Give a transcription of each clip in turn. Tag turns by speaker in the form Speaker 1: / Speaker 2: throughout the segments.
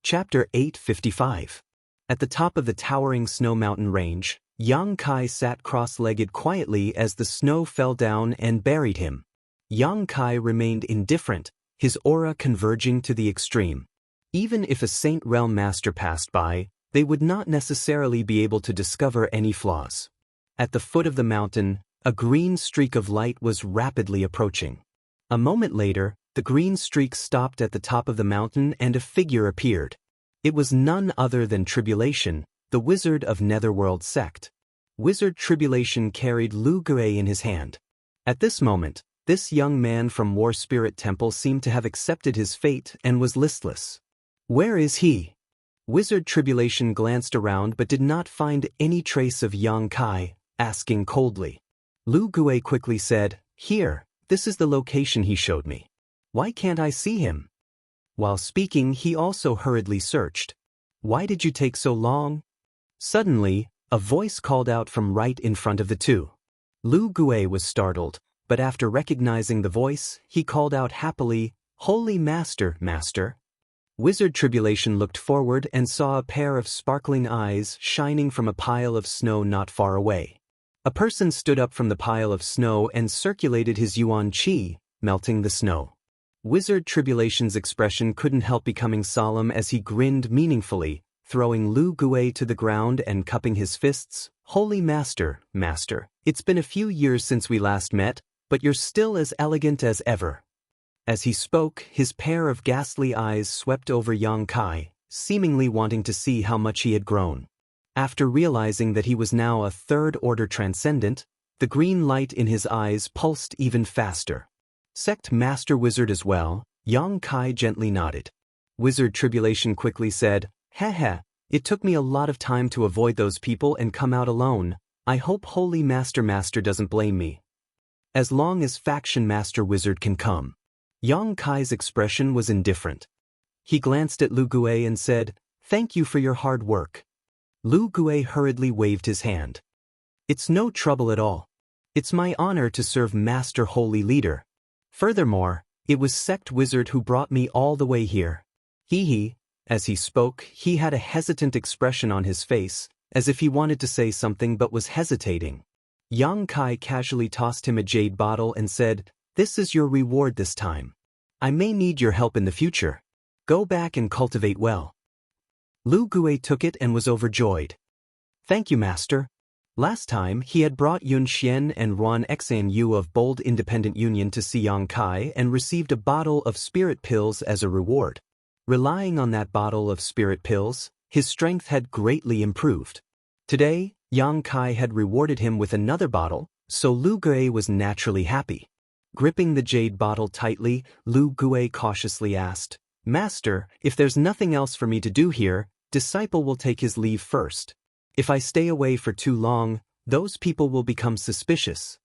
Speaker 1: Chapter 855. At the top of the towering snow mountain range, Yang Kai sat cross-legged quietly as the snow fell down and buried him. Yang Kai remained indifferent, his aura converging to the extreme. Even if a Saint Realm master passed by, they would not necessarily be able to discover any flaws. At the foot of the mountain, a green streak of light was rapidly approaching. A moment later, the green streak stopped at the top of the mountain and a figure appeared. It was none other than Tribulation, the wizard of Netherworld sect. Wizard Tribulation carried Lu Gui in his hand. At this moment, this young man from War Spirit Temple seemed to have accepted his fate and was listless. Where is he? Wizard Tribulation glanced around but did not find any trace of Yang Kai, asking coldly. Lu Gui quickly said, "Here, this is the location he showed me. Why can't I see him?" While speaking, he also hurriedly searched. "Why did you take so long?" Suddenly, a voice called out from right in front of the two. Lu Gui was startled, but after recognizing the voice, he called out happily, "Holy Master, Master." Wizard Tribulation looked forward and saw a pair of sparkling eyes shining from a pile of snow not far away. A person stood up from the pile of snow and circulated his yuan qi, melting the snow. Wizard Tribulation's expression couldn't help becoming solemn as he grinned meaningfully, throwing Lu Gui to the ground and cupping his fists. "Holy Master, Master, it's been a few years since we last met, but you're still as elegant as ever." As he spoke, his pair of ghastly eyes swept over Yang Kai, seemingly wanting to see how much he had grown. After realizing that he was now a third-order transcendent, the green light in his eyes pulsed even faster. "Sect Master Wizard as well?" Yang Kai gently nodded. Wizard Tribulation quickly said, "Heh, it took me a lot of time to avoid those people and come out alone. I hope Holy Master doesn't blame me. As long as Faction Master Wizard can come." Yang Kai's expression was indifferent. He glanced at Lu Gui and said, "Thank you for your hard work." Lu Gui hurriedly waved his hand. "It's no trouble at all. It's my honor to serve Master Holy Leader. Furthermore, it was Sect Wizard who brought me all the way here." As he spoke, he had a hesitant expression on his face, as if he wanted to say something but was hesitating. Yang Kai casually tossed him a jade bottle and said, "This is your reward this time. I may need your help in the future. Go back and cultivate well." Lu Gui took it and was overjoyed. "Thank you, Master." Last time, he had brought Yun Xian and Ruan Xan Yu of Bold Independent Union to see Yang Kai and received a bottle of spirit pills as a reward. Relying on that bottle of spirit pills, his strength had greatly improved. Today, Yang Kai had rewarded him with another bottle, so Lu Gui was naturally happy. Gripping the jade bottle tightly, Lu Gui cautiously asked, "Master, if there's nothing else for me to do here, Disciple will take his leave first. If I stay away for too long, those people will become suspicious."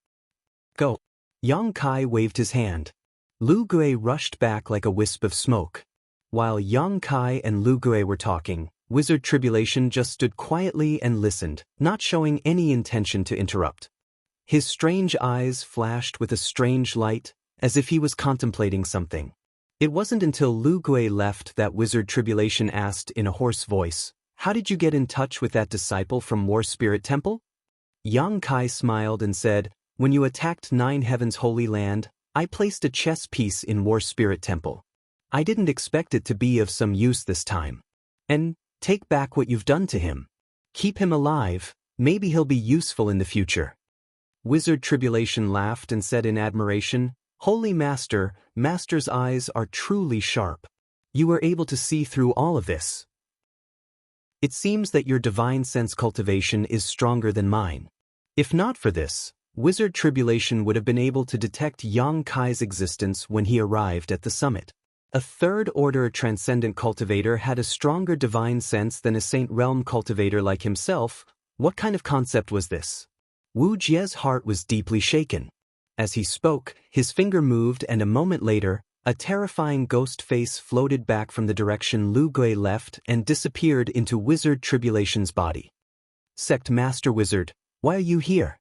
Speaker 1: "Go." Yang Kai waved his hand. Lu Gui rushed back like a wisp of smoke. While Yang Kai and Lu Gui were talking, Wizard Tribulation just stood quietly and listened, not showing any intention to interrupt. His strange eyes flashed with a strange light, as if he was contemplating something. It wasn't until Lu Gui left that Wizard Tribulation asked in a hoarse voice, "How did you get in touch with that disciple from War Spirit Temple?" Yang Kai smiled and said, "When you attacked Nine Heavens Holy Land, I placed a chess piece in War Spirit Temple. I didn't expect it to be of some use this time. And take back what you've done to him. Keep him alive, maybe he'll be useful in the future." Wizard Tribulation laughed and said in admiration, "Holy Master, Master's eyes are truly sharp. You were able to see through all of this. It seems that your divine sense cultivation is stronger than mine. If not for this, Wizard Tribulation would have been able to detect Yang Kai's existence when he arrived at the summit. A third-order transcendent cultivator had a stronger divine sense than a Saint Realm cultivator like himself. What kind of concept was this? Wu Jie's heart was deeply shaken. As he spoke, his finger moved and a moment later, a terrifying ghost face floated back from the direction Lu Gui left and disappeared into Wizard Tribulation's body. "Sect Master Wizard, why are you here?"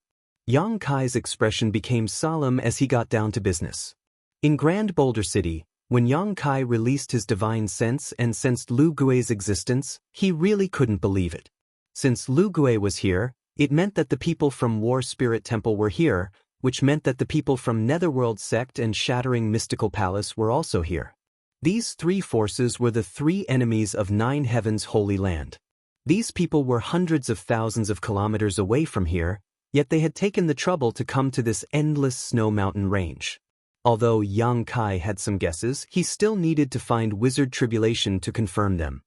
Speaker 1: Yang Kai's expression became solemn as he got down to business. In Grand Boulder City, When Yang Kai released his divine sense and sensed Lu Gui's existence, he really couldn't believe it. Since Lu Gui was here, it meant that the people from War Spirit Temple were here, which meant that the people from Netherworld Sect and Shattering Mystical Palace were also here. These three forces were the three enemies of Nine Heavens' Holy Land. These people were hundreds of thousands of kilometers away from here, yet they had taken the trouble to come to this endless snow mountain range. Although Yang Kai had some guesses, he still needed to find Wizard Tribulation to confirm them.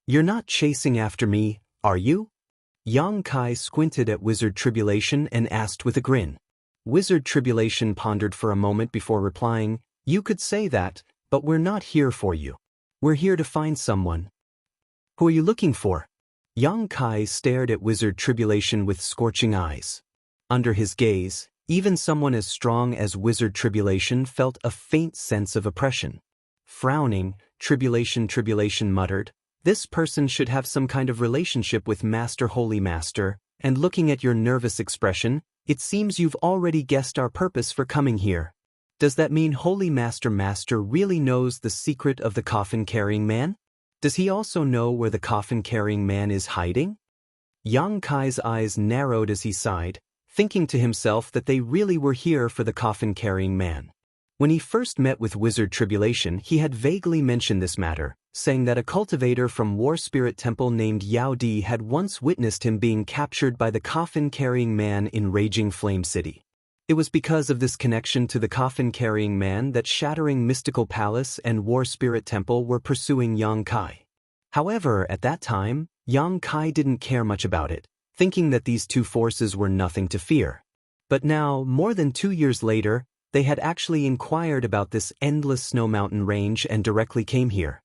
Speaker 1: "You're not chasing after me, are you?" Yang Kai squinted at Wizard Tribulation and asked with a grin. Wizard Tribulation pondered for a moment before replying, "You could say that, but we're not here for you. We're here to find someone." "Who are you looking for?" Yang Kai stared at Wizard Tribulation with scorching eyes. Under his gaze, even someone as strong as Wizard Tribulation felt a faint sense of oppression. Frowning, Tribulation muttered, "This person should have some kind of relationship with Master Holy Master, and looking at your nervous expression, it seems you've already guessed our purpose for coming here. Does that mean Holy Master really knows the secret of the coffin-carrying man? Does he also know where the coffin-carrying man is hiding?" Yang Kai's eyes narrowed as he sighed, thinking to himself that they really were here for the coffin-carrying man. When he first met with Wizard Tribulation, he had vaguely mentioned this matter, saying that a cultivator from War Spirit Temple named Yao Di had once witnessed him being captured by the coffin-carrying man in Raging Flame City. It was because of this connection to the coffin-carrying man that Shattering Mystical Palace and War Spirit Temple were pursuing Yang Kai. However, at that time, Yang Kai didn't care much about it, thinking that these two forces were nothing to fear. But now, more than 2 years later, they had actually inquired about this endless snow mountain range and directly came here.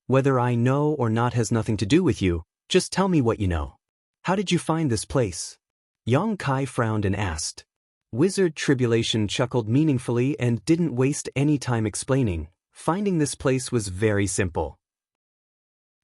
Speaker 1: "Whether I know or not has nothing to do with you, just tell me what you know. How did you find this place?" Yang Kai frowned and asked. Wizard Tribulation chuckled meaningfully and didn't waste any time explaining. Finding this place was very simple.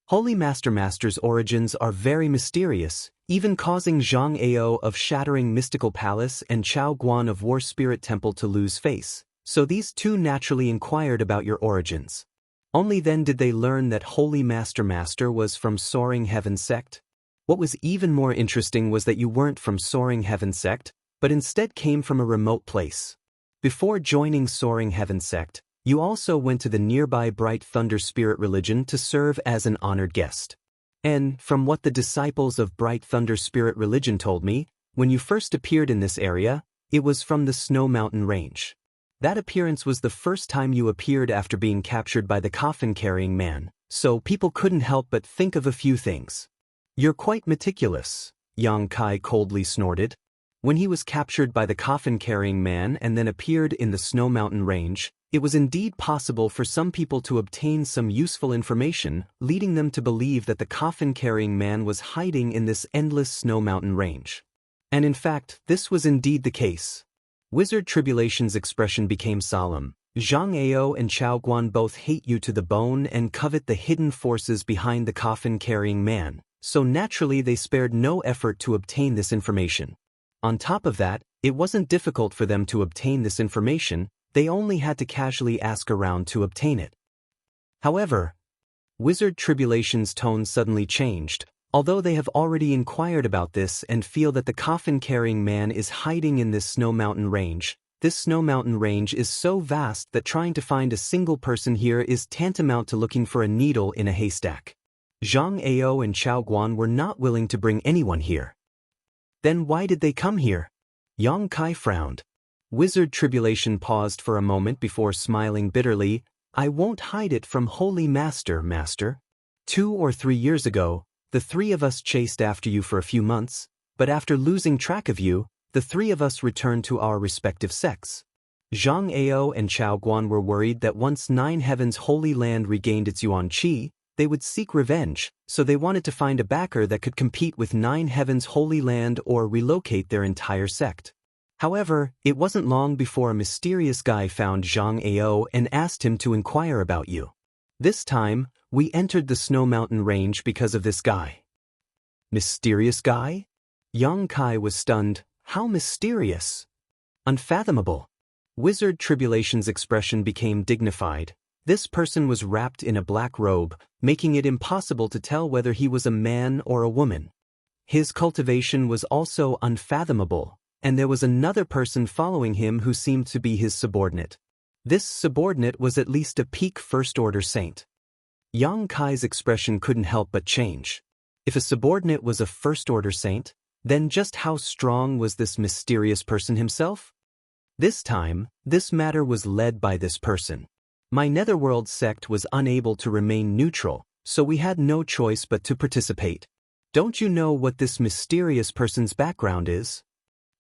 Speaker 1: Holy Master's origins are very mysterious, even causing Zhang Ao of Shattering Mystical Palace and Chao Guan of War Spirit Temple to lose face, so these two naturally inquired about your origins. Only then did they learn that Holy Master was from Soaring Heaven Sect. What was even more interesting was that you weren't from Soaring Heaven Sect, but instead came from a remote place. Before joining Soaring Heaven Sect, you also went to the nearby Bright Thunder Spirit religion to serve as an honored guest. And, from what the disciples of Bright Thunder Spirit religion told me, when you first appeared in this area, it was from the Snow Mountain Range. That appearance was the first time you appeared after being captured by the coffin-carrying man, so people couldn't help but think of a few things. "You're quite meticulous," Yang Kai coldly snorted. When he was captured by the coffin-carrying man and then appeared in the Snow Mountain Range, it was indeed possible for some people to obtain some useful information, leading them to believe that the coffin-carrying man was hiding in this endless Snow Mountain Range. And in fact, this was indeed the case. Wizard Tribulation's expression became solemn. "Zhang Ao and Chao Guan both hate you to the bone and covet the hidden forces behind the coffin-carrying man, so naturally they spared no effort to obtain this information. On top of that, it wasn't difficult for them to obtain this information, they only had to casually ask around to obtain it." However, Wizard Tribulation's tone suddenly changed. Although they have already inquired about this and feel that the coffin-carrying man is hiding in this Snow Mountain Range, this Snow Mountain Range is so vast that trying to find a single person here is tantamount to looking for a needle in a haystack. Zhang Ao and Chao Guan were not willing to bring anyone here. Then why did they come here? Yang Kai frowned. Wizard Tribulation paused for a moment before smiling bitterly. "I won't hide it from Holy Master. 2 or 3 years ago, the three of us chased after you for a few months, but after losing track of you, the three of us returned to our respective sects. Zhang Ao and Chao Guan were worried that once Nine Heavens' Holy Land regained its Yuan Qi, they would seek revenge, so they wanted to find a backer that could compete with Nine Heavens' Holy Land or relocate their entire sect. However, it wasn't long before a mysterious guy found Zhang Ao and asked him to inquire about you. This time, we entered the Snow Mountain Range because of this guy." "Mysterious guy?" Yang Kai was stunned. "How mysterious?" "Unfathomable." Wizard Tribulation's expression became dignified. This person was wrapped in a black robe, making it impossible to tell whether he was a man or a woman. His cultivation was also unfathomable, and there was another person following him who seemed to be his subordinate. This subordinate was at least a peak first-order saint. Yang Kai's expression couldn't help but change. If a subordinate was a first-order saint, then just how strong was this mysterious person himself? This time, this matter was led by this person. My Netherworld sect was unable to remain neutral, so we had no choice but to participate. Don't you know what this mysterious person's background is?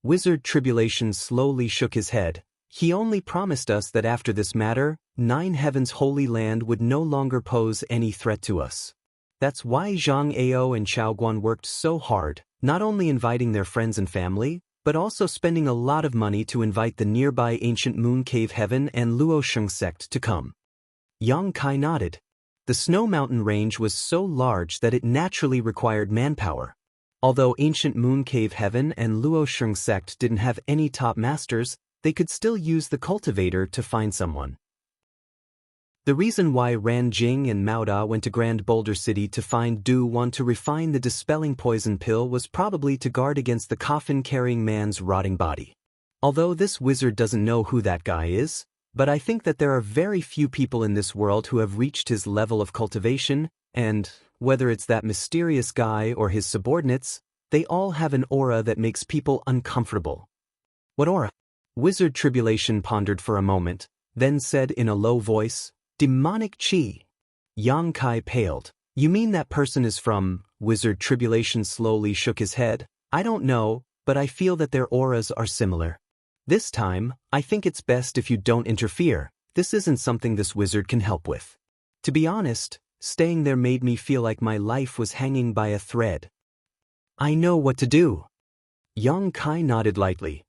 Speaker 1: Wizard Tribulation slowly shook his head. He only promised us that after this matter, Nine Heavens Holy Land would no longer pose any threat to us. That's why Zhang Ao and Chao Guan worked so hard, not only inviting their friends and family, but also spending a lot of money to invite the nearby ancient Moon Cave Heaven and Luosheng sect to come. Yang Kai nodded. The Snow Mountain range was so large that it naturally required manpower. Although ancient Moon Cave Heaven and Luosheng sect didn't have any top masters, they could still use the cultivator to find someone. The reason why Ran Jing and Mao Da went to Grand Boulder City to find Du Wan to refine the dispelling poison pill was probably to guard against the coffin-carrying man's rotting body. Although this wizard doesn't know who that guy is, but I think that there are very few people in this world who have reached his level of cultivation, and, whether it's that mysterious guy or his subordinates, they all have an aura that makes people uncomfortable. What aura? Wizard Tribulation pondered for a moment, then said in a low voice, "Demonic Qi." Yang Kai paled. "You mean that person is from?" Wizard Tribulation slowly shook his head. "I don't know, but I feel that their auras are similar. This time, I think it's best if you don't interfere. This isn't something this wizard can help with." To be honest, staying there made me feel like my life was hanging by a thread. "I know what to do." Yang Kai nodded lightly.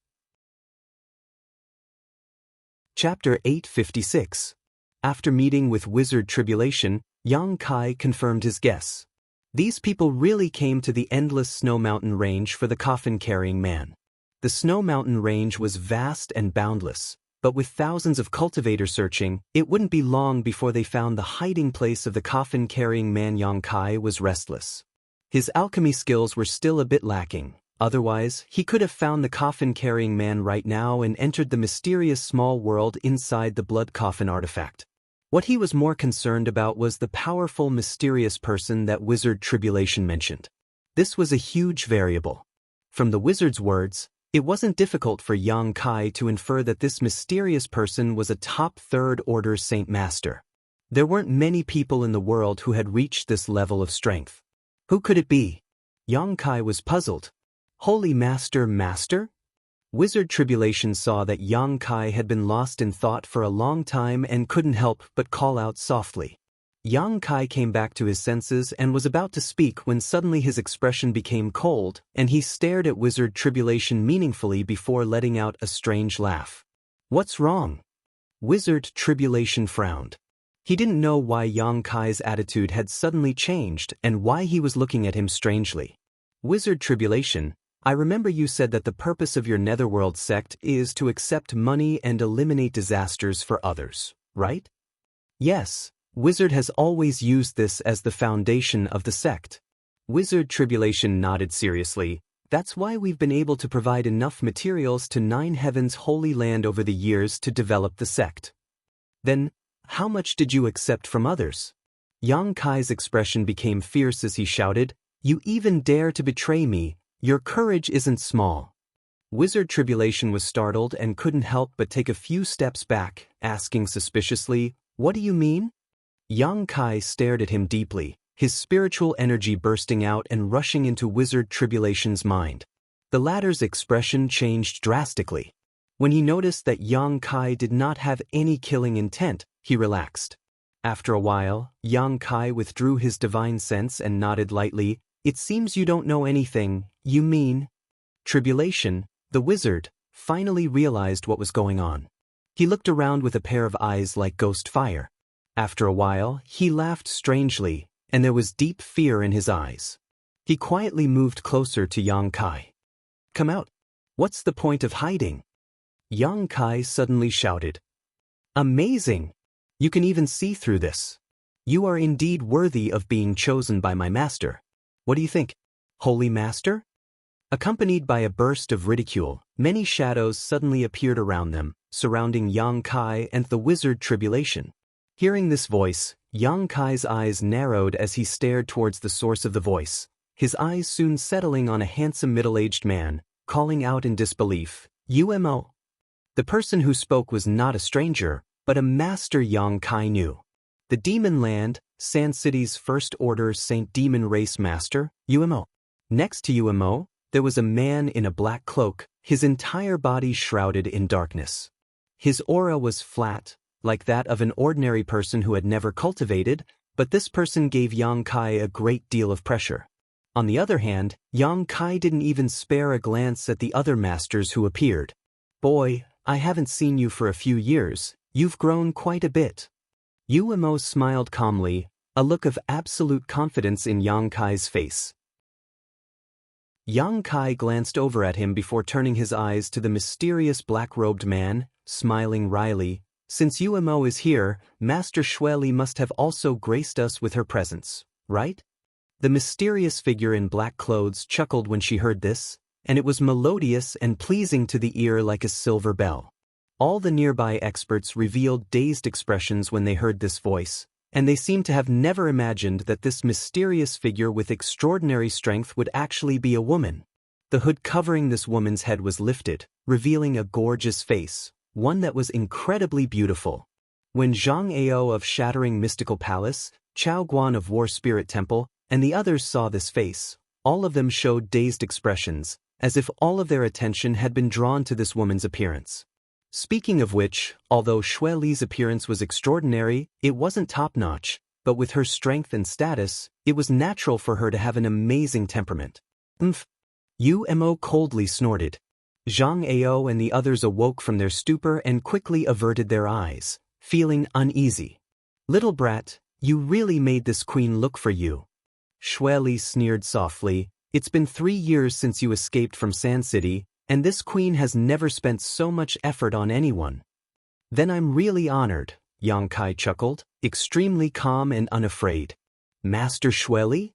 Speaker 1: Chapter 856. After meeting with Wizard Tribulation, Yang Kai confirmed his guess. These people really came to the endless Snow Mountain range for the coffin-carrying man. The Snow Mountain range was vast and boundless, but with thousands of cultivators searching, it wouldn't be long before they found the hiding place of the coffin-carrying man. Yang Kai was restless. His alchemy skills were still a bit lacking. Otherwise, he could have found the coffin-carrying man right now and entered the mysterious small world inside the blood coffin artifact. What he was more concerned about was the powerful mysterious person that Wizard Tribulation mentioned. This was a huge variable. From the wizard's words, it wasn't difficult for Yang Kai to infer that this mysterious person was a top third-order Saint Master. There weren't many people in the world who had reached this level of strength. Who could it be? Yang Kai was puzzled. Holy Master? Wizard Tribulation saw that Yang Kai had been lost in thought for a long time and couldn't help but call out softly. Yang Kai came back to his senses and was about to speak when suddenly his expression became cold, and he stared at Wizard Tribulation meaningfully before letting out a strange laugh. "What's wrong?" Wizard Tribulation frowned. He didn't know why Yang Kai's attitude had suddenly changed and why he was looking at him strangely. "Wizard Tribulation, I remember you said that the purpose of your Netherworld sect is to accept money and eliminate disasters for others, right?" "Yes, Wizard has always used this as the foundation of the sect." Wizard Tribulation nodded seriously. "That's why we've been able to provide enough materials to Nine Heavens Holy Land over the years to develop the sect." "Then, how much did you accept from others?" Yang Kai's expression became fierce as he shouted, "You even dare to betray me! Your courage isn't small." Wizard Tribulation was startled and couldn't help but take a few steps back, asking suspiciously, "What do you mean?" Yang Kai stared at him deeply, his spiritual energy bursting out and rushing into Wizard Tribulation's mind. The latter's expression changed drastically. When he noticed that Yang Kai did not have any killing intent, he relaxed. After a while, Yang Kai withdrew his divine sense and nodded lightly. "It seems you don't know anything. You mean?" Tribulation, the wizard, finally realized what was going on. He looked around with a pair of eyes like ghost fire. After a while, he laughed strangely, and there was deep fear in his eyes. He quietly moved closer to Yang Kai. "Come out. What's the point of hiding?" Yang Kai suddenly shouted. "Amazing! You can even see through this. You are indeed worthy of being chosen by my master. What do you think? Holy Master? Accompanied by a burst of ridicule, many shadows suddenly appeared around them, surrounding Yang Kai and the wizard Tribulation. Hearing this voice, Yang Kai's eyes narrowed as he stared towards the source of the voice, his eyes soon settling on a handsome middle-aged man, calling out in disbelief, "UMO." The person who spoke was not a stranger, but a master Yang Kai knew. The Demon Land, Sand City's First Order Saint Demon Race Master, UMO. Next to UMO, there was a man in a black cloak, his entire body shrouded in darkness. His aura was flat, like that of an ordinary person who had never cultivated, but this person gave Yang Kai a great deal of pressure. On the other hand, Yang Kai didn't even spare a glance at the other masters who appeared. "Boy, I haven't seen you for a few years, you've grown quite a bit." UMO smiled calmly, a look of absolute confidence in Yang Kai's face. Yang Kai glanced over at him before turning his eyes to the mysterious black-robed man, smiling wryly. "Since UMO is here, Master Xueli must have also graced us with her presence, right?" The mysterious figure in black clothes chuckled when she heard this, and it was melodious and pleasing to the ear like a silver bell. All the nearby experts revealed dazed expressions when they heard this voice, and they seemed to have never imagined that this mysterious figure with extraordinary strength would actually be a woman. The hood covering this woman's head was lifted, revealing a gorgeous face, one that was incredibly beautiful. When Zhang Ao of Shattering Mystical Palace, Chao Guan of War Spirit Temple, and the others saw this face, all of them showed dazed expressions, as if all of their attention had been drawn to this woman's appearance. Speaking of which, although Xueli's appearance was extraordinary, it wasn't top-notch, but with her strength and status, it was natural for her to have an amazing temperament. UMO coldly snorted. Zhang Ao and the others awoke from their stupor and quickly averted their eyes, feeling uneasy. "Little brat, you really made this queen look for you." Xueli sneered softly, "It's been 3 years since you escaped from Sand City, and this queen has never spent so much effort on anyone." "Then I'm really honored," Yang Kai chuckled, extremely calm and unafraid. "Master Xueli?"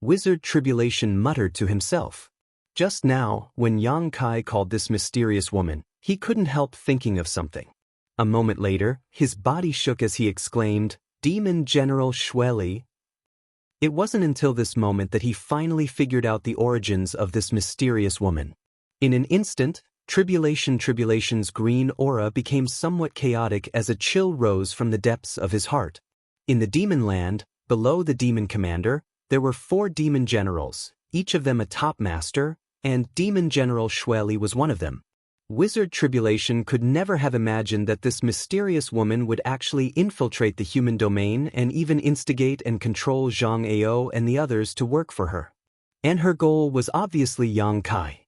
Speaker 1: Wizard Tribulation muttered to himself. Just now, when Yang Kai called this mysterious woman, he couldn't help thinking of something. A moment later, his body shook as he exclaimed, "Demon General Xueli." It wasn't until this moment that he finally figured out the origins of this mysterious woman. In an instant, Tribulation's green aura became somewhat chaotic as a chill rose from the depths of his heart. In the Demon Land, below the Demon Commander, there were 4 Demon Generals, each of them a top master, and Demon General Xueli was one of them. Wizard Tribulation could never have imagined that this mysterious woman would actually infiltrate the human domain and even instigate and control Zhang Ao and the others to work for her. And her goal was obviously Yang Kai.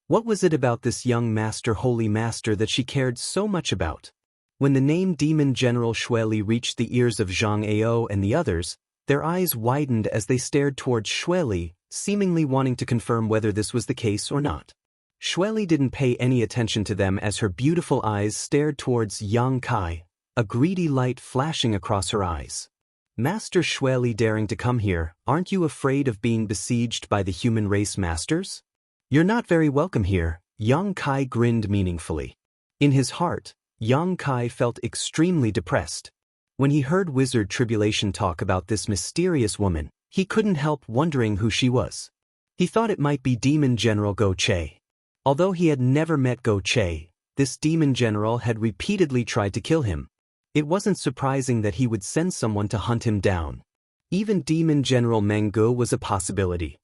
Speaker 1: What was it about this young master, holy master, that she cared so much about? When the name Demon General Xueli reached the ears of Zhang Ao and the others, their eyes widened as they stared towards Xueli, seemingly wanting to confirm whether this was the case or not. Xueli didn't pay any attention to them as her beautiful eyes stared towards Yang Kai, a greedy light flashing across her eyes. "Master Xueli daring to come here, aren't you afraid of being besieged by the human race masters?" "You're not very welcome here," Yang Kai grinned meaningfully. In his heart, Yang Kai felt extremely depressed. When he heard Wizard Tribulation talk about this mysterious woman, he couldn't help wondering who she was. He thought it might be Demon General Go Che. Although he had never met Go Che, this demon general had repeatedly tried to kill him. It wasn't surprising that he would send someone to hunt him down. Even Demon General Meng Ge was a possibility.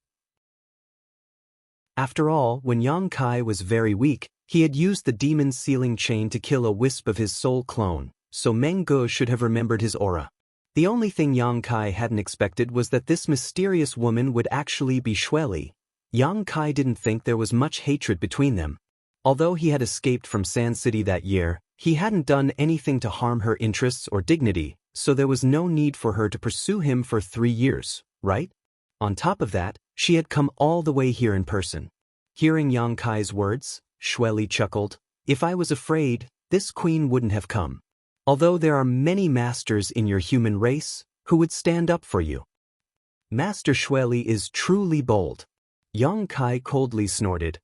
Speaker 1: After all, when Yang Kai was very weak, he had used the demon sealing chain to kill a wisp of his soul clone, so Meng Ge should have remembered his aura. The only thing Yang Kai hadn't expected was that this mysterious woman would actually be Xueli. Yang Kai didn't think there was much hatred between them. Although he had escaped from Sand City that year, he hadn't done anything to harm her interests or dignity, so there was no need for her to pursue him for 3 years, right? On top of that, she had come all the way here in person. Hearing Yang Kai's words, Xueli chuckled, "If I was afraid, this queen wouldn't have come." although there are many masters in your human race who would stand up for you. Master Xueli is truly bold. Yang Kai coldly snorted.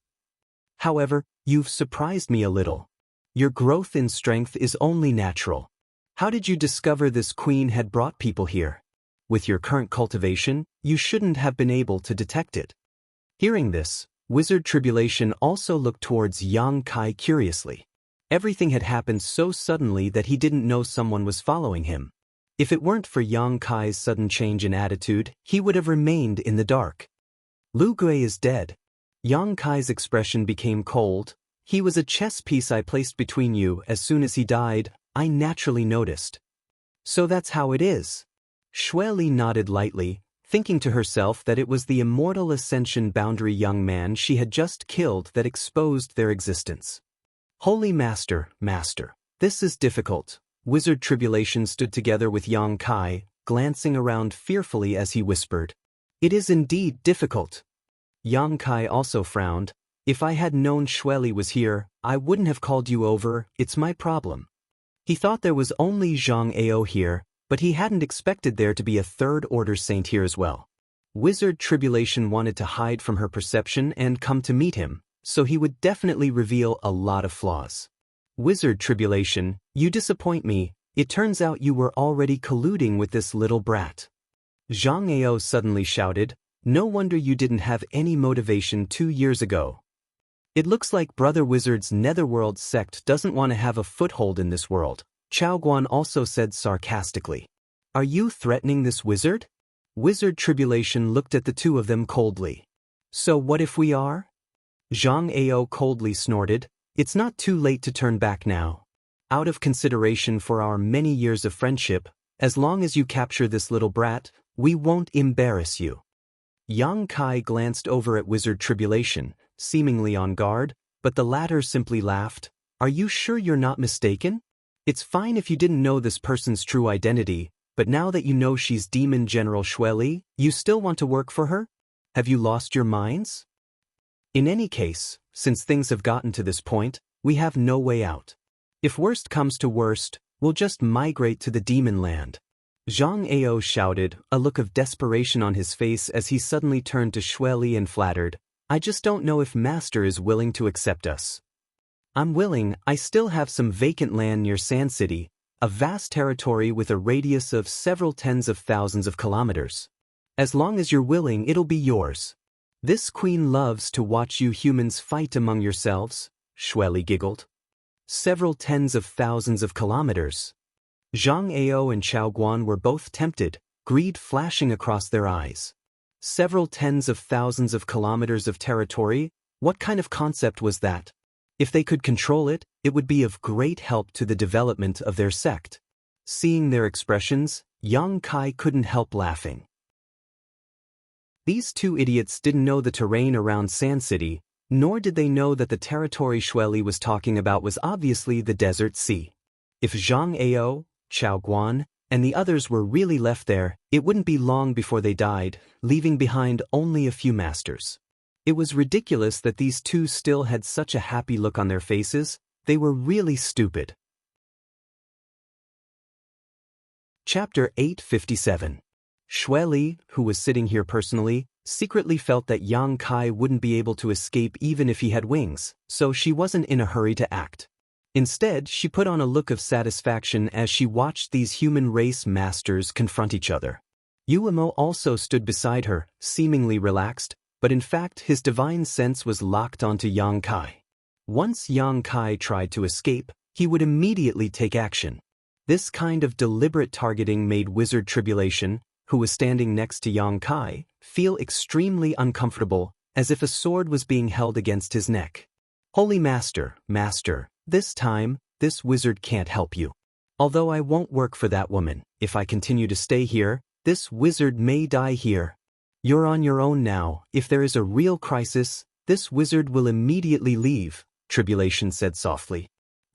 Speaker 1: However, you've surprised me a little. Your growth in strength is only natural. How did you discover this queen had brought people here? With your current cultivation, you shouldn't have been able to detect it. Hearing this, Wizard Tribulation also looked towards Yang Kai curiously. Everything had happened so suddenly that he didn't know someone was following him. If it weren't for Yang Kai's sudden change in attitude, he would have remained in the dark. Lu Gui is dead. Yang Kai's expression became cold. He was a chess piece I placed between you. As soon as he died, I naturally noticed. So that's how it is. Xueli nodded lightly, thinking to herself that it was the Immortal Ascension boundary young man she had just killed that exposed their existence. Holy Master, this is difficult. Wizard Tribulation stood together with Yang Kai, glancing around fearfully as he whispered. It is indeed difficult. Yang Kai also frowned. If I had known Xueli was here, I wouldn't have called you over. It's my problem. He thought there was only Zhang Ao here, but he hadn't expected there to be a third-order saint here as well. Wizard Tribulation wanted to hide from her perception and come to meet him, so he would definitely reveal a lot of flaws. Wizard Tribulation, you disappoint me. It turns out you were already colluding with this little brat. Zhang Ao suddenly shouted, no wonder you didn't have any motivation 2 years ago. It looks like Brother Wizard's Netherworld sect doesn't want to have a foothold in this world, Chao Guan also said sarcastically. Are you threatening this wizard? Wizard Tribulation looked at the two of them coldly. So what if we are? Zhang Ao coldly snorted. It's not too late to turn back now. Out of consideration for our many years of friendship, as long as you capture this little brat, we won't embarrass you. Yang Kai glanced over at Wizard Tribulation, seemingly on guard, but the latter simply laughed. Are you sure you're not mistaken? It's fine if you didn't know this person's true identity, but now that you know she's Demon General Xueli, you still want to work for her? Have you lost your minds? In any case, since things have gotten to this point, we have no way out. If worst comes to worst, we'll just migrate to the demon land. Zhang Ao shouted, a look of desperation on his face as he suddenly turned to Xueli and flattered, I just don't know if Master is willing to accept us. I'm willing. I still have some vacant land near Sand City, a vast territory with a radius of several tens of thousands of kilometers. As long as you're willing, it'll be yours. This queen loves to watch you humans fight among yourselves, Xueli giggled. Several tens of thousands of kilometers. Zhang Ao and Chao Guan were both tempted, greed flashing across their eyes. Several tens of thousands of kilometers of territory? What kind of concept was that? If they could control it, it would be of great help to the development of their sect. Seeing their expressions, Yang Kai couldn't help laughing. These two idiots didn't know the terrain around Sand City, nor did they know that the territory Xueli was talking about was obviously the Desert Sea. If Zhang Ao, Chao Guan, and the others were really left there, it wouldn't be long before they died, leaving behind only a few masters. It was ridiculous that these two still had such a happy look on their faces. They were really stupid. Chapter 857. Xueli, who was sitting here personally, secretly felt that Yang Kai wouldn't be able to escape even if he had wings, so she wasn't in a hurry to act. Instead, she put on a look of satisfaction as she watched these human race masters confront each other. Yuemo also stood beside her, seemingly relaxed, but in fact his divine sense was locked onto Yang Kai. Once Yang Kai tried to escape, he would immediately take action. This kind of deliberate targeting made Wizard Tribulation, who was standing next to Yang Kai, feel extremely uncomfortable, as if a sword was being held against his neck. Holy Master, this time, this wizard can't help you. Although I won't work for that woman, if I continue to stay here, this wizard may die here. You're on your own now. If there is a real crisis, this wizard will immediately leave, Tribulation said softly.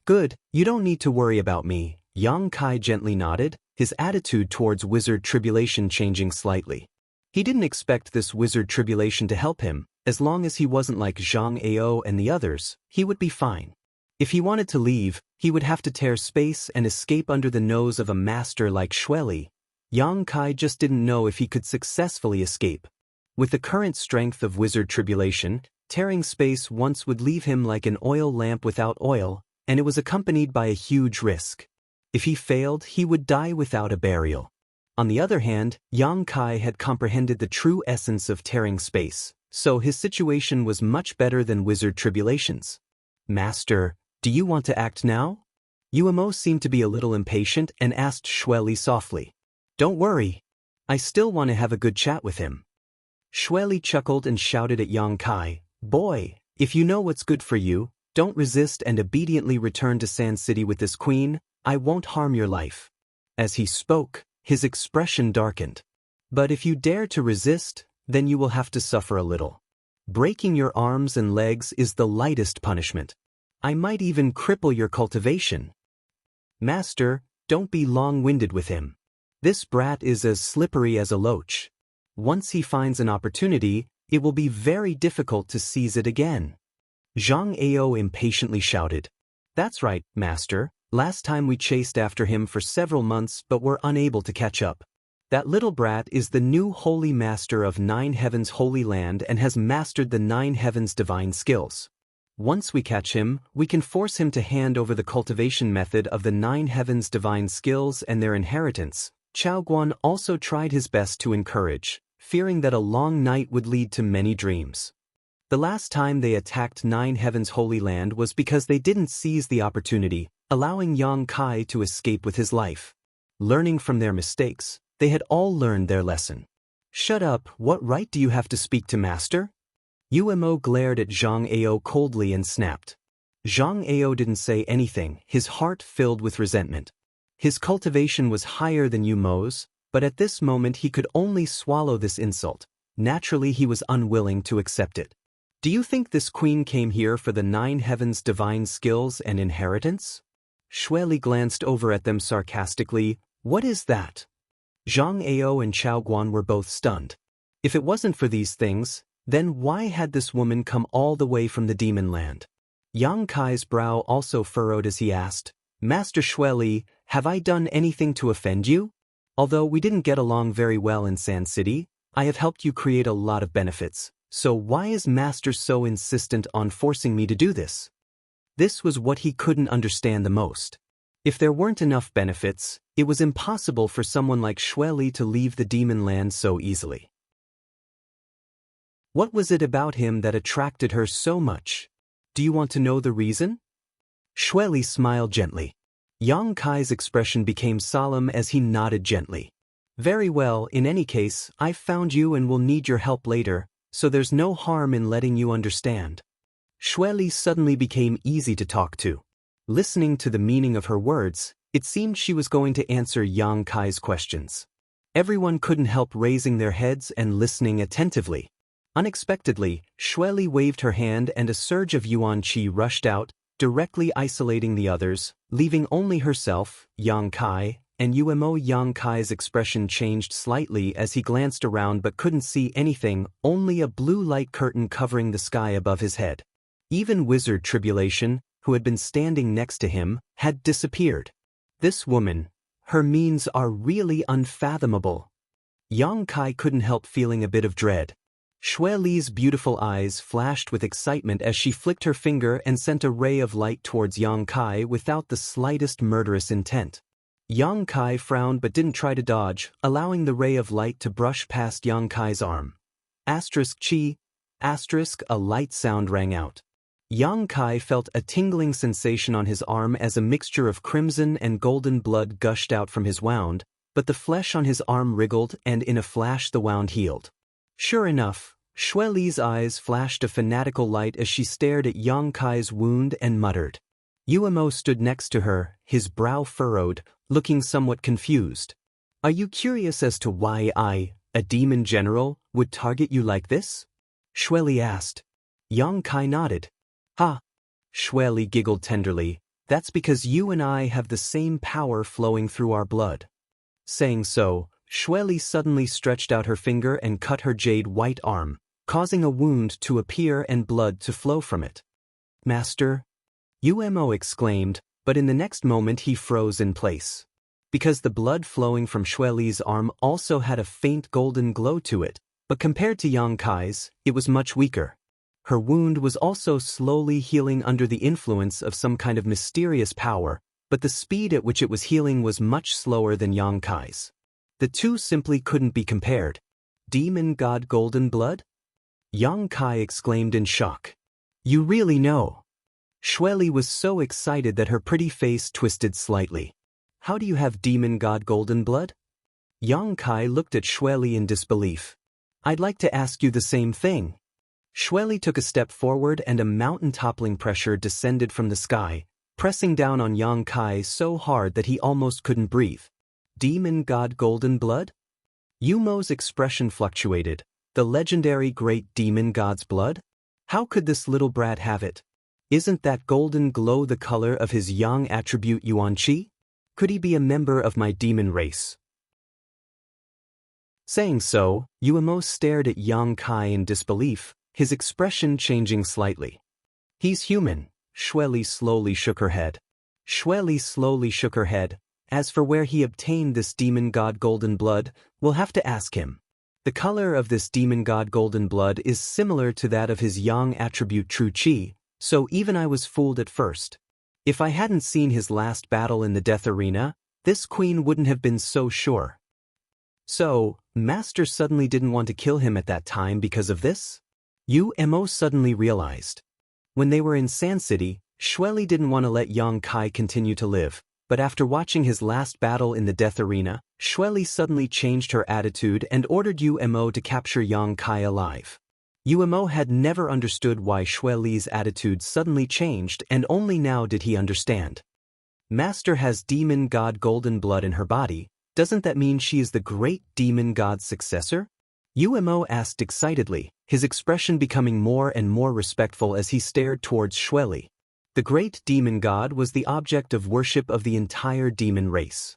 Speaker 1: Good, you don't need to worry about me. Yang Kai gently nodded, his attitude towards Wizard Tribulation changing slightly. He didn't expect this Wizard Tribulation to help him. As long as he wasn't like Zhang Ao and the others, he would be fine. If he wanted to leave, he would have to tear space and escape under the nose of a master like Shueli. Yang Kai just didn't know if he could successfully escape. With the current strength of wizard tribulation, tearing space once would leave him like an oil lamp without oil, and it was accompanied by a huge risk. If he failed, he would die without a burial. On the other hand, Yang Kai had comprehended the true essence of tearing space, so his situation was much better than wizard tribulations. Master, do you want to act now? Uemo seemed to be a little impatient and asked Shueli softly. Don't worry. I still want to have a good chat with him. Shueli chuckled and shouted at Yang Kai, Boy, if you know what's good for you, don't resist and obediently return to Sand City with this queen. I won't harm your life. As he spoke, his expression darkened. But if you dare to resist, then you will have to suffer a little. Breaking your arms and legs is the lightest punishment. I might even cripple your cultivation. Master, don't be long-winded with him. This brat is as slippery as a loach. Once he finds an opportunity, it will be very difficult to seize it again. Zhang Ao impatiently shouted. That's right, Master. Last time we chased after him for several months but were unable to catch up. That little brat is the new Holy Master of Nine Heavens' Holy Land and has mastered the Nine Heavens' divine skills. Once we catch him, we can force him to hand over the cultivation method of the Nine Heavens' divine skills and their inheritance. Chao Guan also tried his best to encourage, fearing that a long night would lead to many dreams. The last time they attacked Nine Heavens' Holy Land was because they didn't seize the opportunity, allowing Yang Kai to escape with his life. Learning from their mistakes, they had all learned their lesson. Shut up, what right do you have to speak to Master? Uemo glared at Zhang Ao coldly and snapped. Zhang Ao didn't say anything, his heart filled with resentment. His cultivation was higher than Umo's, but at this moment he could only swallow this insult. Naturally he was unwilling to accept it. Do you think this queen came here for the Nine Heavens' divine skills and inheritance? Shueli glanced over at them sarcastically. What is that? Zhang Ao and Chao Guan were both stunned. If it wasn't for these things, then why had this woman come all the way from the demon land? Yang Kai's brow also furrowed as he asked, Master Shueli, have I done anything to offend you? Although we didn't get along very well in Sand City, I have helped you create a lot of benefits, so why is Master so insistent on forcing me to do this? This was what he couldn't understand the most. If there weren't enough benefits, it was impossible for someone like Shueli to leave the demon land so easily. What was it about him that attracted her so much? Do you want to know the reason? Shueli smiled gently. Yang Kai's expression became solemn as he nodded gently. Very well, in any case, I've found you and will need your help later, so there's no harm in letting you understand. Shueli suddenly became easy to talk to. Listening to the meaning of her words, it seemed she was going to answer Yang Kai's questions. Everyone couldn't help raising their heads and listening attentively. Unexpectedly, Shueli waved her hand and a surge of yuan qi rushed out, directly isolating the others, leaving only herself, Yang Kai, and Uemo. Yang Kai's expression changed slightly as he glanced around but couldn't see anything, only a blue light curtain covering the sky above his head. Even Wizard Tribulation, who had been standing next to him, had disappeared. This woman, her means are really unfathomable. Yang Kai couldn't help feeling a bit of dread. Shueli's beautiful eyes flashed with excitement as she flicked her finger and sent a ray of light towards Yang Kai without the slightest murderous intent. Yang Kai frowned but didn't try to dodge, allowing the ray of light to brush past Yang Kai's arm. Chi. A light sound rang out. Yang Kai felt a tingling sensation on his arm as a mixture of crimson and golden blood gushed out from his wound, but the flesh on his arm wriggled and in a flash the wound healed. Sure enough, Shueli's eyes flashed a fanatical light as she stared at Yang Kai's wound and muttered. Uemo stood next to her, his brow furrowed, looking somewhat confused. Are you curious as to why I, a demon general, would target you like this? Shueli asked. Yang Kai nodded. Ha! Shueli giggled tenderly. That's because you and I have the same power flowing through our blood. Saying so, Shueli suddenly stretched out her finger and cut her jade white arm, causing a wound to appear and blood to flow from it. Master? Umo exclaimed, but in the next moment he froze in place. Because the blood flowing from Xueli's arm also had a faint golden glow to it, but compared to Yang Kai's, it was much weaker. Her wound was also slowly healing under the influence of some kind of mysterious power, but the speed at which it was healing was much slower than Yang Kai's. The two simply couldn't be compared. Demon God golden blood? Yang Kai exclaimed in shock. You really know? Xueli was so excited that her pretty face twisted slightly. How do you have demon god golden blood? Yang Kai looked at Xueli in disbelief. I'd like to ask you the same thing. Xueli took a step forward and a mountain-toppling pressure descended from the sky, pressing down on Yang Kai so hard that he almost couldn't breathe. Demon god golden blood? Yumo's expression fluctuated. The legendary great demon god's blood? How could this little brat have it? Isn't that golden glow the color of his yang attribute Yuan Qi? Could he be a member of my demon race? Saying so, Yumo stared at Yang Kai in disbelief, his expression changing slightly. He's human. Xueli slowly shook her head. As for where he obtained this demon god golden blood, we'll have to ask him. The color of this demon god golden blood is similar to that of his yang attribute true qi, so even I was fooled at first. If I hadn't seen his last battle in the death arena, this queen wouldn't have been so sure. So, Master suddenly didn't want to kill him at that time because of this? Umo suddenly realized. When they were in Sand City, Xueli didn't want to let Yang Kai continue to live, but after watching his last battle in the death arena, Xueli suddenly changed her attitude and ordered Umo to capture Yang Kai alive. Umo had never understood why Xueli's attitude suddenly changed, and only now did he understand. Master has demon god golden blood in her body. Doesn't that mean she is the great demon god's successor? Umo asked excitedly, his expression becoming more and more respectful as he stared towards Xueli. The great demon god was the object of worship of the entire demon race.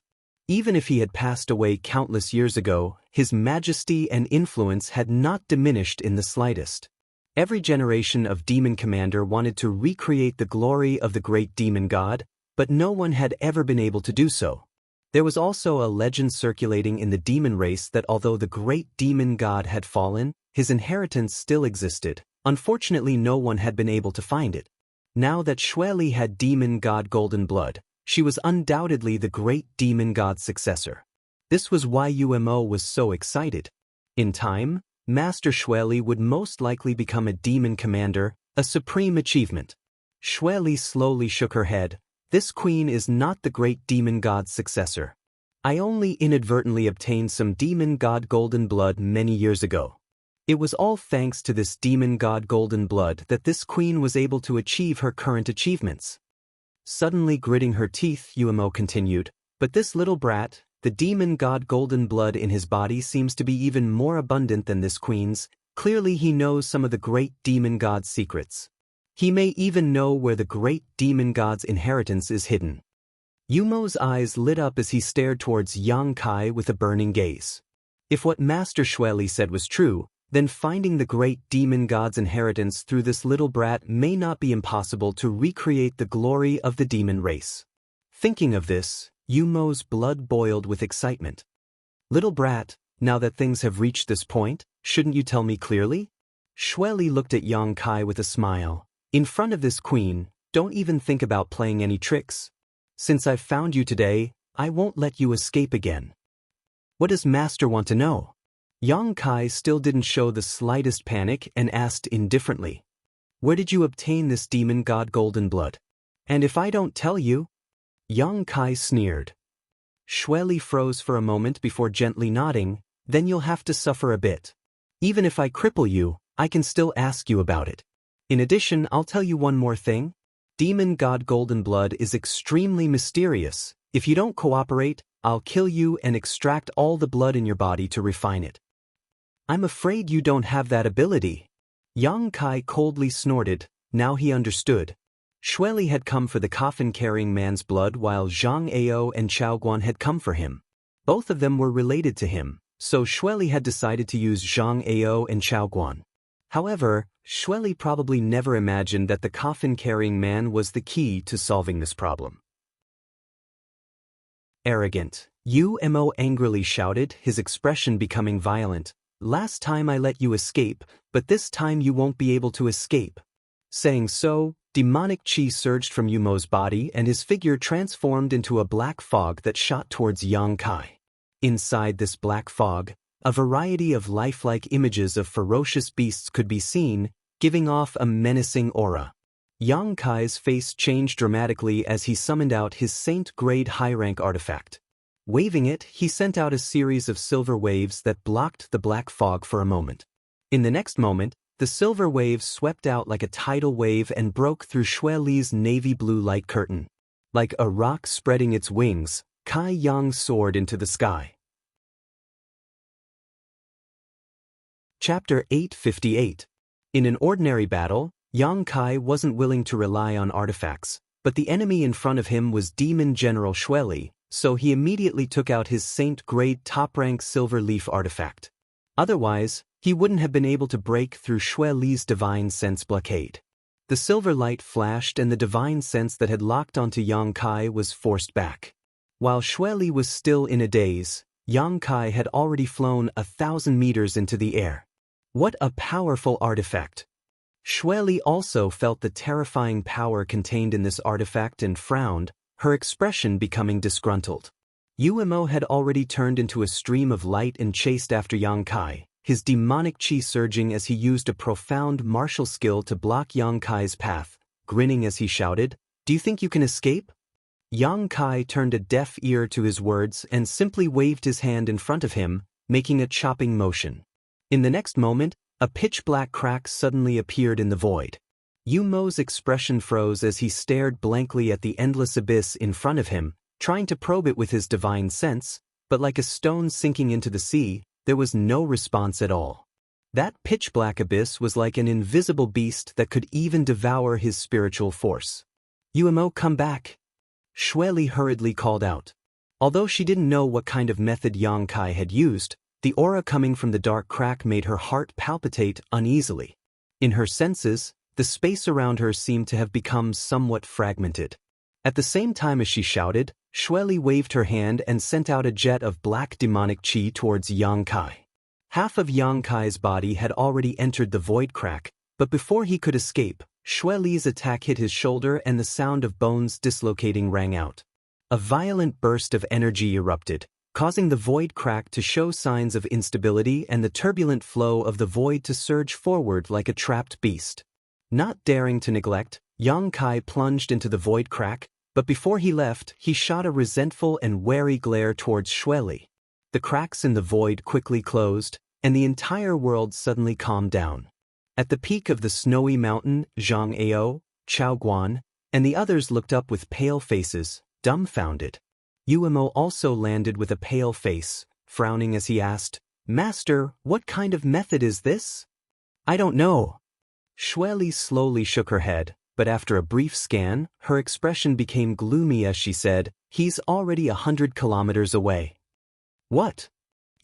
Speaker 1: Even if he had passed away countless years ago, his majesty and influence had not diminished in the slightest. Every generation of demon commander wanted to recreate the glory of the great demon god, but no one had ever been able to do so. There was also a legend circulating in the demon race that although the great demon god had fallen, his inheritance still existed. Unfortunately, no one had been able to find it. Now that Xueli had demon god golden blood, she was undoubtedly the great demon god's successor. This was why Umo was so excited. In time, Master Xueli would most likely become a demon commander, a supreme achievement. Xueli slowly shook her head. This queen is not the great demon god's successor. I only inadvertently obtained some demon god golden blood many years ago. It was all thanks to this demon god golden blood that this queen was able to achieve her current achievements. Suddenly gritting her teeth, Umo continued, but this little brat, the demon god golden blood in his body seems to be even more abundant than this queen's. Clearly he knows some of the great demon god's secrets. He may even know where the great demon god's inheritance is hidden. Umo's eyes lit up as he stared towards Yang Kai with a burning gaze. If what Master Xueli said was true, then finding the great demon god's inheritance through this little brat may not be impossible to recreate the glory of the demon race. Thinking of this, Umo's blood boiled with excitement. Little brat, now that things have reached this point, shouldn't you tell me clearly? Xueli looked at Yang Kai with a smile. In front of this queen, don't even think about playing any tricks. Since I've found you today, I won't let you escape again. What does Master want to know? Yang Kai still didn't show the slightest panic and asked indifferently. Where did you obtain this demon god golden blood? And if I don't tell you? Yang Kai sneered. Xueli froze for a moment before gently nodding. Then you'll have to suffer a bit. Even if I cripple you, I can still ask you about it. In addition, I'll tell you one more thing. Demon god golden blood is extremely mysterious. If you don't cooperate, I'll kill you and extract all the blood in your body to refine it. I'm afraid you don't have that ability. Yang Kai coldly snorted. Now he understood. Xueli had come for the coffin-carrying man's blood while Zhang Ao and Chao Guan had come for him. Both of them were related to him, so Xueli had decided to use Zhang Ao and Chao Guan. However, Shueli probably never imagined that the coffin-carrying man was the key to solving this problem. Arrogant. Umo angrily shouted, his expression becoming violent. Last time I let you escape, but this time you won't be able to escape. Saying so, demonic chi surged from Umo's body and his figure transformed into a black fog that shot towards Yang Kai. Inside this black fog, a variety of lifelike images of ferocious beasts could be seen, giving off a menacing aura. Yang Kai's face changed dramatically as he summoned out his Saint-grade high-rank artifact. Waving it, he sent out a series of silver waves that blocked the black fog for a moment. In the next moment, the silver waves swept out like a tidal wave and broke through Shueli's navy blue light curtain. Like a rock spreading its wings, Kai Yang soared into the sky. Chapter 858. In an ordinary battle, Yang Kai wasn't willing to rely on artifacts, but the enemy in front of him was Demon General Shueli, so he immediately took out his Saint-grade top-rank silver leaf artifact. Otherwise, he wouldn't have been able to break through Shueli's divine sense blockade. The silver light flashed and the divine sense that had locked onto Yang Kai was forced back. While Shueli was still in a daze, Yang Kai had already flown 1,000 meters into the air. What a powerful artifact! Shueli also felt the terrifying power contained in this artifact and frowned, her expression becoming disgruntled. Umo had already turned into a stream of light and chased after Yang Kai, his demonic chi surging as he used a profound martial skill to block Yang Kai's path, grinning as he shouted, "Do you think you can escape?" Yang Kai turned a deaf ear to his words and simply waved his hand in front of him, making a chopping motion. In the next moment, a pitch-black crack suddenly appeared in the void. Umo's expression froze as he stared blankly at the endless abyss in front of him, trying to probe it with his divine sense, but like a stone sinking into the sea, there was no response at all. That pitch-black abyss was like an invisible beast that could even devour his spiritual force. "Umo, come back!" Shueli hurriedly called out. Although she didn't know what kind of method Yang Kai had used, the aura coming from the dark crack made her heart palpitate uneasily. In her senses, the space around her seemed to have become somewhat fragmented. At the same time as she shouted, Shueli waved her hand and sent out a jet of black demonic chi towards Yang Kai. Half of Yang Kai's body had already entered the void crack, but before he could escape, Shueli's attack hit his shoulder and the sound of bones dislocating rang out. A violent burst of energy erupted, causing the void crack to show signs of instability and the turbulent flow of the void to surge forward like a trapped beast. Not daring to neglect, Yang Kai plunged into the void crack, but before he left, he shot a resentful and wary glare towards Shueli. The cracks in the void quickly closed, and the entire world suddenly calmed down. At the peak of the snowy mountain, Jianghu, Chaoguan, and the others looked up with pale faces, dumbfounded. Umo also landed with a pale face, frowning as he asked, "Master, what kind of method is this?" "I don't know." Shueli slowly shook her head, but after a brief scan, her expression became gloomy as she said, "He's already 100 kilometers away." "What?"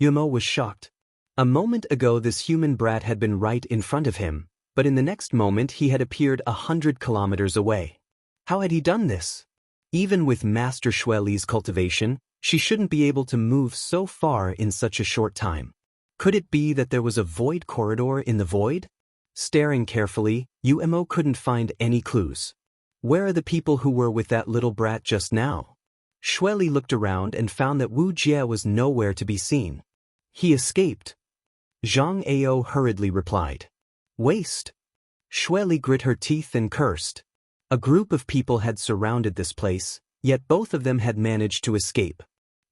Speaker 1: Umo was shocked. A moment ago this human brat had been right in front of him, but in the next moment he had appeared 100 kilometers away. How had he done this? Even with Master Shueli's cultivation, she shouldn't be able to move so far in such a short time. Could it be that there was a void corridor in the void? Staring carefully, Umo couldn't find any clues. Where are the people who were with that little brat just now? Shueli looked around and found that Wuxia was nowhere to be seen. "He escaped," Zhang Ao hurriedly replied. "Waste." Shueli grit her teeth and cursed. A group of people had surrounded this place, yet both of them had managed to escape.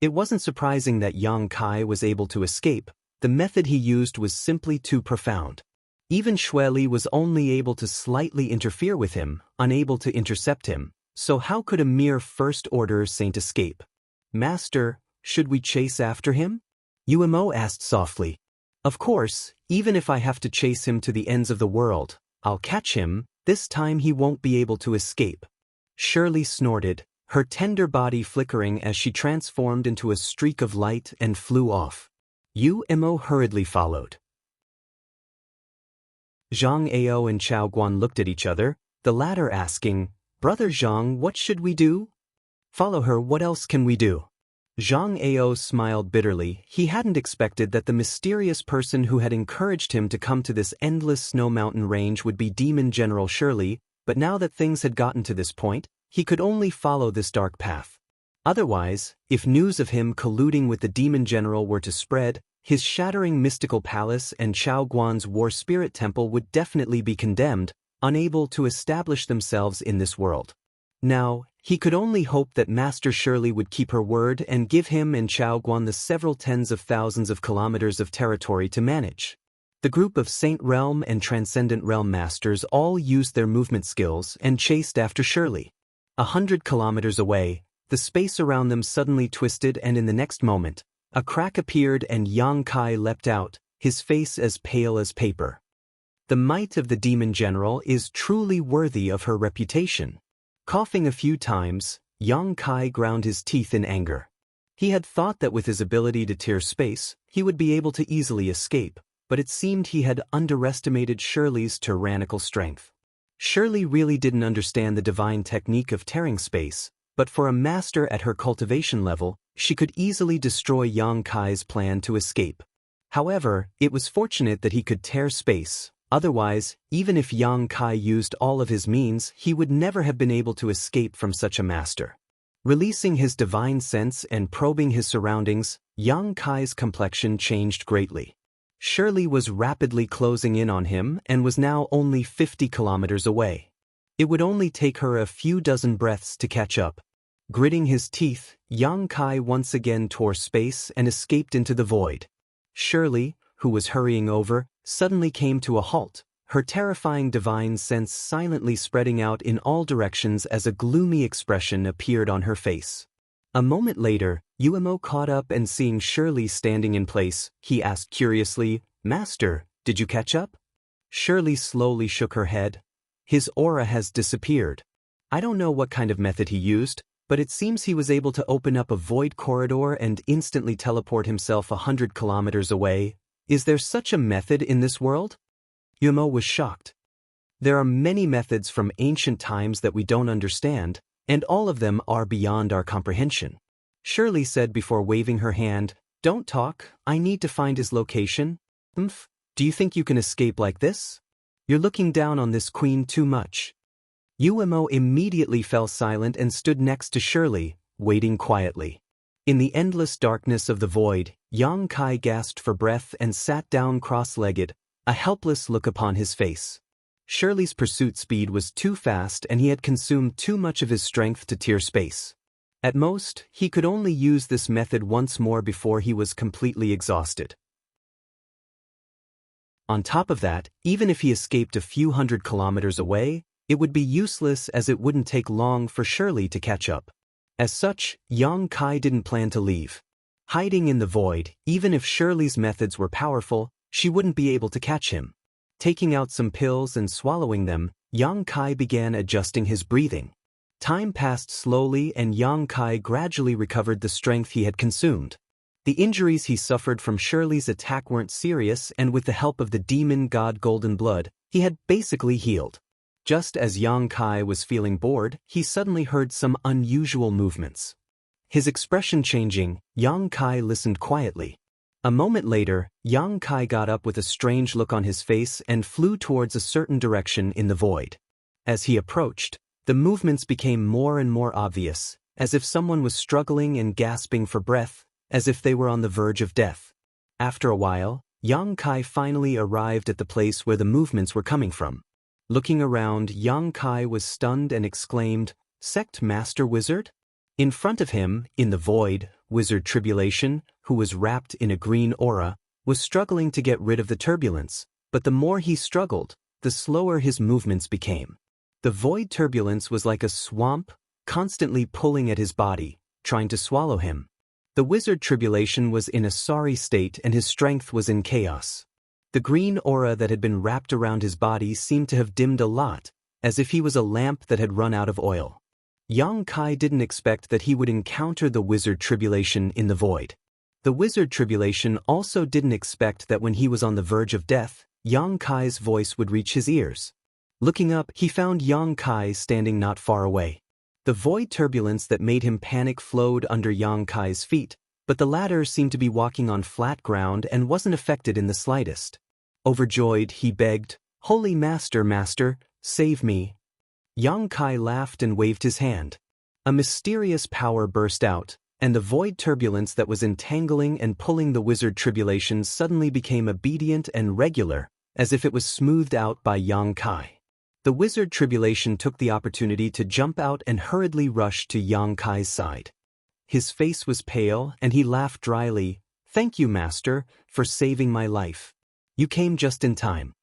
Speaker 1: It wasn't surprising that Yang Kai was able to escape. The method he used was simply too profound. Even Shueli was only able to slightly interfere with him, unable to intercept him, so how could a mere first-order saint escape? "Master, should we chase after him?" Umo asked softly. "Of course, even if I have to chase him to the ends of the world, I'll catch him. This time he won't be able to escape." Shirley snorted, her tender body flickering as she transformed into a streak of light and flew off. Umo hurriedly followed. Zhang Ao and Chao Guan looked at each other, the latter asking, "Brother Zhang, what should we do?" "Follow her, what else can we do?" Zhang Ao smiled bitterly. He hadn't expected that the mysterious person who had encouraged him to come to this endless snow mountain range would be Demon General Shirley, but now that things had gotten to this point, he could only follow this dark path. Otherwise, if news of him colluding with the Demon General were to spread, his shattering mystical palace and Chao Guan's war spirit temple would definitely be condemned, unable to establish themselves in this world. Now, he could only hope that Master Shirley would keep her word and give him and Chao Guan the several tens of thousands of kilometers of territory to manage. The group of Saint Realm and Transcendent Realm Masters all used their movement skills and chased after Shirley. 100 kilometers away, the space around them suddenly twisted, and in the next moment, a crack appeared and Yang Kai leapt out, his face as pale as paper. The might of the Demon General is truly worthy of her reputation. Coughing a few times, Yang Kai ground his teeth in anger. He had thought that with his ability to tear space, he would be able to easily escape, but it seemed he had underestimated Shirley's tyrannical strength. Shirley really didn't understand the divine technique of tearing space, but for a master at her cultivation level, she could easily destroy Yang Kai's plan to escape. However, it was fortunate that he could tear space. Otherwise, even if Yang Kai used all of his means, he would never have been able to escape from such a master. Releasing his divine sense and probing his surroundings, Yang Kai's complexion changed greatly. Shirley was rapidly closing in on him and was now only 50 kilometers away. It would only take her a few dozen breaths to catch up. Gritting his teeth, Yang Kai once again tore space and escaped into the void. Shirley, who was hurrying over, suddenly came to a halt, her terrifying divine sense silently spreading out in all directions as a gloomy expression appeared on her face. A moment later, Uemo caught up and seeing Shirley standing in place, he asked curiously, "Master, did you catch up?" Shirley slowly shook her head. "His aura has disappeared. I don't know what kind of method he used, but it seems he was able to open up a void corridor and instantly teleport himself 100 kilometers away. Is there such a method in this world?" Uemo was shocked. "There are many methods from ancient times that we don't understand, and all of them are beyond our comprehension," Shirley said before waving her hand. "Don't talk, I need to find his location." "Umph, do you think you can escape like this? You're looking down on this queen too much." Uemo immediately fell silent and stood next to Shirley, waiting quietly. In the endless darkness of the void, Yang Kai gasped for breath and sat down cross-legged, a helpless look upon his face. Shirley's pursuit speed was too fast and he had consumed too much of his strength to tear space. At most, he could only use this method once more before he was completely exhausted. On top of that, even if he escaped a few hundred kilometers away, it would be useless as it wouldn't take long for Shirley to catch up. As such, Yang Kai didn't plan to leave. Hiding in the void, even if Shirley's methods were powerful, she wouldn't be able to catch him. Taking out some pills and swallowing them, Yang Kai began adjusting his breathing. Time passed slowly and Yang Kai gradually recovered the strength he had consumed. The injuries he suffered from Shirley's attack weren't serious, and with the help of the demon god Golden Blood, he had basically healed. Just as Yang Kai was feeling bored, he suddenly heard some unusual movements. His expression changing, Yang Kai listened quietly. A moment later, Yang Kai got up with a strange look on his face and flew towards a certain direction in the void. As he approached, the movements became more and more obvious, as if someone was struggling and gasping for breath, as if they were on the verge of death. After a while, Yang Kai finally arrived at the place where the movements were coming from. Looking around, Yang Kai was stunned and exclaimed, "Sect Master Wizard?" In front of him, in the void, Wizard Tribulation, who was wrapped in a green aura, was struggling to get rid of the turbulence, but the more he struggled, the slower his movements became. The void turbulence was like a swamp, constantly pulling at his body, trying to swallow him. The Wizard Tribulation was in a sorry state and his strength was in chaos. The green aura that had been wrapped around his body seemed to have dimmed a lot, as if he was a lamp that had run out of oil. Yang Kai didn't expect that he would encounter the Wizard Tribulation in the void. The Wizard Tribulation also didn't expect that when he was on the verge of death, Yang Kai's voice would reach his ears. Looking up, he found Yang Kai standing not far away. The void turbulence that made him panic flowed under Yang Kai's feet, but the latter seemed to be walking on flat ground and wasn't affected in the slightest. Overjoyed, he begged, "Holy Master, Master, save me." Yang Kai laughed and waved his hand. A mysterious power burst out, and the void turbulence that was entangling and pulling the wizard tribulation suddenly became obedient and regular, as if it was smoothed out by Yang Kai. The wizard tribulation took the opportunity to jump out and hurriedly rush to Yang Kai's side. His face was pale, and he laughed dryly. "Thank you, Master, for saving my life. You came just in time."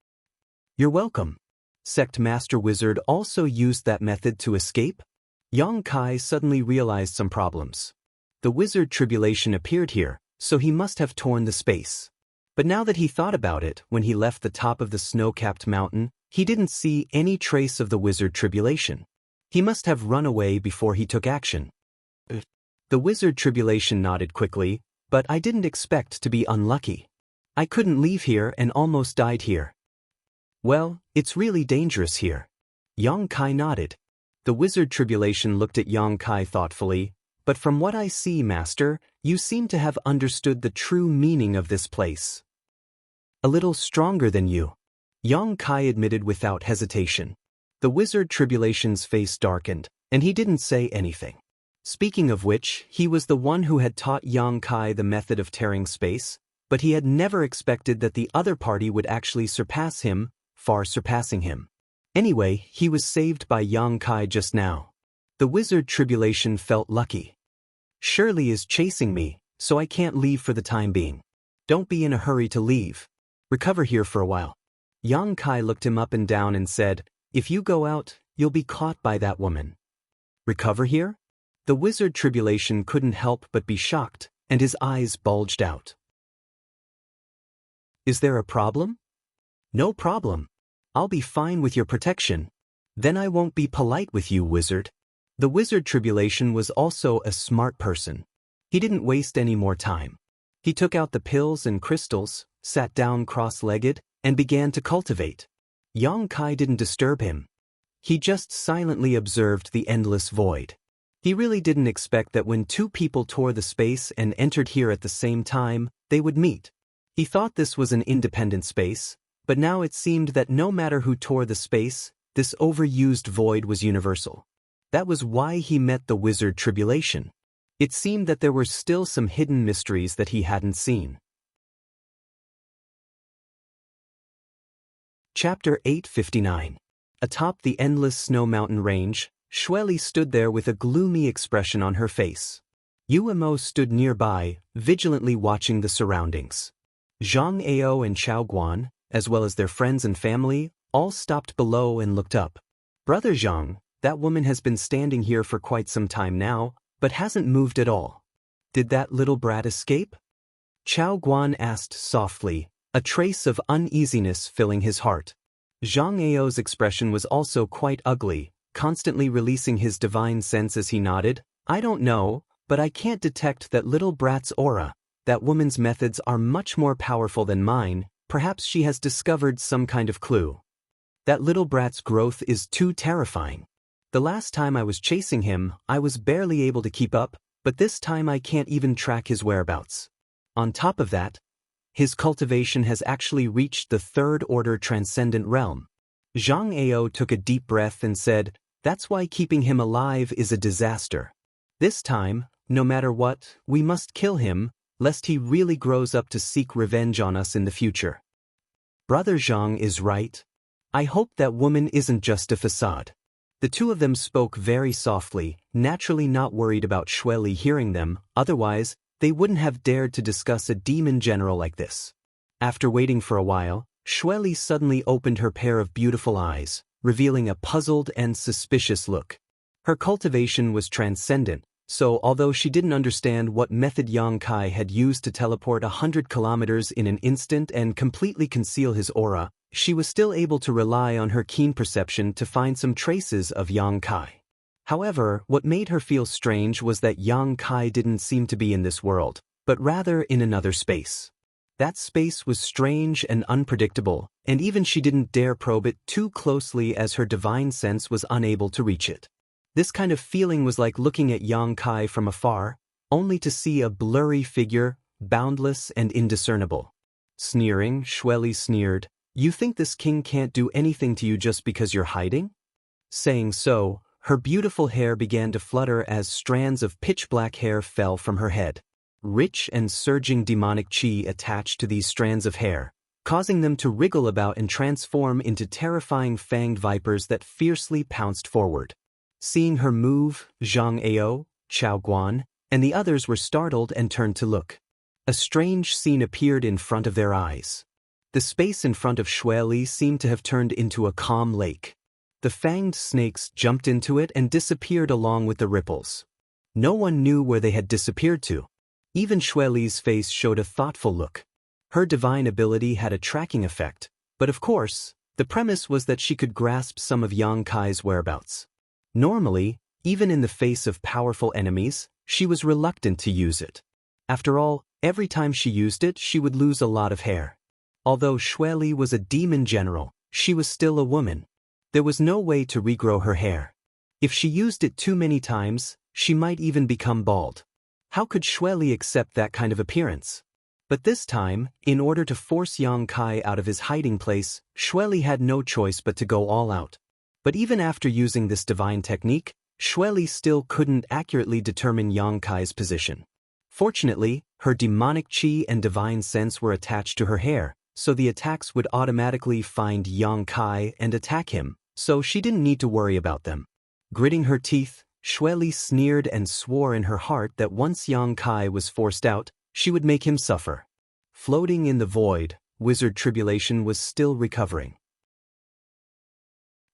Speaker 1: "You're welcome." Sect Master Wizard also used that method to escape? Yang Kai suddenly realized some problems. The wizard tribulation appeared here, so he must have torn the space. But now that he thought about it, when he left the top of the snow-capped mountain, he didn't see any trace of the wizard tribulation. He must have run away before he took action. The wizard tribulation nodded quickly, "But I didn't expect to be unlucky. I couldn't leave here and almost died here." "Well, it's really dangerous here." Yang Kai nodded. The wizard tribulation looked at Yang Kai thoughtfully. "But from what I see, Master, you seem to have understood the true meaning of this place." "A little stronger than you," Yang Kai admitted without hesitation. The wizard tribulation's face darkened, and he didn't say anything. Speaking of which, he was the one who had taught Yang Kai the method of tearing space, but he had never expected that the other party would actually surpass him, far surpassing him. Anyway, he was saved by Yang Kai just now. The wizard tribulation felt lucky. "Shirley is chasing me, so I can't leave for the time being. Don't be in a hurry to leave. Recover here for a while." Yang Kai looked him up and down and said, "If you go out, you'll be caught by that woman." "Recover here?" The wizard tribulation couldn't help but be shocked, and his eyes bulged out. "Is there a problem?" "No problem. I'll be fine with your protection. Then I won't be polite with you, wizard." The wizard tribulation was also a smart person. He didn't waste any more time. He took out the pills and crystals, sat down cross-legged, and began to cultivate. Yang Kai didn't disturb him. He just silently observed the endless void. He really didn't expect that when two people tore the space and entered here at the same time, they would meet. He thought this was an independent space, but now it seemed that no matter who tore the space, this overused void was universal. That was why he met the wizard tribulation. It seemed that there were still some hidden mysteries that he hadn't seen. Chapter 859. Atop the endless snow mountain range, Shueli stood there with a gloomy expression on her face. Yuemo stood nearby, vigilantly watching the surroundings. Zhang Ao and Chao Guan, as well as their friends and family, all stopped below and looked up. "Brother Zhang, that woman has been standing here for quite some time now, but hasn't moved at all. Did that little brat escape?" Chao Guan asked softly, a trace of uneasiness filling his heart. Zhang Ao's expression was also quite ugly, constantly releasing his divine sense as he nodded. "I don't know, but I can't detect that little brat's aura. That woman's methods are much more powerful than mine. Perhaps she has discovered some kind of clue. That little brat's growth is too terrifying. The last time I was chasing him, I was barely able to keep up, but this time I can't even track his whereabouts. On top of that, his cultivation has actually reached the third-order transcendent realm." Zhang Ao took a deep breath and said, "That's why keeping him alive is a disaster. This time, no matter what, we must kill him, lest he really grows up to seek revenge on us in the future." "Brother Zhang is right. I hope that woman isn't just a facade." The two of them spoke very softly, naturally not worried about Shueli hearing them, otherwise, they wouldn't have dared to discuss a demon general like this. After waiting for a while, Shueli suddenly opened her pair of beautiful eyes, revealing a puzzled and suspicious look. Her cultivation was transcendent, so although she didn't understand what method Yang Kai had used to teleport 100 kilometers in an instant and completely conceal his aura, she was still able to rely on her keen perception to find some traces of Yang Kai. However, what made her feel strange was that Yang Kai didn't seem to be in this world, but rather in another space. That space was strange and unpredictable, and even she didn't dare probe it too closely as her divine sense was unable to reach it. This kind of feeling was like looking at Yang Kai from afar, only to see a blurry figure, boundless and indiscernible. Sneering, Xueli sneered, "You think this king can't do anything to you just because you're hiding?" Saying so, her beautiful hair began to flutter as strands of pitch-black hair fell from her head. Rich and surging demonic chi attached to these strands of hair, causing them to wriggle about and transform into terrifying fanged vipers that fiercely pounced forward. Seeing her move, Zhang Ao, Chao Guan, and the others were startled and turned to look. A strange scene appeared in front of their eyes. The space in front of Xueli seemed to have turned into a calm lake. The fanged snakes jumped into it and disappeared along with the ripples. No one knew where they had disappeared to. Even Xueli's face showed a thoughtful look. Her divine ability had a tracking effect, but of course, the premise was that she could grasp some of Yang Kai's whereabouts. Normally, even in the face of powerful enemies, she was reluctant to use it. After all, every time she used it, she would lose a lot of hair. Although Xueli was a demon general, she was still a woman. There was no way to regrow her hair. If she used it too many times, she might even become bald. How could Xueli accept that kind of appearance? But this time, in order to force Yang Kai out of his hiding place, Xueli had no choice but to go all out. But even after using this divine technique, Xueli still couldn't accurately determine Yang Kai's position. Fortunately, her demonic chi and divine sense were attached to her hair, so the attacks would automatically find Yang Kai and attack him, so she didn't need to worry about them. Gritting her teeth, Xueli sneered and swore in her heart that once Yang Kai was forced out, she would make him suffer. Floating in the void, Wizard Tribulation was still recovering.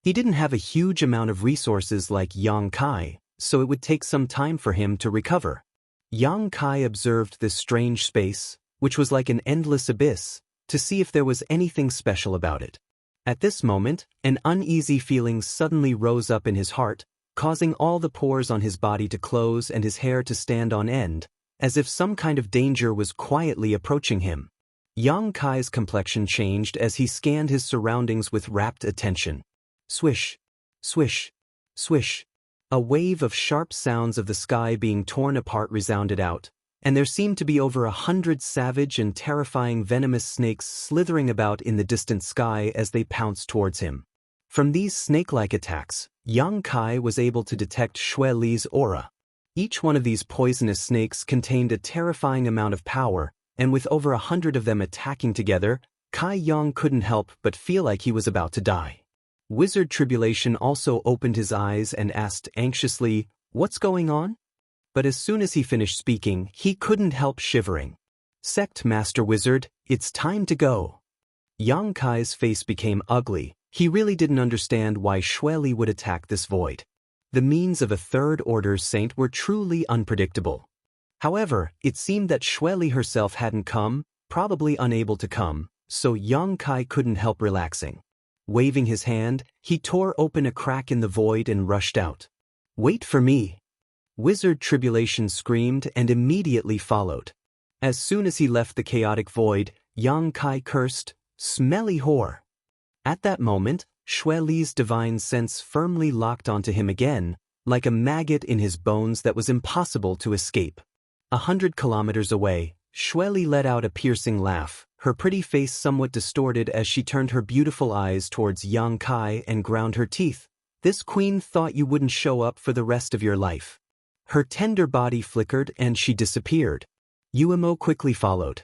Speaker 1: He didn't have a huge amount of resources like Yang Kai, so it would take some time for him to recover. Yang Kai observed this strange space, which was like an endless abyss, to see if there was anything special about it. At this moment, an uneasy feeling suddenly rose up in his heart, causing all the pores on his body to close and his hair to stand on end, as if some kind of danger was quietly approaching him. Yang Kai's complexion changed as he scanned his surroundings with rapt attention. Swish, swish, swish. A wave of sharp sounds of the sky being torn apart resounded out, and there seemed to be over 100 savage and terrifying venomous snakes slithering about in the distant sky as they pounced towards him. From these snake-like attacks, Yang Kai was able to detect Xueli's aura. Each one of these poisonous snakes contained a terrifying amount of power, and with over 100 of them attacking together, Kai Yang couldn't help but feel like he was about to die. Wizard Tribulation also opened his eyes and asked anxiously, "What's going on?" But as soon as he finished speaking, he couldn't help shivering. "Sect Master Wizard, it's time to go." Yang Kai's face became ugly. He really didn't understand why Xueli would attack this void. The means of a third-order saint were truly unpredictable. However, it seemed that Xueli herself hadn't come, probably unable to come, so Yang Kai couldn't help relaxing. Waving his hand, he tore open a crack in the void and rushed out. "Wait for me!" Wizard Tribulation screamed and immediately followed. As soon as he left the chaotic void, Yang Kai cursed, "Smelly whore!" At that moment, Xueli's divine sense firmly locked onto him again, like a maggot in his bones that was impossible to escape. 100 kilometers away, Xueli let out a piercing laugh, her pretty face somewhat distorted as she turned her beautiful eyes towards Yang Kai and ground her teeth. "This queen thought you wouldn't show up for the rest of your life." Her tender body flickered and she disappeared. Uemo quickly followed.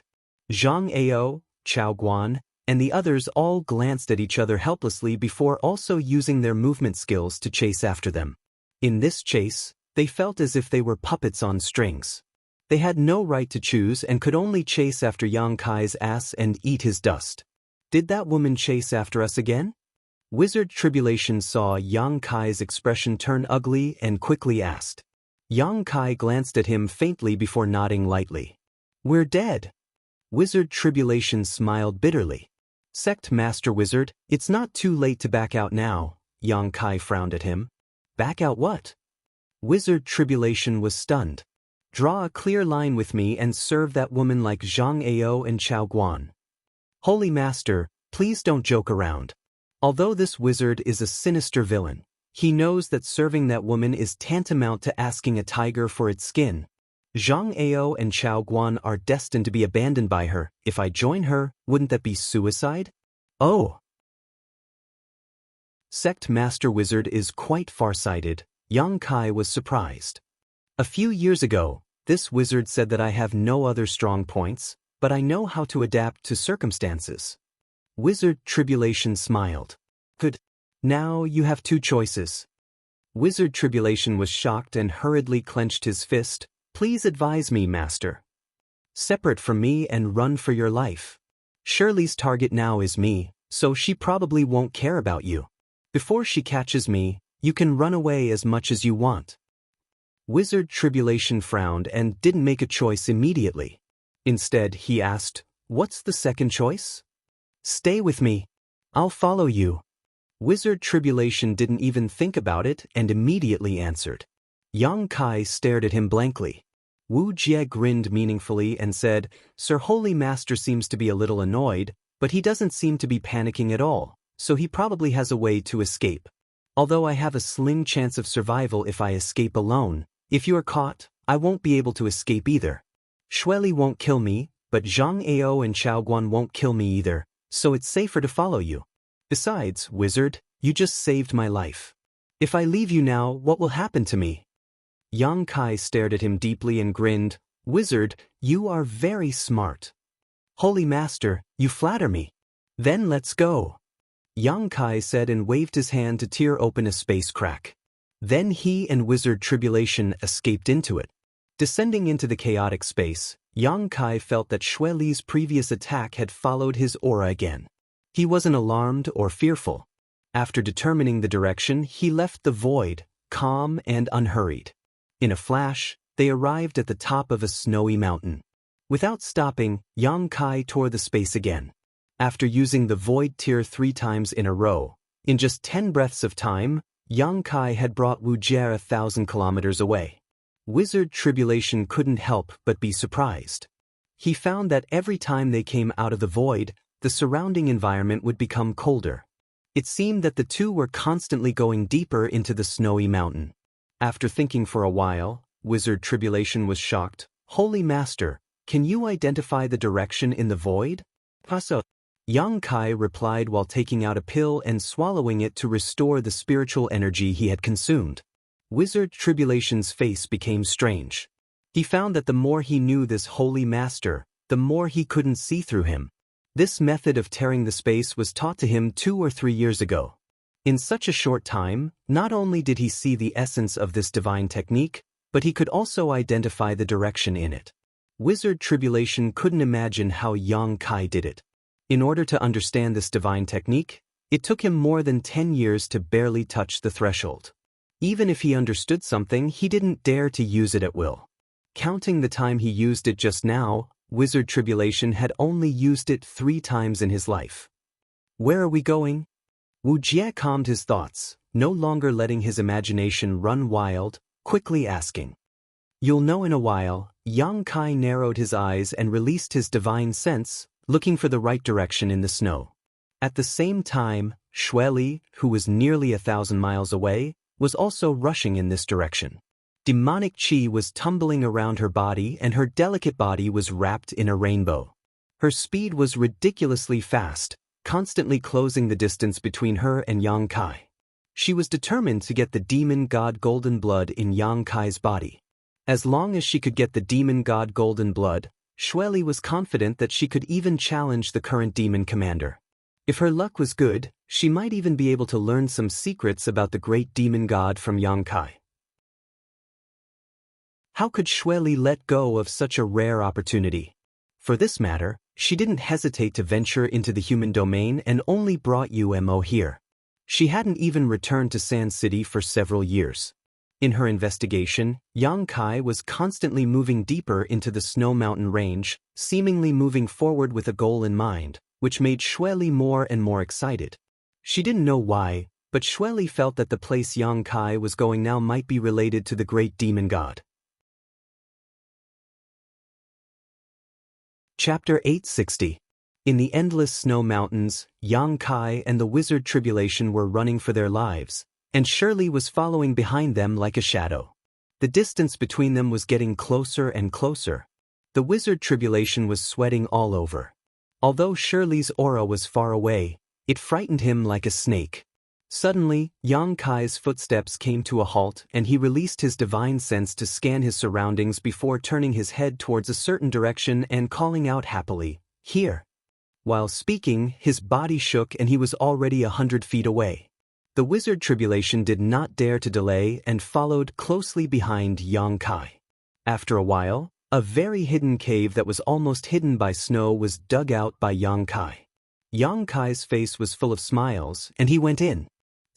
Speaker 1: Zhang Ao, Chao Guan, and the others all glanced at each other helplessly before also using their movement skills to chase after them. In this chase, they felt as if they were puppets on strings. They had no right to choose and could only chase after Yang Kai's ass and eat his dust. "Did that woman chase after us again?" Wizard Tribulation saw Yang Kai's expression turn ugly and quickly asked. Yang Kai glanced at him faintly before nodding lightly. "We're dead." Wizard Tribulation smiled bitterly. "Sect Master Wizard, it's not too late to back out now." Yang Kai frowned at him. "Back out what?" Wizard Tribulation was stunned. Draw a clear line with me and serve that woman like Zhang Ao and Chao Guan. Holy Master, please don't joke around. Although this wizard is a sinister villain, he knows that serving that woman is tantamount to asking a tiger for its skin. Zhang Ao and Chao Guan are destined to be abandoned by her. If I join her, wouldn't that be suicide? Oh! Sect Master Wizard is quite farsighted. Yang Kai was surprised. A few years ago, this wizard said that I have no other strong points, but I know how to adapt to circumstances. Wizard Tribulation smiled. Good. Now you have two choices. Wizard Tribulation was shocked and hurriedly clenched his fist. Please advise me, Master. Separate from me and run for your life. Shirley's target now is me, so she probably won't care about you. Before she catches me, you can run away as much as you want. Wizard Tribulation frowned and didn't make a choice immediately. Instead, he asked, "What's the second choice?" "Stay with me. I'll follow you." Wizard Tribulation didn't even think about it and immediately answered. Yang Kai stared at him blankly. Wu Jie grinned meaningfully and said, "Sir Holy Master seems to be a little annoyed, but he doesn't seem to be panicking at all, so he probably has a way to escape. Although I have a slim chance of survival if I escape alone, if you are caught, I won't be able to escape either. Shueli won't kill me, but Zhang Ao and Chao Guan won't kill me either, so it's safer to follow you. Besides, wizard, you just saved my life. If I leave you now, what will happen to me?" Yang Kai stared at him deeply and grinned. "Wizard, you are very smart. Holy Master, you flatter me. Then let's go." Yang Kai said and waved his hand to tear open a space crack. Then he and Wizard Tribulation escaped into it. Descending into the chaotic space, Yang Kai felt that Shueli's previous attack had followed his aura again. He wasn't alarmed or fearful. After determining the direction, he left the void, calm and unhurried. In a flash, they arrived at the top of a snowy mountain. Without stopping, Yang Kai tore the space again. After using the void tier 3 times in a row, in just 10 breaths of time, Yang Kai had brought Wuxia 1,000 kilometers away. Wizard Tribulation couldn't help but be surprised. He found that every time they came out of the void, the surrounding environment would become colder. It seemed that the two were constantly going deeper into the snowy mountain. After thinking for a while, Wizard Tribulation was shocked. "Holy Master, can you identify the direction in the void?" "Paso." Yang Kai replied while taking out a pill and swallowing it to restore the spiritual energy he had consumed. Wizard Tribulation's face became strange. He found that the more he knew this Holy Master, the more he couldn't see through him. This method of tearing the space was taught to him 2 or 3 years ago. In such a short time, not only did he see the essence of this divine technique, but he could also identify the direction in it. Wizard Tribulation couldn't imagine how Yang Kai did it. In order to understand this divine technique, it took him more than 10 years to barely touch the threshold. Even if he understood something, he didn't dare to use it at will. Counting the time he used it just now, Wizard Tribulation had only used it 3 times in his life. "Where are we going?" Wu Jie calmed his thoughts, no longer letting his imagination run wild, quickly asking. "You'll know in a while." Yang Kai narrowed his eyes and released his divine sense, looking for the right direction in the snow. At the same time, Shueli, who was nearly 1,000 miles away, was also rushing in this direction. Demonic chi was tumbling around her body and her delicate body was wrapped in a rainbow. Her speed was ridiculously fast, constantly closing the distance between her and Yang Kai. She was determined to get the demon god golden blood in Yang Kai's body. As long as she could get the demon god golden blood, Shueli was confident that she could even challenge the current demon commander. If her luck was good, she might even be able to learn some secrets about the great demon god from Yang Kai. How could Shueli let go of such a rare opportunity? For this matter, she didn't hesitate to venture into the human domain and only brought UMO here. She hadn't even returned to Sand City for several years. In her investigation, Yang Kai was constantly moving deeper into the Snow Mountain range, seemingly moving forward with a goal in mind, which made Shueli more and more excited. She didn't know why, but Shueli felt that the place Yang Kai was going now might be related to the great demon god. Chapter 860. In the endless snow mountains, Yang Kai and the Wizard Tribulation were running for their lives, and Shirley was following behind them like a shadow. The distance between them was getting closer and closer. The Wizard Tribulation was sweating all over. Although Shirley's aura was far away, it frightened him like a snake. Suddenly, Yang Kai's footsteps came to a halt and he released his divine sense to scan his surroundings before turning his head towards a certain direction and calling out happily, "Here." While speaking, his body shook and he was already 100 feet away. The Wizard Tribulation did not dare to delay and followed closely behind Yang Kai. After a while, a very hidden cave that was almost hidden by snow was dug out by Yang Kai. Yang Kai's face was full of smiles and he went in.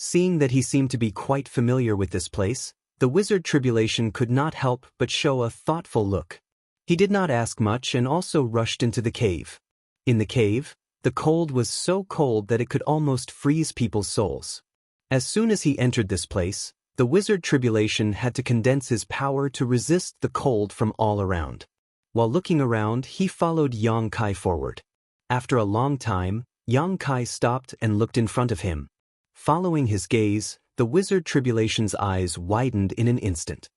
Speaker 1: Seeing that he seemed to be quite familiar with this place, the Wizard Tribulation could not help but show a thoughtful look. He did not ask much and also rushed into the cave. In the cave, the cold was so cold that it could almost freeze people's souls. As soon as he entered this place, the Wizard Tribulation had to condense his power to resist the cold from all around. While looking around, he followed Yang Kai forward. After a long time, Yang Kai stopped and looked in front of him. Following his gaze, the Wizard Tribulation's eyes widened in an instant.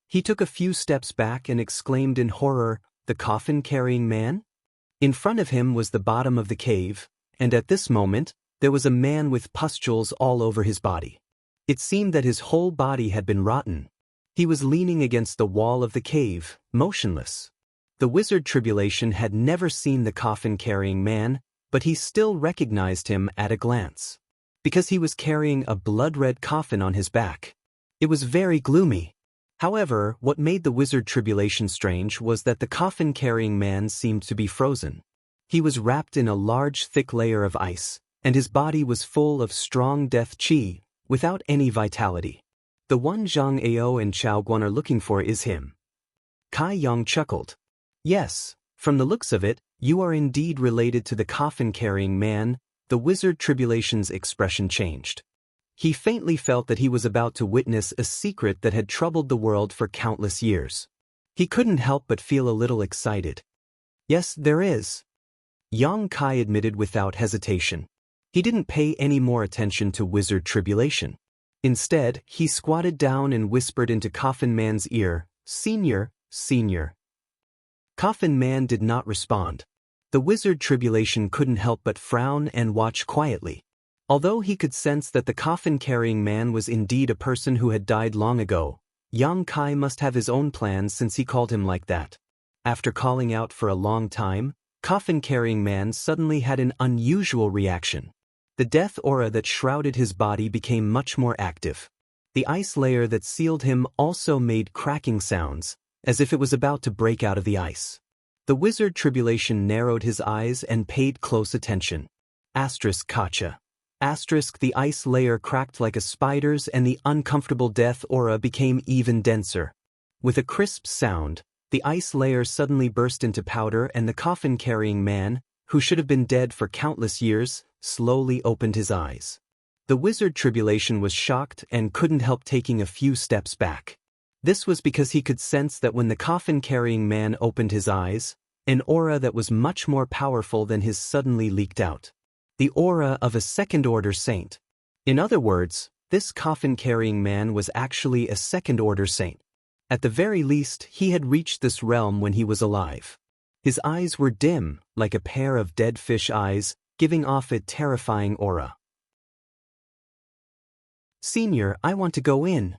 Speaker 1: He took a few steps back and exclaimed in horror, "The coffin-carrying man?" In front of him was the bottom of the cave, and at this moment, there was a man with pustules all over his body. It seemed that his whole body had been rotten. He was leaning against the wall of the cave, motionless. The Wizard Tribulation had never seen the coffin-carrying man, but he still recognized him at a glance. Because he was carrying a blood-red coffin on his back. It was very gloomy. However, what made the Wizard Tribulation strange was that the coffin-carrying man seemed to be frozen. He was wrapped in a large thick layer of ice, and his body was full of strong death chi, without any vitality. "The one Zhang Ao and Chao Guan are looking for is him." Kai Yang chuckled. "Yes, from the looks of it, you are indeed related to the coffin-carrying man." The Wizard Tribulation's expression changed. He faintly felt that he was about to witness a secret that had troubled the world for countless years. He couldn't help but feel a little excited. "Yes, there is," Yang Kai admitted without hesitation. He didn't pay any more attention to Wizard Tribulation. Instead, he squatted down and whispered into Coffin Man's ear, "Senior, Senior." Coffin Man did not respond. The Wizard Tribulation couldn't help but frown and watch quietly. Although he could sense that the coffin-carrying man was indeed a person who had died long ago, Yang Kai must have his own plans since he called him like that. After calling out for a long time, coffin-carrying man suddenly had an unusual reaction. The death aura that shrouded his body became much more active. The ice layer that sealed him also made cracking sounds, as if it was about to break out of the ice. The Wizard Tribulation narrowed his eyes and paid close attention. Kacha. The ice layer cracked like a spider's and the uncomfortable death aura became even denser. With a crisp sound, the ice layer suddenly burst into powder and the coffin-carrying man, who should have been dead for countless years, slowly opened his eyes. The Wizard Tribulation was shocked and couldn't help taking a few steps back. This was because he could sense that when the coffin-carrying man opened his eyes, an aura that was much more powerful than his suddenly leaked out. The aura of a second-order saint. In other words, this coffin-carrying man was actually a second-order saint. At the very least, he had reached this realm when he was alive. His eyes were dim, like a pair of dead fish eyes, giving off a terrifying aura. "Senior, I want to go in."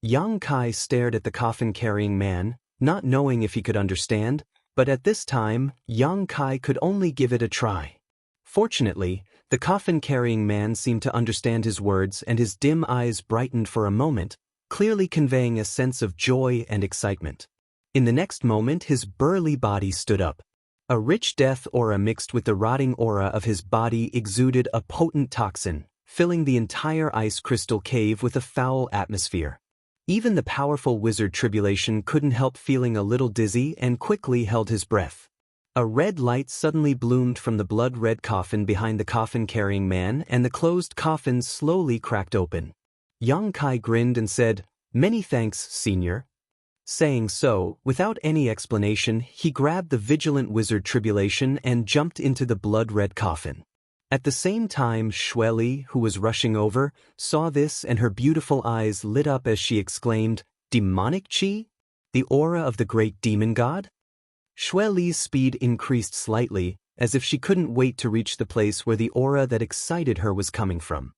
Speaker 1: Yang Kai stared at the coffin-carrying man, not knowing if he could understand, but at this time, Yang Kai could only give it a try. Fortunately, the coffin-carrying man seemed to understand his words and his dim eyes brightened for a moment, clearly conveying a sense of joy and excitement. In the next moment his burly body stood up. A rich death aura mixed with the rotting aura of his body exuded a potent toxin, filling the entire ice crystal cave with a foul atmosphere. Even the powerful Wizard Tribulation couldn't help feeling a little dizzy and quickly held his breath. A red light suddenly bloomed from the blood-red coffin behind the coffin-carrying man and the closed coffin slowly cracked open. Yang Kai grinned and said, "Many thanks, Senior." Saying so, without any explanation, he grabbed the vigilant wizard Tribulation and jumped into the blood-red coffin. At the same time, Xueli, who was rushing over, saw this and her beautiful eyes lit up as she exclaimed, "Demonic chi? The aura of the great demon god?" Xueli's speed increased slightly, as if she couldn't wait to reach the place where the aura that excited her was coming from.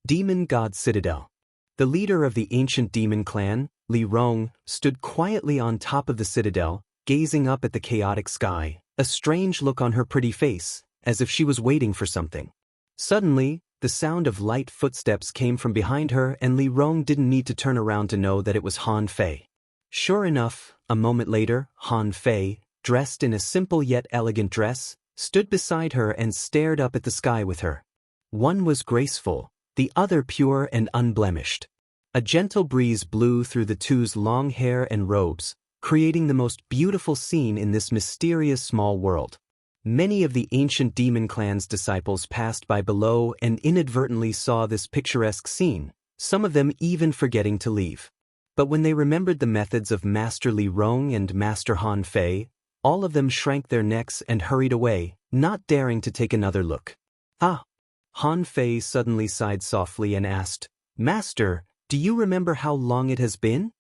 Speaker 1: Demon God Citadel. The leader of the ancient demon clan, Li Rong, stood quietly on top of the citadel, gazing up at the chaotic sky, a strange look on her pretty face, as if she was waiting for something. Suddenly, the sound of light footsteps came from behind her and Li Rong didn't need to turn around to know that it was Han Fei. Sure enough, a moment later, Han Fei, dressed in a simple yet elegant dress, stood beside her and stared up at the sky with her. One was graceful, the other pure and unblemished. A gentle breeze blew through the two's long hair and robes, creating the most beautiful scene in this mysterious small world. Many of the ancient demon clan's disciples passed by below and inadvertently saw this picturesque scene, some of them even forgetting to leave. But when they remembered the methods of Master Li Rong and Master Han Fei, all of them shrank their necks and hurried away, not daring to take another look. Ah! Han Fei suddenly sighed softly and asked, "Master, do you remember how long it has been?"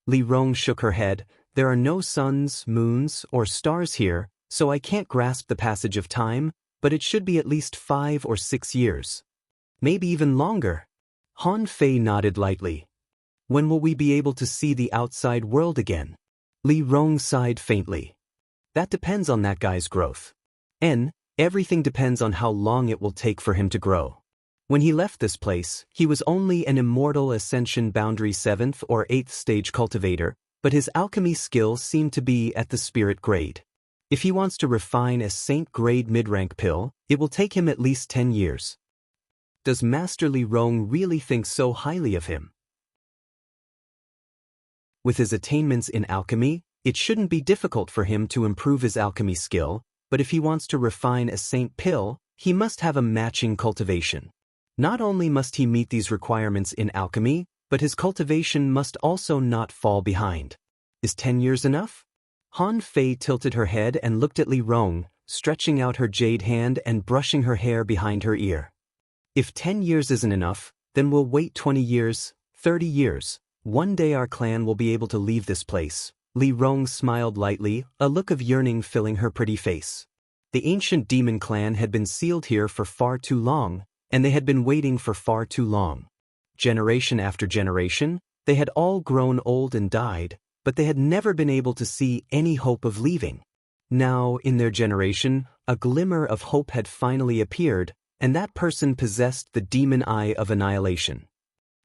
Speaker 1: Li Rong shook her head. "There are no suns, moons, or stars here, so I can't grasp the passage of time, but it should be at least 5 or 6 years. Maybe even longer." Han Fei nodded lightly. "When will we be able to see the outside world again?" Li Rong sighed faintly. "That depends on that guy's growth. Everything depends on how long it will take for him to grow. When he left this place, he was only an immortal ascension boundary 7th or 8th stage cultivator, but his alchemy skill seemed to be at the spirit grade. If he wants to refine a saint grade mid-rank pill, it will take him at least 10 years. Does Master Li Rong really think so highly of him? With his attainments in alchemy, it shouldn't be difficult for him to improve his alchemy skill, but if he wants to refine a saint pill, he must have a matching cultivation. Not only must he meet these requirements in alchemy, but his cultivation must also not fall behind. Is 10 years enough? Han Fei tilted her head and looked at Li Rong, stretching out her jade hand and brushing her hair behind her ear. If 10 years isn't enough, then we'll wait 20 years, 30 years. One day our clan will be able to leave this place. Li Rong smiled lightly, a look of yearning filling her pretty face. The ancient demon clan had been sealed here for far too long, and they had been waiting for far too long. Generation after generation, they had all grown old and died, but they had never been able to see any hope of leaving. Now, in their generation, a glimmer of hope had finally appeared, and that person possessed the demon eye of annihilation.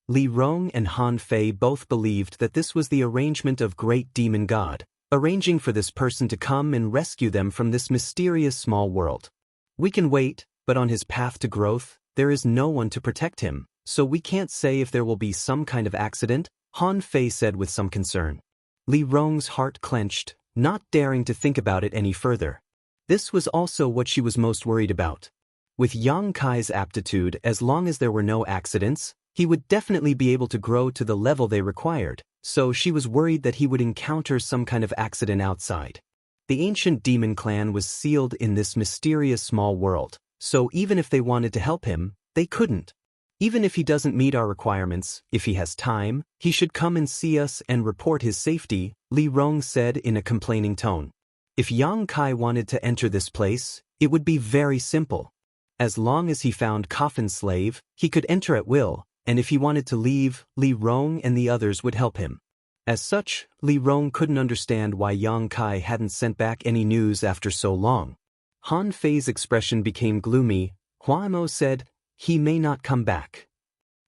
Speaker 1: Li Rong and Han Fei both believed that this was the arrangement of great demon god, arranging for this person to come and rescue them from this mysterious small world. We can wait, but on his path to growth, there is no one to protect him, so we can't say if there will be some kind of accident, Han Fei said with some concern. Li Rong's heart clenched, not daring to think about it any further. This was also what she was most worried about. With Yang Kai's aptitude, as long as there were no accidents, he would definitely be able to grow to the level they required, so she was worried that he would encounter some kind of accident outside. The ancient demon clan was sealed in this mysterious small world, so even if they wanted to help him, they couldn't. Even if he doesn't meet our requirements, if he has time, he should come and see us and report his safety, Li Rong said in a complaining tone. If Yang Kai wanted to enter this place, it would be very simple. As long as he found Coffin Slave, he could enter at will, and if he wanted to leave, Li Rong and the others would help him. As such, Li Rong couldn't understand why Yang Kai hadn't sent back any news after so long. Han Fei's expression became gloomy. Huamo said, "He may not come back."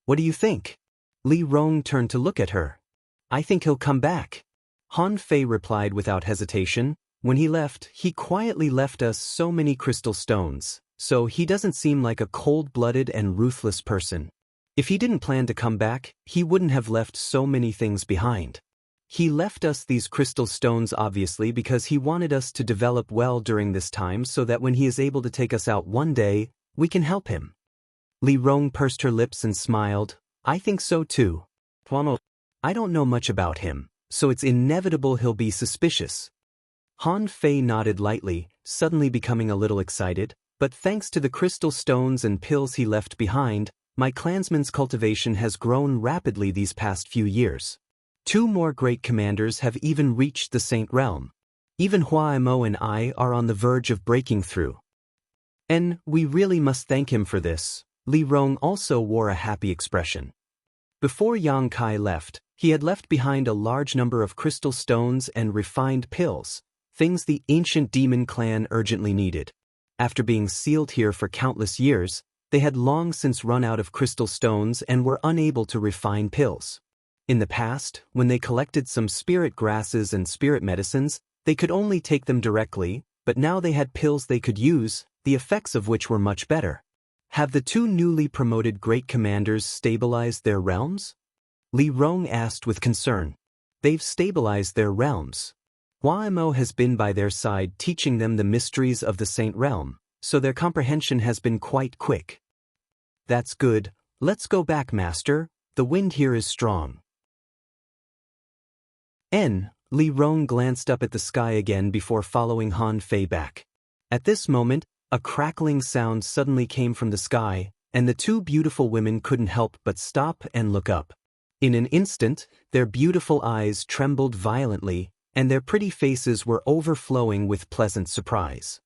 Speaker 1: "What do you think?" Li Rong turned to look at her. "I think he'll come back." Han Fei replied without hesitation. "When he left, he quietly left us so many crystal stones, so he doesn't seem like a cold-blooded and ruthless person. If he didn't plan to come back, he wouldn't have left so many things behind. He left us these crystal stones obviously because he wanted us to develop well during this time so that when he is able to take us out one day, we can help him." Li Rong pursed her lips and smiled. "I think so too. Huano, I don't know much about him, so it's inevitable he'll be suspicious. Han Fei nodded lightly, suddenly becoming a little excited, but thanks to the crystal stones and pills he left behind, my clansman's cultivation has grown rapidly these past few years. 2 more great commanders have even reached the Saint Realm. Even Hua Mo and I are on the verge of breaking through. And we really must thank him for this. Li Rong also wore a happy expression. Before Yang Kai left, he had left behind a large number of crystal stones and refined pills, things the ancient demon clan urgently needed. After being sealed here for countless years, they had long since run out of crystal stones and were unable to refine pills. In the past, when they collected some spirit grasses and spirit medicines, they could only take them directly, but now they had pills they could use, the effects of which were much better. Have the 2 newly promoted great commanders stabilized their realms? Li Rong asked with concern. They've stabilized their realms. Hua Mo has been by their side teaching them the mysteries of the Saint Realm, so their comprehension has been quite quick. That's good. Let's go back, Master. The wind here is strong. Li Rong glanced up at the sky again before following Han Fei back. At this moment, a crackling sound suddenly came from the sky, and the 2 beautiful women couldn't help but stop and look up. In an instant, their beautiful eyes trembled violently, and their pretty faces were overflowing with pleasant surprise.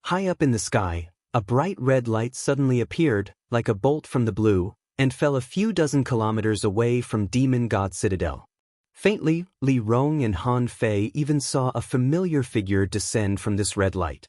Speaker 1: High up in the sky, a bright red light suddenly appeared, like a bolt from the blue, and fell a few dozen kilometers away from Demon God Citadel. Faintly, Li Rong and Han Fei even saw a familiar figure descend from this red light.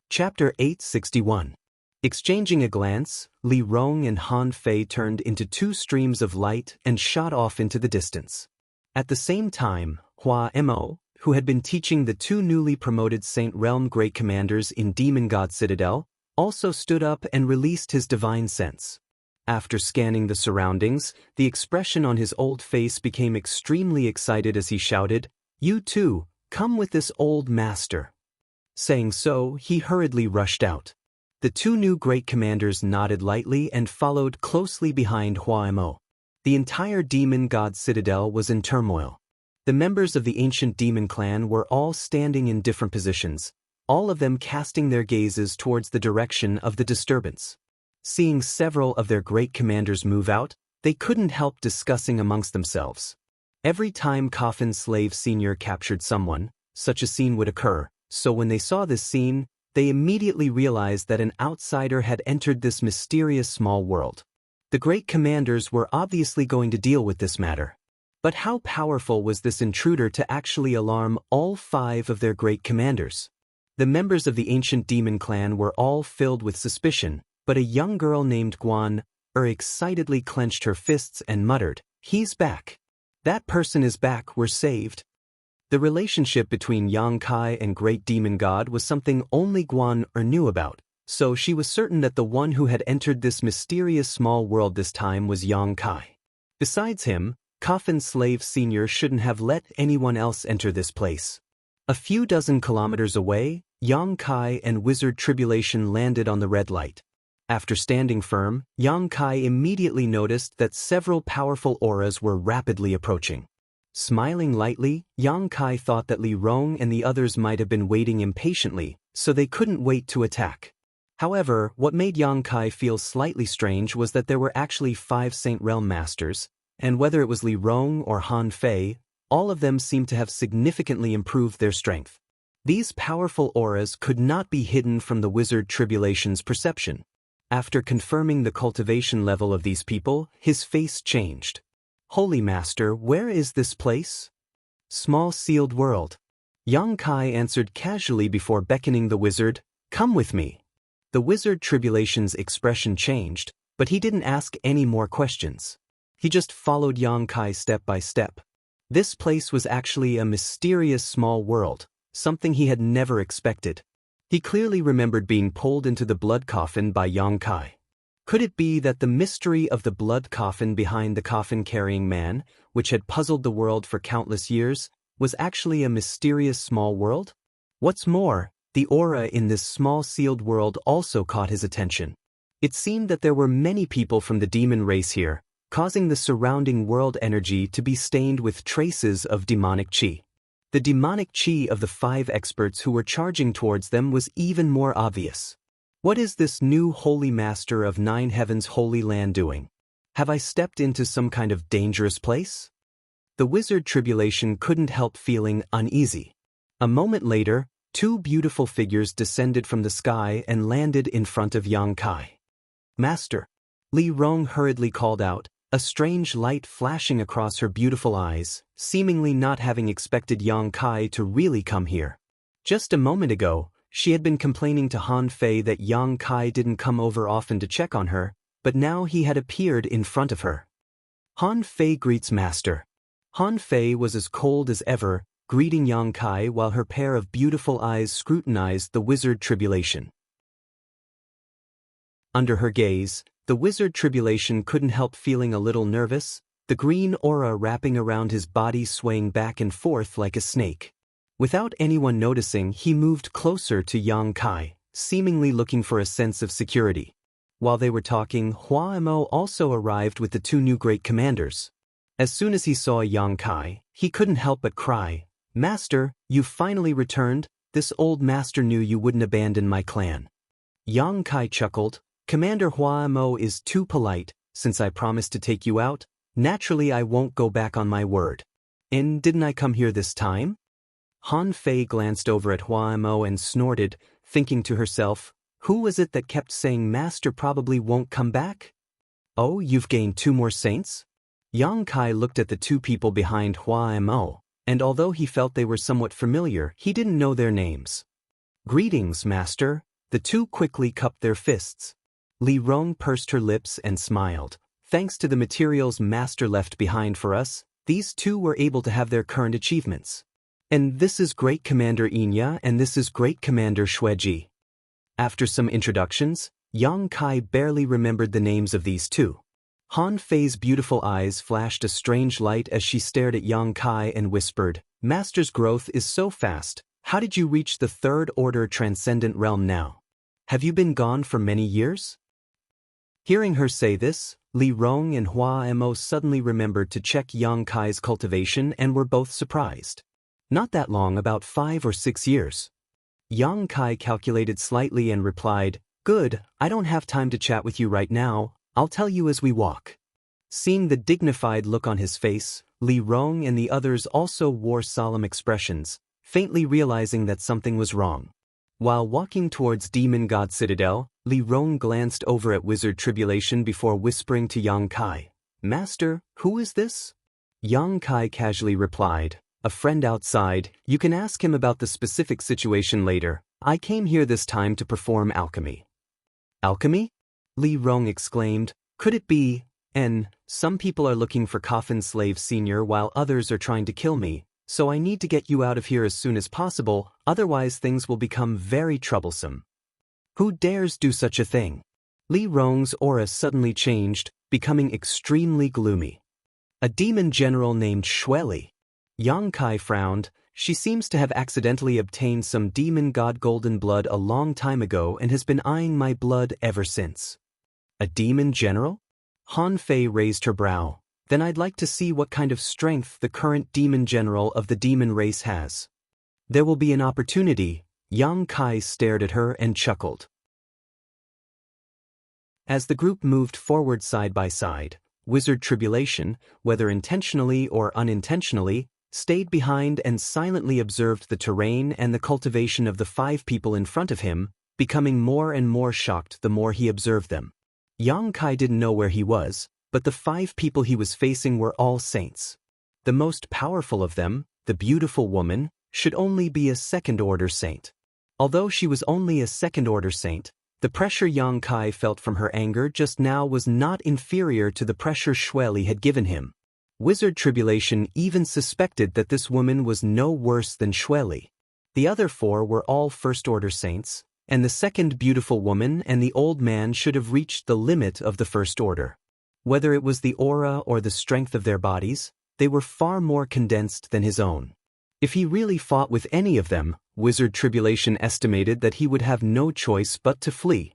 Speaker 1: Chapter 861. Exchanging a glance, Li Rong and Han Fei turned into 2 streams of light and shot off into the distance. At the same time, Hua Mo, who had been teaching the 2 newly promoted Saint Realm Great Commanders in Demon God Citadel, also stood up and released his divine sense. After scanning the surroundings, the expression on his old face became extremely excited as he shouted, "You too, come with this old master." Saying so, he hurriedly rushed out. The 2 new great commanders nodded lightly and followed closely behind Hua Mo. The entire Demon God Citadel was in turmoil. The members of the ancient demon clan were all standing in different positions, all of them casting their gazes towards the direction of the disturbance. Seeing several of their great commanders move out, they couldn't help discussing amongst themselves. Every time Coffin Slave Sr. captured someone, such a scene would occur, so when they saw this scene, they immediately realized that an outsider had entered this mysterious small world. The great commanders were obviously going to deal with this matter. But how powerful was this intruder to actually alarm all 5 of their great commanders? The members of the ancient demon clan were all filled with suspicion, but a young girl named Guan excitedly clenched her fists and muttered, "He's back. That person is back, we're saved." The relationship between Yang Kai and Great Demon God was something only Guan knew about, so she was certain that the one who had entered this mysterious small world this time was Yang Kai. Besides him, Coffin Slave Sr. shouldn't have let anyone else enter this place. A few dozen kilometers away, Yang Kai and Wizard Tribulation landed on the red light. After standing firm, Yang Kai immediately noticed that several powerful auras were rapidly approaching. Smiling lightly, Yang Kai thought that Li Rong and the others might have been waiting impatiently, so they couldn't wait to attack. However, what made Yang Kai feel slightly strange was that there were actually 5 Saint Realm Masters, and whether it was Li Rong or Han Fei, all of them seemed to have significantly improved their strength. These powerful auras could not be hidden from the Wizard Tribulation's perception. After confirming the cultivation level of these people, his face changed. "Holy Master, where is this place?" "Small sealed world." Yang Kai answered casually before beckoning the wizard, "Come with me." The Wizard Tribulation's expression changed, but he didn't ask any more questions. He just followed Yang Kai step by step. This place was actually a mysterious small world, something he had never expected. He clearly remembered being pulled into the blood coffin by Yang Kai. Could it be that the mystery of the blood coffin behind the coffin-carrying man, which had puzzled the world for countless years, was actually a mysterious small world? What's more, the aura in this small sealed world also caught his attention. It seemed that there were many people from the demon race here, causing the surrounding world energy to be stained with traces of demonic qi. The demonic qi of the 5 experts who were charging towards them was even more obvious. What is this new holy master of 9 heavens holy land doing? Have I stepped into some kind of dangerous place? The wizard Tribulation couldn't help feeling uneasy. A moment later, 2 beautiful figures descended from the sky and landed in front of Yang Kai. Master, Li Rong hurriedly called out, a strange light flashing across her beautiful eyes, seemingly not having expected Yang Kai to really come here. Just a moment ago, she had been complaining to Han Fei that Yang Kai didn't come over often to check on her, but now he had appeared in front of her. Han Fei greets Master. Han Fei was as cold as ever, greeting Yang Kai while her pair of beautiful eyes scrutinized the wizard Tribulation. Under her gaze, the wizard Tribulation couldn't help feeling a little nervous, the green aura wrapping around his body swaying back and forth like a snake. Without anyone noticing, he moved closer to Yang Kai, seemingly looking for a sense of security. While they were talking, Hua Mo also arrived with the 2 new great commanders. As soon as he saw Yang Kai, he couldn't help but cry, Master, you finally returned. This old master knew you wouldn't abandon my clan. Yang Kai chuckled, Commander Hua Mo is too polite, since I promised to take you out, naturally I won't go back on my word. And didn't I come here this time? Han Fei glanced over at Hua Mo and snorted, thinking to herself, who was it that kept saying Master probably won't come back? Oh, you've gained 2 more saints? Yang Kai looked at the 2 people behind Hua Mo, and although he felt they were somewhat familiar, he didn't know their names. Greetings, Master. The 2 quickly cupped their fists. Li Rong pursed her lips and smiled. Thanks to the materials Master left behind for us, these 2 were able to have their current achievements. And this is Great Commander Inya and this is Great Commander Xueji. After some introductions, Yang Kai barely remembered the names of these 2. Han Fei's beautiful eyes flashed a strange light as she stared at Yang Kai and whispered, Master's growth is so fast, how did you reach the 3rd order transcendent realm now? Have you been gone for many years? Hearing her say this, Li Rong and Hua Mo suddenly remembered to check Yang Kai's cultivation and were both surprised. Not that long, about 5 or 6 years. Yang Kai calculated slightly and replied, Good, I don't have time to chat with you right now, I'll tell you as we walk. Seeing the dignified look on his face, Li Rong and the others also wore solemn expressions, faintly realizing that something was wrong. While walking towards Demon God Citadel, Li Rong glanced over at Wizard Tribulation before whispering to Yang Kai, Master, who is this? Yang Kai casually replied, A friend outside, you can ask him about the specific situation later. I came here this time to perform alchemy. Alchemy? Li Rong exclaimed, Could it be, some people are looking for Coffin Slave Senior while others are trying to kill me, so I need to get you out of here as soon as possible, otherwise things will become very troublesome. Who dares do such a thing? Li Rong's aura suddenly changed, becoming extremely gloomy. A demon general named Xueli. Yang Kai frowned. She seems to have accidentally obtained some demon god golden blood a long time ago and has been eyeing my blood ever since. A demon general? Han Fei raised her brow. Then I'd like to see what kind of strength the current demon general of the demon race has. There will be an opportunity. Yang Kai stared at her and chuckled. As the group moved forward side by side, Wizard Tribulation, whether intentionally or unintentionally, stayed behind and silently observed the terrain and the cultivation of the 5 people in front of him, becoming more and more shocked the more he observed them. Yang Kai didn't know where he was, but the 5 people he was facing were all saints. The most powerful of them, the beautiful woman, should only be a 2nd-order saint. Although she was only a 2nd-order saint, the pressure Yang Kai felt from her anger just now was not inferior to the pressure Xueli had given him. Wizard Tribulation even suspected that this woman was no worse than Xueli. The other 4 were all 1st-order saints, and the 2nd beautiful woman and the old man should have reached the limit of the 1st order. Whether it was the aura or the strength of their bodies, they were far more condensed than his own. If he really fought with any of them, Wizard Tribulation estimated that he would have no choice but to flee.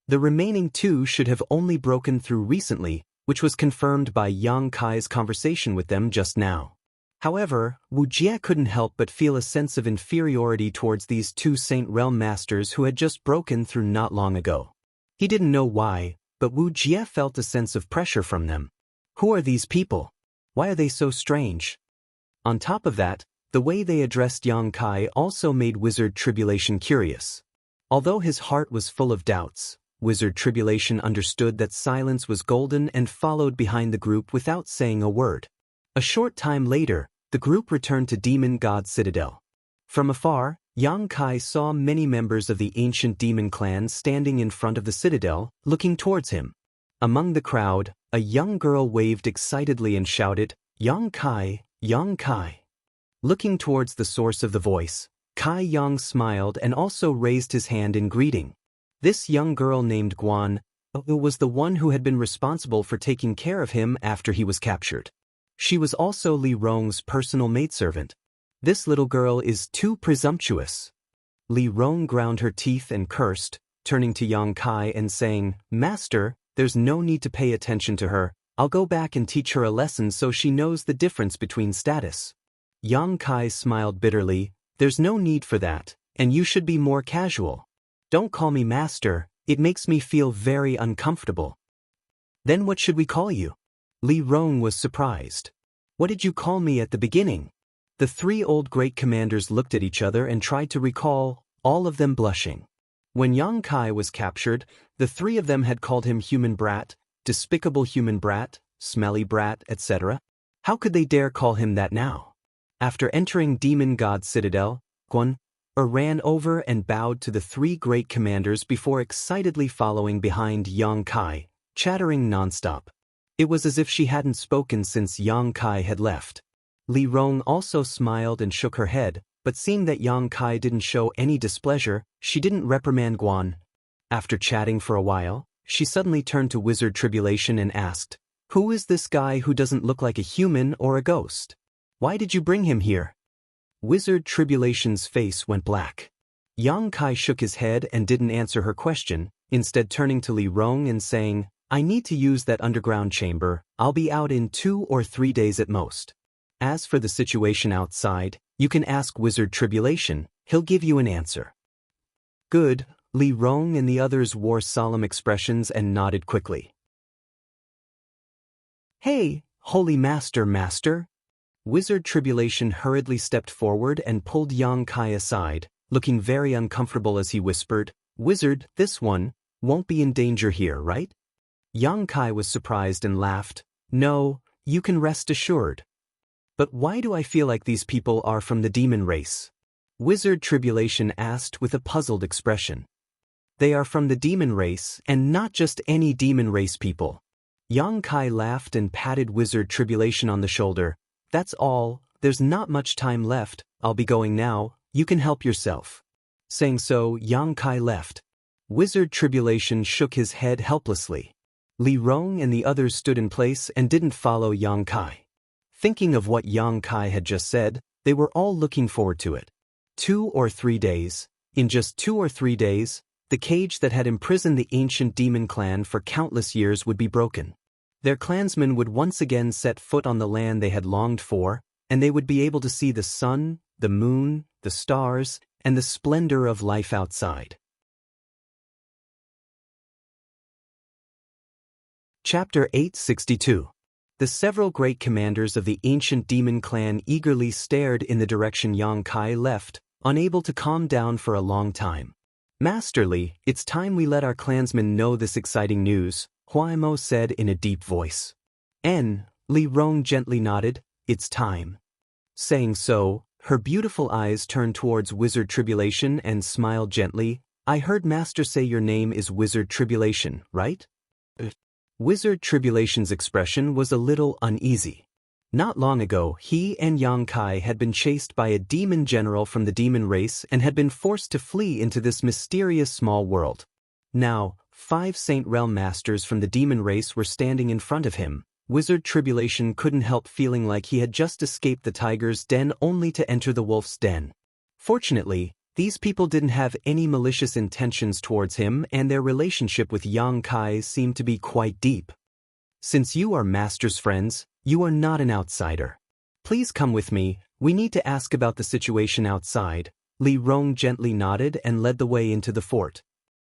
Speaker 1: The remaining 2 should have only broken through recently, which was confirmed by Yang Kai's conversation with them just now. However, Wuxia couldn't help but feel a sense of inferiority towards these two Saint Realm Masters who had just broken through not long ago. He didn't know why, but Wuxia felt a sense of pressure from them. Who are these people? Why are they so strange? On top of that, the way they addressed Yang Kai also made Wizard Tribulation curious. Although his heart was full of doubts, Wizard Tribulation understood that silence was golden and followed behind the group without saying a word. A short time later, the group returned to Demon God Citadel. From afar, Yang Kai saw many members of the ancient demon clan standing in front of the citadel, looking towards him. Among the crowd, a young girl waved excitedly and shouted, "Yang Kai, Yang Kai." Looking towards the source of the voice, Kai Yang smiled and also raised his hand in greeting. This young girl named Guan was the one who had been responsible for taking care of him after he was captured. She was also Li Rong's personal maidservant. This little girl is too presumptuous. Li Rong ground her teeth and cursed, turning to Yang Kai and saying, "Master, there's no need to pay attention to her. I'll go back and teach her a lesson so she knows the difference between status." Yang Kai smiled bitterly, "There's no need for that, and you should be more casual. Don't call me master, it makes me feel very uncomfortable." "Then what should we call you?" Li Rong was surprised. "What did you call me at the beginning?" The three old great commanders looked at each other and tried to recall, all of them blushing. When Yang Kai was captured, the three of them had called him human brat, despicable human brat, smelly brat, etc. How could they dare call him that now? After entering Demon God Citadel, Guan ran over and bowed to the three great commanders before excitedly following behind Yang Kai, chattering nonstop. It was as if she hadn't spoken since Yang Kai had left. Li Rong also smiled and shook her head, but seeing that Yang Kai didn't show any displeasure, she didn't reprimand Guan. After chatting for a while, she suddenly turned to Wizard Tribulation and asked, "Who is this guy who doesn't look like a human or a ghost? Why did you bring him here?" Wizard Tribulation's face went black. Yang Kai shook his head and didn't answer her question, instead turning to Li Rong and saying, "I need to use that underground chamber. I'll be out in 2 or 3 days at most. As for the situation outside, you can ask Wizard Tribulation, he'll give you an answer." "Good," Li Rong and the others wore solemn expressions and nodded quickly. "Hey, Holy Master. Wizard Tribulation hurriedly stepped forward and pulled Yang Kai aside, looking very uncomfortable as he whispered, "Wizard, this one won't be in danger here, right?" Yang Kai was surprised and laughed. "No, you can rest assured." "But why do I feel like these people are from the demon race?" Wizard Tribulation asked with a puzzled expression. "They are from the demon race, and not just any demon race people." Yang Kai laughed and patted Wizard Tribulation on the shoulder. "That's all, there's not much time left, I'll be going now, you can help yourself." Saying so, Yang Kai left. Wizard Tribulation shook his head helplessly. Li Rong and the others stood in place and didn't follow Yang Kai. Thinking of what Yang Kai had just said, they were all looking forward to it. 2 or 3 days. In just 2 or 3 days, the cage that had imprisoned the ancient demon clan for countless years would be broken. Their clansmen would once again set foot on the land they had longed for, and they would be able to see the sun, the moon, the stars, and the splendor of life outside. Chapter 862. The several great commanders of the ancient demon clan eagerly stared in the direction Yang Kai left, unable to calm down for a long time. "Masterly, it's time we let our clansmen know this exciting news," Huaimo said in a deep voice. Li Rong gently nodded, "It's time." Saying so, her beautiful eyes turned towards Wizard Tribulation and smiled gently. "I heard Master say your name is Wizard Tribulation, right?" Wizard Tribulation's expression was a little uneasy. Not long ago, he and Yang Kai had been chased by a demon general from the demon race and had been forced to flee into this mysterious small world. Now, 5 Saint Realm Masters from the demon race were standing in front of him. Wizard Tribulation couldn't help feeling like he had just escaped the tiger's den only to enter the wolf's den. Fortunately, these people didn't have any malicious intentions towards him, and their relationship with Yang Kai seemed to be quite deep. Since you are Master's friends, you are not an outsider. Please come with me, we need to ask about the situation outside. Li Rong gently nodded and led the way into the fort.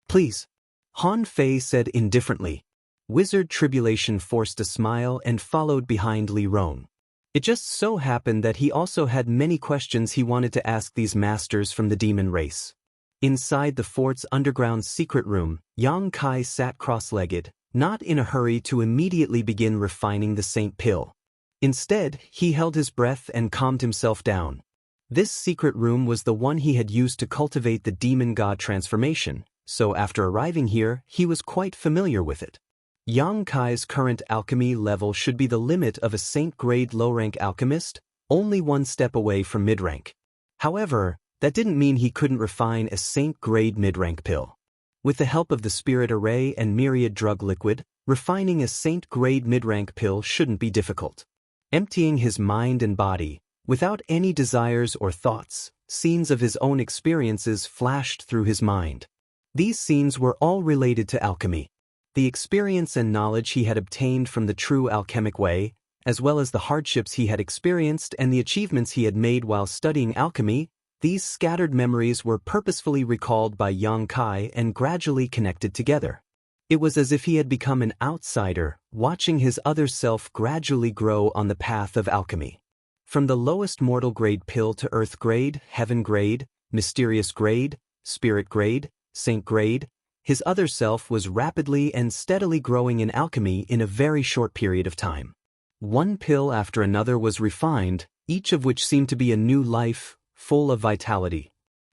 Speaker 1: Please. Han Fei said indifferently. Wizard Tribulation forced a smile and followed behind Li Rong. It just so happened that he also had many questions he wanted to ask these masters from the demon race. Inside the fort's underground secret room, Yang Kai sat cross-legged, not in a hurry to immediately begin refining the Saint Pill. Instead, he held his breath and calmed himself down. This secret room was the one he had used to cultivate the demon god transformation, so after arriving here, he was quite familiar with it. Yang Kai's current alchemy level should be the limit of a Saint-grade low-rank alchemist, only one step away from mid-rank. However, that didn't mean he couldn't refine a Saint-grade mid-rank pill. With the help of the Spirit Array and Myriad Drug Liquid, refining a Saint-grade mid-rank pill shouldn't be difficult. Emptying his mind and body, without any desires or thoughts, scenes of his own experiences flashed through his mind. These scenes were all related to alchemy. The experience and knowledge he had obtained from the true alchemic way, as well as the hardships he had experienced and the achievements he had made while studying alchemy, these scattered memories were purposefully recalled by Yang Kai and gradually connected together. It was as if he had become an outsider, watching his other self gradually grow on the path of alchemy. From the lowest mortal grade pill to earth grade, heaven grade, mysterious grade, spirit grade, saint grade, his other self was rapidly and steadily growing in alchemy in a very short period of time. One pill after another was refined, each of which seemed to be a new life, full of vitality.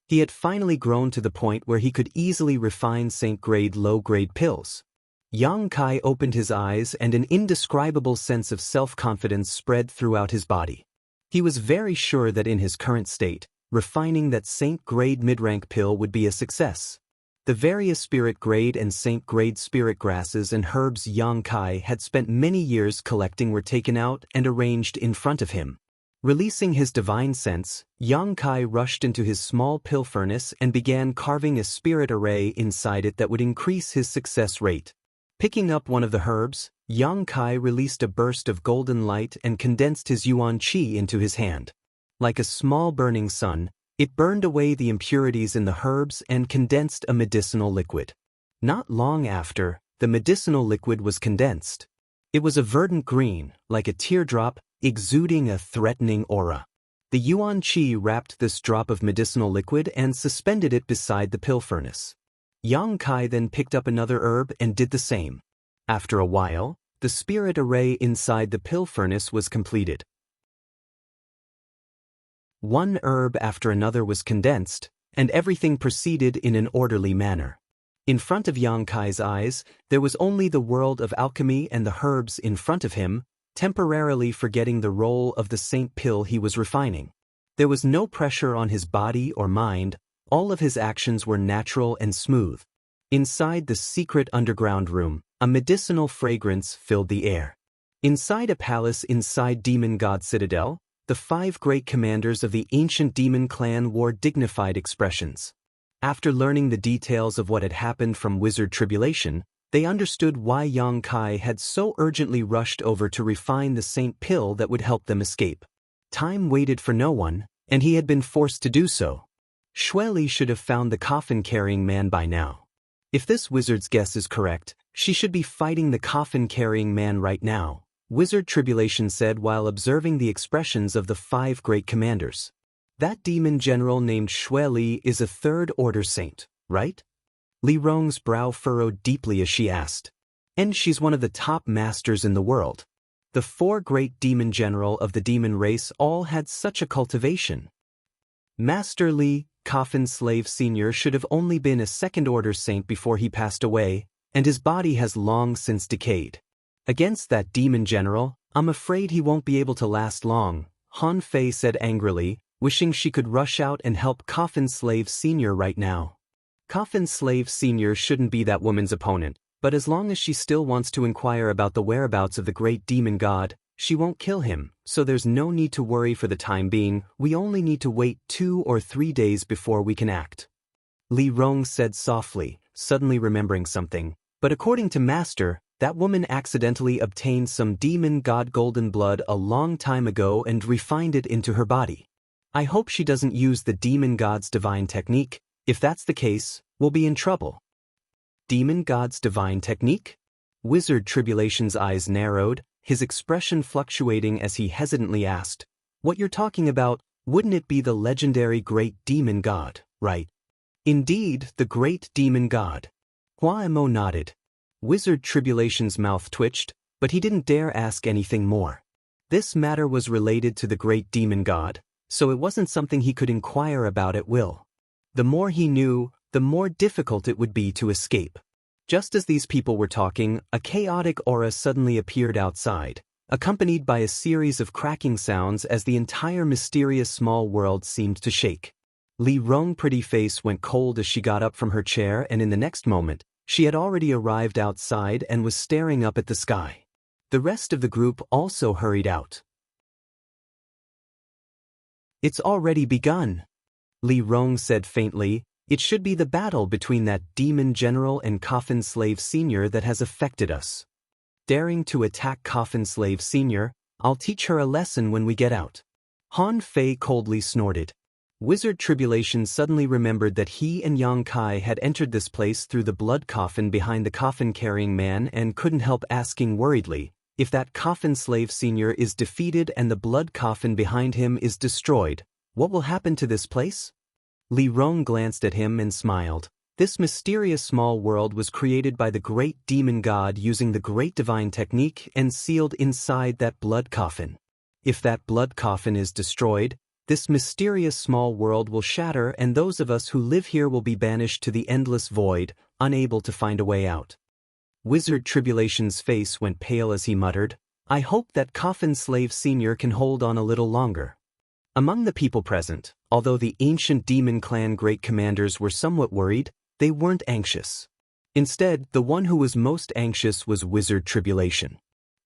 Speaker 1: He had finally grown to the point where he could easily refine saint-grade low-grade pills. Yang Kai opened his eyes and an indescribable sense of self-confidence spread throughout his body. He was very sure that in his current state, refining that saint-grade mid-rank pill would be a success. The various spirit-grade and saint-grade spirit grasses and herbs Yang Kai had spent many years collecting were taken out and arranged in front of him. Releasing his divine sense, Yang Kai rushed into his small pill furnace and began carving a spirit array inside it that would increase his success rate. Picking up one of the herbs, Yang Kai released a burst of golden light and condensed his yuan qi into his hand. Like a small burning sun, it burned away the impurities in the herbs and condensed a medicinal liquid. Not long after, the medicinal liquid was condensed. It was a verdant green, like a teardrop, exuding a threatening aura. The yuan qi wrapped this drop of medicinal liquid and suspended it beside the pill furnace. Yang Kai then picked up another herb and did the same. After a while, the spirit array inside the pill furnace was completed. One herb after another was condensed, and everything proceeded in an orderly manner. In front of Yang Kai's eyes, there was only the world of alchemy and the herbs in front of him, temporarily forgetting the role of the saint pill he was refining. There was no pressure on his body or mind, all of his actions were natural and smooth. Inside the secret underground room, a medicinal fragrance filled the air. Inside a palace inside Demon God Citadel, the 5 great commanders of the ancient demon clan wore dignified expressions. After learning the details of what had happened from Wizard Tribulation, they understood why Yang Kai had so urgently rushed over to refine the saint pill that would help them escape. Time waited for no one, and he had been forced to do so. Xueli should have found the coffin-carrying man by now. If this wizard's guess is correct, she should be fighting the coffin-carrying man right now, Wizard Tribulation said while observing the expressions of the 5 great commanders. That demon general named Xueli is a 3rd-order saint, right? Li Rong's brow furrowed deeply as she asked. And she's one of the top masters in the world. The 4 great demon general of the demon race all had such a cultivation. Master Li, Coffin Slave Senior, should have only been a 2nd-order saint before he passed away, and his body has long since decayed. Against that demon general, I'm afraid he won't be able to last long, Han Fei said angrily, wishing she could rush out and help Coffin Slave Senior right now. Coffin Slave Senior shouldn't be that woman's opponent, but as long as she still wants to inquire about the whereabouts of the great demon god, she won't kill him, so there's no need to worry for the time being. We only need to wait 2 or 3 days before we can act. Li Rong said softly, suddenly remembering something. But according to Master, That woman accidentally obtained some demon god golden blood a long time ago and refined it into her body. I hope she doesn't use the demon god's divine technique. If that's the case, we'll be in trouble. Demon god's divine technique? Wizard Tribulation's eyes narrowed, his expression fluctuating as he hesitantly asked, "What you're talking about, wouldn't it be the legendary great demon god, right?" "Indeed, the great demon god." Huaimo nodded. Wizard Tribulation's mouth twitched, but he didn't dare ask anything more. This matter was related to the great demon god, so it wasn't something he could inquire about at will. The more he knew, the more difficult it would be to escape. Just as these people were talking, a chaotic aura suddenly appeared outside, accompanied by a series of cracking sounds as the entire mysterious small world seemed to shake. Li Rong's pretty face went cold as she got up from her chair, and in the next moment, she had already arrived outside and was staring up at the sky. The rest of the group also hurried out. "It's already begun," Li Rong said faintly. "It should be the battle between that demon general and Coffin Slave Senior that has affected us." "Daring to attack Coffin Slave Senior, I'll teach her a lesson when we get out." Han Fei coldly snorted. Wizard Tribulation suddenly remembered that he and Yang Kai had entered this place through the blood coffin behind the coffin-carrying man and couldn't help asking worriedly, if that Coffin Slave Senior is defeated and the blood coffin behind him is destroyed, what will happen to this place? Li Rong glanced at him and smiled. This mysterious small world was created by the great demon god using the great divine technique and sealed inside that blood coffin. If that blood coffin is destroyed, this mysterious small world will shatter and those of us who live here will be banished to the endless void, unable to find a way out. Wizard Tribulation's face went pale as he muttered, "I hope that Coffin Slave Senior can hold on a little longer." Among the people present, although the ancient demon clan great commanders were somewhat worried, they weren't anxious. Instead, the one who was most anxious was Wizard Tribulation.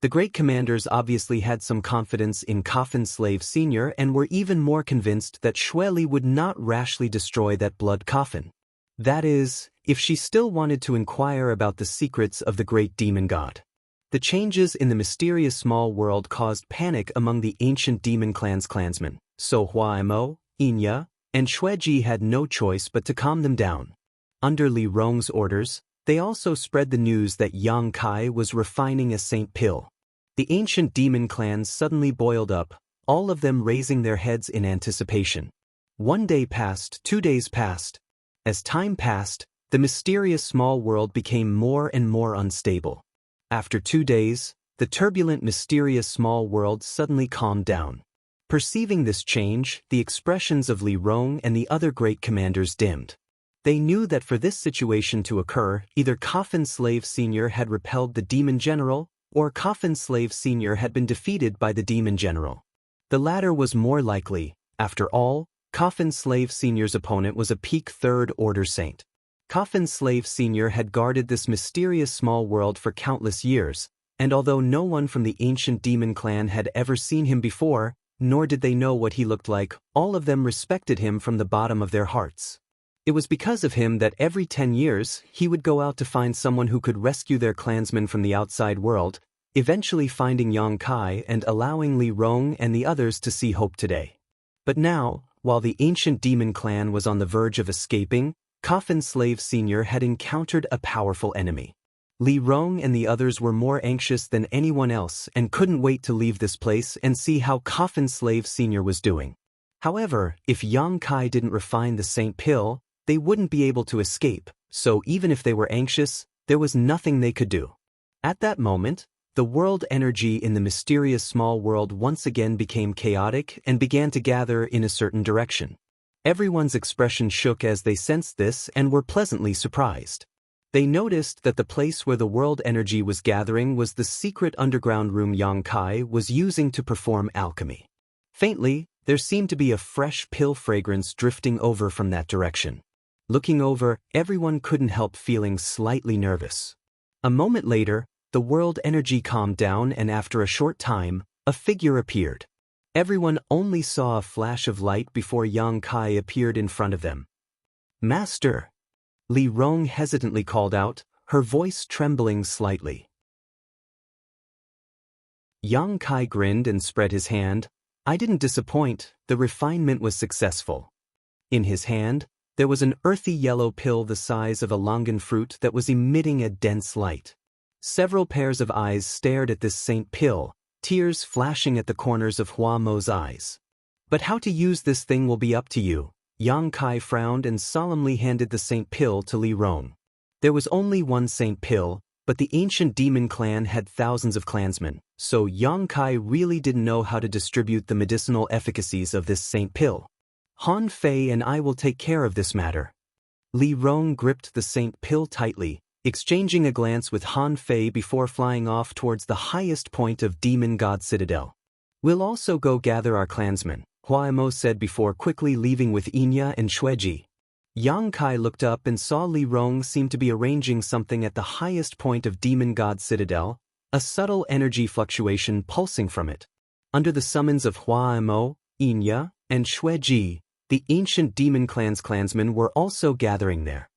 Speaker 1: The great commanders obviously had some confidence in Coffin Slave Senior and were even more convinced that Xueli would not rashly destroy that blood coffin. That is, if she still wanted to inquire about the secrets of the great demon god. The changes in the mysterious small world caused panic among the ancient demon clan's clansmen, so Huaimo, Inya, and Xueji had no choice but to calm them down. Under Li Rong's orders, they also spread the news that Yang Kai was refining a saint pill. The ancient demon clans suddenly boiled up, all of them raising their heads in anticipation. 1 day passed, 2 days passed. As time passed, the mysterious small world became more and more unstable. After 2 days, the turbulent mysterious small world suddenly calmed down. Perceiving this change, the expressions of Li Rong and the other great commanders dimmed. They knew that for this situation to occur, either Coffin Slave Senior had repelled the demon general, or Coffin Slave Senior had been defeated by the demon general. The latter was more likely. After all, Coffin Slave Senior's opponent was a peak third-order saint. Coffin Slave Senior had guarded this mysterious small world for countless years, and although no one from the ancient demon clan had ever seen him before, nor did they know what he looked like, all of them respected him from the bottom of their hearts. It was because of him that every 10 years, he would go out to find someone who could rescue their clansmen from the outside world, eventually finding Yang Kai and allowing Li Rong and the others to see hope today. But now, while the ancient demon clan was on the verge of escaping, Coffin Slave Senior had encountered a powerful enemy. Li Rong and the others were more anxious than anyone else and couldn't wait to leave this place and see how Coffin Slave Senior was doing. However, if Yang Kai didn't refine the Saint Pill, they wouldn't be able to escape, so even if they were anxious, there was nothing they could do. At that moment, the world energy in the mysterious small world once again became chaotic and began to gather in a certain direction. Everyone's expression shook as they sensed this and were pleasantly surprised. They noticed that the place where the world energy was gathering was the secret underground room Yang Kai was using to perform alchemy. Faintly, there seemed to be a fresh pill fragrance drifting over from that direction. Looking over, everyone couldn't help feeling slightly nervous. A moment later, the world energy calmed down and after a short time, a figure appeared. Everyone only saw a flash of light before Yang Kai appeared in front of them. "Master!" Li Rong hesitantly called out, her voice trembling slightly. Yang Kai grinned and spread his hand. I didn't disappoint, the refinement was successful. In his hand, there was an earthy yellow pill the size of a longan fruit that was emitting a dense light. Several pairs of eyes stared at this Saint Pill, tears flashing at the corners of Hua Mo's eyes. But how to use this thing will be up to you. Yang Kai frowned and solemnly handed the Saint Pill to Li Rong. There was only one Saint Pill, but the ancient demon clan had thousands of clansmen, so Yang Kai really didn't know how to distribute the medicinal efficacies of this Saint Pill. Han Fei and I will take care of this matter. Li Rong gripped the Saint Pill tightly, exchanging a glance with Han Fei before flying off towards the highest point of Demon God Citadel. We'll also go gather our clansmen, Hua Mo said before quickly leaving with Inya and Xueji. Yang Kai looked up and saw Li Rong seem to be arranging something at the highest point of Demon God Citadel, a subtle energy fluctuation pulsing from it. Under the summons of Hua Mo, Inya, and Xueji, the ancient demon clan's clansmen were also gathering there.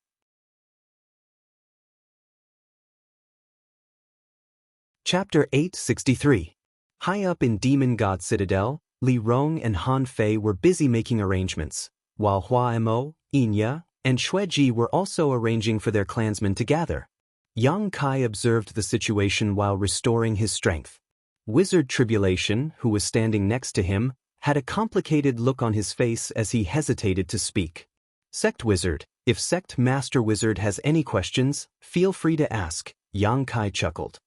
Speaker 1: Chapter 863. High up in Demon God Citadel, Li Rong and Han Fei were busy making arrangements, while Hua Mo, Inya, and Xueji were also arranging for their clansmen to gather. Yang Kai observed the situation while restoring his strength. Wizard Tribulation, who was standing next to him, had a complicated look on his face as he hesitated to speak. Sect Wizard, if Sect Master Wizard has any questions, feel free to ask, Yang Kai chuckled.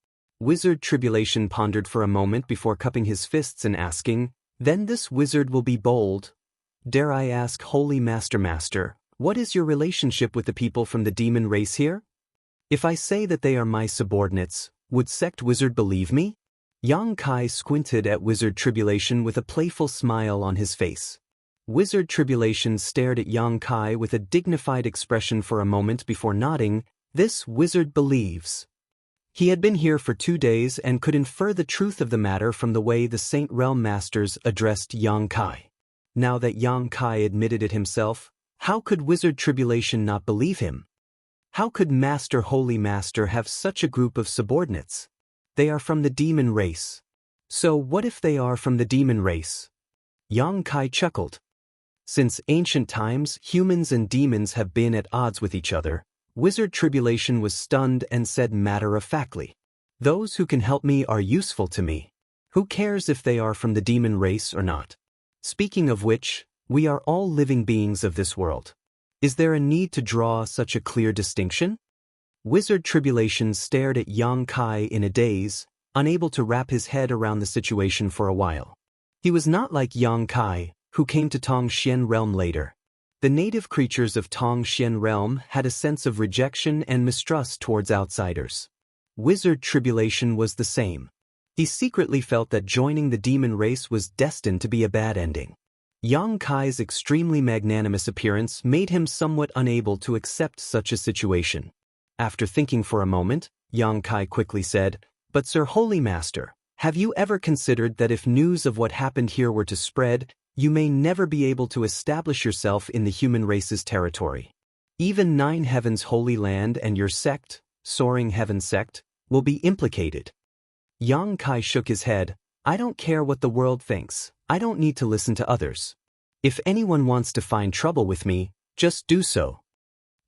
Speaker 1: Wizard Tribulation pondered for a moment before cupping his fists and asking, then this wizard will be bold. Dare I ask, Holy Master, what is your relationship with the people from the demon race here? If I say that they are my subordinates, would Sect Wizard believe me? Yang Kai squinted at Wizard Tribulation with a playful smile on his face. Wizard Tribulation stared at Yang Kai with a dignified expression for a moment before nodding. This wizard believes. He had been here for 2 days and could infer the truth of the matter from the way the Saint Realm Masters addressed Yang Kai. Now that Yang Kai admitted it himself, how could Wizard Tribulation not believe him? How could Master Holy Master have such a group of subordinates? They are from the demon race. So what if they are from the demon race? Yang Kai chuckled. Since ancient times, humans and demons have been at odds with each other. Wizard Tribulation was stunned and said matter-of-factly, those who can help me are useful to me. Who cares if they are from the demon race or not? Speaking of which, we are all living beings of this world. Is there a need to draw such a clear distinction? Wizard Tribulation stared at Yang Kai in a daze, unable to wrap his head around the situation for a while. He was not like Yang Kai, who came to Tongxian Realm later. The native creatures of Tongxian Realm had a sense of rejection and mistrust towards outsiders. Wizard Tribulation was the same. He secretly felt that joining the demon race was destined to be a bad ending. Yang Kai's extremely magnanimous appearance made him somewhat unable to accept such a situation. After thinking for a moment, Yang Kai quickly said, "But Sir Holy Master, have you ever considered that if news of what happened here were to spread, you may never be able to establish yourself in the human race's territory? Even Nine Heavens Holy Land and your sect, Soaring Heaven Sect, will be implicated." Yang Kai shook his head. "I don't care what the world thinks. I don't need to listen to others. If anyone wants to find trouble with me, just do so."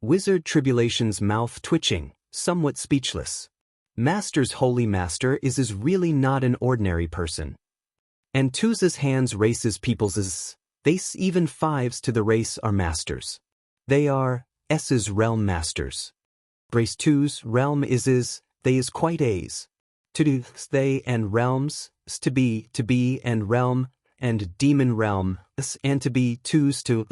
Speaker 1: Wizard Tribulation's mouth twitching, somewhat speechless. Master's Holy Master is really not an ordinary person. And two's hands races people's, they even fives to the race are masters. They are S's realm masters. Race two's realm is they is quite a's. To do they and realms, to be and realm, and demon realm, and to be two's to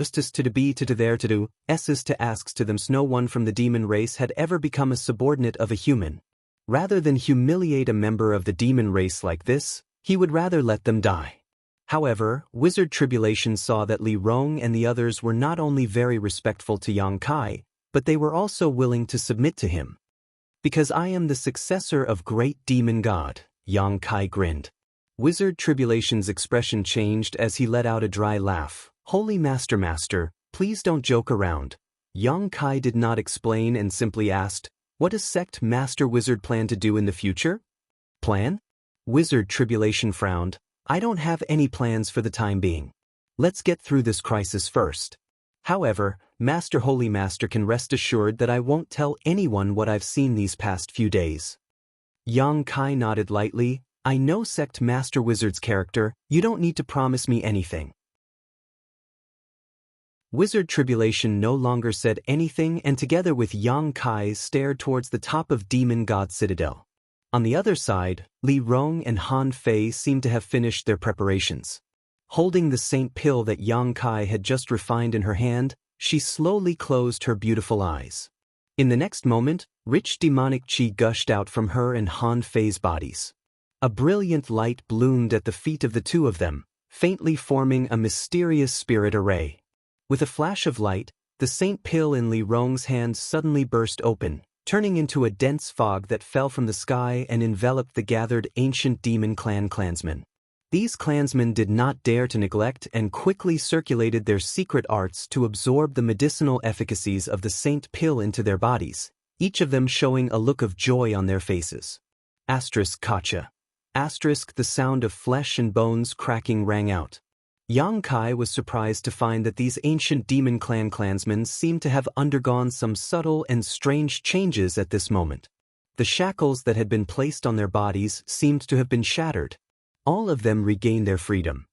Speaker 1: be to there to do, s's to asks to them. No one from the demon race had ever become a subordinate of a human. Rather than humiliate a member of the demon race like this, he would rather let them die. However, Wizard Tribulation saw that Li Rong and the others were not only very respectful to Yang Kai, but they were also willing to submit to him. "Because I am the successor of Great Demon God," Yang Kai grinned. Wizard Tribulation's expression changed as he let out a dry laugh. "Holy Master, please don't joke around." Yang Kai did not explain and simply asked, "What does Sect Master Wizard plan to do in the future?" "Plan?" Wizard Tribulation frowned. I don't have any plans for the time being. Let's get through this crisis first. However, Master Holy Master can rest assured that I won't tell anyone what I've seen these past few days. Yang Kai nodded lightly. I know Sect Master Wizard's character, you don't need to promise me anything. Wizard Tribulation no longer said anything and together with Yang Kai stared towards the top of Demon God Citadel. On the other side, Li Rong and Han Fei seemed to have finished their preparations. Holding the saint pill that Yang Kai had just refined in her hand, she slowly closed her beautiful eyes. In the next moment, rich demonic chi gushed out from her and Han Fei's bodies. A brilliant light bloomed at the feet of the two of them, faintly forming a mysterious spirit array. With a flash of light, the saint pill in Li Rong's hand suddenly burst open, turning into a dense fog that fell from the sky and enveloped the gathered ancient demon clan clansmen. These clansmen did not dare to neglect and quickly circulated their secret arts to absorb the medicinal efficacies of the saint pill into their bodies, each of them showing a look of joy on their faces. Kacha. The sound of flesh and bones cracking rang out. Yang Kai was surprised to find that these ancient demon clan clansmen seemed to have undergone some subtle and strange changes at this moment. The shackles that had been placed on their bodies seemed to have been shattered. All of them regained their freedom.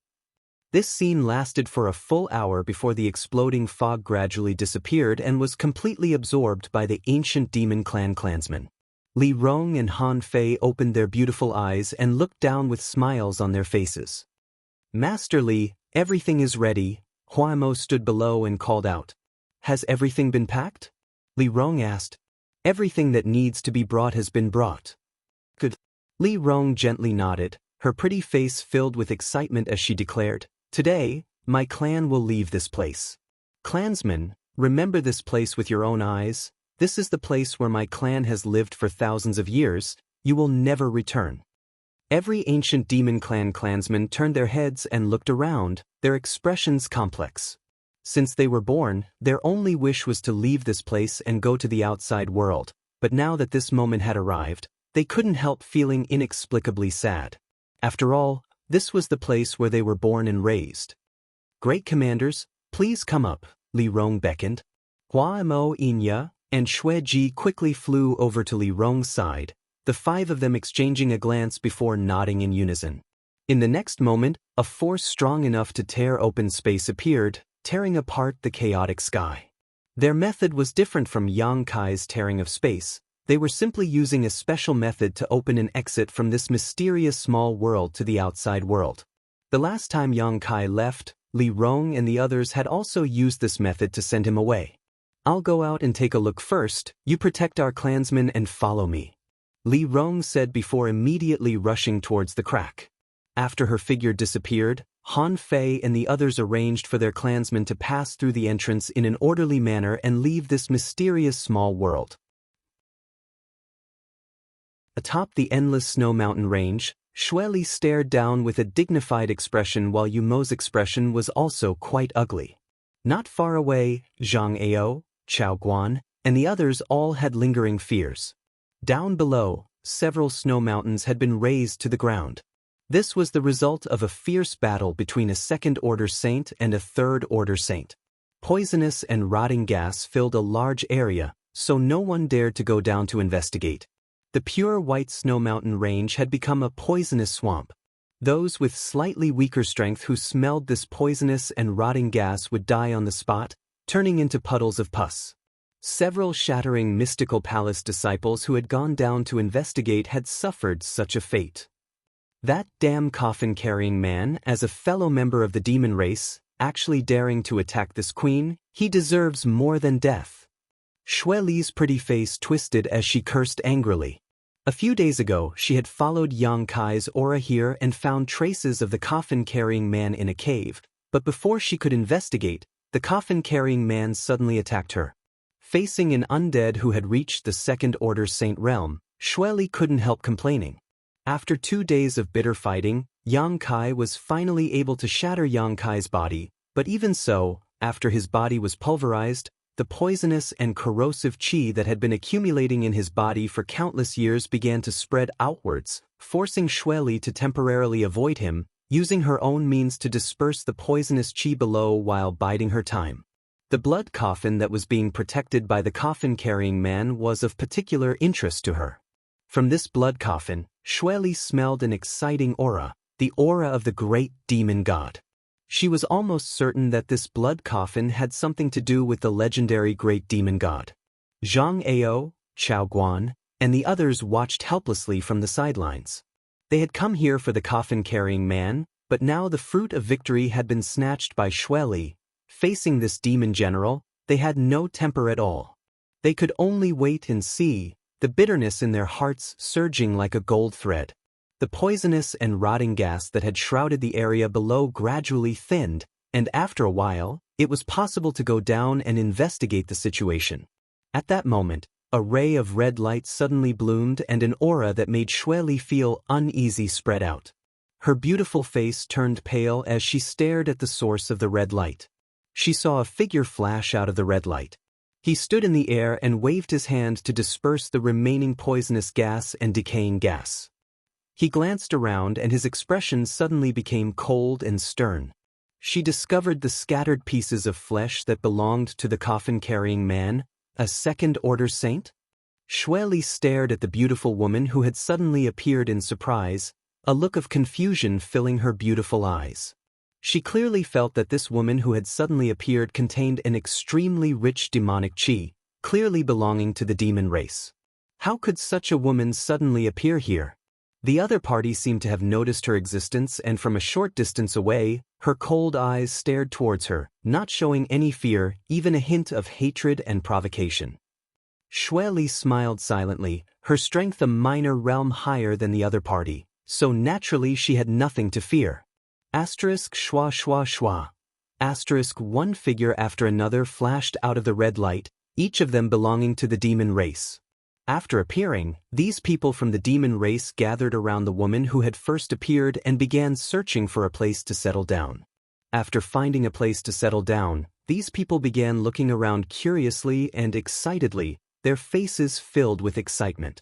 Speaker 1: This scene lasted for a full hour before the exploding fog gradually disappeared and was completely absorbed by the ancient demon clan clansmen. Li Rong and Han Fei opened their beautiful eyes and looked down with smiles on their faces. Master Li, everything is ready. Hua Mo stood below and called out. Has everything been packed? Li Rong asked. Everything that needs to be brought has been brought. Good. Li Rong gently nodded, her pretty face filled with excitement as she declared, Today, my clan will leave this place. Clansmen, remember this place with your own eyes. This is the place where my clan has lived for thousands of years. You will never return. Every ancient demon clan clansman turned their heads and looked around, their expressions complex. Since they were born, their only wish was to leave this place and go to the outside world, but now that this moment had arrived, they couldn't help feeling inexplicably sad. After all, this was the place where they were born and raised. Great commanders, please come up, Li Rong beckoned. Hua Mo Inya and Xue Ji quickly flew over to Li Rong's side, the five of them exchanging a glance before nodding in unison. In the next moment, a force strong enough to tear open space appeared, tearing apart the chaotic sky. Their method was different from Yang Kai's tearing of space. They were simply using a special method to open an exit from this mysterious small world to the outside world. The last time Yang Kai left, Li Rong and the others had also used this method to send him away. I'll go out and take a look first, you protect our clansmen and follow me, Li Rong said before immediately rushing towards the crack. After her figure disappeared, Han Fei and the others arranged for their clansmen to pass through the entrance in an orderly manner and leave this mysterious small world. Atop the endless snow mountain range, Xue Li stared down with a dignified expression while Yu Mo's expression was also quite ugly. Not far away, Zhang Ao, Chao Guan, and the others all had lingering fears. Down below, several snow mountains had been razed to the ground. This was the result of a fierce battle between a second-order saint and a third-order saint. Poisonous and rotting gas filled a large area, so no one dared to go down to investigate. The pure white snow mountain range had become a poisonous swamp. Those with slightly weaker strength who smelled this poisonous and rotting gas would die on the spot, turning into puddles of pus. Several shattering mystical palace disciples who had gone down to investigate had suffered such a fate. That damn coffin-carrying man, as a fellow member of the demon race, actually daring to attack this queen, he deserves more than death. Xue Li's pretty face twisted as she cursed angrily. A few days ago, she had followed Yang Kai's aura here and found traces of the coffin-carrying man in a cave, but before she could investigate, the coffin-carrying man suddenly attacked her. Facing an undead who had reached the second-order saint realm, Xue Li couldn't help complaining. After 2 days of bitter fighting, Yang Kai was finally able to shatter Yang Kai's body, but even so, after his body was pulverized, the poisonous and corrosive qi that had been accumulating in his body for countless years began to spread outwards, forcing Xueli to temporarily avoid him, using her own means to disperse the poisonous qi below while biding her time. The blood coffin that was being protected by the coffin-carrying man was of particular interest to her. From this blood coffin, Xueli smelled an exciting aura, the aura of the great demon god. She was almost certain that this blood coffin had something to do with the legendary great demon god. Zhang Ao, Chao Guan, and the others watched helplessly from the sidelines. They had come here for the coffin-carrying man, but now the fruit of victory had been snatched by Xueli. Facing this demon general, they had no temper at all. They could only wait and see, the bitterness in their hearts surging like a gold thread. The poisonous and rotting gas that had shrouded the area below gradually thinned, and after a while, it was possible to go down and investigate the situation. At that moment, a ray of red light suddenly bloomed and an aura that made Xueli feel uneasy spread out. Her beautiful face turned pale as she stared at the source of the red light. She saw a figure flash out of the red light. He stood in the air and waved his hand to disperse the remaining poisonous gas and decaying gas. He glanced around and his expression suddenly became cold and stern. She discovered the scattered pieces of flesh that belonged to the coffin-carrying man, a second-order saint? Xueli stared at the beautiful woman who had suddenly appeared in surprise, a look of confusion filling her beautiful eyes. She clearly felt that this woman who had suddenly appeared contained an extremely rich demonic qi, clearly belonging to the demon race. How could such a woman suddenly appear here? The other party seemed to have noticed her existence, and from a short distance away, her cold eyes stared towards her, not showing any fear, even a hint of hatred and provocation. Xueli smiled silently, her strength a minor realm higher than the other party, so naturally she had nothing to fear. Asterisk schwa schwa schwa. Asterisk one figure after another flashed out of the red light, each of them belonging to the demon race. After appearing, these people from the demon race gathered around the woman who had first appeared and began searching for a place to settle down. After finding a place to settle down, these people began looking around curiously and excitedly, their faces filled with excitement.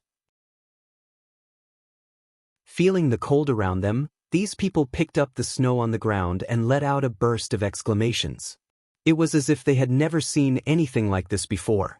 Speaker 1: Feeling the cold around them, these people picked up the snow on the ground and let out a burst of exclamations. It was as if they had never seen anything like this before.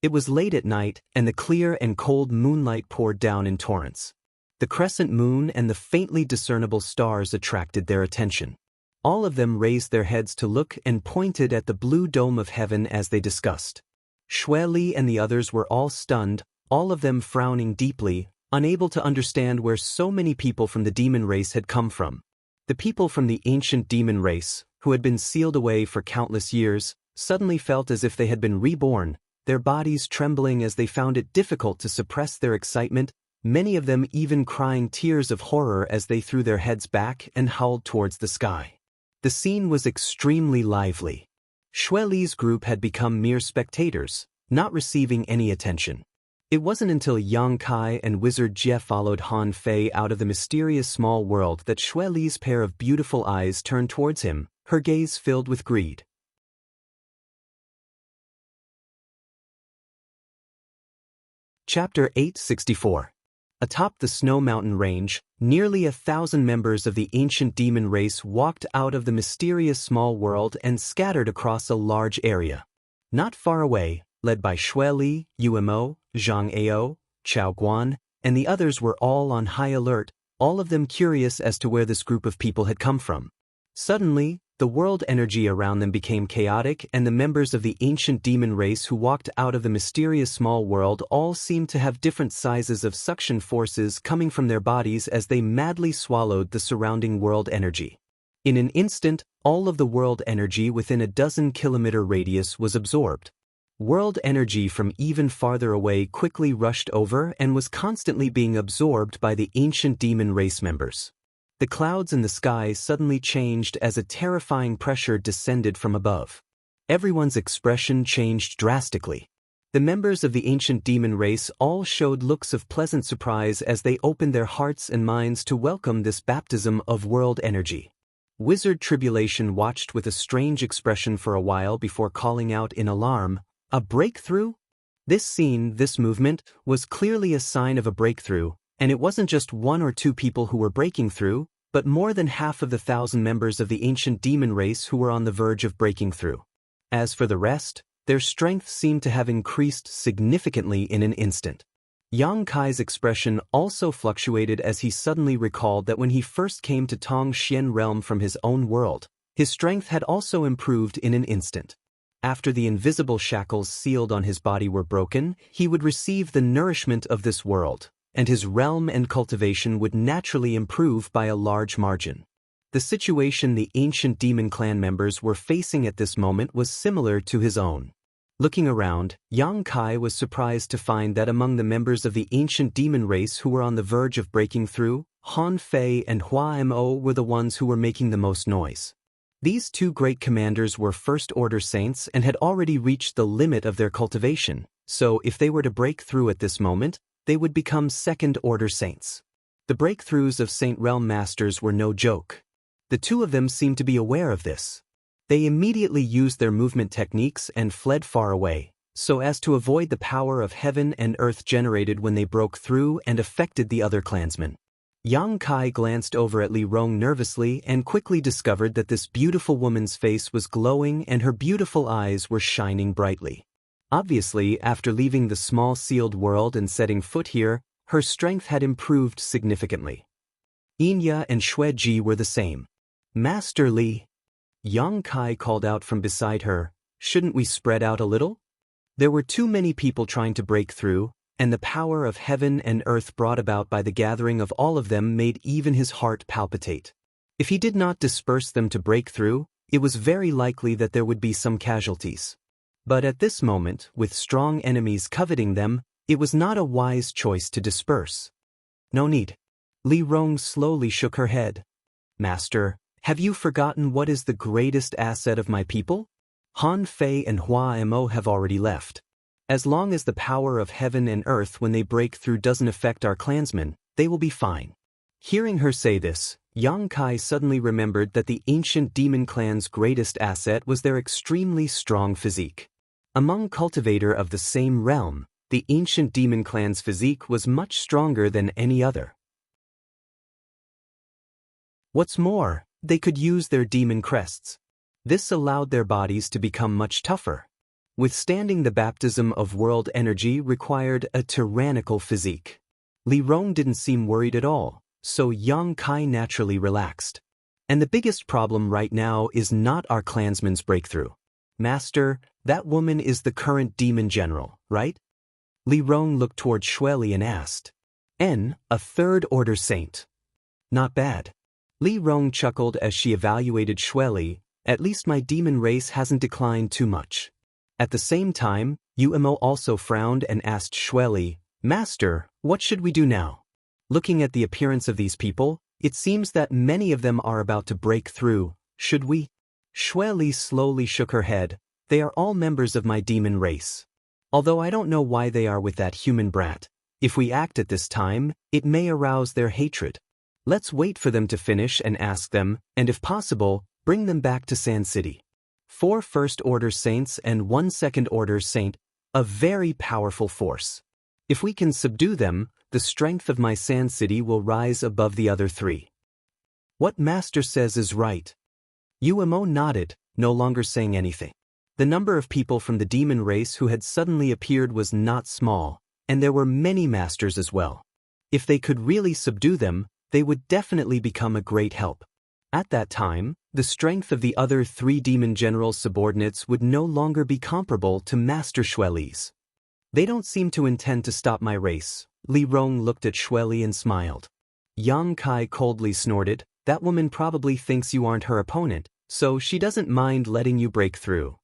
Speaker 1: It was late at night, and the clear and cold moonlight poured down in torrents. The crescent moon and the faintly discernible stars attracted their attention. All of them raised their heads to look and pointed at the blue dome of heaven as they discussed. Xueli and the others were all stunned, all of them frowning deeply, unable to understand where so many people from the demon race had come from. The people from the ancient demon race, who had been sealed away for countless years, suddenly felt as if they had been reborn, their bodies trembling as they found it difficult to suppress their excitement, many of them even crying tears of horror as they threw their heads back and howled towards the sky. The scene was extremely lively. Xueli's group had become mere spectators, not receiving any attention. It wasn't until Yang Kai and Wizard Jie followed Han Fei out of the mysterious small world that Xueli's pair of beautiful eyes turned towards him, her gaze filled with greed. Chapter 864. Atop the Snow Mountain Range, nearly 1,000 members of the ancient demon race walked out of the mysterious small world and scattered across a large area. Not far away, led by Xueli, Umo, Zhang Ao, Chao Guan, and the others were all on high alert, all of them curious as to where this group of people had come from. Suddenly, the world energy around them became chaotic, and the members of the ancient demon race who walked out of the mysterious small world all seemed to have different sizes of suction forces coming from their bodies as they madly swallowed the surrounding world energy. In an instant, all of the world energy within a 12-kilometer radius was absorbed. World energy from even farther away quickly rushed over and was constantly being absorbed by the ancient demon race members. The clouds in the sky suddenly changed as a terrifying pressure descended from above. Everyone's expression changed drastically. The members of the ancient demon race all showed looks of pleasant surprise as they opened their hearts and minds to welcome this baptism of world energy. Wizard Tribulation watched with a strange expression for a while before calling out in alarm, A breakthrough? This movement, was clearly a sign of a breakthrough, and it wasn't just one or two people who were breaking through, but more than half of the 1,000 members of the ancient demon race who were on the verge of breaking through. As for the rest, their strength seemed to have increased significantly in an instant. Yang Kai's expression also fluctuated as he suddenly recalled that when he first came to Tong Xian realm from his own world, his strength had also improved in an instant. After the invisible shackles sealed on his body were broken, he would receive the nourishment of this world, and his realm and cultivation would naturally improve by a large margin. The situation the ancient demon clan members were facing at this moment was similar to his own. Looking around, Yang Kai was surprised to find that among the members of the ancient demon race who were on the verge of breaking through, Han Fei and Hua Mo were the ones who were making the most noise. These two great commanders were first-order saints and had already reached the limit of their cultivation, so if they were to break through at this moment, they would become second-order saints. The breakthroughs of Saint Realm Masters were no joke. The two of them seemed to be aware of this. They immediately used their movement techniques and fled far away, so as to avoid the power of heaven and earth generated when they broke through and affected the other clansmen. Yang Kai glanced over at Li Rong nervously and quickly discovered that this beautiful woman's face was glowing and her beautiful eyes were shining brightly. Obviously, after leaving the small sealed world and setting foot here, her strength had improved significantly. Inya and Xueji were the same. Master Li, Yang Kai called out from beside her, shouldn't we spread out a little? There were too many people trying to break through, and the power of heaven and earth brought about by the gathering of all of them made even his heart palpitate. If he did not disperse them to break through, it was very likely that there would be some casualties. But at this moment, with strong enemies coveting them, it was not a wise choice to disperse. No need. Li Rong slowly shook her head. Master, have you forgotten what is the greatest asset of my people? Han Fei and Hua Mo have already left. As long as the power of heaven and earth when they break through doesn't affect our clansmen, they will be fine. Hearing her say this, Yang Kai suddenly remembered that the ancient demon clan's greatest asset was their extremely strong physique. Among cultivator of the same realm, the ancient demon clan's physique was much stronger than any other. What's more, they could use their demon crests. This allowed their bodies to become much tougher. Withstanding the baptism of world energy required a tyrannical physique. Li Rong didn't seem worried at all, so Yang Kai naturally relaxed. And the biggest problem right now is not our clansman's breakthrough. Master, that woman is the current demon general, right? Li Rong looked toward Xueli and asked. A third-order saint. Not bad. Li Rong chuckled as she evaluated Xueli. At least my demon race hasn't declined too much. At the same time, Umo also frowned and asked Xueli, Master, what should we do now? Looking at the appearance of these people, it seems that many of them are about to break through. Should we? Xueli slowly shook her head. They are all members of my demon race. Although I don't know why they are with that human brat. If we act at this time, it may arouse their hatred. Let's wait for them to finish and ask them, and if possible, bring them back to Sand City. 4 first-order saints and 1 second-order saint, a very powerful force. If we can subdue them, the strength of my Sand City will rise above the other 3. What Master says is right. Umo nodded, no longer saying anything. The number of people from the demon race who had suddenly appeared was not small, and there were many masters as well. If they could really subdue them, they would definitely become a great help. At that time, the strength of the other 3 demon generals' subordinates would no longer be comparable to Master Xueli's. They don't seem to intend to stop my race. Li Rong looked at Xueli and smiled. Yang Kai coldly snorted, that woman probably thinks you aren't her opponent, so she doesn't mind letting you break through.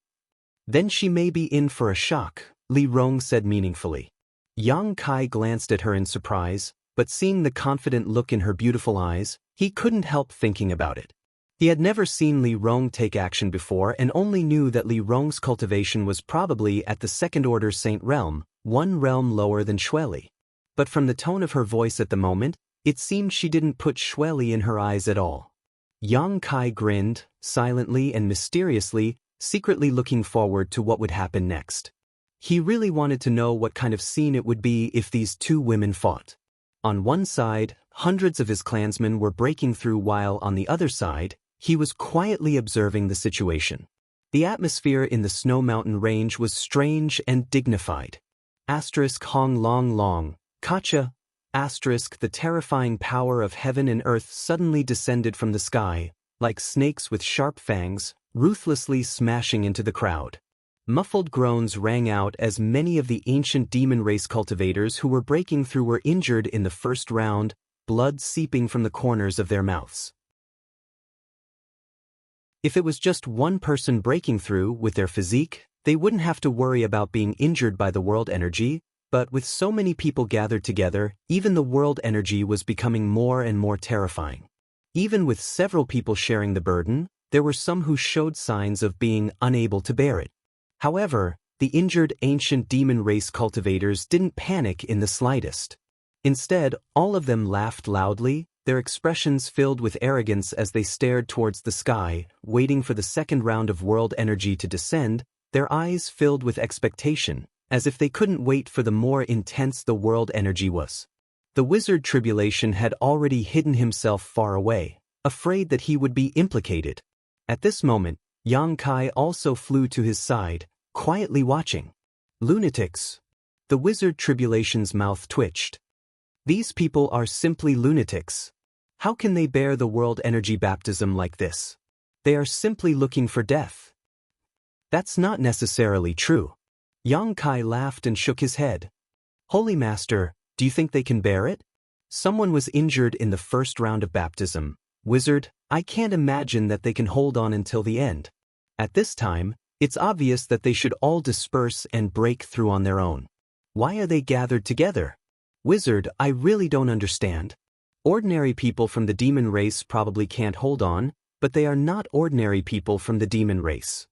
Speaker 1: Then she may be in for a shock, Li Rong said meaningfully. Yang Kai glanced at her in surprise, but seeing the confident look in her beautiful eyes, he couldn't help thinking about it. He had never seen Li Rong take action before and only knew that Li Rong's cultivation was probably at the second-order saint realm, 1 realm lower than Xueli. But from the tone of her voice at the moment, it seemed she didn't put Xueli in her eyes at all. Yang Kai grinned, silently and mysteriously, secretly looking forward to what would happen next. He really wanted to know what kind of scene it would be if these two women fought. On one side, hundreds of his clansmen were breaking through, while on the other side, he was quietly observing the situation. The atmosphere in the Snow Mountain range was strange and dignified. Hong long long, Kacha. The terrifying power of heaven and earth suddenly descended from the sky, like snakes with sharp fangs, ruthlessly smashing into the crowd. Muffled groans rang out as many of the ancient demon race cultivators who were breaking through were injured in the first round, blood seeping from the corners of their mouths. If it was just one person breaking through with their physique, they wouldn't have to worry about being injured by the world energy, but with so many people gathered together, even the world energy was becoming more and more terrifying. Even with several people sharing the burden, there were some who showed signs of being unable to bear it. However, the injured ancient demon race cultivators didn't panic in the slightest. Instead, all of them laughed loudly, their expressions filled with arrogance as they stared towards the sky, waiting for the second round of world energy to descend, their eyes filled with expectation, as if they couldn't wait for the more intense the world energy was. The wizard Tribulation had already hidden himself far away, afraid that he would be implicated. At this moment, Yang Kai also flew to his side, quietly watching. Lunatics. The wizard Tribulation's mouth twitched. These people are simply lunatics. How can they bear the world energy baptism like this? They are simply looking for death. That's not necessarily true. Yang Kai laughed and shook his head. Holy Master, do you think they can bear it? Someone was injured in the first round of baptism. Wizard, I can't imagine that they can hold on until the end. At this time, it's obvious that they should all disperse and break through on their own. Why are they gathered together? Wizard, I really don't understand. Ordinary people from the demon race probably can't hold on, but they are not ordinary people from the demon race.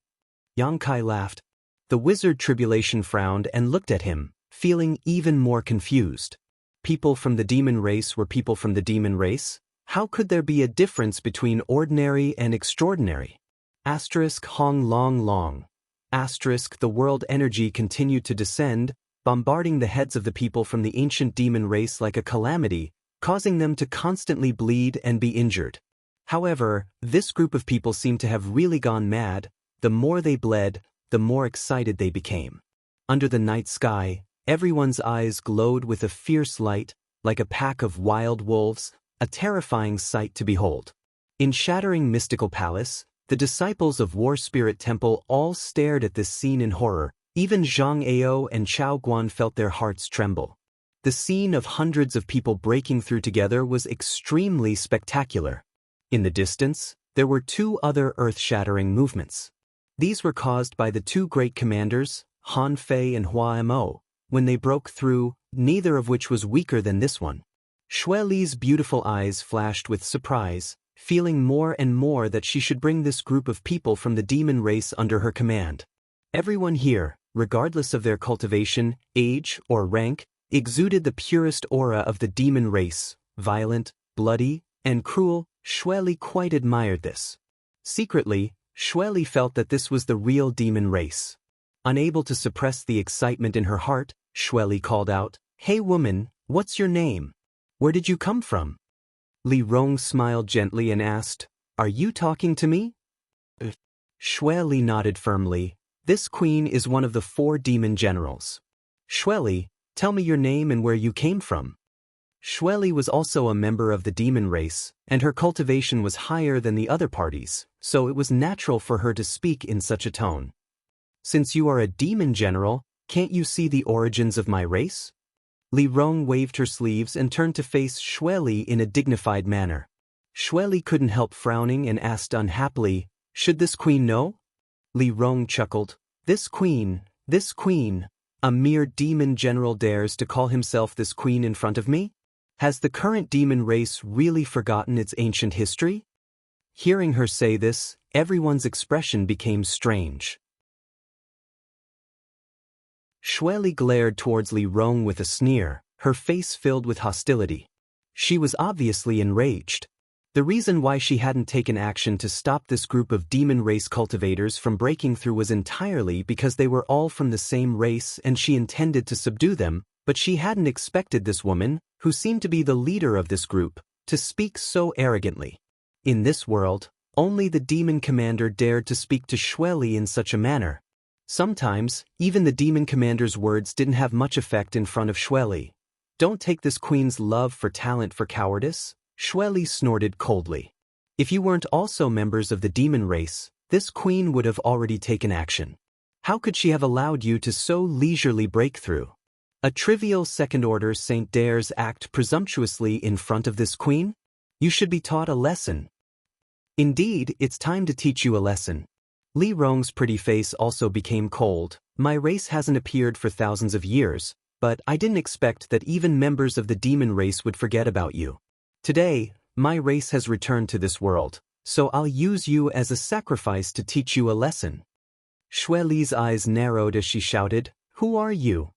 Speaker 1: Yang Kai laughed. The wizard Tribulation frowned and looked at him, feeling even more confused. People from the demon race were people from the demon race? How could there be a difference between ordinary and extraordinary? Hong long long. The world energy continued to descend, bombarding the heads of the people from the ancient demon race like a calamity, causing them to constantly bleed and be injured. However, this group of people seemed to have really gone mad. The more they bled, the more excited they became. Under the night sky, everyone's eyes glowed with a fierce light, like a pack of wild wolves, a terrifying sight to behold. In Shattering Mystical Palace, the disciples of War Spirit Temple all stared at this scene in horror. Even Zhang Ao and Chao Guan felt their hearts tremble. The scene of hundreds of people breaking through together was extremely spectacular. In the distance, there were two other earth-shattering movements. These were caused by the two great commanders, Han Fei and Hua Mo, when they broke through, neither of which was weaker than this one. Xue Li's beautiful eyes flashed with surprise, feeling more and more that she should bring this group of people from the demon race under her command. Everyone here, regardless of their cultivation, age, or rank, exuded the purest aura of the demon race, violent, bloody, and cruel. Xue Li quite admired this. Secretly, Xue Li felt that this was the real demon race. Unable to suppress the excitement in her heart, Xue Li called out, "Hey woman, what's your name? Where did you come from?" Li Rong smiled gently and asked, "Are you talking to me?" Xue Li nodded firmly. "This queen is one of the 4 demon generals. Xue Li, tell me your name and where you came from." Xue Li was also a member of the demon race, and her cultivation was higher than the other parties, so it was natural for her to speak in such a tone. "Since you are a demon general, can't you see the origins of my race?" Li Rong waved her sleeves and turned to face Xue Li in a dignified manner. Xue Li couldn't help frowning and asked unhappily, "Should this queen know?" Li Rong chuckled, This queen, a mere demon general dares to call himself this queen in front of me? Has the current demon race really forgotten its ancient history?" Hearing her say this, everyone's expression became strange. Xue Li glared towards Li Rong with a sneer, her face filled with hostility. She was obviously enraged. The reason why she hadn't taken action to stop this group of demon race cultivators from breaking through was entirely because they were all from the same race and she intended to subdue them, but she hadn't expected this woman, who seemed to be the leader of this group, to speak so arrogantly. In this world, only the demon commander dared to speak to Xueli in such a manner. Sometimes, even the demon commander's words didn't have much effect in front of Xueli. Don't take this queen's love for talent for cowardice, Xueli snorted coldly. If you weren't also members of the demon race, this queen would have already taken action. How could she have allowed you to so leisurely break through? A trivial second-order Saint dares act presumptuously in front of this queen? You should be taught a lesson. Indeed, it's time to teach you a lesson. Li Rong's pretty face also became cold. My race hasn't appeared for thousands of years, but I didn't expect that even members of the demon race would forget about you. Today, my race has returned to this world, so I'll use you as a sacrifice to teach you a lesson. Xueli's eyes narrowed as she shouted, "Who are you?"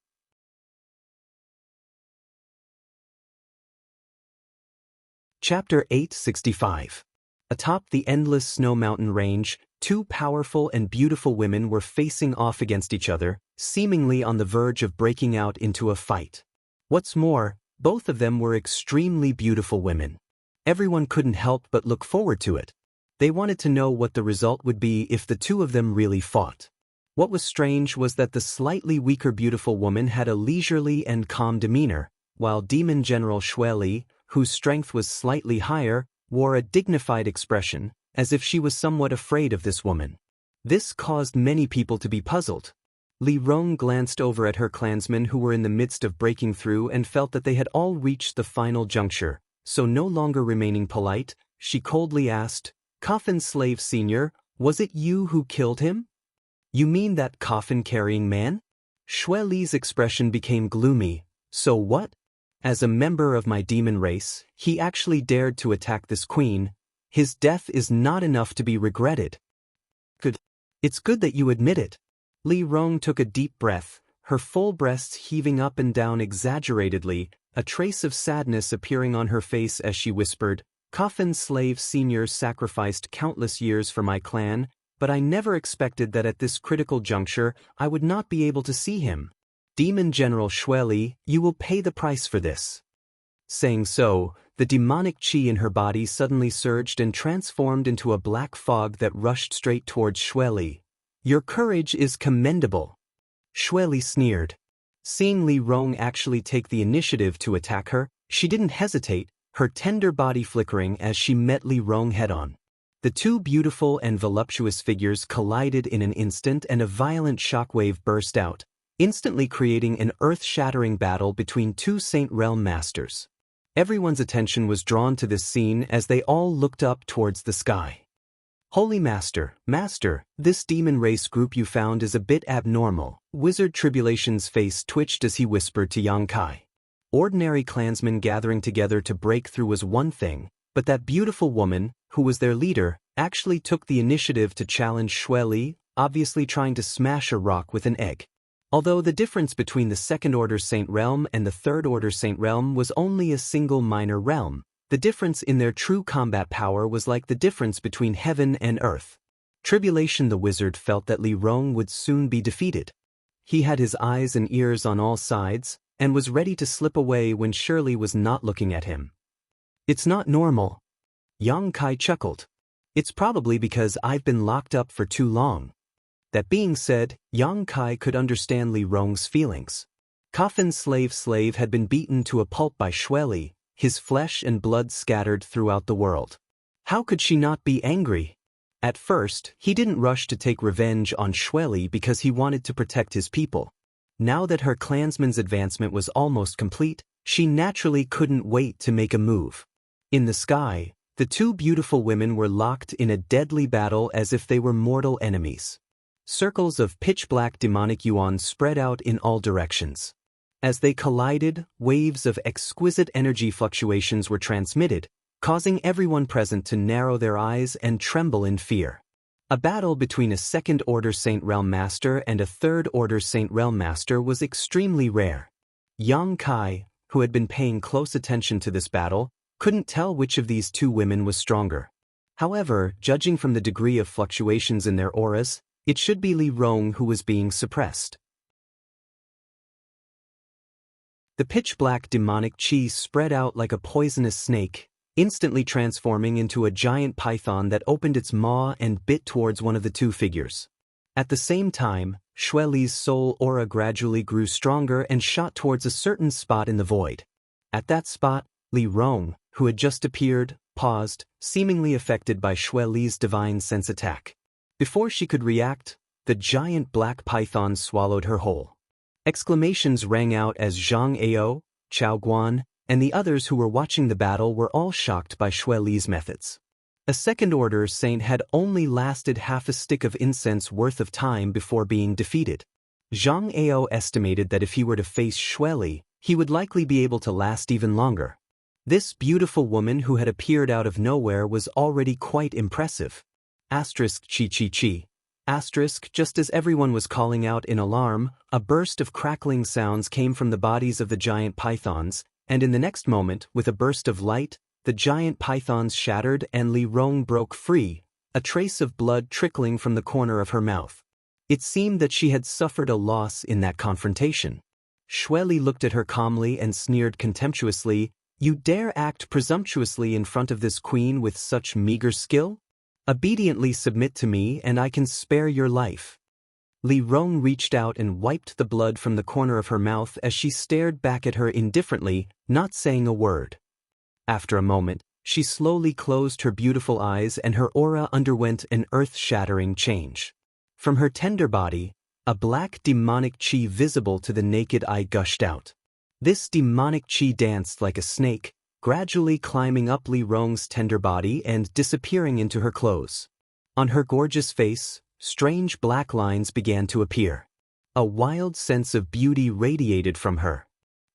Speaker 1: Chapter 865. Atop the endless snow mountain range, two powerful and beautiful women were facing off against each other, seemingly on the verge of breaking out into a fight. What's more, both of them were extremely beautiful women. Everyone couldn't help but look forward to it. They wanted to know what the result would be if the two of them really fought. What was strange was that the slightly weaker beautiful woman had a leisurely and calm demeanor, while Demon General Xueli, whose strength was slightly higher, wore a dignified expression, as if she was somewhat afraid of this woman. This caused many people to be puzzled. Li Rong glanced over at her clansmen who were in the midst of breaking through and felt that they had all reached the final juncture, so no longer remaining polite, she coldly asked, "Coffin Slave Senior, was it you who killed him?" "You mean that coffin-carrying man?" Xueli's expression became gloomy. "So what? As a member of my demon race, he actually dared to attack this queen. His death is not enough to be regretted." "Good. It's good that you admit it." Li Rong took a deep breath, her full breasts heaving up and down exaggeratedly, a trace of sadness appearing on her face as she whispered, "Coffin Slave Senior sacrificed countless years for my clan, but I never expected that at this critical juncture I would not be able to see him. Demon General Xueli, you will pay the price for this." Saying so, the demonic qi in her body suddenly surged and transformed into a black fog that rushed straight towards Xueli. "Your courage is commendable." Xueli sneered. Seeing Li Rong actually take the initiative to attack her, she didn't hesitate, her tender body flickering as she met Li Rong head-on. The two beautiful and voluptuous figures collided in an instant and a violent shockwave burst out, instantly creating an earth-shattering battle between two Saint Realm masters. Everyone's attention was drawn to this scene as they all looked up towards the sky. "Holy Master, this demon race group you found is a bit abnormal." Wizard Tribulation's face twitched as he whispered to Yang Kai. Ordinary clansmen gathering together to break through was one thing, but that beautiful woman, who was their leader, actually took the initiative to challenge Xueli, obviously trying to smash a rock with an egg. Although the difference between the Second-Order Saint Realm and the Third-Order Saint Realm was only a single minor realm, the difference in their true combat power was like the difference between heaven and earth. Tribulation the wizard felt that Li Rong would soon be defeated. He had his eyes and ears on all sides, and was ready to slip away when Shirley was not looking at him. "It's not normal." Yang Kai chuckled. "It's probably because I've been locked up for too long." That being said, Yang Kai could understand Li Rong's feelings. Coffin Slave had been beaten to a pulp by Xueli, his flesh and blood scattered throughout the world. How could she not be angry? At first, he didn't rush to take revenge on Xueli because he wanted to protect his people. Now that her clansman's advancement was almost complete, she naturally couldn't wait to make a move. In the sky, the two beautiful women were locked in a deadly battle as if they were mortal enemies. Circles of pitch-black demonic yuan spread out in all directions. As they collided, waves of exquisite energy fluctuations were transmitted, causing everyone present to narrow their eyes and tremble in fear. A battle between a Second-Order Saint Realm Master and a Third-Order Saint Realm Master was extremely rare. Yang Kai, who had been paying close attention to this battle, Couldn't tell which of these two women was stronger. However, judging from the degree of fluctuations in their auras, it should be Li Rong who was being suppressed. The pitch-black demonic chi spread out like a poisonous snake, instantly transforming into a giant python that opened its maw and bit towards one of the two figures. At the same time, Xue Li's soul aura gradually grew stronger and shot towards a certain spot in the void. At that spot, Li Rong, who had just appeared, paused, seemingly affected by Xue Li's divine sense attack. Before she could react, the giant black python swallowed her whole. Exclamations rang out as Zhang Ao, Chao Guan, and the others who were watching the battle were all shocked by Xue Li's methods. A second-order saint had only lasted half a stick of incense worth of time before being defeated. Zhang Ao estimated that if he were to face Xue Li, he would likely be able to last even longer. This beautiful woman who had appeared out of nowhere was already quite impressive. Asterisk chi chi chi. Asterisk, just as everyone was calling out in alarm, a burst of crackling sounds came from the bodies of the giant pythons, and in the next moment, with a burst of light, the giant pythons shattered and Li Rong broke free, a trace of blood trickling from the corner of her mouth. It seemed that she had suffered a loss in that confrontation. Xue Li looked at her calmly and sneered contemptuously, "You dare act presumptuously in front of this queen with such meager skill? Obediently submit to me and I can spare your life." Li Rong reached out and wiped the blood from the corner of her mouth as she stared back at her indifferently, not saying a word. After a moment, she slowly closed her beautiful eyes and her aura underwent an earth-shattering change. From her tender body, a black demonic chi visible to the naked eye gushed out. This demonic chi danced like a snake, gradually climbing up Li Rong's tender body and disappearing into her clothes. On her gorgeous face, strange black lines began to appear. A wild sense of beauty radiated from her.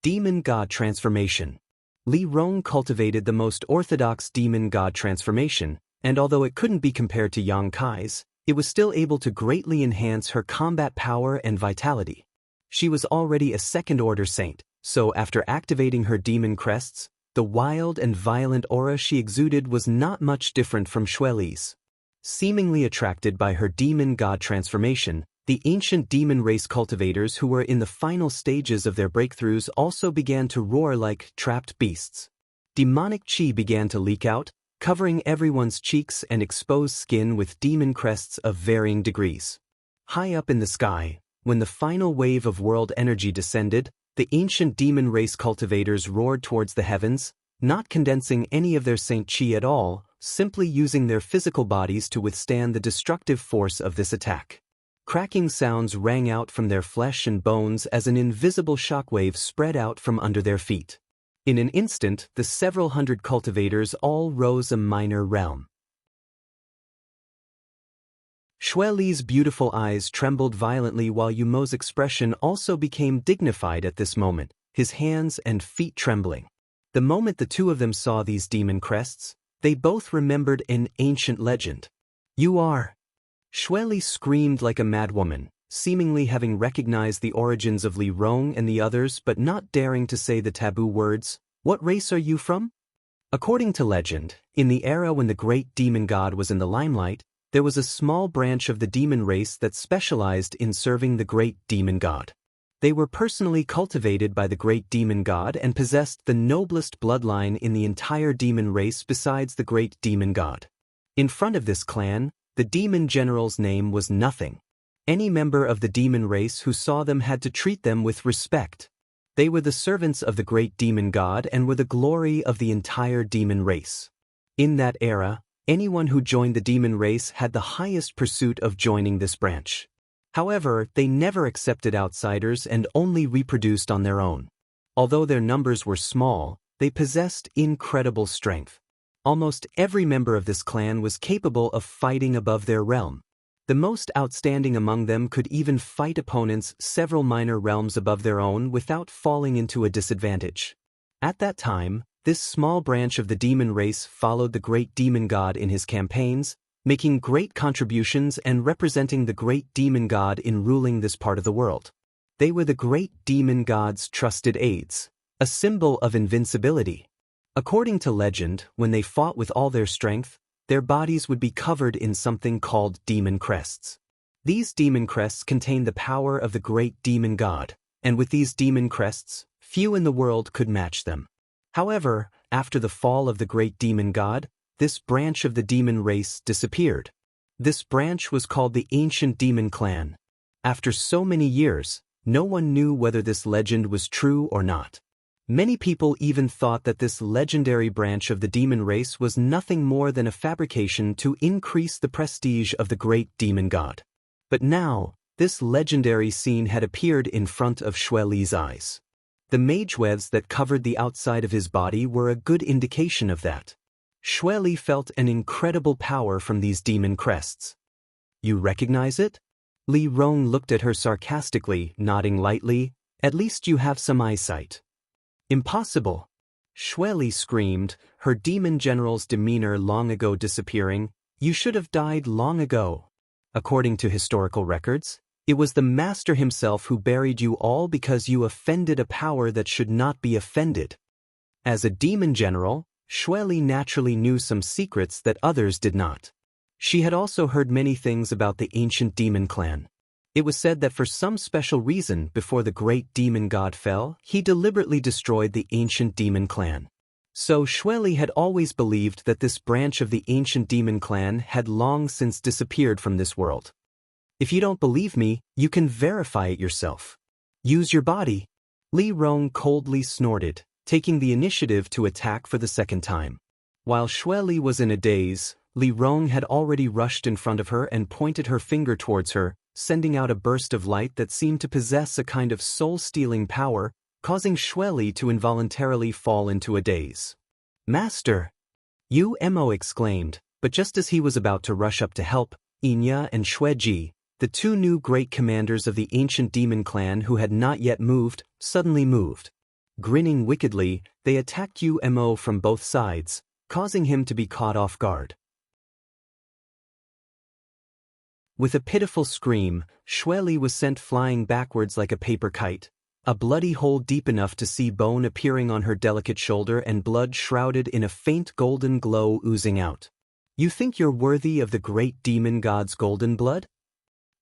Speaker 1: Demon God transformation. Li Rong cultivated the most orthodox demon god transformation, and although it couldn't be compared to Yang Kai's, it was still able to greatly enhance her combat power and vitality. She was already a second-order saint, so after activating her demon crests, the wild and violent aura she exuded was not much different from Xue Li's. Seemingly attracted by her demon god transformation, the ancient demon race cultivators who were in the final stages of their breakthroughs also began to roar like trapped beasts. Demonic chi began to leak out, covering everyone's cheeks and exposed skin with demon crests of varying degrees. High up in the sky, when the final wave of world energy descended, the ancient demon race cultivators roared towards the heavens, not condensing any of their saint chi at all, simply using their physical bodies to withstand the destructive force of this attack. Cracking sounds rang out from their flesh and bones as an invisible shockwave spread out from under their feet. In an instant, the several hundred cultivators all rose a minor realm. Xue Li's beautiful eyes trembled violently while Yumo's expression also became dignified at this moment, his hands and feet trembling. The moment the two of them saw these demon crests, they both remembered an ancient legend. "You are..." Xue Li screamed like a madwoman, seemingly having recognized the origins of Li Rong and the others but not daring to say the taboo words. "What race are you from?" According to legend, in the era when the great demon god was in the limelight, there was a small branch of the demon race that specialized in serving the great demon god. They were personally cultivated by the great demon god and possessed the noblest bloodline in the entire demon race besides the great demon god. In front of this clan, the demon general's name was nothing. Any member of the demon race who saw them had to treat them with respect. They were the servants of the great demon god and were the glory of the entire demon race. In that era, anyone who joined the demon race had the highest pursuit of joining this branch. However, they never accepted outsiders and only reproduced on their own. Although their numbers were small, they possessed incredible strength. Almost every member of this clan was capable of fighting above their realm. The most outstanding among them could even fight opponents several minor realms above their own without falling into a disadvantage. At that time, this small branch of the demon race followed the great demon god in his campaigns, making great contributions and representing the great demon god in ruling this part of the world. They were the great demon god's trusted aides, a symbol of invincibility. According to legend, when they fought with all their strength, their bodies would be covered in something called demon crests. These demon crests contain the power of the great demon god, and with these demon crests, few in the world could match them. However, after the fall of the great demon god, this branch of the demon race disappeared. This branch was called the Ancient Demon Clan. After so many years, no one knew whether this legend was true or not. Many people even thought that this legendary branch of the demon race was nothing more than a fabrication to increase the prestige of the great demon god. But now, this legendary scene had appeared in front of Xue Li's eyes. The mage webs that covered the outside of his body were a good indication of that. Xue Li felt an incredible power from these demon crests. You recognize it? Li Rong looked at her sarcastically, nodding lightly. At least you have some eyesight. Impossible! Xue Li screamed, her demon general's demeanor long ago disappearing. You should have died long ago. According to historical records, it was the master himself who buried you all because you offended a power that should not be offended. As a demon general, Xue Li naturally knew some secrets that others did not. She had also heard many things about the ancient demon clan. It was said that for some special reason, before the great demon god fell, he deliberately destroyed the ancient demon clan. So Xue Li had always believed that this branch of the ancient demon clan had long since disappeared from this world. If you don't believe me, you can verify it yourself. Use your body. Li Rong coldly snorted, taking the initiative to attack for the second time. While Xue Li was in a daze, Li Rong had already rushed in front of her and pointed her finger towards her, sending out a burst of light that seemed to possess a kind of soul-stealing power, causing Xue Li to involuntarily fall into a daze. Master! Yu Mo exclaimed, but just as he was about to rush up to help, Inya and Xue Ji, the two new great commanders of the ancient demon clan who had not yet moved, suddenly moved. Grinning wickedly, they attacked Yu Mo from both sides, causing him to be caught off guard. With a pitiful scream, Xue Li was sent flying backwards like a paper kite, a bloody hole deep enough to see bone appearing on her delicate shoulder and blood shrouded in a faint golden glow oozing out. You think you're worthy of the great demon god's golden blood?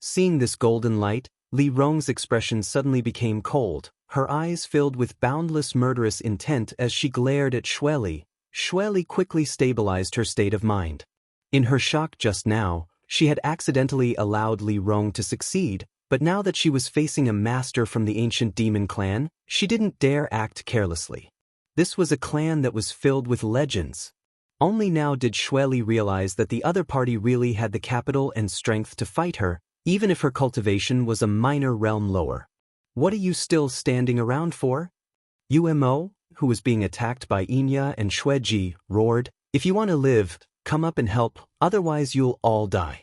Speaker 1: Seeing this golden light, Li Rong's expression suddenly became cold, her eyes filled with boundless murderous intent as she glared at Xue Li. Xue Li quickly stabilized her state of mind. In her shock just now, she had accidentally allowed Li Rong to succeed, but now that she was facing a master from the ancient demon clan, she didn't dare act carelessly. This was a clan that was filled with legends. Only now did Xue Li realize that the other party really had the capital and strength to fight her, even if her cultivation was a minor realm lower. What are you still standing around for? Yu Mo, who was being attacked by Inya and Xue Ji, roared, if you want to live, come up and help, otherwise you'll all die.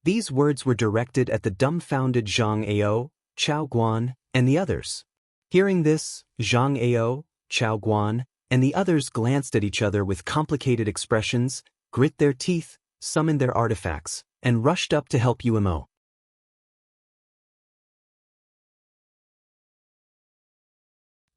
Speaker 1: These words were directed at the dumbfounded Zhang Ao, Chao Guan, and the others. Hearing this, Zhang Ao, Chao Guan, and the others glanced at each other with complicated expressions, grit their teeth, summoned their artifacts, and rushed up to help Yu Mo.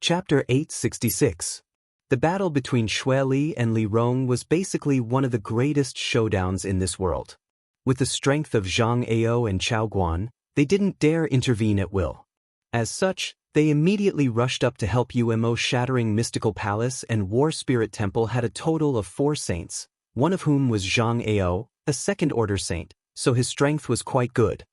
Speaker 1: Chapter 866. The battle between Xue Li and Li Rong was basically one of the greatest showdowns in this world. With the strength of Zhang Ao and Chao Guan, they didn't dare intervene at will. As such, they immediately rushed up to help Yu Mo. Shattering Mystical Palace and War Spirit Temple had a total of 4 saints, one of whom was Zhang Ao, a second-order saint, so his strength was quite good.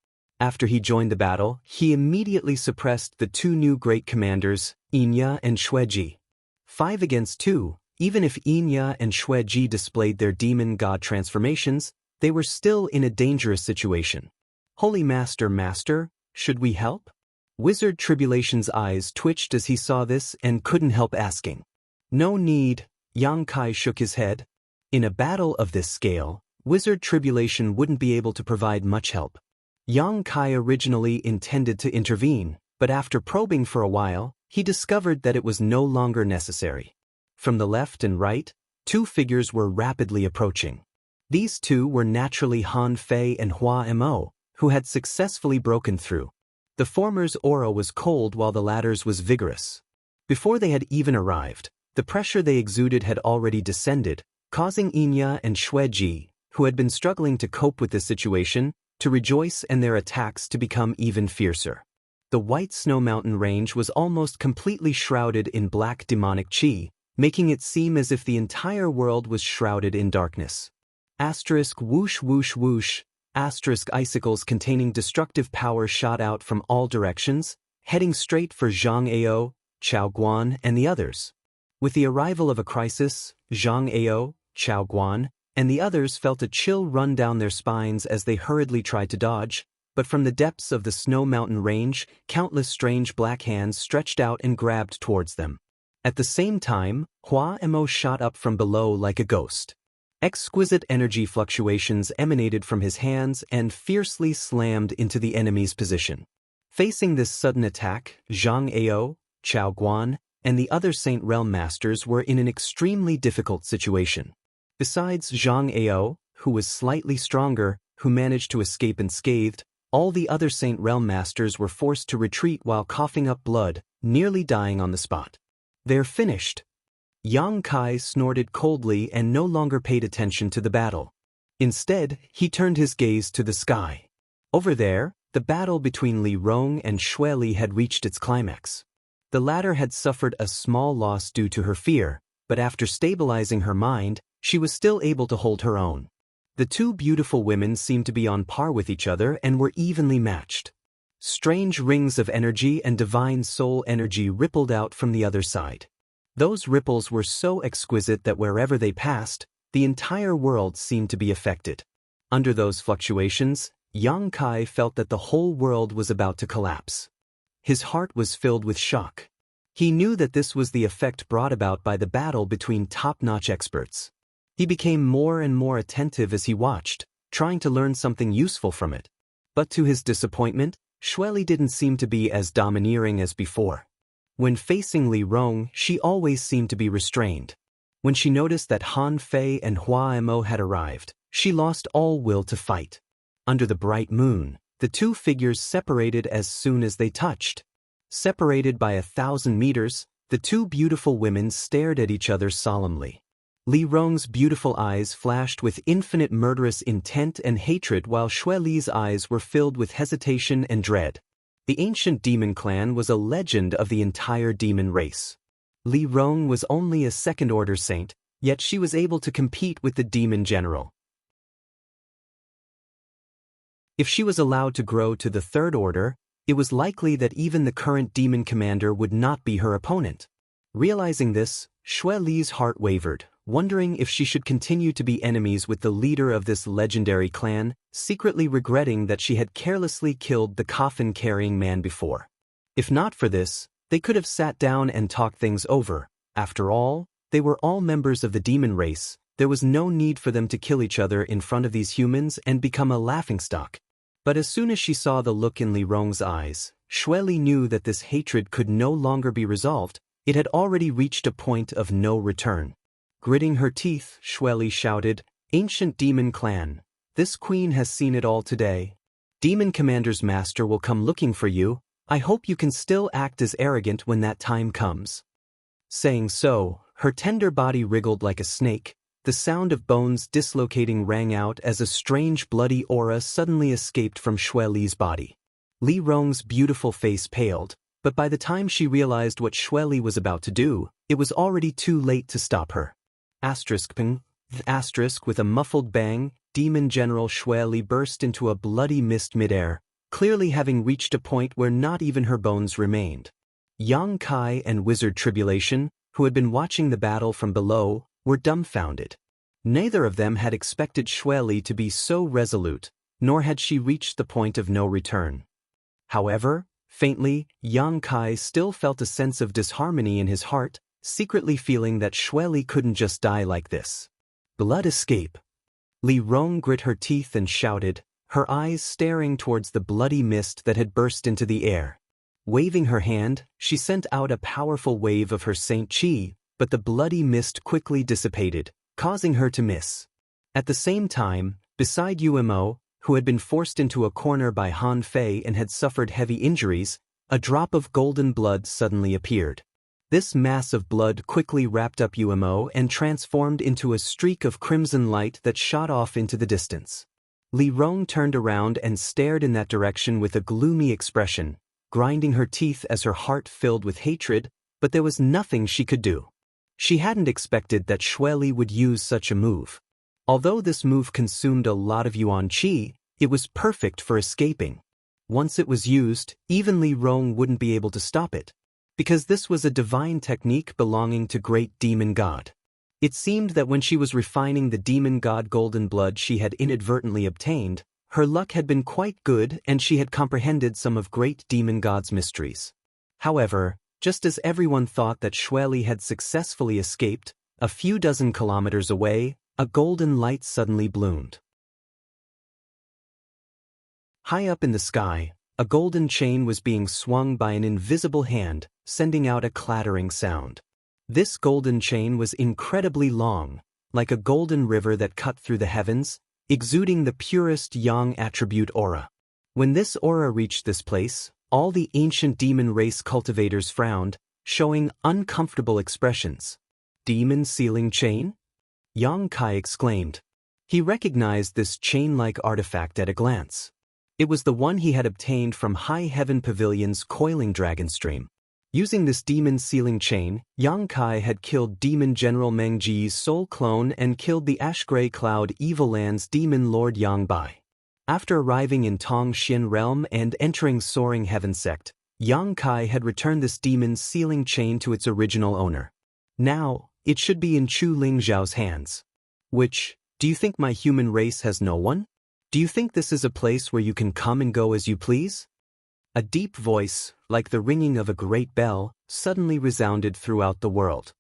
Speaker 1: After he joined the battle, he immediately suppressed the two new great commanders, Inya and Xue Ji. 5 against 2, even if Inya and Xue Ji displayed their demon god transformations, they were still in a dangerous situation. Holy Master, should we help? Wizard Tribulation's eyes twitched as he saw this and couldn't help asking. No need, Yang Kai shook his head. In a battle of this scale, Wizard Tribulation wouldn't be able to provide much help. Yang Kai originally intended to intervene, but after probing for a while, he discovered that it was no longer necessary. From the left and right, 2 figures were rapidly approaching. These 2 were naturally Han Fei and Hua Mo, who had successfully broken through. The former's aura was cold while the latter's was vigorous. Before they had even arrived, The pressure they exuded had already descended, causing Inya and Xueji, who had been struggling to cope with this situation, to rejoice and their attacks to become even fiercer. The White Snow Mountain range was almost completely shrouded in black demonic qi, making it seem as if the entire world was shrouded in darkness. Asterisk whoosh whoosh whoosh, asterisk icicles containing destructive power shot out from all directions, heading straight for Zhang Ao, Chao Guan, and the others. With the arrival of a crisis, Zhang Ao, Chao Guan, and the others felt a chill run down their spines as they hurriedly tried to dodge, but from the depths of the Snow Mountain range, countless strange black hands stretched out and grabbed towards them. At the same time, Hua Mo shot up from below like a ghost. Exquisite energy fluctuations emanated from his hands and fiercely slammed into the enemy's position. Facing this sudden attack, Zhang Ao, Chao Guan, and the other Saint Realm Masters were in an extremely difficult situation. Besides Zhang Ao, who was slightly stronger, who managed to escape unscathed, all the other Saint Realm Masters were forced to retreat while coughing up blood, nearly dying on the spot. "They're finished." Yang Kai snorted coldly and no longer paid attention to the battle. Instead, he turned his gaze to the sky. Over there, the battle between Li Rong and Xue Li had reached its climax. The latter had suffered a small loss due to her fear, but after stabilizing her mind, she was still able to hold her own. The two beautiful women seemed to be on par with each other and were evenly matched. Strange rings of energy and divine soul energy rippled out from the other side. Those ripples were so exquisite that wherever they passed, the entire world seemed to be affected. Under those fluctuations, Yang Kai felt that the whole world was about to collapse. His heart was filled with shock. He knew that this was the effect brought about by the battle between top-notch experts. He became more and more attentive as he watched, trying to learn something useful from it. But to his disappointment, Xue Li didn't seem to be as domineering as before. When facing Li Rong, she always seemed to be restrained. When she noticed that Han Fei and Hua Mo had arrived, she lost all will to fight. Under the bright moon, the two figures separated as soon as they touched. Separated by 1,000 meters, the two beautiful women stared at each other solemnly. Li Rong's beautiful eyes flashed with infinite murderous intent and hatred while Xue Li's eyes were filled with hesitation and dread. The ancient demon clan was a legend of the entire demon race. Li Rong was only a second-order saint, yet she was able to compete with the demon general. If she was allowed to grow to the third order, it was likely that even the current demon commander would not be her opponent. Realizing this, Xue Li's heart wavered, wondering if she should continue to be enemies with the leader of this legendary clan, secretly regretting that she had carelessly killed the coffin-carrying man before. If not for this, they could have sat down and talked things over. After all, they were all members of the demon race. There was no need for them to kill each other in front of these humans and become a laughingstock. But as soon as she saw the look in Li Rong's eyes, Xue Li knew that this hatred could no longer be resolved. It had already reached a point of no return. Gritting her teeth, Xue Li shouted, "Ancient demon clan, this queen has seen it all today. Demon commander's master will come looking for you. I hope you can still act as arrogant when that time comes." Saying so, her tender body wriggled like a snake. The sound of bones dislocating rang out as a strange bloody aura suddenly escaped from Xue Li's body. Li Rong's beautiful face paled, but by the time she realized what Xue Li was about to do, it was already too late to stop her. Ping, with a muffled bang, Demon General Xue Li burst into a bloody mist midair, clearly having reached a point where not even her bones remained. Yang Kai and Wizard Tribulation, who had been watching the battle from below, were dumbfounded. Neither of them had expected Xue Li to be so resolute, nor had she reached the point of no return. However, faintly, Yang Kai still felt a sense of disharmony in his heart, secretly feeling that Xue Li couldn't just die like this. Blood escape. Li Rong grit her teeth and shouted, her eyes staring towards the bloody mist that had burst into the air. Waving her hand, she sent out a powerful wave of her Saint Qi, but the bloody mist quickly dissipated, causing her to miss. At the same time, beside Umo, who had been forced into a corner by Han Fei and had suffered heavy injuries, a drop of golden blood suddenly appeared. This mass of blood quickly wrapped up Umo and transformed into a streak of crimson light that shot off into the distance. Li Rong turned around and stared in that direction with a gloomy expression, grinding her teeth as her heart filled with hatred, but there was nothing she could do. She hadn't expected that Xueli would use such a move. Although this move consumed a lot of Yuan Qi, it was perfect for escaping. Once it was used, even Li Rong wouldn't be able to stop it, because this was a divine technique belonging to great demon god. It seemed that when she was refining the demon god golden blood she had inadvertently obtained, her luck had been quite good and she had comprehended some of great demon god's mysteries. However, just as everyone thought that Xueli had successfully escaped, a few dozen kilometers away, a golden light suddenly bloomed. High up in the sky, a golden chain was being swung by an invisible hand, sending out a clattering sound. This golden chain was incredibly long, like a golden river that cut through the heavens, exuding the purest yang attribute aura. When this aura reached this place, all the ancient demon race cultivators frowned, showing uncomfortable expressions. Demon sealing chain? Yang Kai exclaimed. He recognized this chain-like artifact at a glance. It was the one he had obtained from High Heaven Pavilion's coiling dragon stream. Using this demon sealing chain, Yang Kai had killed Demon General Meng Ji's soul clone and killed the Ash-Gray Cloud Evil Land's demon lord Yang Bai. After arriving in Tong Xian realm and entering Soaring Heaven sect, Yang Kai had returned this demon sealing chain to its original owner. Now, it should be in Chu Lingzhao's hands. Which, do you think my human race has no one? Do you think this is a place where you can come and go as you please? A deep voice, like the ringing of a great bell, suddenly resounded throughout the world.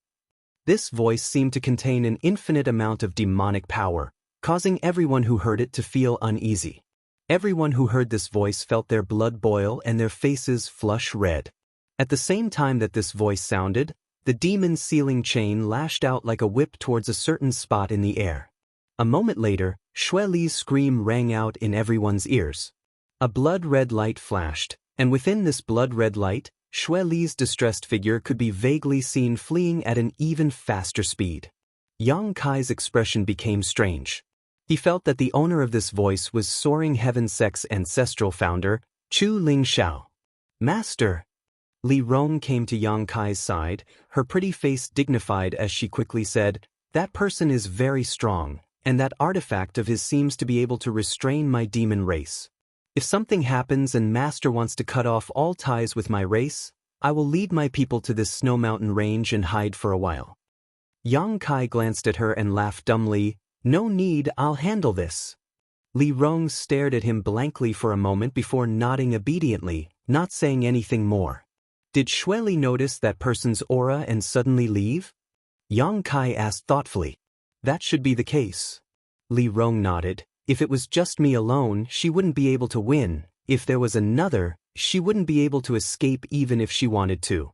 Speaker 1: This voice seemed to contain an infinite amount of demonic power, causing everyone who heard it to feel uneasy. Everyone who heard this voice felt their blood boil and their faces flush red. At the same time that this voice sounded, the demon sealing chain lashed out like a whip towards a certain spot in the air. A moment later, Xueli's scream rang out in everyone's ears. A blood-red light flashed, and within this blood-red light, Xueli's distressed figure could be vaguely seen fleeing at an even faster speed. Yang Kai's expression became strange. He felt that the owner of this voice was Soaring Heaven Sect's ancestral founder, Chu Lingzhao. Master! Li Rong came to Yang Kai's side, her pretty face dignified as she quickly said, "That person is very strong, and that artifact of his seems to be able to restrain my demon race. If something happens and Master wants to cut off all ties with my race, I will lead my people to this snow mountain range and hide for a while." Yang Kai glanced at her and laughed dumbly. "No need, I'll handle this." Li Rong stared at him blankly for a moment before nodding obediently, not saying anything more. Did Xueli notice that person's aura and suddenly leave? Yang Kai asked thoughtfully. That should be the case. Li Rong nodded. If it was just me alone, she wouldn't be able to win. If there was another, she wouldn't be able to escape even if she wanted to.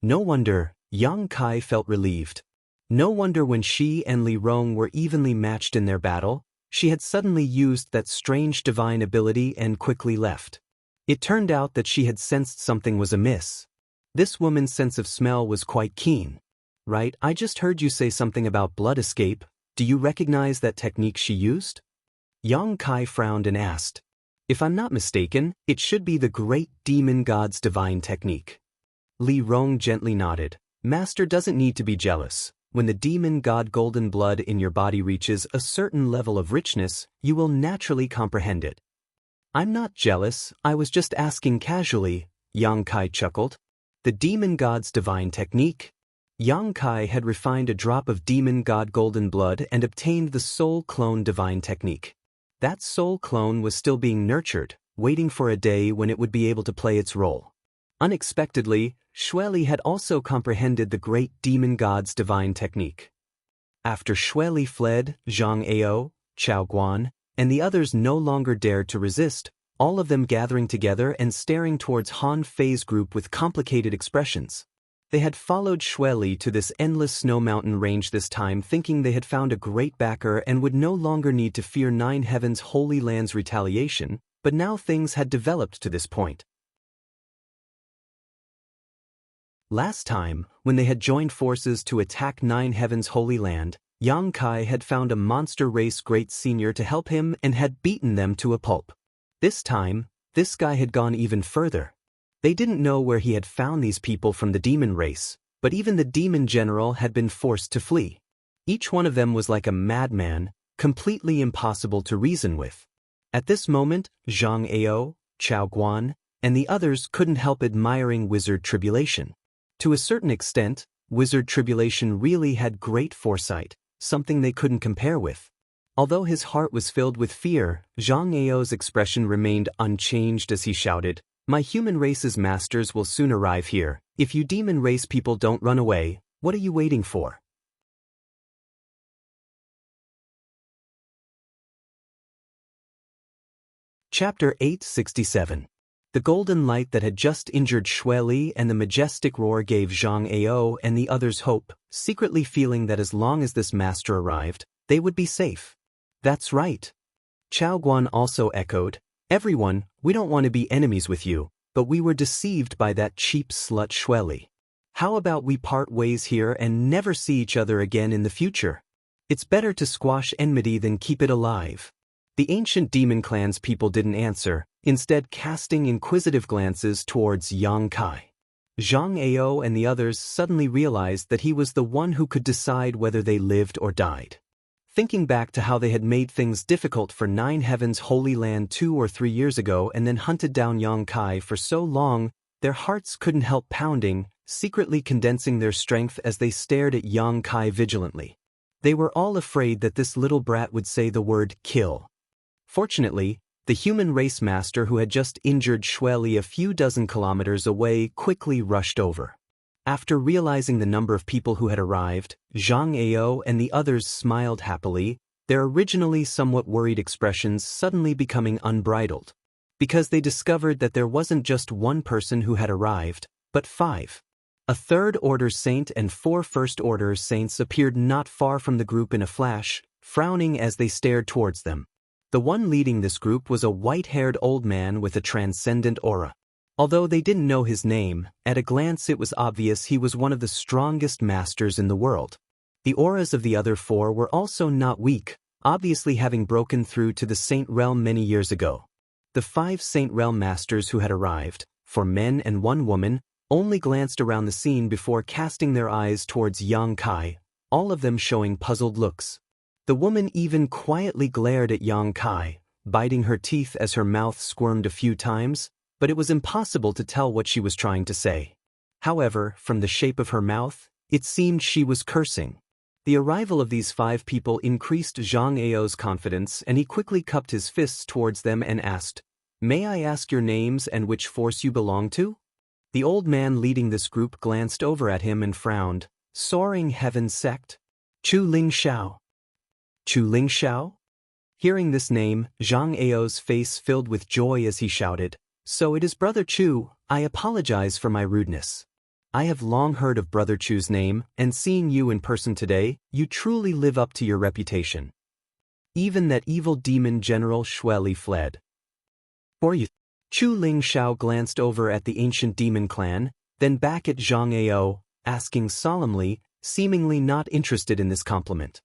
Speaker 1: No wonder, Yang Kai felt relieved. No wonder when she and Li Rong were evenly matched in their battle, she had suddenly used that strange divine ability and quickly left. It turned out that she had sensed something was amiss. This woman's sense of smell was quite keen. Right, I just heard you say something about blood escape. Do you recognize that technique she used? Yang Kai frowned and asked. If I'm not mistaken, it should be the great demon god's divine technique. Li Rong gently nodded. Master doesn't need to be jealous. When the demon god golden blood in your body reaches a certain level of richness, you will naturally comprehend it. I'm not jealous, I was just asking casually, Yang Kai chuckled. The demon god's divine technique. Yang Kai had refined a drop of demon god golden blood and obtained the soul clone divine technique. That soul clone was still being nurtured, waiting for a day when it would be able to play its role. Unexpectedly, Xueli had also comprehended the great demon god's divine technique. After Xueli fled, Zhang Ao, Chao Guan, and the others no longer dared to resist, all of them gathering together and staring towards Han Fei's group with complicated expressions. They had followed Xueli to this endless snow mountain range this time thinking they had found a great backer and would no longer need to fear Nine Heaven's Holy Land's retaliation, but now things had developed to this point. Last time, when they had joined forces to attack Nine Heavens' Holy Land, Yang Kai had found a monster race great senior to help him and had beaten them to a pulp. This time, this guy had gone even further. They didn't know where he had found these people from the demon race, but even the demon general had been forced to flee. Each one of them was like a madman, completely impossible to reason with. At this moment, Zhang Ao, Chao Guan, and the others couldn't help admiring Wizard Tribulation. To a certain extent, Wizard Tribulation really had great foresight, something they couldn't compare with. Although his heart was filled with fear, Zhang Ao's expression remained unchanged as he shouted, "My human race's masters will soon arrive here. If you demon race people don't run away, what are you waiting for?" Chapter 867. The golden light that had just injured Xue Li and the majestic roar gave Zhang Ao and the others hope, secretly feeling that as long as this master arrived, they would be safe. "That's right." Chao Guan also echoed, "Everyone, we don't want to be enemies with you, but we were deceived by that cheap slut Xue Li. How about we part ways here and never see each other again in the future? It's better to squash enmity than keep it alive." The ancient demon clan's people didn't answer, instead casting inquisitive glances towards Yang Kai. Zhang Ao and the others suddenly realized that he was the one who could decide whether they lived or died. Thinking back to how they had made things difficult for Nine Heavens' Holy Land 2 or 3 years ago and then hunted down Yang Kai for so long, their hearts couldn't help pounding, secretly condensing their strength as they stared at Yang Kai vigilantly. They were all afraid that this little brat would say the word kill. Fortunately, the human race master who had just injured Xue Li a few dozen kilometers away quickly rushed over. After realizing the number of people who had arrived, Zhang Ao and the others smiled happily, their originally somewhat worried expressions suddenly becoming unbridled. Because they discovered that there wasn't just one person who had arrived, but 5. A third-order saint and 4 first-order saints appeared not far from the group in a flash, frowning as they stared towards them. The one leading this group was a white-haired old man with a transcendent aura. Although they didn't know his name, at a glance it was obvious he was one of the strongest masters in the world. The auras of the other 4 were also not weak, obviously having broken through to the Saint Realm many years ago. The 5 Saint Realm masters who had arrived, 4 men and 1 woman, only glanced around the scene before casting their eyes towards Yang Kai, all of them showing puzzled looks. The woman even quietly glared at Yang Kai, biting her teeth as her mouth squirmed a few times, but it was impossible to tell what she was trying to say. However, from the shape of her mouth, it seemed she was cursing. The arrival of these 5 people increased Zhang Ao's confidence, and he quickly cupped his fists towards them and asked, "May I ask your names and which force you belong to?" The old man leading this group glanced over at him and frowned. "Soaring Heaven Sect? Chu Ling Shao." "Chu Ling Shao?" Hearing this name, Zhang Ao's face filled with joy as he shouted, "So it is Brother Chu. I apologize for my rudeness. I have long heard of Brother Chu's name, and seeing you in person today, you truly live up to your reputation. Even that evil demon General Xue Li fled for you." Chu Ling Shao glanced over at the ancient demon clan, then back at Zhang Ao, asking solemnly, seemingly not interested in this compliment.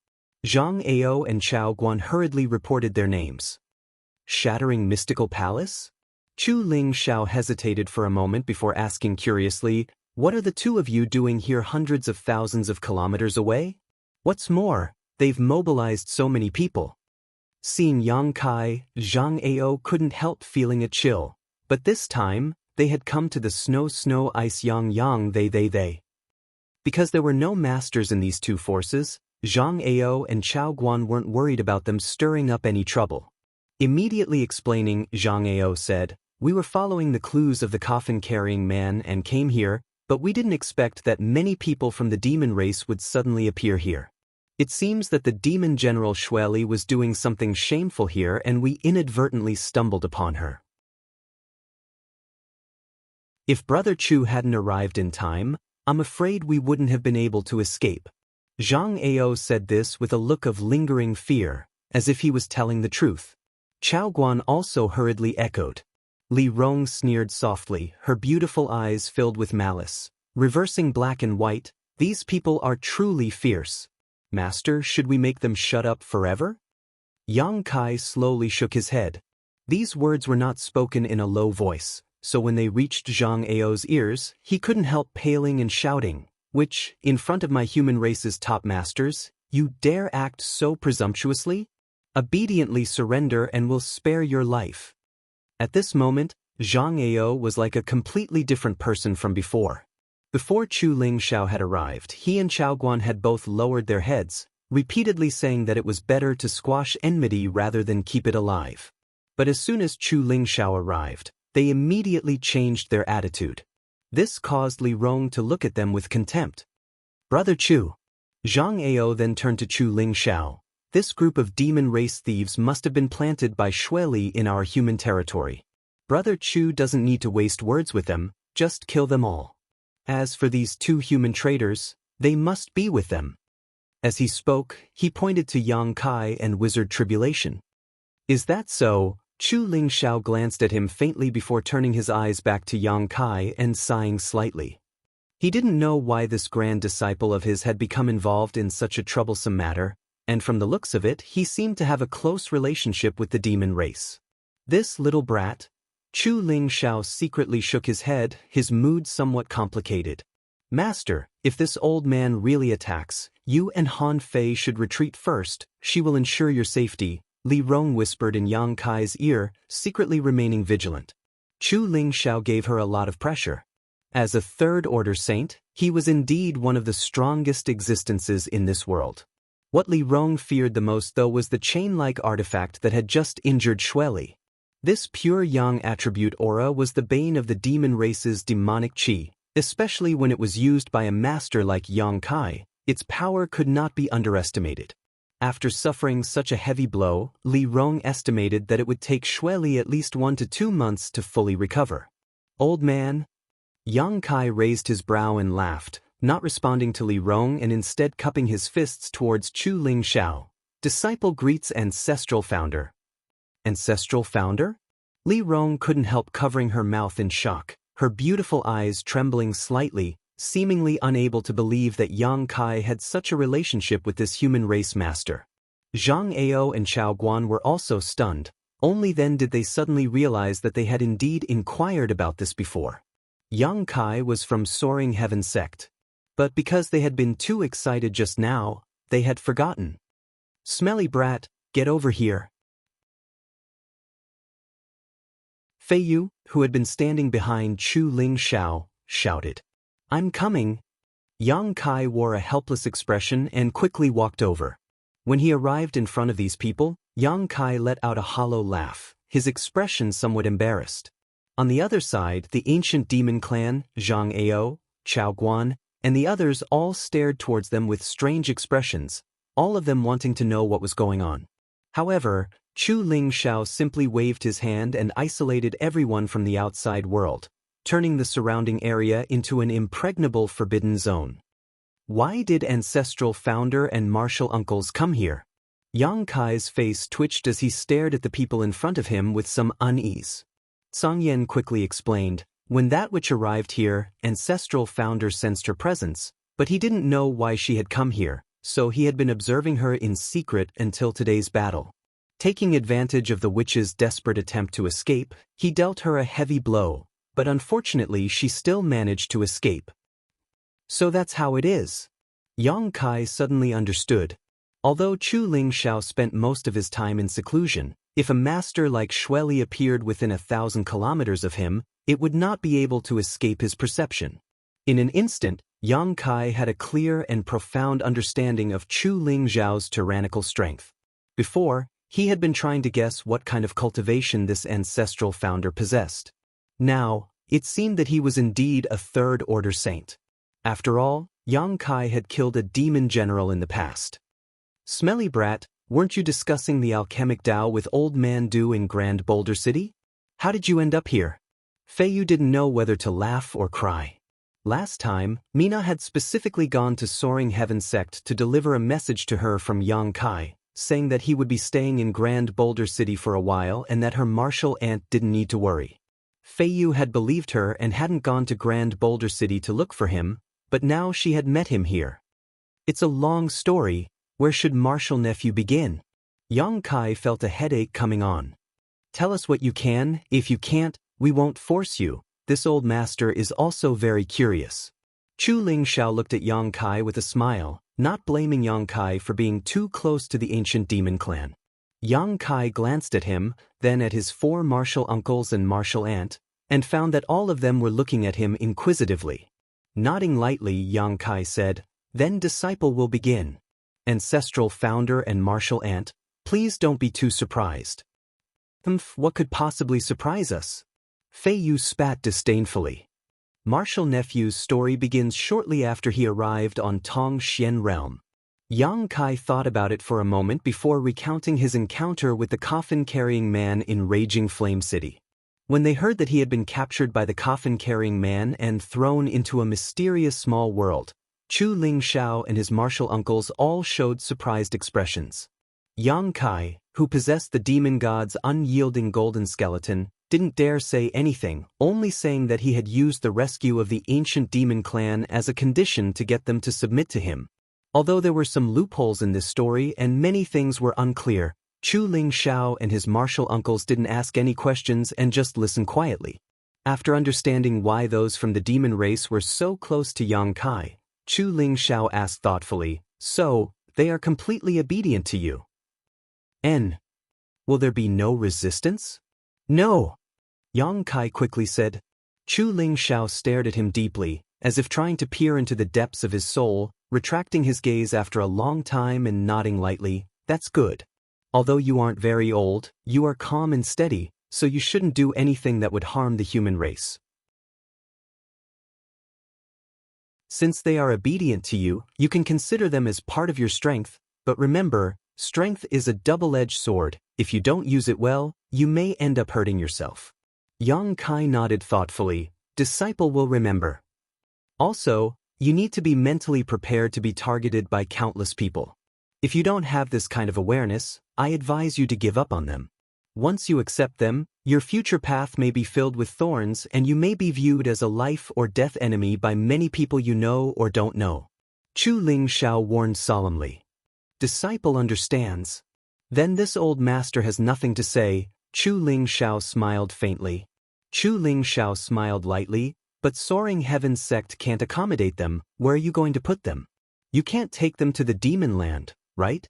Speaker 1: Zhang Ao and Chao Guan hurriedly reported their names. "Shattering Mystical Palace?" Chu Ling Shao hesitated for a moment before asking curiously, "What are the 2 of you doing here hundreds of thousands of kilometers away? What's more, they've mobilized so many people." Seeing Yang Kai, Zhang Ao couldn't help feeling a chill, but this time, they had come to the snow ice yang they. Because there were no masters in these 2 forces, Zhang Ao and Chao Guan weren't worried about them stirring up any trouble. Immediately explaining, Zhang Ao said, "We were following the clues of the coffin-carrying man and came here, but we didn't expect that many people from the demon race would suddenly appear here. It seems that the demon general Xue Li was doing something shameful here and we inadvertently stumbled upon her. If Brother Chu hadn't arrived in time, I'm afraid we wouldn't have been able to escape." Zhang Ao said this with a look of lingering fear, as if he was telling the truth. Chao Guan also hurriedly echoed. Li Rong sneered softly, her beautiful eyes filled with malice. Reversing black and white, these people are truly fierce. Master, should we make them shut up forever? Yang Kai slowly shook his head. These words were not spoken in a low voice, so when they reached Zhang Ao's ears, he couldn't help paling and shouting, "Which, in front of my human race's top masters, you dare act so presumptuously? Obediently surrender and we'll spare your life." At this moment, Zhang Ao was like a completely different person from before. Before Chu Lingxiao had arrived, he and Chao Guan had both lowered their heads, repeatedly saying that it was better to squash enmity rather than keep it alive. But as soon as Chu Lingxiao arrived, they immediately changed their attitude. This caused Li Rong to look at them with contempt. "Brother Chu." Zhang Ao then turned to Chu Lingxiao. "This group of demon race thieves must have been planted by Xueli in our human territory. Brother Chu doesn't need to waste words with them, just kill them all. As for these two human traitors, they must be with them." As he spoke, he pointed to Yang Kai and Wizard Tribulation. "Is that so?" Chu Lingxiao glanced at him faintly before turning his eyes back to Yang Kai and sighing slightly. He didn't know why this grand disciple of his had become involved in such a troublesome matter, and from the looks of it, he seemed to have a close relationship with the demon race. This little brat? Chu Lingxiao secretly shook his head, his mood somewhat complicated. "Master, if this old man really attacks, you and Han Fei should retreat first. She will ensure your safety," Li Rong whispered in Yang Kai's ear, secretly remaining vigilant. Chu Lingxiao gave her a lot of pressure. As a third-order saint, he was indeed one of the strongest existences in this world. What Li Rong feared the most, though, was the chain-like artifact that had just injured Xueli. This pure yang attribute aura was the bane of the demon race's demonic qi, especially when it was used by a master like Yang Kai. Its power could not be underestimated. After suffering such a heavy blow, Li Rong estimated that it would take Xueli at least 1 to 2 months to fully recover. "Old man?" Yang Kai raised his brow and laughed, not responding to Li Rong and instead cupping his fists towards Chu Lingxiao. "Disciple greets ancestral founder." "Ancestral founder?" Li Rong couldn't help covering her mouth in shock, her beautiful eyes trembling slightly, seemingly unable to believe that Yang Kai had such a relationship with this human race master. Zhang Ao and Chao Guan were also stunned. Only then did they suddenly realize that they had indeed inquired about this before. Yang Kai was from Soaring Heaven sect. But because they had been too excited just now, they had forgotten. "Smelly brat, get over here." Fei Yu, who had been standing behind Chu Lingxiao, shouted, "I'm coming." Yang Kai wore a helpless expression and quickly walked over. When he arrived in front of these people, Yang Kai let out a hollow laugh, his expression somewhat embarrassed. On the other side, the ancient demon clan, Zhang Ao, Chao Guan, and the others all stared towards them with strange expressions, all of them wanting to know what was going on. However, Chu Lingxiao simply waved his hand and isolated everyone from the outside world, turning the surrounding area into an impregnable forbidden zone. Why did ancestral founder and martial uncles come here? Yang Kai's face twitched as he stared at the people in front of him with some unease. Song Yen quickly explained, "When that witch arrived here, ancestral founder sensed her presence, but he didn't know why she had come here, so he had been observing her in secret until today's battle. Taking advantage of the witch's desperate attempt to escape, he dealt her a heavy blow, but unfortunately she still managed to escape." "So that's how it is." Yang Kai suddenly understood. Although Chu Lingxiao spent most of his time in seclusion, if a master like Xueli appeared within 1,000 kilometers of him, it would not be able to escape his perception. In an instant, Yang Kai had a clear and profound understanding of Chu Lingxiao's tyrannical strength. Before, he had been trying to guess what kind of cultivation this ancestral founder possessed. Now, it seemed that he was indeed a third-order saint. After all, Yang Kai had killed a demon general in the past. "Smelly brat, weren't you discussing the alchemic Tao with Old Man Du in Grand Boulder City? How did you end up here?" Fei Yu didn't know whether to laugh or cry. Last time, Mina had specifically gone to Soaring Heaven sect to deliver a message to her from Yang Kai, saying that he would be staying in Grand Boulder City for a while and that her martial aunt didn't need to worry. Fei Yu had believed her and hadn't gone to Grand Boulder City to look for him, but now she had met him here. It's a long story. Where should Martial Nephew begin? Yang Kai felt a headache coming on. Tell us what you can. If you can't, we won't force you. This old master is also very curious. Chu Ling Xiao looked at Yang Kai with a smile, not blaming Yang Kai for being too close to the ancient demon clan. Yang Kai glanced at him, then at his 4 martial uncles and martial aunt, and found that all of them were looking at him inquisitively. Nodding lightly, Yang Kai said, "Then disciple will begin. Ancestral founder and martial aunt, please don't be too surprised." What could possibly surprise us? Fei Yu spat disdainfully. Martial Nephew's story begins shortly after he arrived on Tong Xian realm. Yang Kai thought about it for a moment before recounting his encounter with the coffin-carrying man in Raging Flame City. When they heard that he had been captured by the coffin-carrying man and thrown into a mysterious small world, Chu Ling Xiao and his martial uncles all showed surprised expressions. Yang Kai, who possessed the demon god's unyielding golden skeleton, didn't dare say anything, only saying that he had used the rescue of the ancient demon clan as a condition to get them to submit to him. Although there were some loopholes in this story and many things were unclear, Chu Ling Xiao and his martial uncles didn't ask any questions and just listened quietly. After understanding why those from the demon race were so close to Yang Kai, Chu Ling Xiao asked thoughtfully, "So, they are completely obedient to you? Will there be no resistance?" "No," Yang Kai quickly said. Chu Ling Xiao stared at him deeply, as if trying to peer into the depths of his soul, retracting his gaze after a long time and nodding lightly. "That's good. Although you aren't very old, you are calm and steady, so you shouldn't do anything that would harm the human race. Since they are obedient to you, you can consider them as part of your strength, but remember, strength is a double-edged sword. If you don't use it well, you may end up hurting yourself." Yang Kai nodded thoughtfully. "Disciple will remember. Also, you need to be mentally prepared to be targeted by countless people. If you don't have this kind of awareness, I advise you to give up on them. Once you accept them, your future path may be filled with thorns and you may be viewed as a life or death enemy by many people you know or don't know." Chu Ling Xiao warned solemnly. "Disciple understands. Then this old master has nothing to say." Chu Ling Xiao smiled faintly. Chu Ling Xiao smiled lightly, "But Soaring Heaven's sect can't accommodate them. Where are you going to put them? You can't take them to the demon land, right?"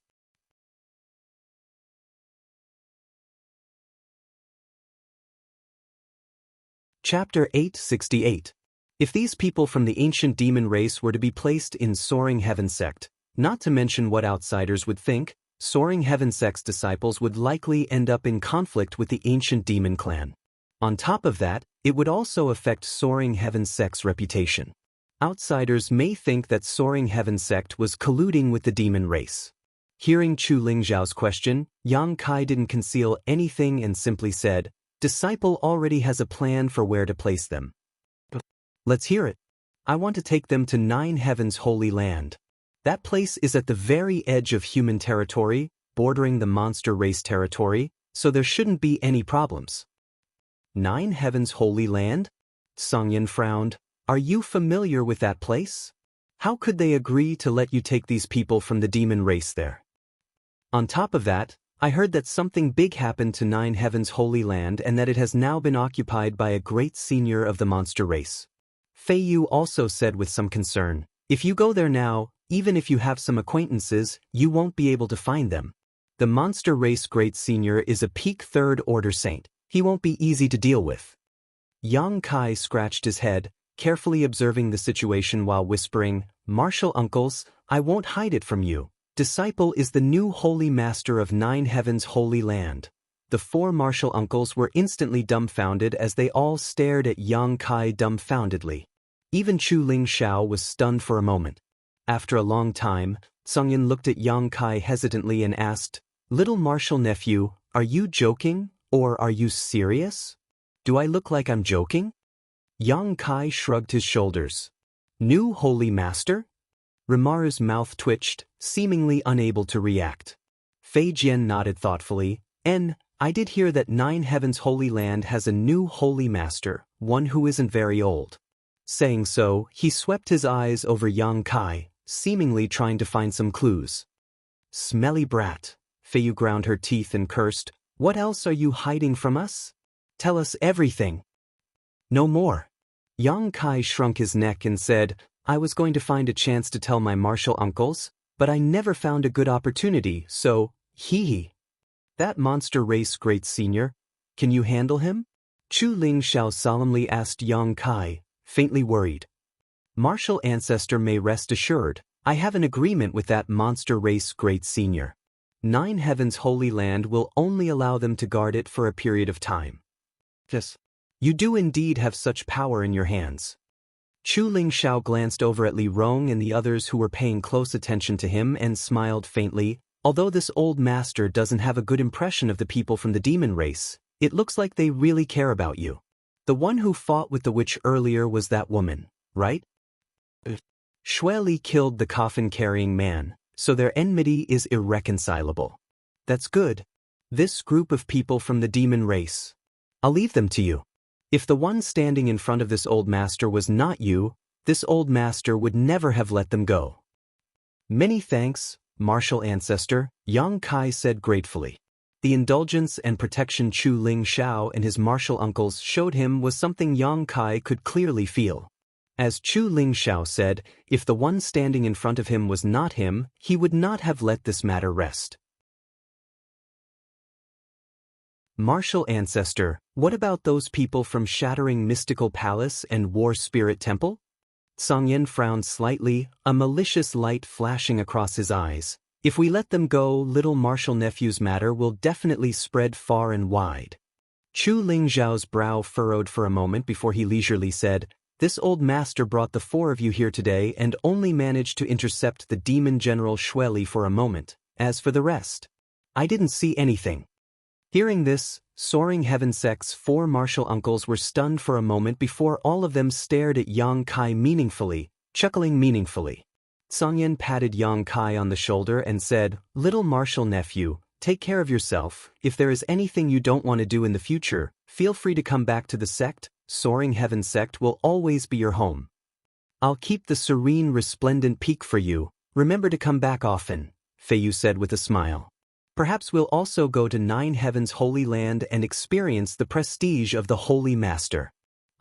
Speaker 1: Chapter 868. If these people from the ancient demon race were to be placed in Soaring Heaven sect, not to mention what outsiders would think, Soaring Heaven sect's disciples would likely end up in conflict with the ancient demon clan. On top of that, it would also affect Soaring Heaven sect's reputation. Outsiders may think that Soaring Heaven sect was colluding with the demon race. Hearing Chu Ling Xiao's question, Yang Kai didn't conceal anything and simply said, "Disciple already has a plan for where to place them." "Let's hear it. I want to take them to 9 Heaven's Holy Land. That place is at the very edge of human territory, bordering the monster race territory, so there shouldn't be any problems." 9 Heaven's Holy Land? Songyan frowned. "Are you familiar with that place? How could they agree to let you take these people from the demon race there? On top of that, I heard that something big happened to 9 Heaven's Holy Land and that it has now been occupied by a great senior of the monster race." Fei Yu also said with some concern, "If you go there now, even if you have some acquaintances, you won't be able to find them. The monster race great senior is a peak 3rd order saint. He won't be easy to deal with." Yang Kai scratched his head, carefully observing the situation while whispering, "Martial uncles, I won't hide it from you. Disciple is the new holy master of 9 Heaven's Holy Land." The 4 martial uncles were instantly dumbfounded as they all stared at Yang Kai dumbfoundedly. Even Chu Ling Xiao was stunned for a moment. After a long time, Songyan looked at Yang Kai hesitantly and asked, "Little martial nephew, are you joking, or are you serious? Do I look like I'm joking?" Yang Kai shrugged his shoulders. "New holy master?" Rimaru's mouth twitched, seemingly unable to react. Fei Jian nodded thoughtfully. I did hear that Nine Heavens Holy Land has a new holy master, one who isn't very old. Saying so, he swept his eyes over Yang Kai, seemingly trying to find some clues. Smelly brat, Feiyu ground her teeth and cursed, what else are you hiding from us? Tell us everything. No more. Yang Kai shrunk his neck and said, I was going to find a chance to tell my martial uncles, but I never found a good opportunity, so, hee. That monster race great senior, can you handle him? Chu Ling Xiao solemnly asked Yang Kai, faintly worried. Martial ancestor may rest assured, I have an agreement with that monster race great senior. Nine Heavens Holy Land will only allow them to guard it for a period of time. Yes. You do indeed have such power in your hands. Chu Ling Xiao glanced over at Li Rong and the others who were paying close attention to him and smiled faintly. Although this old master doesn't have a good impression of the people from the demon race, it looks like they really care about you. The one who fought with the witch earlier was that woman, right? Xue Li killed the coffin-carrying man, so their enmity is irreconcilable. That's good. This group of people from the demon race. I'll leave them to you. If the one standing in front of this old master was not you, this old master would never have let them go. Many thanks, martial ancestor, Yang Kai said gratefully. The indulgence and protection Chu Ling Xiao and his martial uncles showed him was something Yang Kai could clearly feel. As Chu Ling Xiao said, if the one standing in front of him was not him, he would not have let this matter rest. Martial ancestor, what about those people from Shattering Mystical Palace and War Spirit Temple? Songyan frowned slightly, a malicious light flashing across his eyes. If we let them go, little martial nephew's matter will definitely spread far and wide. Chu Ling Zhao's brow furrowed for a moment before he leisurely said, this old master brought the four of you here today and only managed to intercept the demon general Xue Li for a moment. As for the rest, I didn't see anything. Hearing this, Soaring Heaven Sect's four martial uncles were stunned for a moment before all of them stared at Yang Kai meaningfully, chuckling meaningfully. Songyan patted Yang Kai on the shoulder and said, little martial nephew, take care of yourself. If there is anything you don't want to do in the future, feel free to come back to the sect. Soaring Heaven Sect will always be your home. I'll keep the serene resplendent peak for you. Remember to come back often, Feiyu said with a smile. Perhaps we'll also go to Nine Heavens Holy Land and experience the prestige of the Holy Master.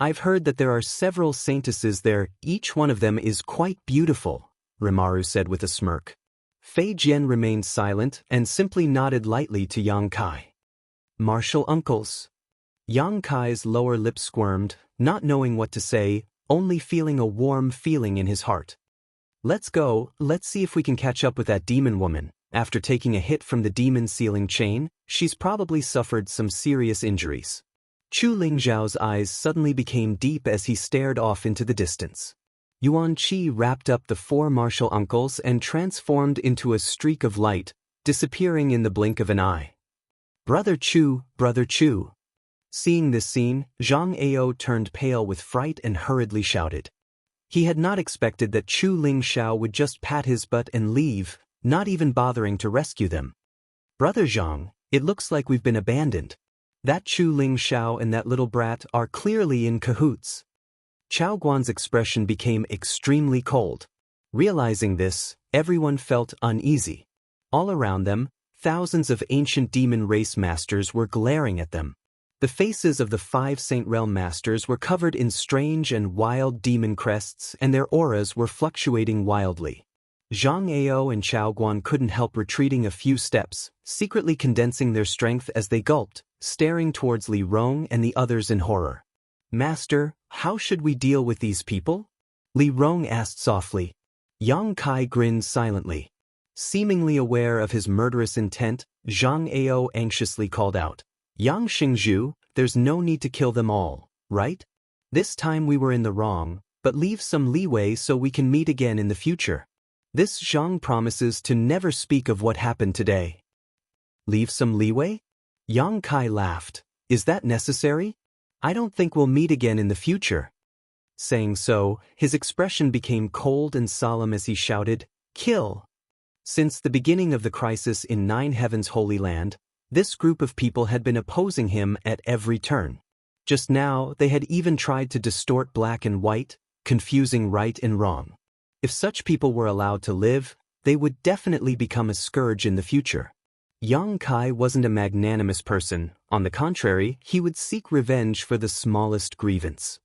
Speaker 1: I've heard that there are several saintesses there, each one of them is quite beautiful, Rimaru said with a smirk. Fei Jian remained silent and simply nodded lightly to Yang Kai. Martial uncles. Yang Kai's lower lip squirmed, not knowing what to say, only feeling a warm feeling in his heart. Let's go, let's see if we can catch up with that demon woman. After taking a hit from the demon sealing chain, she's probably suffered some serious injuries. Chu Ling Zhao's eyes suddenly became deep as he stared off into the distance. Yuan Qi wrapped up the four martial uncles and transformed into a streak of light, disappearing in the blink of an eye. Brother Chu, Brother Chu. Seeing this scene, Zhang Ao turned pale with fright and hurriedly shouted. He had not expected that Chu Ling Xiao would just pat his butt and leave, not even bothering to rescue them. Brother Zhang, it looks like we've been abandoned. That Chu Ling Xiao and that little brat are clearly in cahoots. Chao Guan's expression became extremely cold. Realizing this, everyone felt uneasy. All around them, thousands of ancient demon race masters were glaring at them. The faces of the 5 Saint Realm masters were covered in strange and wild demon crests and their auras were fluctuating wildly. Zhang Ao and Chao Guan couldn't help retreating a few steps, secretly condensing their strength as they gulped, staring towards Li Rong and the others in horror. Master, how should we deal with these people? Li Rong asked softly. Yang Kai grinned silently. Seemingly aware of his murderous intent, Zhang Ao anxiously called out. Yang Xingzhu, there's no need to kill them all, right? This time we were in the wrong, but leave some leeway so we can meet again in the future. This Zhang promises to never speak of what happened today. Leave some leeway? Yang Kai laughed. Is that necessary? I don't think we'll meet again in the future. Saying so, his expression became cold and solemn as he shouted, Kill! Since the beginning of the crisis in Nine Heavens Holy Land, This group of people had been opposing him at every turn. Just now, they had even tried to distort black and white, confusing right and wrong. If such people were allowed to live, they would definitely become a scourge in the future. Yang Kai wasn't a magnanimous person. On the contrary, he would seek revenge for the smallest grievance.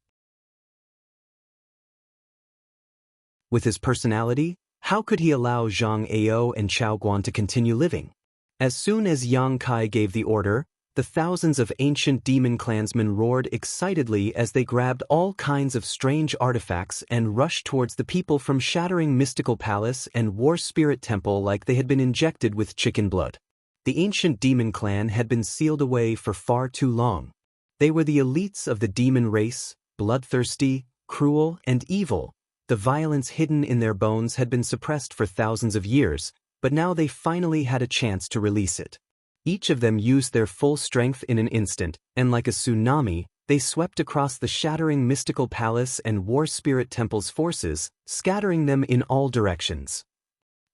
Speaker 1: With his personality, how could he allow Zhang Ao and Chao Guan to continue living? As soon as Yang Kai gave the order, the thousands of ancient demon clansmen roared excitedly as they grabbed all kinds of strange artifacts and rushed towards the people from Shattering Mystical Palace and War Spirit Temple like they had been injected with chicken blood. The ancient demon clan had been sealed away for far too long. They were the elites of the demon race, bloodthirsty, cruel, and evil. The violence hidden in their bones had been suppressed for thousands of years, but now they finally had a chance to release it. Each of them used their full strength in an instant, and like a tsunami, they swept across the Shattering Mystical Palace and War Spirit Temple's forces, scattering them in all directions.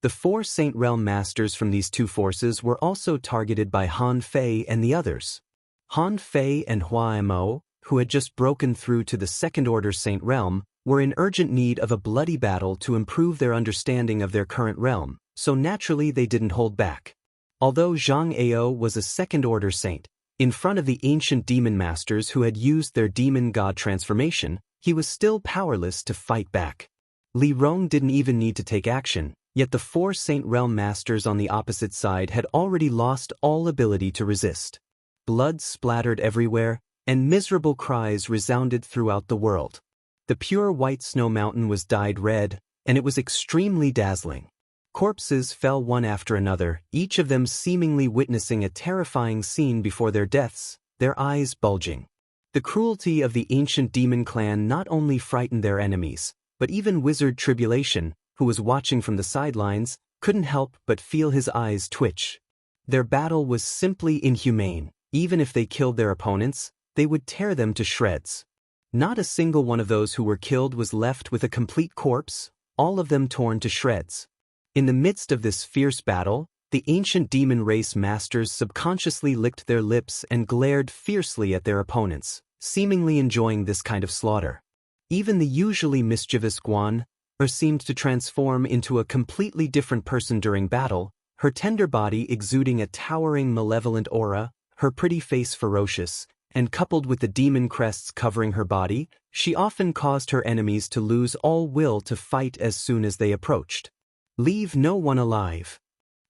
Speaker 1: The 4 Saint Realm Masters from these 2 forces were also targeted by Han Fei and the others. Han Fei and Hua Mo, who had just broken through to the Second Order Saint Realm, were in urgent need of a bloody battle to improve their understanding of their current realm, so naturally they didn't hold back. Although Zhang Ao was a Second Order Saint, in front of the ancient demon masters who had used their demon god transformation, he was still powerless to fight back. Li Rong didn't even need to take action. Yet the 4 Saint Realm Masters on the opposite side had already lost all ability to resist. Blood splattered everywhere, and miserable cries resounded throughout the world. The pure white snow mountain was dyed red, and it was extremely dazzling. Corpses fell one after another, each of them seemingly witnessing a terrifying scene before their deaths, their eyes bulging. The cruelty of the ancient demon clan not only frightened their enemies, but even Wizard Tribulation, who was watching from the sidelines, couldn't help but feel his eyes twitch. Their battle was simply inhumane. Even if they killed their opponents, they would tear them to shreds. Not a single one of those who were killed was left with a complete corpse, all of them torn to shreds. In the midst of this fierce battle, the ancient demon race masters subconsciously licked their lips and glared fiercely at their opponents, seemingly enjoying this kind of slaughter. Even the usually mischievous Guan seemed to transform into a completely different person during battle, her tender body exuding a towering malevolent aura, her pretty face ferocious, and coupled with the demon crests covering her body, she often caused her enemies to lose all will to fight as soon as they approached. "Leave no one alive,"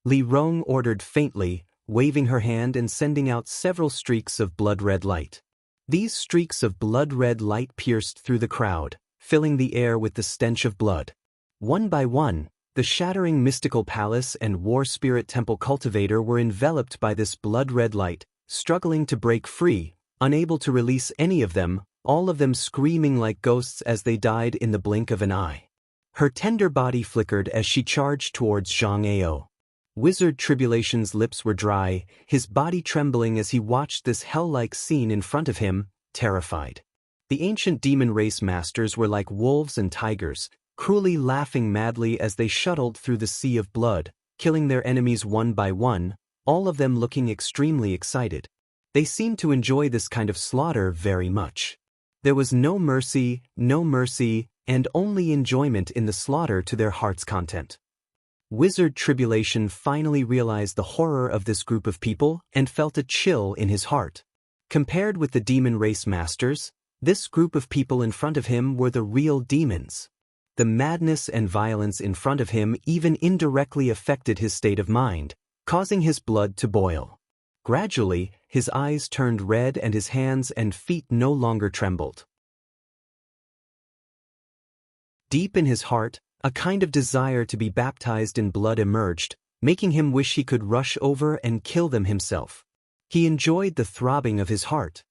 Speaker 1: Li Rong ordered faintly, waving her hand and sending out several streaks of blood-red light. These streaks of blood-red light pierced through the crowd, filling the air with the stench of blood. One by one, the Shattering Mystical Palace and War Spirit Temple cultivator were enveloped by this blood-red light, struggling to break free, unable to release any of them, all of them screaming like ghosts as they died in the blink of an eye. Her tender body flickered as she charged towards Zhang Ao. Wizard Tribulation's lips were dry, his body trembling as he watched this hell-like scene in front of him, terrified. The ancient demon race masters were like wolves and tigers, cruelly laughing madly as they shuttled through the sea of blood, killing their enemies one by one, all of them looking extremely excited. They seemed to enjoy this kind of slaughter very much. There was no mercy, and only enjoyment in the slaughter to their heart's content. Wizard Tribulation finally realized the horror of this group of people and felt a chill in his heart. Compared with the demon race masters, this group of people in front of him were the real demons. The madness and violence in front of him even indirectly affected his state of mind, causing his blood to boil. Gradually, his eyes turned red and his hands and feet no longer trembled. Deep in his heart, a kind of desire to be baptized in blood emerged, making him wish he could rush over and kill them himself. He enjoyed the throbbing of his heart.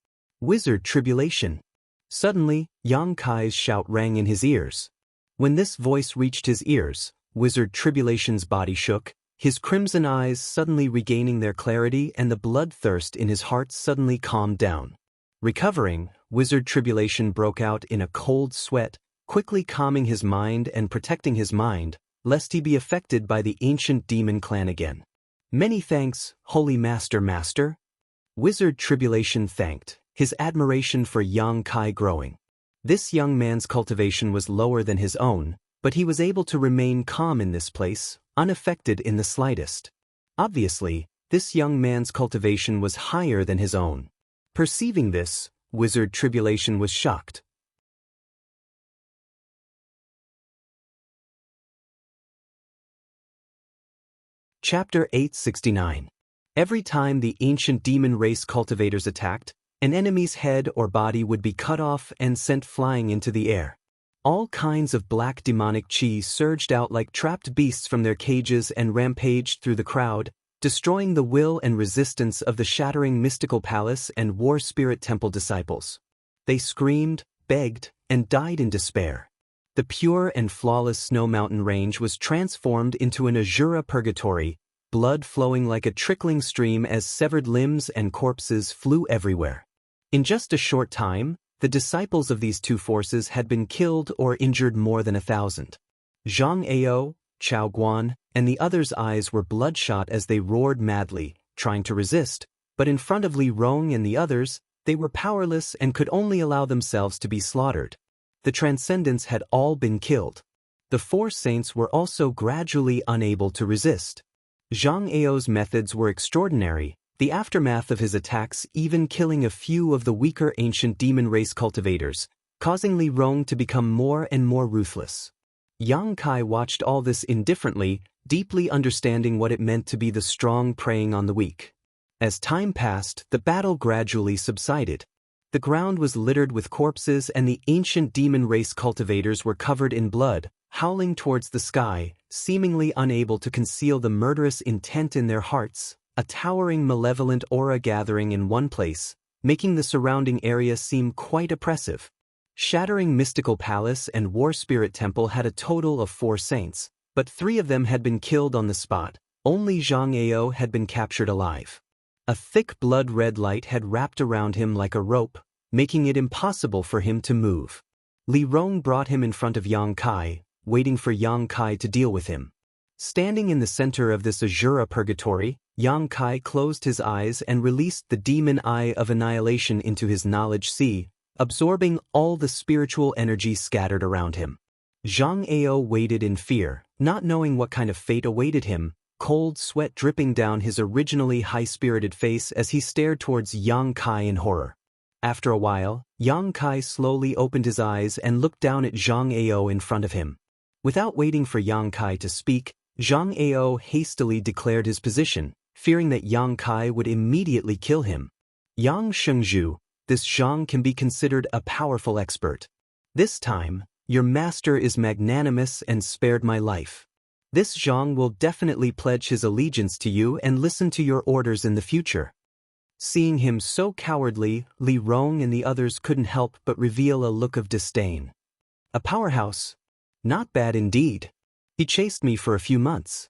Speaker 1: Wizard Tribulation. Suddenly, Yang Kai's shout rang in his ears. When this voice reached his ears, Wizard Tribulation's body shook, his crimson eyes suddenly regaining their clarity and the bloodthirst in his heart suddenly calmed down. Recovering, Wizard Tribulation broke out in a cold sweat, quickly calming his mind and protecting his mind, lest he be affected by the ancient demon clan again. Many thanks, Holy Master. Wizard Tribulation thanked, his admiration for Yang Kai growing. This young man's cultivation was lower than his own, but he was able to remain calm in this place, unaffected in the slightest. Obviously, this young man's cultivation was higher than his own. Perceiving this, Wizard Tribulation was shocked. Chapter 869. Every time the ancient demon race cultivators attacked, an enemy's head or body would be cut off and sent flying into the air. All kinds of black demonic chi surged out like trapped beasts from their cages and rampaged through the crowd, destroying the will and resistance of the shattering mystical palace and war spirit temple disciples. They screamed, begged, and died in despair. The pure and flawless snow mountain range was transformed into an Azura purgatory, blood flowing like a trickling stream as severed limbs and corpses flew everywhere. In just a short time, the disciples of these two forces had been killed or injured more than 1,000. Zhang Ao, Chao Guan, and the others' eyes were bloodshot as they roared madly, trying to resist, but in front of Li Rong and the others, they were powerless and could only allow themselves to be slaughtered. The Transcendents had all been killed. The four saints were also gradually unable to resist. Zhang Ao's methods were extraordinary, the aftermath of his attacks even killing a few of the weaker ancient demon race cultivators, causing Li Rong to become more and more ruthless. Yang Kai watched all this indifferently, deeply understanding what it meant to be the strong preying on the weak. As time passed, the battle gradually subsided. The ground was littered with corpses and the ancient demon race cultivators were covered in blood, howling towards the sky, seemingly unable to conceal the murderous intent in their hearts, a towering malevolent aura gathering in one place, making the surrounding area seem quite oppressive. Shattering Mystical Palace and War Spirit Temple had a total of 4 saints, but 3 of them had been killed on the spot. Only Zhang Ao had been captured alive. A thick blood-red light had wrapped around him like a rope, making it impossible for him to move. Li Rong brought him in front of Yang Kai, waiting for Yang Kai to deal with him. Standing in the center of this Azura purgatory, Yang Kai closed his eyes and released the demon eye of annihilation into his knowledge sea, absorbing all the spiritual energy scattered around him. Zhang Ao waited in fear, not knowing what kind of fate awaited him, cold sweat dripping down his originally high-spirited face as he stared towards Yang Kai in horror. After a while, Yang Kai slowly opened his eyes and looked down at Zhang Ao in front of him. Without waiting for Yang Kai to speak, Zhang Ao hastily declared his position, fearing that Yang Kai would immediately kill him. Yang Shengzhu, this Zhang can be considered a powerful expert. This time, your master is magnanimous and spared my life. This Zhang will definitely pledge his allegiance to you and listen to your orders in the future. Seeing him so cowardly, Li Rong and the others couldn't help but reveal a look of disdain. A powerhouse? Not bad indeed. He chased me for a few months.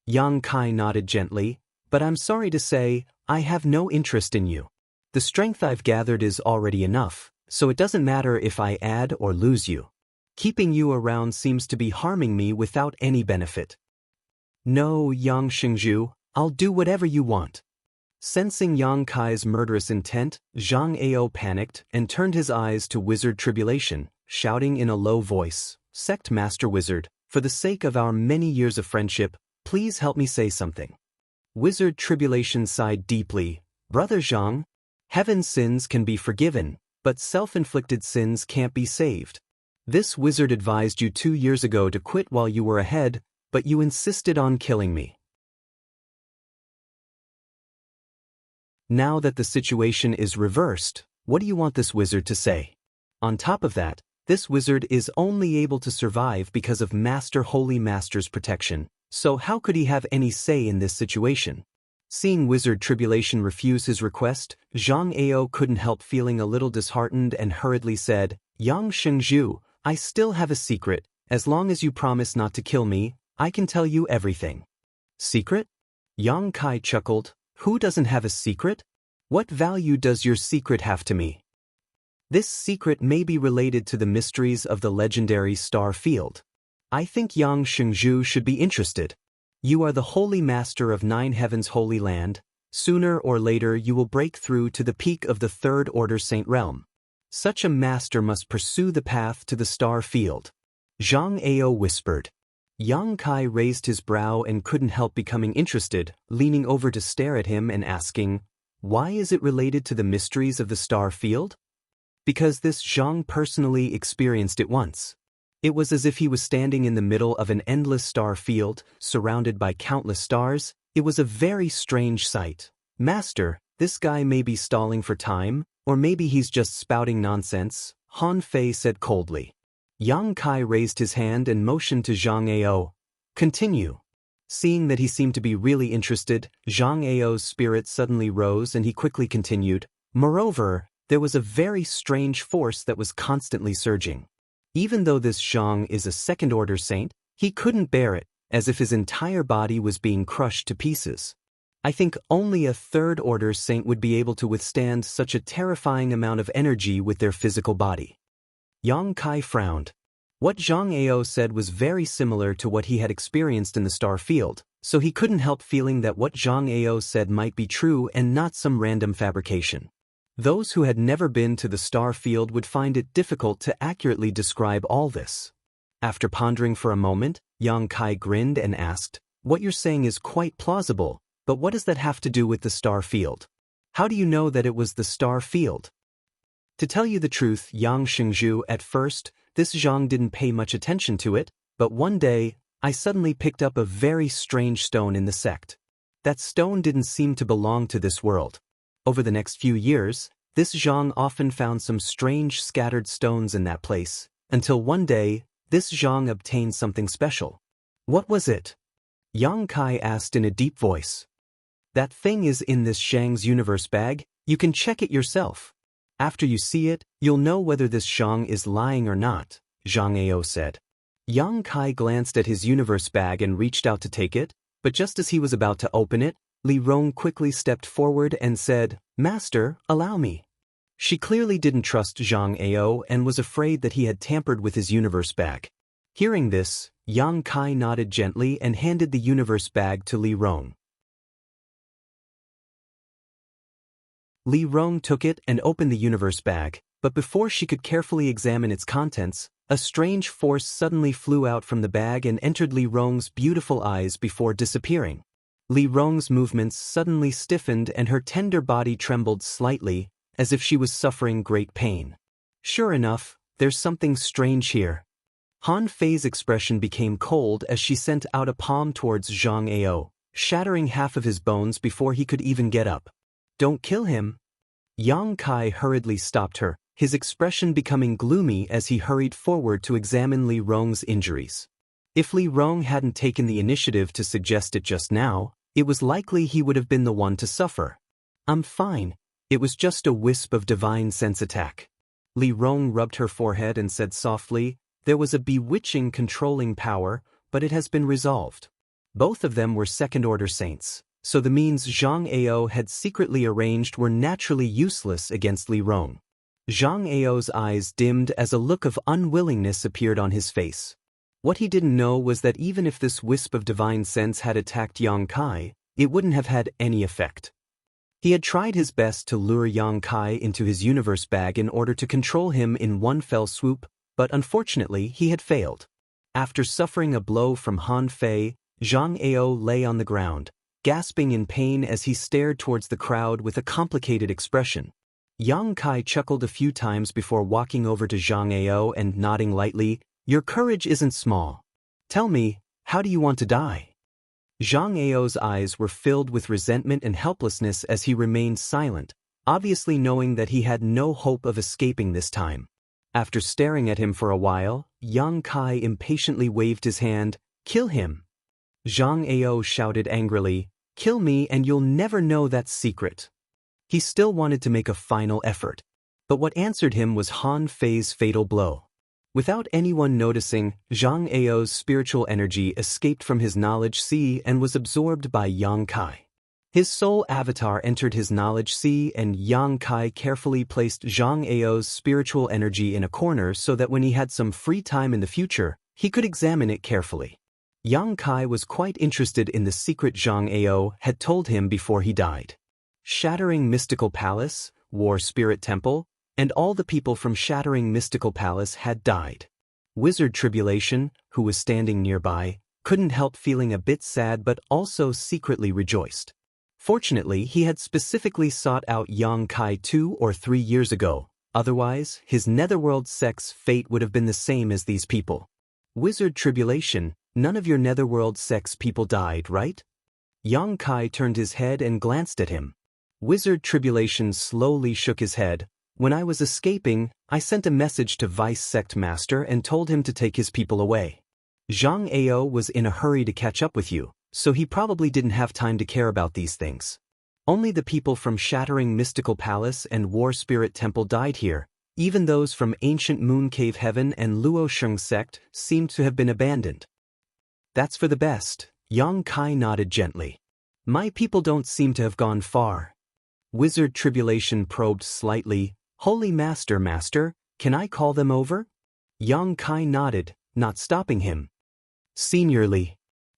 Speaker 1: Yang Kai nodded gently, but I'm sorry to say, I have no interest in you. The strength I've gathered is already enough, so it doesn't matter if I add or lose you. Keeping you around seems to be harming me without any benefit. No, Yang Shengzhu, I'll do whatever you want. Sensing Yang Kai's murderous intent, Zhang Ao panicked and turned his eyes to Wizard Tribulation, shouting in a low voice, Sect Master Wizard, for the sake of our many years of friendship, please help me say something. Wizard Tribulation sighed deeply. Brother Zhang, heaven's sins can be forgiven, but self-inflicted sins can't be saved. This wizard advised you 2 years ago to quit while you were ahead, but you insisted on killing me. Now that the situation is reversed, what do you want this wizard to say? On top of that, this wizard is only able to survive because of Master Holy Master's protection, so how could he have any say in this situation? Seeing Wizard Tribulation refuse his request, Zhang Ao couldn't help feeling a little disheartened and hurriedly said, Yang Shengzhu, I still have a secret. As long as you promise not to kill me, I can tell you everything. Secret? Yang Kai chuckled. Who doesn't have a secret? What value does your secret have to me? This secret may be related to the mysteries of the legendary star field. I think Yang Shengzhu should be interested. You are the holy master of 9 heavens' holy land. Sooner or later you will break through to the peak of the third order saint realm. Such a master must pursue the path to the star field. Zhang Ao whispered. Yang Kai raised his brow and couldn't help becoming interested, leaning over to stare at him and asking, "Why is it related to the mysteries of the star field?" Because this Zhang personally experienced it once. It was as if he was standing in the middle of an endless star field, surrounded by countless stars. It was a very strange sight. "Master, this guy may be stalling for time, or maybe he's just spouting nonsense," Han Fei said coldly. Yang Kai raised his hand and motioned to Zhang Ao. "Continue." Seeing that he seemed to be really interested, Zhang Ao's spirit suddenly rose and he quickly continued. "Moreover, there was a very strange force that was constantly surging. Even though this Zhang is a second-order saint, he couldn't bear it, as if his entire body was being crushed to pieces. I think only a third-order saint would be able to withstand such a terrifying amount of energy with their physical body." Yang Kai frowned. What Zhang Ao said was very similar to what he had experienced in the star field, so he couldn't help feeling that what Zhang Ao said might be true and not some random fabrication. Those who had never been to the star field would find it difficult to accurately describe all this. After pondering for a moment, Yang Kai grinned and asked, "What you're saying is quite plausible, but what does that have to do with the star field? How do you know that it was the star field?" To tell you the truth, Yang Shengzhu, at first, this Zhang didn't pay much attention to it, but one day, I suddenly picked up a very strange stone in the sect. That stone didn't seem to belong to this world. Over the next few years, this Zhang often found some strange scattered stones in that place, until one day, this Zhang obtained something special. "What was it?" Yang Kai asked in a deep voice. "That thing is in this Shang's universe bag. You can check it yourself. After you see it, you'll know whether this Zhang is lying or not," Zhang Ao said. Yang Kai glanced at his universe bag and reached out to take it, but just as he was about to open it, Li Rong quickly stepped forward and said, "Master, allow me." She clearly didn't trust Zhang Ao and was afraid that he had tampered with his universe bag. Hearing this, Yang Kai nodded gently and handed the universe bag to Li Rong. Li Rong took it and opened the universe bag, but before she could carefully examine its contents, a strange force suddenly flew out from the bag and entered Li Rong's beautiful eyes before disappearing. Li Rong's movements suddenly stiffened and her tender body trembled slightly, as if she was suffering great pain. "Sure enough, there's something strange here." Han Fei's expression became cold as she sent out a palm towards Zhang Ao, shattering half of his bones before he could even get up. "Don't kill him." Yang Kai hurriedly stopped her, his expression becoming gloomy as he hurried forward to examine Li Rong's injuries. If Li Rong hadn't taken the initiative to suggest it just now, it was likely he would have been the one to suffer. "I'm fine. It was just a wisp of divine sense attack." Li Rong rubbed her forehead and said softly, "There was a bewitching controlling power, but it has been resolved." Both of them were second-order saints, so the means Zhang Ao had secretly arranged were naturally useless against Li Rong. Zhang Ao's eyes dimmed as a look of unwillingness appeared on his face. What he didn't know was that even if this wisp of divine sense had attacked Yang Kai, it wouldn't have had any effect. He had tried his best to lure Yang Kai into his universe bag in order to control him in one fell swoop, but unfortunately he had failed. After suffering a blow from Han Fei, Zhang Ao lay on the ground, gasping in pain as he stared towards the crowd with a complicated expression. Yang Kai chuckled a few times before walking over to Zhang Ao and nodding lightly. "Your courage isn't small. Tell me, how do you want to die?" Zhang Ao's eyes were filled with resentment and helplessness as he remained silent, obviously knowing that he had no hope of escaping this time. After staring at him for a while, Yang Kai impatiently waved his hand. "Kill him!" Zhang Ao shouted angrily, "Kill me and you'll never know that secret." He still wanted to make a final effort, but what answered him was Han Fei's fatal blow. Without anyone noticing, Zhang Ao's spiritual energy escaped from his knowledge sea and was absorbed by Yang Kai. His soul avatar entered his knowledge sea and Yang Kai carefully placed Zhang Ao's spiritual energy in a corner so that when he had some free time in the future, he could examine it carefully. Yang Kai was quite interested in the secret Zhang Ao had told him before he died. Shattering Mystical Palace, War Spirit Temple, and all the people from Shattering Mystical Palace had died. Wizard Tribulation, who was standing nearby, couldn't help feeling a bit sad but also secretly rejoiced. Fortunately, he had specifically sought out Yang Kai 2 or 3 years ago, otherwise, his Netherworld sect's fate would have been the same as these people. Wizard Tribulation, none of your Netherworld sect's people died, right? Yang Kai turned his head and glanced at him. Wizard Tribulation slowly shook his head. When I was escaping, I sent a message to Vice Sect Master and told him to take his people away. Zhang Ao was in a hurry to catch up with you, so he probably didn't have time to care about these things. Only the people from Shattering Mystical Palace and War Spirit Temple died here. Even those from Ancient Moon Cave Heaven and Luosheng Sect seemed to have been abandoned. That's for the best, Yang Kai nodded gently. My people don't seem to have gone far. Wizard Tribulation probed slightly. Holy Master, can I call them over? Yang Kai nodded, not stopping him. Seniorly.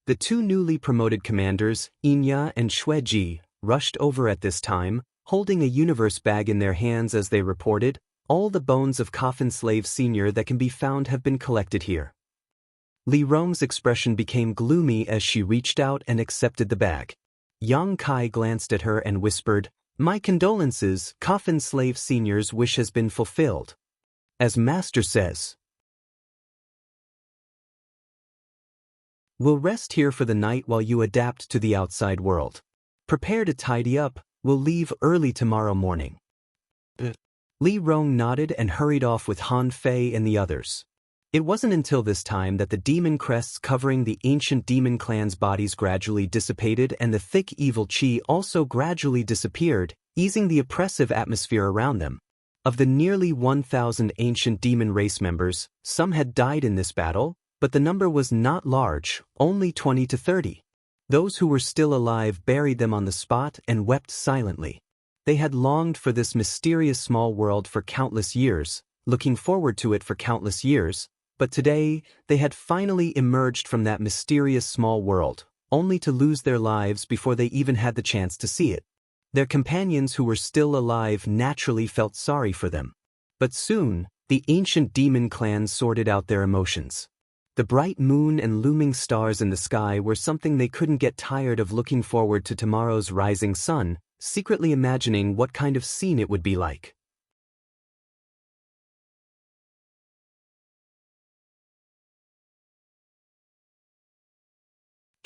Speaker 1: The two newly promoted commanders, Inya and Xueji, rushed over at this time, holding a universe bag in their hands as they reported, all the bones of Coffin Slave Senior that can be found have been collected here. Li Rong's expression became gloomy as she reached out and accepted the bag. Yang Kai glanced at her and whispered, My condolences, Coffin Slave Senior's wish has been fulfilled. As Master says. We'll rest here for the night while you adapt to the outside world. Prepare to tidy up, we'll leave early tomorrow morning. Li Rong nodded and hurried off with Han Fei and the others. It wasn't until this time that the demon crests covering the ancient demon clan's bodies gradually dissipated and the thick evil chi also gradually disappeared, easing the oppressive atmosphere around them. Of the nearly 1,000 ancient demon race members, some had died in this battle, but the number was not large, only 20 to 30. Those who were still alive buried them on the spot and wept silently. They had longed for this mysterious small world for countless years, looking forward to it for countless years, but today, they had finally emerged from that mysterious small world, only to lose their lives before they even had the chance to see it. Their companions who were still alive naturally felt sorry for them. But soon, the ancient demon clan sorted out their emotions. The bright moon and looming stars in the sky were something they couldn't get tired of looking forward to tomorrow's rising sun, secretly imagining what kind of scene it would be like.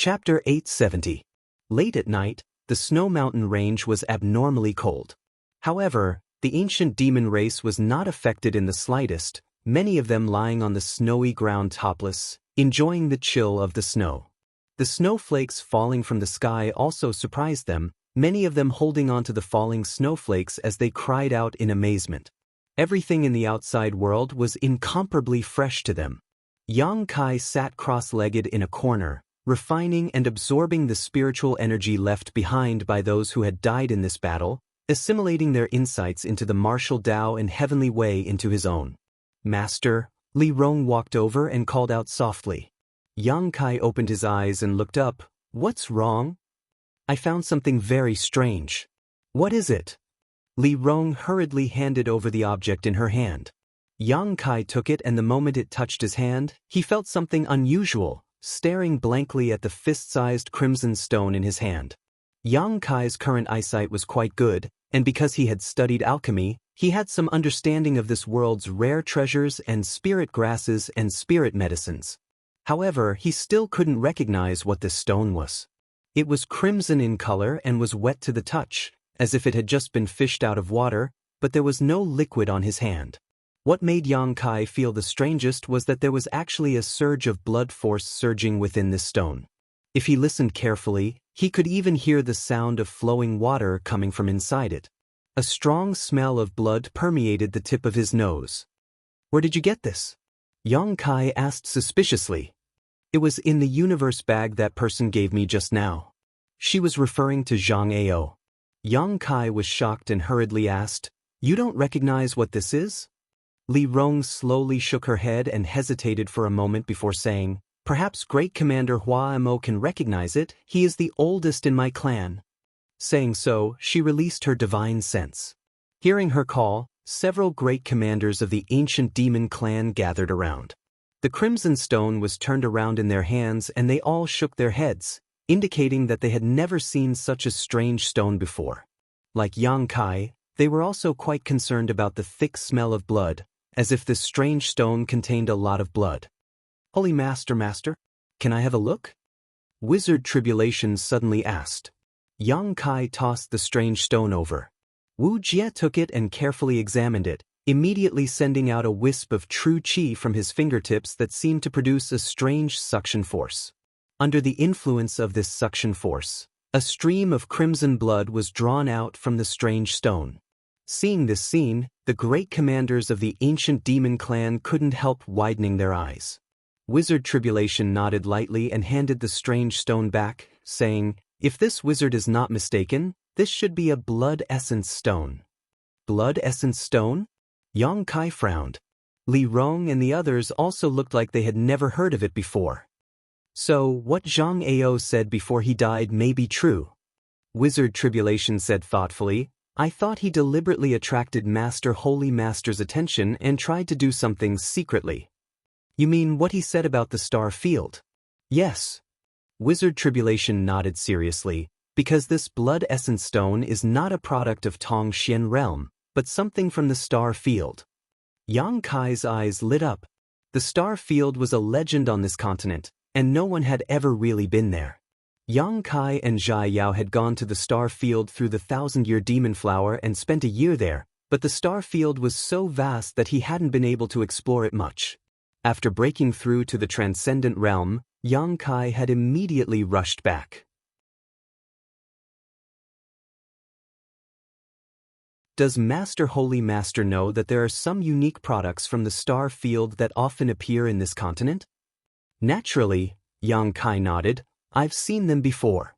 Speaker 1: Chapter 870. Late at night, the Snow Mountain Range was abnormally cold. However, the ancient demon race was not affected in the slightest, many of them lying on the snowy ground topless, enjoying the chill of the snow. The snowflakes falling from the sky also surprised them, many of them holding on to the falling snowflakes as they cried out in amazement. Everything in the outside world was incomparably fresh to them. Yang Kai sat cross-legged in a corner, refining and absorbing the spiritual energy left behind by those who had died in this battle, assimilating their insights into the martial Tao and heavenly way into his own. Master, Li Rong walked over and called out softly. Yang Kai opened his eyes and looked up. What's wrong? I found something very strange. What is it? Li Rong hurriedly handed over the object in her hand. Yang Kai took it, and the moment it touched his hand, he felt something unusual, staring blankly at the fist-sized crimson stone in his hand. Yang Kai's current eyesight was quite good, and because he had studied alchemy, he had some understanding of this world's rare treasures and spirit grasses and spirit medicines. However, he still couldn't recognize what this stone was. It was crimson in color and was wet to the touch, as if it had just been fished out of water, but there was no liquid on his hand. What made Yang Kai feel the strangest was that there was actually a surge of blood force surging within this stone. If he listened carefully, he could even hear the sound of flowing water coming from inside it. A strong smell of blood permeated the tip of his nose. Where did you get this? Yang Kai asked suspiciously. It was in the universe bag that person gave me just now. She was referring to Zhang Ao. Yang Kai was shocked and hurriedly asked, You don't recognize what this is? Li Rong slowly shook her head and hesitated for a moment before saying, Perhaps Great Commander Hua Mo can recognize it, he is the oldest in my clan. Saying so, she released her divine sense. Hearing her call, several great commanders of the ancient demon clan gathered around. The crimson stone was turned around in their hands and they all shook their heads, indicating that they had never seen such a strange stone before. Like Yang Kai, they were also quite concerned about the thick smell of blood, as if this strange stone contained a lot of blood. Holy Master, can I have a look? Wizard Tribulation suddenly asked. Yang Kai tossed the strange stone over. Wuxia took it and carefully examined it, immediately sending out a wisp of true qi from his fingertips that seemed to produce a strange suction force. Under the influence of this suction force, a stream of crimson blood was drawn out from the strange stone. Seeing this scene, the great commanders of the ancient demon clan couldn't help widening their eyes. Wizard Tribulation nodded lightly and handed the strange stone back, saying, "If this wizard is not mistaken, this should be a blood essence stone." Blood essence stone? Yang Kai frowned. Li Rong and the others also looked like they had never heard of it before. So, what Zhang Ao said before he died may be true. Wizard Tribulation said thoughtfully, "I thought he deliberately attracted Holy Master's attention and tried to do something secretly." You mean what he said about the star field? Yes. Wizard Tribulation nodded seriously, because this blood essence stone is not a product of Tongxian realm, but something from the star field. Yang Kai's eyes lit up. The star field was a legend on this continent, and no one had ever really been there. Yang Kai and Zhai Yao had gone to the star field through the 1,000-year demon flower and spent a year there, but the star field was so vast that he hadn't been able to explore it much. After breaking through to the transcendent realm, Yang Kai had immediately rushed back. Does Holy Master know that there are some unique products from the star field that often appear in this continent? Naturally, Yang Kai nodded. I've seen them before.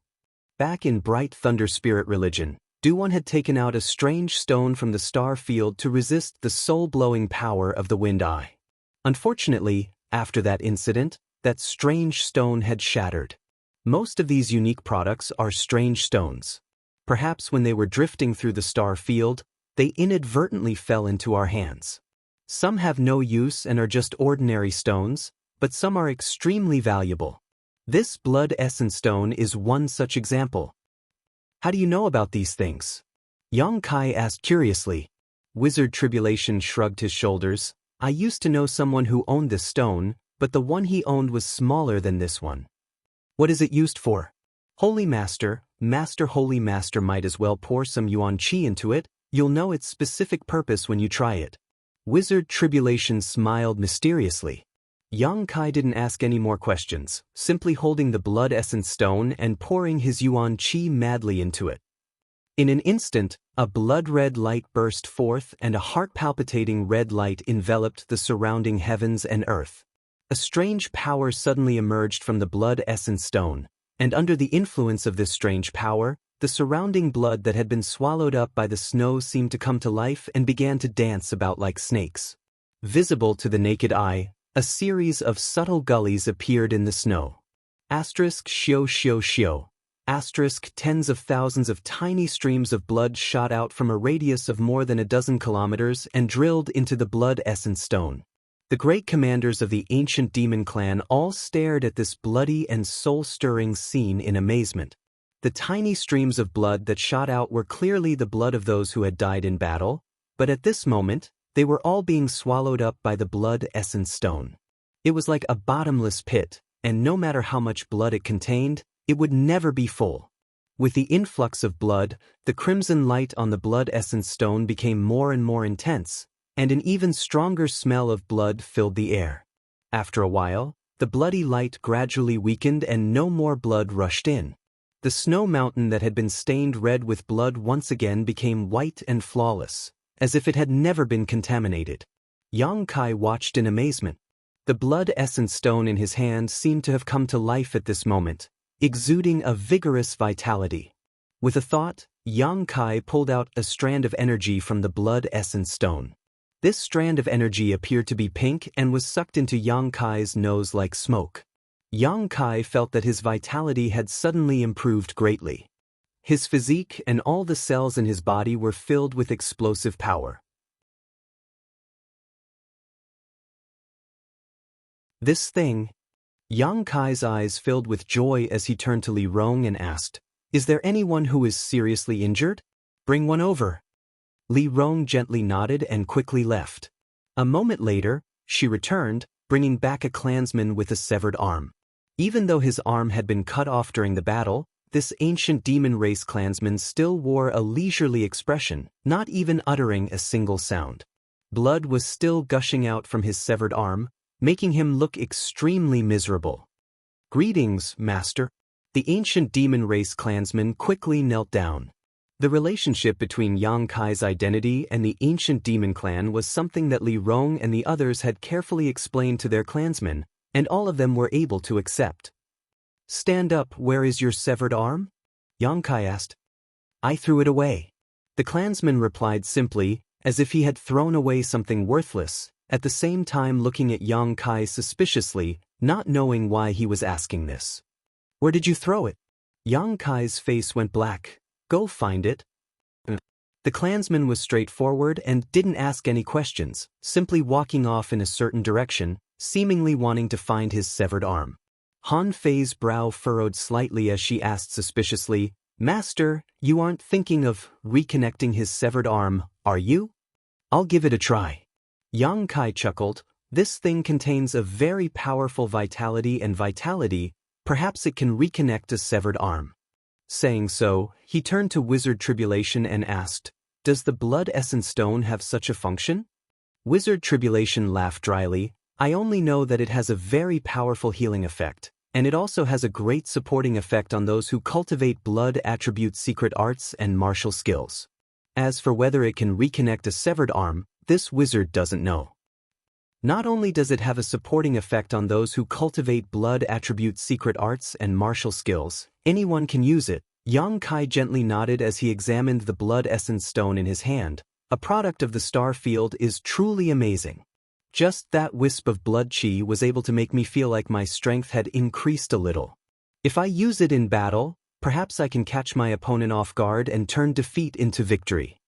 Speaker 1: Back in Bright Thunder Spirit religion, Duan had taken out a strange stone from the star field to resist the soul-blowing power of the Wind Eye. Unfortunately, after that incident, that strange stone had shattered. Most of these unique products are strange stones. Perhaps when they were drifting through the star field, they inadvertently fell into our hands. Some have no use and are just ordinary stones, but some are extremely valuable. This blood essence stone is one such example. How do you know about these things? Yang Kai asked curiously. Wizard Tribulation shrugged his shoulders. I used to know someone who owned this stone, but the one he owned was smaller than this one. What is it used for? Holy Master, Holy Master might as well pour some yuan qi into it. You'll know its specific purpose when you try it. Wizard Tribulation smiled mysteriously. Yang Kai didn't ask any more questions, simply holding the blood essence stone and pouring his yuan qi madly into it. In an instant, a blood-red light burst forth and a heart-palpitating red light enveloped the surrounding heavens and earth. A strange power suddenly emerged from the blood essence stone, and under the influence of this strange power, the surrounding blood that had been swallowed up by the snow seemed to come to life and began to dance about like snakes. Visible to the naked eye, a series of subtle gullies appeared in the snow. **********. Tens of thousands of tiny streams of blood shot out from a radius of more than a dozen kilometers and drilled into the blood essence stone. The great commanders of the ancient demon clan all stared at this bloody and soul-stirring scene in amazement. The tiny streams of blood that shot out were clearly the blood of those who had died in battle, but at this moment, they were all being swallowed up by the blood essence stone. It was like a bottomless pit, and no matter how much blood it contained, it would never be full. With the influx of blood, the crimson light on the blood essence stone became more and more intense, and an even stronger smell of blood filled the air. After a while, the bloody light gradually weakened and no more blood rushed in. The snow mountain that had been stained red with blood once again became white and flawless, as if it had never been contaminated. Yang Kai watched in amazement. The blood essence stone in his hand seemed to have come to life at this moment, exuding a vigorous vitality. With a thought, Yang Kai pulled out a strand of energy from the blood essence stone. This strand of energy appeared to be pink and was sucked into Yang Kai's nose like smoke. Yang Kai felt that his vitality had suddenly improved greatly. His physique and all the cells in his body were filled with explosive power. This thing. Yang Kai's eyes filled with joy as he turned to Li Rong and asked, "Is there anyone who is seriously injured? Bring one over." Li Rong gently nodded and quickly left. A moment later, she returned, bringing back a clansman with a severed arm. Even though his arm had been cut off during the battle, this ancient demon race clansman still wore a leisurely expression, not even uttering a single sound. Blood was still gushing out from his severed arm, making him look extremely miserable. "Greetings, master." The ancient demon race clansman quickly knelt down. The relationship between Yang Kai's identity and the ancient demon clan was something that Li Rong and the others had carefully explained to their clansmen, and all of them were able to accept. "Stand up, where is your severed arm?" Yang Kai asked. "I threw it away." The clansman replied simply, as if he had thrown away something worthless, at the same time looking at Yang Kai suspiciously, not knowing why he was asking this. "Where did you throw it?" Yang Kai's face went black. "Go find it." The clansman was straightforward and didn't ask any questions, simply walking off in a certain direction, seemingly wanting to find his severed arm. Han Fei's brow furrowed slightly as she asked suspiciously, "Master, you aren't thinking of reconnecting his severed arm, are you?" "I'll give it a try." Yang Kai chuckled. "This thing contains a very powerful vitality, perhaps it can reconnect a severed arm." Saying so, he turned to Wizard Tribulation and asked, "Does the blood essence stone have such a function?" Wizard Tribulation laughed dryly. "I only know that it has a very powerful healing effect, and it also has a great supporting effect on those who cultivate blood attribute secret arts and martial skills. As for whether it can reconnect a severed arm, this wizard doesn't know." Not only does it have a supporting effect on those who cultivate blood attribute secret arts and martial skills, anyone can use it. Yang Kai gently nodded as he examined the blood essence stone in his hand. "A product of the star field is truly amazing. Just that wisp of blood chi was able to make me feel like my strength had increased a little. If I use it in battle, perhaps I can catch my opponent off guard and turn defeat into victory."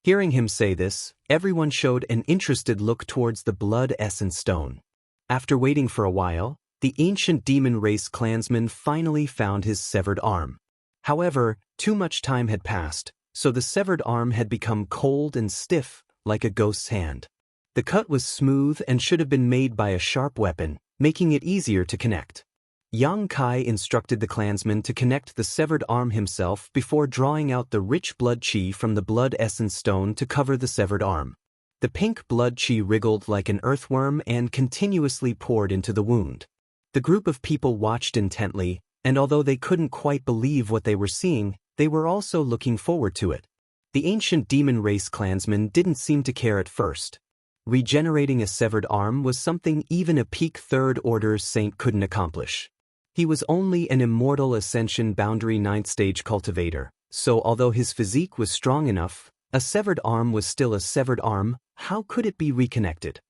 Speaker 1: Hearing him say this, everyone showed an interested look towards the blood essence stone. After waiting for a while, the ancient demon race clansman finally found his severed arm. However, too much time had passed, so the severed arm had become cold and stiff, like a ghost's hand. The cut was smooth and should have been made by a sharp weapon, making it easier to connect. Yang Kai instructed the clansman to connect the severed arm himself before drawing out the rich blood chi from the blood essence stone to cover the severed arm. The pink blood chi wriggled like an earthworm and continuously poured into the wound. The group of people watched intently, and although they couldn't quite believe what they were seeing, they were also looking forward to it. The ancient demon race clansman didn't seem to care at first. Regenerating a severed arm was something even a peak third-order saint couldn't accomplish. He was only an immortal ascension boundary 9th stage cultivator, so although his physique was strong enough, a severed arm was still a severed arm. How could it be reconnected?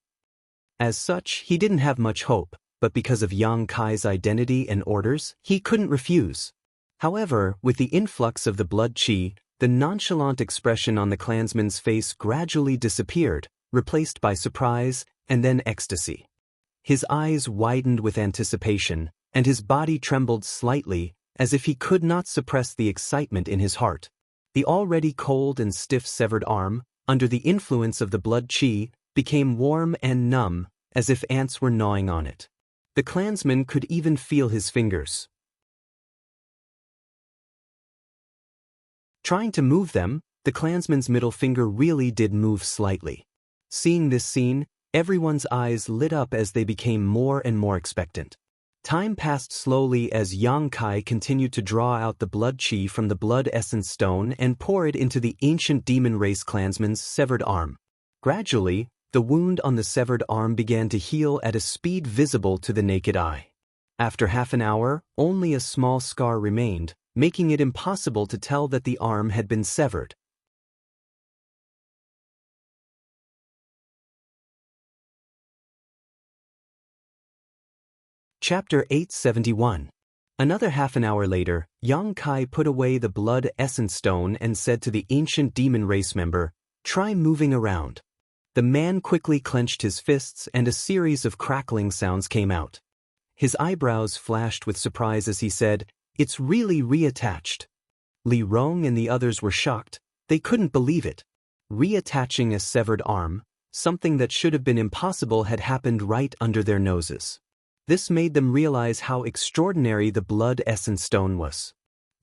Speaker 1: As such, he didn't have much hope, but because of Yang Kai's identity and orders, he couldn't refuse. However, with the influx of the blood chi, the nonchalant expression on the clansman's face gradually disappeared, replaced by surprise and then ecstasy. His eyes widened with anticipation, and his body trembled slightly, as if he could not suppress the excitement in his heart. The already cold and stiff severed arm, under the influence of the blood chi, became warm and numb, as if ants were gnawing on it. The clansman could even feel his fingers. Trying to move them, the clansman's middle finger really did move slightly. Seeing this scene, everyone's eyes lit up as they became more and more expectant. Time passed slowly as Yang Kai continued to draw out the blood chi from the blood essence stone and pour it into the ancient demon race clansman's severed arm. Gradually, the wound on the severed arm began to heal at a speed visible to the naked eye. After half an hour, only a small scar remained, making it impossible to tell that the arm had been severed. Chapter 871. Another half an hour later, Yang Kai put away the blood essence stone and said to the ancient demon race member, "Try moving around." The man quickly clenched his fists and a series of crackling sounds came out. His eyebrows flashed with surprise as he said, "It's really reattached." Li Rong and the others were shocked. They couldn't believe it. Reattaching a severed arm, something that should have been impossible, had happened right under their noses. This made them realize how extraordinary the blood essence stone was.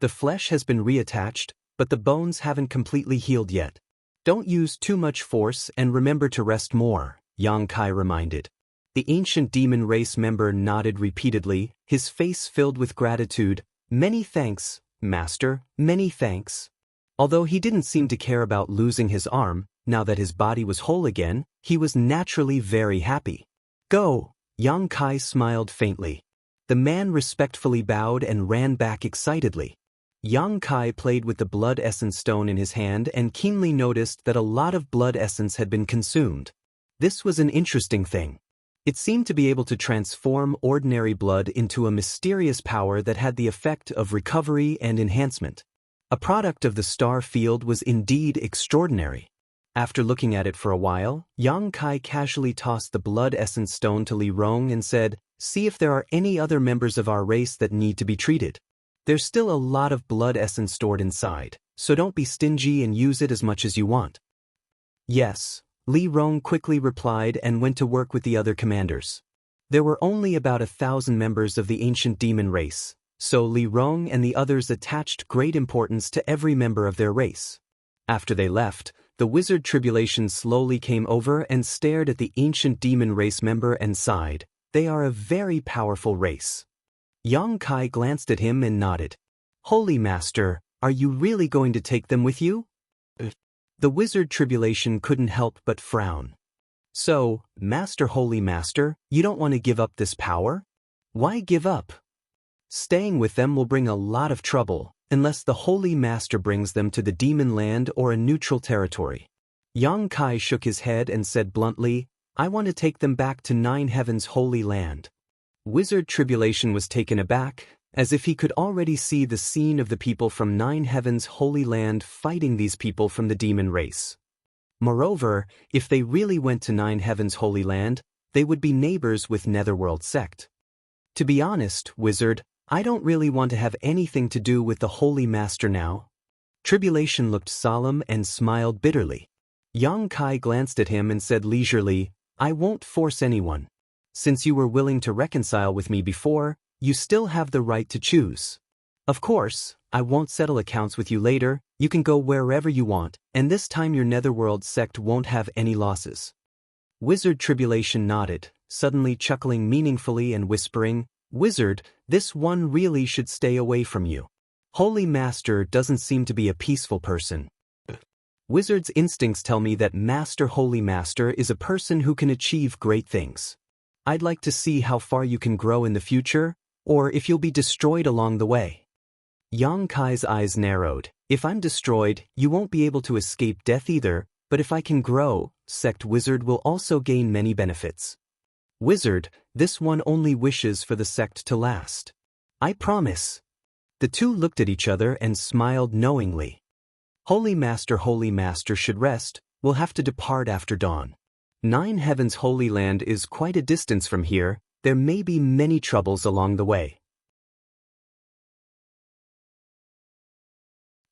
Speaker 1: The flesh has been reattached, but the bones haven't completely healed yet. Don't use too much force and remember to rest more, Yang Kai reminded. The ancient demon race member nodded repeatedly, his face filled with gratitude. "Many thanks, Master, many thanks." Although he didn't seem to care about losing his arm, now that his body was whole again, he was naturally very happy. "Go!" Yang Kai smiled faintly. The man respectfully bowed and ran back excitedly. Yang Kai played with the blood essence stone in his hand and keenly noticed that a lot of blood essence had been consumed. This was an interesting thing. It seemed to be able to transform ordinary blood into a mysterious power that had the effect of recovery and enhancement. A product of the star field was indeed extraordinary. After looking at it for a while, Yang Kai casually tossed the blood essence stone to Li Rong and said, "See if there are any other members of our race that need to be treated. There's still a lot of blood essence stored inside, so don't be stingy and use it as much as you want." "Yes," Li Rong quickly replied and went to work with the other commanders. There were only about 1,000 members of the ancient demon race, so Li Rong and the others attached great importance to every member of their race. After they left, the wizard Tribulation slowly came over and stared at the ancient demon race member and sighed. "They are a very powerful race." Yang Kai glanced at him and nodded. "Holy Master, are you really going to take them with you?" The wizard Tribulation couldn't help but frown. "So, Master, Holy Master, you don't want to give up this power? Why give up? Staying with them will bring a lot of trouble, unless the Holy Master brings them to the demon land or a neutral territory." Yang Kai shook his head and said bluntly, "I want to take them back to Nine Heaven's Holy Land." Wizard Tribulation was taken aback, as if he could already see the scene of the people from Nine Heaven's Holy Land fighting these people from the demon race. Moreover, if they really went to Nine Heaven's Holy Land, they would be neighbors with Netherworld sect. "To be honest, Wizard, I don't really want to have anything to do with the Holy Master now." Tribulation looked solemn and smiled bitterly. Yang Kai glanced at him and said leisurely, "I won't force anyone. Since you were willing to reconcile with me before, you still have the right to choose. Of course, I won't settle accounts with you later. You can go wherever you want, and this time your Netherworld sect won't have any losses." Wizard Tribulation nodded, suddenly chuckling meaningfully and whispering, "Wizard, this one really should stay away from you. Holy Master doesn't seem to be a peaceful person. Wizard's instincts tell me that Master Holy Master is a person who can achieve great things. I'd like to see how far you can grow in the future, or if you'll be destroyed along the way." Yang Kai's eyes narrowed. "If I'm destroyed, you won't be able to escape death either, but if I can grow, Sect Wizard will also gain many benefits. Wizard, this one only wishes for the sect to last. I promise." The two looked at each other and smiled knowingly. Holy Master should rest. We'll have to depart after dawn. Nine Heaven's Holy Land is quite a distance from here. There may be many troubles along the way.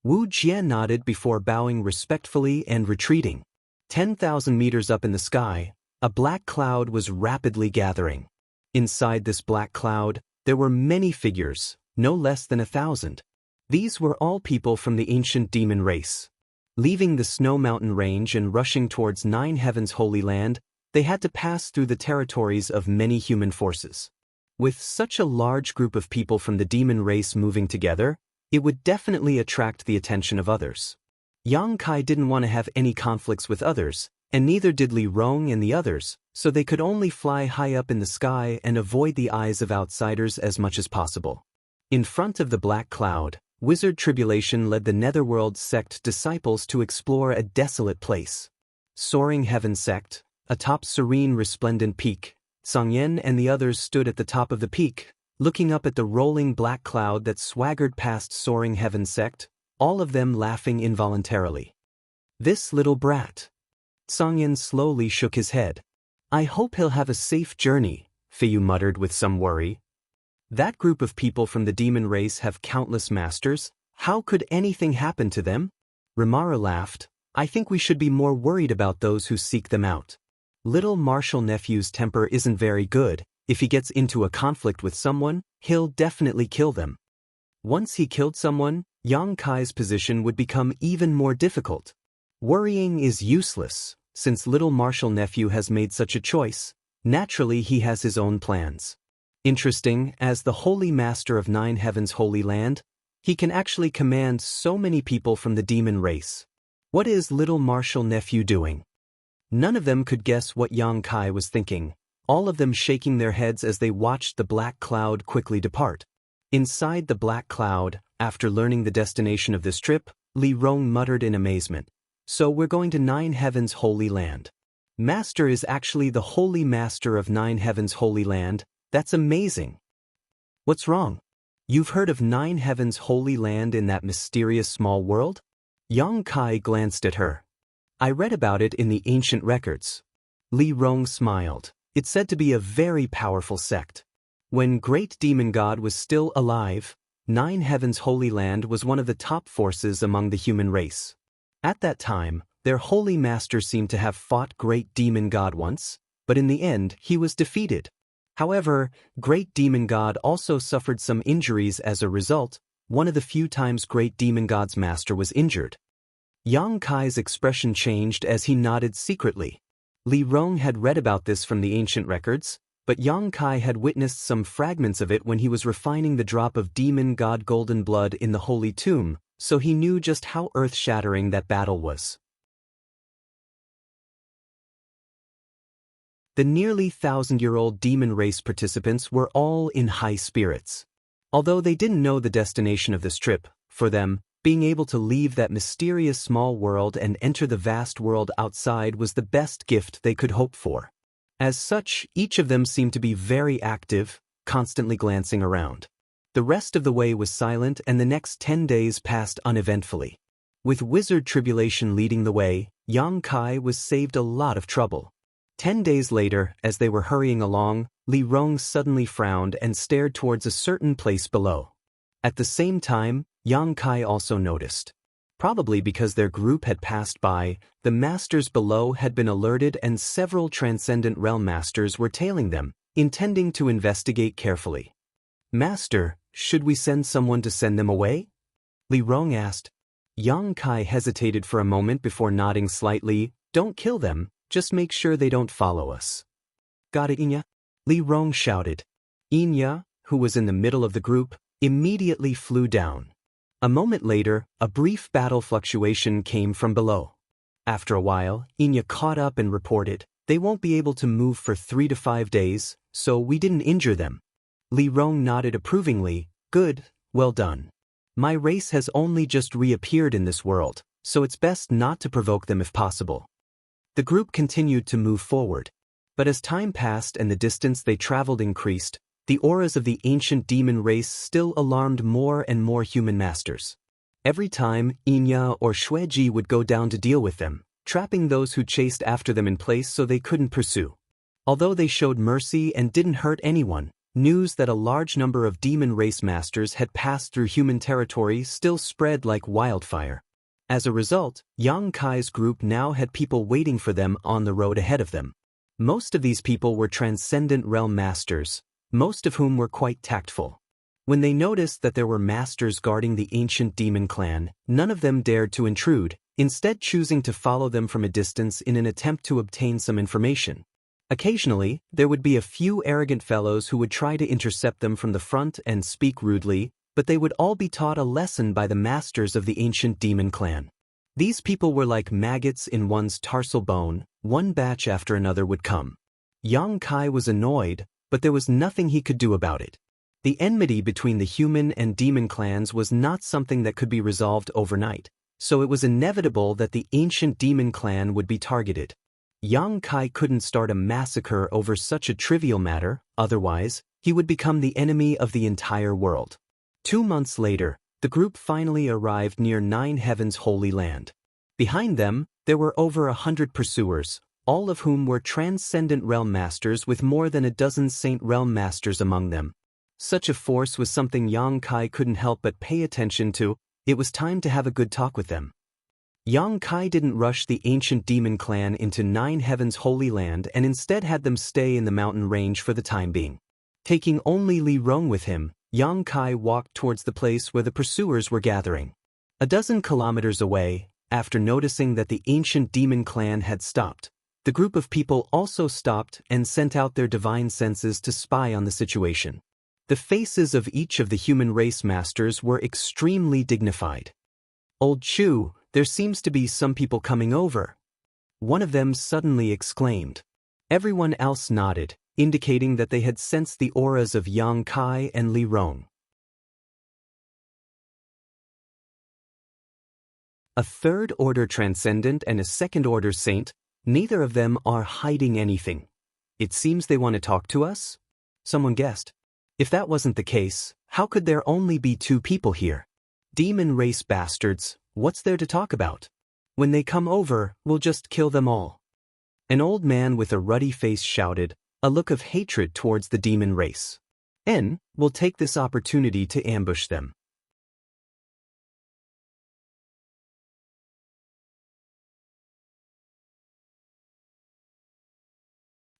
Speaker 1: Wuxia nodded before bowing respectfully and retreating. 10,000 meters up in the sky, a black cloud was rapidly gathering. Inside this black cloud, there were many figures, no less than 1,000. These were all people from the ancient demon race. Leaving the Snow Mountain Range and rushing towards Nine Heaven's Holy Land, they had to pass through the territories of many human forces. With such a large group of people from the demon race moving together, it would definitely attract the attention of others. Yang Kai didn't want to have any conflicts with others, and neither did Li Rong and the others, so they could only fly high up in the sky and avoid the eyes of outsiders as much as possible. In front of the black cloud, Wizard Tribulation led the Netherworld sect disciples to explore a desolate place. Soaring Heaven sect, atop serene resplendent peak, Song Yen and the others stood at the top of the peak, looking up at the rolling black cloud that swaggered past soaring heaven sect, all of them laughing involuntarily. This little brat. Song Yen slowly shook his head. I hope he'll have a safe journey, Feiyu muttered with some worry. That group of people from the demon race have countless masters. How could anything happen to them? Rimara laughed. I think we should be more worried about those who seek them out. Little martial nephew's temper isn't very good. If he gets into a conflict with someone, he'll definitely kill them. Once he killed someone, Yang Kai's position would become even more difficult. Worrying is useless, since little martial nephew has made such a choice. Naturally he has his own plans. Interesting, as the Holy Master of Nine Heavens' Holy Land, he can actually command so many people from the demon race. What is little martial nephew doing? None of them could guess what Yang Kai was thinking, all of them shaking their heads as they watched the black cloud quickly depart. Inside the black cloud, after learning the destination of this trip, Li Rong muttered in amazement. So we're going to Nine Heavens' Holy Land. Master is actually the Holy Master of Nine Heavens' Holy Land. That's amazing. What's wrong? You've heard of Nine Heavens' Holy Land in that mysterious small world? Yang Kai glanced at her. I read about it in the ancient records. Li Rong smiled. It's said to be a very powerful sect. When Great Demon God was still alive, Nine Heavens' Holy Land was one of the top forces among the human race. At that time, their Holy Master seemed to have fought Great Demon God once, but in the end he was defeated. However, Great Demon God also suffered some injuries as a result, one of the few times Great Demon God's master was injured. Yang Kai's expression changed as he nodded secretly. Li Rong had read about this from the ancient records, but Yang Kai had witnessed some fragments of it when he was refining the drop of Demon God golden blood in the Holy Tomb, so he knew just how earth-shattering that battle was. The nearly 1,000-year-old demon race participants were all in high spirits. Although they didn't know the destination of this trip, for them, being able to leave that mysterious small world and enter the vast world outside was the best gift they could hope for. As such, each of them seemed to be very active, constantly glancing around. The rest of the way was silent and the next 10 days passed uneventfully. With Wizard Tribulation leading the way, Yang Kai was saved a lot of trouble. 10 days later, as they were hurrying along, Li Rong suddenly frowned and stared towards a certain place below. At the same time, Yang Kai also noticed. Probably because their group had passed by, the masters below had been alerted and several Transcendent Realm masters were tailing them, intending to investigate carefully. Master, should we send someone to send them away? Li Rong asked. Yang Kai hesitated for a moment before nodding slightly. Don't kill them, just make sure they don't follow us. Got it, Inya? Li Rong shouted. Inya, who was in the middle of the group, immediately flew down. A moment later, a brief battle fluctuation came from below. After a while, Inya caught up and reported, they won't be able to move for 3 to 5 days, so we didn't injure them. Li Rong nodded approvingly. Good, well done. My race has only just reappeared in this world, so it's best not to provoke them if possible. The group continued to move forward. But as time passed and the distance they traveled increased, the auras of the ancient demon race still alarmed more and more human masters. Every time, Inya or Xueji would go down to deal with them, trapping those who chased after them in place so they couldn't pursue. Although they showed mercy and didn't hurt anyone, news that a large number of demon race masters had passed through human territory still spread like wildfire. As a result, Yang Kai's group now had people waiting for them on the road ahead of them. Most of these people were Transcendent Realm masters, most of whom were quite tactful. When they noticed that there were masters guarding the ancient demon clan, none of them dared to intrude, instead choosing to follow them from a distance in an attempt to obtain some information. Occasionally, there would be a few arrogant fellows who would try to intercept them from the front and speak rudely, but they would all be taught a lesson by the masters of the ancient demon clan. These people were like maggots in one's tarsal bone, one batch after another would come. Yang Kai was annoyed, but there was nothing he could do about it. The enmity between the human and demon clans was not something that could be resolved overnight, so it was inevitable that the ancient demon clan would be targeted. Yang Kai couldn't start a massacre over such a trivial matter, otherwise, he would become the enemy of the entire world. 2 months later, the group finally arrived near Nine Heavens' Holy Land. Behind them, there were over 100 pursuers, all of whom were transcendent realm masters with more than a dozen saint realm masters among them. Such a force was something Yang Kai couldn't help but pay attention to. It was time to have a good talk with them. Yang Kai didn't rush the ancient demon clan into Nine Heavens' Holy Land and instead had them stay in the mountain range for the time being. Taking only Li Rong with him, Yang Kai walked towards the place where the pursuers were gathering. A dozen kilometers away, after noticing that the ancient demon clan had stopped, the group of people also stopped and sent out their divine senses to spy on the situation. The faces of each of the human race masters were extremely dignified. "Old Chu, there seems to be some people coming over," one of them suddenly exclaimed. Everyone else nodded, indicating that they had sensed the auras of Yang Kai and Li Rong. A third-order transcendent and a second-order saint, neither of them are hiding anything. "It seems they want to talk to us?" someone guessed. If that wasn't the case, how could there only be 2 people here? Demon race bastards, what's there to talk about? When they come over, we'll just kill them all. An old man with a ruddy face shouted, a look of hatred towards the demon race. We'll take this opportunity to ambush them.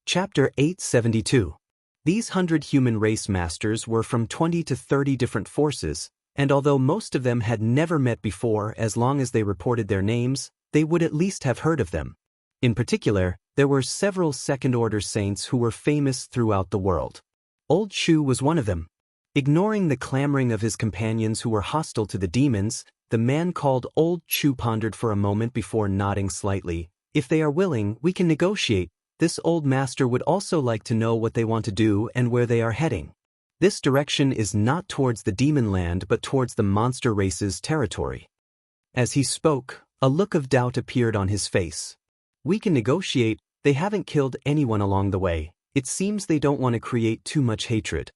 Speaker 1: Chapter 872. These 100 human race masters were from 20 to 30 different forces, and although most of them had never met before, as long as they reported their names, they would at least have heard of them. In particular, there were several second-order saints who were famous throughout the world. Old Chu was one of them. Ignoring the clamoring of his companions who were hostile to the demons, the man called Old Chu pondered for a moment before nodding slightly. "If they are willing, we can negotiate. This old master would also like to know what they want to do and where they are heading. This direction is not towards the demon land but towards the monster race's territory." As he spoke, a look of doubt appeared on his face. "We can negotiate. They haven't killed anyone along the way. It seems they don't want to create too much hatred."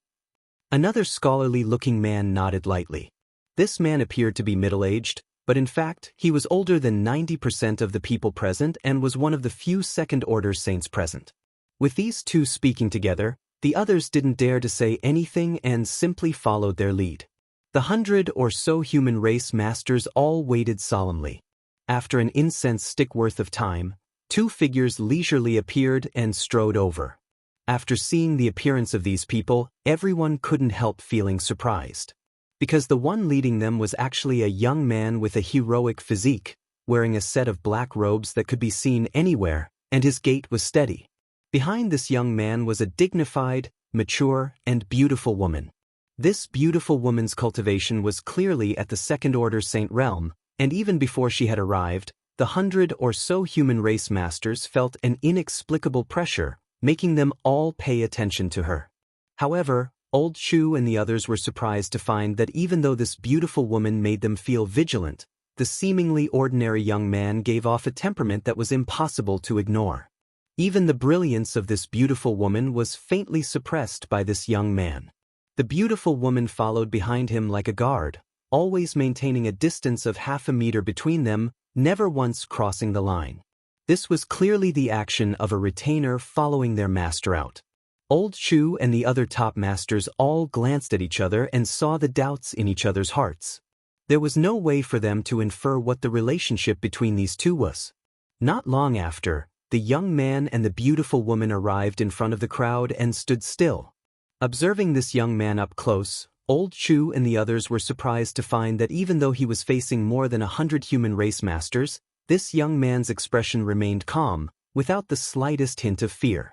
Speaker 1: Another scholarly-looking man nodded lightly. This man appeared to be middle-aged, but in fact, he was older than 90% of the people present and was one of the few second-order saints present. With these 2 speaking together, the others didn't dare to say anything and simply followed their lead. The 100 or so human race masters all waited solemnly. After an incense stick worth of time, 2 figures leisurely appeared and strode over. After seeing the appearance of these people, everyone couldn't help feeling surprised. Because the one leading them was actually a young man with a heroic physique, wearing a set of black robes that could be seen anywhere, and his gait was steady. Behind this young man was a dignified, mature, and beautiful woman. This beautiful woman's cultivation was clearly at the second-order saint realm, and even before she had arrived, the 100 or so human race masters felt an inexplicable pressure, making them all pay attention to her. However, Old Chu and the others were surprised to find that even though this beautiful woman made them feel vigilant, the seemingly ordinary young man gave off a temperament that was impossible to ignore. Even the brilliance of this beautiful woman was faintly suppressed by this young man. The beautiful woman followed behind him like a guard, always maintaining a distance of half a meter between them, never once crossing the line. This was clearly the action of a retainer following their master out. Old Chu and the other top masters all glanced at each other and saw the doubts in each other's hearts. There was no way for them to infer what the relationship between these 2 was. Not long after, the young man and the beautiful woman arrived in front of the crowd and stood still. Observing this young man up close, Old Chu and the others were surprised to find that even though he was facing more than 100 human race masters, this young man's expression remained calm, without the slightest hint of fear.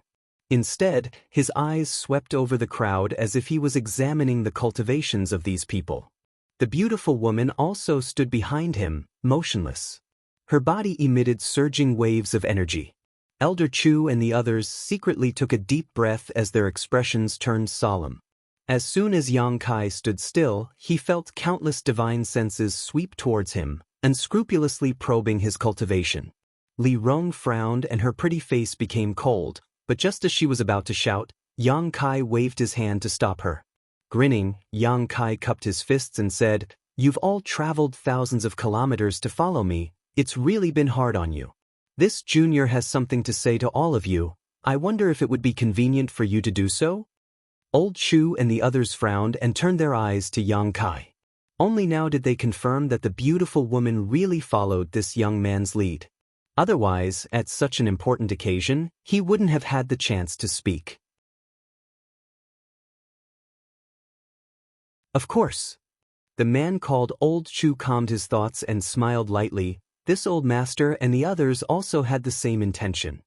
Speaker 1: Instead, his eyes swept over the crowd as if he was examining the cultivations of these people. The beautiful woman also stood behind him, motionless. Her body emitted surging waves of energy. Elder Chu and the others secretly took a deep breath as their expressions turned solemn. As soon as Yang Kai stood still, he felt countless divine senses sweep towards him, unscrupulously probing his cultivation. Li Rong frowned and her pretty face became cold, but just as she was about to shout, Yang Kai waved his hand to stop her. Grinning, Yang Kai cupped his fists and said, "You've all traveled thousands of kilometers to follow me, it's really been hard on you. This junior has something to say to all of you, I wonder if it would be convenient for you to do so?" Old Chu and the others frowned and turned their eyes to Yang Kai. Only now did they confirm that the beautiful woman really followed this young man's lead. Otherwise, at such an important occasion, he wouldn't have had the chance to speak. Of course. The man called Old Chu calmed his thoughts and smiled lightly. This old master and the others also had the same intention.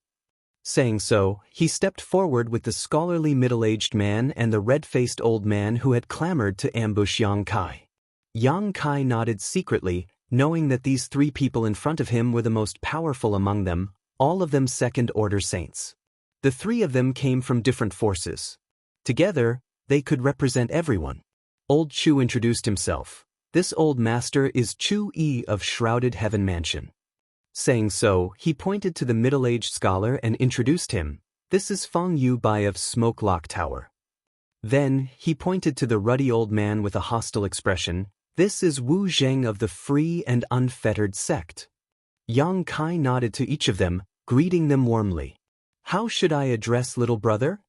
Speaker 1: Saying so, he stepped forward with the scholarly middle-aged man and the red-faced old man who had clamored to ambush Yang Kai. Yang Kai nodded secretly, knowing that these three people in front of him were the most powerful among them, all of them second-order saints. The three of them came from different forces. Together, they could represent everyone. Old Chu introduced himself. "This old master is Chu Yi of Shrouded Heaven Mansion." Saying so, he pointed to the middle-aged scholar and introduced him. "This is Feng Yu Bai of Smoke Lock Tower." Then, he pointed to the ruddy old man with a hostile expression. "This is Wu Zheng of the Free and Unfettered Sect." Yang Kai nodded to each of them, greeting them warmly. "How should I address little brother?"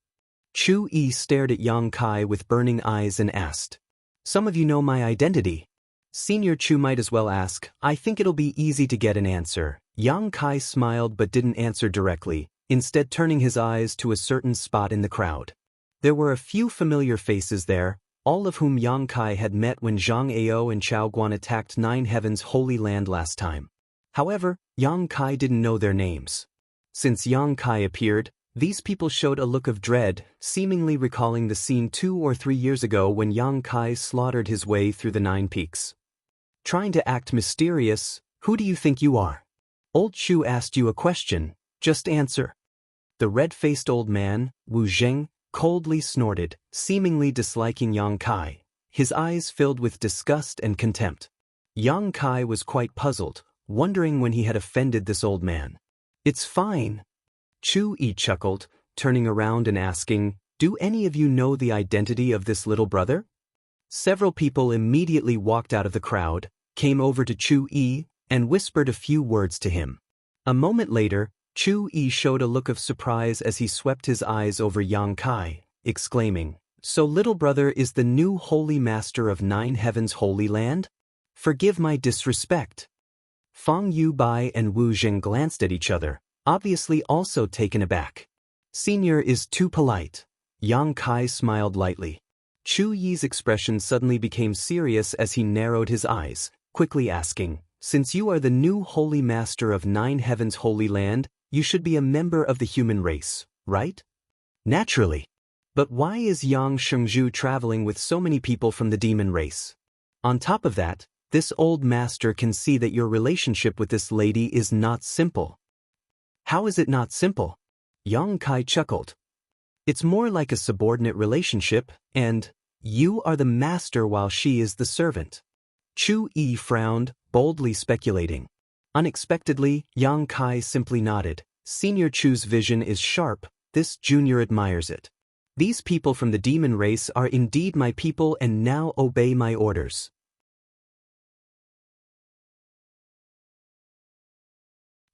Speaker 1: Chu Yi stared at Yang Kai with burning eyes and asked. "Some of you know my identity." Senior Chu might as well ask. "I think it'll be easy to get an answer." Yang Kai smiled but didn't answer directly, instead turning his eyes to a certain spot in the crowd. There were a few familiar faces there, all of whom Yang Kai had met when Zhang Ao and Chao Guan attacked Nine Heavens' Holy Land last time. However, Yang Kai didn't know their names. Since Yang Kai appeared, these people showed a look of dread, seemingly recalling the scene 2 or 3 years ago when Yang Kai slaughtered his way through the Nine Peaks. Trying to act mysterious, "Who do you think you are?" Old Chu asked you a question, just answer. The red-faced old man, Wu Zheng, coldly snorted, seemingly disliking Yang Kai. His eyes filled with disgust and contempt. Yang Kai was quite puzzled, wondering when he had offended this old man. "It's fine." Chu Yi chuckled, turning around and asking, "Do any of you know the identity of this little brother?" Several people immediately walked out of the crowd, came over to Chu Yi, and whispered a few words to him. A moment later, Chu Yi showed a look of surprise as he swept his eyes over Yang Kai, exclaiming, "So little brother is the new holy master of Nine Heavens' Holy Land? Forgive my disrespect." Feng Yu Bai and Wu Zheng glanced at each other, obviously also taken aback. "Senior is too polite." Yang Kai smiled lightly. Chu Yi's expression suddenly became serious as he narrowed his eyes, quickly asking, "Since you are the new holy master of Nine Heavens' Holy Land, you should be a member of the human race, right?" "Naturally. But why is Yang Shengzhu traveling with so many people from the demon race? On top of that, this old master can see that your relationship with this lady is not simple." "How is it not simple?" Yang Kai chuckled. "It's more like a subordinate relationship, and you are the master while she is the servant." Chu Yi frowned, boldly speculating. Unexpectedly, Yang Kai simply nodded. Senior Chu's vision is sharp, this junior admires it. These people from the demon race are indeed my people and now obey my orders.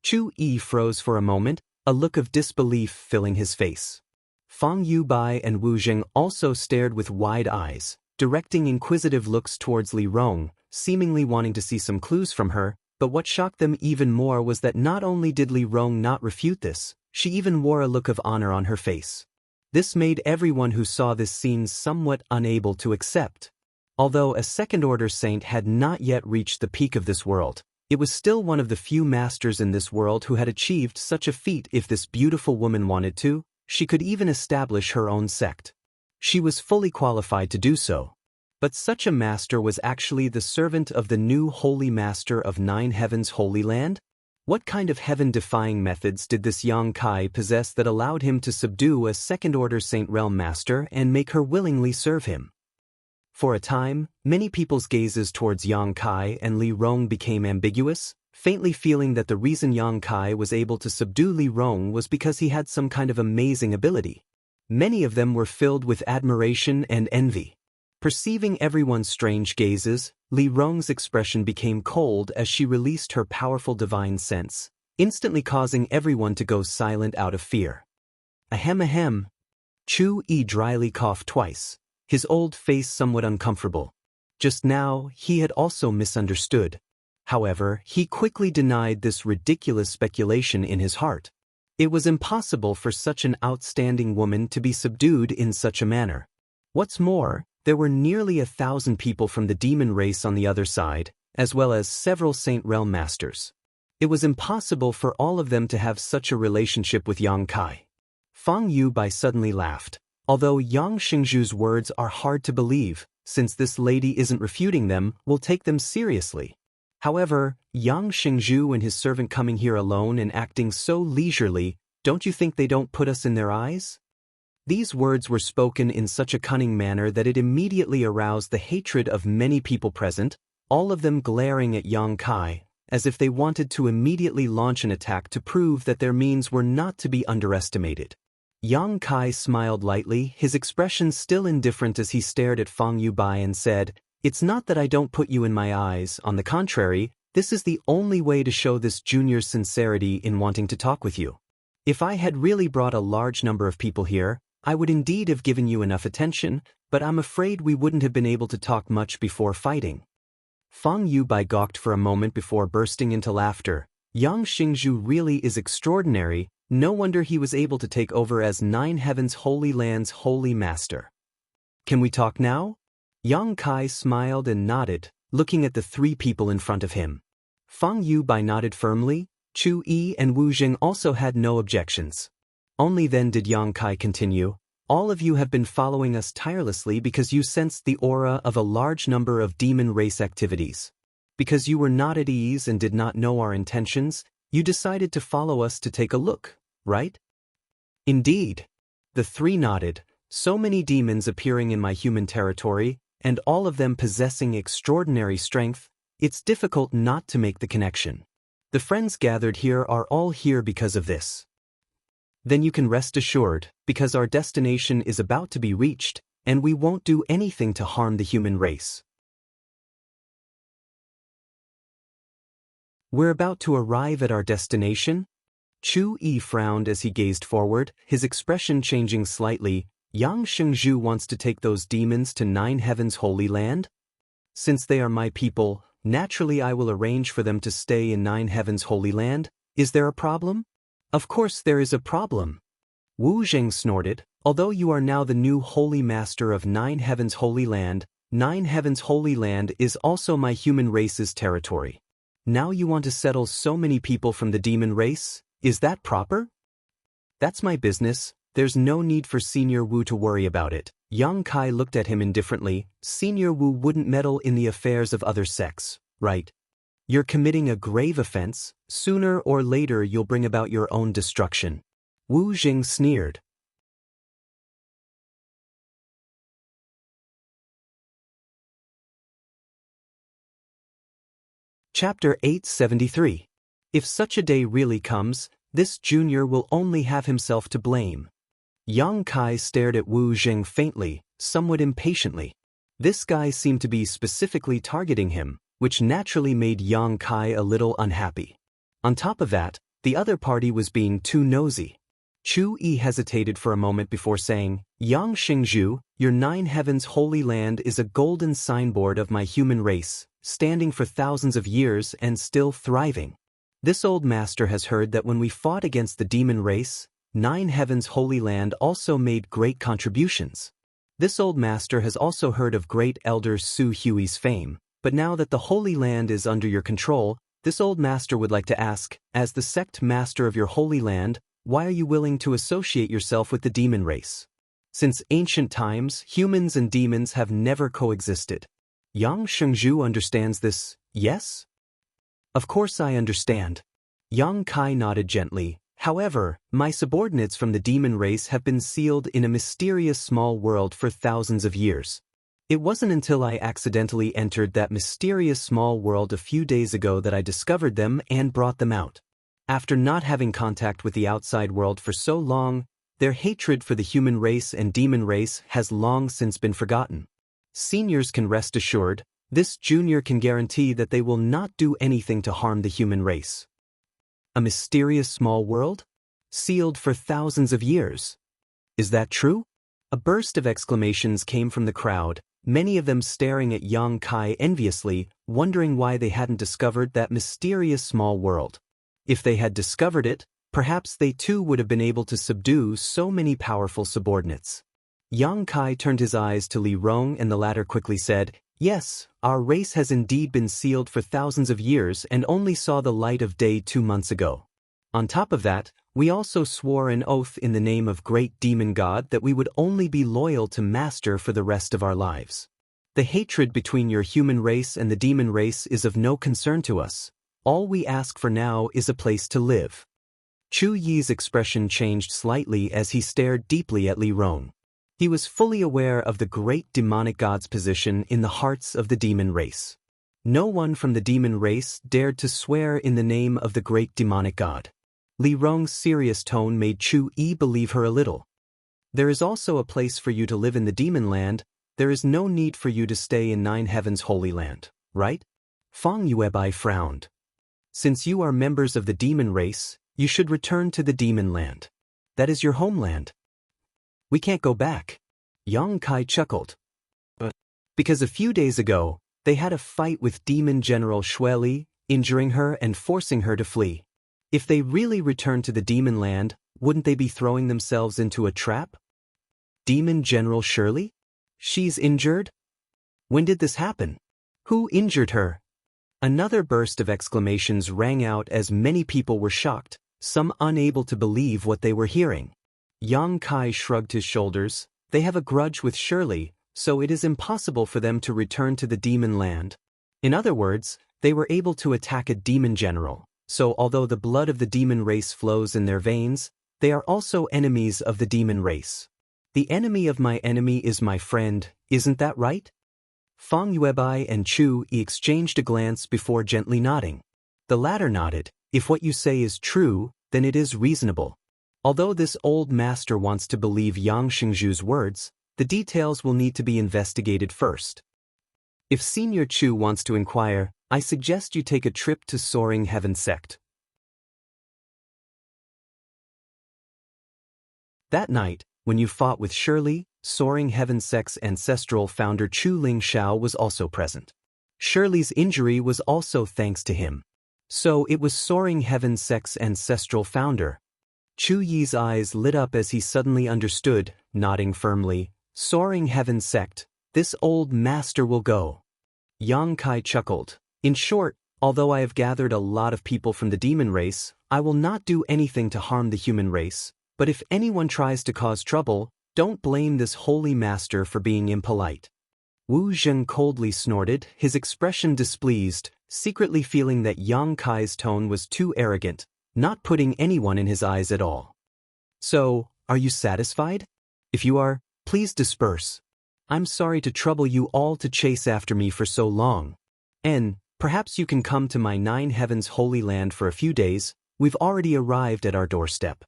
Speaker 1: Chu Yi froze for a moment, a look of disbelief filling his face. Feng Yu Bai and Wu Zheng also stared with wide eyes, directing inquisitive looks towards Li Rong, seemingly wanting to see some clues from her, but what shocked them even more was that not only did Li Rong not refute this, she even wore a look of honor on her face. This made everyone who saw this scene somewhat unable to accept. Although a second-order saint had not yet reached the peak of this world, it was still one of the few masters in this world who had achieved such a feat. If this beautiful woman wanted to, she could even establish her own sect. She was fully qualified to do so. But such a master was actually the servant of the new holy master of Nine Heavens' Holy Land? What kind of heaven-defying methods did this Yang Kai possess that allowed him to subdue a second-order Saint Realm master and make her willingly serve him? For a time, many people's gazes towards Yang Kai and Li Rong became ambiguous, faintly feeling that the reason Yang Kai was able to subdue Li Rong was because he had some kind of amazing ability. Many of them were filled with admiration and envy. Perceiving everyone's strange gazes, Li Rong's expression became cold as she released her powerful divine sense, instantly causing everyone to go silent out of fear. Ahem ahem. Chu Yi dryly coughed twice, his old face somewhat uncomfortable. Just now, he had also misunderstood. However, he quickly denied this ridiculous speculation in his heart. It was impossible for such an outstanding woman to be subdued in such a manner. What's more, there were nearly 1,000 people from the demon race on the other side, as well as several Saint Realm masters. It was impossible for all of them to have such a relationship with Yang Kai. Fang Yubai suddenly laughed. Although Yang Xingzhu's words are hard to believe, since this lady isn't refuting them, we'll take them seriously. However, Yang Xingzhu and his servant coming here alone and acting so leisurely, don't you think they don't put us in their eyes? These words were spoken in such a cunning manner that it immediately aroused the hatred of many people present, all of them glaring at Yang Kai, as if they wanted to immediately launch an attack to prove that their means were not to be underestimated. Yang Kai smiled lightly, his expression still indifferent as he stared at Fang Yubai and said, "It's not that I don't put you in my eyes, on the contrary, this is the only way to show this junior's sincerity in wanting to talk with you. If I had really brought a large number of people here, I would indeed have given you enough attention, but I'm afraid we wouldn't have been able to talk much before fighting." Fang Yubai gawked for a moment before bursting into laughter. Yang Xingzhu really is extraordinary, no wonder he was able to take over as Nine Heavens Holy Land's holy master. Can we talk now? Yang Kai smiled and nodded, looking at the three people in front of him. Fang Yubai nodded firmly. Chu Yi and Wu Jing also had no objections. Only then did Yang Kai continue, "All of you have been following us tirelessly because you sensed the aura of a large number of demon race activities. Because you were not at ease and did not know our intentions, you decided to follow us to take a look, right?" "Indeed." The three nodded. So many demons appearing in my human territory, and all of them possessing extraordinary strength, it's difficult not to make the connection. The friends gathered here are all here because of this. Then you can rest assured, because our destination is about to be reached, and we won't do anything to harm the human race. We're about to arrive at our destination? Chu Yi frowned as he gazed forward, his expression changing slightly. Yang Xingzhu wants to take those demons to Nine Heavens Holy Land? Since they are my people, naturally I will arrange for them to stay in Nine Heavens Holy Land. Is there a problem? Of course there is a problem. Wu Jing snorted. Although you are now the new Holy Master of Nine Heavens Holy Land, Nine Heavens Holy Land is also my human race's territory. Now you want to settle so many people from the demon race? Is that proper? That's my business. There's no need for Senior Wu to worry about it. Yang Kai looked at him indifferently. Senior Wu wouldn't meddle in the affairs of other sects, right? You're committing a grave offense. Sooner or later you'll bring about your own destruction. Wu Jing sneered. Chapter 873. If such a day really comes, this junior will only have himself to blame. Yang Kai stared at Wu Jing faintly, somewhat impatiently. This guy seemed to be specifically targeting him, which naturally made Yang Kai a little unhappy. On top of that, the other party was being too nosy. Chu Yi hesitated for a moment before saying, "Yang Xingzhu, your Nine Heavens Holy Land is a golden signboard of my human race, standing for thousands of years and still thriving. This old master has heard that when we fought against the demon race, Nine Heavens Holy Land also made great contributions. This old master has also heard of great elder Su Hui's fame, but now that the Holy Land is under your control, this old master would like to ask, as the sect master of your Holy Land, why are you willing to associate yourself with the demon race? Since ancient times, humans and demons have never coexisted. Yang Xingzhu understands this, yes? Of course I understand. Yang Kai nodded gently. However, my subordinates from the demon race have been sealed in a mysterious small world for thousands of years. It wasn't until I accidentally entered that mysterious small world a few days ago that I discovered them and brought them out. After not having contact with the outside world for so long, their hatred for the human race and demon race has long since been forgotten. Seniors can rest assured, this junior can guarantee that they will not do anything to harm the human race. A mysterious small world? Sealed for thousands of years. Is that true? A burst of exclamations came from the crowd, many of them staring at Yang Kai enviously, wondering why they hadn't discovered that mysterious small world. If they had discovered it, perhaps they too would have been able to subdue so many powerful subordinates. Yang Kai turned his eyes to Li Rong and the latter quickly said, "Yes, our race has indeed been sealed for thousands of years and only saw the light of day 2 months ago. On top of that, we also swore an oath in the name of Great Demon God that we would only be loyal to Master for the rest of our lives. The hatred between your human race and the demon race is of no concern to us. All we ask for now is a place to live." Chu Yi's expression changed slightly as he stared deeply at Li Rong. He was fully aware of the great demonic god's position in the hearts of the demon race. No one from the demon race dared to swear in the name of the great demonic god. Li Rong's serious tone made Chu Yi believe her a little. "There is also a place for you to live in the demon land. There is no need for you to stay in Nine Heavens Holy Land, right?" Fang Yuebai frowned. "Since you are members of the demon race, you should return to the demon land. That is your homeland. We can't go back." Yang Kai chuckled. "But because a few days ago, they had a fight with Demon General Xueli, injuring her and forcing her to flee. If they really returned to the demon land, wouldn't they be throwing themselves into a trap?" "Demon General Shirley? She's injured? When did this happen? Who injured her?" Another burst of exclamations rang out as many people were shocked, some unable to believe what they were hearing. Yang Kai shrugged his shoulders. "They have a grudge with Shirley, so it is impossible for them to return to the demon land. In other words, they were able to attack a demon general, so although the blood of the demon race flows in their veins, they are also enemies of the demon race. The enemy of my enemy is my friend, isn't that right?" Fang Yuebai and Chu Yi exchanged a glance before gently nodding. The latter nodded. "If what you say is true, then it is reasonable. Although this old master wants to believe Yang Xingzhu's words, the details will need to be investigated first. If Senior Chu wants to inquire, I suggest you take a trip to Soaring Heaven Sect." That night, when you fought with Shirley, Soaring Heaven Sect's ancestral founder Chu Lingshao was also present. Shirley's injury was also thanks to him. So it was Soaring Heaven Sect's ancestral founder. Chu Yi's eyes lit up as he suddenly understood, nodding firmly. "Soaring Heaven Sect, this old master will go." Yang Kai chuckled. "In short, although I have gathered a lot of people from the demon race, I will not do anything to harm the human race, but if anyone tries to cause trouble, don't blame this holy master for being impolite." Wu Zheng coldly snorted, his expression displeased, secretly feeling that Yang Kai's tone was too arrogant, not putting anyone in his eyes at all. "So, are you satisfied? If you are, please disperse. I'm sorry to trouble you all to chase after me for so long. And perhaps you can come to my Nine Heavens Holy Land for a few days. We've already arrived at our doorstep."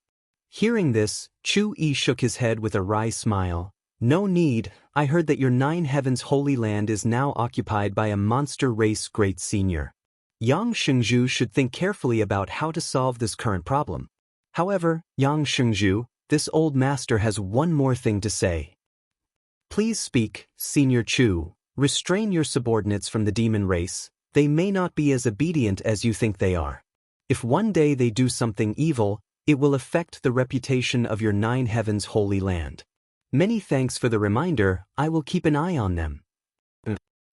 Speaker 1: Hearing this, Chu Yi shook his head with a wry smile. "No need. I heard that your Nine Heavens Holy Land is now occupied by a monster race great senior. Yang Xingzhu should think carefully about how to solve this current problem. However, Yang Xingzhu, this old master has one more thing to say." "Please speak, Senior Chu. Restrain your subordinates from the demon race. They may not be as obedient as you think they are. If one day they do something evil, it will affect the reputation of your Nine Heavens Holy Land. Many thanks for the reminder. I will keep an eye on them."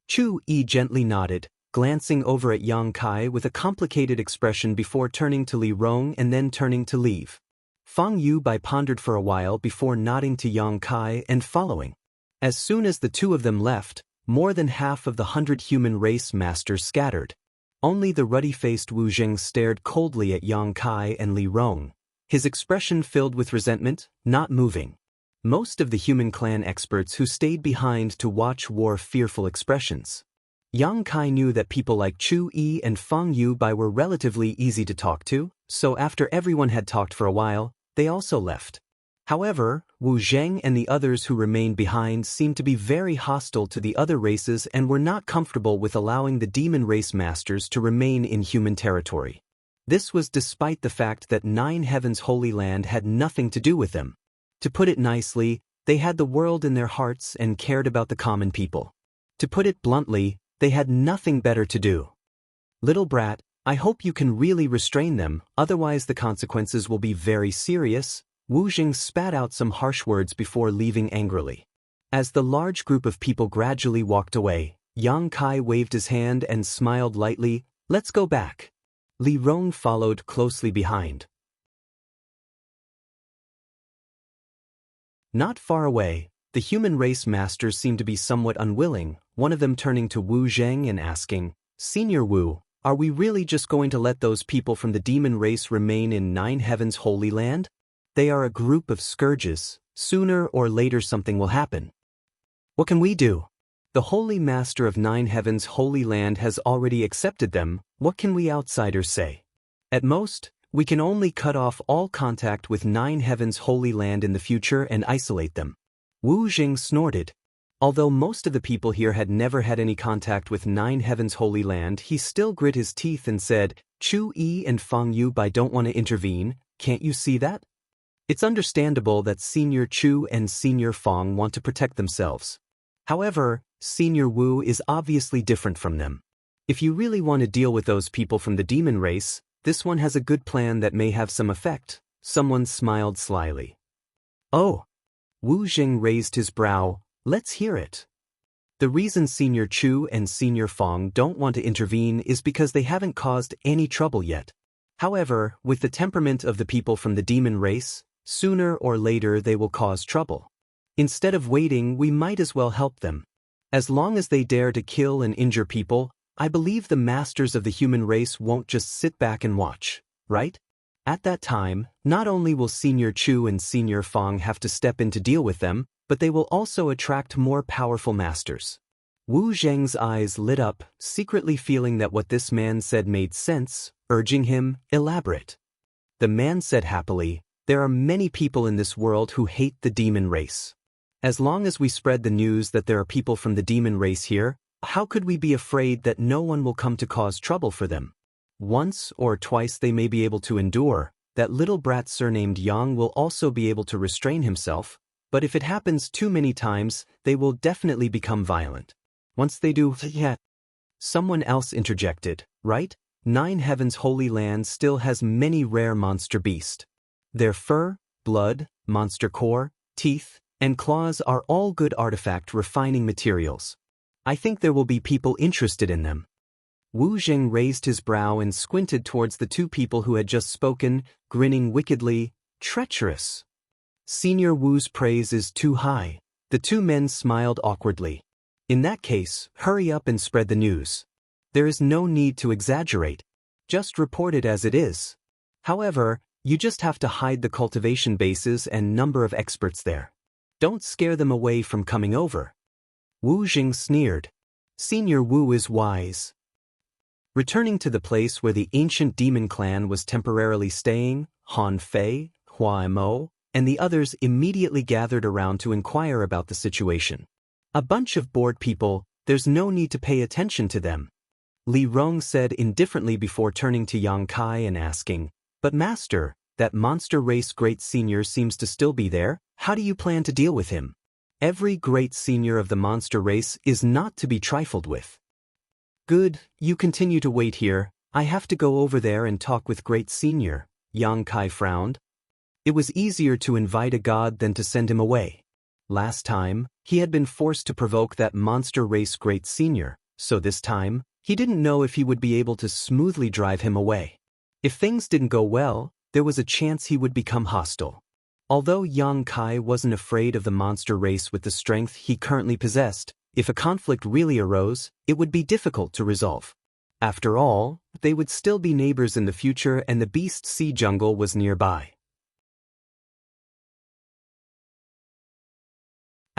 Speaker 1: Chu Yi gently nodded, glancing over at Yang Kai with a complicated expression before turning to Li Rong and then turning to leave. Fang Yuebai pondered for a while before nodding to Yang Kai and following. As soon as the two of them left, more than half of the 100 human race masters scattered. Only the ruddy-faced Wu Zheng stared coldly at Yang Kai and Li Rong, his expression filled with resentment, not moving. Most of the human clan experts who stayed behind to watch wore fearful expressions. Yang Kai knew that people like Chu Yi and Feng Yubai were relatively easy to talk to, so after everyone had talked for a while, they also left. However, Wu Zheng and the others who remained behind seemed to be very hostile to the other races and were not comfortable with allowing the demon race masters to remain in human territory. This was despite the fact that Nine Heavens Holy Land had nothing to do with them. To put it nicely, they had the world in their hearts and cared about the common people. To put it bluntly, they had nothing better to do. Little brat, I hope you can really restrain them, otherwise the consequences will be very serious. Wu Jing spat out some harsh words before leaving angrily. As the large group of people gradually walked away, Yang Kai waved his hand and smiled lightly. Let's go back. Li Rong followed closely behind. Not far away, the human race masters seemed to be somewhat unwilling, one of them turning to Wu Zheng and asking, Senior Wu, are we really just going to let those people from the demon race remain in Nine Heavens Holy Land? They are a group of scourges. Sooner or later something will happen. What can we do? The Holy Master of Nine Heavens Holy Land has already accepted them. What can we outsiders say? At most, we can only cut off all contact with Nine Heavens Holy Land in the future and isolate them. Wu Jing snorted. Although most of the people here had never had any contact with Nine Heavens Holy Land, he still grit his teeth and said, Chu Yi and Feng Yubai don't want to intervene, can't you see that? It's understandable that Senior Chu and Senior Feng want to protect themselves. However, Senior Wu is obviously different from them. If you really want to deal with those people from the demon race, this one has a good plan that may have some effect. Someone smiled slyly. Oh. Wu Jing raised his brow. Let's hear it. The reason Senior Chu and Senior Feng don't want to intervene is because they haven't caused any trouble yet. However, with the temperament of the people from the demon race, sooner or later they will cause trouble. Instead of waiting, we might as well help them. As long as they dare to kill and injure people, I believe the masters of the human race won't just sit back and watch, right? At that time, not only will Senior Chu and Senior Feng have to step in to deal with them, but they will also attract more powerful masters. Wu Zheng's eyes lit up, secretly feeling that what this man said made sense, urging him, elaborate. The man said happily, there are many people in this world who hate the demon race. As long as we spread the news that there are people from the demon race here, how could we be afraid that no one will come to cause trouble for them? Once or twice they may be able to endure, that little brat surnamed Yang will also be able to restrain himself, but if it happens too many times, they will definitely become violent. Once they do, yeah. Someone else interjected, right? Nine Heavens Holy Land still has many rare monster beasts. Their fur, blood, monster core, teeth, and claws are all good artifact refining materials. I think there will be people interested in them. Wu Jing raised his brow and squinted towards the two people who had just spoken, grinning wickedly. Treacherous. Senior Wu's praise is too high. The two men smiled awkwardly. In that case, hurry up and spread the news. There is no need to exaggerate. Just report it as it is. However, you just have to hide the cultivation bases and number of experts there. Don't scare them away from coming over. Wu Jing sneered. Senior Wu is wise. Returning to the place where the ancient demon clan was temporarily staying, Han Fei, Hua Mo, and the others immediately gathered around to inquire about the situation. A bunch of bored people, there's no need to pay attention to them. Li Rong said indifferently before turning to Yang Kai and asking, But Master, that monster race great senior seems to still be there, how do you plan to deal with him? Every great senior of the monster race is not to be trifled with. Good, you continue to wait here, I have to go over there and talk with great senior, Yang Kai frowned. It was easier to invite a god than to send him away. Last time, he had been forced to provoke that monster race great senior, so this time, he didn't know if he would be able to smoothly drive him away. If things didn't go well, there was a chance he would become hostile. Although Yang Kai wasn't afraid of the monster race with the strength he currently possessed, if a conflict really arose, it would be difficult to resolve. After all, they would still be neighbors in the future and the Beast Sea Jungle was nearby.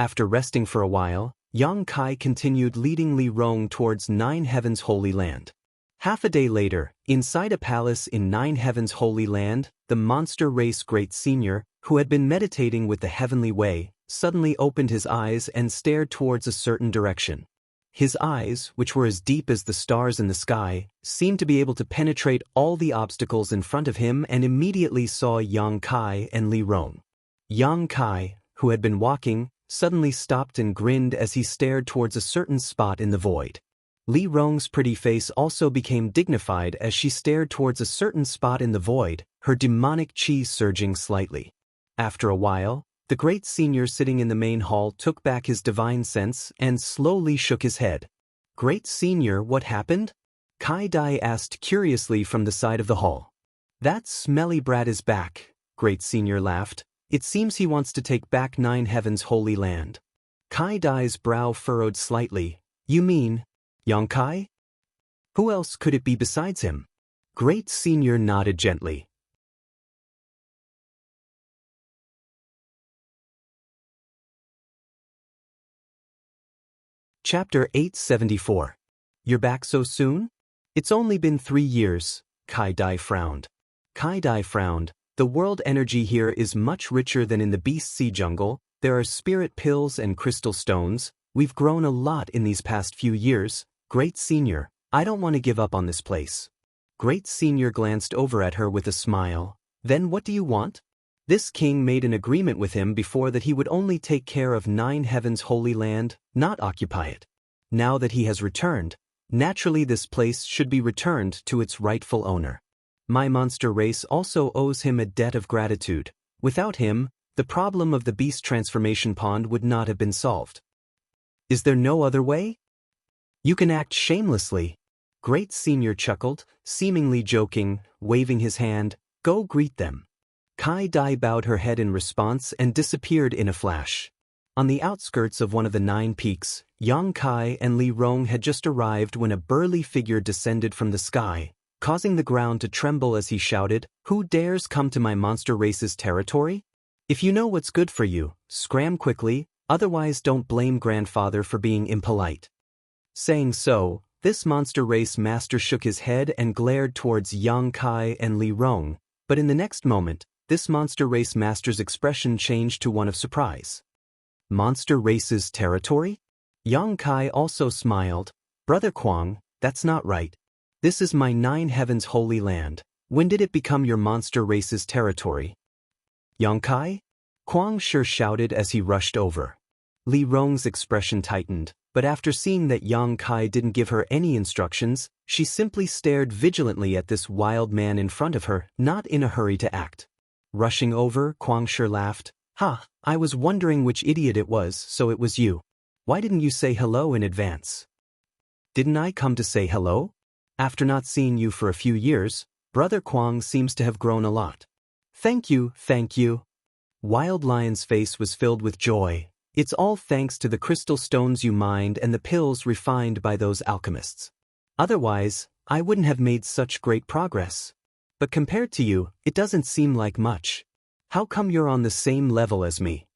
Speaker 1: After resting for a while, Yang Kai continued leading Li Rong towards Nine Heavens Holy Land. Half a day later, inside a palace in Nine Heavens Holy Land, the monster race Great Senior, who had been meditating with the heavenly way, suddenly opened his eyes and stared towards a certain direction. His eyes, which were as deep as the stars in the sky, seemed to be able to penetrate all the obstacles in front of him and immediately saw Yang Kai and Li Rong. Yang Kai, who had been walking, suddenly stopped and grinned as he stared towards a certain spot in the void. Li Rong's pretty face also became dignified as she stared towards a certain spot in the void, her demonic chi surging slightly. After a while, the Great Senior sitting in the main hall took back his divine sense and slowly shook his head. "Great Senior, what happened?" Kai Dai asked curiously from the side of the hall. "That smelly brat is back," Great Senior laughed. "It seems he wants to take back Nine Heavens Holy Land." Kai Dai's brow furrowed slightly. "You mean Yang Kai? Who else could it be besides him?" Great Senior nodded gently. Chapter 874. You're back so soon? It's only been 3 years, Kai Dai frowned. Kai Dai frowned. The world energy here is much richer than in the Beast Sea jungle. There are spirit pills and crystal stones. We've grown a lot in these past few years. Great Senior, I don't want to give up on this place. Great Senior glanced over at her with a smile. Then what do you want? This king made an agreement with him before that he would only take care of Nine Heavens Holy Land, not occupy it. Now that he has returned, naturally this place should be returned to its rightful owner. My monster race also owes him a debt of gratitude. Without him, the problem of the beast transformation pond would not have been solved. Is there no other way? You can act shamelessly. Great Senior chuckled, seemingly joking, waving his hand. Go greet them. Kai Dai bowed her head in response and disappeared in a flash. On the outskirts of one of the 9 peaks, Yang Kai and Li Rong had just arrived when a burly figure descended from the sky, causing the ground to tremble as he shouted, "Who dares come to my monster race's territory? If you know what's good for you, scram quickly, otherwise don't blame grandfather for being impolite." Saying so, this monster race master shook his head and glared towards Yang Kai and Li Rong, but in the next moment, this monster race master's expression changed to one of surprise. Monster race's territory? Yang Kai also smiled. Brother Kwang, that's not right. This is my Nine Heavens Holy Land. When did it become your monster race's territory? Yang Kai? Kwang sure shouted as he rushed over. Li Rong's expression tightened, but after seeing that Yang Kai didn't give her any instructions, she simply stared vigilantly at this wild man in front of her, not in a hurry to act. Rushing over, Kwang sure laughed. "Ha, I was wondering which idiot it was, so it was you. Why didn't you say hello in advance?" "Didn't I come to say hello? After not seeing you for a few years, Brother Kwang seems to have grown a lot." Thank you, thank you." Wild Lion's face was filled with joy. "It's all thanks to the crystal stones you mined and the pills refined by those alchemists. Otherwise, I wouldn't have made such great progress. But compared to you, it doesn't seem like much. How come you're on the same level as me?"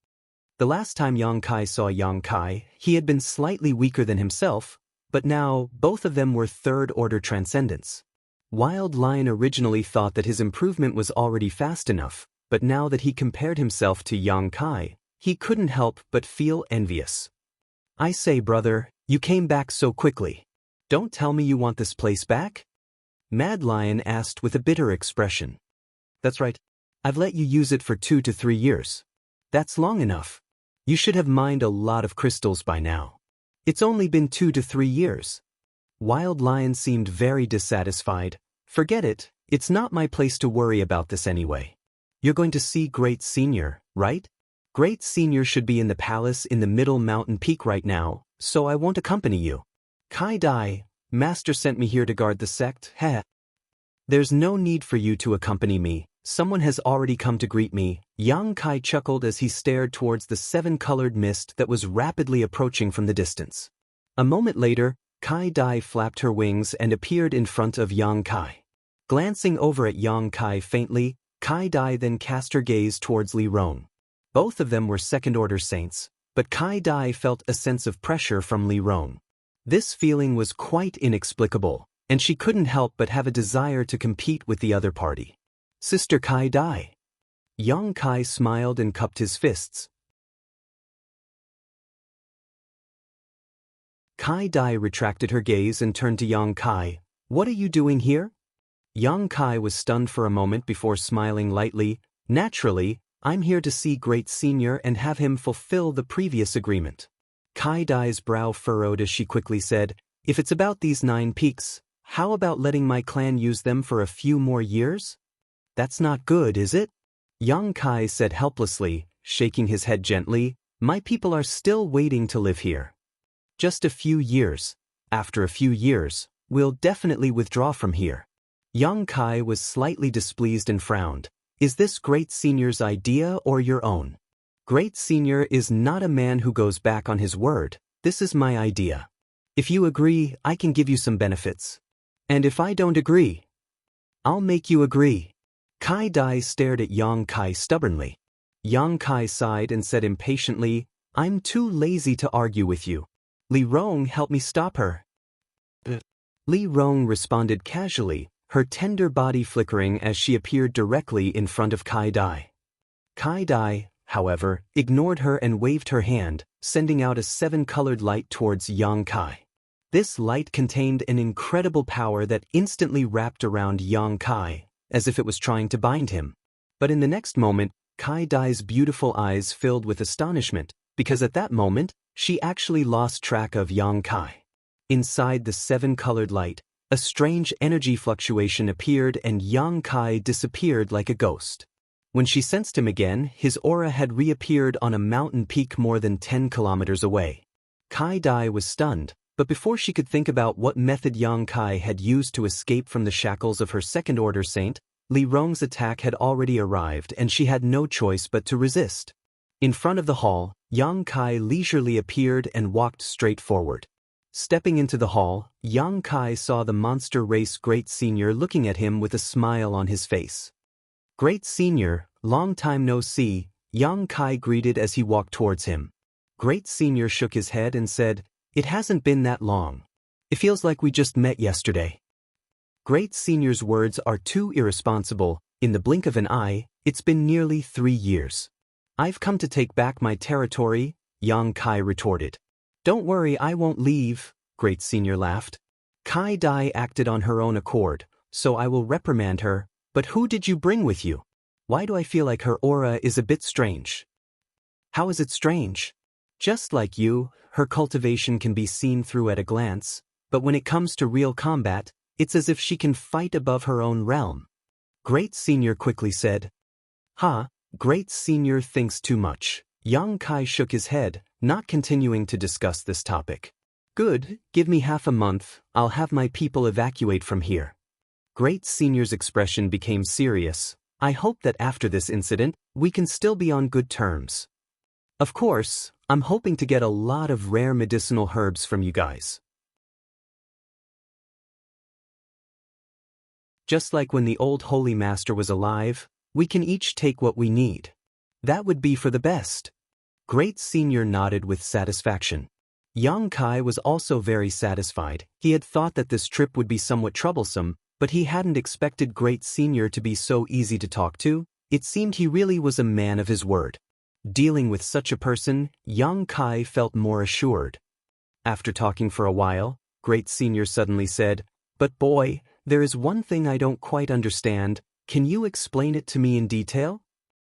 Speaker 1: The last time Yang Kai saw Yang Kai, he had been slightly weaker than himself, but now both of them were third-order transcendents. Wild Lion originally thought that his improvement was already fast enough, but now that he compared himself to Yang Kai, he couldn't help but feel envious. "I say, brother, you came back so quickly. Don't tell me you want this place back?" Mad Lion asked with a bitter expression. "That's right. I've let you use it for 2 to 3 years. That's long enough. You should have mined a lot of crystals by now. It's only been 2 to 3 years. Wild Lion seemed very dissatisfied. "Forget it, it's not my place to worry about this anyway. You're going to see Great Senior, right? Great Senior should be in the palace in the middle mountain peak right now, so I won't accompany you. Kai Dai, Master sent me here to guard the sect, heh. There's no need for you to accompany me. Someone has already come to greet me." Yang Kai chuckled as he stared towards the 7-colored mist that was rapidly approaching from the distance. A moment later, Kai Dai flapped her wings and appeared in front of Yang Kai. Glancing over at Yang Kai faintly, Kai Dai then cast her gaze towards Li Rong. Both of them were second-order saints, but Kai Dai felt a sense of pressure from Li Rong. This feeling was quite inexplicable, and she couldn't help but have a desire to compete with the other party. Sister Kai Dai. Yang Kai smiled and cupped his fists. Kai Dai retracted her gaze and turned to Yang Kai. What are you doing here? Yang Kai was stunned for a moment before smiling lightly. Naturally, I'm here to see Great Senior and have him fulfill the previous agreement. Kai Dai's brow furrowed as she quickly said, if it's about these 9 peaks, how about letting my clan use them for a few more years? That's not good, is it? Yang Kai said helplessly, shaking his head gently, my people are still waiting to live here. Just a few years. After a few years, we'll definitely withdraw from here. Yang Kai was slightly displeased and frowned. Is this Great Senior's idea or your own? Great Senior is not a man who goes back on his word. This is my idea. If you agree, I can give you some benefits. And if I don't agree, I'll make you agree. Kai Dai stared at Yang Kai stubbornly. Yang Kai sighed and said impatiently, I'm too lazy to argue with you. Li Rong helped me stop her. Li Rong responded casually, her tender body flickering as she appeared directly in front of Kai Dai. Kai Dai, however, ignored her and waved her hand, sending out a 7-colored light towards Yang Kai. This light contained an incredible power that instantly wrapped around Yang Kai, as if it was trying to bind him. But in the next moment, Kai Dai's beautiful eyes filled with astonishment, because at that moment, she actually lost track of Yang Kai. Inside the 7-colored light, a strange energy fluctuation appeared and Yang Kai disappeared like a ghost. When she sensed him again, his aura had reappeared on a mountain peak more than 10 kilometers away. Kai Dai was stunned, but before she could think about what method Yang Kai had used to escape from the shackles of her second-order saint, Li Rong's attack had already arrived and she had no choice but to resist. In front of the hall, Yang Kai leisurely appeared and walked straight forward. Stepping into the hall, Yang Kai saw the monster race Great Senior looking at him with a smile on his face. Great Senior, long time no see, Yang Kai greeted as he walked towards him. Great Senior shook his head and said, it hasn't been that long. It feels like we just met yesterday. Great Senior's words are too irresponsible. In the blink of an eye, it's been nearly 3 years. I've come to take back my territory, Yang Kai retorted. Don't worry, I won't leave, Great Senior laughed. Kai Dai acted on her own accord, so I will reprimand her, but who did you bring with you? Why do I feel like her aura is a bit strange? How is it strange? Just like you, her cultivation can be seen through at a glance, but when it comes to real combat, it's as if she can fight above her own realm. Great Senior quickly said. Great Senior thinks too much. Yang Kai shook his head, not continuing to discuss this topic. Good, give me half a month, I'll have my people evacuate from here. Great Senior's expression became serious. I hope that after this incident, we can still be on good terms. Of course, I'm hoping to get a lot of rare medicinal herbs from you guys. Just like when the old Holy Master was alive, we can each take what we need. That would be for the best. Great Senior nodded with satisfaction. Yang Kai was also very satisfied. He had thought that this trip would be somewhat troublesome, but he hadn't expected Great Senior to be so easy to talk to. It seemed he really was a man of his word. Dealing with such a person, Yang Kai felt more assured. After talking for a while, Great Senior suddenly said, but boy, there is one thing I don't quite understand. Can you explain it to me in detail?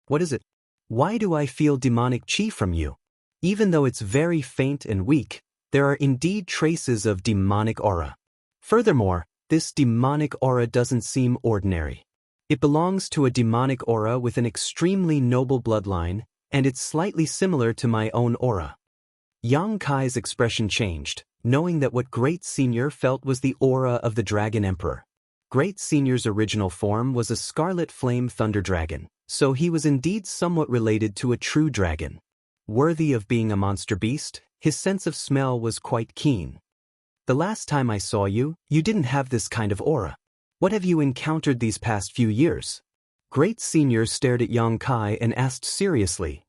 Speaker 1: What is it? Why do I feel demonic chi from you? Even though it's very faint and weak, there are indeed traces of demonic aura. Furthermore, this demonic aura doesn't seem ordinary. It belongs to a demonic aura with an extremely noble bloodline, and it's slightly similar to my own aura. Yang Kai's expression changed, knowing that what Great Senior felt was the aura of the Dragon Emperor. Great Senior's original form was a scarlet flame thunder dragon, so he was indeed somewhat related to a true dragon. Worthy of being a monster beast, his sense of smell was quite keen. The last time I saw you, you didn't have this kind of aura. What have you encountered these past few years? Great Senior stared at Yang Kai and asked seriously.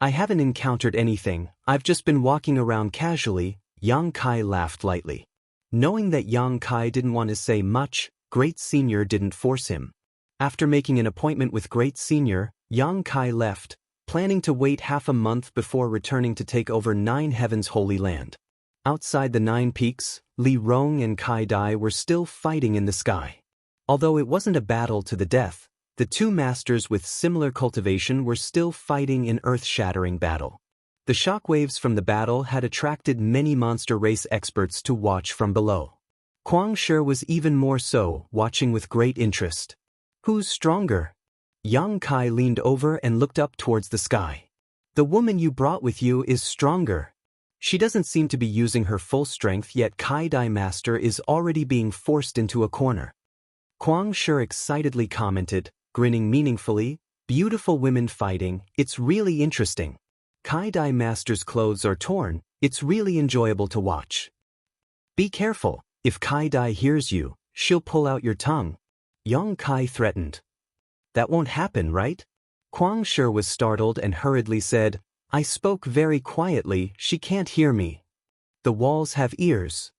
Speaker 1: I haven't encountered anything, I've just been walking around casually, Yang Kai laughed lightly. Knowing that Yang Kai didn't want to say much, Great Senior didn't force him. After making an appointment with Great Senior, Yang Kai left, planning to wait half a month before returning to take over Nine Heavens' Holy Land. Outside the Nine Peaks, Li Rong and Kai Dai were still fighting in the sky. Although it wasn't a battle to the death, the two masters with similar cultivation were still fighting in earth-shattering battle. The shockwaves from the battle had attracted many monster race experts to watch from below. Kuang Shi was even more so, watching with great interest. Who's stronger? Yang Kai leaned over and looked up towards the sky. The woman you brought with you is stronger. She doesn't seem to be using her full strength, yet Kai Dai Master is already being forced into a corner. Kuang Shi excitedly commented, grinning meaningfully, beautiful women fighting, it's really interesting. Kai Dai Master's clothes are torn, it's really enjoyable to watch. Be careful, if Kai Dai hears you, she'll pull out your tongue. Yang Kai threatened. That won't happen, right? Kuang Shi was startled and hurriedly said, I spoke very quietly, she can't hear me. The walls have ears.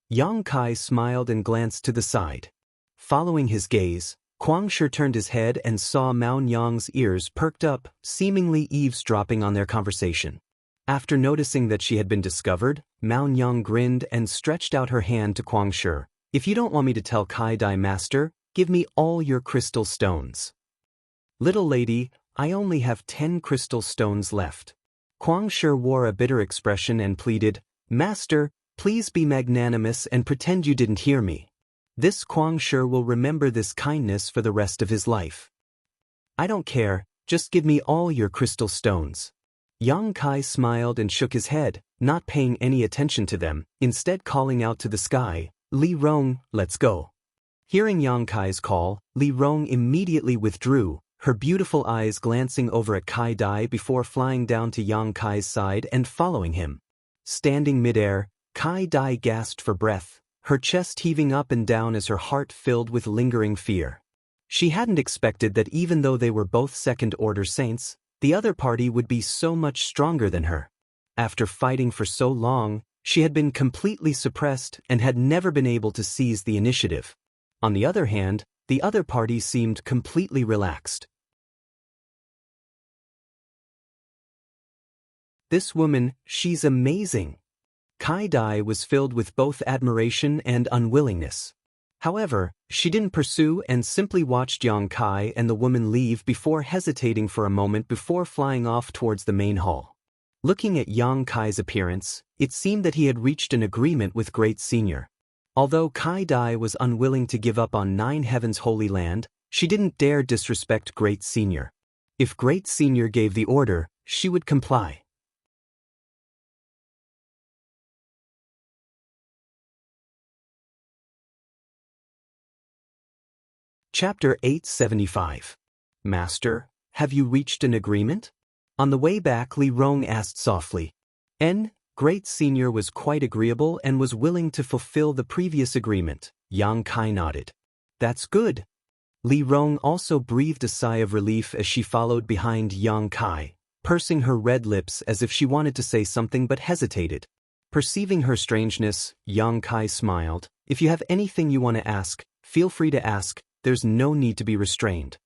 Speaker 1: Yang Kai smiled and glanced to the side. Following his gaze, Kuang Shi turned his head and saw Mao Nyang's ears perked up, seemingly eavesdropping on their conversation. After noticing that she had been discovered, Mao Nyang grinned and stretched out her hand to Kuang Shi. If you don't want me to tell Kai Dai Master, give me all your crystal stones. Little lady, I only have 10 crystal stones left. Kuang Shi wore a bitter expression and pleaded, Master, please be magnanimous and pretend you didn't hear me. This Kuang Shi will remember this kindness for the rest of his life. I don't care, just give me all your crystal stones. Yang Kai smiled and shook his head, not paying any attention to them, instead calling out to the sky, Li Rong, let's go. Hearing Yang Kai's call, Li Rong immediately withdrew, her beautiful eyes glancing over at Kai Dai before flying down to Yang Kai's side and following him. Standing midair, Kai Dai gasped for breath, her chest heaving up and down as her heart filled with lingering fear. She hadn't expected that even though they were both second-order saints, the other party would be so much stronger than her. After fighting for so long, she had been completely suppressed and had never been able to seize the initiative. On the other hand, the other party seemed completely relaxed. This woman, she's amazing. Kai Dai was filled with both admiration and unwillingness. However, she didn't pursue and simply watched Yang Kai and the woman leave before hesitating for a moment before flying off towards the main hall. Looking at Yang Kai's appearance, it seemed that he had reached an agreement with Great Senior. Although Kai Dai was unwilling to give up on Nine Heavens' Holy Land, she didn't dare disrespect Great Senior. If Great Senior gave the order, she would comply. Chapter 875. Master, have you reached an agreement? On the way back, Li Rong asked softly. Great Senior was quite agreeable and was willing to fulfill the previous agreement. Yang Kai nodded. That's good. Li Rong also breathed a sigh of relief as she followed behind Yang Kai, pursing her red lips as if she wanted to say something but hesitated. Perceiving her strangeness, Yang Kai smiled. If you have anything you want to ask, feel free to ask. There's no need to be restrained.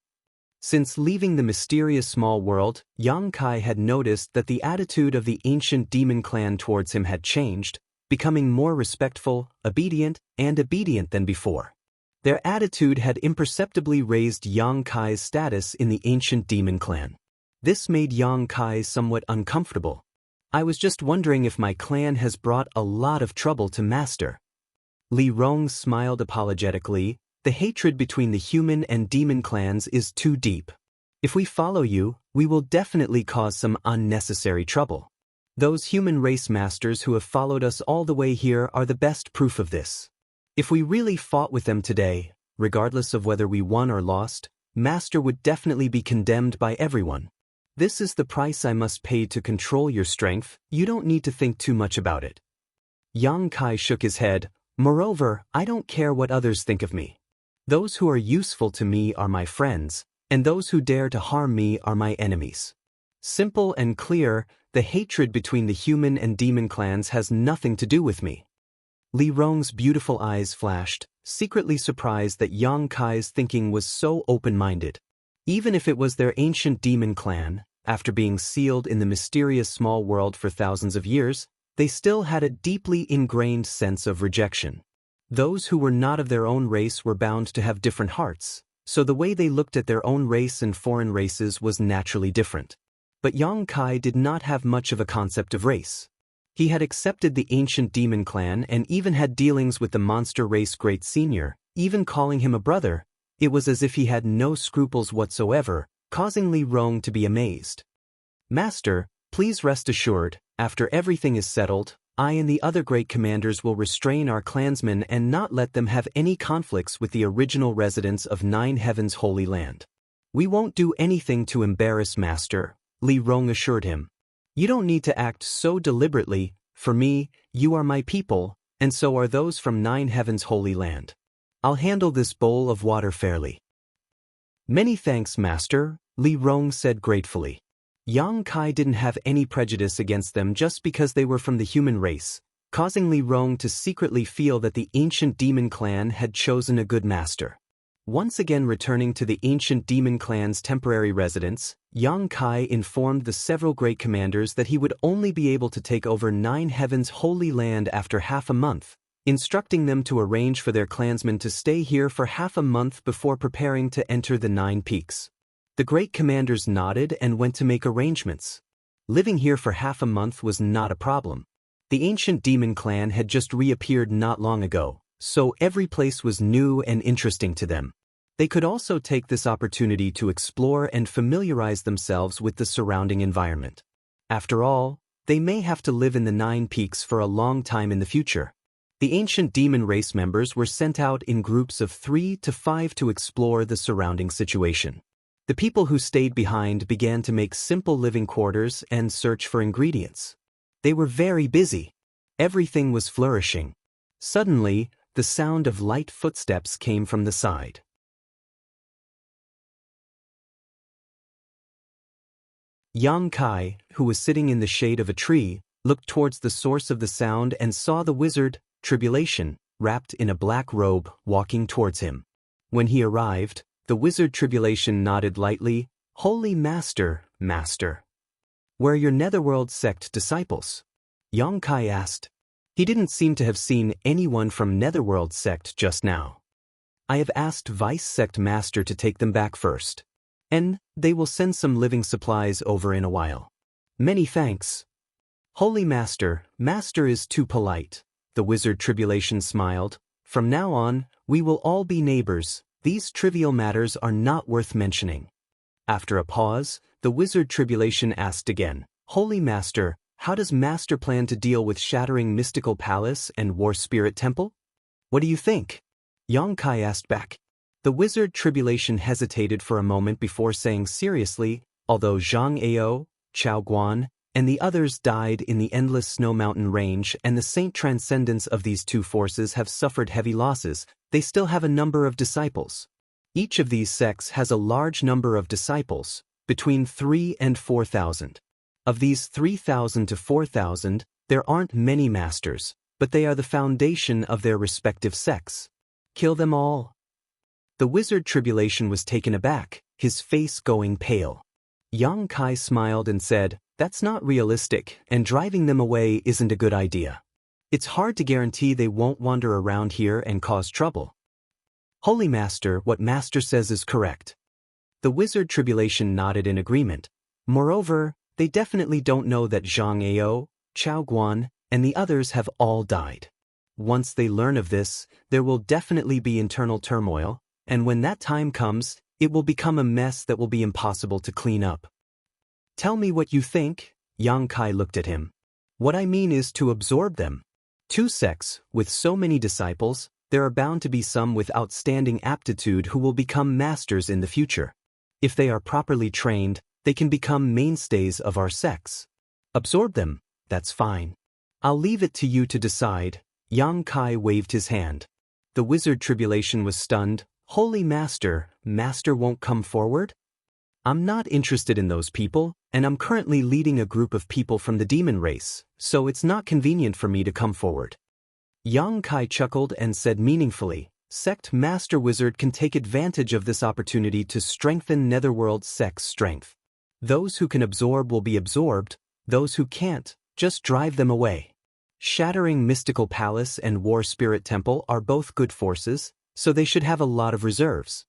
Speaker 1: Since leaving the mysterious small world, Yang Kai had noticed that the attitude of the ancient demon clan towards him had changed, becoming more respectful, obedient than before. Their attitude had imperceptibly raised Yang Kai's status in the ancient demon clan. This made Yang Kai somewhat uncomfortable. I was just wondering if my clan has brought a lot of trouble to Master. Li Rong smiled apologetically. The hatred between the human and demon clans is too deep. If we follow you, we will definitely cause some unnecessary trouble. Those human race masters who have followed us all the way here are the best proof of this. If we really fought with them today, regardless of whether we won or lost, Master would definitely be condemned by everyone. This is the price I must pay to control your strength, you don't need to think too much about it. Yang Kai shook his head. Moreover, I don't care what others think of me. Those who are useful to me are my friends, and those who dare to harm me are my enemies. Simple and clear, the hatred between the human and demon clans has nothing to do with me. Li Rong's beautiful eyes flashed, secretly surprised that Yang Kai's thinking was so open-minded. Even if it was their ancient demon clan, after being sealed in the mysterious small world for thousands of years, they still had a deeply ingrained sense of rejection. Those who were not of their own race were bound to have different hearts, so the way they looked at their own race and foreign races was naturally different. But Yang Kai did not have much of a concept of race. He had accepted the ancient demon clan and even had dealings with the monster race Great Senior, even calling him a brother. It was as if he had no scruples whatsoever, causing Li Rong to be amazed. Master, please rest assured, after everything is settled, I and the other great commanders will restrain our clansmen and not let them have any conflicts with the original residents of Nine Heavens' Holy Land. We won't do anything to embarrass Master, Li Rong assured him. You don't need to act so deliberately. For me, you are my people, and so are those from Nine Heavens' Holy Land. I'll handle this bowl of water fairly. Many thanks, Master, Li Rong said gratefully. Yang Kai didn't have any prejudice against them just because they were from the human race, causing Li Rong to secretly feel that the ancient demon clan had chosen a good master. Once again returning to the ancient demon clan's temporary residence, Yang Kai informed the several great commanders that he would only be able to take over Nine Heavens' Holy Land after half a month, instructing them to arrange for their clansmen to stay here for half a month before preparing to enter the Nine Peaks. The great commanders nodded and went to make arrangements. Living here for half a month was not a problem. The ancient demon clan had just reappeared not long ago, so every place was new and interesting to them. They could also take this opportunity to explore and familiarize themselves with the surrounding environment. After all, they may have to live in the Nine Peaks for a long time in the future. The ancient demon race members were sent out in groups of 3 to 5 to explore the surrounding situation. The people who stayed behind began to make simple living quarters and search for ingredients. They were very busy. Everything was flourishing. Suddenly, the sound of light footsteps came from the side. Yang Kai, who was sitting in the shade of a tree, looked towards the source of the sound and saw the wizard, Tribulation, wrapped in a black robe, walking towards him. When he arrived, the wizard Tribulation nodded lightly. Holy Master, Master. Where are your Netherworld sect disciples? Yang Kai asked. He didn't seem to have seen anyone from Netherworld sect just now. I have asked Vice Sect Master to take them back first. And they will send some living supplies over in a while. Many thanks. Holy Master, Master is too polite. The wizard Tribulation smiled. From now on, we will all be neighbors. These trivial matters are not worth mentioning. After a pause, the wizard Tribulation asked again, Holy Master, how does Master plan to deal with Shattering Mystical Palace and War Spirit Temple? What do you think? Yang Kai asked back. The wizard Tribulation hesitated for a moment before saying seriously, although Zhang Ao, Chao Guan, and the others died in the endless snow mountain range and the saint transcendents of these two forces have suffered heavy losses, they still have a number of disciples. Each of these sects has a large number of disciples, between 3,000 and 4,000. Of these 3,000 to 4,000, there aren't many masters, but they are the foundation of their respective sects. Kill them all. The wizard Tribulation was taken aback, his face going pale. Yang Kai smiled and said, That's not realistic, and driving them away isn't a good idea. It's hard to guarantee they won't wander around here and cause trouble. Holy Master, what Master says is correct. The wizard Tribulation nodded in agreement. Moreover, they definitely don't know that Zhang Ao, Chao Guan, and the others have all died. Once they learn of this, there will definitely be internal turmoil, and when that time comes, it will become a mess that will be impossible to clean up. Tell me what you think, Yang Kai looked at him. What I mean is to absorb them. Two sects, with so many disciples, there are bound to be some with outstanding aptitude who will become masters in the future. If they are properly trained, they can become mainstays of our sects. Absorb them, that's fine. I'll leave it to you to decide. Yang Kai waved his hand. The wizard Tribulation was stunned. Holy Master, Master won't come forward? I'm not interested in those people, and I'm currently leading a group of people from the demon race, so it's not convenient for me to come forward. Yang Kai chuckled and said meaningfully, Sect Master Wizard can take advantage of this opportunity to strengthen Netherworld Sect's strength. Those who can absorb will be absorbed, those who can't, just drive them away. Shattering Mystical Palace and War Spirit Temple are both good forces, so they should have a lot of reserves.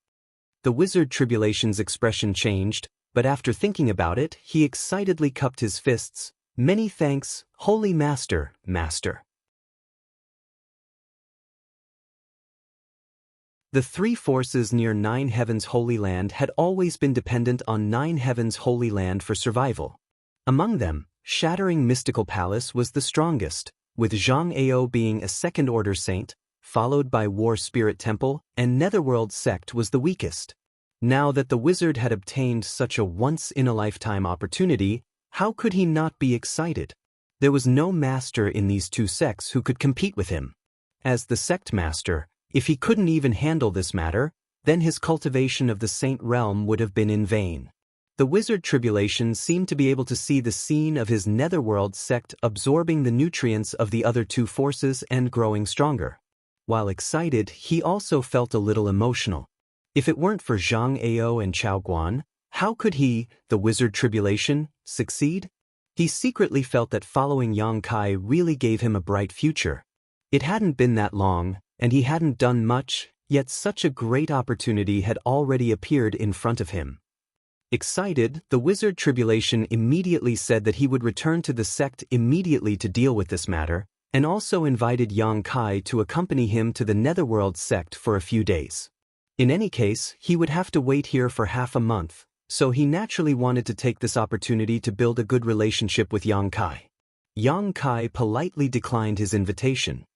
Speaker 1: The Wizard Tribulation's expression changed, but after thinking about it, he excitedly cupped his fists. Many thanks, Holy Master, Master. The three forces near Nine Heavens Holy Land had always been dependent on Nine Heavens Holy Land for survival. Among them, Shattering Mystical Palace was the strongest, with Jianghu being a second-order saint, followed by War Spirit Temple, and Netherworld Sect was the weakest. Now that the wizard had obtained such a once-in-a-lifetime opportunity, how could he not be excited? There was no master in these two sects who could compete with him. As the sect master, if he couldn't even handle this matter, then his cultivation of the saint realm would have been in vain. The Wizard Tribulation seemed to be able to see the scene of his Netherworld sect absorbing the nutrients of the other two forces and growing stronger. While excited, he also felt a little emotional. If it weren't for Zhang Ao and Chao Guan, how could he, the Wizard Tribulation, succeed? He secretly felt that following Yang Kai really gave him a bright future. It hadn't been that long, and he hadn't done much, yet such a great opportunity had already appeared in front of him. Excited, the Wizard Tribulation immediately said that he would return to the sect immediately to deal with this matter, and also invited Yang Kai to accompany him to the Netherworld sect for a few days. In any case, he would have to wait here for half a month, so he naturally wanted to take this opportunity to build a good relationship with Yang Kai. Yang Kai politely declined his invitation.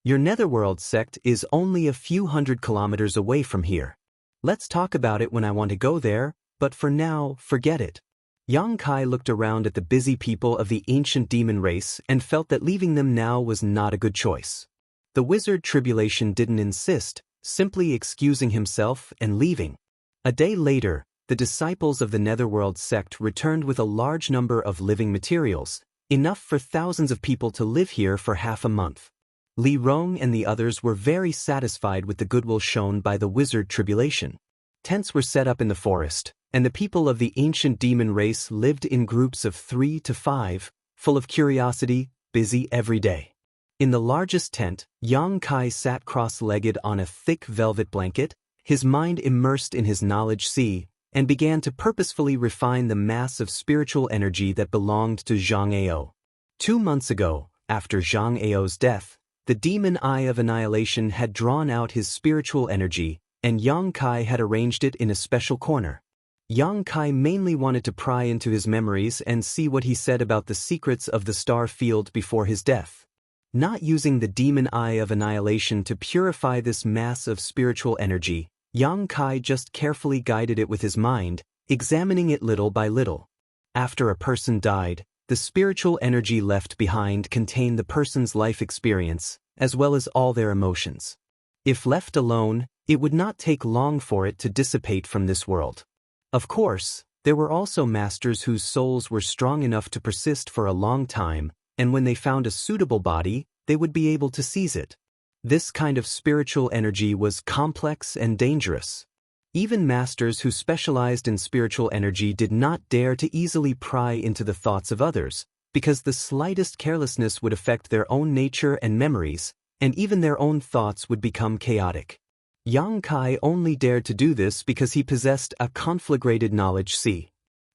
Speaker 1: Your Netherworld sect is only a few hundred kilometers away from here. Let's talk about it when I want to go there, but for now, forget it. Yang Kai looked around at the busy people of the ancient demon race and felt that leaving them now was not a good choice. The Wizard Tribulation didn't insist, simply excusing himself and leaving. A day later, the disciples of the Netherworld sect returned with a large number of living materials, enough for thousands of people to live here for half a month. Li Rong and the others were very satisfied with the goodwill shown by the Wizard Tribulation. Tents were set up in the forest, and the people of the ancient demon race lived in groups of 3 to 5, full of curiosity, busy every day. In the largest tent, Yang Kai sat cross-legged on a thick velvet blanket, his mind immersed in his knowledge sea, and began to purposefully refine the mass of spiritual energy that belonged to Zhang Ao. 2 months ago, after Zhang Ao's death, the demon Eye of Annihilation had drawn out his spiritual energy, and Yang Kai had arranged it in a special corner. Yang Kai mainly wanted to pry into his memories and see what he said about the secrets of the star field before his death. Not using the demon Eye of Annihilation to purify this mass of spiritual energy, Yang Kai just carefully guided it with his mind, examining it little by little. After a person died, the spiritual energy left behind contained the person's life experience, as well as all their emotions. If left alone, it would not take long for it to dissipate from this world. Of course, there were also masters whose souls were strong enough to persist for a long time, and when they found a suitable body, they would be able to seize it. This kind of spiritual energy was complex and dangerous. Even masters who specialized in spiritual energy did not dare to easily pry into the thoughts of others, because the slightest carelessness would affect their own nature and memories, and even their own thoughts would become chaotic. Yang Kai only dared to do this because he possessed a conflagrated knowledge sea.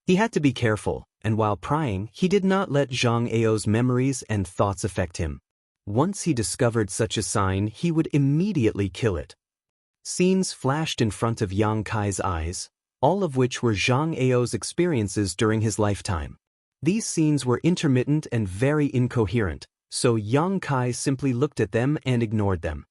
Speaker 1: He had to be careful, and while prying, he did not let Zhang Ao's memories and thoughts affect him. Once he discovered such a sign, he would immediately kill it. Scenes flashed in front of Yang Kai's eyes, all of which were Zhang Ao's experiences during his lifetime. These scenes were intermittent and very incoherent, so Yang Kai simply looked at them and ignored them.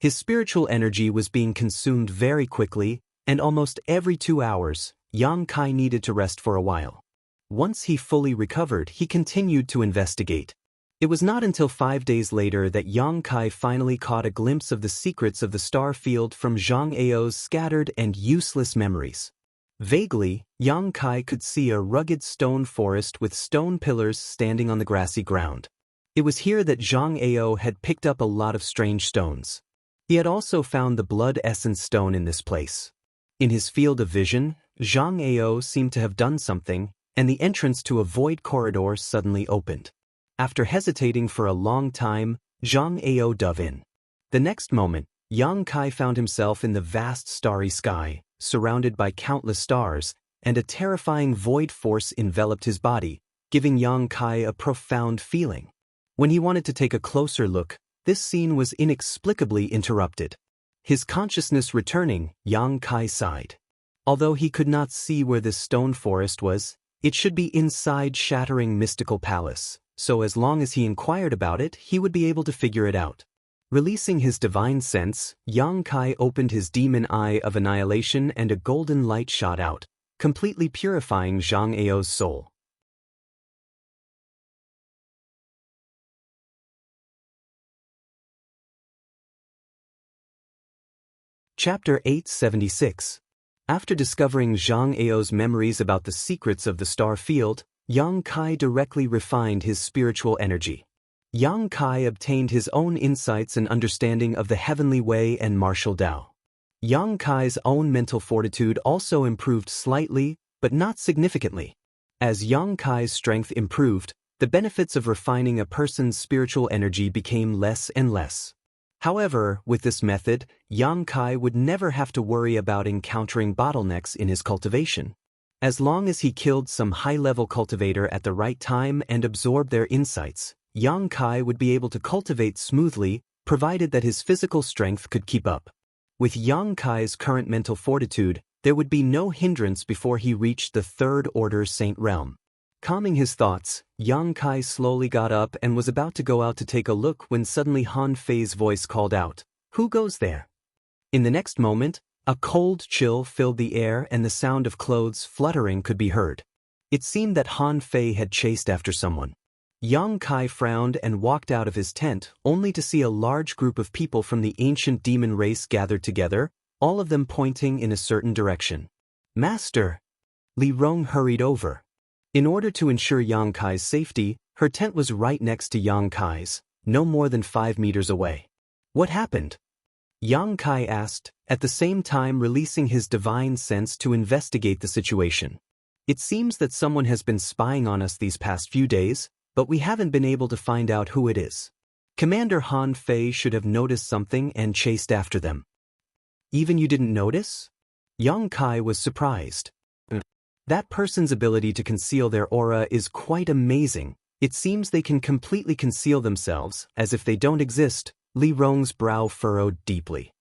Speaker 1: His spiritual energy was being consumed very quickly, and almost every 2 hours, Yang Kai needed to rest for a while. Once he fully recovered, he continued to investigate. It was not until 5 days later that Yang Kai finally caught a glimpse of the secrets of the star field from Zhang Ao's scattered and useless memories. Vaguely, Yang Kai could see a rugged stone forest with stone pillars standing on the grassy ground. It was here that Zhang Ao had picked up a lot of strange stones. He had also found the blood essence stone in this place. In his field of vision, Zhang Ao seemed to have done something, and the entrance to a void corridor suddenly opened. After hesitating for a long time, Zhang Ao dove in. The next moment, Yang Kai found himself in the vast starry sky, surrounded by countless stars, and a terrifying void force enveloped his body, giving Yang Kai a profound feeling. When he wanted to take a closer look, this scene was inexplicably interrupted. His consciousness returning, Yang Kai sighed. Although he could not see where this stone forest was, it should be inside shattering mystical palace, so as long as he inquired about it, he would be able to figure it out. Releasing his divine sense, Yang Kai opened his demon eye of annihilation and a golden light shot out, completely purifying Zhang Ao's soul. Chapter 876. After discovering Zhang Ao's memories about the secrets of the star field, Yang Kai directly refined his spiritual energy. Yang Kai obtained his own insights and understanding of the heavenly way and martial Tao. Yang Kai's own mental fortitude also improved slightly, but not significantly. As Yang Kai's strength improved, the benefits of refining a person's spiritual energy became less and less. However, with this method, Yang Kai would never have to worry about encountering bottlenecks in his cultivation. As long as he killed some high-level cultivator at the right time and absorbed their insights, Yang Kai would be able to cultivate smoothly, provided that his physical strength could keep up. With Yang Kai's current mental fortitude, there would be no hindrance before he reached the third-order Saint realm. Calming his thoughts, Yang Kai slowly got up and was about to go out to take a look when suddenly Han Fei's voice called out, "Who goes there?" In the next moment, a cold chill filled the air and the sound of clothes fluttering could be heard. It seemed that Han Fei had chased after someone. Yang Kai frowned and walked out of his tent, only to see a large group of people from the ancient demon race gathered together, all of them pointing in a certain direction. "Master!" Li Rong hurried over. In order to ensure Yang Kai's safety, her tent was right next to Yang Kai's, no more than 5 meters away. "What happened?" Yang Kai asked, at the same time releasing his divine sense to investigate the situation. "It seems that someone has been spying on us these past few days, but we haven't been able to find out who it is. Commander Han Fei should have noticed something and chased after them." "Even you didn't notice?" Yang Kai was surprised. "That person's ability to conceal their aura is quite amazing. It seems they can completely conceal themselves, as if they don't exist." Li Rong's brow furrowed deeply.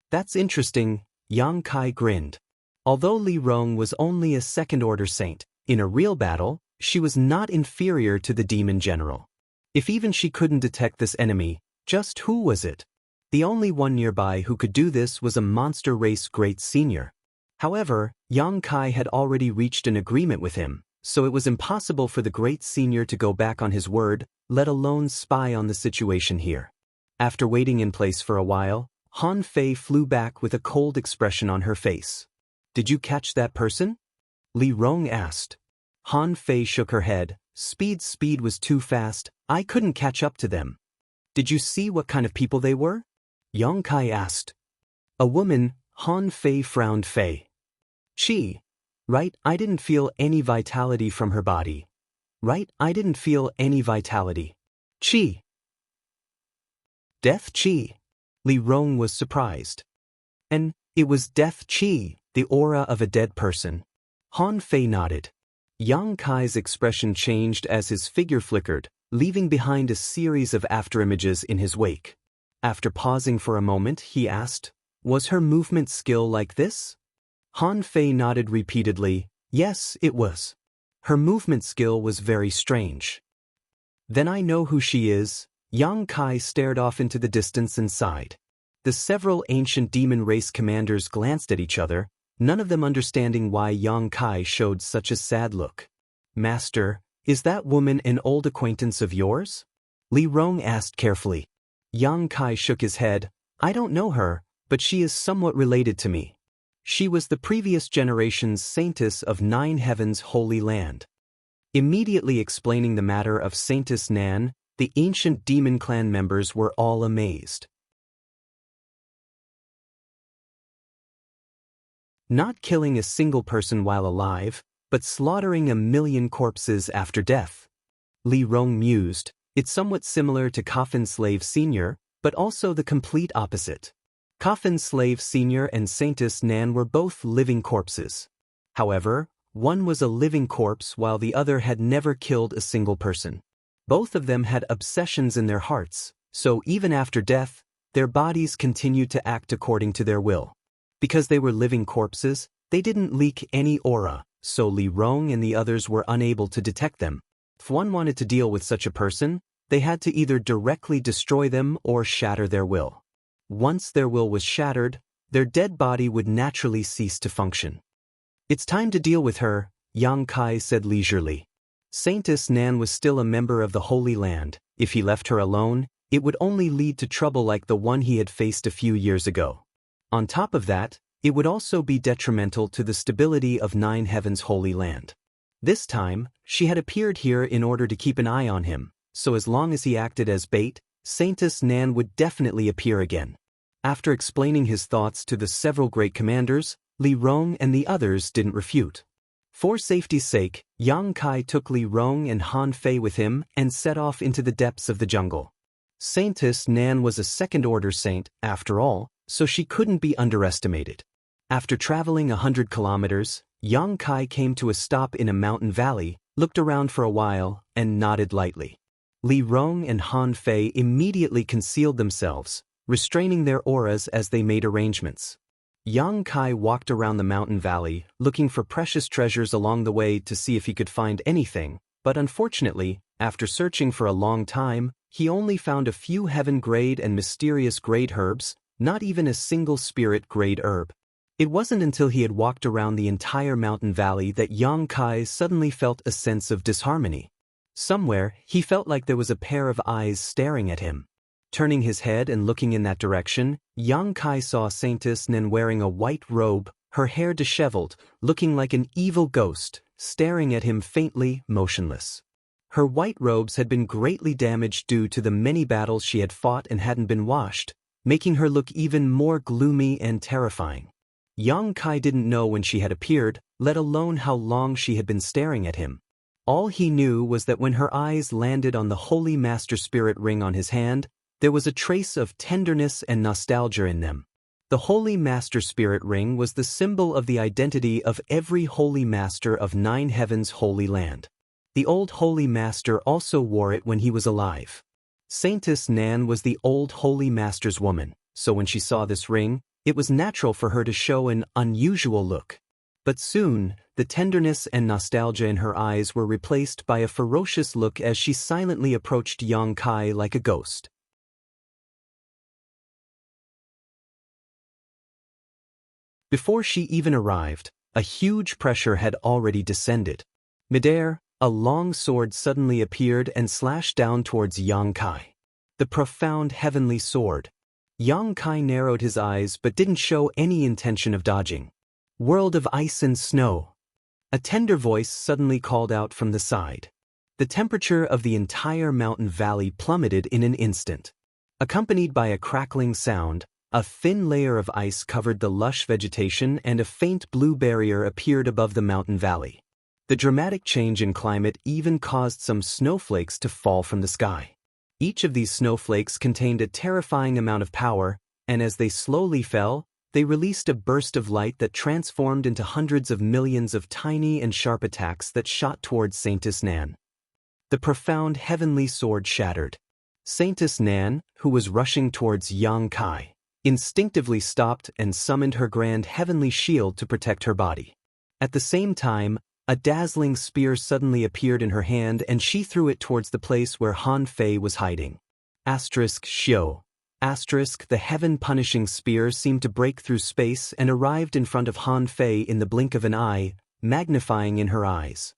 Speaker 1: "That's interesting," Yang Kai grinned. Although Li Rong was only a second-order saint, in a real battle, she was not inferior to the demon general. If even she couldn't detect this enemy, just who was it? The only one nearby who could do this was a monster race great senior. However, Yang Kai had already reached an agreement with him, so it was impossible for the great senior to go back on his word, let alone spy on the situation here. After waiting in place for a while, Han Fei flew back with a cold expression on her face. "Did you catch that person?" Li Rong asked. Han Fei shook her head. Speed was too fast, I couldn't catch up to them." "Did you see what kind of people they were?" Yang Kai asked. "A woman," Han Fei frowned. "She. Right, I didn't feel any vitality from her body. Right, I didn't feel any vitality. Qi. Death Qi." Li Rong was surprised. "And it was death Qi, the aura of a dead person." Han Fei nodded. Yang Kai's expression changed as his figure flickered, leaving behind a series of afterimages in his wake. After pausing for a moment, he asked, "Was her movement skill like this?" Han Fei nodded repeatedly. "Yes, it was. Her movement skill was very strange." "Then I know who she is." Yang Kai stared off into the distance and sighed. The several ancient demon race commanders glanced at each other, none of them understanding why Yang Kai showed such a sad look. "Master, is that woman an old acquaintance of yours?" Li Rong asked carefully. Yang Kai shook his head. I don't know her, but she is somewhat related to me. She was the previous generation's saintess of Nine Heavens' Holy Land. Immediately explaining the matter of Saintess Nan, the ancient demon clan members were all amazed. Not killing a single person while alive, but slaughtering 1,000,000 corpses after death. Li Rong mused, it's somewhat similar to Coffin Slave Senior, but also the complete opposite. Coffin Slave Senior and Saintess Nan were both living corpses. However, one was a living corpse while the other had never killed a single person. Both of them had obsessions in their hearts, so even after death, their bodies continued to act according to their will. Because they were living corpses, they didn't leak any aura, so Li Rong and the others were unable to detect them. If one wanted to deal with such a person, they had to either directly destroy them or shatter their will. Once their will was shattered, their dead body would naturally cease to function. It's time to deal with her, Yang Kai said leisurely. Saintess Nan was still a member of the Holy Land. If he left her alone, it would only lead to trouble like the one he had faced a few years ago. On top of that, it would also be detrimental to the stability of Nine Heavens' Holy Land. This time, she had appeared here in order to keep an eye on him, so as long as he acted as bait, Saintess Nan would definitely appear again. After explaining his thoughts to the several great commanders, Li Rong and the others didn't refute. For safety's sake, Yang Kai took Li Rong and Han Fei with him and set off into the depths of the jungle. Saintess Nan was a second-order saint, after all, so she couldn't be underestimated. After traveling 100 kilometers, Yang Kai came to a stop in a mountain valley, looked around for a while, and nodded lightly. Li Rong and Han Fei immediately concealed themselves, restraining their auras as they made arrangements. Yang Kai walked around the mountain valley, looking for precious treasures along the way to see if he could find anything, but unfortunately, after searching for a long time, he only found a few heaven-grade and mysterious-grade herbs, not even a single spirit-grade herb. It wasn't until he had walked around the entire mountain valley that Yang Kai suddenly felt a sense of disharmony. Somewhere, he felt like there was a pair of eyes staring at him. Turning his head and looking in that direction, Yang Kai saw Saintess Nan wearing a white robe, her hair disheveled, looking like an evil ghost, staring at him faintly, motionless. Her white robes had been greatly damaged due to the many battles she had fought and hadn't been washed, making her look even more gloomy and terrifying. Yang Kai didn't know when she had appeared, let alone how long she had been staring at him. All he knew was that when her eyes landed on the Holy Master Spirit ring on his hand, there was a trace of tenderness and nostalgia in them. The Holy Master Spirit ring was the symbol of the identity of every Holy Master of Nine Heavens' Holy Land. The old Holy Master also wore it when he was alive. Saintess Nan was the old Holy Master's woman, so when she saw this ring, it was natural for her to show an unusual look. But soon, the tenderness and nostalgia in her eyes were replaced by a ferocious look as she silently approached Yang Kai like a ghost. Before she even arrived, a huge pressure had already descended. Midair, a long sword suddenly appeared and slashed down towards Yang Kai. The profound heavenly sword. Yang Kai narrowed his eyes but didn't show any intention of dodging. World of ice and snow. A tender voice suddenly called out from the side. The temperature of the entire mountain valley plummeted in an instant. Accompanied by a crackling sound, a thin layer of ice covered the lush vegetation and a faint blue barrier appeared above the mountain valley. The dramatic change in climate even caused some snowflakes to fall from the sky. Each of these snowflakes contained a terrifying amount of power, and as they slowly fell, they released a burst of light that transformed into hundreds of millions of tiny and sharp attacks that shot towards Saintess Nan. The profound heavenly sword shattered. Saintess Nan, who was rushing towards Yang Kai, instinctively stopped and summoned her grand heavenly shield to protect her body. At the same time, a dazzling spear suddenly appeared in her hand and she threw it towards the place where Han Fei was hiding. Shio. The heaven-punishing spear seemed to break through space and arrived in front of Han Fei in the blink of an eye, magnifying in her eyes.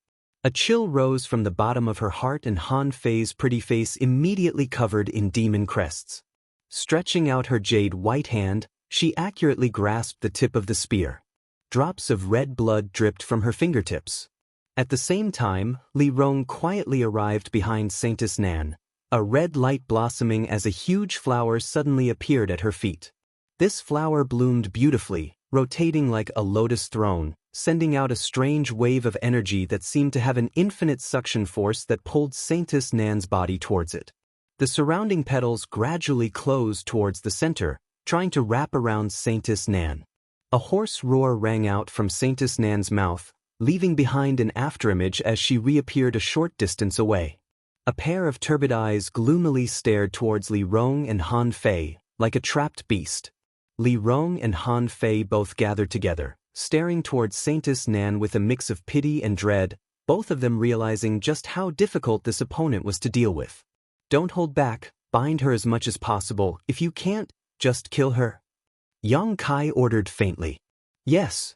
Speaker 1: A chill rose from the bottom of her heart and Han Fei's pretty face immediately covered in demon crests. Stretching out her jade-white hand, she accurately grasped the tip of the spear. Drops of red blood dripped from her fingertips. At the same time, Li Rong quietly arrived behind Saintess Nan, a red light blossoming as a huge flower suddenly appeared at her feet. This flower bloomed beautifully, rotating like a lotus throne, sending out a strange wave of energy that seemed to have an infinite suction force that pulled Saintess Nan's body towards it. The surrounding petals gradually closed towards the center, trying to wrap around Saintess Nan. A hoarse roar rang out from Saintess Nan's mouth, leaving behind an afterimage as she reappeared a short distance away. A pair of turbid eyes gloomily stared towards Li Rong and Han Fei, like a trapped beast. Li Rong and Han Fei both gathered together, staring towards Saintess Nan with a mix of pity and dread, both of them realizing just how difficult this opponent was to deal with. Don't hold back, bind her as much as possible. If you can't, just kill her. Yang Kai ordered faintly. Yes.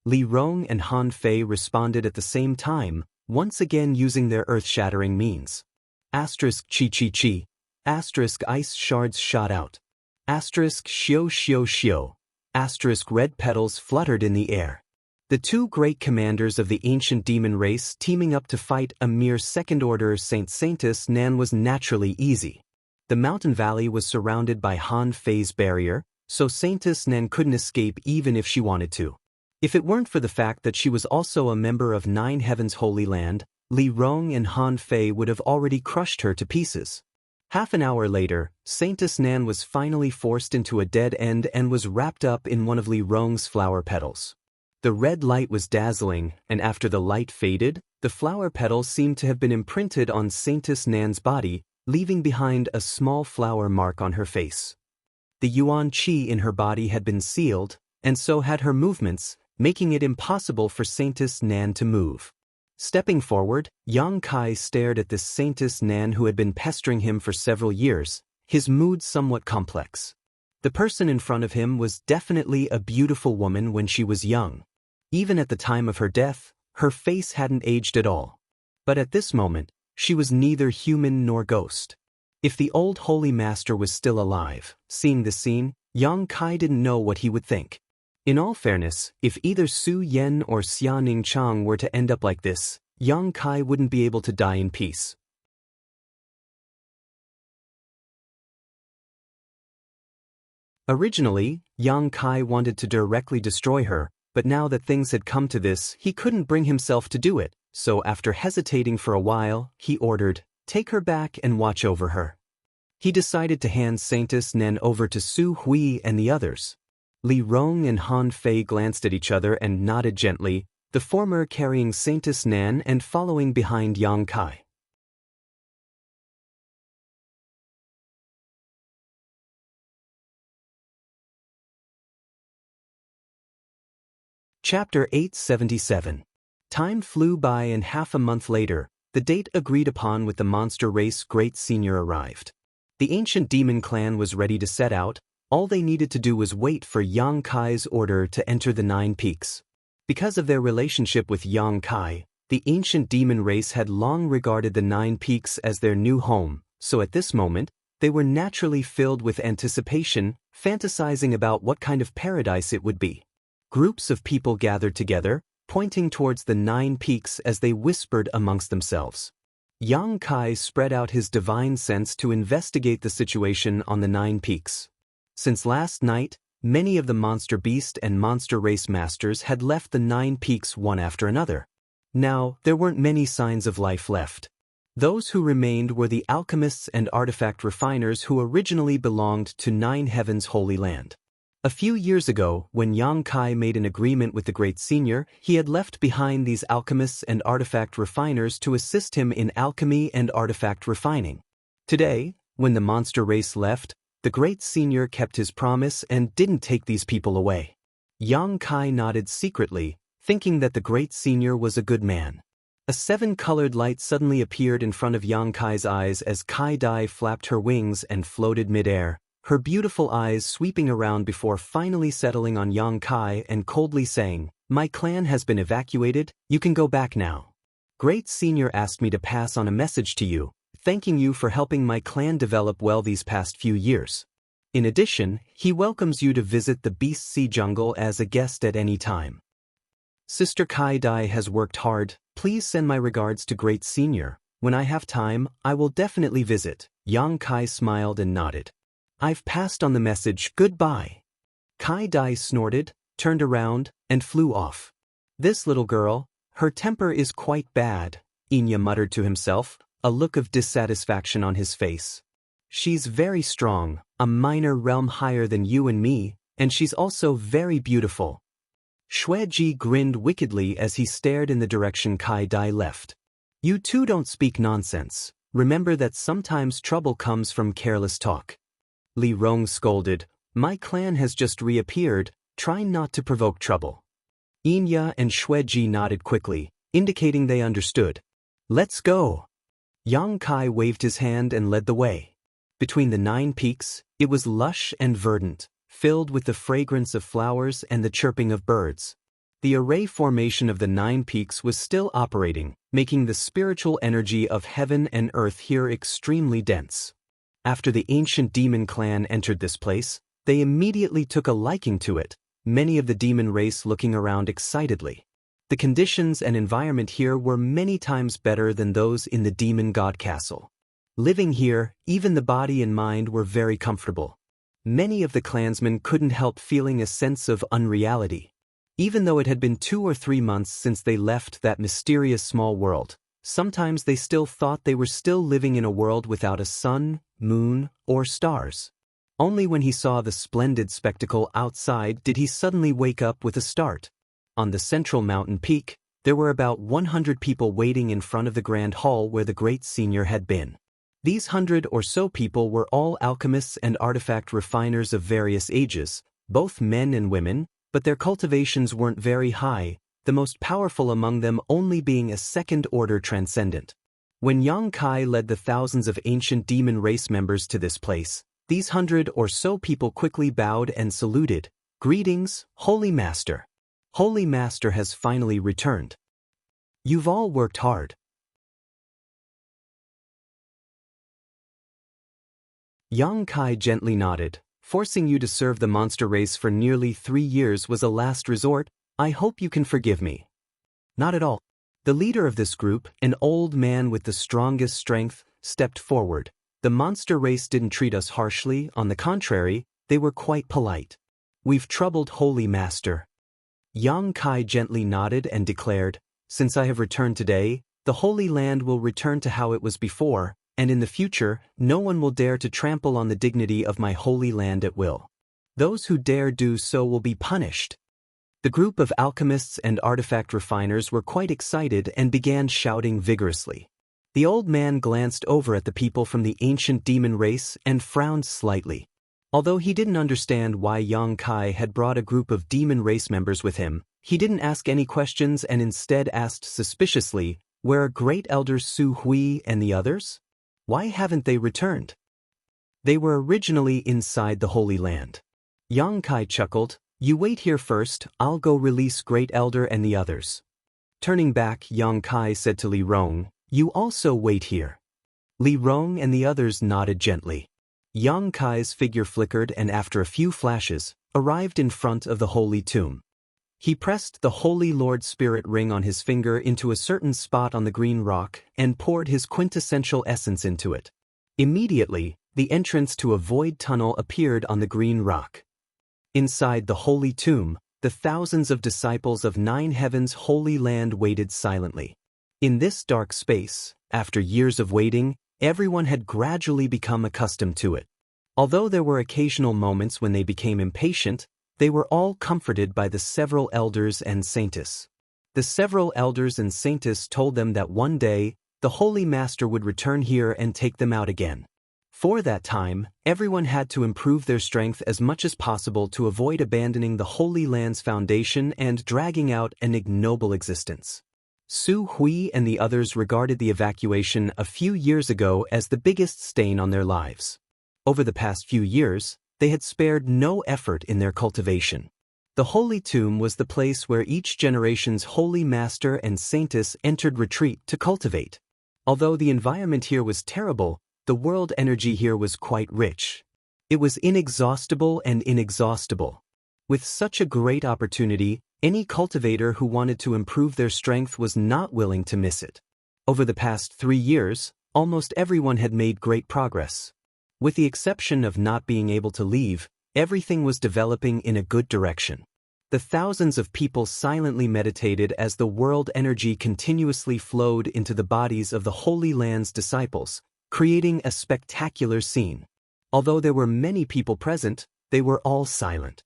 Speaker 1: Li Rong and Han Fei responded at the same time, once again using their earth-shattering means. Asterisk chi chi chi. Asterisk ice shards shot out. Asterisk shio shio shio. Asterisk red petals fluttered in the air. The two great commanders of the ancient demon race teaming up to fight a mere second-order Saintess Nan was naturally easy. The mountain valley was surrounded by Han Fei's barrier, so Saintess Nan couldn't escape even if she wanted to. If it weren't for the fact that she was also a member of Nine Heavens' Holy Land, Li Rong and Han Fei would have already crushed her to pieces. Half an hour later, Saintess Nan was finally forced into a dead end and was wrapped up in one of Li Rong's flower petals. The red light was dazzling, and after the light faded, the flower petals seemed to have been imprinted on Saintess Nan's body, leaving behind a small flower mark on her face. The yuan qi in her body had been sealed, and so had her movements, making it impossible for Saintess Nan to move. Stepping forward, Yang Kai stared at this Saintess Nan who had been pestering him for several years, his mood somewhat complex. The person in front of him was definitely a beautiful woman when she was young. Even at the time of her death, her face hadn't aged at all. But at this moment, she was neither human nor ghost. If the old holy master was still alive, seeing this scene, Yang Kai didn't know what he would think. In all fairness, if either Su Yen or Xia Ningchang were to end up like this, Yang Kai wouldn't be able to die in peace. Originally, Yang Kai wanted to directly destroy her, but now that things had come to this, he couldn't bring himself to do it, so after hesitating for a while, he ordered, "Take her back and watch over her." He decided to hand Saintess Nan over to Su Hui and the others. Li Rong and Han Fei glanced at each other and nodded gently, the former carrying Saintess Nan and following behind Yang Kai. Chapter 877. Time flew by and half a month later, the date agreed upon with the monster race Great Senior arrived. The ancient demon clan was ready to set out. All they needed to do was wait for Yang Kai's order to enter the Nine Peaks. Because of their relationship with Yang Kai, the ancient demon race had long regarded the Nine Peaks as their new home, so at this moment, they were naturally filled with anticipation, fantasizing about what kind of paradise it would be. Groups of people gathered together, pointing towards the Nine Peaks as they whispered amongst themselves. Yang Kai spread out his divine sense to investigate the situation on the Nine Peaks. Since last night, many of the monster beast and monster race masters had left the Nine Peaks one after another. Now, there weren't many signs of life left. Those who remained were the alchemists and artifact refiners who originally belonged to Nine Heavens' Holy Land. A few years ago, when Yang Kai made an agreement with the Great Senior, he had left behind these alchemists and artifact refiners to assist him in alchemy and artifact refining. Today, when the monster race left, the Great Senior kept his promise and didn't take these people away. Yang Kai nodded secretly, thinking that the Great Senior was a good man. A seven-colored light suddenly appeared in front of Yang Kai's eyes as Kai Dai flapped her wings and floated mid-air, her beautiful eyes sweeping around before finally settling on Yang Kai and coldly saying, "My clan has been evacuated, you can go back now." Great Senior asked me to pass on a message to you, thanking you for helping my clan develop well these past few years. In addition, he welcomes you to visit the Beast Sea Jungle as a guest at any time. Sister Kai Dai has worked hard. Please send my regards to Great Senior. When I have time, I will definitely visit. Yang Kai smiled and nodded. I've passed on the message. Goodbye. Kai Dai snorted, turned around, and flew off. This little girl, her temper is quite bad, Inya muttered to himself, a look of dissatisfaction on his face. She's very strong, a minor realm higher than you and me, and she's also very beautiful. Xueji grinned wickedly as he stared in the direction Kai Dai left. You two don't speak nonsense. Remember that sometimes trouble comes from careless talk. Li Rong scolded, my clan has just reappeared, try not to provoke trouble. Inya and Xueji nodded quickly, indicating they understood. Let's go. Yang Kai waved his hand and led the way. Between the 9 peaks, it was lush and verdant, filled with the fragrance of flowers and the chirping of birds. The array formation of the 9 peaks was still operating, making the spiritual energy of heaven and earth here extremely dense. After the ancient demon clan entered this place, they immediately took a liking to it, many of the demon race looking around excitedly. The conditions and environment here were many times better than those in the demon god castle. Living here, even the body and mind were very comfortable. Many of the clansmen couldn't help feeling a sense of unreality. Even though it had been 2 or 3 months since they left that mysterious small world, sometimes they still thought they were still living in a world without a sun, moon, or stars. Only when he saw the splendid spectacle outside did he suddenly wake up with a start. On the central mountain peak, there were about 100 people waiting in front of the grand hall where the Great Senior had been. These 100 or so people were all alchemists and artifact refiners of various ages, both men and women, but their cultivations weren't very high, the most powerful among them only being a second-order transcendent. When Yang Kai led the thousands of ancient demon race members to this place, these 100 or so people quickly bowed and saluted. Greetings, Holy Master. Holy Master has finally returned. You've all worked hard. Yang Kai gently nodded. Forcing you to serve the monster race for nearly 3 years was a last resort. I hope you can forgive me. Not at all. The leader of this group, an old man with the strongest strength, stepped forward. The monster race didn't treat us harshly, on the contrary, they were quite polite. We've troubled Holy Master. Yang Kai gently nodded and declared, since I have returned today, the Holy Land will return to how it was before, and in the future, no one will dare to trample on the dignity of my Holy Land at will. Those who dare do so will be punished. The group of alchemists and artifact refiners were quite excited and began shouting vigorously. The old man glanced over at the people from the ancient demon race and frowned slightly. Although he didn't understand why Yang Kai had brought a group of demon race members with him, he didn't ask any questions and instead asked suspiciously, where are Great Elders Su Hui and the others? Why haven't they returned? They were originally inside the Holy Land. Yang Kai chuckled, you wait here first, I'll go release Great Elder and the others. Turning back, Yang Kai said to Li Rong, you also wait here. Li Rong and the others nodded gently. Yang Kai's figure flickered and after a few flashes, arrived in front of the holy tomb. He pressed the Holy Lord Spirit ring on his finger into a certain spot on the green rock and poured his quintessential essence into it. Immediately, the entrance to a void tunnel appeared on the green rock. Inside the holy tomb, the thousands of disciples of 9 heavens' holy land waited silently. In this dark space, after years of waiting, everyone had gradually become accustomed to it. Although there were occasional moments when they became impatient, they were all comforted by the several elders and saintess. The several elders and saintess told them that one day, the Holy Master would return here and take them out again. For that time, everyone had to improve their strength as much as possible to avoid abandoning the Holy Land's foundation and dragging out an ignoble existence. Su Hui and the others regarded the evacuation a few years ago as the biggest stain on their lives. Over the past few years, they had spared no effort in their cultivation. The Holy Tomb was the place where each generation's holy master and saintess entered retreat to cultivate. Although the environment here was terrible, the world energy here was quite rich. It was inexhaustible and inexhaustible. With such a great opportunity, any cultivator who wanted to improve their strength was not willing to miss it. Over the past 3 years, almost everyone had made great progress. With the exception of not being able to leave, everything was developing in a good direction. The thousands of people silently meditated as the world energy continuously flowed into the bodies of the Holy Land's disciples, creating a spectacular scene. Although there were many people present, they were all silent.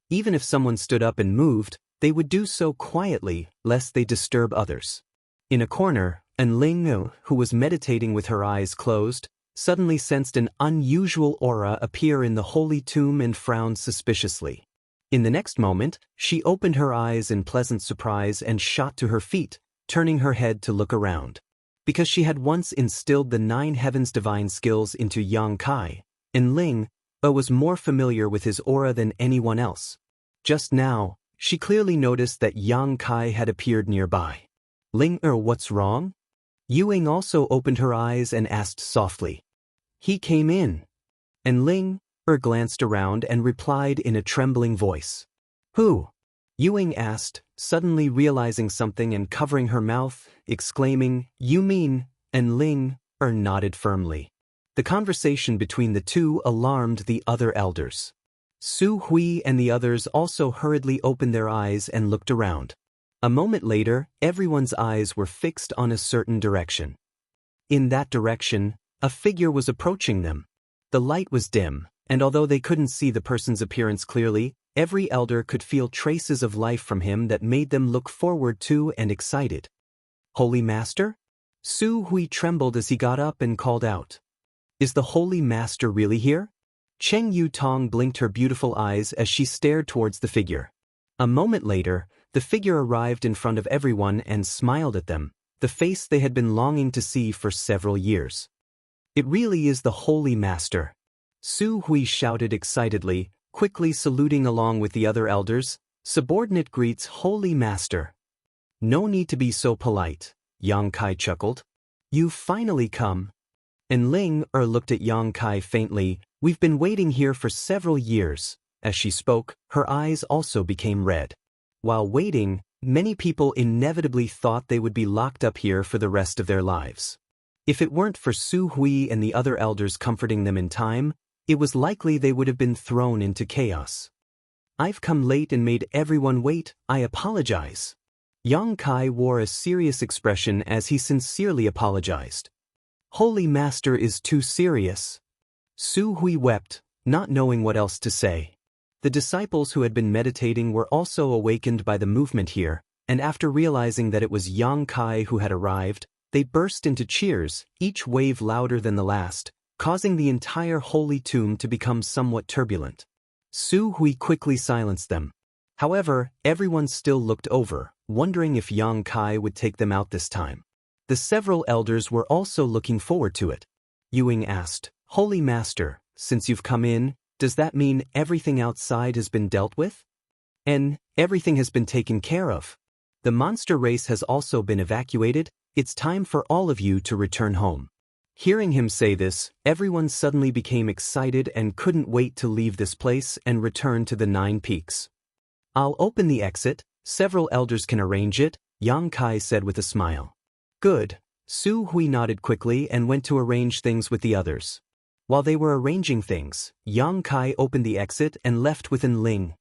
Speaker 1: Even if someone stood up and moved, they would do so quietly, lest they disturb others. In a corner, Ling, who was meditating with her eyes closed, suddenly sensed an unusual aura appear in the Holy Tomb and frowned suspiciously. In the next moment, she opened her eyes in pleasant surprise and shot to her feet, turning her head to look around. Because she had once instilled the 9 heavens divine skills into Yang Kai, Ling was more familiar with his aura than anyone else. Just now, she clearly noticed that Yang Kai had appeared nearby. Ling, what's wrong? Yuing also opened her eyes and asked softly. He came in. And Ling glanced around and replied in a trembling voice. Who? Yuing asked, suddenly realizing something and covering her mouth, exclaiming, You mean? And Ling nodded firmly. The conversation between the two alarmed the other elders. Su Hui and the others also hurriedly opened their eyes and looked around. A moment later, everyone's eyes were fixed on a certain direction. In that direction, a figure was approaching them. The light was dim, and although they couldn't see the person's appearance clearly, every elder could feel traces of life from him that made them look forward to and excited. Holy Master? Su Hui trembled as he got up and called out. Is the Holy Master really here? Cheng Yu Tong blinked her beautiful eyes as she stared towards the figure. A moment later, the figure arrived in front of everyone and smiled at them, the face they had been longing to see for several years. It really is the Holy Master. Su Hui shouted excitedly, quickly saluting along with the other elders. Subordinate greets Holy Master. No need to be so polite, Yang Kai chuckled. You've finally come. And Ling looked at Yang Kai faintly. We've been waiting here for several years. As she spoke, her eyes also became red. While waiting, many people inevitably thought they would be locked up here for the rest of their lives. If it weren't for Su Hui and the other elders comforting them in time, it was likely they would have been thrown into chaos. I've come late and made everyone wait. I apologize. Yang Kai wore a serious expression as he sincerely apologized. Holy Master is too serious. Su Hui wept, not knowing what else to say. The disciples who had been meditating were also awakened by the movement here, and after realizing that it was Yang Kai who had arrived, they burst into cheers, each wave louder than the last, causing the entire Holy Tomb to become somewhat turbulent. Su Hui quickly silenced them. However, everyone still looked over, wondering if Yang Kai would take them out this time. The several elders were also looking forward to it. Yuing asked, Holy Master, since you've come in, does that mean everything outside has been dealt with? And everything has been taken care of. The monster race has also been evacuated. It's time for all of you to return home. Hearing him say this, everyone suddenly became excited and couldn't wait to leave this place and return to the 9 peaks. I'll open the exit. Several elders can arrange it, Yang Kai said with a smile. Good. Su Hui nodded quickly and went to arrange things with the others. While they were arranging things, Yang Kai opened the exit and left with Ling.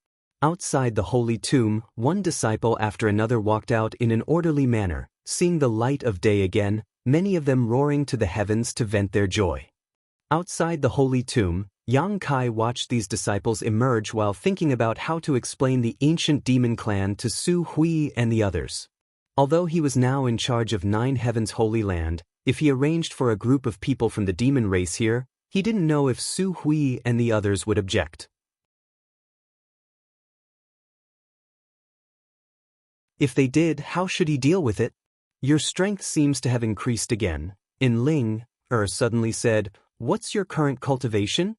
Speaker 1: Outside the Holy Tomb, one disciple after another walked out in an orderly manner, seeing the light of day again, many of them roaring to the heavens to vent their joy. Outside the Holy Tomb, Yang Kai watched these disciples emerge while thinking about how to explain the ancient demon clan to Su Hui and the others. Although he was now in charge of 9 Heavens Holy Land, if he arranged for a group of people from the demon race here, he didn't know if Su Hui and the others would object. If they did, how should he deal with it? Your strength seems to have increased again, Ling suddenly said. What's your current cultivation?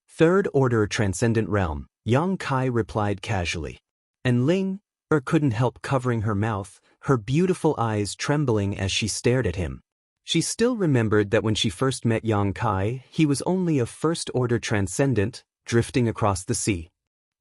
Speaker 1: Third Order Transcendent Realm, Yang Kai replied casually. And Ling couldn't help covering her mouth, her beautiful eyes trembling as she stared at him. She still remembered that when she first met Yang Kai, he was only a First Order Transcendent, drifting across the sea.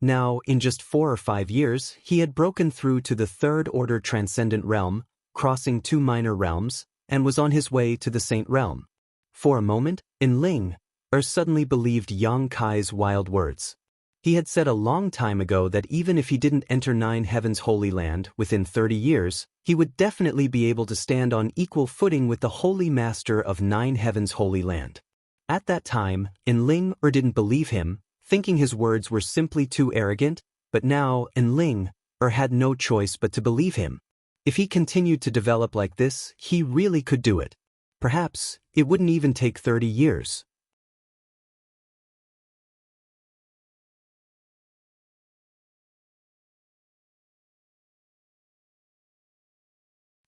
Speaker 1: Now, in just 4 or 5 years, he had broken through to the Third Order Transcendent Realm, crossing 2 minor realms, and was on his way to the Saint Realm. For a moment, Ling suddenly believed Yang Kai's wild words. He had said a long time ago that even if he didn't enter 9 Heavens Holy Land within 30 years, he would definitely be able to stand on equal footing with the Holy Master of 9 Heavens Holy Land. At that time, Ling didn't believe him, thinking his words were simply too arrogant, but now Ling had no choice but to believe him. If he continued to develop like this, he really could do it. Perhaps it wouldn't even take 30 years.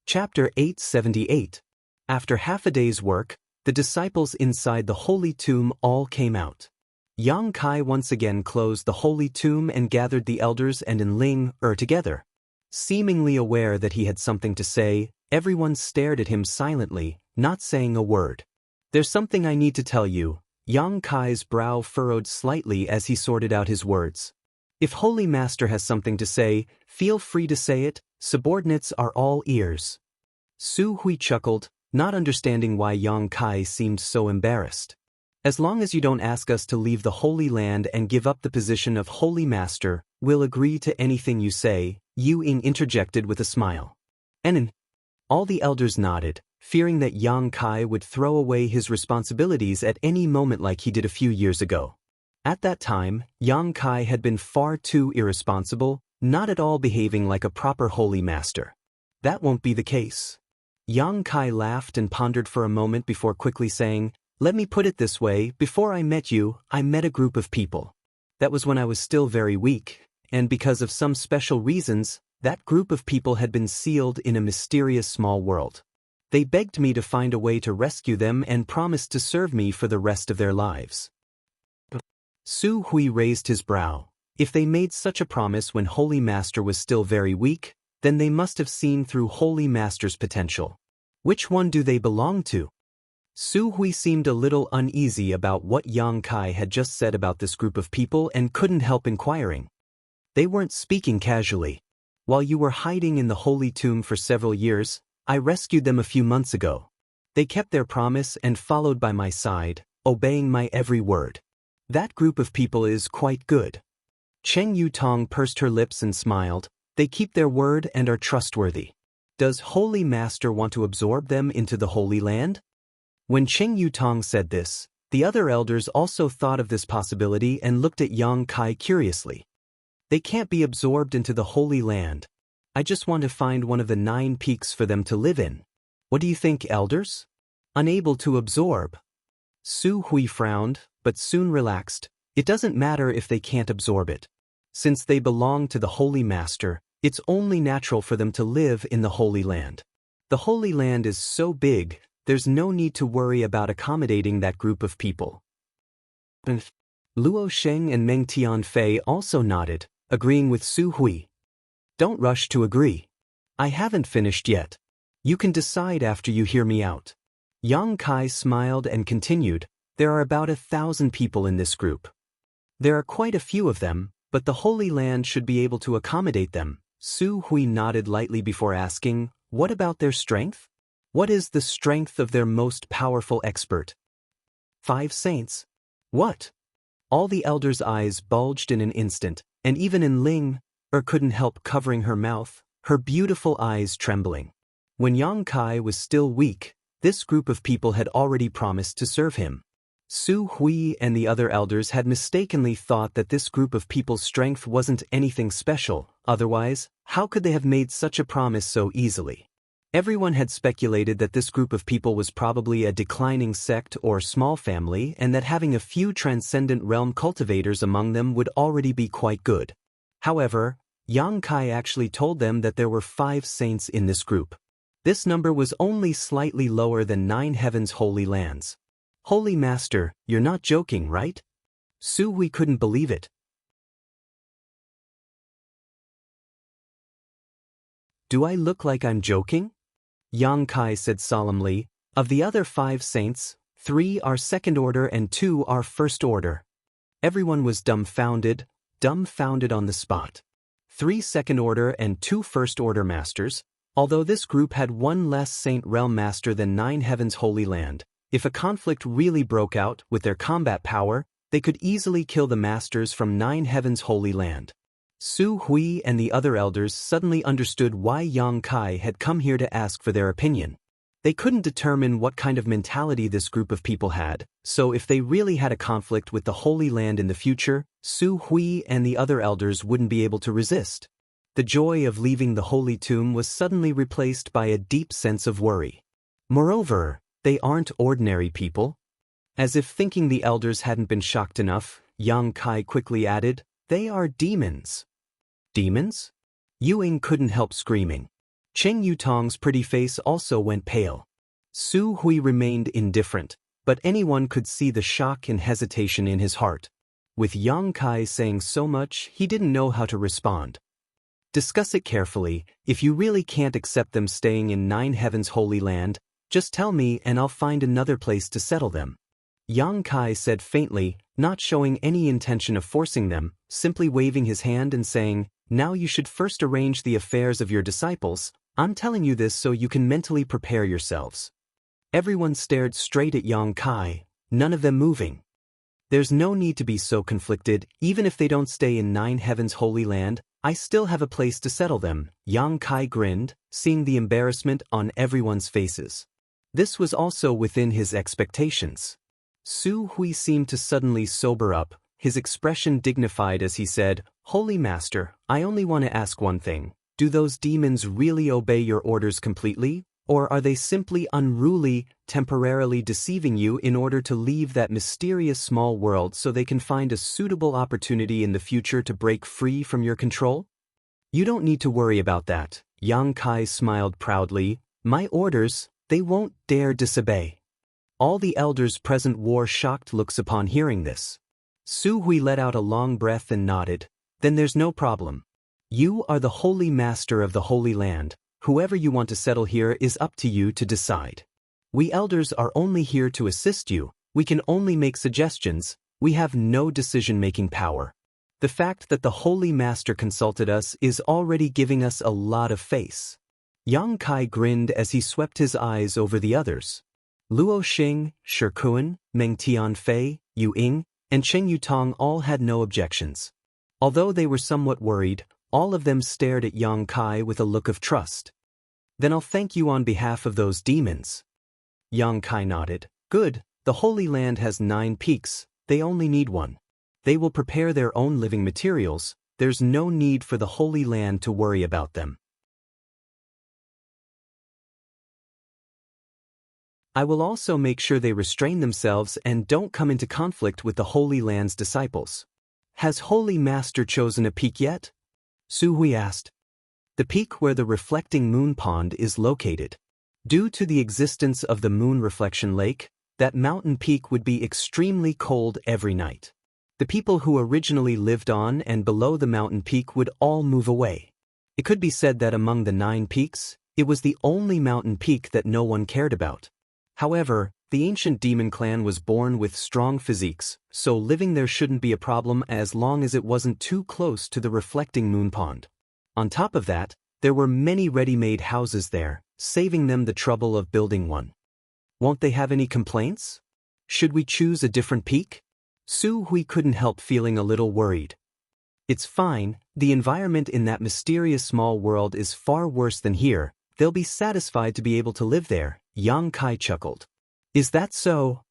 Speaker 1: Chapter 878. After half a day's work, the disciples inside the holy tomb all came out. Yang Kai once again closed the holy tomb and gathered the elders and Ling together. Seemingly aware that he had something to say, everyone stared at him silently, not saying a word. There's something I need to tell you. Yang Kai's brow furrowed slightly as he sorted out his words. If Holy Master has something to say, feel free to say it. Subordinates are all ears. Su Hui chuckled, not understanding why Yang Kai seemed so embarrassed. As long as you don't ask us to leave the Holy Land and give up the position of Holy Master, we'll agree to anything you say, Yu Ying interjected with a smile. And all the elders nodded, fearing that Yang Kai would throw away his responsibilities at any moment like he did a few years ago. At that time, Yang Kai had been far too irresponsible, not at all behaving like a proper Holy Master. That won't be the case. Yang Kai laughed and pondered for a moment before quickly saying, let me put it this way, before I met you, I met a group of people. That was when I was still very weak, and because of some special reasons, that group of people had been sealed in a mysterious small world. They begged me to find a way to rescue them and promised to serve me for the rest of their lives. Su Hui raised his brow. If they made such a promise when Holy Master was still very weak, then they must have seen through Holy Master's potential. Which one do they belong to? Su Hui seemed a little uneasy about what Yang Kai had just said about this group of people and couldn't help inquiring. They weren't speaking casually. While you were hiding in the holy tomb for several years, I rescued them a few months ago. They kept their promise and followed by my side, obeying my every word. That group of people is quite good. Cheng Yutong pursed her lips and smiled. They keep their word and are trustworthy. Does Holy Master want to absorb them into the Holy Land? When Cheng Yutong said this, the other elders also thought of this possibility and looked at Yang Kai curiously. They can't be absorbed into the Holy Land. I just want to find one of the 9 peaks for them to live in. What do you think, elders? Unable to absorb. Su Hui frowned, but soon relaxed. It doesn't matter if they can't absorb it. Since they belong to the Holy Master, it's only natural for them to live in the Holy Land. The Holy Land is so big, there's no need to worry about accommodating that group of people. Luo Sheng and Meng Tianfei also nodded, agreeing with Su Hui. Don't rush to agree. I haven't finished yet. You can decide after you hear me out. Yang Kai smiled and continued, there are about 1,000 people in this group. There are quite a few of them, but the Holy Land should be able to accommodate them. Su Hui nodded lightly before asking, what about their strength? What is the strength of their most powerful expert? 5 saints. What? All the elders' eyes bulged in an instant, and even Ling couldn't help covering her mouth, her beautiful eyes trembling. When Yang Kai was still weak, this group of people had already promised to serve him. Su Hui and the other elders had mistakenly thought that this group of people's strength wasn't anything special, otherwise, how could they have made such a promise so easily? Everyone had speculated that this group of people was probably a declining sect or small family and that having a few transcendent realm cultivators among them would already be quite good. However, Yang Kai actually told them that there were 5 saints in this group. This number was only slightly lower than 9 Heavens Holy Lands. Holy Master, you're not joking, right? Su Hui couldn't believe it. Do I look like I'm joking? Yang Kai said solemnly. Of the other 5 saints, 3 are second order and 2 are first order. Everyone was dumbfounded on the spot. 3 second order and 2 first order masters, although this group had 1 less saint realm master than 9 heavens holy land. If a conflict really broke out with their combat power, they could easily kill the masters from 9 heavens holy land. Su Hui and the other elders suddenly understood why Yang Kai had come here to ask for their opinion. They couldn't determine what kind of mentality this group of people had, so if they really had a conflict with the Holy Land in the future, Su Hui and the other elders wouldn't be able to resist. The joy of leaving the Holy Tomb was suddenly replaced by a deep sense of worry. Moreover, they aren't ordinary people. As if thinking the elders hadn't been shocked enough, Yang Kai quickly added, they are demons. Demons? Ying couldn't help screaming. Cheng Yutong's pretty face also went pale. Su Hui remained indifferent, but anyone could see the shock and hesitation in his heart. With Yang Kai saying so much, he didn't know how to respond. Discuss it carefully. If you really can't accept them staying in 9 heavens holy land, just tell me and I'll find another place to settle them. Yang Kai said faintly, not showing any intention of forcing them, simply waving his hand and saying, now you should first arrange the affairs of your disciples. I'm telling you this so you can mentally prepare yourselves. Everyone stared straight at Yang Kai, none of them moving. There's no need to be so conflicted. Even if they don't stay in 9 heavens holy land, I still have a place to settle them. Yang Kai grinned, seeing the embarrassment on everyone's faces. This was also within his expectations. Su Hui seemed to suddenly sober up, his expression dignified as he said, Holy Master, I only want to ask one thing. Do those demons really obey your orders completely, or are they simply unruly, temporarily deceiving you in order to leave that mysterious small world so they can find a suitable opportunity in the future to break free from your control? You don't need to worry about that. Yang Kai smiled proudly. My orders, they won't dare disobey. All the elders present wore shocked looks upon hearing this. Su Hui let out a long breath and nodded. Then there's no problem. You are the Holy Master of the Holy Land. Whoever you want to settle here is up to you to decide. We elders are only here to assist you. We can only make suggestions. We have no decision-making power. The fact that the Holy Master consulted us is already giving us a lot of face. Yang Kai grinned as he swept his eyes over the others. Luo Xing, Shi Kuan, Meng Tianfei, Yu Ying, and Cheng Yutong all had no objections. Although they were somewhat worried, all of them stared at Yang Kai with a look of trust. Then I'll thank you on behalf of those demons. Yang Kai nodded. Good, the Holy Land has 9 peaks, they only need 1. They will prepare their own living materials, there's no need for the Holy Land to worry about them. I will also make sure they restrain themselves and don't come into conflict with the Holy Land's disciples. Has Holy Master chosen a peak yet? Su Hui asked. The peak where the reflecting moon pond is located. Due to the existence of the moon reflection lake, that mountain peak would be extremely cold every night. The people who originally lived on and below the mountain peak would all move away. It could be said that among the 9 peaks, it was the only mountain peak that no one cared about. However, the ancient demon clan was born with strong physiques, so living there shouldn't be a problem as long as it wasn't too close to the reflecting moon pond. On top of that, there were many ready-made houses there, saving them the trouble of building one. Won't they have any complaints? Should we choose a different peak? Su Hui couldn't help feeling a little worried. It's fine, the environment in that mysterious small world is far worse than here, they'll be satisfied to be able to live there. Yang Kai chuckled. Is that so?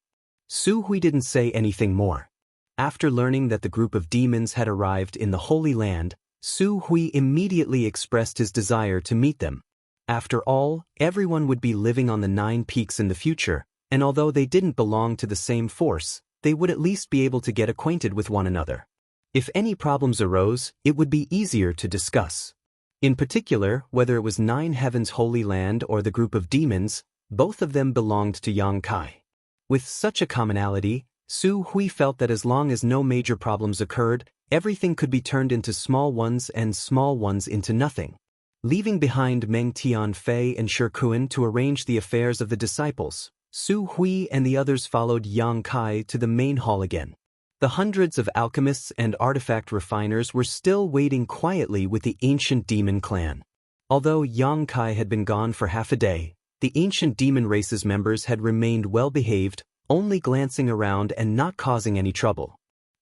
Speaker 1: Su Hui didn't say anything more. After learning that the group of demons had arrived in the Holy Land, Su Hui immediately expressed his desire to meet them. After all, everyone would be living on the 9 peaks in the future, and although they didn't belong to the same force, they would at least be able to get acquainted with one another. If any problems arose, it would be easier to discuss. In particular, whether it was 9 Heavens Holy Land or the group of demons, both of them belonged to Yang Kai. With such a commonality, Su Hui felt that as long as no major problems occurred, everything could be turned into small ones and small ones into nothing. Leaving behind Meng Tianfei and Shi Kuan to arrange the affairs of the disciples, Su Hui and the others followed Yang Kai to the main hall again. The hundreds of alchemists and artifact refiners were still waiting quietly with the ancient demon clan. Although Yang Kai had been gone for half a day, the ancient demon race's members had remained well-behaved, only glancing around and not causing any trouble.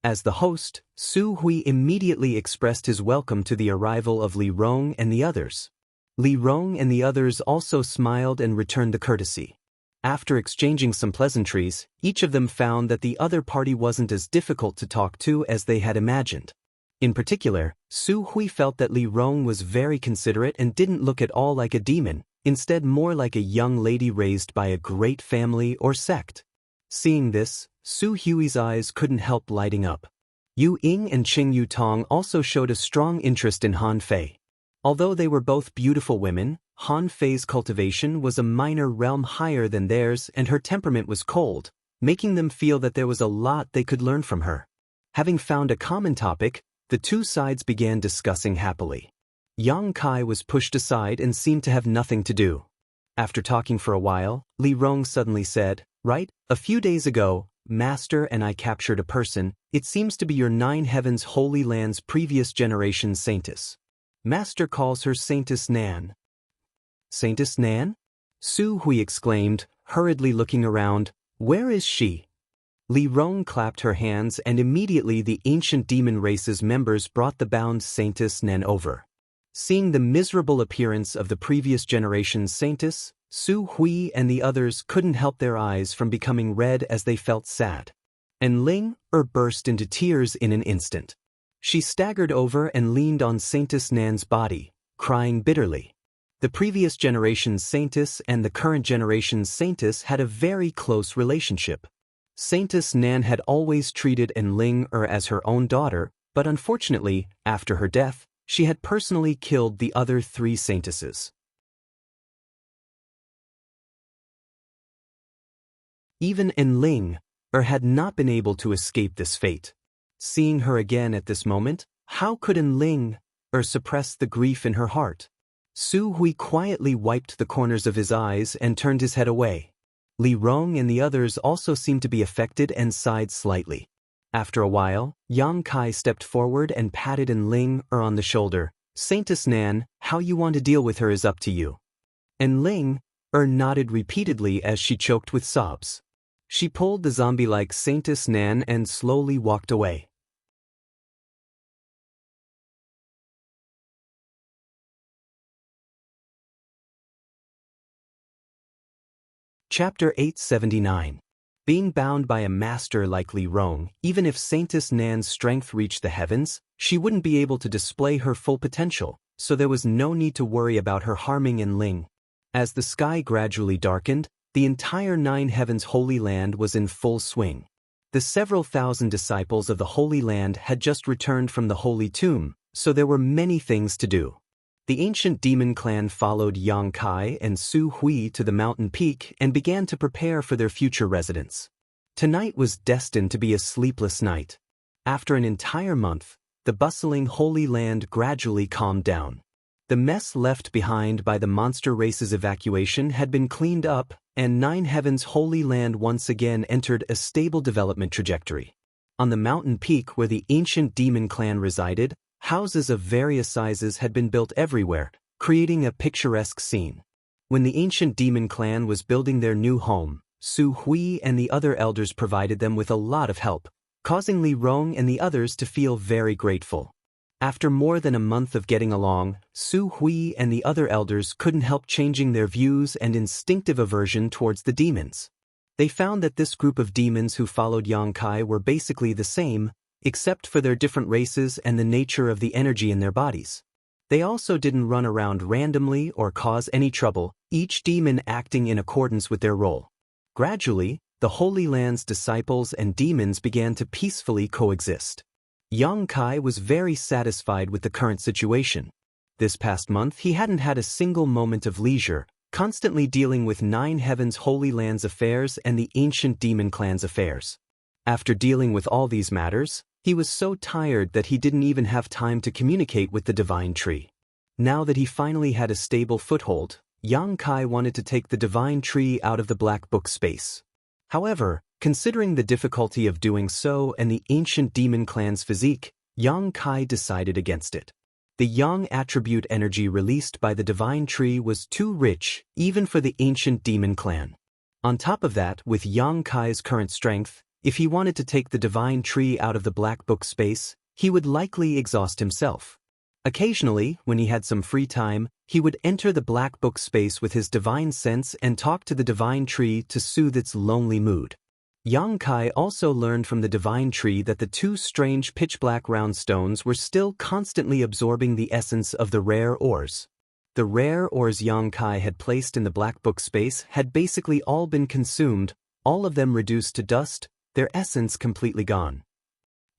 Speaker 1: As the host, Su Hui immediately expressed his welcome to the arrival of Li Rong and the others. Li Rong and the others also smiled and returned the courtesy. After exchanging some pleasantries, each of them found that the other party wasn't as difficult to talk to as they had imagined. In particular, Su Hui felt that Li Rong was very considerate and didn't look at all like a demon, instead more like a young lady raised by a great family or sect. Seeing this, Su Hui's eyes couldn't help lighting up. Yu Ying and Qing Yutong also showed a strong interest in Han Fei. Although they were both beautiful women, Han Fei's cultivation was a minor realm higher than theirs and her temperament was cold, making them feel that there was a lot they could learn from her. Having found a common topic, the two sides began discussing happily. Yang Kai was pushed aside and seemed to have nothing to do. After talking for a while, Li Rong suddenly said, "Right, a few days ago, Master and I captured a person. It seems to be your Nine Heavens Holy Land's previous generation Saintess. Master calls her Saintess Nan." "Saintess Nan?" Su Hui exclaimed, hurriedly looking around. "Where is she?" Li Rong clapped her hands and immediately the ancient demon race's members brought the bound Saintess Nan over. Seeing the miserable appearance of the previous generation's Saintess, Su Hui and the others couldn't help their eyes from becoming red as they felt sad. And Ling burst into tears in an instant. She staggered over and leaned on Saintess Nan's body, crying bitterly. The previous generation's Saintess and the current generation's Saintess had a very close relationship. Saintess Nan had always treated Ling as her own daughter, but unfortunately, after her death, she had personally killed the other three Saintesses. Even Ling had not been able to escape this fate. Seeing her again at this moment, how could Ling suppress the grief in her heart? Su Hui quietly wiped the corners of his eyes and turned his head away. Li Rong and the others also seemed to be affected and sighed slightly. After a while, Yang Kai stepped forward and patted Ling on the shoulder. "Saintess Nan, how you want to deal with her is up to you." Ling nodded repeatedly as she choked with sobs. She pulled the zombie-like Saintess Nan and slowly walked away. Chapter 879. Being bound by a master like Li Rong, even if Saintess Nan's strength reached the heavens, she wouldn't be able to display her full potential, so there was no need to worry about her harming Ling. As the sky gradually darkened, the entire Nine Heavens Holy Land was in full swing. The several thousand disciples of the Holy Land had just returned from the Holy Tomb, so there were many things to do. The ancient demon clan followed Yang Kai and Su Hui to the mountain peak and began to prepare for their future residence. Tonight was destined to be a sleepless night. After an entire month, the bustling Holy Land gradually calmed down. The mess left behind by the monster race's evacuation had been cleaned up, and Nine Heavens Holy Land once again entered a stable development trajectory. On the mountain peak where the ancient demon clan resided, houses of various sizes had been built everywhere, creating a picturesque scene. When the ancient demon clan was building their new home, Su Hui and the other elders provided them with a lot of help, causing Li Rong and the others to feel very grateful. After more than a month of getting along, Su Hui and the other elders couldn't help changing their views and instinctive aversion towards the demons. They found that this group of demons who followed Yang Kai were basically the same, except for their different races and the nature of the energy in their bodies. They also didn't run around randomly or cause any trouble, each demon acting in accordance with their role. Gradually, the Holy Land's disciples and demons began to peacefully coexist. Yang Kai was very satisfied with the current situation. This past month he hadn't had a single moment of leisure, constantly dealing with 9 Heavens Holy Land's affairs and the ancient demon clan's affairs. After dealing with all these matters, he was so tired that he didn't even have time to communicate with the divine tree. Now that he finally had a stable foothold, Yang Kai wanted to take the divine tree out of the black book space. However, considering the difficulty of doing so and the ancient demon clan's physique, Yang Kai decided against it. The yang attribute energy released by the divine tree was too rich, even for the ancient demon clan. On top of that, with Yang Kai's current strength, if he wanted to take the divine tree out of the black book space, he would likely exhaust himself. Occasionally, when he had some free time, he would enter the black book space with his divine sense and talk to the divine tree to soothe its lonely mood. Yang Kai also learned from the divine tree that the 2 strange pitch-black round stones were still constantly absorbing the essence of the rare ores. The rare ores Yang Kai had placed in the black book space had basically all been consumed, all of them reduced to dust, their essence completely gone.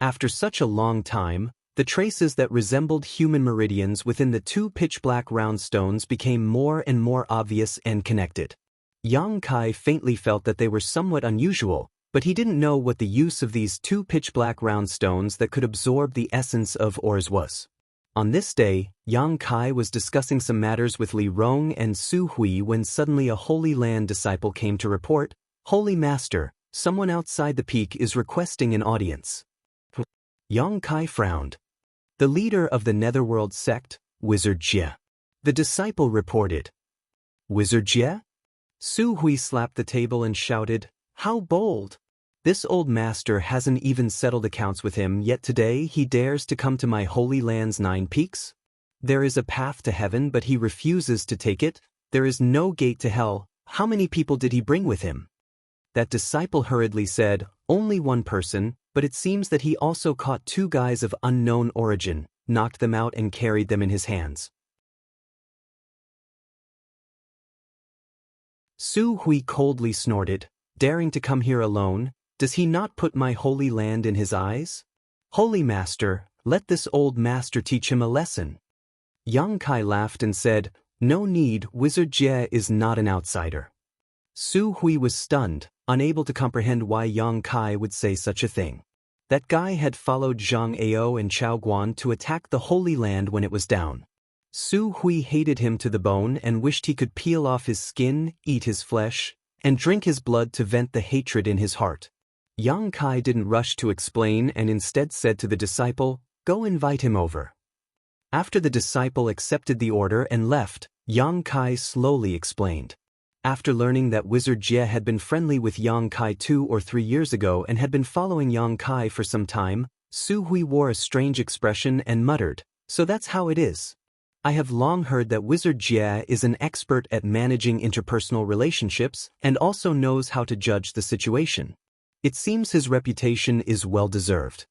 Speaker 1: After such a long time, the traces that resembled human meridians within the 2 pitch-black round stones became more and more obvious and connected. Yang Kai faintly felt that they were somewhat unusual, but he didn't know what the use of these 2 pitch-black round stones that could absorb the essence of ores was. On this day, Yang Kai was discussing some matters with Li Rong and Su Hui when suddenly a Holy Land disciple came to report, "Holy Master, someone outside the peak is requesting an audience." Yang Kai frowned. The leader of the Netherworld sect, Wizard Jie. The disciple reported. "Wizard Jie?" Su Hui slapped the table and shouted, "How bold! This old master hasn't even settled accounts with him, yet today he dares to come to my Holy Land's 9 peaks? There is a path to heaven, but he refuses to take it. There is no gate to hell. How many people did he bring with him?" That disciple hurriedly said, "Only 1 person, but it seems that he also caught 2 guys of unknown origin, knocked them out and carried them in his hands." Su Hui coldly snorted, "Daring to come here alone? Does he not put my Holy Land in his eyes? Holy Master, let this old master teach him a lesson." Yang Kai laughed and said, "No need, Wizard Jie is not an outsider." Su Hui was stunned, unable to comprehend why Yang Kai would say such a thing. That guy had followed Zhang Ao and Chao Guan to attack the Holy Land when it was down. Su Hui hated him to the bone and wished he could peel off his skin, eat his flesh, and drink his blood to vent the hatred in his heart. Yang Kai didn't rush to explain and instead said to the disciple, "Go invite him over." After the disciple accepted the order and left, Yang Kai slowly explained. After learning that Wizard Jie had been friendly with Yang Kai 2 or 3 years ago and had been following Yang Kai for some time, Su Hui wore a strange expression and muttered, "So that's how it is. I have long heard that Wizard Jie is an expert at managing interpersonal relationships and also knows how to judge the situation. It seems his reputation is well-deserved.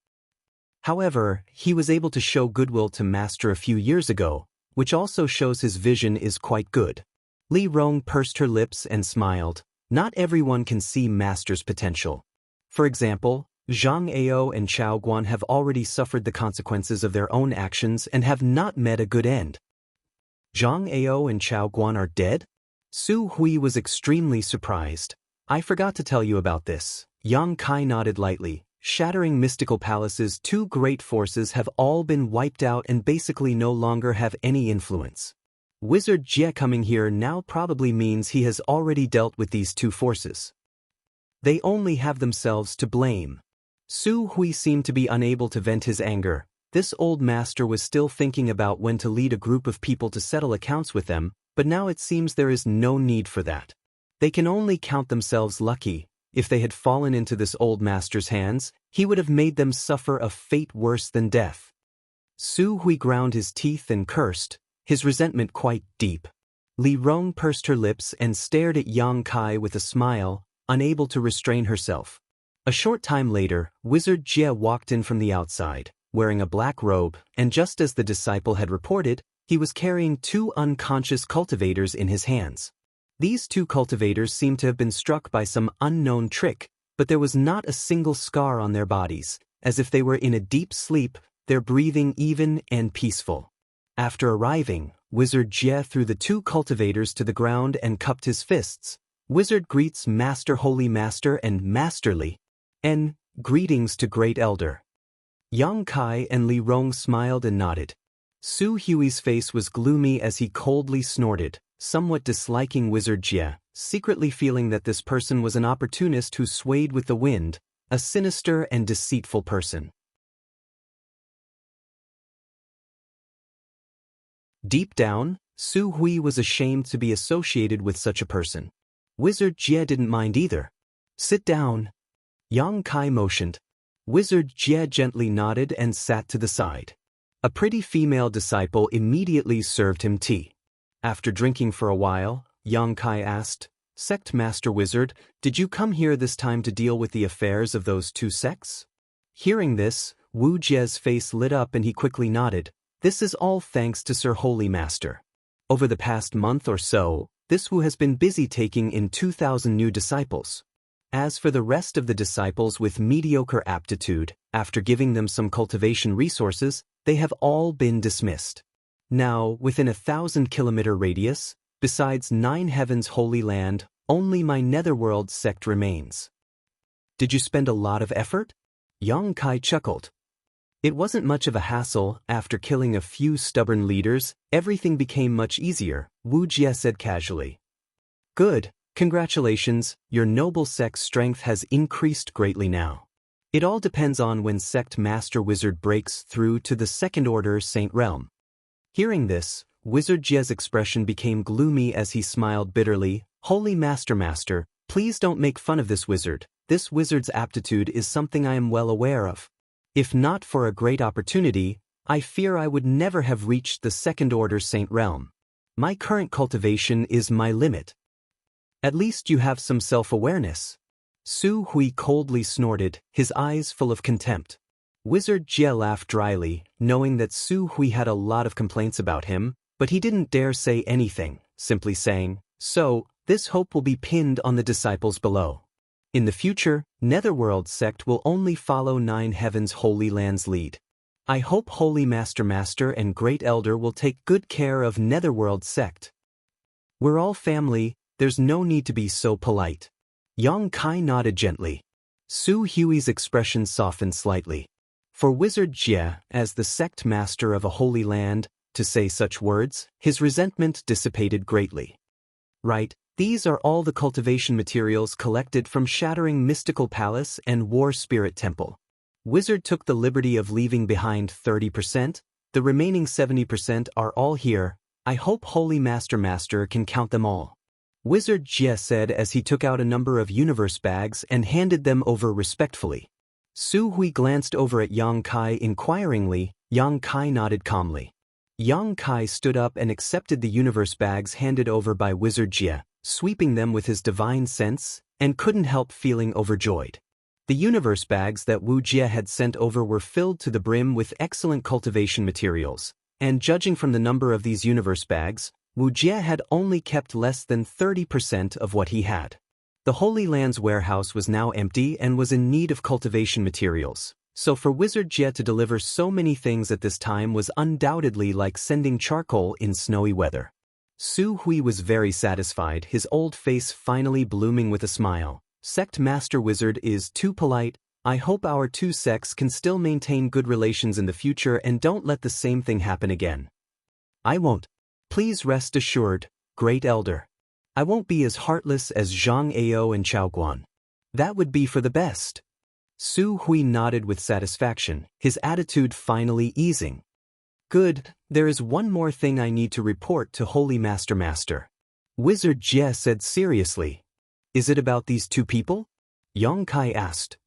Speaker 1: However, he was able to show goodwill to Master a few years ago, which also shows his vision is quite good." Li Rong pursed her lips and smiled. Not everyone can see Master's potential. For example, Zhang Ao and Chao Guan have already suffered the consequences of their own actions and have not met a good end. Zhang Ao and Chao Guan are dead? Su Hui was extremely surprised. "I forgot to tell you about this." Yang Kai nodded lightly. Shattering mystical palaces, 2 great forces have all been wiped out and basically no longer have any influence. Wizard Jie coming here now probably means he has already dealt with these 2 forces. They only have themselves to blame. Su Hui seemed to be unable to vent his anger. This old master was still thinking about when to lead a group of people to settle accounts with them, but now it seems there is no need for that. They can only count themselves lucky. If they had fallen into this old master's hands, he would have made them suffer a fate worse than death. Su Hui ground his teeth and cursed, his resentment quite deep. Li Rong pursed her lips and stared at Yang Kai with a smile, unable to restrain herself. A short time later, Wizard Jie walked in from the outside, wearing a black robe, and just as the disciple had reported, he was carrying 2 unconscious cultivators in his hands. These 2 cultivators seemed to have been struck by some unknown trick, but there was not a single scar on their bodies, as if they were in a deep sleep, their breathing even and peaceful. After arriving, Wizard Jie threw the two cultivators to the ground and cupped his fists. Wizard greets Master, Holy Master, and Masterly. N. Greetings to Great Elder. Yang Kai and Li Rong smiled and nodded. Su Hui's face was gloomy as he coldly snorted, somewhat disliking Wizard Jie, secretly feeling that this person was an opportunist who swayed with the wind, a sinister and deceitful person. Deep down, Su Hui was ashamed to be associated with such a person. Wizard Jie didn't mind either. Sit down. Yang Kai motioned. Wizard Jie gently nodded and sat to the side. A pretty female disciple immediately served him tea. After drinking for a while, Yang Kai asked, Sect Master Wizard, did you come here this time to deal with the affairs of those two sects? Hearing this, Wu Jie's face lit up and he quickly nodded. This is all thanks to Sir Holy Master. Over the past month or so, this Wu has been busy taking in 2,000 new disciples. As for the rest of the disciples with mediocre aptitude, after giving them some cultivation resources, they have all been dismissed. Now, within a 1,000-kilometer radius, besides 9 Heavens Holy Land, only my Netherworld sect remains. Did you spend a lot of effort? Yang Kai chuckled. It wasn't much of a hassle. After killing a few stubborn leaders, everything became much easier, Wu Jie said casually. Good, congratulations, your noble sect's strength has increased greatly now. It all depends on when Sect Master Wizard breaks through to the Second Order Saint Realm. Hearing this, Wizard Jie's expression became gloomy as he smiled bitterly. Holy Master, please don't make fun of this wizard. This wizard's aptitude is something I am well aware of. If not for a great opportunity, I fear I would never have reached the Second Order Saint Realm. My current cultivation is my limit. At least you have some self-awareness. Su Hui coldly snorted, his eyes full of contempt. Wizard Jie laughed dryly, knowing that Su Hui had a lot of complaints about him, but he didn't dare say anything, simply saying, So, this hope will be pinned on the disciples below. In the future, Netherworld sect will only follow 9 Heavens Holy Land's lead. I hope Holy Master and Great Elder will take good care of Netherworld sect. We're all family, there's no need to be so polite. Yang Kai nodded gently. Su Hui's expression softened slightly. For Wizard Jie, as the sect master of a holy land, to say such words, his resentment dissipated greatly. Right. These are all the cultivation materials collected from Shattering Mystical Palace and War Spirit Temple. Wizard took the liberty of leaving behind 30%, the remaining 70% are all here. I hope Holy Master can count them all. Wizard Jie said as he took out a number of universe bags and handed them over respectfully. Su Hui glanced over at Yang Kai inquiringly. Yang Kai nodded calmly. Yang Kai stood up and accepted the universe bags handed over by Wizard Jie, sweeping them with his divine sense, and couldn't help feeling overjoyed. The universe bags that Wu Jie had sent over were filled to the brim with excellent cultivation materials, and judging from the number of these universe bags, Wu Jie had only kept less than 30% of what he had. The Holy Land's warehouse was now empty and was in need of cultivation materials, so for Wizard Jie to deliver so many things at this time was undoubtedly like sending charcoal in snowy weather. Su Hui was very satisfied, his old face finally blooming with a smile. Sect Master Wizard is too polite. I hope our two sects can still maintain good relations in the future and don't let the same thing happen again. I won't. Please rest assured, Great Elder. I won't be as heartless as Zhang Ao and Chao Guan. That would be for the best. Su Hui nodded with satisfaction, his attitude finally easing. Good, there is one more thing I need to report to Holy Master. Wizard Jie said seriously. Is it about these two people? Yang Kai asked.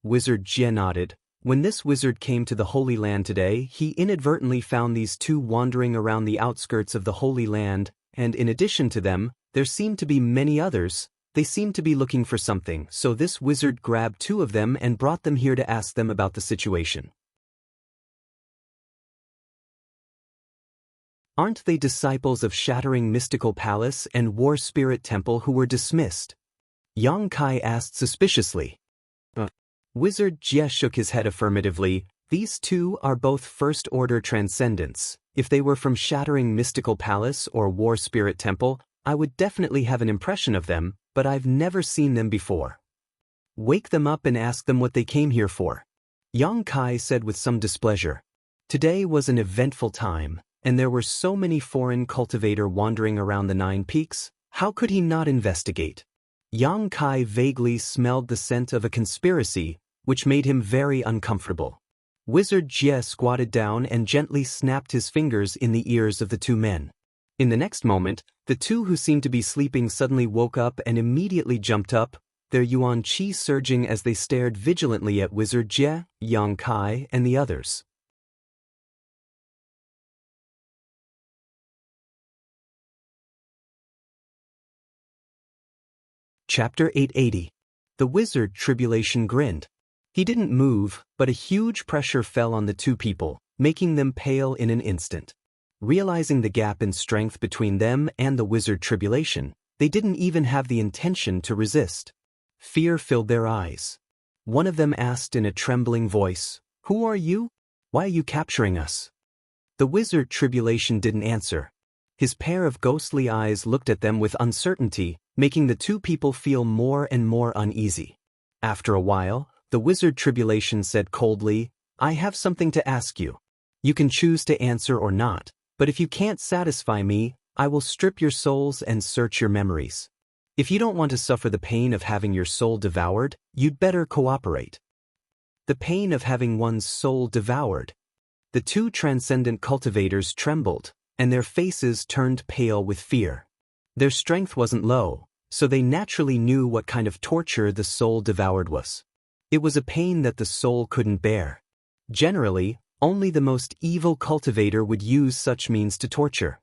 Speaker 1: Wizard Jie nodded. When this wizard came to the Holy Land today, he inadvertently found these two wandering around the outskirts of the Holy Land, and in addition to them, there seemed to be many others. They seemed to be looking for something, so this wizard grabbed 2 of them and brought them here to ask them about the situation. Aren't they disciples of Shattering Mystical Palace and War Spirit Temple who were dismissed? Yang Kai asked suspiciously. Wizard Jie shook his head affirmatively. These two are both first-order transcendents. If they were from Shattering Mystical Palace or War Spirit Temple, I would definitely have an impression of them, but I've never seen them before. Wake them up and ask them what they came here for, Yang Kai said with some displeasure. Today was an eventful time, and there were so many foreign cultivators wandering around the 9 peaks. How could he not investigate? Yang Kai vaguely smelled the scent of a conspiracy, which made him very uncomfortable. Wizard Jie squatted down and gently snapped his fingers in the ears of the 2 men. In the next moment, the 2 who seemed to be sleeping suddenly woke up and immediately jumped up, their yuan qi surging as they stared vigilantly at Wizard Jie, Yang Kai, and the others. Chapter 880. The Wizard Tribulation grinned. He didn't move, but a huge pressure fell on the 2 people, making them pale in an instant. Realizing the gap in strength between them and the Wizard Tribulation, they didn't even have the intention to resist. Fear filled their eyes. One of them asked in a trembling voice, "Who are you? Why are you capturing us?" The Wizard Tribulation didn't answer. His pair of ghostly eyes looked at them with uncertainty, making the 2 people feel more and more uneasy. After a while, the Wizard Tribulation said coldly, "I have something to ask you. You can choose to answer or not, but if you can't satisfy me, I will strip your souls and search your memories. If you don't want to suffer the pain of having your soul devoured, you'd better cooperate." The pain of having one's soul devoured. The 2 transcendent cultivators trembled, and their faces turned pale with fear. Their strength wasn't low, so they naturally knew what kind of torture the soul devoured was. It was a pain that the soul couldn't bear. Generally, only the most evil cultivator would use such means to torture.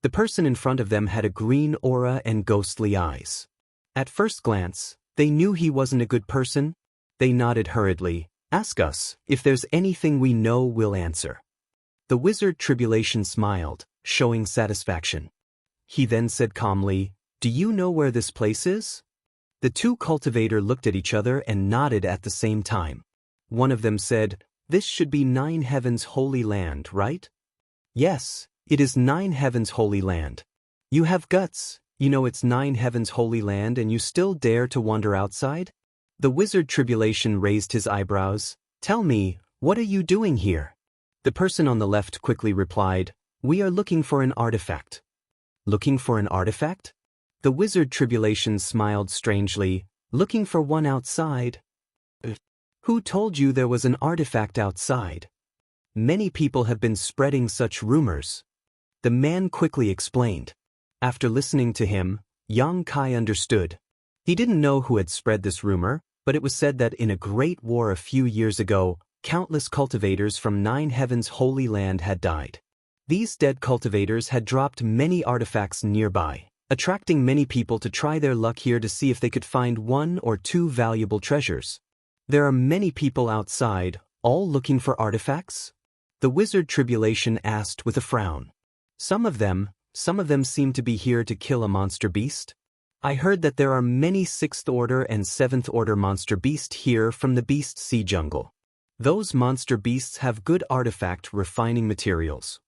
Speaker 1: The person in front of them had a green aura and ghostly eyes. At first glance, they knew he wasn't a good person. They nodded hurriedly. "Ask us. If there's anything we know, we'll answer." The Wizard Tribulation smiled, showing satisfaction. He then said calmly, "Do you know where this place is?" The 2 cultivators looked at each other and nodded at the same time. One of them said, "This should be 9 Heavens' holy land, right?" "Yes, it is 9 Heavens' holy land." "You have guts. You know it's 9 Heavens' holy land and you still dare to wander outside?" The Wizard Tribulation raised his eyebrows. "Tell me, what are you doing here?" The person on the left quickly replied, "We are looking for an artifact." "Looking for an artifact?" The Wizard Tribulation smiled strangely. "Looking for one outside?" "Who told you there was an artifact outside?" "Many people have been spreading such rumors." The man quickly explained. After listening to him, Yang Kai understood. He didn't know who had spread this rumor, but it was said that in a great war a few years ago, countless cultivators from 9 Heavens' holy land had died. These dead cultivators had dropped many artifacts nearby, attracting many people to try their luck here to see if they could find 1 or 2 valuable treasures. There are many people outside, all looking for artifacts? The Wizard Tribulation asked with a frown. Some of them seem to be here to kill a monster beast. I heard that there are many 6th order and 7th order monster beasts here from the Beast Sea Jungle. Those monster beasts have good artifact refining materials.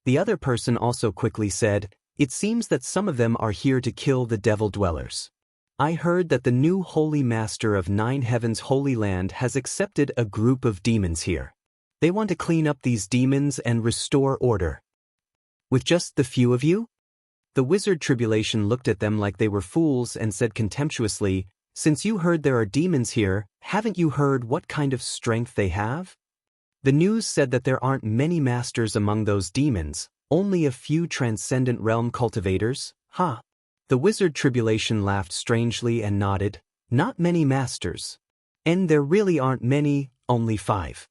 Speaker 1: The other person also quickly said, "It seems that some of them are here to kill the devil dwellers. I heard that the new Holy Master of 9 Heavens' Holy Land has accepted a group of demons here. They want to clean up these demons and restore order." "With just the few of you?" The Wizard Tribulation looked at them like they were fools and said contemptuously, "Since you heard there are demons here, haven't you heard what kind of strength they have? The news said that there aren't many masters among those demons, only a few transcendent realm cultivators, huh?" The Wizard Tribulation laughed strangely and nodded. "Not many masters. And there really aren't many, only 5.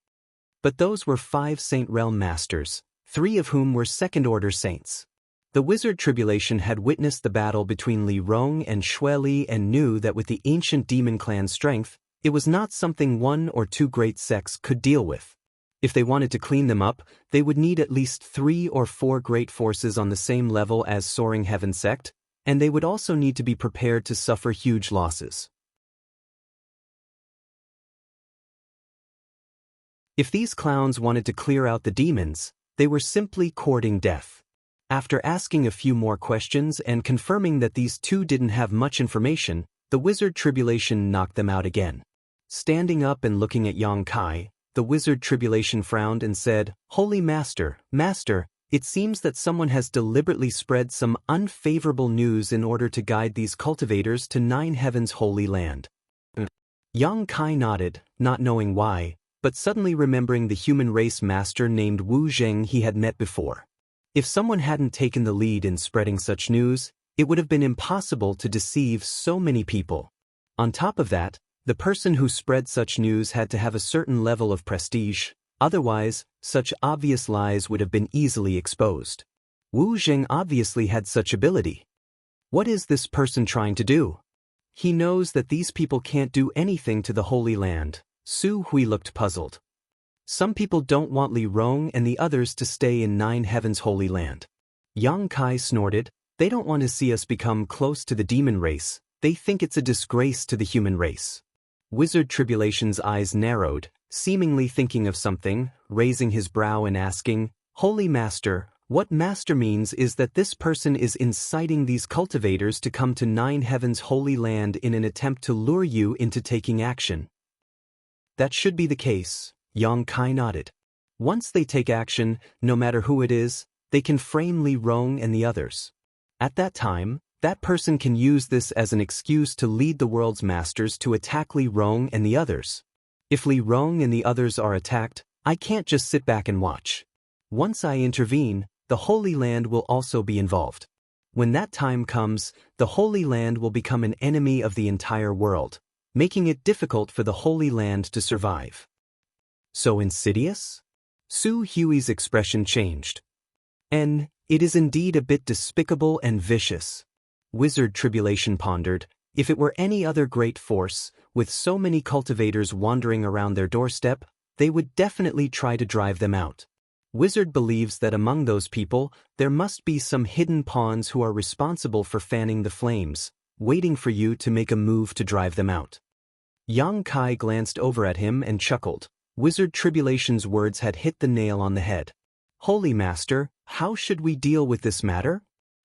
Speaker 1: But those were 5 Saint Realm masters, 3 of whom were second-order saints." The Wizard Tribulation had witnessed the battle between Li Rong and Xue Li and knew that with the ancient demon clan's strength, it was not something 1 or 2 great sects could deal with. If they wanted to clean them up, they would need at least 3 or 4 great forces on the same level as Soaring Heaven sect, and they would also need to be prepared to suffer huge losses. If these clowns wanted to clear out the demons, they were simply courting death. After asking a few more questions and confirming that these two didn't have much information, the wizard Tribulation knocked them out again. Standing up and looking at Yang Kai, the wizard Tribulation frowned and said, "Holy Master, it seems that someone has deliberately spread some unfavorable news in order to guide these cultivators to Nine Heavens' Holy Land." Yang Kai nodded, not knowing why, but suddenly remembering the human race master named Wu Zheng he had met before. If someone hadn't taken the lead in spreading such news, it would have been impossible to deceive so many people. On top of that, the person who spread such news had to have a certain level of prestige, otherwise, such obvious lies would have been easily exposed. Wu Zheng obviously had such ability. What is this person trying to do? He knows that these people can't do anything to the Holy Land. Su Hui looked puzzled. Some people don't want Li Rong and the others to stay in Nine Heavens' Holy Land. Yang Kai snorted, "They don't want to see us become close to the demon race, they think it's a disgrace to the human race." Wizard Tribulation's eyes narrowed, seemingly thinking of something, raising his brow and asking, "Holy Master, what Master means is that this person is inciting these cultivators to come to Nine Heavens' Holy Land in an attempt to lure you into taking action." That should be the case. Yang Kai nodded. Once they take action, no matter who it is, they can frame Li Rong and the others. At that time, that person can use this as an excuse to lead the world's masters to attack Li Rong and the others. If Li Rong and the others are attacked, I can't just sit back and watch. Once I intervene, the Holy Land will also be involved. When that time comes, the Holy Land will become an enemy of the entire world, making it difficult for the Holy Land to survive. So insidious? Su Hui's expression changed. And it is indeed a bit despicable and vicious. Wizard Tribulation pondered, if it were any other great force, with so many cultivators wandering around their doorstep, they would definitely try to drive them out. Wizard believes that among those people, there must be some hidden pawns who are responsible for fanning the flames, waiting for you to make a move to drive them out. Yang Kai glanced over at him and chuckled. Wizard Tribulation's words had hit the nail on the head. "Holy Master, how should we deal with this matter?"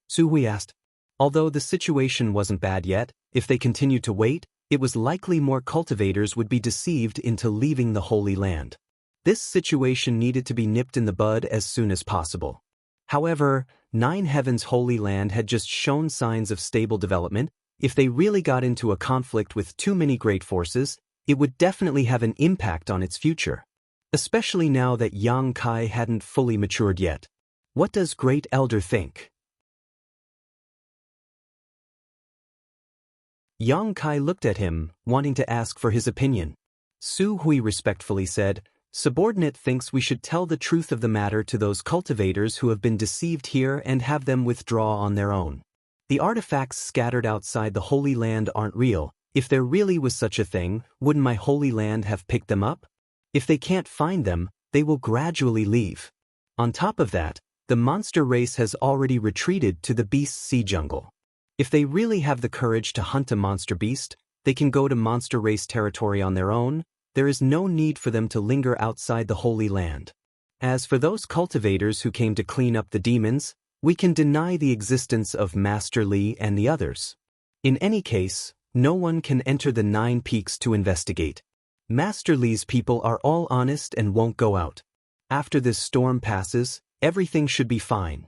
Speaker 1: Su Hui asked. Although the situation wasn't bad yet, if they continued to wait, it was likely more cultivators would be deceived into leaving the Holy Land. This situation needed to be nipped in the bud as soon as possible. However, Nine Heavens' Holy Land had just shown signs of stable development. If they really got into a conflict with too many great forces, it would definitely have an impact on its future. Especially now that Yang Kai hadn't fully matured yet. What does Great Elder think? Yang Kai looked at him, wanting to ask for his opinion. Su Hui respectfully said, "Subordinate thinks we should tell the truth of the matter to those cultivators who have been deceived here and have them withdraw on their own. The artifacts scattered outside the Holy Land aren't real. If there really was such a thing, wouldn't my Holy Land have picked them up? If they can't find them, they will gradually leave. On top of that, the monster race has already retreated to the Beast Sea Jungle. If they really have the courage to hunt a monster beast, they can go to monster race territory on their own. There is no need for them to linger outside the Holy Land. As for those cultivators who came to clean up the demons, we can deny the existence of Master Li and the others. In any case, no one can enter the 9 Peaks to investigate. Master Li's people are all honest and won't go out. After this storm passes, everything should be fine."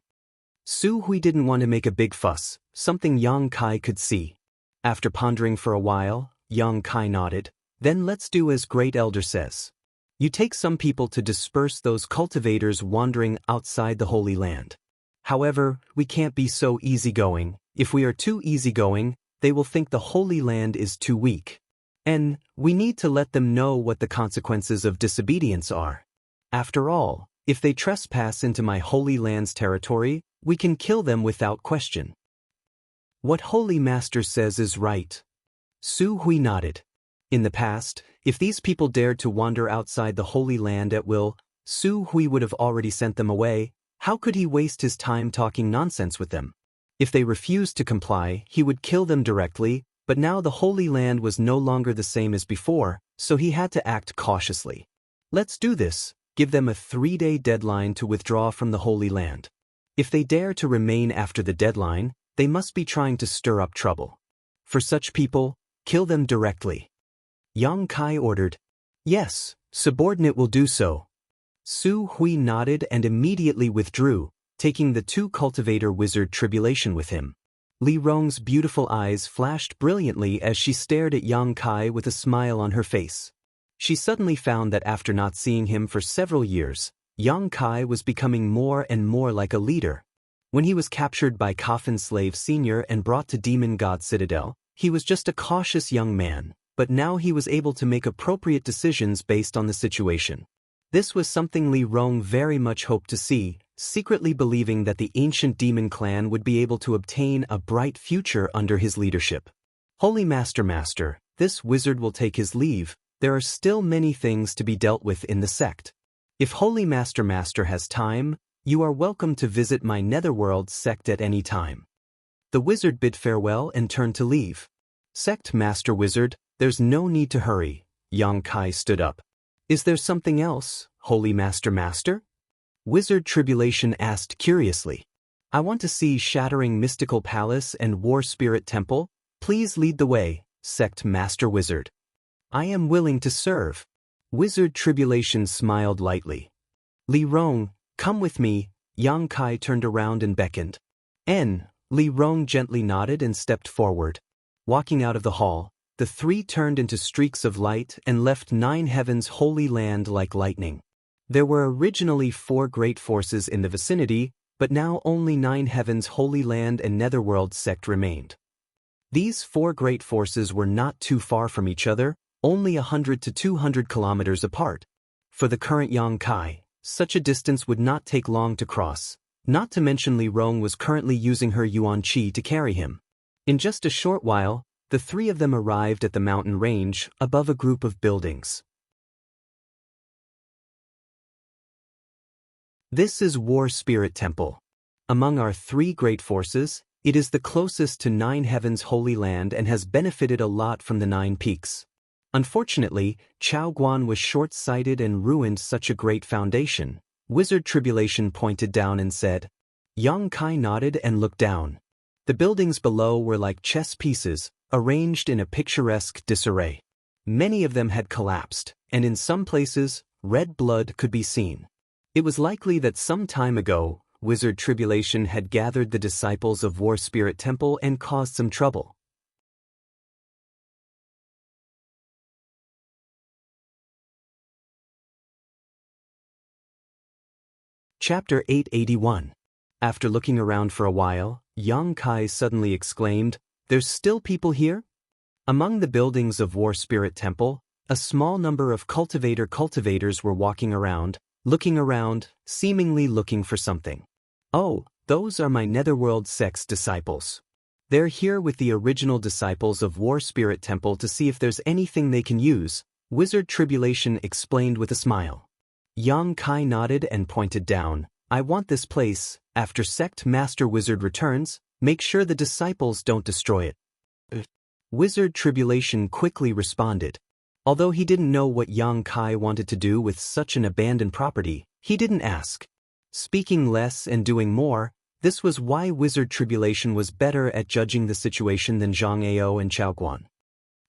Speaker 1: Su Hui didn't want to make a big fuss, something Yang Kai could see. After pondering for a while, Yang Kai nodded, "Then let's do as Great Elder says. You take some people to disperse those cultivators wandering outside the Holy Land. However, we can't be so easygoing. If we are too easygoing, they will think the Holy Land is too weak. And we need to let them know what the consequences of disobedience are. After all, if they trespass into my Holy Land's territory, we can kill them without question." "What Holy Master says is right." Su Hui nodded. In the past, if these people dared to wander outside the Holy Land at will, Su Hui would have already sent them away. How could he waste his time talking nonsense with them? If they refused to comply, he would kill them directly, but now the Holy Land was no longer the same as before, so he had to act cautiously. Let's do this. Give them a 3-day deadline to withdraw from the Holy Land. If they dare to remain after the deadline, they must be trying to stir up trouble. For such people, kill them directly. Yang Kai ordered. Yes, subordinate will do so. Su Hui nodded and immediately withdrew, taking the 2 cultivator wizard Tribulation with him. Li Rong's beautiful eyes flashed brilliantly as she stared at Yang Kai with a smile on her face. She suddenly found that after not seeing him for several years, Yang Kai was becoming more and more like a leader. When he was captured by Coffin Slave Sr. and brought to Demon God Citadel, he was just a cautious young man, but now he was able to make appropriate decisions based on the situation. This was something Li Rong very much hoped to see, secretly believing that the ancient demon clan would be able to obtain a bright future under his leadership. Holy Master, this wizard will take his leave. There are still many things to be dealt with in the sect. If Holy Master has time, you are welcome to visit my Netherworld sect at any time. The wizard bid farewell and turned to leave. Sect Master Wizard, there's no need to hurry. Yang Kai stood up. Is there something else, Holy Master? Wizard Tribulation asked curiously. I want to see Shattering Mystical Palace and War Spirit Temple. Please lead the way, Sect Master Wizard. I am willing to serve. Wizard Tribulation smiled lightly. Li Rong, come with me. Yang Kai turned around and beckoned. Li Rong gently nodded and stepped forward. Walking out of the hall, the 3 turned into streaks of light and left 9 heavens' holy land like lightning. There were originally 4 great forces in the vicinity, but now only 9 heavens' holy land and Netherworld sect remained. These 4 great forces were not too far from each other, only 100 to 200 kilometers apart. For the current Yang Kai, such a distance would not take long to cross, not to mention Li Rong was currently using her Yuan Qi to carry him. In just a short while, the 3 of them arrived at the mountain range above a group of buildings. This is War Spirit Temple. Among our 3 great forces, it is the closest to 9 heavens holy land and has benefited a lot from the 9 peaks. Unfortunately, Chao Guan was short-sighted and ruined such a great foundation. Wizard Tribulation pointed down and said. Yang Kai nodded and looked down. The buildings below were like chess pieces, arranged in a picturesque disarray. Many of them had collapsed, and in some places, red blood could be seen. It was likely that some time ago, Wizard Tribulation had gathered the disciples of War Spirit Temple and caused some trouble. Chapter 881. After looking around for a while, Yang Kai suddenly exclaimed, There's still people here? Among the buildings of War Spirit Temple, a small number of cultivators were walking around, looking around, seemingly looking for something. Oh, those are my Netherworld sect's disciples. They're here with the original disciples of War Spirit Temple to see if there's anything they can use, Wizard Tribulation explained with a smile. Yang Kai nodded and pointed down. I want this place. After Sect Master Wizard returns, make sure the disciples don't destroy it. Wizard Tribulation quickly responded. Although he didn't know what Yang Kai wanted to do with such an abandoned property, he didn't ask. Speaking less and doing more, this was why Wizard Tribulation was better at judging the situation than Zhang Ao and Chao Guan.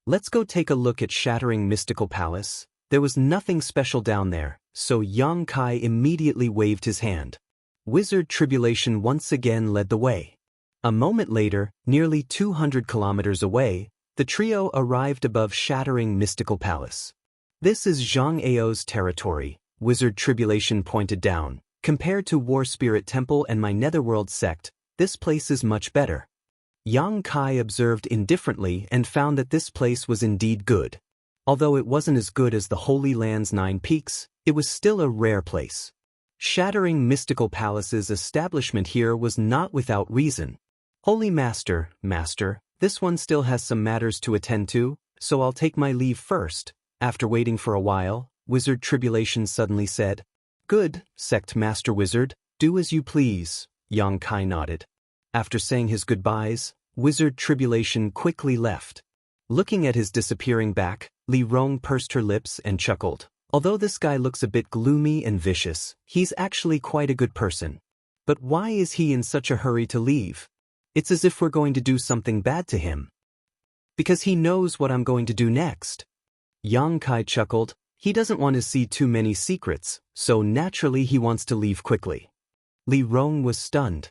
Speaker 1: Let's go take a look at Shattering Mystical Palace. There was nothing special down there, so Yang Kai immediately waved his hand. Wizard Tribulation once again led the way. A moment later, nearly 200 kilometers away, the trio arrived above Shattering Mystical Palace. This is Zhang Ao's territory, Wizard Tribulation pointed down. Compared to War Spirit Temple and my Netherworld sect, this place is much better. Yang Kai observed indifferently and found that this place was indeed good. Although it wasn't as good as the Holy Land's 9 peaks, it was still a rare place. Shattering Mystical Palace's establishment here was not without reason. Holy Master, this one still has some matters to attend to, so I'll take my leave first. After waiting for a while, Wizard Tribulation suddenly said, Good, Sect Master Wizard, do as you please. Yang Kai nodded. After saying his goodbyes, Wizard Tribulation quickly left. Looking at his disappearing back, Li Rong pursed her lips and chuckled. Although this guy looks a bit gloomy and vicious, he's actually quite a good person. But why is he in such a hurry to leave? It's as if we're going to do something bad to him. Because he knows what I'm going to do next. Yang Kai chuckled. He doesn't want to see too many secrets, so naturally he wants to leave quickly. Li Rong was stunned.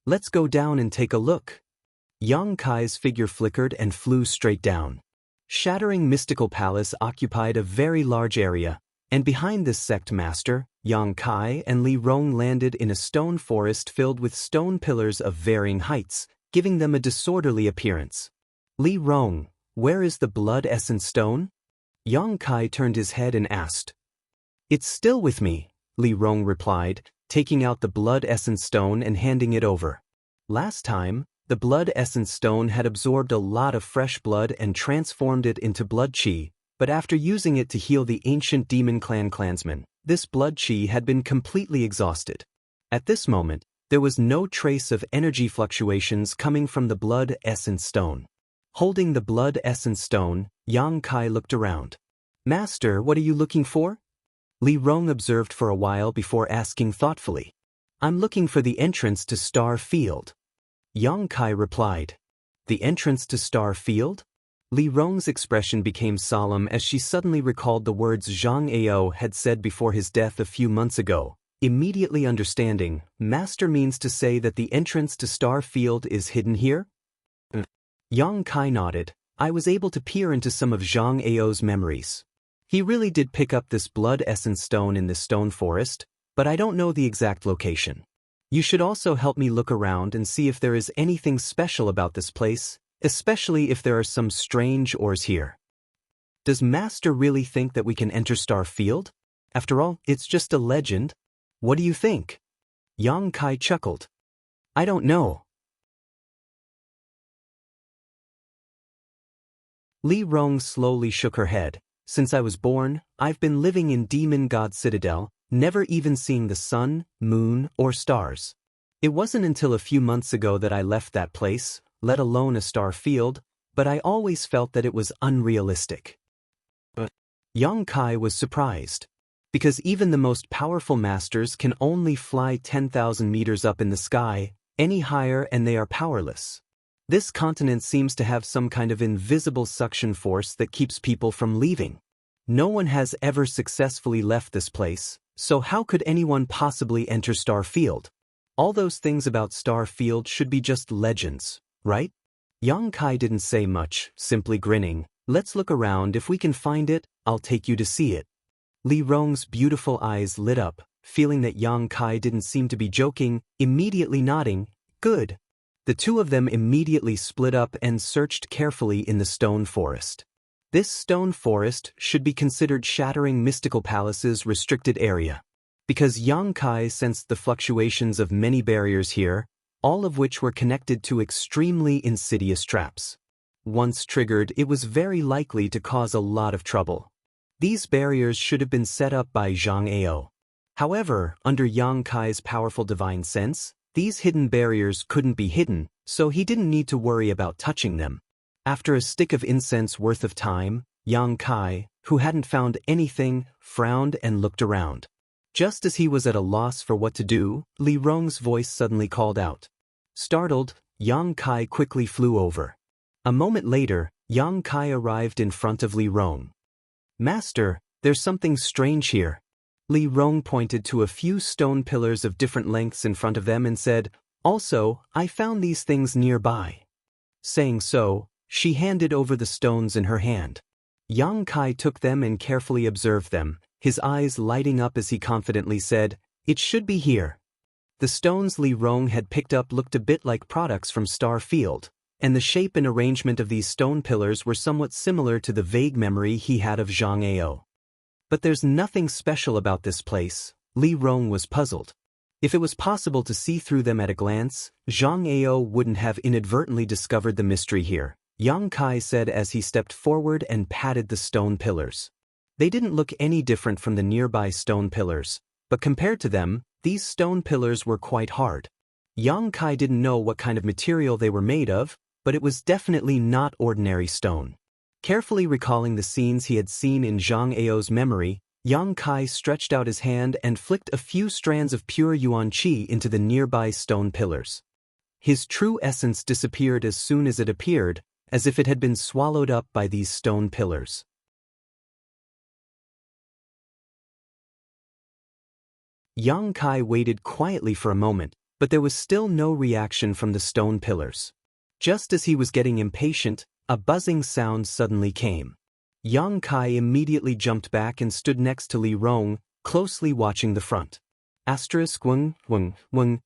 Speaker 1: Let's go down and take a look. Yang Kai's figure flickered and flew straight down. Shattering Mystical Palace occupied a very large area, and behind this sect master, Yang Kai and Li Rong landed in a stone forest filled with stone pillars of varying heights, giving them a disorderly appearance. Li Rong, where is the blood essence stone? Yang Kai turned his head and asked. It's still with me, Li Rong replied, taking out the blood essence stone and handing it over. Last time, the blood essence stone had absorbed a lot of fresh blood and transformed it into blood chi, but after using it to heal the ancient demon clan clansmen, this blood chi had been completely exhausted. At this moment, there was no trace of energy fluctuations coming from the blood essence stone. Holding the blood essence stone, Yang Kai looked around. Master, what are you looking for? Li Rong observed for a while before asking thoughtfully. I'm looking for the entrance to Star Field. Yang Kai replied. The entrance to Star Field? Li Rong's expression became solemn as she suddenly recalled the words Zhang Ao had said before his death a few months ago. Immediately understanding, Master means to say that the entrance to Star Field is hidden here? Yang Kai nodded. I was able to peer into some of Zhang Ao's memories. He really did pick up this blood essence stone in this stone forest, but I don't know the exact location. You should also help me look around and see if there is anything special about this place, especially if there are some strange ores here. Does Master really think that we can enter Star Field? After all, it's just a legend. What do you think? Yang Kai chuckled. I don't know. Li Rong slowly shook her head. Since I was born, I've been living in Demon God Citadel, never even seeing the sun, moon, or stars. It wasn't until a few months ago that I left that place, let alone a star field, but I always felt that it was unrealistic. But Yang Kai was surprised. Because even the most powerful masters can only fly 10,000 meters up in the sky, any higher and they are powerless. This continent seems to have some kind of invisible suction force that keeps people from leaving. No one has ever successfully left this place, so how could anyone possibly enter Star Field? All those things about Star Field should be just legends, right? Yang Kai didn't say much, simply grinning. Let's look around. If we can find it, I'll take you to see it. Li Rong's beautiful eyes lit up, feeling that Yang Kai didn't seem to be joking, immediately nodding. Good. The two of them immediately split up and searched carefully in the stone forest. This stone forest should be considered Shattering Mystical Palace's restricted area. Because Yang Kai sensed the fluctuations of many barriers here, all of which were connected to extremely insidious traps. Once triggered, it was very likely to cause a lot of trouble. These barriers should have been set up by Zhang Ao. However, under Yang Kai's powerful divine sense, these hidden barriers couldn't be hidden, so he didn't need to worry about touching them. After a stick of incense worth of time, Yang Kai, who hadn't found anything, frowned and looked around. Just as he was at a loss for what to do, Li Rong's voice suddenly called out. Startled, Yang Kai quickly flew over. A moment later, Yang Kai arrived in front of Li Rong. Master, there's something strange here. Li Rong pointed to a few stone pillars of different lengths in front of them and said, Also, I found these things nearby. Saying so, she handed over the stones in her hand. Yang Kai took them and carefully observed them, his eyes lighting up as he confidently said, It should be here. The stones Li Rong had picked up looked a bit like products from Star Field, and the shape and arrangement of these stone pillars were somewhat similar to the vague memory he had of Zhang Ao. But there's nothing special about this place, Li Rong was puzzled. If it was possible to see through them at a glance, Zhang Ao wouldn't have inadvertently discovered the mystery here, Yang Kai said as he stepped forward and patted the stone pillars. They didn't look any different from the nearby stone pillars, but compared to them, these stone pillars were quite hard. Yang Kai didn't know what kind of material they were made of, but it was definitely not ordinary stone. Carefully recalling the scenes he had seen in Zhang Ao's memory, Yang Kai stretched out his hand and flicked a few strands of pure yuan qi into the nearby stone pillars. His true essence disappeared as soon as it appeared, as if it had been swallowed up by these stone pillars. Yang Kai waited quietly for a moment, but there was still no reaction from the stone pillars. Just as he was getting impatient, a buzzing sound suddenly came. Yang Kai immediately jumped back and stood next to Li Rong, closely watching the front. Weng, weng, weng.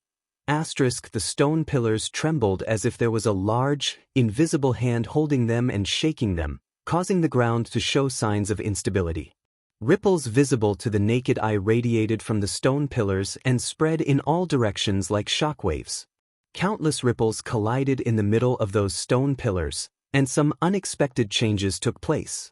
Speaker 1: The stone pillars trembled as if there was a large, invisible hand holding them and shaking them, causing the ground to show signs of instability. Ripples visible to the naked eye radiated from the stone pillars and spread in all directions like shockwaves. Countless ripples collided in the middle of those stone pillars, and some unexpected changes took place.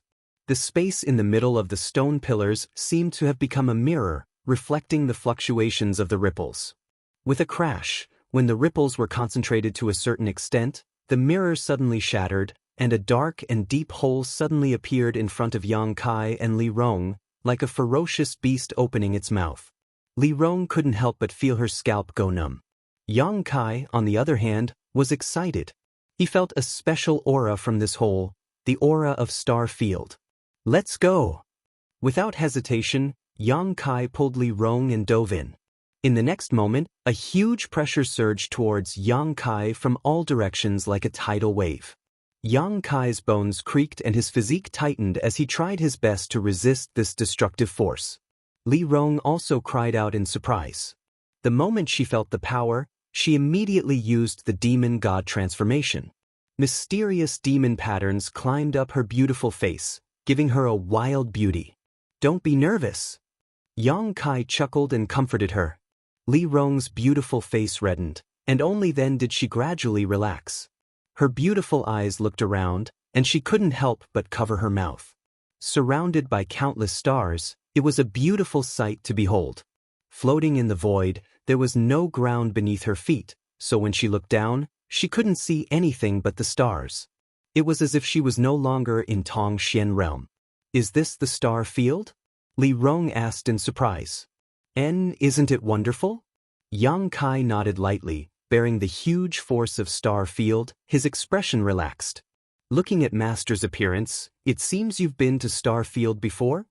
Speaker 1: The space in the middle of the stone pillars seemed to have become a mirror, reflecting the fluctuations of the ripples. With a crash, when the ripples were concentrated to a certain extent, the mirror suddenly shattered, and a dark and deep hole suddenly appeared in front of Yang Kai and Li Rong, like a ferocious beast opening its mouth. Li Rong couldn't help but feel her scalp go numb. Yang Kai, on the other hand, was excited. He felt a special aura from this hole, the aura of Star Field. "Let's go!" Without hesitation, Yang Kai pulled Li Rong and dove in. In the next moment, a huge pressure surged towards Yang Kai from all directions like a tidal wave. Yang Kai's bones creaked and his physique tightened as he tried his best to resist this destructive force. Li Rong also cried out in surprise. The moment she felt the power, she immediately used the demon god transformation. Mysterious demon patterns climbed up her beautiful face, giving her a wild beauty. "Don't be nervous." Yang Kai chuckled and comforted her. Li Rong's beautiful face reddened, and only then did she gradually relax. Her beautiful eyes looked around, and she couldn't help but cover her mouth. Surrounded by countless stars, it was a beautiful sight to behold. Floating in the void, there was no ground beneath her feet, so when she looked down, she couldn't see anything but the stars. It was as if she was no longer in Tongxian realm. "Is this the star field?" Li Rong asked in surprise. Isn't it wonderful?" Yang Kai nodded lightly, bearing the huge force of Star Field, his expression relaxed. "Looking at Master's appearance, it seems you've been to Star Field before?"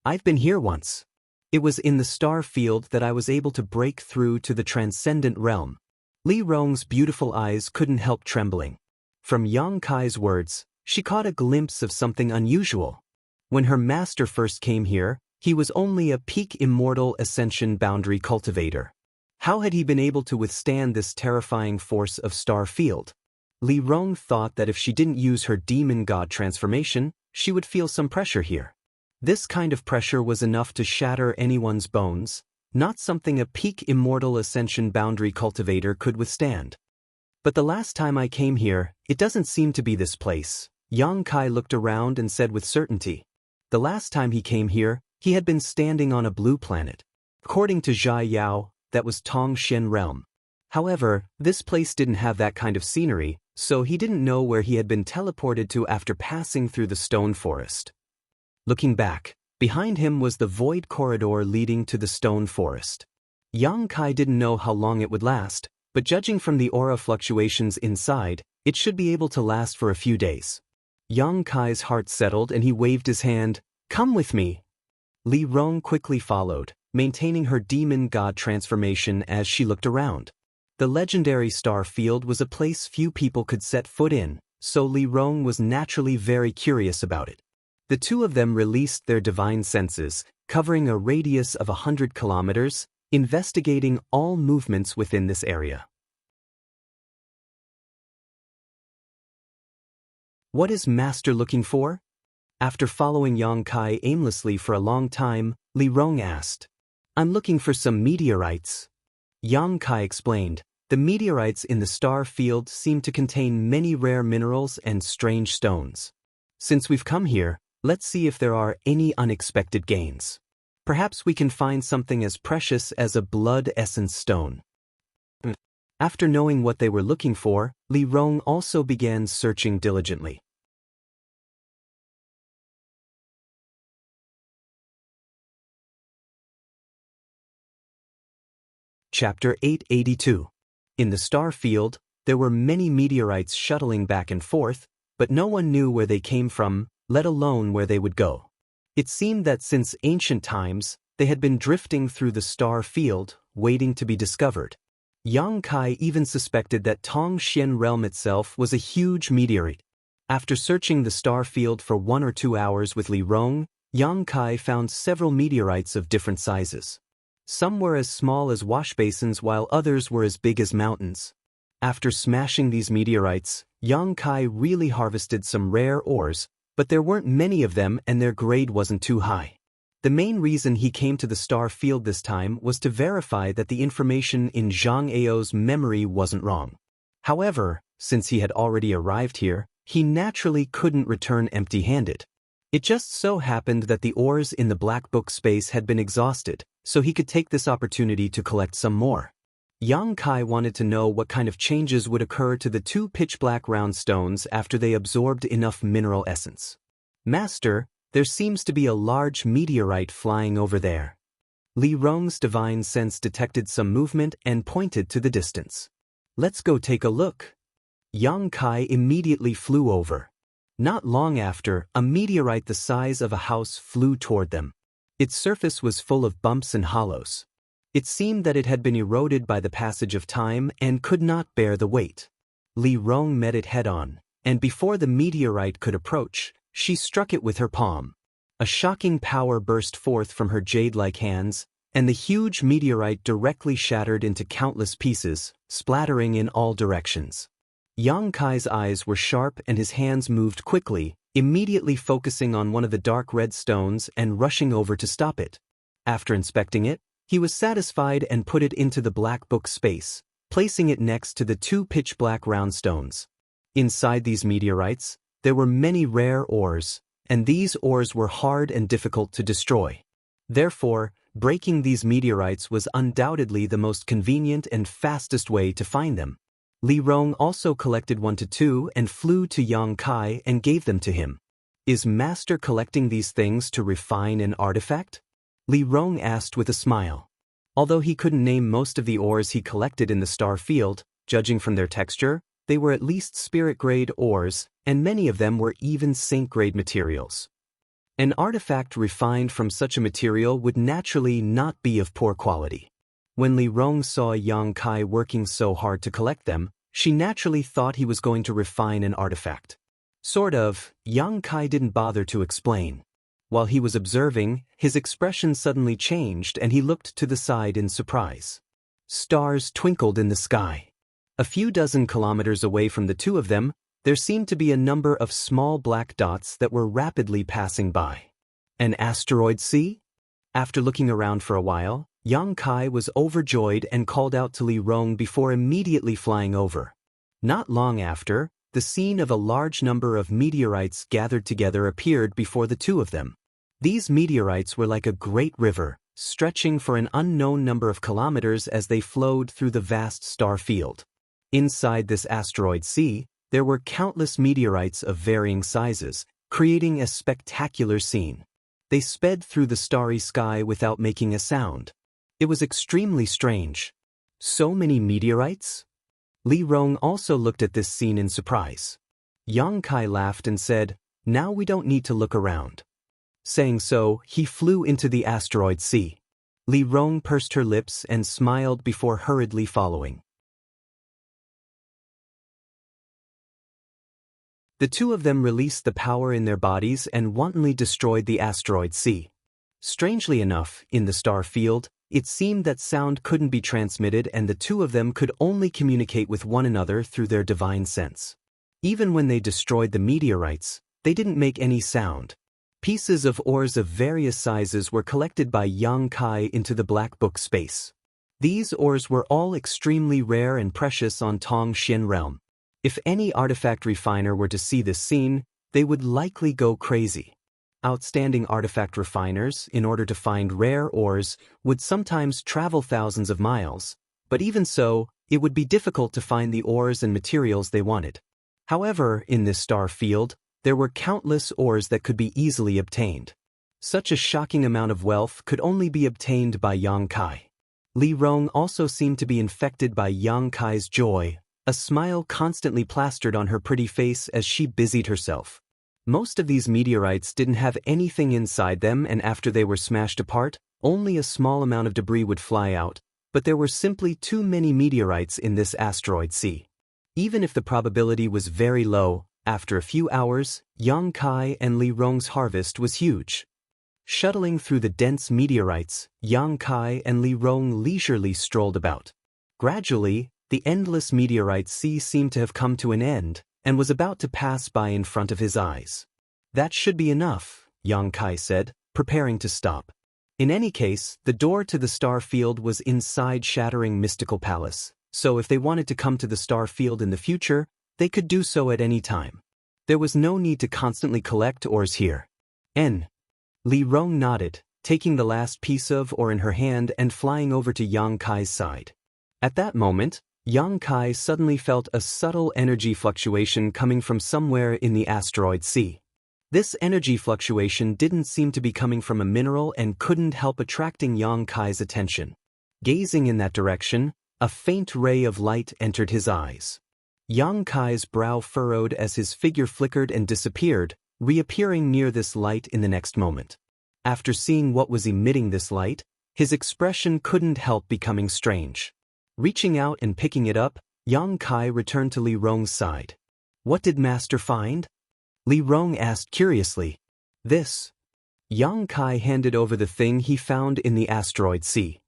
Speaker 1: "I've been here once. It was in the Star Field that I was able to break through to the transcendent realm." Li Rong's beautiful eyes couldn't help trembling. From Yang Kai's words, she caught a glimpse of something unusual. When her master first came here, he was only a peak Immortal Ascension boundary cultivator. How had he been able to withstand this terrifying force of Star Field? Li Rong thought that if she didn't use her demon god transformation, she would feel some pressure here. This kind of pressure was enough to shatter anyone's bones, not something a peak Immortal Ascension boundary cultivator could withstand. "But the last time I came here, it doesn't seem to be this place." Yang Kai looked around and said with certainty. The last time he came here, he had been standing on a blue planet. According to Zhai Yao, that was Tongxian realm. However, this place didn't have that kind of scenery, so he didn't know where he had been teleported to after passing through the stone forest. Looking back, behind him was the void corridor leading to the stone forest. Yang Kai didn't know how long it would last, but judging from the aura fluctuations inside, it should be able to last for a few days. Yang Kai's heart settled and he waved his hand. "Come with me." Li Rong quickly followed, maintaining her demon god transformation as she looked around. The legendary Star Field was a place few people could set foot in, so Li Rong was naturally very curious about it. The two of them released their divine senses, covering a radius of 100 kilometers, investigating all movements within this area. "What is Master looking for?" After following Yang Kai aimlessly for a long time, Li Rong asked. "I'm looking for some meteorites." Yang Kai explained. The meteorites in the star field seem to contain many rare minerals and strange stones. Since we've come here, let's see if there are any unexpected gains. Perhaps we can find something as precious as a blood essence stone. After knowing what they were looking for, Li Rong also began searching diligently. Chapter 882. In the star field, there were many meteorites shuttling back and forth, but no one knew where they came from, let alone where they would go. It seemed that since ancient times, they had been drifting through the star field, waiting to be discovered. Yang Kai even suspected that Tongxian realm itself was a huge meteorite. After searching the star field for 1 or 2 hours with Li Rong, Yang Kai found several meteorites of different sizes. Some were as small as wash basins while others were as big as mountains. After smashing these meteorites, Yang Kai really harvested some rare ores, but there weren't many of them and their grade wasn't too high. The main reason he came to the star field this time was to verify that the information in Zhang Ao's memory wasn't wrong. However, since he had already arrived here, he naturally couldn't return empty-handed. It just so happened that the ores in the Black Book space had been exhausted, so he could take this opportunity to collect some more. Yang Kai wanted to know what kind of changes would occur to the 2 pitch-black round stones after they absorbed enough mineral essence. Master, there seems to be a large meteorite flying over there. Li Rong's divine sense detected some movement and pointed to the distance. Let's go take a look. Yang Kai immediately flew over. Not long after, a meteorite the size of a house flew toward them. Its surface was full of bumps and hollows. It seemed that it had been eroded by the passage of time and could not bear the weight. Li Rong met it head-on, and before the meteorite could approach, she struck it with her palm. A shocking power burst forth from her jade-like hands, and the huge meteorite directly shattered into countless pieces, splattering in all directions. Yang Kai's eyes were sharp and his hands moved quickly, immediately focusing on one of the dark red stones and rushing over to stop it. After inspecting it, he was satisfied and put it into the Black Book space, placing it next to the 2 pitch-black round stones. Inside these meteorites, there were many rare ores, and these ores were hard and difficult to destroy. Therefore, breaking these meteorites was undoubtedly the most convenient and fastest way to find them. Li Rong also collected 1 to 2 and flew to Yang Kai and gave them to him. Is Master collecting these things to refine an artifact? Li Rong asked with a smile. Although he couldn't name most of the ores he collected in the star field, judging from their texture, they were at least spirit-grade ores, and many of them were even saint-grade materials. An artifact refined from such a material would naturally not be of poor quality. When Li Rong saw Yang Kai working so hard to collect them, she naturally thought he was going to refine an artifact. Sort of. Yang Kai didn't bother to explain. While he was observing, his expression suddenly changed and he looked to the side in surprise. Stars twinkled in the sky. A few dozen kilometers away from the 2 of them, there seemed to be a number of small black dots that were rapidly passing by. An asteroid sea? After looking around for a while, Yang Kai was overjoyed and called out to Li Rong before immediately flying over. Not long after, the scene of a large number of meteorites gathered together appeared before the 2 of them. These meteorites were like a great river, stretching for an unknown number of kilometers as they flowed through the vast star field. Inside this asteroid sea, there were countless meteorites of varying sizes, creating a spectacular scene. They sped through the starry sky without making a sound. It was extremely strange. So many meteorites? Li Rong also looked at this scene in surprise. Yang Kai laughed and said, "Now we don't need to look around." Saying so, he flew into the asteroid sea. Li Rong pursed her lips and smiled before hurriedly following. The 2 of them released the power in their bodies and wantonly destroyed the asteroid sea. Strangely enough, in the star field, it seemed that sound couldn't be transmitted and the 2 of them could only communicate with one another through their divine sense. Even when they destroyed the meteorites, they didn't make any sound. Pieces of ores of various sizes were collected by Yang Kai into the Black Book space. These ores were all extremely rare and precious on Tongxian realm. If any artifact refiner were to see this scene, they would likely go crazy. Outstanding artifact refiners, in order to find rare ores, would sometimes travel thousands of miles, but even so, it would be difficult to find the ores and materials they wanted. However, in this star field, there were countless ores that could be easily obtained. Such a shocking amount of wealth could only be obtained by Yang Kai. Li Rong also seemed to be infected by Yang Kai's joy, a smile constantly plastered on her pretty face as she busied herself. Most of these meteorites didn't have anything inside them, and after they were smashed apart, only a small amount of debris would fly out, but there were simply too many meteorites in this asteroid sea. Even if the probability was very low, after a few hours, Yang Kai and Li Rong's harvest was huge. Shuttling through the dense meteorites, Yang Kai and Li Rong leisurely strolled about. Gradually, the endless meteorite sea seemed to have come to an end, and was about to pass by in front of his eyes. That should be enough, Yang Kai said, preparing to stop. In any case, the door to the star field was inside Shattering Mystical Palace, so if they wanted to come to the star field in the future, they could do so at any time. There was no need to constantly collect ores here. Li Rong nodded, taking the last piece of ore in her hand and flying over to Yang Kai's side. At that moment, Yang Kai suddenly felt a subtle energy fluctuation coming from somewhere in the asteroid sea. This energy fluctuation didn't seem to be coming from a mineral and couldn't help attracting Yang Kai's attention. Gazing in that direction, a faint ray of light entered his eyes. Yang Kai's brow furrowed as his figure flickered and disappeared, reappearing near this light in the next moment. After seeing what was emitting this light, his expression couldn't help becoming strange. Reaching out and picking it up, Yang Kai returned to Li Rong's side. "What did Master find?" Li Rong asked curiously. "This." Yang Kai handed over the thing he found in the asteroid sea.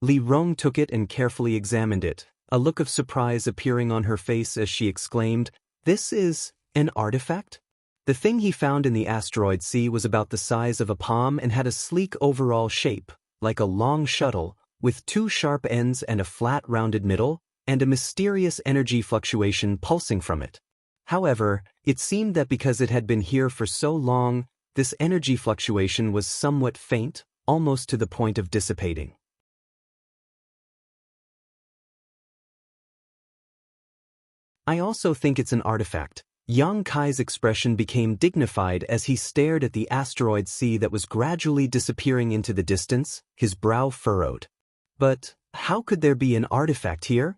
Speaker 1: Li Rong took it and carefully examined it, a look of surprise appearing on her face as she exclaimed, "This is an artifact?" The thing he found in the asteroid sea was about the size of a palm and had a sleek overall shape, like a long shuttle, with two sharp ends and a flat rounded middle, and a mysterious energy fluctuation pulsing from it. However, it seemed that because it had been here for so long, this energy fluctuation was somewhat faint, almost to the point of dissipating. "I also think it's an artifact." Yang Kai's expression became dignified as he stared at the asteroid sea that was gradually disappearing into the distance, his brow furrowed. "But how could there be an artifact here?"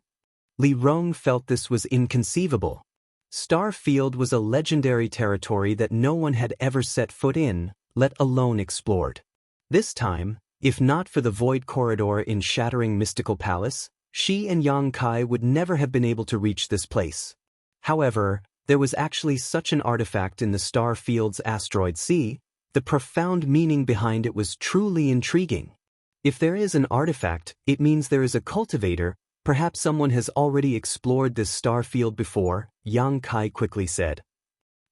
Speaker 1: Li Rong felt this was inconceivable. Star Field was a legendary territory that no one had ever set foot in, let alone explored. This time, if not for the void corridor in Shattering Mystical Palace, she and Yang Kai would never have been able to reach this place. However, there was actually such an artifact in the Star Field's asteroid sea. The profound meaning behind it was truly intriguing. If there is an artifact, it means there is a cultivator. Perhaps someone has already explored this star field before, Yang Kai quickly said.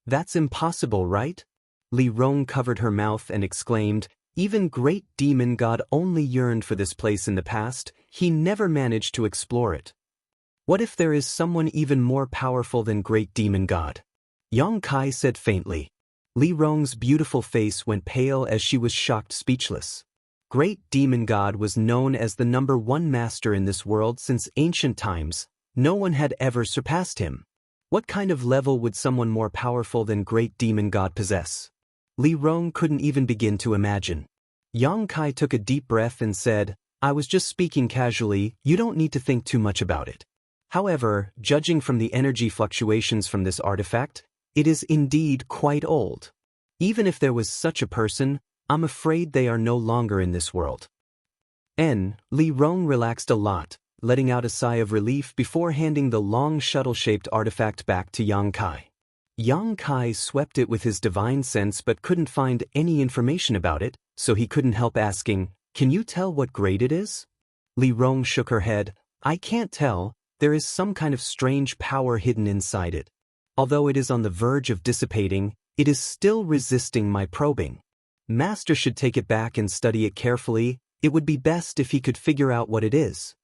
Speaker 1: "That's impossible, right?" Li Rong covered her mouth and exclaimed, "Even Great Demon God only yearned for this place in the past, he never managed to explore it. What if there is someone even more powerful than Great Demon God?" Yang Kai said faintly. Li Rong's beautiful face went pale as she was shocked speechless. Great Demon God was known as the #1 master in this world since ancient times. No one had ever surpassed him. What kind of level would someone more powerful than Great Demon God possess? Li Rong couldn't even begin to imagine. Yang Kai took a deep breath and said, "I was just speaking casually, you don't need to think too much about it. However, judging from the energy fluctuations from this artifact, it is indeed quite old. Even if there was such a person, I'm afraid they are no longer in this world." Li Rong relaxed a lot, letting out a sigh of relief before handing the long shuttle-shaped artifact back to Yang Kai. Yang Kai swept it with his divine sense but couldn't find any information about it, so he couldn't help asking, "Can you tell what grade it is?" Li Rong shook her head. "I can't tell, there is some kind of strange power hidden inside it. Although it is on the verge of dissipating, it is still resisting my probing. Master should take it back and study it carefully. It would be best if he could figure out what it is."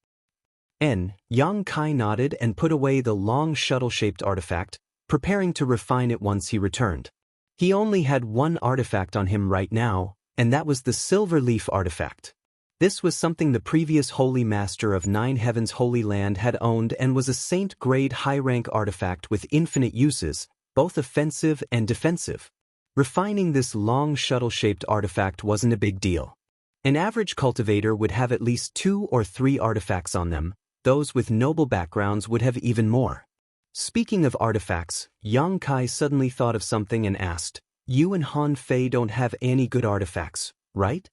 Speaker 1: Yang Kai nodded and put away the long shuttle-shaped artifact, preparing to refine it once he returned. He only had one artifact on him right now, and that was the Silver Leaf artifact. This was something the previous Holy Master of Nine Heavens Holy Land had owned and was a saint-grade high-rank artifact with infinite uses, both offensive and defensive. Refining this long shuttle-shaped artifact wasn't a big deal. An average cultivator would have at least 2 or 3 artifacts on them. Those with noble backgrounds would have even more. Speaking of artifacts, Yang Kai suddenly thought of something and asked, "You and Han Fei don't have any good artifacts, right?"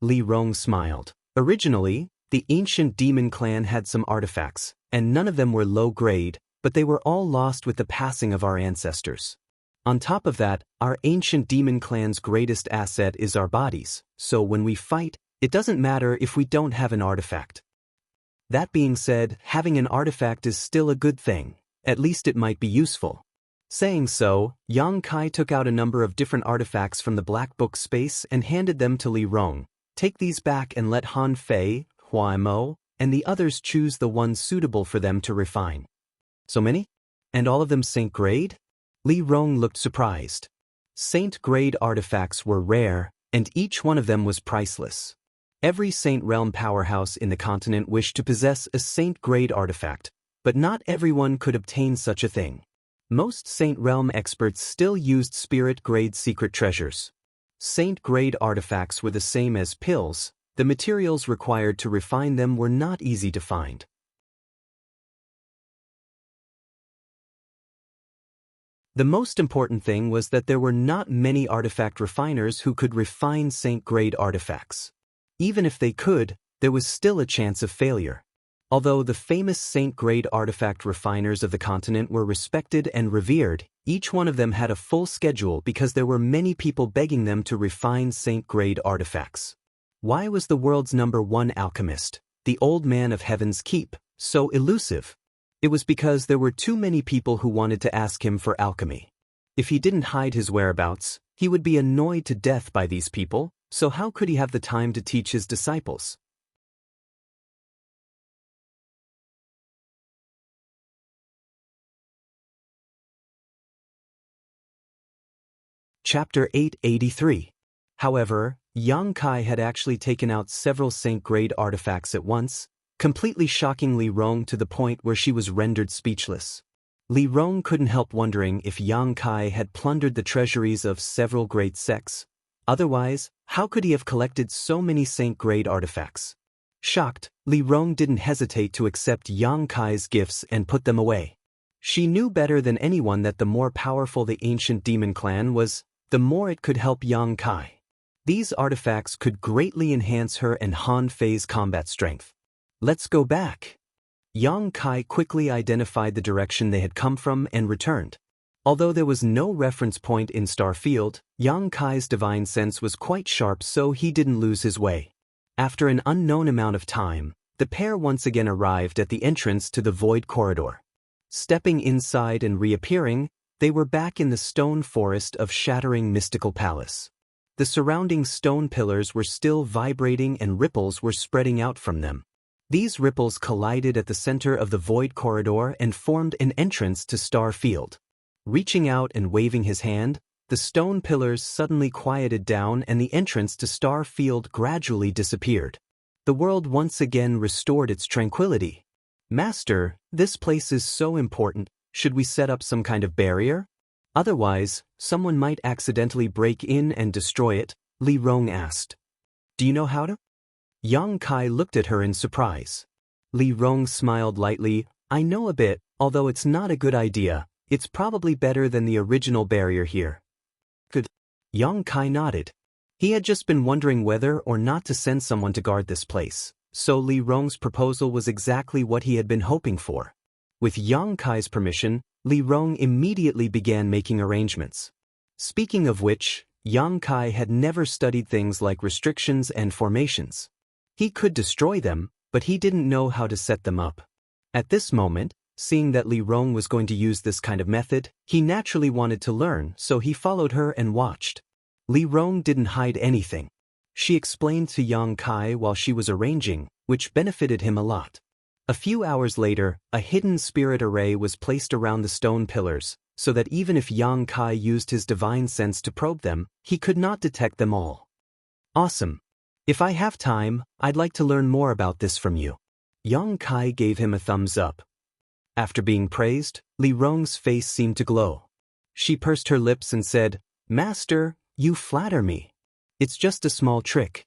Speaker 1: Li Rong smiled. Originally, the ancient demon clan had some artifacts, and none of them were low grade, but they were all lost with the passing of our ancestors. On top of that, our ancient demon clan's greatest asset is our bodies, so when we fight, it doesn't matter if we don't have an artifact. That being said, having an artifact is still a good thing, at least it might be useful. Saying so, Yang Kai took out a number of different artifacts from the black book space and handed them to Li Rong. "Take these back and let Han Fei, Hua Mo, and the others choose the ones suitable for them to refine." "So many? And all of them Saint grade?" Li Rong looked surprised. Saint grade artifacts were rare, and each one of them was priceless. Every Saint Realm powerhouse in the continent wished to possess a Saint grade artifact, but not everyone could obtain such a thing. Most Saint Realm experts still used Spirit grade secret treasures. Saint grade artifacts were the same as pills. The materials required to refine them were not easy to find. The most important thing was that there were not many artifact refiners who could refine Saint grade artifacts. Even if they could, there was still a chance of failure. Although the famous Saint grade artifact refiners of the continent were respected and revered, each one of them had a full schedule because there were many people begging them to refine Saint grade artifacts. Why was the world's #1 alchemist, the Old Man of Heaven's Keep, so elusive? It was because there were too many people who wanted to ask him for alchemy. If he didn't hide his whereabouts, he would be annoyed to death by these people, so how could he have the time to teach his disciples? Chapter 883. However, Yang Kai had actually taken out several Saint-grade artifacts at once, completely shocking Li Rong to the point where she was rendered speechless. Li Rong couldn't help wondering if Yang Kai had plundered the treasuries of several great sects. Otherwise, how could he have collected so many Saint-grade artifacts? Shocked, Li Rong didn't hesitate to accept Yang Kai's gifts and put them away. She knew better than anyone that the more powerful the ancient demon clan was, the more it could help Yang Kai. These artifacts could greatly enhance her and Han Fei's combat strength. Let's go back. Yang Kai quickly identified the direction they had come from and returned. Although there was no reference point in Starfield, Yang Kai's divine sense was quite sharp, so he didn't lose his way. After an unknown amount of time, the pair once again arrived at the entrance to the Void Corridor. Stepping inside and reappearing, they were back in the stone forest of Shattering Mystical Palace. The surrounding stone pillars were still vibrating and ripples were spreading out from them. These ripples collided at the center of the Void Corridor and formed an entrance to Starfield. Reaching out and waving his hand, the stone pillars suddenly quieted down and the entrance to Starfield gradually disappeared. The world once again restored its tranquility. "Master, this place is so important, should we set up some kind of barrier? Otherwise, someone might accidentally break in and destroy it," Li Rong asked. "Do you know how to?" Yang Kai looked at her in surprise. Li Rong smiled lightly. "I know a bit, although it's not a good idea. It's probably better than the original barrier here." "Good." Yang Kai nodded. He had just been wondering whether or not to send someone to guard this place, so Li Rong's proposal was exactly what he had been hoping for. With Yang Kai's permission, Li Rong immediately began making arrangements. Speaking of which, Yang Kai had never studied things like restrictions and formations. He could destroy them, but he didn't know how to set them up. At this moment, seeing that Li Rong was going to use this kind of method, he naturally wanted to learn, so he followed her and watched. Li Rong didn't hide anything. She explained to Yang Kai while she was arranging, which benefited him a lot. A few hours later, a hidden spirit array was placed around the stone pillars, so that even if Yang Kai used his divine sense to probe them, he could not detect them all. "Awesome. If I have time, I'd like to learn more about this from you." Yang Kai gave him a thumbs up. After being praised, Li Rong's face seemed to glow. She pursed her lips and said, "Master, you flatter me. It's just a small trick."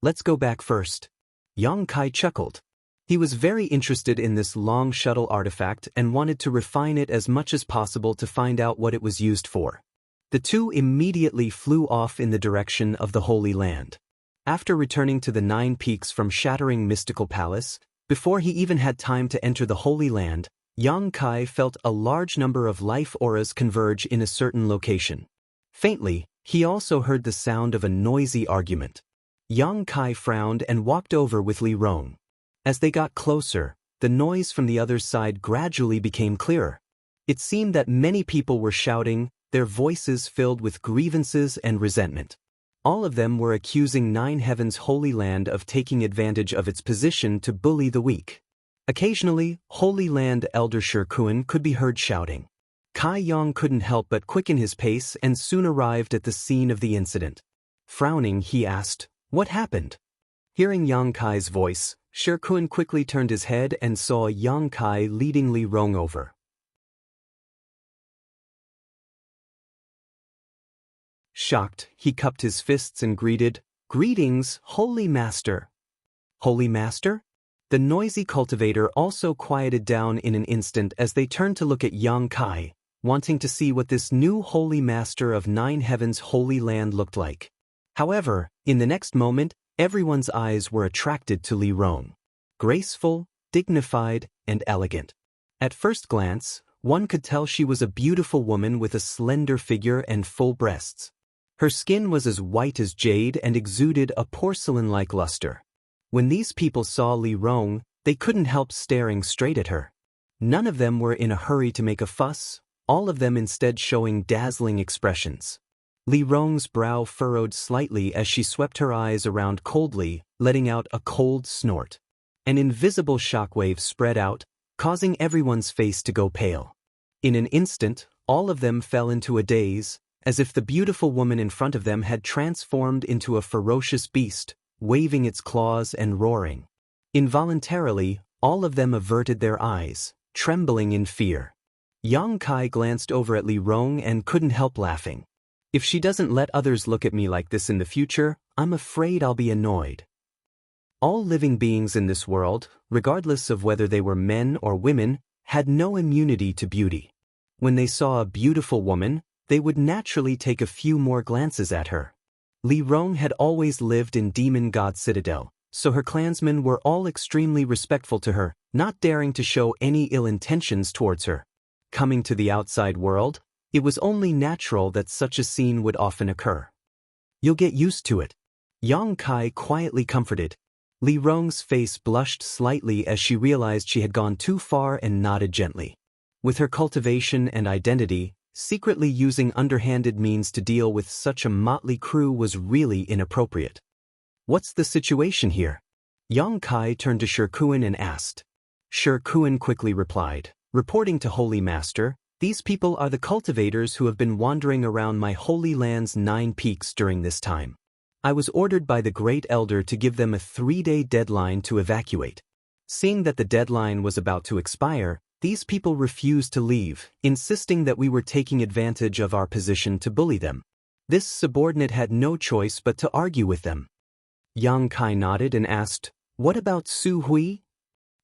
Speaker 1: Let's go back first. Yang Kai chuckled. He was very interested in this long shuttle artifact and wanted to refine it as much as possible to find out what it was used for. The two immediately flew off in the direction of the Holy Land. After returning to the 9 peaks from Shattering Mystical Palace, before he even had time to enter the Holy Land, Yang Kai felt a large number of life auras converge in a certain location. Faintly, he also heard the sound of a noisy argument. Yang Kai frowned and walked over with Li Rong. As they got closer, the noise from the other side gradually became clearer. It seemed that many people were shouting, their voices filled with grievances and resentment. All of them were accusing Nine Heaven's Holy Land of taking advantage of its position to bully the weak. Occasionally, Holy Land Elder Shirkuan could be heard shouting. Kai Yang couldn't help but quicken his pace and soon arrived at the scene of the incident. Frowning, he asked, "What happened?" Hearing Yang Kai's voice, Shirkuan quickly turned his head and saw Yang Kai leading Li Rong over. Shocked, he cupped his fists and greeted, "Greetings, Holy Master." Holy Master? The noisy cultivator also quieted down in an instant as they turned to look at Yang Kai, wanting to see what this new Holy Master of Nine Heaven's Holy Land looked like. However, in the next moment, everyone's eyes were attracted to Li Rong. Graceful, dignified, and elegant. At first glance, one could tell she was a beautiful woman with a slender figure and full breasts. Her skin was as white as jade and exuded a porcelain-like luster. When these people saw Li Rong, they couldn't help staring straight at her. None of them were in a hurry to make a fuss, all of them instead showing dazzling expressions. Li Rong's brow furrowed slightly as she swept her eyes around coldly, letting out a cold snort. An invisible shockwave spread out, causing everyone's face to go pale. In an instant, all of them fell into a daze, as if the beautiful woman in front of them had transformed into a ferocious beast, waving its claws and roaring. Involuntarily, all of them averted their eyes, trembling in fear. Yang Kai glanced over at Li Rong and couldn't help laughing. If she doesn't let others look at me like this in the future, I'm afraid I'll be annoyed. All living beings in this world, regardless of whether they were men or women, had no immunity to beauty. When they saw a beautiful woman, they would naturally take a few more glances at her. Li Rong had always lived in Demon God Citadel, so her clansmen were all extremely respectful to her, not daring to show any ill intentions towards her. Coming to the outside world, it was only natural that such a scene would often occur. "You'll get used to it," Yang Kai quietly comforted. Li Rong's face blushed slightly as she realized she had gone too far and nodded gently. With her cultivation and identity, secretly using underhanded means to deal with such a motley crew was really inappropriate. "What's the situation here?" Yang Kai turned to Shirkuan and asked. Shirkuan quickly replied, "Reporting to Holy Master, these people are the cultivators who have been wandering around my Holy Land's 9 peaks during this time. I was ordered by the Great Elder to give them a 3-day deadline to evacuate. Seeing that the deadline was about to expire, these people refused to leave, insisting that we were taking advantage of our position to bully them. This subordinate had no choice but to argue with them." Yang Kai nodded and asked, "What about Su Hui?"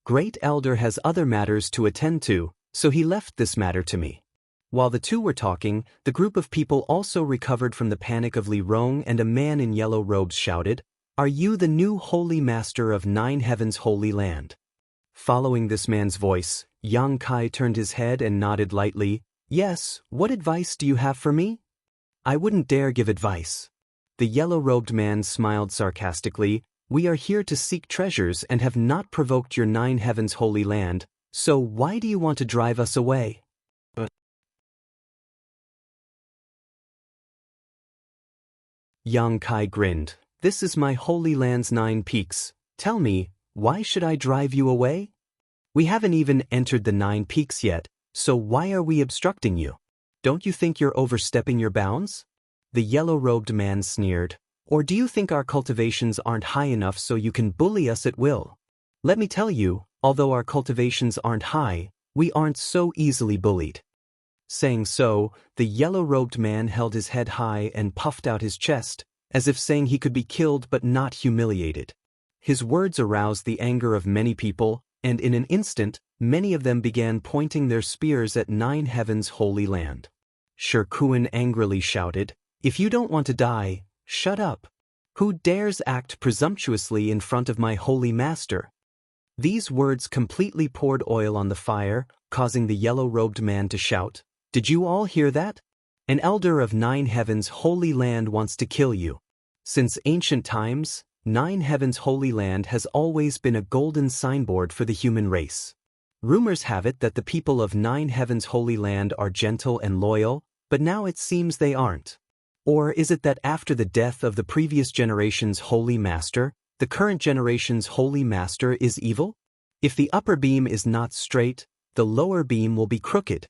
Speaker 1: "Great Elder has other matters to attend to, so he left this matter to me." While the two were talking, the group of people also recovered from the panic of Li Rong, and a man in yellow robes shouted, "Are you the new Holy Master of Nine Heaven's Holy Land?" Following this man's voice, Yang Kai turned his head and nodded lightly. "Yes, what advice do you have for me?" "I wouldn't dare give advice." The yellow-robed man smiled sarcastically. "We are here to seek treasures and have not provoked your Nine Heaven's Holy Land, so why do you want to drive us away?" Yang Kai grinned. "This is my Holy Land's 9 peaks. Tell me, why should I drive you away? We haven't even entered the 9 peaks yet, so why are we obstructing you? Don't you think you're overstepping your bounds?" The yellow-robed man sneered. "Or do you think our cultivations aren't high enough so you can bully us at will? Let me tell you, although our cultivations aren't high, we aren't so easily bullied." Saying so, the yellow-robed man held his head high and puffed out his chest, as if saying he could be killed but not humiliated. His words aroused the anger of many people, and in an instant, many of them began pointing their spears at Nine Heaven's holy land. Shirkuan angrily shouted, "If you don't want to die, shut up. Who dares act presumptuously in front of my holy master?" These words completely poured oil on the fire, causing the yellow-robed man to shout, "Did you all hear that? An elder of Nine Heaven's holy land wants to kill you." Since ancient times, Nine Heaven's holy land has always been a golden signboard for the human race. Rumors have it that the people of Nine Heaven's holy land are gentle and loyal, but now it seems they aren't. Or is it that after the death of the previous generation's holy master, the current generation's holy master is evil? If the upper beam is not straight, the lower beam will be crooked.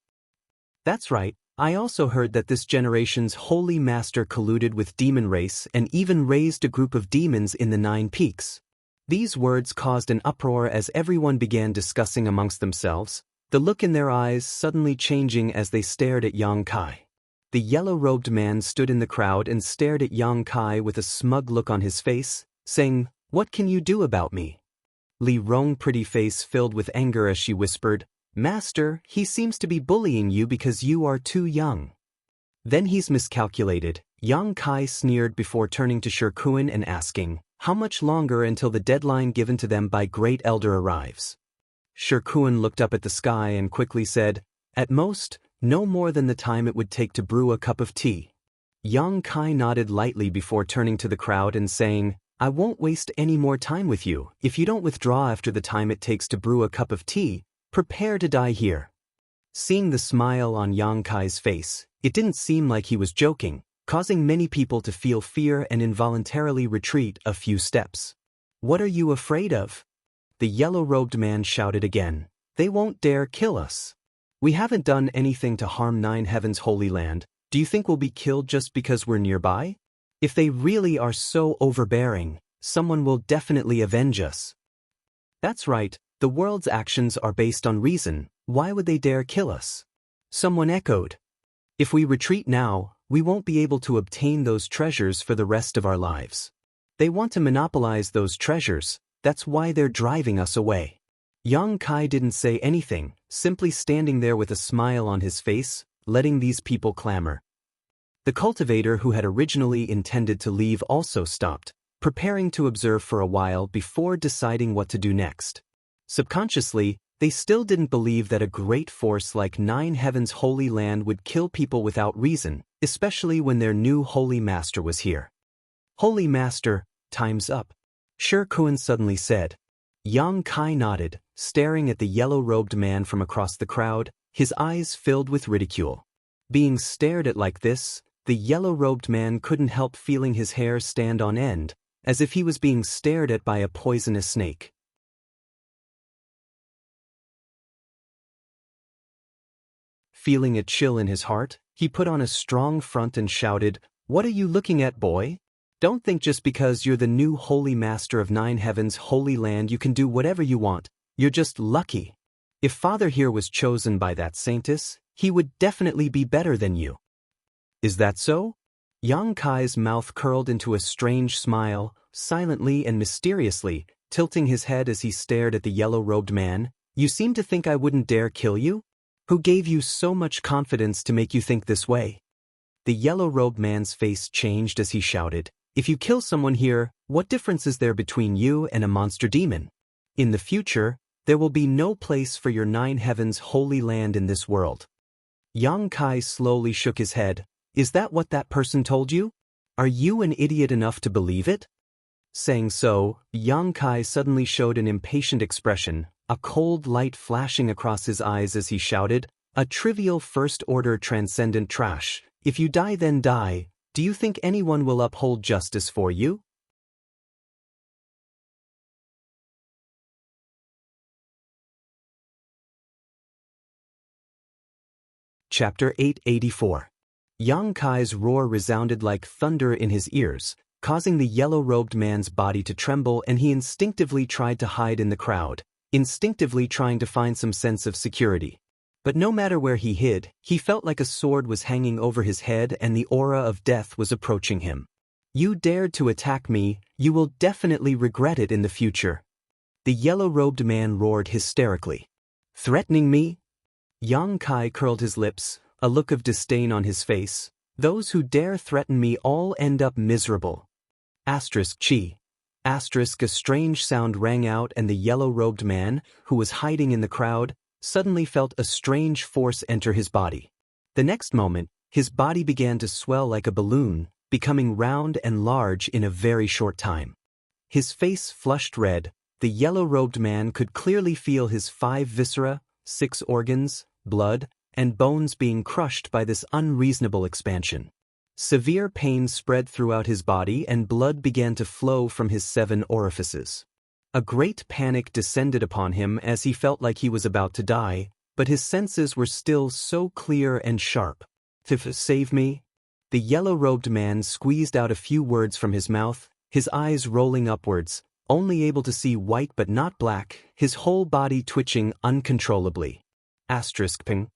Speaker 1: That's right, I also heard that this generation's holy master colluded with demon race and even raised a group of demons in the Nine Peaks. These words caused an uproar as everyone began discussing amongst themselves, the look in their eyes suddenly changing as they stared at Yang Kai. The yellow-robed man stood in the crowd and stared at Yang Kai with a smug look on his face, saying, "What can you do about me?" Li Rong's pretty face filled with anger as she whispered, "Master, he seems to be bullying you because you are too young." "Then he's miscalculated," Yang Kai sneered before turning to Shirkuan and asking, "How much longer until the deadline given to them by Great Elder arrives?" Shirkuan looked up at the sky and quickly said, "At most, no more than the time it would take to brew a cup of tea." Yang Kai nodded lightly before turning to the crowd and saying, "I won't waste any more time with you. If you don't withdraw after the time it takes to brew a cup of tea, prepare to die here." Seeing the smile on Yang Kai's face, it didn't seem like he was joking, causing many people to feel fear and involuntarily retreat a few steps. "What are you afraid of?" The yellow-robed man shouted again, "They won't dare kill us. We haven't done anything to harm Nine Heaven's holy land. Do you think we'll be killed just because we're nearby? If they really are so overbearing, someone will definitely avenge us." "That's right, the world's actions are based on reason. Why would they dare kill us?" Someone echoed. "If we retreat now, we won't be able to obtain those treasures for the rest of our lives. They want to monopolize those treasures, that's why they're driving us away." Yang Kai didn't say anything, simply standing there with a smile on his face, letting these people clamor. The cultivator who had originally intended to leave also stopped, preparing to observe for a while before deciding what to do next. Subconsciously, they still didn't believe that a great force like Nine Heaven's holy land would kill people without reason, especially when their new holy master was here. "Holy master, time's up," Shirkuan suddenly said. Yang Kai nodded, staring at the yellow-robed man from across the crowd, his eyes filled with ridicule. Being stared at like this, the yellow-robed man couldn't help feeling his hair stand on end, as if he was being stared at by a poisonous snake. Feeling a chill in his heart, he put on a strong front and shouted, "What are you looking at, boy? Don't think just because you're the new holy master of Nine Heaven's holy land you can do whatever you want. You're just lucky. If Father here was chosen by that saintess, he would definitely be better than you." "Is that so?" Yang Kai's mouth curled into a strange smile, silently and mysteriously, tilting his head as he stared at the yellow-robed man. "You seem to think I wouldn't dare kill you? Who gave you so much confidence to make you think this way?" The yellow-robed man's face changed as he shouted, "If you kill someone here, what difference is there between you and a monster demon? In the future, there will be no place for your Nine Heaven's holy land in this world." Yang Kai slowly shook his head. "Is that what that person told you? Are you an idiot enough to believe it?" Saying so, Yang Kai suddenly showed an impatient expression, a cold light flashing across his eyes as he shouted, "A trivial first-order transcendent trash. If you die then die. Do you think anyone will uphold justice for you?" Chapter 884. Yang Kai's roar resounded like thunder in his ears, causing the yellow-robed man's body to tremble, and he instinctively tried to hide in the crowd, instinctively trying to find some sense of security. But no matter where he hid, he felt like a sword was hanging over his head and the aura of death was approaching him. You dared to attack me, you will definitely regret it in the future. The yellow-robed man roared hysterically. Threatening me? Yang Kai curled his lips, a look of disdain on his face. Those who dare threaten me all end up miserable. Chi. A strange sound rang out, and the yellow-robed man, who was hiding in the crowd, suddenly felt a strange force enter his body. The next moment, his body began to swell like a balloon, becoming round and large in a very short time. His face flushed red. The yellow-robed man could clearly feel his 5 viscera, 6 organs, blood, and bones being crushed by this unreasonable expansion. Severe pain spread throughout his body, and blood began to flow from his 7 orifices. A great panic descended upon him as he felt like he was about to die, but his senses were still so clear and sharp. Save me? The yellow-robed man squeezed out a few words from his mouth, his eyes rolling upwards, only able to see white but not black, his whole body twitching uncontrollably. Ping.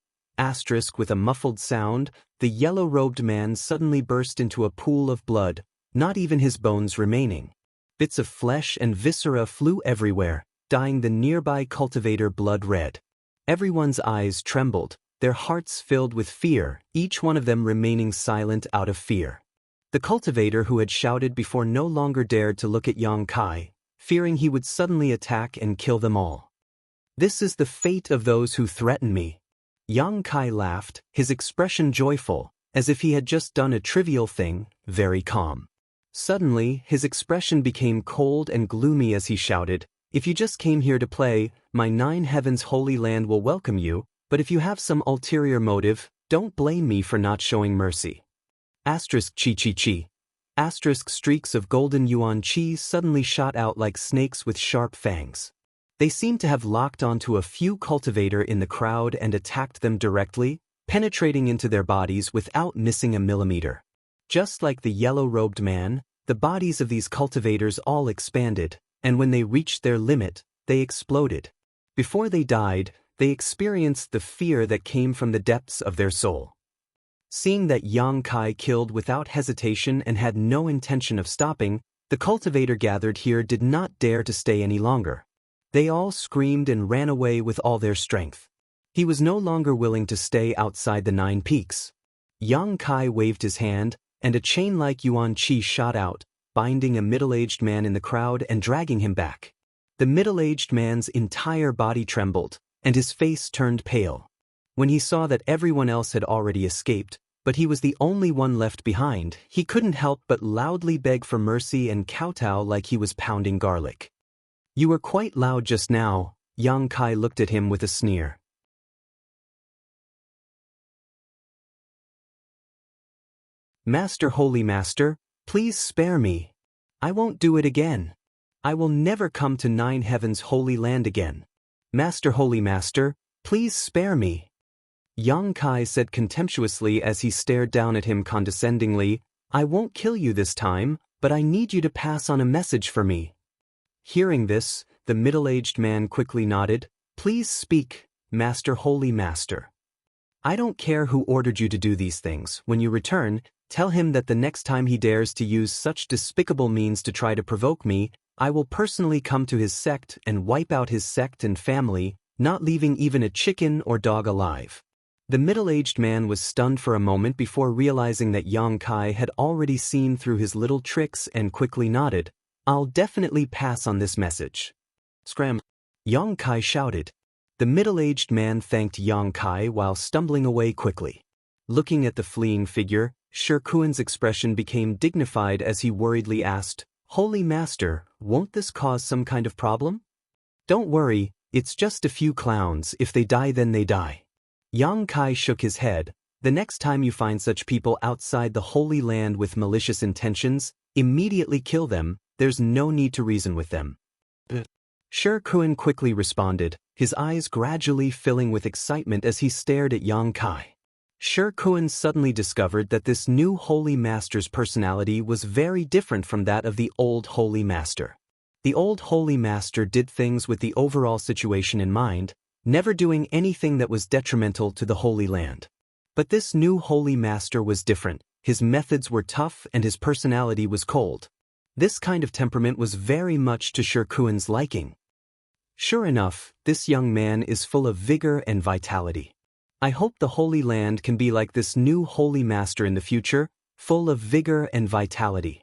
Speaker 1: With a muffled sound, the yellow-robed man suddenly burst into a pool of blood, not even his bones remaining. Bits of flesh and viscera flew everywhere, dyeing the nearby cultivator blood red. Everyone's eyes trembled, their hearts filled with fear, each one of them remaining silent out of fear. The cultivator who had shouted before no longer dared to look at Yang Kai, fearing he would suddenly attack and kill them all. This is the fate of those who threaten me. Yang Kai laughed, his expression joyful, as if he had just done a trivial thing, very calm. Suddenly, his expression became cold and gloomy as he shouted, "If you just came here to play, my 9 heavens holy land will welcome you, but if you have some ulterior motive, don't blame me for not showing mercy." Chi. Streaks of golden yuan chi suddenly shot out like snakes with sharp fangs. They seemed to have locked onto a few cultivator in the crowd and attacked them directly, penetrating into their bodies without missing a millimeter. Just like the yellow-robed man, the bodies of these cultivators all expanded, and when they reached their limit, they exploded. Before they died, they experienced the fear that came from the depths of their soul. Seeing that Yang Kai killed without hesitation and had no intention of stopping, the cultivator gathered here did not dare to stay any longer. They all screamed and ran away with all their strength. He was no longer willing to stay outside the 9 peaks. Yang Kai waved his hand, and a chain-like yuan chi shot out, binding a middle-aged man in the crowd and dragging him back. The middle-aged man's entire body trembled, and his face turned pale. When he saw that everyone else had already escaped, but he was the only one left behind, he couldn't help but loudly beg for mercy and kowtow like he was pounding garlic. "You were quite loud just now," Yang Kai looked at him with a sneer. "Master, holy master, please spare me. I won't do it again. I will never come to 9 heavens holy land again. Master, holy master, please spare me." Yang Kai said contemptuously as he stared down at him condescendingly, "I won't kill you this time, but I need you to pass on a message for me." Hearing this, the middle-aged man quickly nodded. "Please speak, Master, holy master. I don't care who ordered you to do these things. When you return, tell him that the next time he dares to use such despicable means to try to provoke me, I will personally come to his sect and wipe out his sect and family, not leaving even a chicken or dog alive." The middle-aged man was stunned for a moment before realizing that Yang Kai had already seen through his little tricks and quickly nodded. "I'll definitely pass on this message." "Scram!" Yang Kai shouted. The middle-aged man thanked Yang Kai while stumbling away quickly. Looking at the fleeing figure, Shikuan's expression became dignified as he worriedly asked, "Holy Master, won't this cause some kind of problem?" "Don't worry, it's just a few clowns. If they die, then they die." Yang Kai shook his head. "The next time you find such people outside the Holy Land with malicious intentions, immediately kill them. There's no need to reason with them." Shikuan quickly responded, his eyes gradually filling with excitement as he stared at Yang Kai. Shikuan suddenly discovered that this new Holy Master's personality was very different from that of the old Holy Master. The old Holy Master did things with the overall situation in mind, never doing anything that was detrimental to the Holy Land. But this new Holy Master was different. his methods were tough and his personality was cold. This kind of temperament was very much to Shirkuan's liking. Sure enough, this young man is full of vigor and vitality. I hope the Holy Land can be like this new Holy Master in the future, full of vigor and vitality.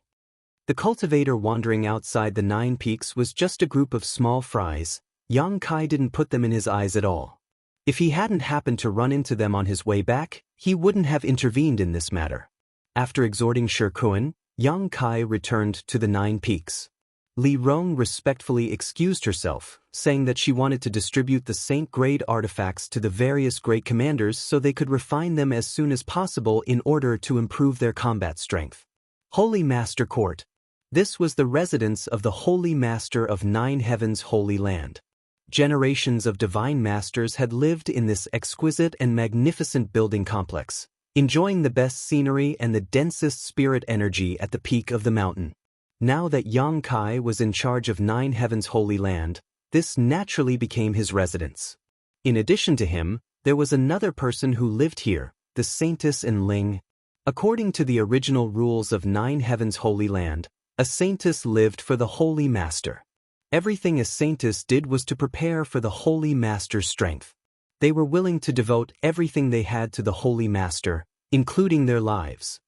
Speaker 1: The cultivator wandering outside the 9 peaks was just a group of small fries. Yang Kai didn't put them in his eyes at all. If he hadn't happened to run into them on his way back, he wouldn't have intervened in this matter. After exhorting Shirkuan, Yang Kai returned to the 9 peaks. Li Rong respectfully excused herself, saying that she wanted to distribute the saint-grade artifacts to the various great commanders so they could refine them as soon as possible in order to improve their combat strength. Holy Master Court. This was the residence of the Holy Master of 9 Heavens' Holy Land. Generations of divine masters had lived in this exquisite and magnificent building complex, enjoying the best scenery and the densest spirit energy at the peak of the mountain. Now that Yang Kai was in charge of 9 Heavens' Holy Land, this naturally became his residence. In addition to him, there was another person who lived here, the Saintess Enling. According to the original rules of 9 Heavens' Holy Land, a Saintess lived for the Holy Master. Everything a Saintess did was to prepare for the Holy Master's strength. They were willing to devote everything they had to the Holy Master, including their lives.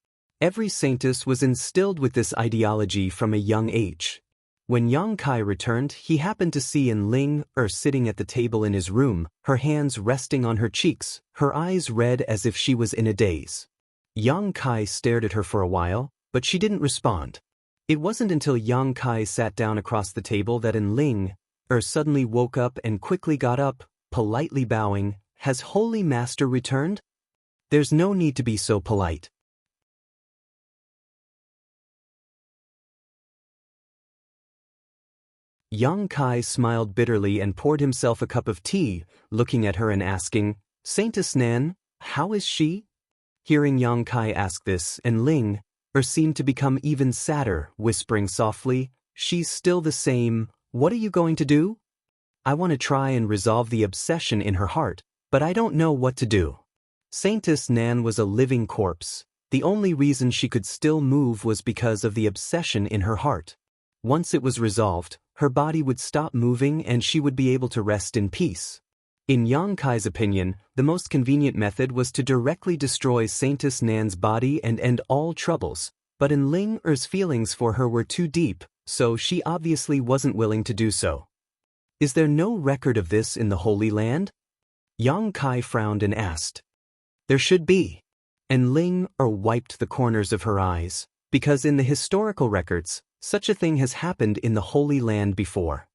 Speaker 1: Every Saintess was instilled with this ideology from a young age. When Yang Kai returned, he happened to see Enling sitting at the table in his room, her hands resting on her cheeks, her eyes red as if she was in a daze. Yang Kai stared at her for a while, but she didn't respond. It wasn't until Yang Kai sat down across the table that Enling suddenly woke up and quickly got up, politely bowing. "Has Holy Master returned?" "There's no need to be so polite." Yang Kai smiled bitterly and poured himself a cup of tea, looking at her and asking, "Saintess Nan, how is she?" Hearing Yang Kai ask this, Enling seemed to become even sadder, whispering softly, "She's still the same. What are you going to do?" "I want to try and resolve the obsession in her heart, but I don't know what to do." Saintess Nan was a living corpse. The only reason she could still move was because of the obsession in her heart. Once it was resolved, her body would stop moving and she would be able to rest in peace. In Yang Kai's opinion, the most convenient method was to directly destroy Saintess Nan's body and end all troubles, but Enling's feelings for her were too deep, so she obviously wasn't willing to do so. "Is there no record of this in the Holy Land?" Yang Kai frowned and asked. "There should be." Enling wiped the corners of her eyes, because in the historical records, such a thing has happened in the Holy Land before.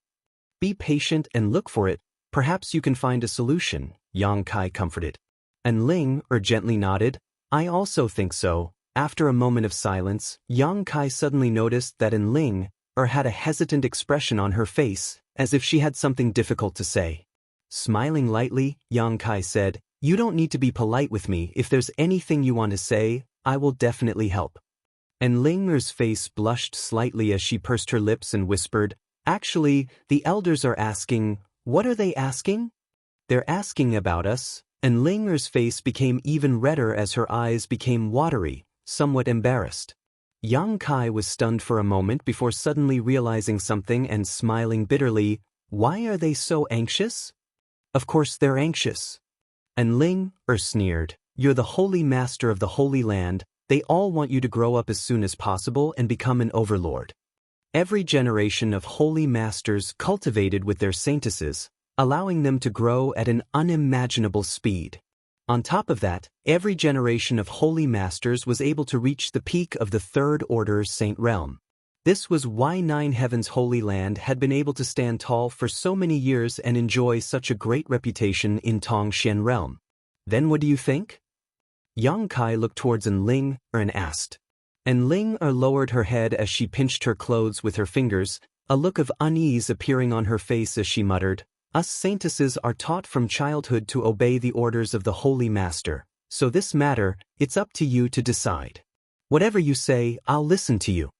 Speaker 1: "Be patient and look for it. Perhaps you can find a solution," Yang Kai comforted. Enling gently nodded. "I also think so." After a moment of silence, Yang Kai suddenly noticed that Enling had a hesitant expression on her face, as if she had something difficult to say. Smiling lightly, Yang Kai said, "You don't need to be polite with me. If there's anything you want to say, I will definitely help." Enling's face blushed slightly as she pursed her lips and whispered, "Actually, the elders are asking." "What are they asking?" "They're asking about us." Enling's face became even redder as her eyes became watery, somewhat embarrassed. Yang Kai was stunned for a moment before suddenly realizing something and smiling bitterly. "Why are they so anxious?" "Of course they're anxious." Enling sneered. "You're the Holy Master of the Holy Land. They all want you to grow up as soon as possible and become an overlord. Every generation of Holy Masters cultivated with their saintesses, allowing them to grow at an unimaginable speed. On top of that, every generation of Holy Masters was able to reach the peak of the Third Order Saint Realm. This was why 9 Heavens' Holy Land had been able to stand tall for so many years and enjoy such a great reputation in Tongxian Realm. Then what do you think?" Yang Kai looked towards Enling and asked. Enling lowered her head as she pinched her clothes with her fingers, a look of unease appearing on her face as she muttered, "Us saintesses are taught from childhood to obey the orders of the Holy Master, so this matter, it's up to you to decide. Whatever you say, I'll listen to you."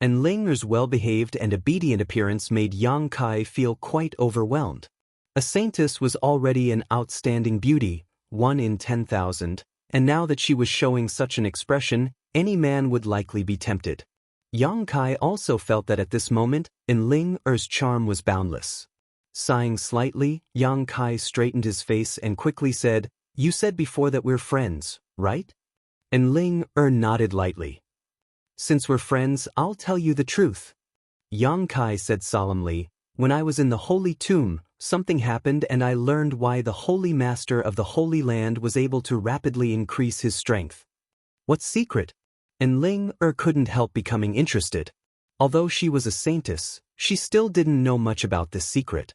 Speaker 1: Enling's well-behaved and obedient appearance made Yang Kai feel quite overwhelmed. A saintess was already an outstanding beauty, 1 in 10,000, and now that she was showing such an expression, any man would likely be tempted. Yang Kai also felt that at this moment, Enling Er's charm was boundless. Sighing slightly, Yang Kai straightened his face and quickly said, "You said before that we're friends, right?" Enling Er nodded lightly. "Since we're friends, I'll tell you the truth." Yang Kai said solemnly, "When I was in the Holy Tomb, something happened and I learned why the Holy Master of the Holy Land was able to rapidly increase his strength." "What secret?" Enling Er couldn't help becoming interested. Although she was a saintess, she still didn't know much about this secret.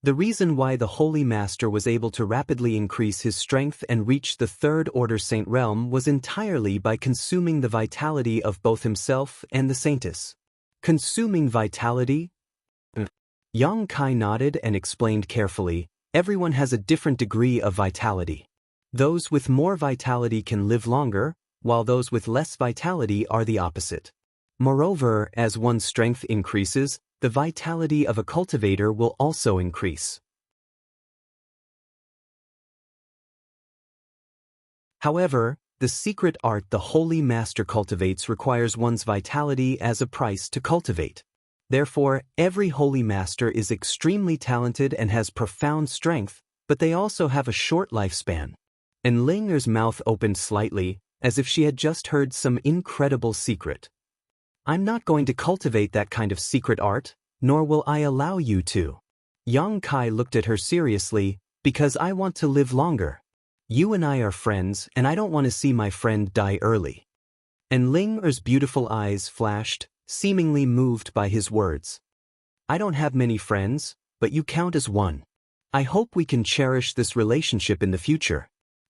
Speaker 1: The reason why the Holy Master was able to rapidly increase his strength and reach the Third Order Saint realm was entirely by consuming the vitality of both himself and the saintess. Consuming vitality? Yang Kai nodded and explained carefully, "Everyone has a different degree of vitality. Those with more vitality can live longer, while those with less vitality are the opposite. Moreover, as one's strength increases, the vitality of a cultivator will also increase. However, the secret art the Holy Master cultivates requires one's vitality as a price to cultivate. Therefore, every Holy Master is extremely talented and has profound strength, but they also have a short lifespan." And Linger's mouth opened slightly, as if she had just heard some incredible secret. "I'm not going to cultivate that kind of secret art, nor will I allow you to." Yang Kai looked at her seriously, "Because I want to live longer. You and I are friends, and I don't want to see my friend die early." And Linger's beautiful eyes flashed, seemingly moved by his words. "I don't have many friends, but you count as one. I hope we can cherish this relationship in the future.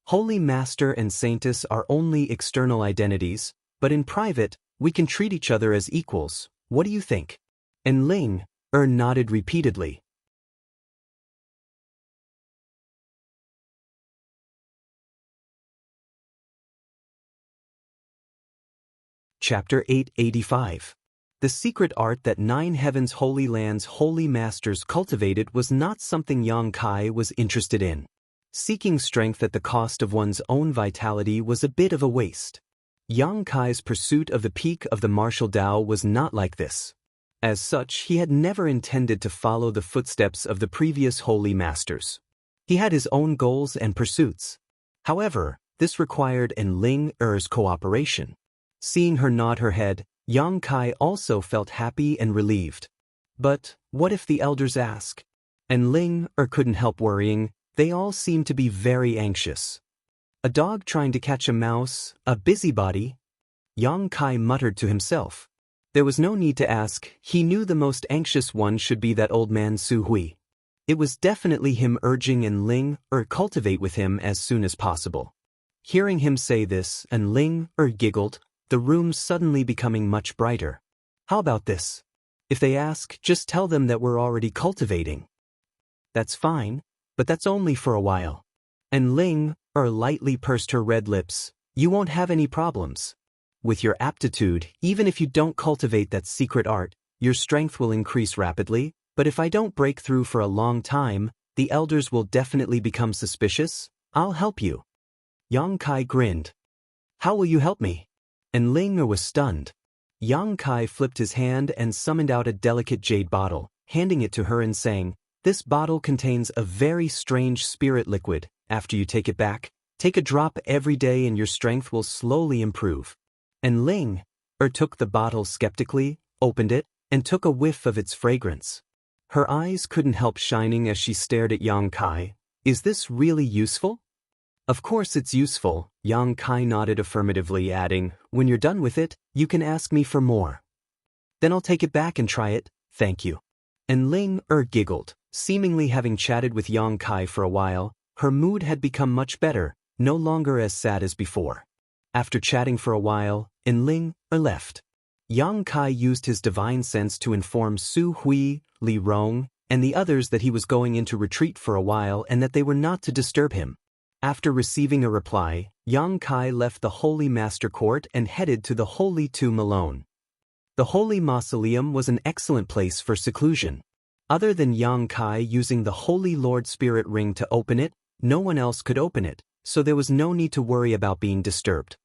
Speaker 1: Holy Master and Saintess are only external identities, but in private, we can treat each other as equals. What do you think?" And Ling Er nodded repeatedly. Chapter 885. The secret art that 9 Heavens Holy Land's Holy Masters cultivated was not something Yang Kai was interested in. Seeking strength at the cost of one's own vitality was a bit of a waste. Yang Kai's pursuit of the peak of the martial Tao was not like this. As such, he had never intended to follow the footsteps of the previous Holy Masters. He had his own goals and pursuits. However, this required Enling Er's cooperation. Seeing her nod her head, Yang Kai also felt happy and relieved. But what if the elders ask? Enling Er couldn't help worrying. They all seemed to be very anxious. A dog trying to catch a mouse, a busybody? Yang Kai muttered to himself. There was no need to ask, he knew the most anxious one should be that old man Su Hui. It was definitely him urging Enling Er cultivate with him as soon as possible. Hearing him say this, Enling Er giggled, the room suddenly becoming much brighter. "How about this? If they ask, just tell them that we're already cultivating." "That's fine, but that's only for a while." And Ling Er lightly pursed her red lips. "You won't have any problems. With your aptitude, even if you don't cultivate that secret art, your strength will increase rapidly, but if I don't break through for a long time, the elders will definitely become suspicious. I'll help you." Yang Kai grinned. "How will you help me?" And Ling Er was stunned. Yang Kai flipped his hand and summoned out a delicate jade bottle, handing it to her and saying, "This bottle contains a very strange spirit liquid. After you take it back, take a drop every day and your strength will slowly improve." And Ling Er took the bottle skeptically, opened it, and took a whiff of its fragrance. Her eyes couldn't help shining as she stared at Yang Kai. "Is this really useful?" "Of course it's useful," Yang Kai nodded affirmatively, adding, "When you're done with it, you can ask me for more." "Then I'll take it back and try it, thank you." And Ling Er giggled. Seemingly having chatted with Yang Kai for a while, her mood had become much better, no longer as sad as before. After chatting for a while, Enling Er left. Yang Kai used his divine sense to inform Su Hui, Li Rong, and the others that he was going into retreat for a while and that they were not to disturb him. After receiving a reply, Yang Kai left the Holy Master Court and headed to the Holy Tomb alone. The Holy Mausoleum was an excellent place for seclusion. Other than Yang Kai using the Holy Lord Spirit Ring to open it, no one else could open it, so there was no need to worry about being disturbed.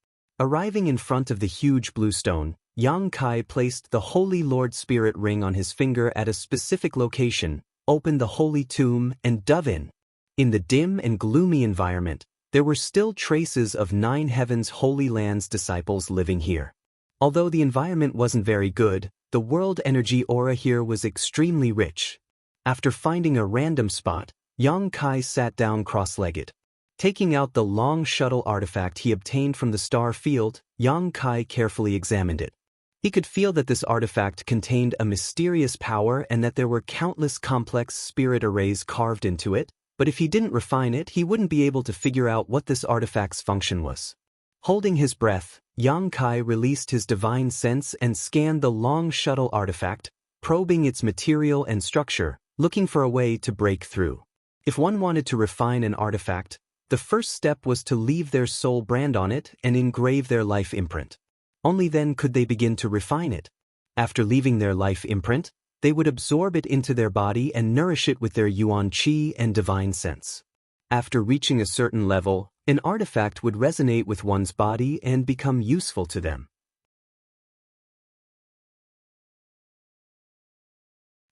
Speaker 1: Arriving in front of the huge blue stone, Yang Kai placed the Holy Lord Spirit ring on his finger at a specific location, opened the holy tomb, and dove in. In the dim and gloomy environment, there were still traces of 9 Heavens Holy Land's disciples living here. Although the environment wasn't very good, the world energy aura here was extremely rich. After finding a random spot, Yang Kai sat down cross-legged. Taking out the long shuttle artifact he obtained from the star field, Yang Kai carefully examined it. He could feel that this artifact contained a mysterious power and that there were countless complex spirit arrays carved into it, but if he didn't refine it, he wouldn't be able to figure out what this artifact's function was. Holding his breath, Yang Kai released his divine sense and scanned the long shuttle artifact, probing its material and structure, looking for a way to break through. If one wanted to refine an artifact, the first step was to leave their soul brand on it and engrave their life imprint. Only then could they begin to refine it. After leaving their life imprint, they would absorb it into their body and nourish it with their yuan qi and divine sense. After reaching a certain level, an artifact would resonate with one's body and become useful to them.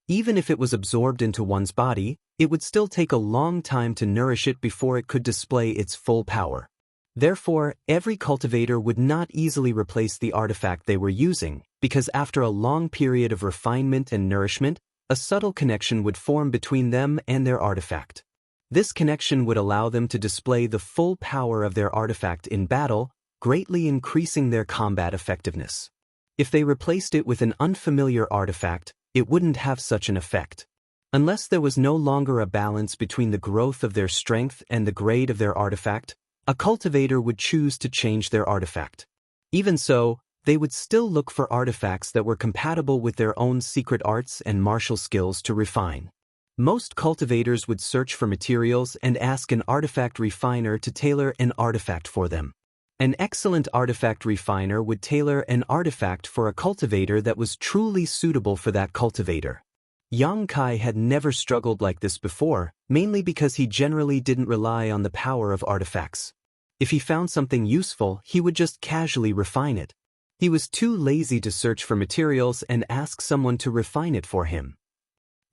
Speaker 1: Even if it was absorbed into one's body, it would still take a long time to nourish it before it could display its full power. Therefore, every cultivator would not easily replace the artifact they were using, because after a long period of refinement and nourishment, a subtle connection would form between them and their artifact. This connection would allow them to display the full power of their artifact in battle, greatly increasing their combat effectiveness. If they replaced it with an unfamiliar artifact, it wouldn't have such an effect. Unless there was no longer a balance between the growth of their strength and the grade of their artifact, a cultivator would choose to change their artifact. Even so, they would still look for artifacts that were compatible with their own secret arts and martial skills to refine. Most cultivators would search for materials and ask an artifact refiner to tailor an artifact for them. An excellent artifact refiner would tailor an artifact for a cultivator that was truly suitable for that cultivator. Yang Kai had never struggled like this before, mainly because he generally didn't rely on the power of artifacts. If he found something useful, he would just casually refine it. He was too lazy to search for materials and ask someone to refine it for him.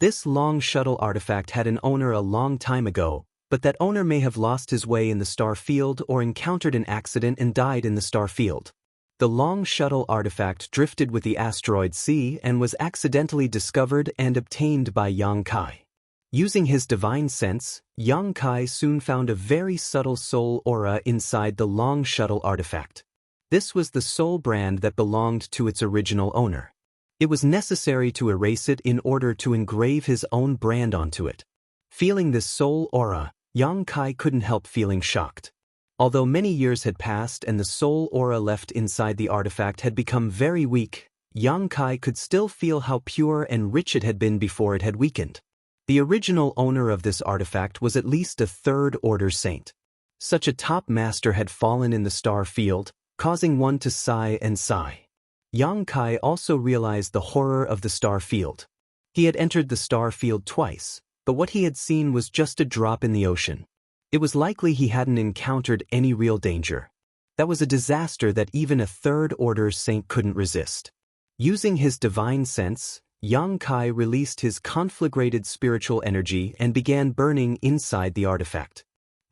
Speaker 1: This long shuttle artifact had an owner a long time ago, but that owner may have lost his way in the star field or encountered an accident and died in the star field. The long shuttle artifact drifted with the asteroid sea and was accidentally discovered and obtained by Yang Kai. Using his divine sense, Yang Kai soon found a very subtle soul aura inside the long shuttle artifact. This was the soul brand that belonged to its original owner. It was necessary to erase it in order to engrave his own brand onto it. Feeling this soul aura, Yang Kai couldn't help feeling shocked. Although many years had passed and the soul aura left inside the artifact had become very weak, Yang Kai could still feel how pure and rich it had been before it had weakened. The original owner of this artifact was at least a third-order saint. Such a top master had fallen in the star field, causing one to sigh and sigh. Yang Kai also realized the horror of the star field. He had entered the star field twice, but what he had seen was just a drop in the ocean. It was likely he hadn't encountered any real danger. That was a disaster that even a third-order saint couldn't resist. Using his divine sense, Yang Kai released his conflagrated spiritual energy and began burning inside the artifact.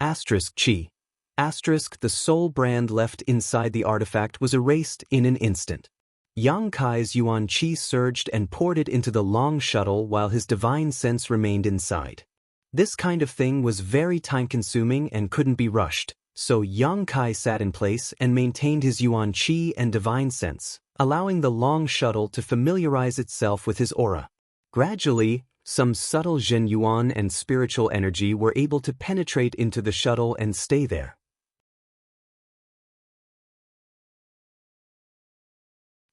Speaker 1: Qi. The soul brand left inside the artifact was erased in an instant. Yang Kai's yuan qi surged and poured it into the long shuttle while his divine sense remained inside. This kind of thing was very time-consuming and couldn't be rushed, so Yang Kai sat in place and maintained his yuan qi and divine sense, allowing the long shuttle to familiarize itself with his aura. Gradually, some subtle Zhen Yuan and spiritual energy were able to penetrate into the shuttle and stay there.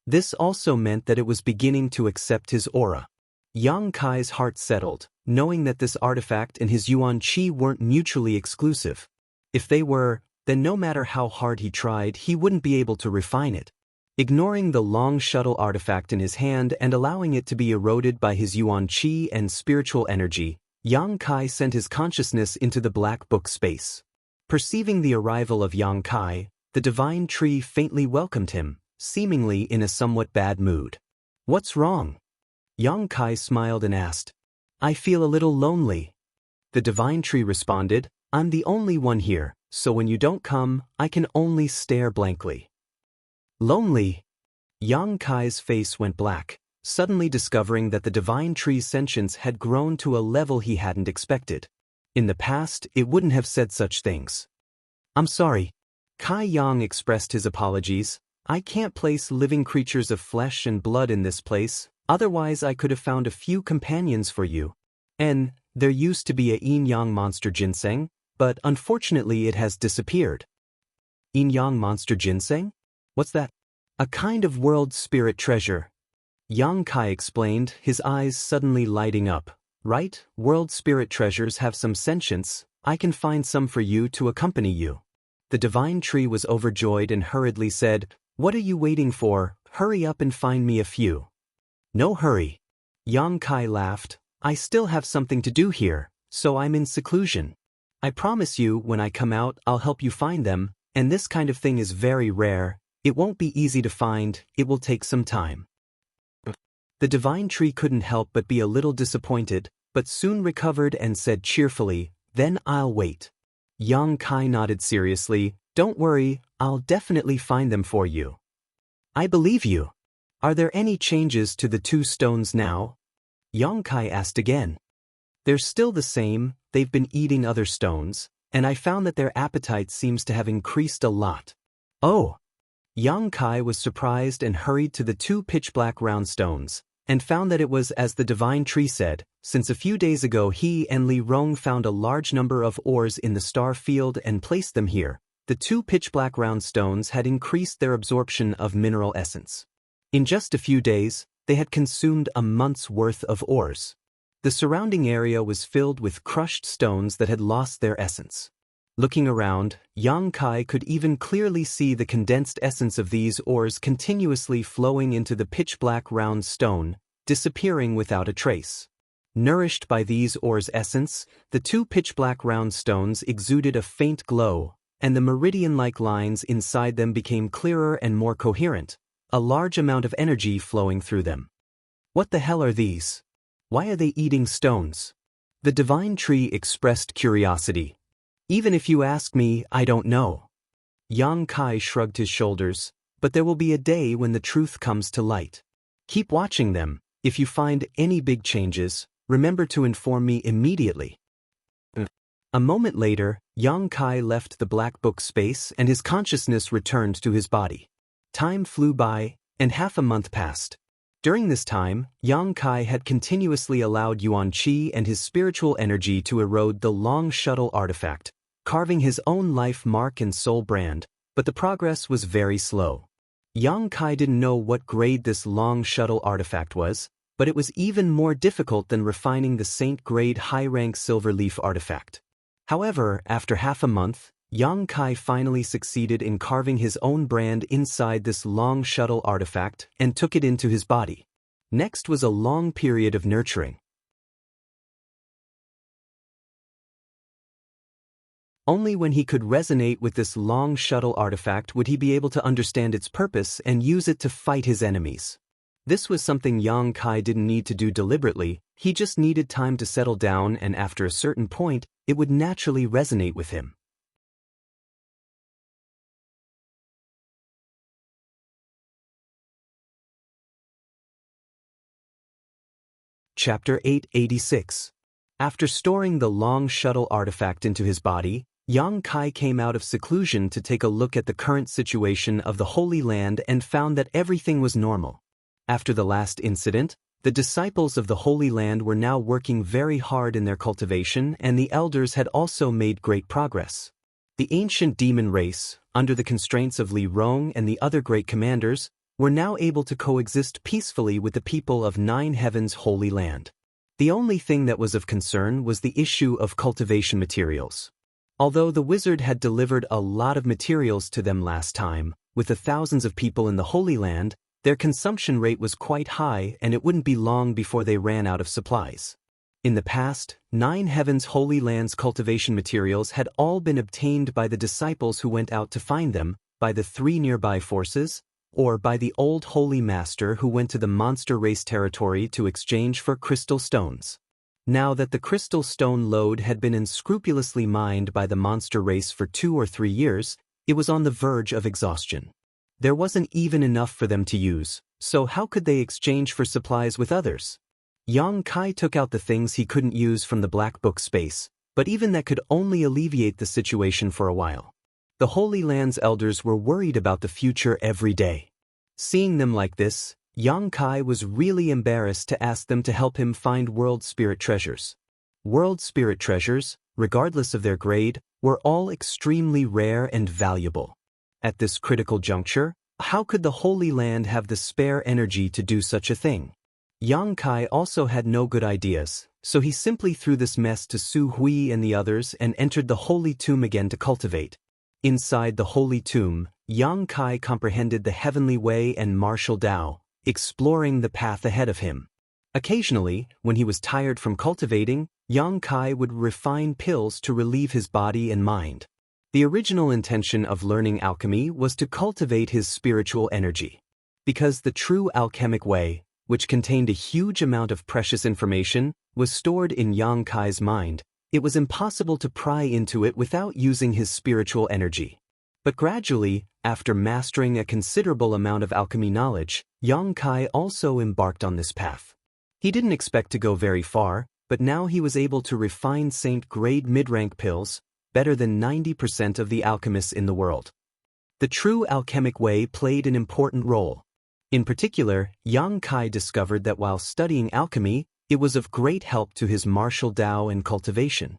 Speaker 1: This also meant that it was beginning to accept his aura. Yang Kai's heart settled, knowing that this artifact and his yuan qi weren't mutually exclusive. If they were, then no matter how hard he tried, he wouldn't be able to refine it. Ignoring the long shuttle artifact in his hand and allowing it to be eroded by his yuan qi and spiritual energy, Yang Kai sent his consciousness into the black book space. Perceiving the arrival of Yang Kai, The divine tree faintly welcomed him, seemingly in a somewhat bad mood. "What's wrong?" Yang Kai smiled and asked. "I feel a little lonely." The divine tree responded, "I'm the only one here, so when you don't come, I can only stare blankly." Lonely? Yang Kai's face went black, suddenly discovering that the divine tree's sentience had grown to a level he hadn't expected. In the past, it wouldn't have said such things. "I'm sorry." Kai Yang expressed his apologies. "I can't place living creatures of flesh and blood in this place, otherwise I could have found a few companions for you. And there used to be a yin-yang monster ginseng, but unfortunately it has disappeared." Yin-yang monster ginseng? What's that? "A kind of world spirit treasure," Yang Kai explained, his eyes suddenly lighting up. "Right, world spirit treasures have some sentience. I can find some for you to accompany you." The divine tree was overjoyed and hurriedly said, "What are you waiting for? Hurry up and find me a few." "No hurry." Yang Kai laughed. "I still have something to do here, so I'm in seclusion. I promise you when I come out I'll help you find them, and this kind of thing is very rare. It won't be easy to find, it will take some time." The divine tree couldn't help but be a little disappointed, but soon recovered and said cheerfully, "Then I'll wait." Yang Kai nodded seriously. "Don't worry, I'll definitely find them for you." "I believe you." "Are there any changes to the two stones now?" Yang Kai asked again. "They're still the same, they've been eating other stones, and I found that their appetite seems to have increased a lot." "Oh!" Yang Kai was surprised and hurried to the two pitch-black round stones, and found that it was as the divine tree said, since a few days ago he and Li Rong found a large number of ores in the star field and placed them here. The two pitch-black round stones had increased their absorption of mineral essence. In just a few days, they had consumed a month's worth of ores. The surrounding area was filled with crushed stones that had lost their essence. Looking around, Yang Kai could even clearly see the condensed essence of these ores continuously flowing into the pitch-black round stone, disappearing without a trace. Nourished by these ores' essence, the two pitch-black round stones exuded a faint glow, and the meridian-like lines inside them became clearer and more coherent, a large amount of energy flowing through them. "What the hell are these? Why are they eating stones?" The divine tree expressed curiosity. "Even if you ask me, I don't know." Yang Kai shrugged his shoulders, "But there will be a day when the truth comes to light. Keep watching them. If you find any big changes, remember to inform me immediately." A moment later, Yang Kai left the black book space and his consciousness returned to his body. Time flew by, and half a month passed. During this time, Yang Kai had continuously allowed Yuan Qi and his spiritual energy to erode the long shuttle artifact, carving his own life mark and soul brand, but the progress was very slow. Yang Kai didn't know what grade this long shuttle artifact was, but it was even more difficult than refining the Saint-grade high-rank silver leaf artifact. However, after half a month, Yang Kai finally succeeded in carving his own brand inside this long shuttle artifact and took it into his body. Next was a long period of nurturing. Only when he could resonate with this long shuttle artifact would he be able to understand its purpose and use it to fight his enemies. This was something Yang Kai didn't need to do deliberately, he just needed time to settle down, and after a certain point, it would naturally resonate with him. Chapter 886. After storing the long shuttle artifact into his body, Yang Kai came out of seclusion to take a look at the current situation of the Holy Land and found that everything was normal. After the last incident, the disciples of the Holy Land were now working very hard in their cultivation, and the elders had also made great progress. The ancient demon race, under the constraints of Li Rong and the other great commanders, were now able to coexist peacefully with the people of Nine Heavens' Holy Land. The only thing that was of concern was the issue of cultivation materials. Although the wizard had delivered a lot of materials to them last time, with the thousands of people in the Holy Land, their consumption rate was quite high and it wouldn't be long before they ran out of supplies. In the past, Nine Heavens' Holy Land's cultivation materials had all been obtained by the disciples who went out to find them, by the 3 nearby forces, or by the old holy master who went to the monster race territory to exchange for crystal stones. Now that the crystal stone lode had been unscrupulously mined by the monster race for 2 or 3 years, it was on the verge of exhaustion. There wasn't even enough for them to use, so how could they exchange for supplies with others? Yang Kai took out the things he couldn't use from the Black Book space, but even that could only alleviate the situation for a while. The Holy Land's elders were worried about the future every day. Seeing them like this, Yang Kai was really embarrassed to ask them to help him find world spirit treasures. World spirit treasures, regardless of their grade, were all extremely rare and valuable. At this critical juncture, how could the Holy Land have the spare energy to do such a thing? Yang Kai also had no good ideas, so he simply threw this mess to Su Hui and the others and entered the Holy Tomb again to cultivate. Inside the Holy Tomb, Yang Kai comprehended the heavenly way and martial Tao, exploring the path ahead of him. Occasionally, when he was tired from cultivating, Yang Kai would refine pills to relieve his body and mind. The original intention of learning alchemy was to cultivate his spiritual energy. Because the true alchemic way, which contained a huge amount of precious information, was stored in Yang Kai's mind, it was impossible to pry into it without using his spiritual energy. But gradually, after mastering a considerable amount of alchemy knowledge, Yang Kai also embarked on this path. He didn't expect to go very far, but now he was able to refine saint-grade mid-rank pills, better than 90% of the alchemists in the world. The true alchemic way played an important role. In particular, Yang Kai discovered that while studying alchemy, it was of great help to his martial Tao and cultivation.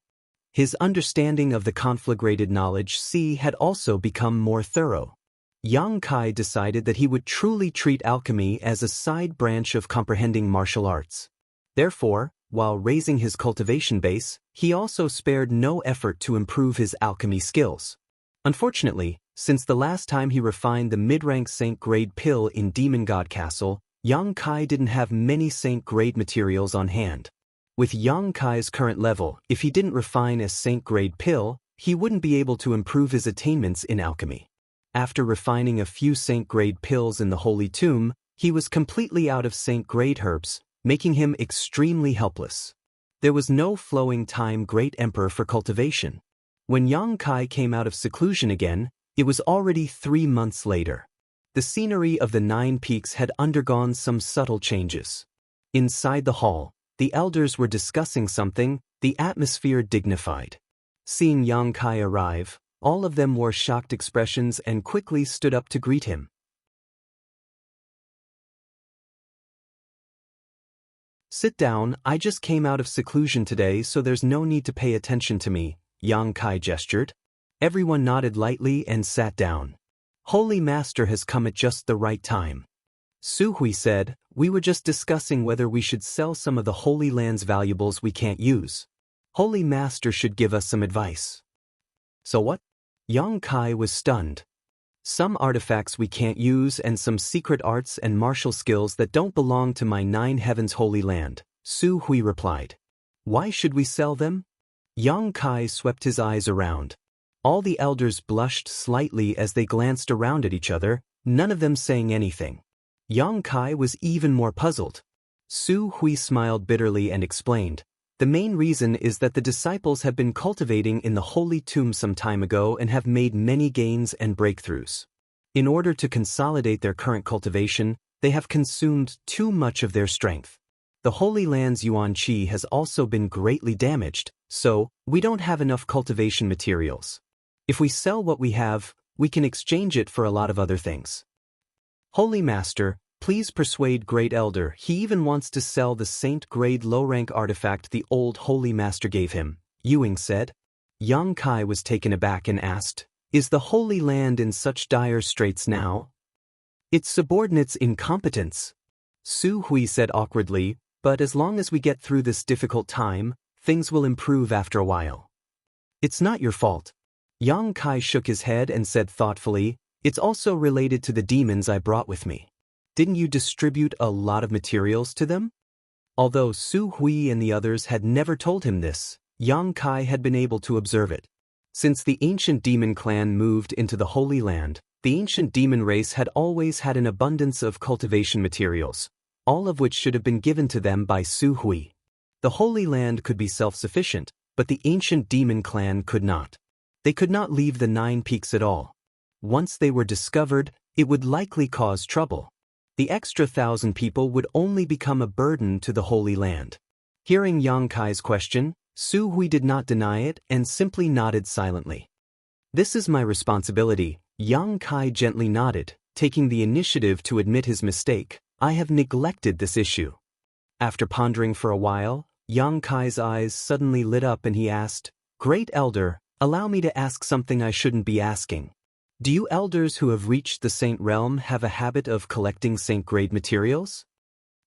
Speaker 1: His understanding of the conflagrated knowledge C had also become more thorough. Yang Kai decided that he would truly treat alchemy as a side branch of comprehending martial arts. Therefore, while raising his cultivation base, he also spared no effort to improve his alchemy skills. Unfortunately, since the last time he refined the mid-rank saint-grade pill in Demon God Castle, Yang Kai didn't have many saint-grade materials on hand. With Yang Kai's current level, if he didn't refine a saint-grade pill, he wouldn't be able to improve his attainments in alchemy. After refining a few saint-grade pills in the Holy Tomb, he was completely out of saint-grade herbs, making him extremely helpless. There was no flowing time Great Emperor for cultivation. When Yang Kai came out of seclusion again, it was already 3 months later. The scenery of the 9 peaks had undergone some subtle changes. Inside the hall, the elders were discussing something, the atmosphere dignified. Seeing Yang Kai arrive, all of them wore shocked expressions and quickly stood up to greet him. "Sit down, I just came out of seclusion today, so there's no need to pay attention to me," Yang Kai gestured. Everyone nodded lightly and sat down. "Holy Master has come at just the right time." Su Hui said, "We were just discussing whether we should sell some of the Holy Land's valuables we can't use. Holy Master should give us some advice." "So what?" Yang Kai was stunned. "Some artifacts we can't use and some secret arts and martial skills that don't belong to my 9 heavens Holy Land," Su Hui replied. "Why should we sell them?" Yang Kai swept his eyes around. All the elders blushed slightly as they glanced around at each other, none of them saying anything. Yang Kai was even more puzzled. Su Hui smiled bitterly and explained, "The main reason is that the disciples have been cultivating in the Holy Tomb some time ago and have made many gains and breakthroughs. In order to consolidate their current cultivation, they have consumed too much of their strength. The Holy Land's Yuan Qi has also been greatly damaged, so we don't have enough cultivation materials. If we sell what we have, we can exchange it for a lot of other things. Holy Master, please persuade Great Elder. He even wants to sell the saint-grade low-rank artifact the old Holy Master gave him," Ewing said. Yang Kai was taken aback and asked, "Is the Holy Land in such dire straits now?" "Its subordinates' incompetence," Su Hui said awkwardly, "but as long as we get through this difficult time, things will improve after a while." "It's not your fault." Yang Kai shook his head and said thoughtfully, "It's also related to the demons I brought with me. Didn't you distribute a lot of materials to them?" Although Su Hui and the others had never told him this, Yang Kai had been able to observe it. Since the ancient demon clan moved into the Holy Land, the ancient demon race had always had an abundance of cultivation materials, all of which should have been given to them by Su Hui. The Holy Land could be self-sufficient, but the ancient demon clan could not. They could not leave the 9 peaks at all. Once they were discovered, it would likely cause trouble. The extra 1,000 people would only become a burden to the Holy Land. Hearing Yang Kai's question, Su Hui did not deny it and simply nodded silently. This is my responsibility, Yang Kai gently nodded, taking the initiative to admit his mistake. I have neglected this issue. After pondering for a while, Yang Kai's eyes suddenly lit up and he asked, Great Elder, allow me to ask something I shouldn't be asking. Do you elders who have reached the Saint Realm have a habit of collecting Saint-grade materials?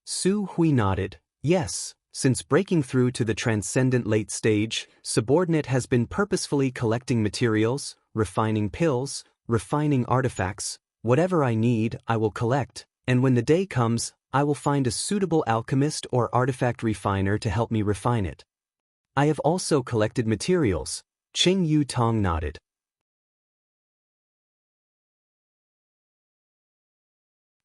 Speaker 1: Su Hui nodded, yes. Since breaking through to the transcendent late stage, Subordinate has been purposefully collecting materials, refining pills, refining artifacts. Whatever I need, I will collect, and when the day comes, I will find a suitable alchemist or artifact refiner to help me refine it. I have also collected materials. Qing Yu Tong nodded.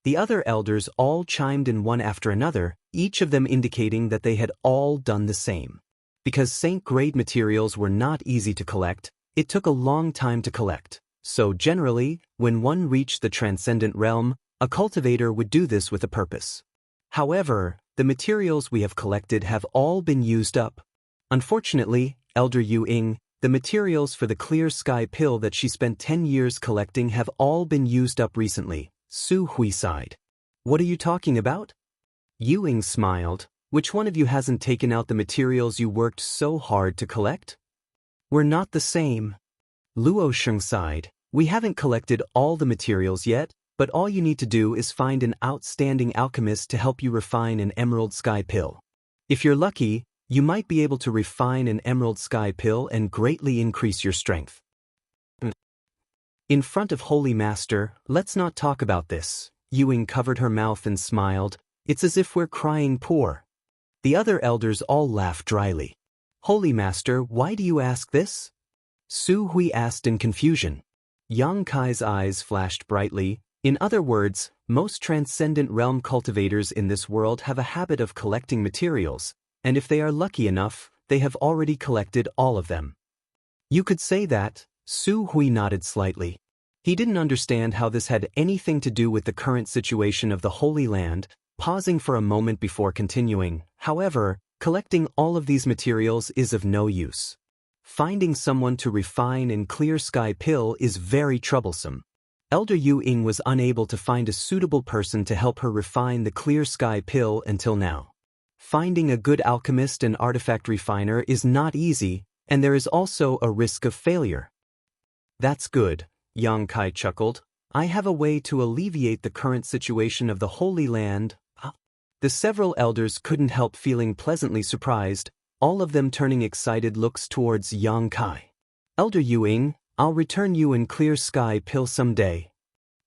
Speaker 1: The other elders all chimed in one after another, each of them indicating that they had all done the same. Because Saint-grade materials were not easy to collect, it took a long time to collect. So generally, when one reached the transcendent realm, a cultivator would do this with a purpose. However, the materials we have collected have all been used up. Unfortunately, Elder Yu Ying, the materials for the clear sky pill that she spent 10 years collecting have all been used up recently. Su Hui sighed. What are you talking about? Yu Ying smiled. Which one of you hasn't taken out the materials you worked so hard to collect? We're not the same. Luo Sheng sighed. We haven't collected all the materials yet, but all you need to do is find an outstanding alchemist to help you refine an emerald sky pill. If you're lucky, you might be able to refine an emerald sky pill and greatly increase your strength. In front of Holy Master, let's not talk about this. Yu Ying covered her mouth and smiled. It's as if we're crying poor. The other elders all laughed dryly. Holy Master, why do you ask this? Su Hui asked in confusion. Yang Kai's eyes flashed brightly. In other words, most transcendent realm cultivators in this world have a habit of collecting materials, and if they are lucky enough, they have already collected all of them. You could say that. Su Hui nodded slightly. He didn't understand how this had anything to do with the current situation of the Holy Land, pausing for a moment before continuing. However, collecting all of these materials is of no use. Finding someone to refine and clear sky pill is very troublesome. Elder Yu Ying was unable to find a suitable person to help her refine the clear sky pill until now. Finding a good alchemist and artifact refiner is not easy, and there is also a risk of failure. That's good, Yang Kai chuckled. I have a way to alleviate the current situation of the Holy Land. The several elders couldn't help feeling pleasantly surprised, all of them turning excited looks towards Yang Kai. Elder Yu Ying, I'll return you in clear sky pill someday.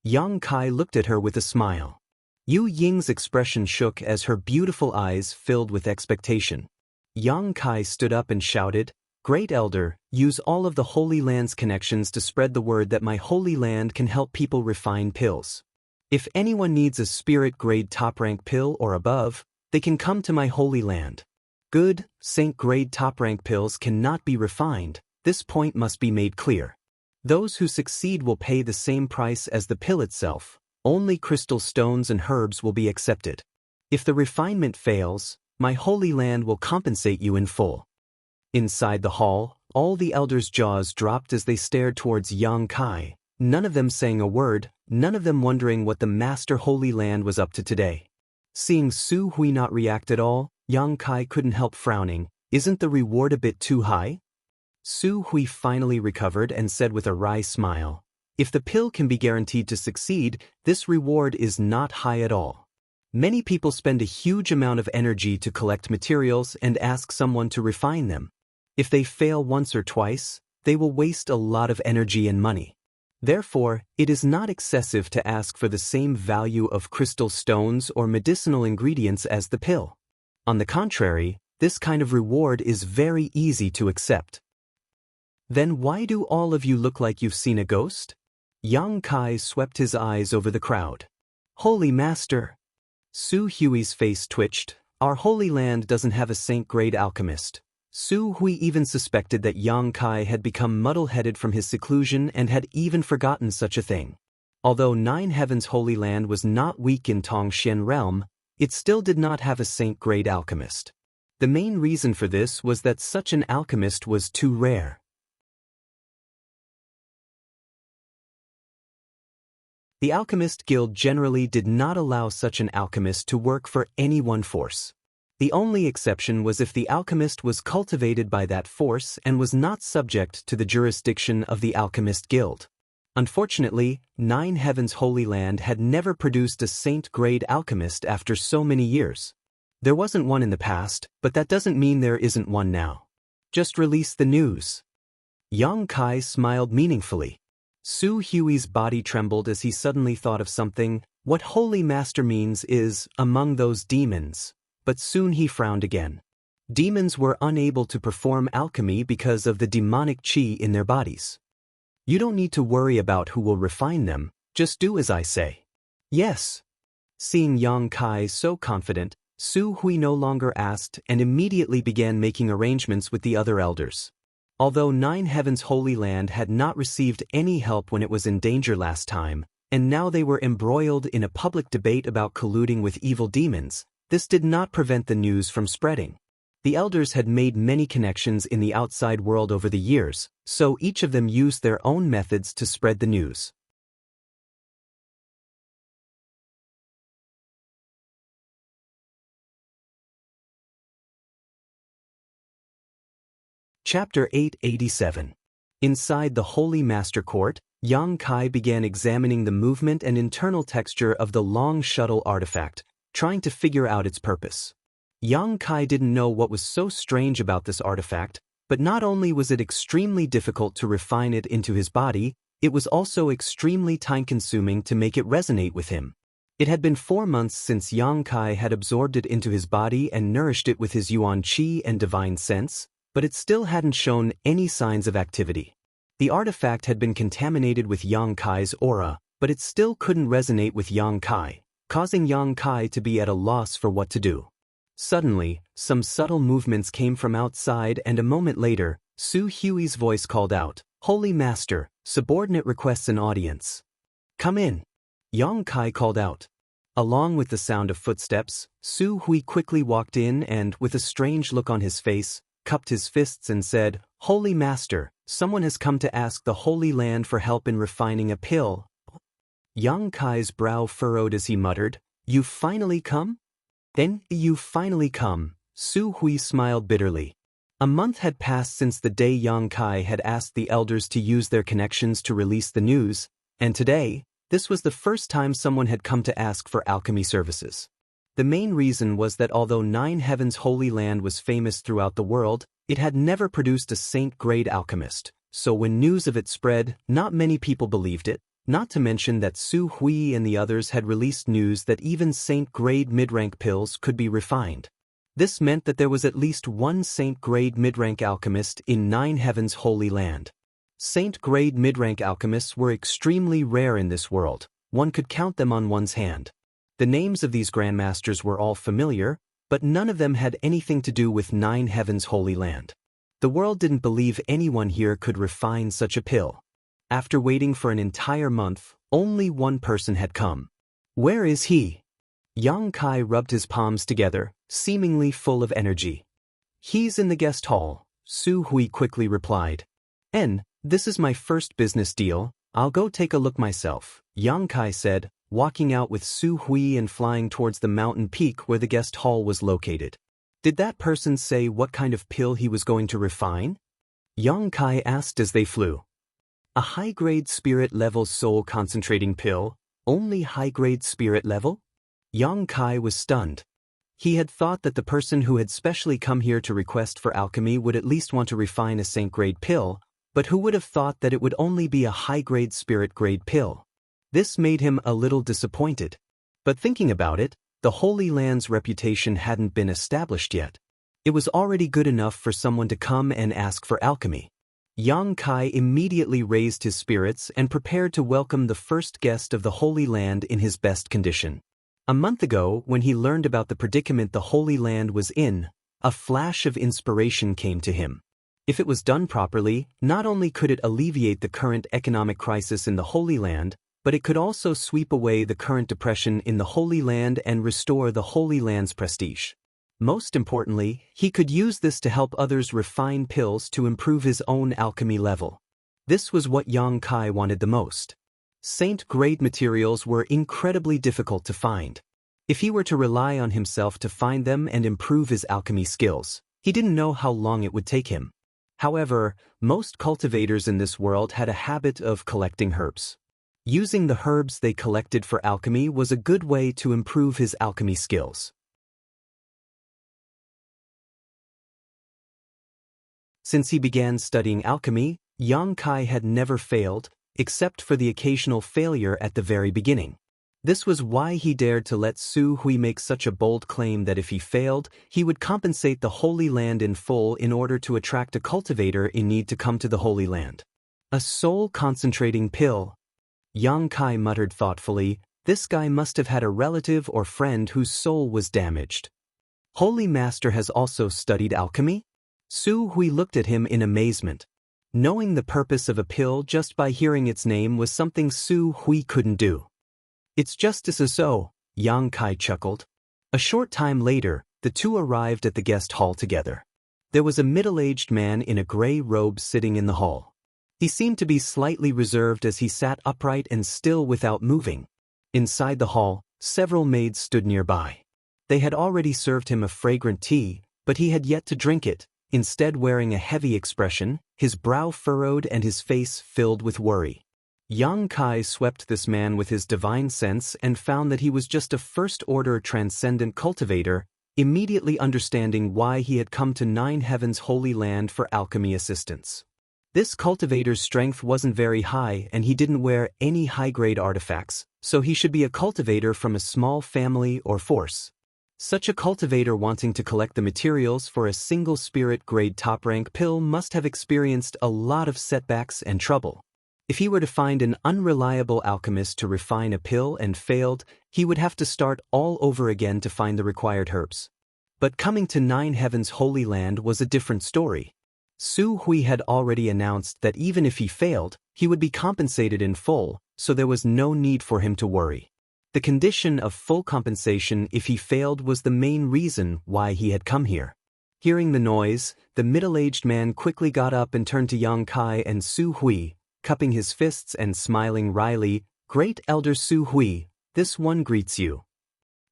Speaker 1: Yang Kai looked at her with a smile. Yu Ying's expression shook as her beautiful eyes filled with expectation. Yang Kai stood up and shouted, Great Elder, use all of the Holy Land's connections to spread the word that my Holy Land can help people refine pills. If anyone needs a spirit-grade top-rank pill or above, they can come to my Holy Land. Good, Saint-grade top-rank pills cannot be refined. This point must be made clear. Those who succeed will pay the same price as the pill itself. Only crystal stones and herbs will be accepted. If the refinement fails, my Holy Land will compensate you in full. Inside the hall, all the elders' jaws dropped as they stared towards Yang Kai, none of them saying a word, none of them wondering what the Master Holy Land was up to today. Seeing Su Hui not react at all, Yang Kai couldn't help frowning. Isn't the reward a bit too high? Su Hui finally recovered and said with a wry smile, If the pill can be guaranteed to succeed, this reward is not high at all. Many people spend a huge amount of energy to collect materials and ask someone to refine them. If they fail once or twice, they will waste a lot of energy and money. Therefore, it is not excessive to ask for the same value of crystal stones or medicinal ingredients as the pill. On the contrary, this kind of reward is very easy to accept. Then why do all of you look like you've seen a ghost? Yang Kai swept his eyes over the crowd. Holy Master! Su Hui's face twitched. Our Holy Land doesn't have a saint-grade alchemist. Su Hui even suspected that Yang Kai had become muddle-headed from his seclusion and had even forgotten such a thing. Although Nine Heavens Holy Land was not weak in Tongxian realm, it still did not have a saint-grade alchemist. The main reason for this was that such an alchemist was too rare. The Alchemist Guild generally did not allow such an alchemist to work for any one force. The only exception was if the alchemist was cultivated by that force and was not subject to the jurisdiction of the Alchemist Guild. Unfortunately, Nine Heavens Holy Land had never produced a saint-grade alchemist after so many years. There wasn't one in the past, but that doesn't mean there isn't one now. Just release the news. Yang Kai smiled meaningfully. Su Hui's body trembled as he suddenly thought of something. What Holy Master means is, among those demons. But soon he frowned again. Demons were unable to perform alchemy because of the demonic qi in their bodies. You don't need to worry about who will refine them, just do as I say. Yes. Seeing Yang Kai so confident, Su Hui no longer asked and immediately began making arrangements with the other elders. Although Nine Heavens Holy Land had not received any help when it was in danger last time, and now they were embroiled in a public debate about colluding with evil demons, this did not prevent the news from spreading. The elders had made many connections in the outside world over the years, so each of them used their own methods to spread the news. Chapter 887. Inside the Holy Master Court, Yang Kai began examining the movement and internal texture of the long shuttle artifact, trying to figure out its purpose. Yang Kai didn't know what was so strange about this artifact, but not only was it extremely difficult to refine it into his body, it was also extremely time-consuming to make it resonate with him. It had been 4 months since Yang Kai had absorbed it into his body and nourished it with his Yuan Qi and divine sense, but it still hadn't shown any signs of activity. The artifact had been contaminated with Yang Kai's aura, but it still couldn't resonate with Yang Kai, causing Yang Kai to be at a loss for what to do. Suddenly, some subtle movements came from outside and a moment later, Su Hui's voice called out, "Holy Master, subordinate requests an audience." "Come in." Yang Kai called out. Along with the sound of footsteps, Su Hui quickly walked in and, with a strange look on his face, cupped his fists and said, "Holy Master, someone has come to ask the Holy Land for help in refining a pill." Yang Kai's brow furrowed as he muttered, "You've finally come?" "Then, you've finally come," Su Hui smiled bitterly. A month had passed since the day Yang Kai had asked the elders to use their connections to release the news, and today, this was the first time someone had come to ask for alchemy services. The main reason was that although Nine Heavens Holy Land was famous throughout the world, it had never produced a saint-grade alchemist, so when news of it spread, not many people believed it, not to mention that Su Hui and the others had released news that even saint-grade mid-rank pills could be refined. This meant that there was at least one saint-grade mid-rank alchemist in Nine Heavens Holy Land. Saint-grade mid-rank alchemists were extremely rare in this world, one could count them on one's hand. The names of these grandmasters were all familiar, but none of them had anything to do with Nine Heavens Holy Land. The world didn't believe anyone here could refine such a pill. After waiting for an entire month, only one person had come. "Where is he?" Yang Kai rubbed his palms together, seemingly full of energy. "He's in the guest hall," Su Hui quickly replied. "This is my first business deal, I'll go take a look myself," Yang Kai said, walking out with Su Hui and flying towards the mountain peak where the guest hall was located. "Did that person say what kind of pill he was going to refine?" Yang Kai asked as they flew. "A high-grade spirit-level soul-concentrating pill, only high-grade spirit level?" Yang Kai was stunned. He had thought that the person who had specially come here to request for alchemy would at least want to refine a saint-grade pill, but who would have thought that it would only be a high-grade spirit-grade pill? This made him a little disappointed. But thinking about it, the Holy Land's reputation hadn't been established yet. It was already good enough for someone to come and ask for alchemy. Yang Kai immediately raised his spirits and prepared to welcome the first guest of the Holy Land in his best condition. A month ago, when he learned about the predicament the Holy Land was in, a flash of inspiration came to him. If it was done properly, not only could it alleviate the current economic crisis in the Holy Land, but it could also sweep away the current depression in the Holy Land and restore the Holy Land's prestige. Most importantly, he could use this to help others refine pills to improve his own alchemy level. This was what Yang Kai wanted the most. Saint-grade materials were incredibly difficult to find. If he were to rely on himself to find them and improve his alchemy skills, he didn't know how long it would take him. However, most cultivators in this world had a habit of collecting herbs. Using the herbs they collected for alchemy was a good way to improve his alchemy skills. Since he began studying alchemy, Yang Kai had never failed, except for the occasional failure at the very beginning. This was why he dared to let Su Hui make such a bold claim that if he failed, he would compensate the Holy Land in full in order to attract a cultivator in need to come to the Holy Land. A soul-concentrating pill. Yang Kai muttered thoughtfully, this guy must have had a relative or friend whose soul was damaged. Holy Master has also studied alchemy? Su Hui looked at him in amazement. Knowing the purpose of a pill just by hearing its name was something Su Hui couldn't do. It's just as so, Yang Kai chuckled. A short time later, the two arrived at the guest hall together. There was a middle-aged man in a gray robe sitting in the hall. He seemed to be slightly reserved as he sat upright and still without moving. Inside the hall, several maids stood nearby. They had already served him a fragrant tea, but he had yet to drink it, instead wearing a heavy expression, his brow furrowed and his face filled with worry. Yang Kai swept this man with his divine sense and found that he was just a first-order transcendent cultivator, immediately understanding why he had come to Nine Heavens' Holy Land for alchemy assistance. This cultivator's strength wasn't very high and he didn't wear any high-grade artifacts, so he should be a cultivator from a small family or force. Such a cultivator wanting to collect the materials for a single spirit-grade top-rank pill must have experienced a lot of setbacks and trouble. If he were to find an unreliable alchemist to refine a pill and failed, he would have to start all over again to find the required herbs. But coming to Nine Heavens' Holy Land was a different story. Su Hui had already announced that even if he failed, he would be compensated in full, so there was no need for him to worry. The condition of full compensation if he failed was the main reason why he had come here. Hearing the noise, the middle-aged man quickly got up and turned to Yang Kai and Su Hui, cupping his fists and smiling wryly, "Great Elder Su Hui, this one greets you.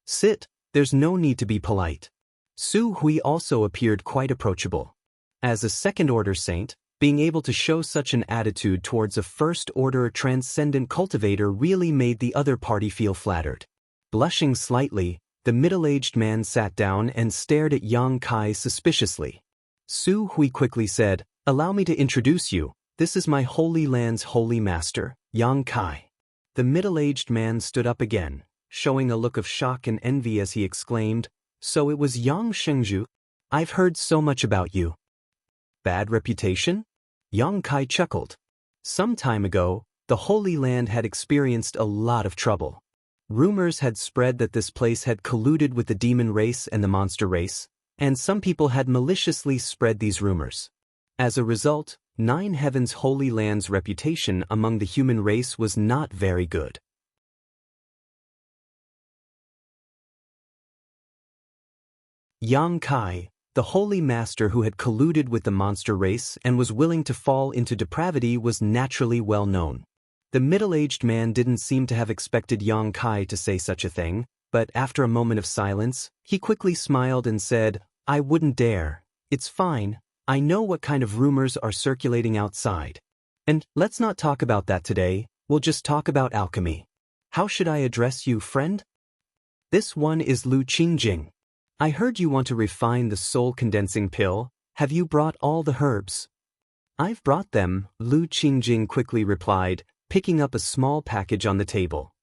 Speaker 1: Sit, there's no need to be polite." Su Hui also appeared quite approachable. As a second-order saint, being able to show such an attitude towards a first-order transcendent cultivator really made the other party feel flattered. Blushing slightly, the middle-aged man sat down and stared at Yang Kai suspiciously. Su Hui quickly said, "Allow me to introduce you. This is my Holy Land's Holy Master, Yang Kai." The middle-aged man stood up again, showing a look of shock and envy as he exclaimed, "So it was Yang Shengzhu? I've heard so much about you." Bad reputation? Yang Kai chuckled. Some time ago, the Holy Land had experienced a lot of trouble. Rumors had spread that this place had colluded with the demon race and the monster race, and some people had maliciously spread these rumors. As a result, Nine Heavens' Holy Land's reputation among the human race was not very good. Yang Kai, the Holy Master who had colluded with the monster race and was willing to fall into depravity, was naturally well known. The middle-aged man didn't seem to have expected Yang Kai to say such a thing, but after a moment of silence, he quickly smiled and said, "I wouldn't dare. It's fine. I know what kind of rumors are circulating outside. And let's not talk about that today, we'll just talk about alchemy. How should I address you, friend? This one is Lu Qingjing. I heard you want to refine the soul-condensing pill. Have you brought all the herbs?" "I've brought them," Lu Qingjing quickly replied, picking up a small package on the table.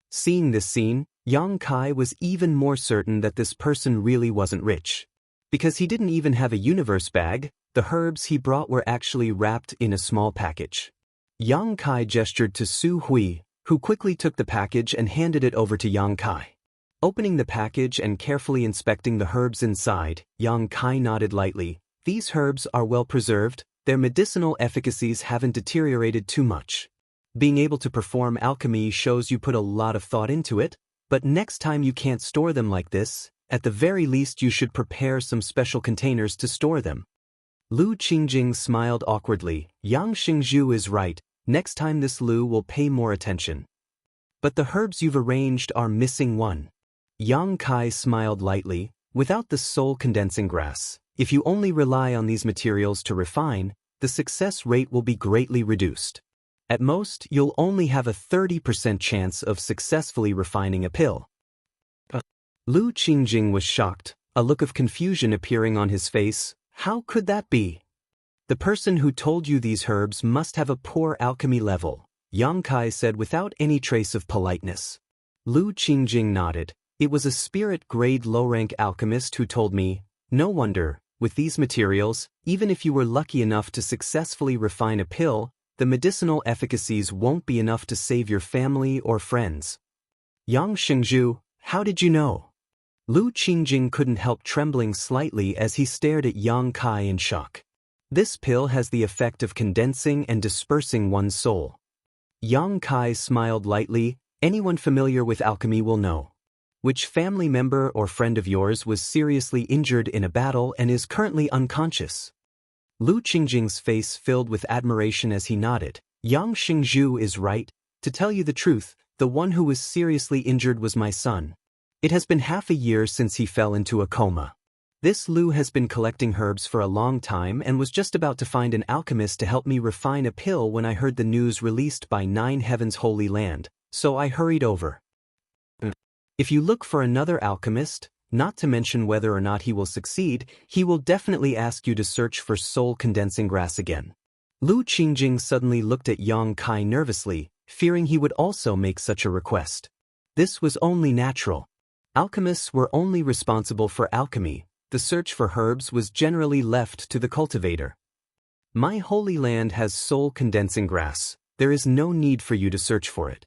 Speaker 1: Seeing this scene, Yang Kai was even more certain that this person really wasn't rich. Because he didn't even have a universe bag, The herbs he brought were actually wrapped in a small package. Yang Kai gestured to Su Hui, who quickly took the package and handed it over to Yang Kai. Opening the package and carefully inspecting the herbs inside, Yang Kai nodded lightly. These herbs are well preserved, their medicinal efficacies haven't deteriorated too much. Being able to perform alchemy shows you put a lot of thought into it, but next time you can't store them like this, at the very least you should prepare some special containers to store them. Lu Qingjing smiled awkwardly. Yang Xingzhu is right, next time this Lu will pay more attention. But the herbs you've arranged are missing one. Yang Kai smiled lightly. Without the soul condensing grass, if you only rely on these materials to refine, the success rate will be greatly reduced. At most, you'll only have a 30% chance of successfully refining a pill. Lu Qingjing was shocked, a look of confusion appearing on his face. How could that be? The person who told you these herbs must have a poor alchemy level, Yang Kai said without any trace of politeness. Lu Qingjing nodded. It was a spirit-grade low-rank alchemist who told me. No wonder, with these materials, even if you were lucky enough to successfully refine a pill, the medicinal efficacies won't be enough to save your family or friends. Yang Xingzhu, how did you know? Lu Qingjing couldn't help trembling slightly as he stared at Yang Kai in shock. This pill has the effect of condensing and dispersing one's soul. Yang Kai smiled lightly. Anyone familiar with alchemy will know. Which family member or friend of yours was seriously injured in a battle and is currently unconscious? Lu Qingjing's face filled with admiration as he nodded. Yang Xingzhu is right. To tell you the truth, the one who was seriously injured was my son. It has been half a year since he fell into a coma. This Lu has been collecting herbs for a long time and was just about to find an alchemist to help me refine a pill when I heard the news released by Nine Heaven's Holy Land, so I hurried over. If you look for another alchemist, not to mention whether or not he will succeed, he will definitely ask you to search for soul condensing grass again. Lu Qingjing suddenly looked at Yang Kai nervously, fearing he would also make such a request. This was only natural. Alchemists were only responsible for alchemy. The search for herbs was generally left to the cultivator. My holy land has soul condensing grass. There is no need for you to search for it.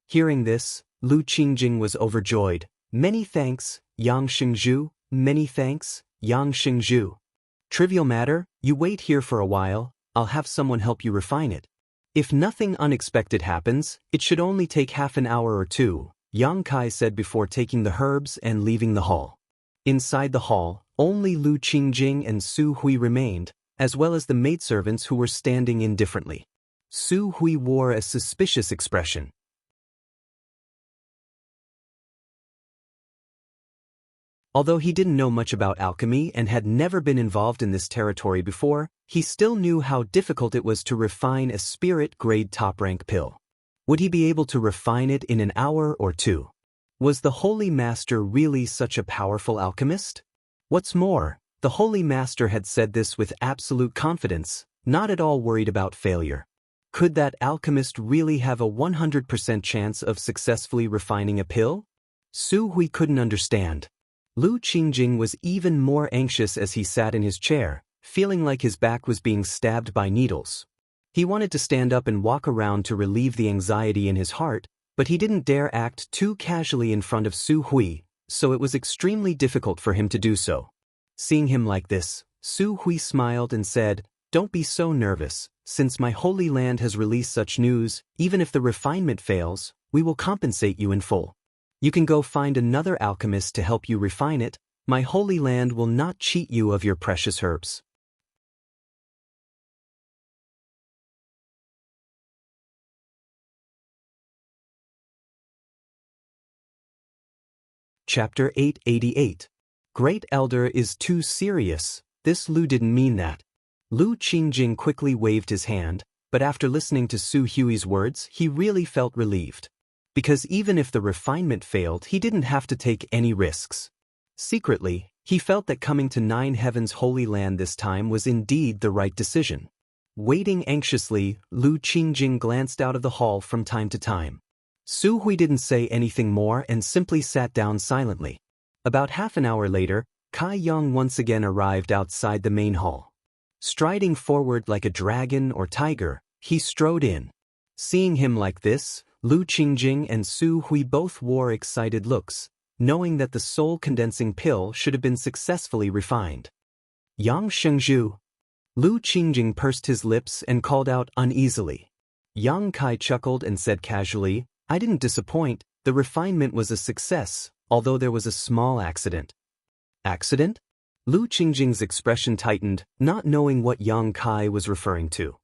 Speaker 1: Hearing this, Lu Qingjing was overjoyed. Many thanks, Yang Xingzhu. Many thanks, Yang Xingzhu. Trivial matter, you wait here for a while, I'll have someone help you refine it. If nothing unexpected happens, it should only take half an hour or two, Yang Kai said before taking the herbs and leaving the hall. Inside the hall, only Lu Qingjing and Su Hui remained, as well as the maidservants who were standing indifferently. Su Hui wore a suspicious expression. Although he didn't know much about alchemy and had never been involved in this territory before, he still knew how difficult it was to refine a spirit-grade top-rank pill. Would he be able to refine it in an hour or two? Was the Holy Master really such a powerful alchemist? What's more, the Holy Master had said this with absolute confidence, not at all worried about failure. Could that alchemist really have a 100% chance of successfully refining a pill? Su Hui couldn't understand. Lu Qingjing was even more anxious as he sat in his chair, feeling like his back was being stabbed by needles. He wanted to stand up and walk around to relieve the anxiety in his heart, but he didn't dare act too casually in front of Su Hui, so it was extremely difficult for him to do so. Seeing him like this, Su Hui smiled and said, "Don't be so nervous. Since my holy land has released such news, even if the refinement fails, we will compensate you in full. You can go find another alchemist to help you refine it. My holy land will not cheat you of your precious herbs." Chapter 888. Great Elder is too serious. This Lu didn't mean that. Lu Qingjing quickly waved his hand, but after listening to Su Hui's words, he really felt relieved. Because even if the refinement failed, he didn't have to take any risks. Secretly, he felt that coming to Nine Heaven's Holy Land this time was indeed the right decision. Waiting anxiously, Lu Qingjing glanced out of the hall from time to time. Su Hui didn't say anything more and simply sat down silently. About half an hour later, Kai Yang once again arrived outside the main hall. Striding forward like a dragon or tiger, he strode in. Seeing him like this, Lu Qingjing and Su Hui both wore excited looks, knowing that the soul-condensing pill should have been successfully refined. Yang Shengzhu. Lu Qingjing pursed his lips and called out uneasily. Yang Kai chuckled and said casually, I didn't disappoint, the refinement was a success, although there was a small accident. Accident? Lu Qingjing's expression tightened, not knowing what Yang Kai was referring to.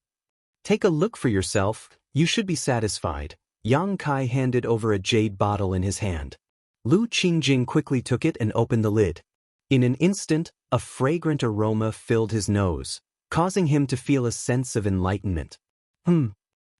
Speaker 1: Take a look for yourself, you should be satisfied. Yang Kai handed over a jade bottle in his hand. Lu Qingjing quickly took it and opened the lid. In an instant, a fragrant aroma filled his nose, causing him to feel a sense of enlightenment.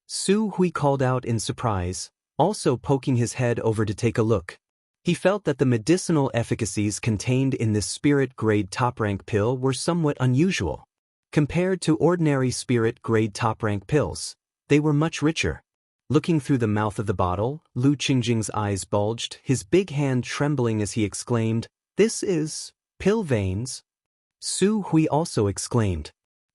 Speaker 1: Su Hui called out in surprise, also poking his head over to take a look. He felt that the medicinal efficacies contained in this spirit-grade top-rank pill were somewhat unusual. Compared to ordinary spirit-grade top-rank pills, they were much richer. Looking through the mouth of the bottle, Lu Qingjing's eyes bulged, his big hand trembling as he exclaimed, This is pill veins. Su Hui also exclaimed.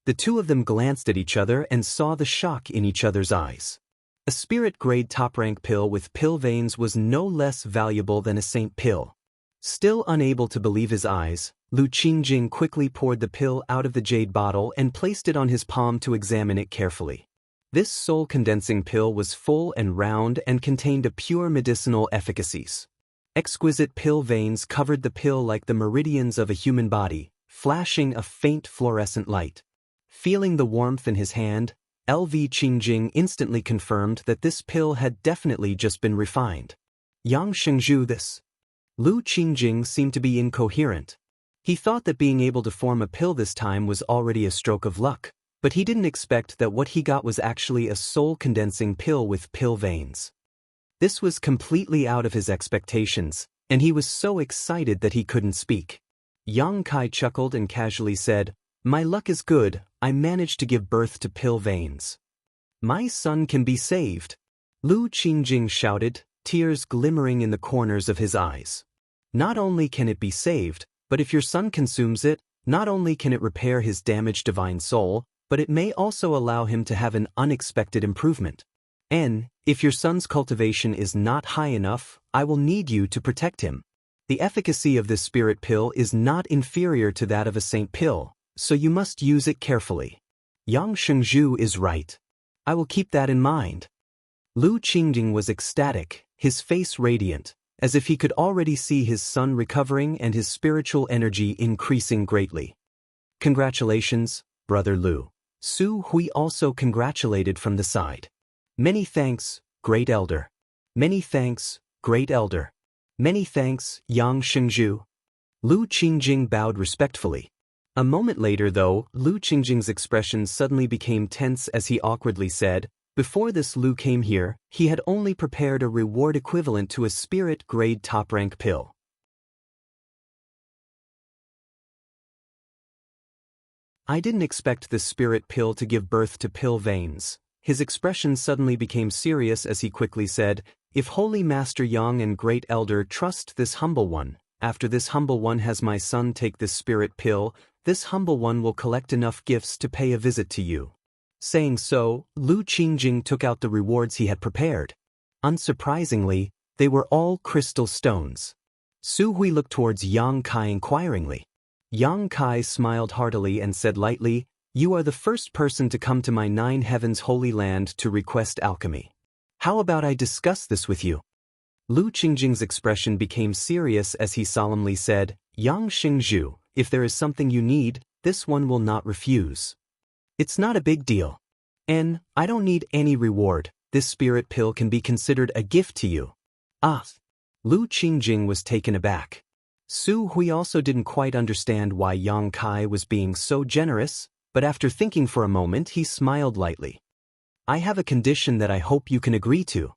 Speaker 1: The two of them glanced at each other and saw the shock in each other's eyes. A spirit-grade top-rank pill with pill veins was no less valuable than a saint pill. Still unable to believe his eyes, Lu Qingjing quickly poured the pill out of the jade bottle and placed it on his palm to examine it carefully. This soul-condensing pill was full and round and contained a pure medicinal efficacies. Exquisite pill veins covered the pill like the meridians of a human body, flashing a faint fluorescent light. Feeling the warmth in his hand, L.V. Qingjing instantly confirmed that this pill had definitely just been refined. Yang Shengzhu this. Lu Qingjing seemed to be incoherent. He thought that being able to form a pill this time was already a stroke of luck, but he didn't expect that what he got was actually a soul-condensing pill with pill veins. This was completely out of his expectations, and he was so excited that he couldn't speak. Yang Kai chuckled and casually said, My luck is good, I managed to give birth to pill veins. My son can be saved. Lu Qingjing shouted, tears glimmering in the corners of his eyes. Not only can it be saved, but if your son consumes it, not only can it repair his damaged divine soul, but it may also allow him to have an unexpected improvement. And, if your son's cultivation is not high enough, I will need you to protect him. The efficacy of this spirit pill is not inferior to that of a saint pill, so you must use it carefully. Yang Shengzhu is right. I will keep that in mind. Lu Qingjing was ecstatic, his face radiant, as if he could already see his son recovering and his spiritual energy increasing greatly. Congratulations, Brother Lu. Su Hui also congratulated from the side. Many thanks, Great Elder. Many thanks, Great Elder. Many thanks, Yang Shengzhu. Lu Qingjing bowed respectfully. A moment later, though, Lu Qingjing's expression suddenly became tense as he awkwardly said, Before this Lu came here, he had only prepared a reward equivalent to a spirit-grade top-rank pill. I didn't expect this spirit pill to give birth to pill veins. His expression suddenly became serious as he quickly said, If Holy Master Yang and Great Elder trust this humble one, after this humble one has my son take this spirit pill, this humble one will collect enough gifts to pay a visit to you. Saying so, Lu Qingjing took out the rewards he had prepared. Unsurprisingly, they were all crystal stones. Su Hui looked towards Yang Kai inquiringly. Yang Kai smiled heartily and said lightly, You are the first person to come to my 9 heavens holy land to request alchemy. How about I discuss this with you? Lu Qingjing's expression became serious as he solemnly said, Yang Shengzhu, if there is something you need, this one will not refuse. It's not a big deal. And, I don't need any reward, this spirit pill can be considered a gift to you. Ah! Lu Qingjing was taken aback. Su Hui also didn't quite understand why Yang Kai was being so generous, but after thinking for a moment he smiled lightly. I have a condition that I hope you can agree to.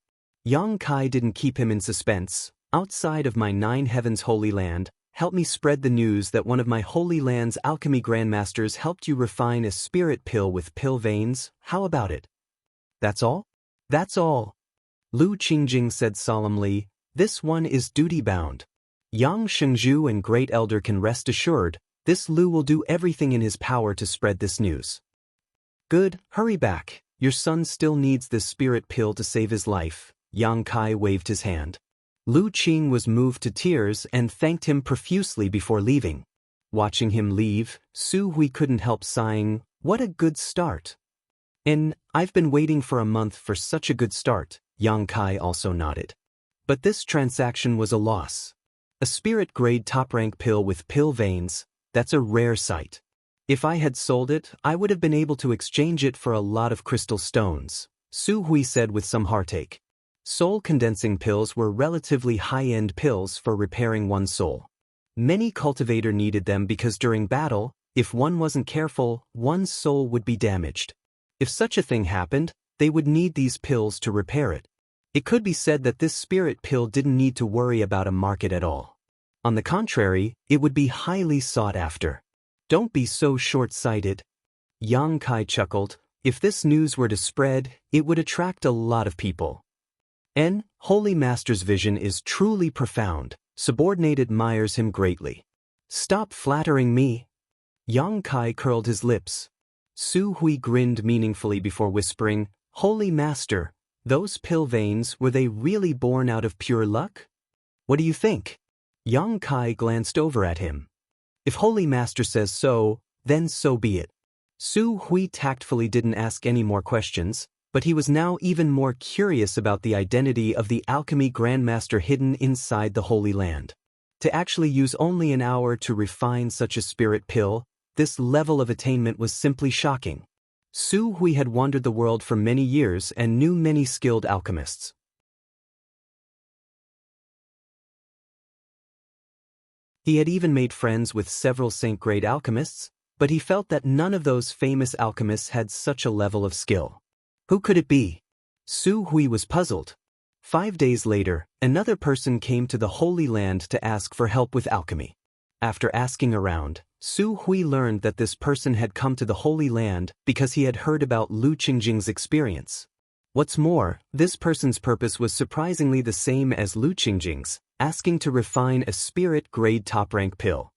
Speaker 1: Yang Kai didn't keep him in suspense. Outside of my 9 heavens holy land, help me spread the news that one of my holy land's alchemy grandmasters helped you refine a spirit pill with pill veins. How about it? That's all? That's all. Lu Qingjing said solemnly, This one is duty-bound. Yang Shengzhu and Great Elder can rest assured, This Lu will do everything in his power to spread this news. Good, hurry back. Your son still needs this spirit pill to save his life. Yang Kai waved his hand. Lu Qing was moved to tears and thanked him profusely before leaving. Watching him leave, Su Hui couldn't help sighing, what a good start. And I've been waiting for a month for such a good start, Yang Kai also nodded. But this transaction was a loss. A spirit-grade top-rank pill with pill veins, that's a rare sight. If I had sold it, I would have been able to exchange it for a lot of crystal stones, Su Hui said with some heartache. Soul-condensing pills were relatively high-end pills for repairing one's soul. Many cultivator needed them because during battle, if one wasn't careful, one's soul would be damaged. If such a thing happened, they would need these pills to repair it. It could be said that this spirit pill didn't need to worry about a market at all. On the contrary, it would be highly sought after. Don't be so short-sighted. Yang Kai chuckled. If this news were to spread, it would attract a lot of people. Holy Master's vision is truly profound. Subordinate admires him greatly. Stop flattering me. Yang Kai curled his lips. Su Hui grinned meaningfully before whispering, Holy Master, those pill veins, were they really born out of pure luck? What do you think? Yang Kai glanced over at him. If Holy Master says so, then so be it. Su Hui tactfully didn't ask any more questions, but he was now even more curious about the identity of the alchemy grandmaster hidden inside the Holy Land. To actually use only an hour to refine such a spirit pill, this level of attainment was simply shocking. Su Hui had wandered the world for many years and knew many skilled alchemists. He had even made friends with several saint-grade alchemists, but he felt that none of those famous alchemists had such a level of skill. Who could it be? Su Hui was puzzled. 5 days later, another person came to the Holy Land to ask for help with alchemy. After asking around, Su Hui learned that this person had come to the Holy Land because he had heard about Lu Qingjing's experience. What's more, this person's purpose was surprisingly the same as Lu Qingjing's, asking to refine a spirit-grade top-rank pill.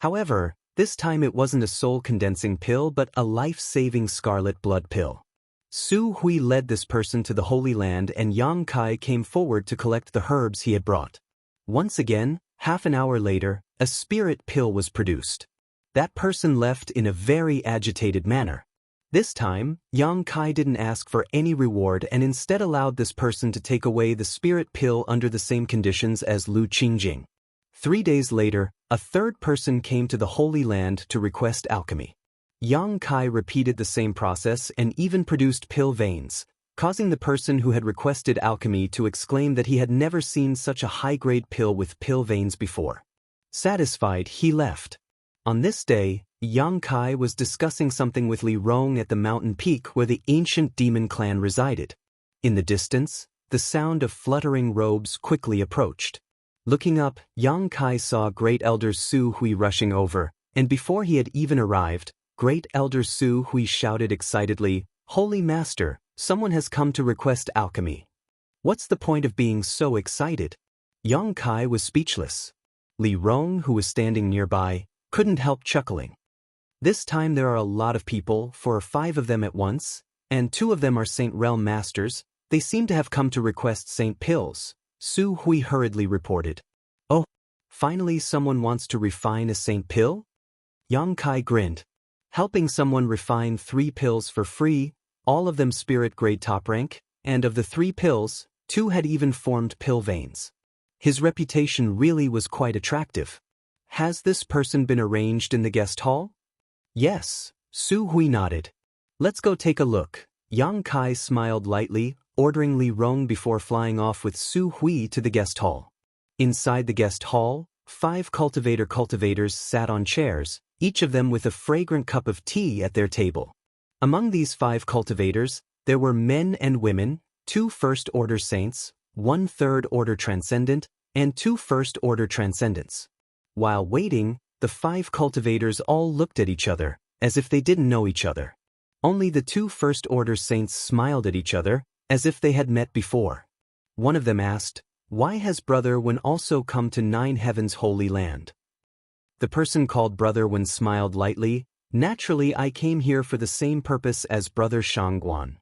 Speaker 1: However, this time it wasn't a soul-condensing pill but a life-saving scarlet blood pill. Su Hui led this person to the Holy Land and Yang Kai came forward to collect the herbs he had brought. Once again, half an hour later, a spirit pill was produced. That person left in a very agitated manner. This time, Yang Kai didn't ask for any reward and instead allowed this person to take away the spirit pill under the same conditions as Lu Qingjing. 3 days later, a third person came to the Holy Land to request alchemy. Yang Kai repeated the same process and even produced pill veins, causing the person who had requested alchemy to exclaim that he had never seen such a high-grade pill with pill veins before. Satisfied, he left. On this day, Yang Kai was discussing something with Li Rong at the mountain peak where the ancient demon clan resided. In the distance, the sound of fluttering robes quickly approached. Looking up, Yang Kai saw Great Elder Su Hui rushing over, and before he had even arrived, Great Elder Su Hui shouted excitedly, Holy Master, someone has come to request alchemy. What's the point of being so excited? Yang Kai was speechless. Li Rong, who was standing nearby, couldn't help chuckling. This time there are a lot of people, 4 or 5 of them at once, and 2 of them are Saint Realm Masters. They seem to have come to request Saint Pills, Su Hui hurriedly reported. Oh, finally someone wants to refine a Saint Pill? Yang Kai grinned. Helping someone refine 3 pills for free, all of them spirit-grade top rank, and of the 3 pills, 2 had even formed pill veins. His reputation really was quite attractive. Has this person been arranged in the guest hall? Yes, Su Hui nodded. Let's go take a look. Yang Kai smiled lightly, ordering Li Rong before flying off with Su Hui to the guest hall. Inside the guest hall, 5 cultivators sat on chairs, each of them with a fragrant cup of tea at their table. Among these 5 cultivators, there were men and women, 2 first-order saints, 1 third-order transcendent, and 2 first-order transcendents. While waiting, the 5 cultivators all looked at each other, as if they didn't know each other. Only the 2 first-order saints smiled at each other, as if they had met before. One of them asked, "Why has Brother Wen also come to 9 Heaven's Holy Land?" The person called Brother Wen smiled lightly. Naturally, I came here for the same purpose as Brother Shangguan.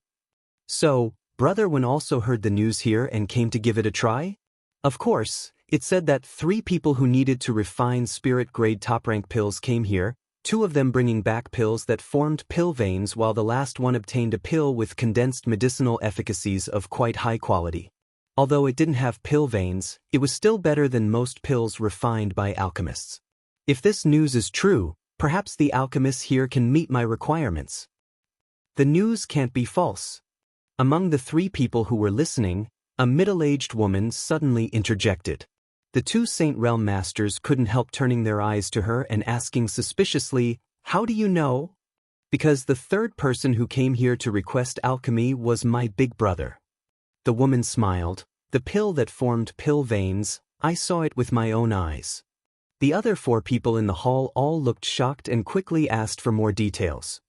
Speaker 1: So, Brother Wen also heard the news here and came to give it a try? Of course, it said that 3 people who needed to refine spirit-grade top-rank pills came here, 2 of them bringing back pills that formed pill veins while the last one obtained a pill with condensed medicinal efficacies of quite high quality. Although it didn't have pill veins, it was still better than most pills refined by alchemists. If this news is true, perhaps the alchemists here can meet my requirements. The news can't be false. Among the 3 people who were listening, a middle-aged woman suddenly interjected. The 2 Saint Realm Masters couldn't help turning their eyes to her and asking suspiciously, "How do you know?" "Because the 3rd person who came here to request alchemy was my big brother." The woman smiled. "The pill that formed pill veins, I saw it with my own eyes." The other 4 people in the hall all looked shocked and quickly asked for more details.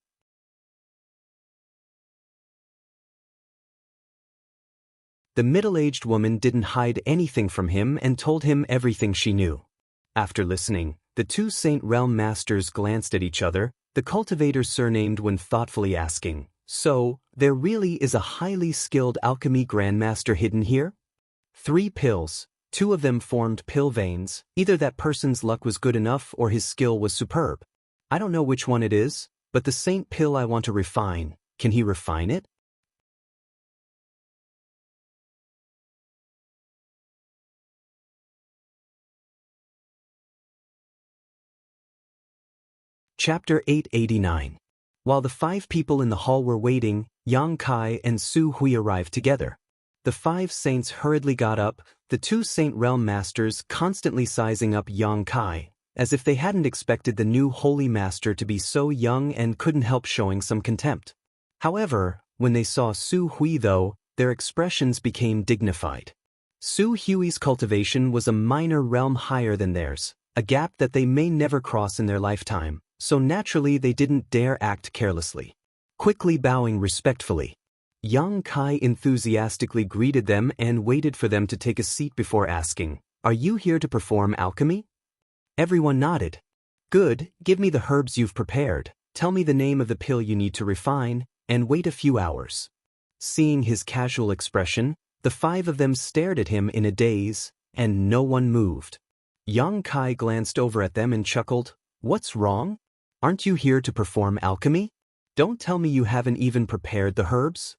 Speaker 1: The middle-aged woman didn't hide anything from him and told him everything she knew. After listening, the 2 Saint Realm Masters glanced at each other, the cultivator surnamed Wen thoughtfully asking, "So, there really is a highly skilled alchemy grandmaster hidden here?" 3 pills, 2 of them formed pill veins. Either that person's luck was good enough or his skill was superb. I don't know which one it is, but the saint pill I want to refine, can he refine it? Chapter 889. While the 5 people in the hall were waiting, Yang Kai and Su Hui arrived together. The 5 saints hurriedly got up, the 2 Saint Realm Masters constantly sizing up Yang Kai, as if they hadn't expected the new Holy Master to be so young and couldn't help showing some contempt. However, when they saw Su Hui though, their expressions became dignified. Su Hui's cultivation was a minor realm higher than theirs, a gap that they may never cross in their lifetime, so naturally they didn't dare act carelessly. Quickly bowing respectfully, Yang Kai enthusiastically greeted them and waited for them to take a seat before asking, "Are you here to perform alchemy?" Everyone nodded. "Good, give me the herbs you've prepared, tell me the name of the pill you need to refine, and wait a few hours." Seeing his casual expression, the 5 of them stared at him in a daze, and no one moved. Yang Kai glanced over at them and chuckled, "What's wrong? Aren't you here to perform alchemy? Don't tell me you haven't even prepared the herbs?"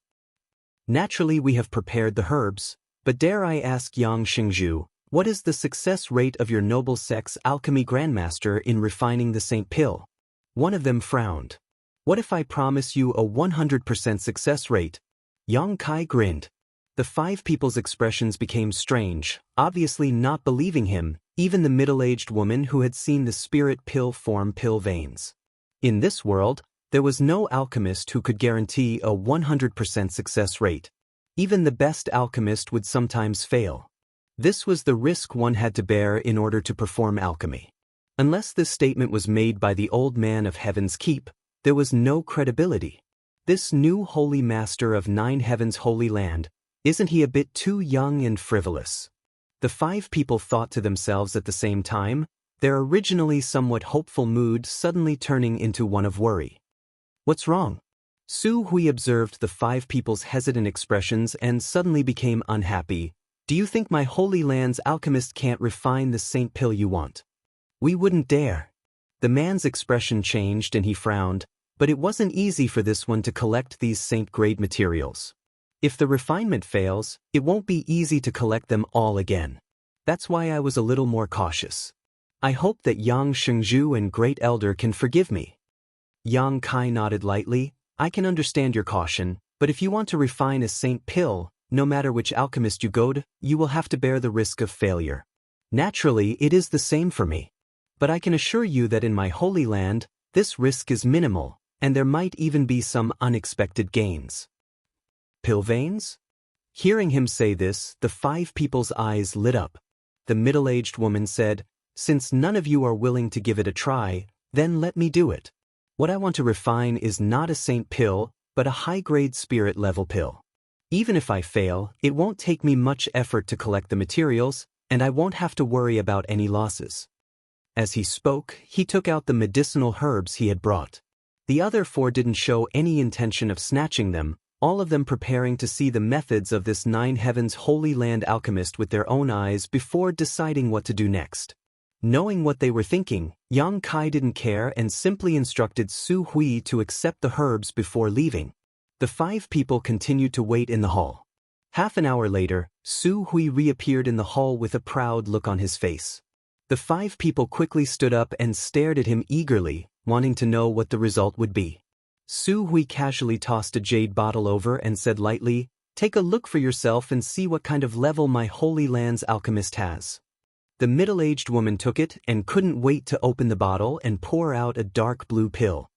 Speaker 1: "Naturally we have prepared the herbs, but dare I ask Yang Xingzhu, what is the success rate of your noble sex alchemy grandmaster in refining the saint pill?" One of them frowned. "What if I promise you a 100% success rate?" Yang Kai grinned. The 5 people's expressions became strange, obviously not believing him, even the middle-aged woman who had seen the spirit pill form pill veins. In this world, there was no alchemist who could guarantee a 100% success rate. Even the best alchemist would sometimes fail. This was the risk one had to bear in order to perform alchemy. Unless this statement was made by the old man of Heaven's Keep, there was no credibility. This new holy master of 9 heavens' holy land, isn't he a bit too young and frivolous? The 5 people thought to themselves at the same time, their originally somewhat hopeful mood suddenly turning into one of worry. "What's wrong?" Su Hui observed the 5 people's hesitant expressions and suddenly became unhappy. "Do you think my holy land's alchemist can't refine the saint pill you want?" "We wouldn't dare." The man's expression changed and he frowned, but it wasn't easy for this one to collect these saint-grade materials. If the refinement fails, it won't be easy to collect them all again. That's why I was a little more cautious. I hope that Yang Shengzhu and Great Elder can forgive me. Yang Kai nodded lightly. "I can understand your caution, but if you want to refine a saint pill, no matter which alchemist you go to, you will have to bear the risk of failure. Naturally, it is the same for me. But I can assure you that in my holy land, this risk is minimal, and there might even be some unexpected gains." "Pill veins?" Hearing him say this, the 5 people's eyes lit up. The middle-aged woman said, "Since none of you are willing to give it a try, then let me do it. What I want to refine is not a saint pill, but a high-grade spirit-level pill. Even if I fail, it won't take me much effort to collect the materials, and I won't have to worry about any losses." As he spoke, he took out the medicinal herbs he had brought. The other 4 didn't show any intention of snatching them, all of them preparing to see the methods of this 9 Heavens Holy Land alchemist with their own eyes before deciding what to do next. Knowing what they were thinking, Yang Kai didn't care and simply instructed Su Hui to accept the herbs before leaving. The 5 people continued to wait in the hall. Half an hour later, Su Hui reappeared in the hall with a proud look on his face. The 5 people quickly stood up and stared at him eagerly, wanting to know what the result would be. Su Hui casually tossed a jade bottle over and said lightly, "Take a look for yourself and see what kind of level my Holy Land's alchemist has." The middle-aged woman took it and couldn't wait to open the bottle and pour out a dark blue pill.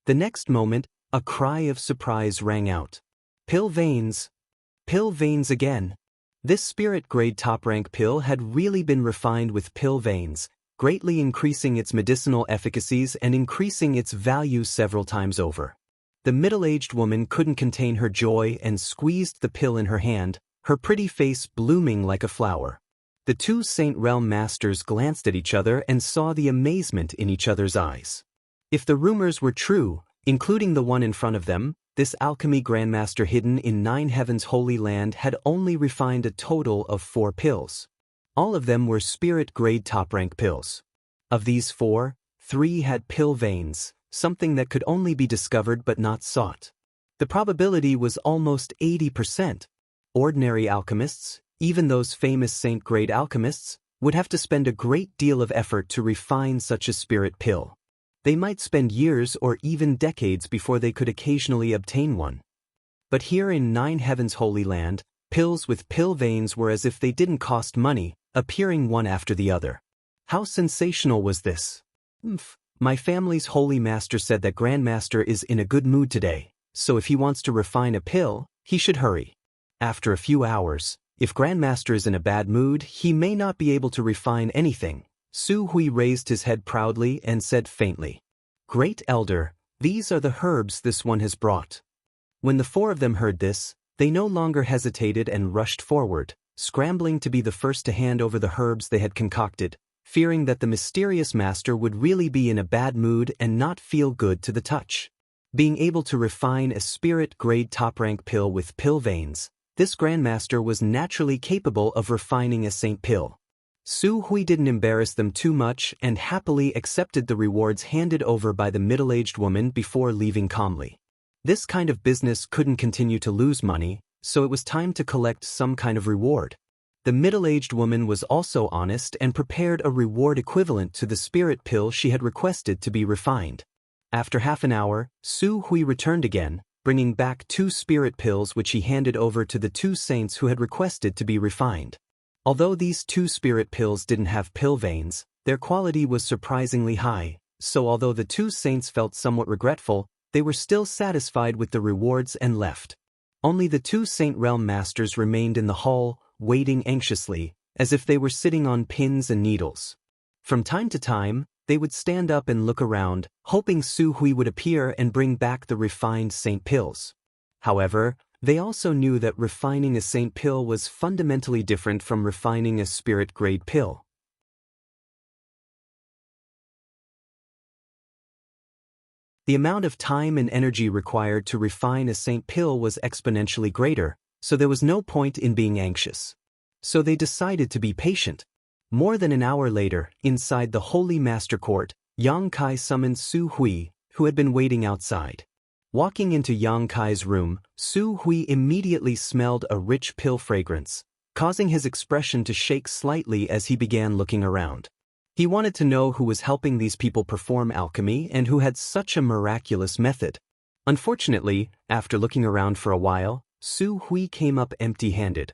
Speaker 1: The next moment, a cry of surprise rang out. "Pill veins! Pill veins again!" This spirit-grade top-rank pill had really been refined with pill veins, greatly increasing its medicinal efficacies and increasing its value several times over. The middle-aged woman couldn't contain her joy and squeezed the pill in her hand, her pretty face blooming like a flower. The 2 Saint Realm masters glanced at each other and saw the amazement in each other's eyes. If the rumors were true, including the one in front of them, this alchemy grandmaster hidden in 9 Heavens Holy Land had only refined a total of 4 pills. All of them were spirit-grade top-rank pills. Of these 4, 3 had pill veins, something that could only be discovered but not sought. The probability was almost 80%. Ordinary alchemists, even those famous saint-grade alchemists, would have to spend a great deal of effort to refine such a spirit pill. They might spend years or even decades before they could occasionally obtain one. But here in 9 Heavens Holy Land, pills with pill veins were as if they didn't cost money, appearing one after the other. How sensational was this? My family's holy master said that Grandmaster is in a good mood today, so if he wants to refine a pill, he should hurry. After a few hours, if Grandmaster is in a bad mood, he may not be able to refine anything. Su Hui raised his head proudly and said faintly, "Great Elder, these are the herbs this one has brought." When the 4 of them heard this, they no longer hesitated and rushed forward, scrambling to be the first to hand over the herbs they had concocted, fearing that the mysterious master would really be in a bad mood and not feel good to the touch. Being able to refine a spirit-grade top-rank pill with pill veins, this grandmaster was naturally capable of refining a saint pill. Su Hui didn't embarrass them too much and happily accepted the rewards handed over by the middle-aged woman before leaving calmly. This kind of business couldn't continue to lose money, so it was time to collect some kind of reward. The middle-aged woman was also honest and prepared a reward equivalent to the spirit pill she had requested to be refined. After half an hour, Su Hui returned again, bringing back 2 spirit pills which he handed over to the 2 saints who had requested to be refined. Although these 2 spirit pills didn't have pill veins, their quality was surprisingly high, so although the 2 saints felt somewhat regretful, they were still satisfied with the rewards and left. Only the 2 Saint Realm masters remained in the hall, waiting anxiously, as if they were sitting on pins and needles. From time to time, they would stand up and look around, hoping Su Hui would appear and bring back the refined saint pills. However, they also knew that refining a saint pill was fundamentally different from refining a spirit-grade pill. The amount of time and energy required to refine a saint pill was exponentially greater, so there was no point in being anxious. So they decided to be patient. More than an hour later, inside the Holy Master Court, Yang Kai summoned Su Hui, who had been waiting outside. Walking into Yang Kai's room, Su Hui immediately smelled a rich pill fragrance, causing his expression to shake slightly as he began looking around. He wanted to know who was helping these people perform alchemy and who had such a miraculous method. Unfortunately, after looking around for a while, Su Hui came up empty-handed.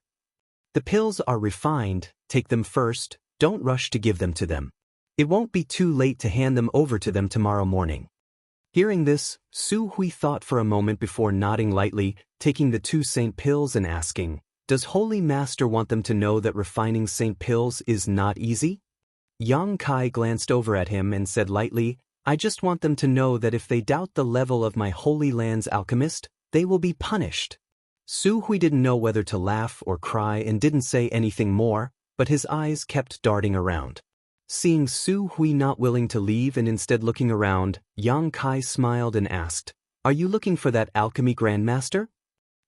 Speaker 1: "The pills are refined, take them first, don't rush to give them to them. It won't be too late to hand them over to them tomorrow morning." Hearing this, Su Hui thought for a moment before nodding lightly, taking the 2 saint pills and asking, "Does Holy Master want them to know that refining saint pills is not easy?" Yang Kai glanced over at him and said lightly, "I just want them to know that if they doubt the level of my Holy Land's alchemist, they will be punished." Su Hui didn't know whether to laugh or cry and didn't say anything more, but his eyes kept darting around. Seeing Su Hui not willing to leave and instead looking around, Yang Kai smiled and asked, "Are you looking for that alchemy grandmaster?"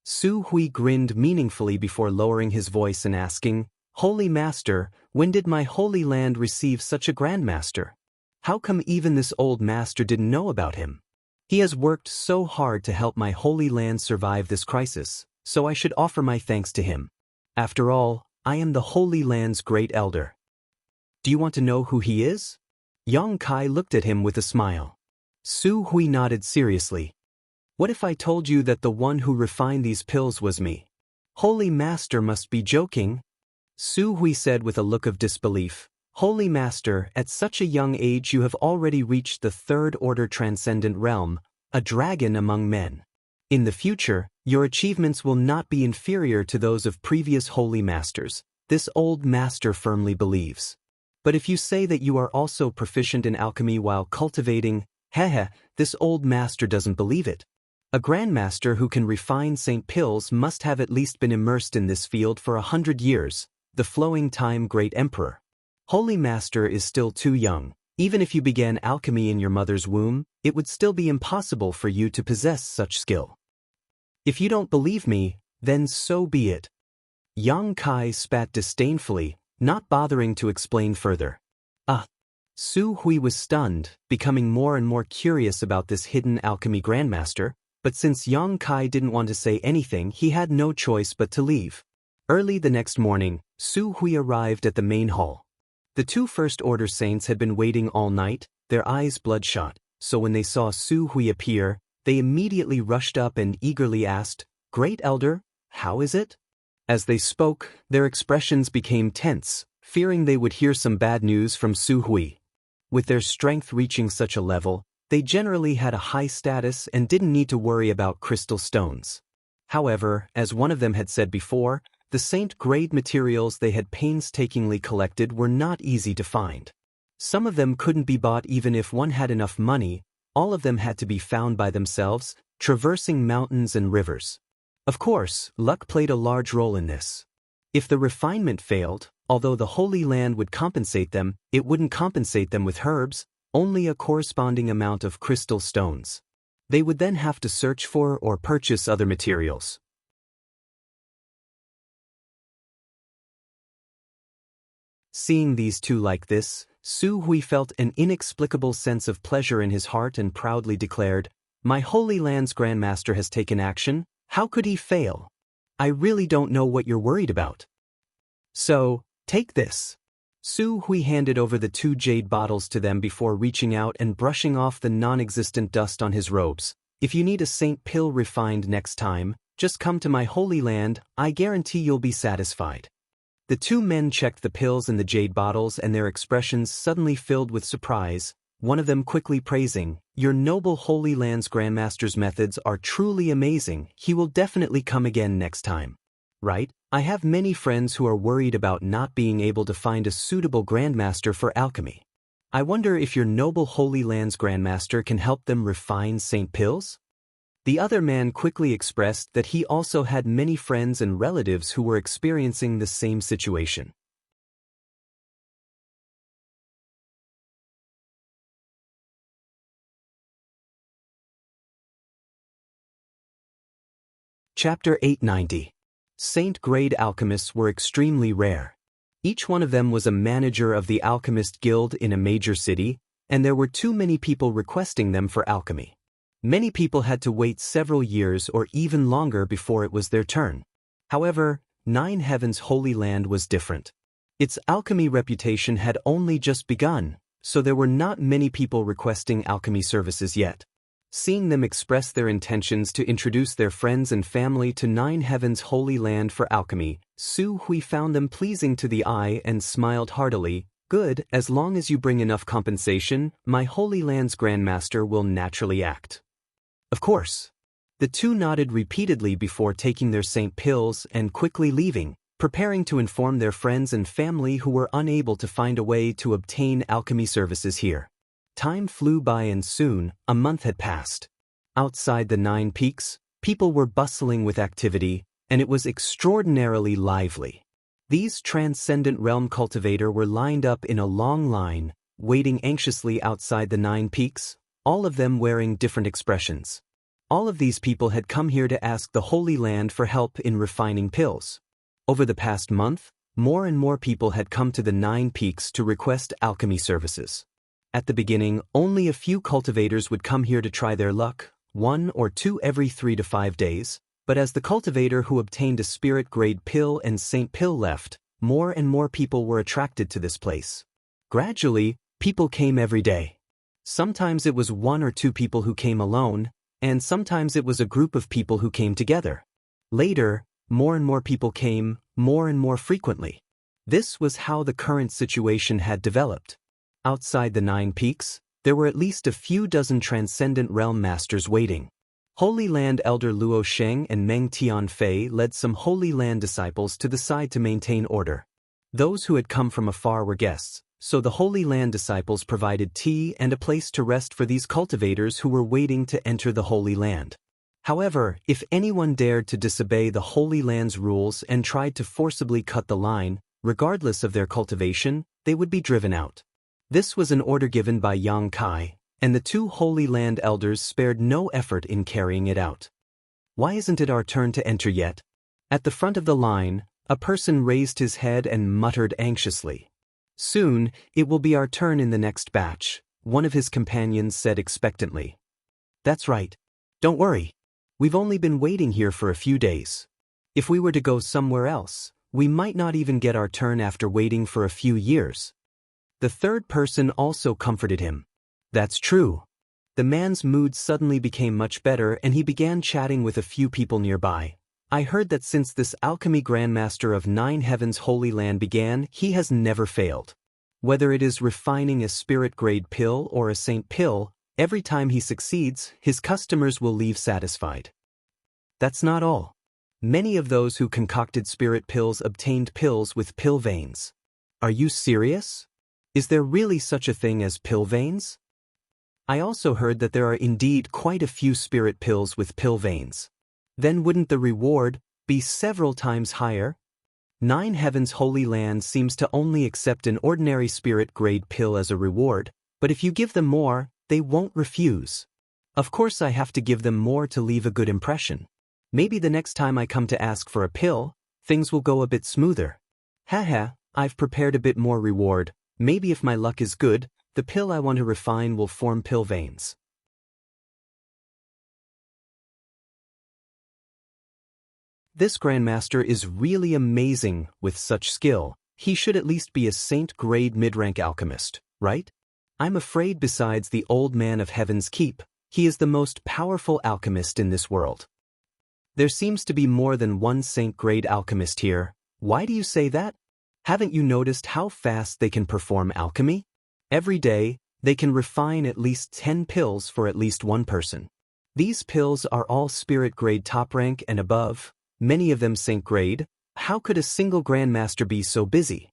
Speaker 1: Su Hui grinned meaningfully before lowering his voice and asking, "Holy Master, when did my holy land receive such a grandmaster? How come even this old master didn't know about him? He has worked so hard to help my holy land survive this crisis, so I should offer my thanks to him. After all, I am the holy land's great elder." "Do you want to know who he is?" Yang Kai looked at him with a smile. Su Hui nodded seriously. "What if I told you that the one who refined these pills was me?" "Holy Master must be joking," Su Hui said with a look of disbelief. "Holy Master, at such a young age you have already reached the third-order transcendent realm, a dragon among men. In the future, your achievements will not be inferior to those of previous holy masters, this old master firmly believes. But if you say that you are also proficient in alchemy while cultivating, this old master doesn't believe it. A grandmaster who can refine St. Pills must have at least been immersed in this field for 100 years, the flowing time great emperor. Holy Master is still too young. Even if you began alchemy in your mother's womb, it would still be impossible for you to possess such skill. If you don't believe me, then so be it." Yang Kai spat disdainfully, not bothering to explain further. Su Hui was stunned, becoming more and more curious about this hidden alchemy grandmaster, but since Yang Kai didn't want to say anything, he had no choice but to leave. Early the next morning, Su Hui arrived at the main hall. The two first-order saints had been waiting all night, their eyes bloodshot, so when they saw Su Hui appear, they immediately rushed up and eagerly asked, "Great Elder, how is it?" As they spoke, their expressions became tense, fearing they would hear some bad news from Su Hui. With their strength reaching such a level, they generally had a high status and didn't need to worry about crystal stones. However, as one of them had said before, the saint-grade materials they had painstakingly collected were not easy to find. Some of them couldn't be bought even if one had enough money, all of them had to be found by themselves, traversing mountains and rivers. Of course, luck played a large role in this. If the refinement failed, although the Holy Land would compensate them, it wouldn't compensate them with herbs, only a corresponding amount of crystal stones. They would then have to search for or purchase other materials. Seeing these two like this, Su Hui felt an inexplicable sense of pleasure in his heart and proudly declared, "My Holy Land's Grandmaster has taken action, how could he fail? I really don't know what you're worried about. So, take this." Su Hui handed over the 2 jade bottles to them before reaching out and brushing off the non-existent dust on his robes. "If you need a Saint Pill refined next time, just come to my Holy Land, I guarantee you'll be satisfied." The 2 men checked the pills in the jade bottles and their expressions suddenly filled with surprise, one of them quickly praising, "Your noble Holy Land's Grandmaster's methods are truly amazing, he will definitely come again next time. Right? I have many friends who are worried about not being able to find a suitable Grandmaster for alchemy. I wonder if your noble Holy Land's Grandmaster can help them refine Saint Pills?" The other man quickly expressed that he also had many friends and relatives who were experiencing the same situation. Chapter 890. Saint-grade alchemists were extremely rare. Each one of them was a manager of the Alchemist Guild in a major city, and there were too many people requesting them for alchemy. Many people had to wait several years or even longer before it was their turn. However, Nine Heaven's Holy Land was different. Its alchemy reputation had only just begun, so there were not many people requesting alchemy services yet. Seeing them express their intentions to introduce their friends and family to Nine Heaven's Holy Land for alchemy, Su Hui found them pleasing to the eye and smiled heartily. "Good, as long as you bring enough compensation, my Holy Land's Grandmaster will naturally act." "Of course." The 2 nodded repeatedly before taking their Saint Pills and quickly leaving, preparing to inform their friends and family who were unable to find a way to obtain alchemy services here. Time flew by and soon, a month had passed. Outside the 9 peaks, people were bustling with activity, and it was extraordinarily lively. These transcendent realm cultivator were lined up in a long line, waiting anxiously outside the 9 peaks, all of them wearing different expressions. All of these people had come here to ask the Holy Land for help in refining pills. Over the past month, more and more people had come to the 9 peaks to request alchemy services. At the beginning, only a few cultivators would come here to try their luck, 1 or 2 every 3 to 5 days, but as the cultivator who obtained a spirit-grade pill and saint pill left, more and more people were attracted to this place. Gradually, people came every day. Sometimes it was 1 or 2 people who came alone, and sometimes it was a group of people who came together. Later, more and more people came, more and more frequently. This was how the current situation had developed. Outside the 9 peaks, there were at least a few dozen transcendent realm masters waiting. Holy Land Elder Luo Sheng and Meng Tianfei led some Holy Land disciples to the side to maintain order. Those who had come from afar were guests, so the Holy Land disciples provided tea and a place to rest for these cultivators who were waiting to enter the Holy Land. However, if anyone dared to disobey the Holy Land's rules and tried to forcibly cut the line, regardless of their cultivation, they would be driven out. This was an order given by Yang Kai, and the 2 Holy Land elders spared no effort in carrying it out. Why isn't it our turn to enter yet? At the front of the line, a person raised his head and muttered anxiously. Soon, it will be our turn in the next batch, one of his companions said expectantly. That's right. Don't worry. We've only been waiting here for a few days. If we were to go somewhere else, we might not even get our turn after waiting for a few years. The third person also comforted him. That's true. The man's mood suddenly became much better and he began chatting with a few people nearby. I heard that since this alchemy grandmaster of 9 Heavens Holy Land began, he has never failed. Whether it is refining a spirit-grade pill or a saint pill, every time he succeeds, his customers will leave satisfied. That's not all. Many of those who concocted spirit pills obtained pills with pill veins. Are you serious? Is there really such a thing as pill veins? I also heard that there are indeed quite a few spirit pills with pill veins. Then wouldn't the reward be several times higher? 9 Heavens Holy Land seems to only accept an ordinary spirit-grade pill as a reward, but if you give them more, they won't refuse. Of course I have to give them more to leave a good impression. Maybe the next time I come to ask for a pill, things will go a bit smoother. Haha, I've prepared a bit more reward. Maybe if my luck is good, the pill I want to refine will form pill veins. This Grandmaster is really amazing with such skill. He should at least be a saint-grade mid-rank alchemist, right? I'm afraid besides the old man of Heaven's Keep, he is the most powerful alchemist in this world. There seems to be more than one saint-grade alchemist here. Why do you say that? Haven't you noticed how fast they can perform alchemy? Every day, they can refine at least 10 pills for at least one person. These pills are all spirit-grade top rank and above, many of them saint-grade. How could a single Grandmaster be so busy?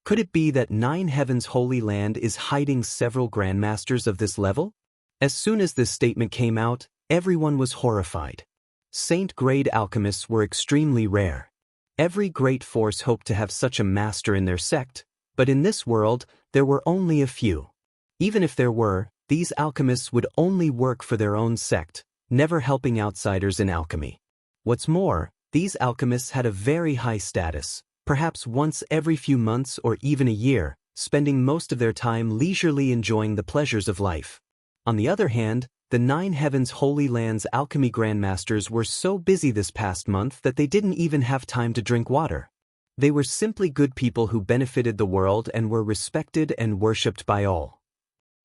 Speaker 1: Could it be that 9 Heavens Holy Land is hiding several Grandmasters of this level? As soon as this statement came out, everyone was horrified. Saint-grade alchemists were extremely rare. Every great force hoped to have such a master in their sect, but in this world, there were only a few. Even if there were, these alchemists would only work for their own sect, never helping outsiders in alchemy. What's more, these alchemists had a very high status, perhaps once every few months or even a year, spending most of their time leisurely enjoying the pleasures of life. On the other hand, the 9 Heavens Holy Land's alchemy grandmasters were so busy this past month that they didn't even have time to drink water. They were simply good people who benefited the world and were respected and worshipped by all.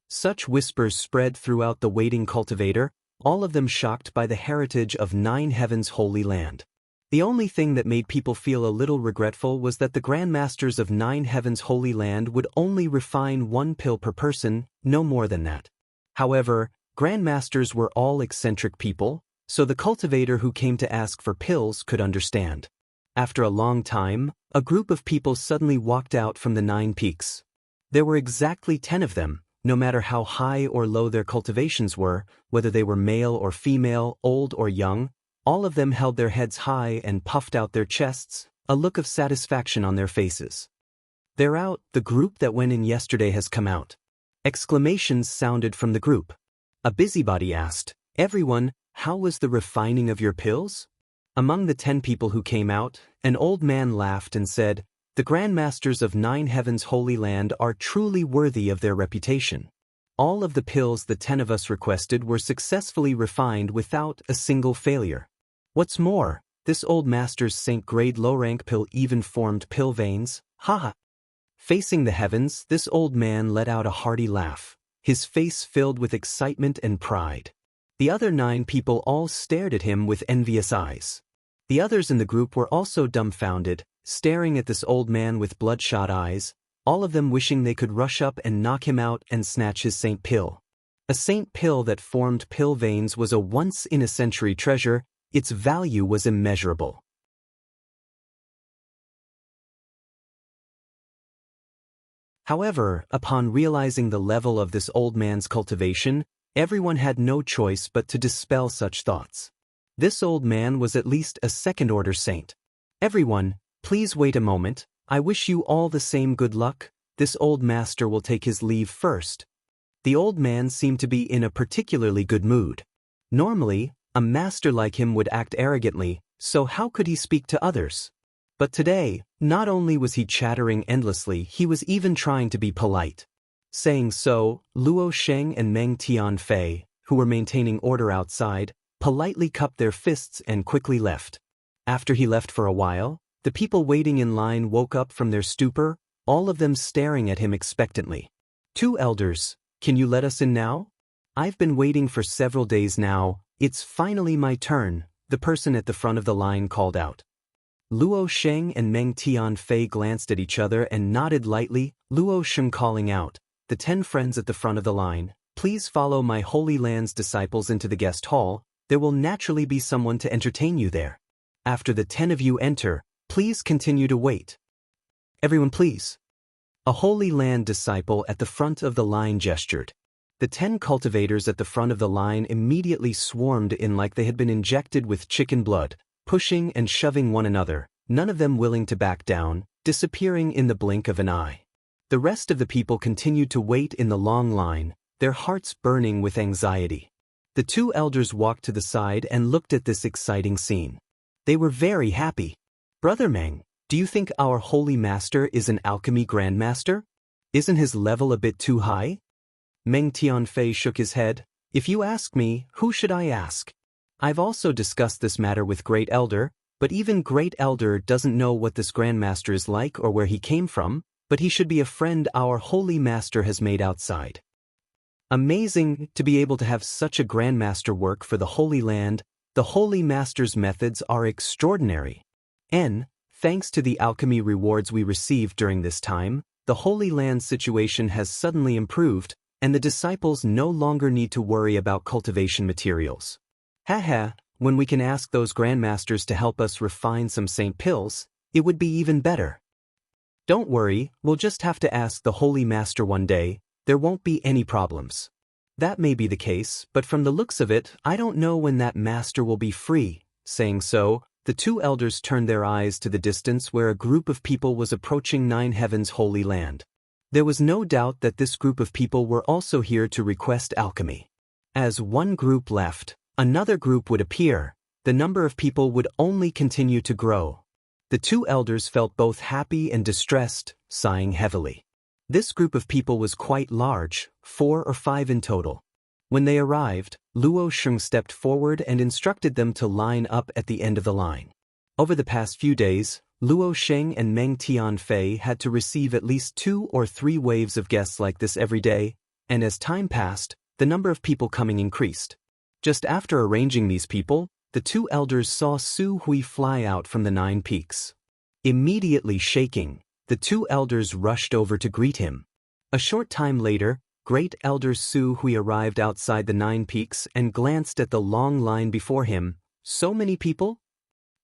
Speaker 1: Such whispers spread throughout the waiting cultivator, all of them shocked by the heritage of 9 Heavens Holy Land. The only thing that made people feel a little regretful was that the grandmasters of 9 Heavens Holy Land would only refine 1 pill per person, no more than that. However, grandmasters were all eccentric people, so the cultivator who came to ask for pills could understand. After a long time, a group of people suddenly walked out from the 9 peaks. There were exactly 10 of them, no matter how high or low their cultivations were, whether they were male or female, old or young. All of them held their heads high and puffed out their chests, a look of satisfaction on their faces. "They're out, the group that went in yesterday has come out." Exclamations sounded from the group. A busybody asked, "Everyone, how was the refining of your pills?" Among the 10 people who came out, an old man laughed and said, "The Grandmasters of 9 Heavens' Holy Land are truly worthy of their reputation. All of the pills the 10 of us requested were successfully refined without a single failure. What's more, this old master's Saint-grade low-rank pill even formed pill veins, haha." Facing the heavens, this old man let out a hearty laugh, his face filled with excitement and pride. The other 9 people all stared at him with envious eyes. The others in the group were also dumbfounded, staring at this old man with bloodshot eyes, all of them wishing they could rush up and knock him out and snatch his saint pill. A saint pill that formed pill veins was a once-in-a-century treasure, its value was immeasurable. However, upon realizing the level of this old man's cultivation, everyone had no choice but to dispel such thoughts. This old man was at least a second-order saint. "Everyone, please wait a moment, I wish you all the same good luck, this old master will take his leave first." The old man seemed to be in a particularly good mood. Normally, a master like him would act arrogantly, so how could he speak to others? But today, not only was he chattering endlessly, he was even trying to be polite. Saying so, Luo Sheng and Meng Tianfei, who were maintaining order outside, politely cupped their fists and quickly left. After he left for a while, the people waiting in line woke up from their stupor, all of them staring at him expectantly. "2 elders, can you let us in now? I've been waiting for several days now, it's finally my turn," the person at the front of the line called out. Luo Sheng and Meng Tianfei glanced at each other and nodded lightly, Luo Sheng calling out, "The 10 friends at the front of the line, please follow my Holy Land's disciples into the guest hall, there will naturally be someone to entertain you there. After the 10 of you enter, please continue to wait. Everyone please." A Holy Land disciple at the front of the line gestured. The 10 cultivators at the front of the line immediately swarmed in like they had been injected with chicken blood, pushing and shoving one another, none of them willing to back down, disappearing in the blink of an eye. The rest of the people continued to wait in the long line, their hearts burning with anxiety. The 2 elders walked to the side and looked at this exciting scene. They were very happy. "Brother Meng, do you think our holy master is an alchemy grandmaster? Isn't his level a bit too high?" Meng Tianfei shook his head. "If you ask me, who should I ask? I've also discussed this matter with Great Elder, but even Great Elder doesn't know what this grandmaster is like or where he came from, but he should be a friend our holy master has made outside." Amazing to be able to have such a grandmaster work for the Holy Land. The Holy Master's methods are extraordinary. Thanks to the alchemy rewards we received during this time, the Holy Land situation has suddenly improved, and the disciples no longer need to worry about cultivation materials. Haha, when we can ask those grandmasters to help us refine some saint pills, it would be even better. Don't worry, we'll just have to ask the Holy Master one day, there won't be any problems. That may be the case, but from the looks of it, I don't know when that master will be free. Saying so, the 2 elders turned their eyes to the distance where a group of people was approaching 9 Heavens' Holy Land. There was no doubt that this group of people were also here to request alchemy. As one group left, another group would appear, the number of people would only continue to grow. The 2 elders felt both happy and distressed, sighing heavily. This group of people was quite large, 4 or 5 in total. When they arrived, Luo Sheng stepped forward and instructed them to line up at the end of the line. Over the past few days, Luo Sheng and Meng Tianfei had to receive at least 2 or 3 waves of guests like this every day, and as time passed, the number of people coming increased. Just after arranging these people, the 2 elders saw Su Hui fly out from the 9 peaks. Immediately shaking, the 2 elders rushed over to greet him. A short time later, Great Elder Su Hui arrived outside the 9 peaks and glanced at the long line before him. "So many people?"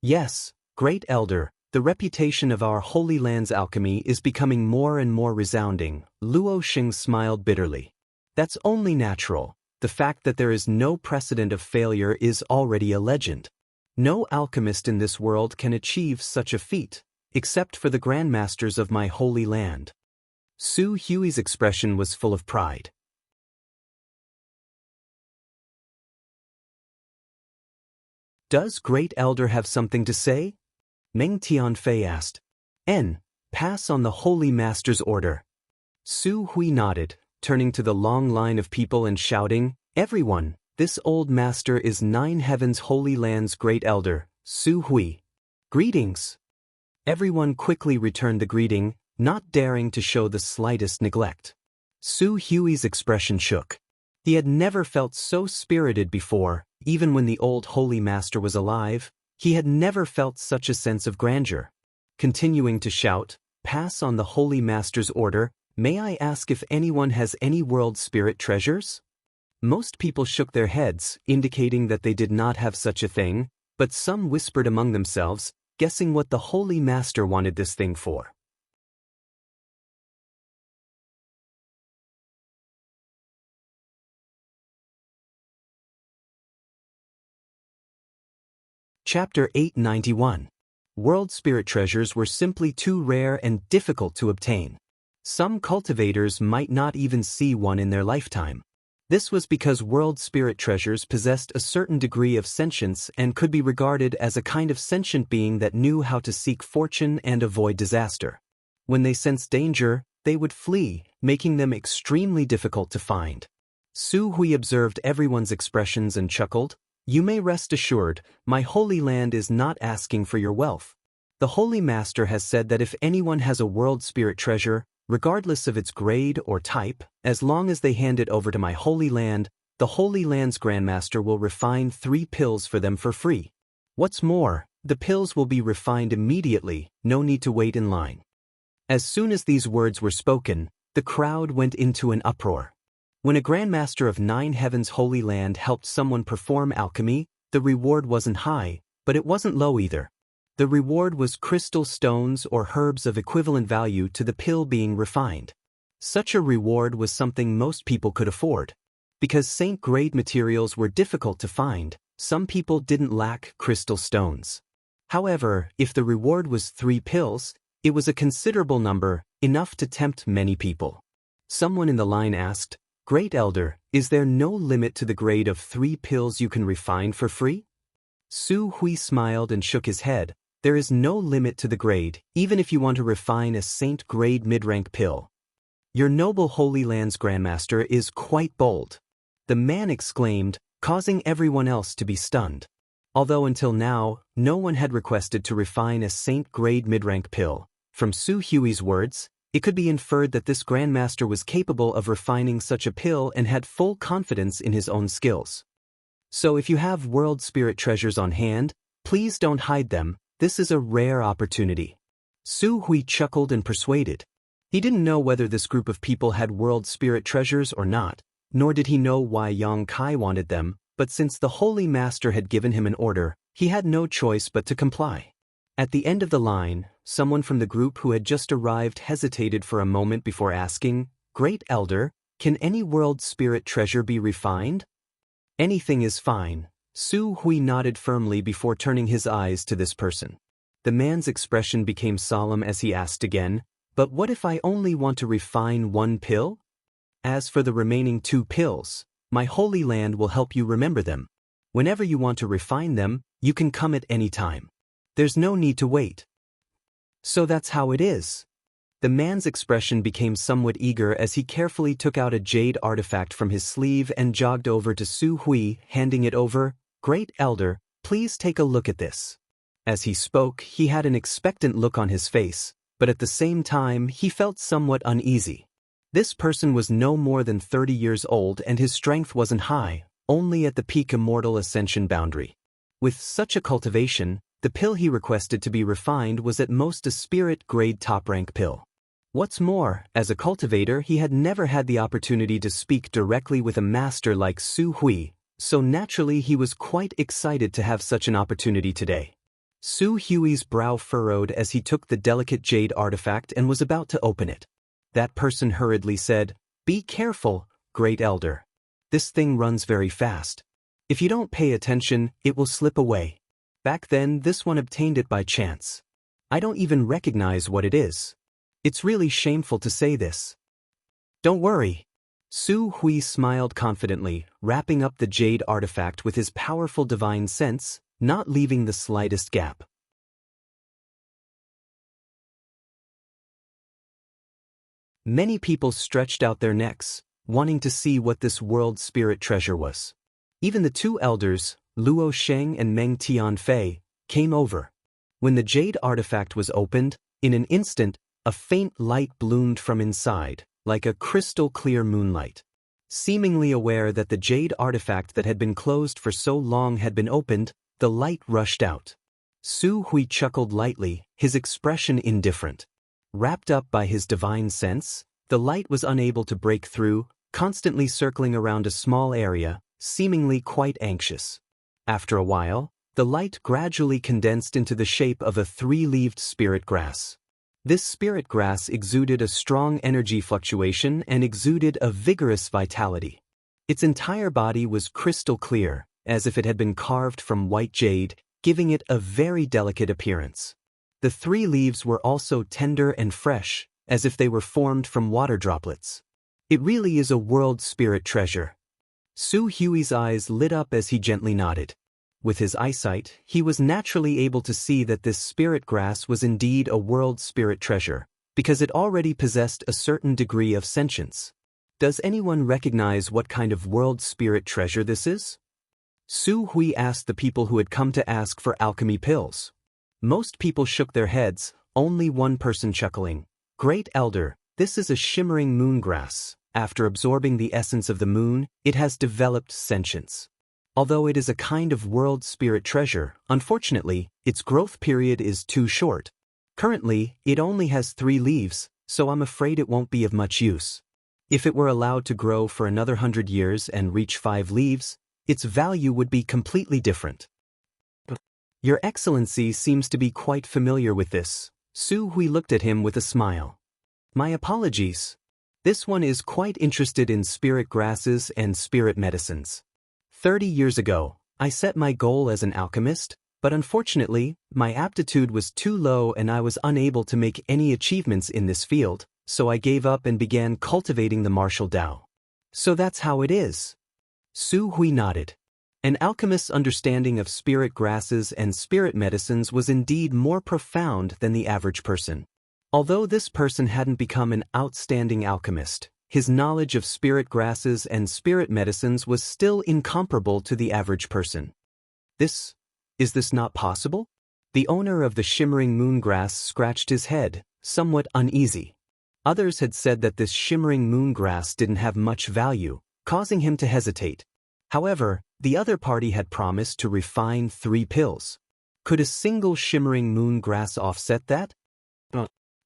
Speaker 1: "Yes, Great Elder, the reputation of our Holy Land's alchemy is becoming more and more resounding." Luo Sheng smiled bitterly. "That's only natural. The fact that there is no precedent of failure is already a legend. No alchemist in this world can achieve such a feat, except for the grandmasters of my holy land. Su Hui's expression was full of pride. Does Great Elder have something to say? Meng Tianfei asked. Pass on the Holy Master's order. Su Hui nodded, turning to the long line of people and shouting, Everyone, this old master is Nine Heavens Holy Land's Great Elder, Su Hui. Greetings. Everyone quickly returned the greeting, not daring to show the slightest neglect. Su Hui's expression shook. He had never felt so spirited before, even when the old Holy Master was alive. He had never felt such a sense of grandeur. Continuing to shout, Pass on the Holy Master's order, may I ask if anyone has any world spirit treasures? Most people shook their heads, indicating that they did not have such a thing, but some whispered among themselves, guessing what the Holy Master wanted this thing for. Chapter 891. World spirit treasures were simply too rare and difficult to obtain. Some cultivators might not even see one in their lifetime. This was because world spirit treasures possessed a certain degree of sentience and could be regarded as a kind of sentient being that knew how to seek fortune and avoid disaster. When they sensed danger, they would flee, making them extremely difficult to find. Su Hui observed everyone's expressions and chuckled, You may rest assured, my holy land is not asking for your wealth. The Holy Master has said that if anyone has a world spirit treasure, regardless of its grade or type, as long as they hand it over to my holy land, the Holy Land's Grandmaster will refine 3 pills for them for free. What's more, the pills will be refined immediately, no need to wait in line. As soon as these words were spoken, the crowd went into an uproar. When a Grandmaster of Nine Heavens Holy Land helped someone perform alchemy, the reward wasn't high, but it wasn't low either. The reward was crystal stones or herbs of equivalent value to the pill being refined. Such a reward was something most people could afford. Because saint-grade materials were difficult to find, some people didn't lack crystal stones. However, if the reward was 3 pills, it was a considerable number, enough to tempt many people. Someone in the line asked, Great Elder, is there no limit to the grade of 3 pills you can refine for free? Su Hui smiled and shook his head. There is no limit to the grade, even if you want to refine a saint-grade mid-rank pill. Your noble Holy Land's Grandmaster is quite bold. The man exclaimed, causing everyone else to be stunned. Although until now, no one had requested to refine a saint-grade mid-rank pill, from Su Hui's words, it could be inferred that this Grandmaster was capable of refining such a pill and had full confidence in his own skills. So if you have world spirit treasures on hand, please don't hide them, this is a rare opportunity. Su Hui chuckled and persuaded. He didn't know whether this group of people had world spirit treasures or not, nor did he know why Yang Kai wanted them, but since the Holy Master had given him an order, he had no choice but to comply. At the end of the line, someone from the group who had just arrived hesitated for a moment before asking, Great Elder, can any world spirit treasure be refined? Anything is fine. Su Hui nodded firmly before turning his eyes to this person. The man's expression became solemn as he asked again, But what if I only want to refine 1 pill? As for the remaining 2 pills, my holy land will help you remember them. Whenever you want to refine them, you can come at any time. There's no need to wait. So that's how it is. The man's expression became somewhat eager as he carefully took out a jade artifact from his sleeve and jogged over to Su Hui, handing it over. Great Elder, please take a look at this. As he spoke, he had an expectant look on his face, but at the same time he felt somewhat uneasy. This person was no more than 30 years old and his strength wasn't high, only at the peak Immortal ascension boundary. With such a cultivation, the pill he requested to be refined was at most a spirit-grade top-rank pill. What's more, as a cultivator he had never had the opportunity to speak directly with a master like Su Hui, so naturally he was quite excited to have such an opportunity today. Su Hui's brow furrowed as he took the delicate jade artifact and was about to open it. That person hurriedly said, Be careful, Great Elder. This thing runs very fast. If you don't pay attention, it will slip away. Back then this one obtained it by chance. I don't even recognize what it is. It's really shameful to say this. Don't worry. Su Hui smiled confidently, wrapping up the jade artifact with his powerful divine sense, not leaving the slightest gap. Many people stretched out their necks, wanting to see what this world spirit treasure was. Even the two elders, Luo Sheng and Meng Tianfei, came over. When the jade artifact was opened, in an instant, a faint light bloomed from inside, like a crystal-clear moonlight. Seemingly aware that the jade artifact that had been closed for so long had been opened, the light rushed out. Su Hui chuckled lightly, his expression indifferent. Wrapped up by his divine sense, the light was unable to break through, constantly circling around a small area, seemingly quite anxious. After a while, the light gradually condensed into the shape of a three-leaved spirit grass. This spirit grass exuded a strong energy fluctuation and exuded a vigorous vitality. Its entire body was crystal clear, as if it had been carved from white jade, giving it a very delicate appearance. The three leaves were also tender and fresh, as if they were formed from water droplets. It really is a world spirit treasure. Su Hui's eyes lit up as he gently nodded. With his eyesight, he was naturally able to see that this spirit grass was indeed a world spirit treasure, because it already possessed a certain degree of sentience. Does anyone recognize what kind of world spirit treasure this is? Su Hui asked the people who had come to ask for alchemy pills. Most people shook their heads, only one person chuckling. Great Elder, this is a shimmering moon grass. After absorbing the essence of the moon, it has developed sentience. Although it is a kind of world spirit treasure, unfortunately, its growth period is too short. Currently, it only has 3 leaves, so I'm afraid it won't be of much use. If it were allowed to grow for another 100 years and reach 5 leaves, its value would be completely different. Your Excellency seems to be quite familiar with this. Su Hui looked at him with a smile. My apologies. This one is quite interested in spirit grasses and spirit medicines. 30 years ago, I set my goal as an alchemist, but unfortunately, my aptitude was too low and I was unable to make any achievements in this field, so I gave up and began cultivating the martial Tao. So that's how it is. Su Hui nodded. An alchemist's understanding of spirit grasses and spirit medicines was indeed more profound than the average person. Although this person hadn't become an outstanding alchemist, his knowledge of spirit grasses and spirit medicines was still incomparable to the average person. Is this not possible? The owner of the shimmering moon grass scratched his head, somewhat uneasy. Others had said that this shimmering moon grass didn't have much value, causing him to hesitate. However, the other party had promised to refine 3 pills. Could a single shimmering moon grass offset that?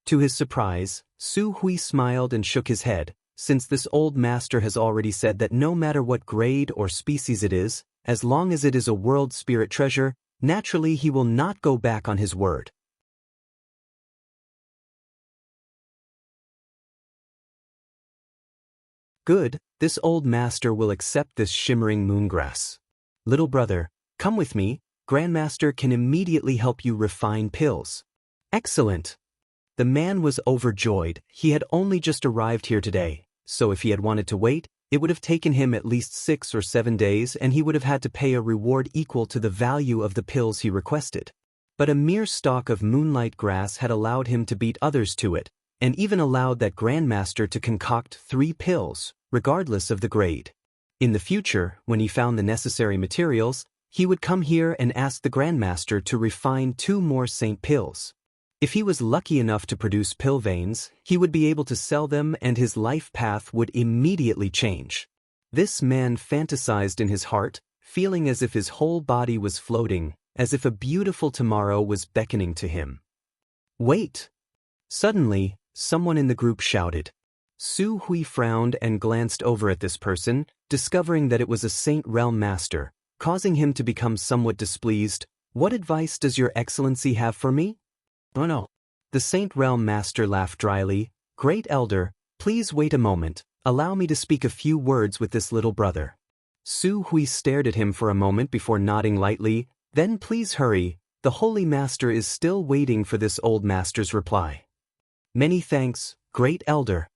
Speaker 1: To his surprise, Su Hui smiled and shook his head, since this old master has already said that no matter what grade or species it is, as long as it is a world spirit treasure, naturally he will not go back on his word. Good, this old master will accept this shimmering moongrass. Little brother, come with me, Grandmaster can immediately help you refine pills. Excellent. The man was overjoyed. He had only just arrived here today, so if he had wanted to wait, it would have taken him at least 6 or 7 days and he would have had to pay a reward equal to the value of the pills he requested. But a mere stalk of moonlight grass had allowed him to beat others to it, and even allowed that Grandmaster to concoct 3 pills, regardless of the grade. In the future, when he found the necessary materials, he would come here and ask the Grandmaster to refine 2 more saint pills. If he was lucky enough to produce pill veins, he would be able to sell them and his life path would immediately change. This man fantasized in his heart, feeling as if his whole body was floating, as if a beautiful tomorrow was beckoning to him. Wait! Suddenly, someone in the group shouted. Su Hui frowned and glanced over at this person, discovering that it was a Saint Realm Master, causing him to become somewhat displeased. What advice does Your Excellency have for me? Oh no. The Saint Realm Master laughed dryly. Great Elder, please wait a moment. Allow me to speak a few words with this little brother. Su Hui stared at him for a moment before nodding lightly. Then please hurry, the Holy Master is still waiting for this old master's reply. Many thanks, Great Elder.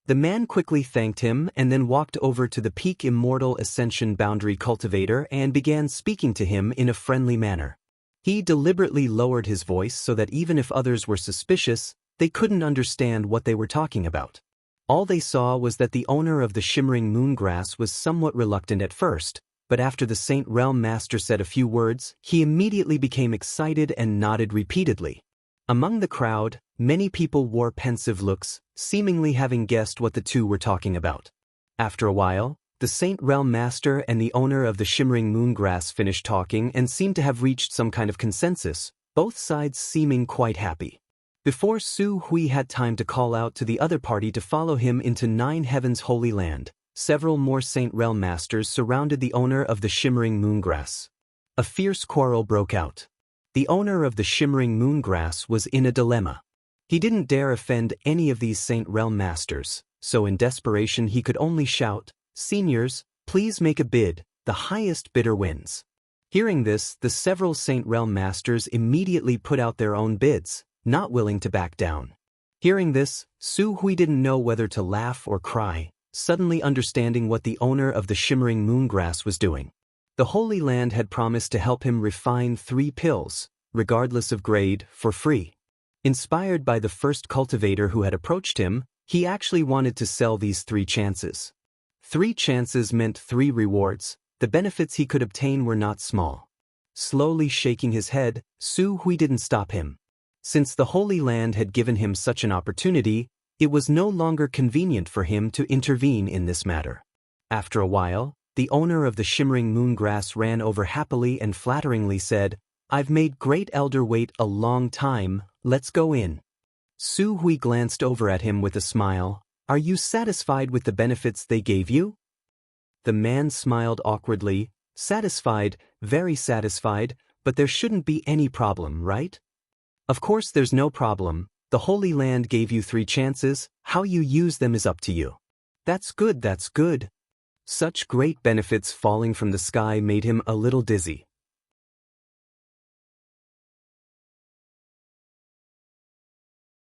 Speaker 1: The man quickly thanked him and then walked over to the peak Immortal Ascension Boundary Cultivator and began speaking to him in a friendly manner. He deliberately lowered his voice so that even if others were suspicious, they couldn't understand what they were talking about. All they saw was that the owner of the shimmering moongrass was somewhat reluctant at first, but after the Saint Realm Master said a few words, he immediately became excited and nodded repeatedly. Among the crowd, many people wore pensive looks, seemingly having guessed what the two were talking about. After a while, the Saint Realm Master and the owner of the shimmering moongrass finished talking and seemed to have reached some kind of consensus, both sides seeming quite happy. Before Su Hui had time to call out to the other party to follow him into Nine Heavens' Holy Land, several more Saint Realm Masters surrounded the owner of the shimmering moongrass. A fierce quarrel broke out. The owner of the shimmering moongrass was in a dilemma. He didn't dare offend any of these Saint Realm Masters, so in desperation he could only shout, "Seniors, please make a bid, the highest bidder wins." Hearing this, the several Saint Realm Masters immediately put out their own bids, not willing to back down. Hearing this, Su Hui didn't know whether to laugh or cry, suddenly understanding what the owner of the shimmering moongrass was doing. The Holy Land had promised to help him refine 3 pills, regardless of grade, for free. Inspired by the first cultivator who had approached him, he actually wanted to sell these 3 chances. 3 chances meant 3 rewards. The benefits he could obtain were not small. Slowly shaking his head, Su Hui didn't stop him. Since the Holy Land had given him such an opportunity, it was no longer convenient for him to intervene in this matter. After a while, the owner of the shimmering moongrass ran over happily and flatteringly said, "I've made Great Elder wait a long time, let's go in." Su Hui glanced over at him with a smile. "Are you satisfied with the benefits they gave you?" The man smiled awkwardly, "Satisfied, very satisfied, but there shouldn't be any problem, right?" "Of course there's no problem. The Holy Land gave you 3 chances, how you use them is up to you." That's good, that's good." Such great benefits falling from the sky made him a little dizzy.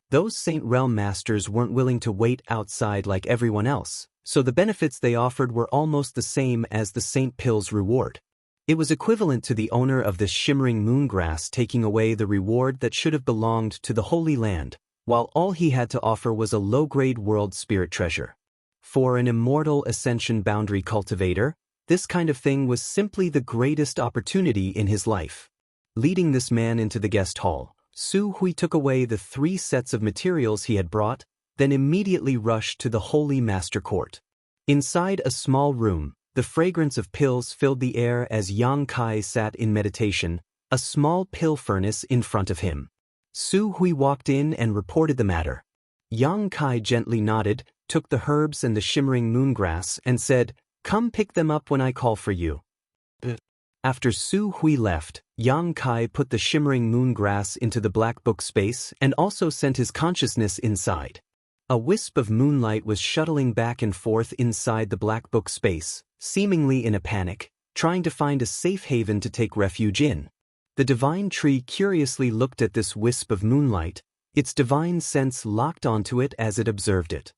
Speaker 1: Those Saint Realm Masters weren't willing to wait outside like everyone else, so the benefits they offered were almost the same as the Saint Pill's reward. It was equivalent to the owner of this shimmering moongrass taking away the reward that should have belonged to the Holy Land, while all he had to offer was a low-grade world spirit treasure. For an Immortal Ascension Boundary Cultivator, this kind of thing was simply the greatest opportunity in his life. Leading this man into the guest hall, Su Hui took away the 3 sets of materials he had brought, then immediately rushed to the Holy Master Court. Inside a small room, the fragrance of pills filled the air as Yang Kai sat in meditation, a small pill furnace in front of him. Su Hui walked in and reported the matter. Yang Kai gently nodded, took the herbs and the shimmering moongrass and said, "Come pick them up when I call for you." After Su Hui left, Yang Kai put the shimmering moongrass into the black book space and also sent his consciousness inside. A wisp of moonlight was shuttling back and forth inside the black book space, seemingly in a panic, trying to find a safe haven to take refuge in. The divine tree curiously looked at this wisp of moonlight, its divine sense locked onto it as it observed it.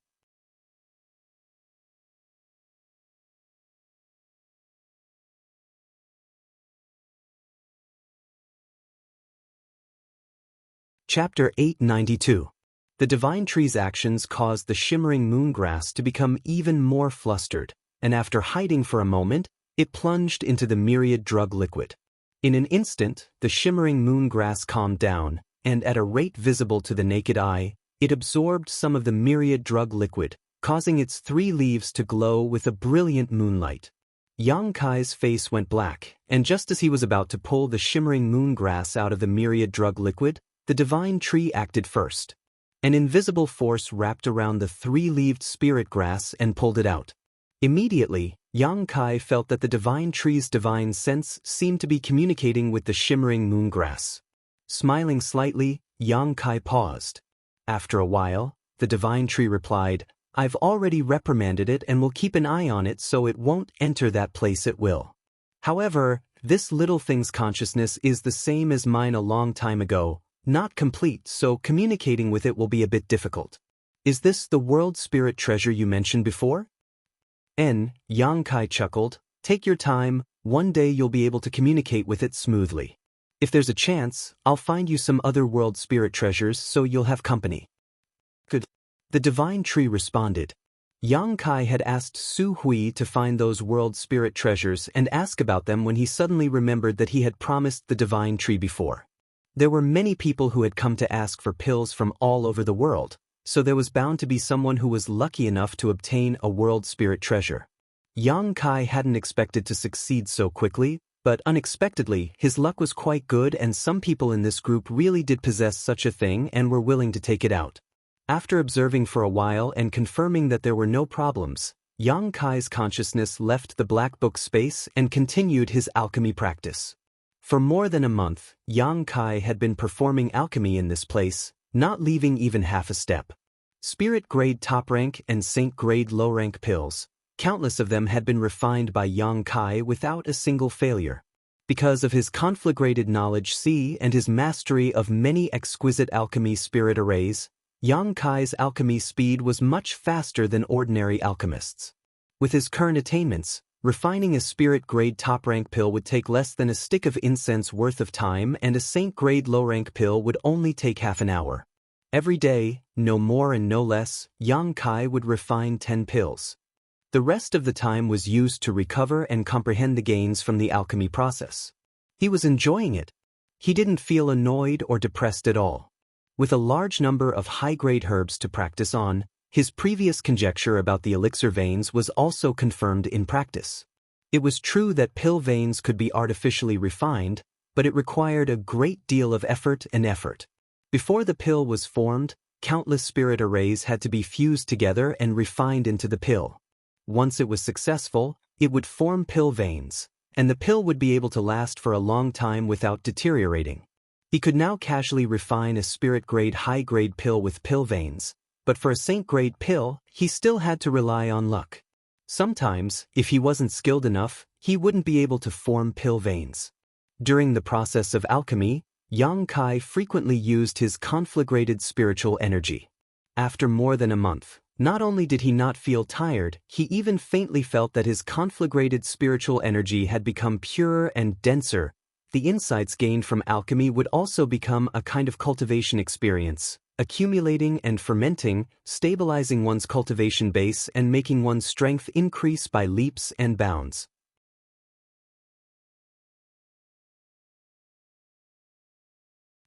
Speaker 1: Chapter 892. The divine tree's actions caused the shimmering moongrass to become even more flustered, and after hiding for a moment, it plunged into the myriad drug liquid. In an instant, the shimmering moongrass calmed down, and at a rate visible to the naked eye, it absorbed some of the myriad drug liquid, causing its 3 leaves to glow with a brilliant moonlight. Yang Kai's face went black, and just as he was about to pull the shimmering moongrass out of the myriad drug liquid, the divine tree acted first. An invisible force wrapped around the 3-leaved spirit grass and pulled it out. Immediately, Yang Kai felt that the divine tree's divine sense seemed to be communicating with the shimmering moongrass. Smiling slightly, Yang Kai paused. After a while, the divine tree replied, "I've already reprimanded it and will keep an eye on it so it won't enter that place at will. However, This little thing's consciousness is the same as mine a long time ago, not complete, so communicating with it will be a bit difficult. Is this the world spirit treasure you mentioned before? Yang Kai chuckled. Take your time, one day you'll be able to communicate with it smoothly. If there's a chance, I'll find you some other world spirit treasures so you'll have company. Good. The divine tree responded. Yang Kai had asked Su Hui to find those world spirit treasures and ask about them when he suddenly remembered that he had promised the divine tree before. There were many people who had come to ask for pills from all over the world, so there was bound to be someone who was lucky enough to obtain a world spirit treasure. Yang Kai hadn't expected to succeed so quickly, but unexpectedly, his luck was quite good and some people in this group really did possess such a thing and were willing to take it out. After observing for a while and confirming that there were no problems, Yang Kai's consciousness left the black book space and continued his alchemy practice. For more than a month, Yang Kai had been performing alchemy in this place, not leaving even half a step. Spirit grade top rank and saint grade low rank pills, countless of them had been refined by Yang Kai without a single failure. Because of his conflagrated knowledge and his mastery of many exquisite alchemy spirit arrays, Yang Kai's alchemy speed was much faster than ordinary alchemists. With his current attainments, refining a spirit-grade top-rank pill would take less than a stick of incense worth of time and a saint-grade low-rank pill would only take half an hour. Every day, no more and no less, Yang Kai would refine 10 pills. The rest of the time was used to recover and comprehend the gains from the alchemy process. He was enjoying it. He didn't feel annoyed or depressed at all. With a large number of high-grade herbs to practice on, his previous conjecture about the elixir veins was also confirmed in practice. It was true that pill veins could be artificially refined, but it required a great deal of effort. Before the pill was formed, countless spirit arrays had to be fused together and refined into the pill. Once it was successful, it would form pill veins, and the pill would be able to last for a long time without deteriorating. He could now casually refine a spirit-grade high-grade pill with pill veins, but for a saint-grade pill, he still had to rely on luck. Sometimes, if he wasn't skilled enough, he wouldn't be able to form pill veins. During the process of alchemy, Yang Kai frequently used his conflagrated spiritual energy. After more than a month, not only did he not feel tired, he even faintly felt that his conflagrated spiritual energy had become purer and denser. The insights gained from alchemy would also become a kind of cultivation experience, accumulating and fermenting, stabilizing one's cultivation base and making one's strength increase by leaps and bounds.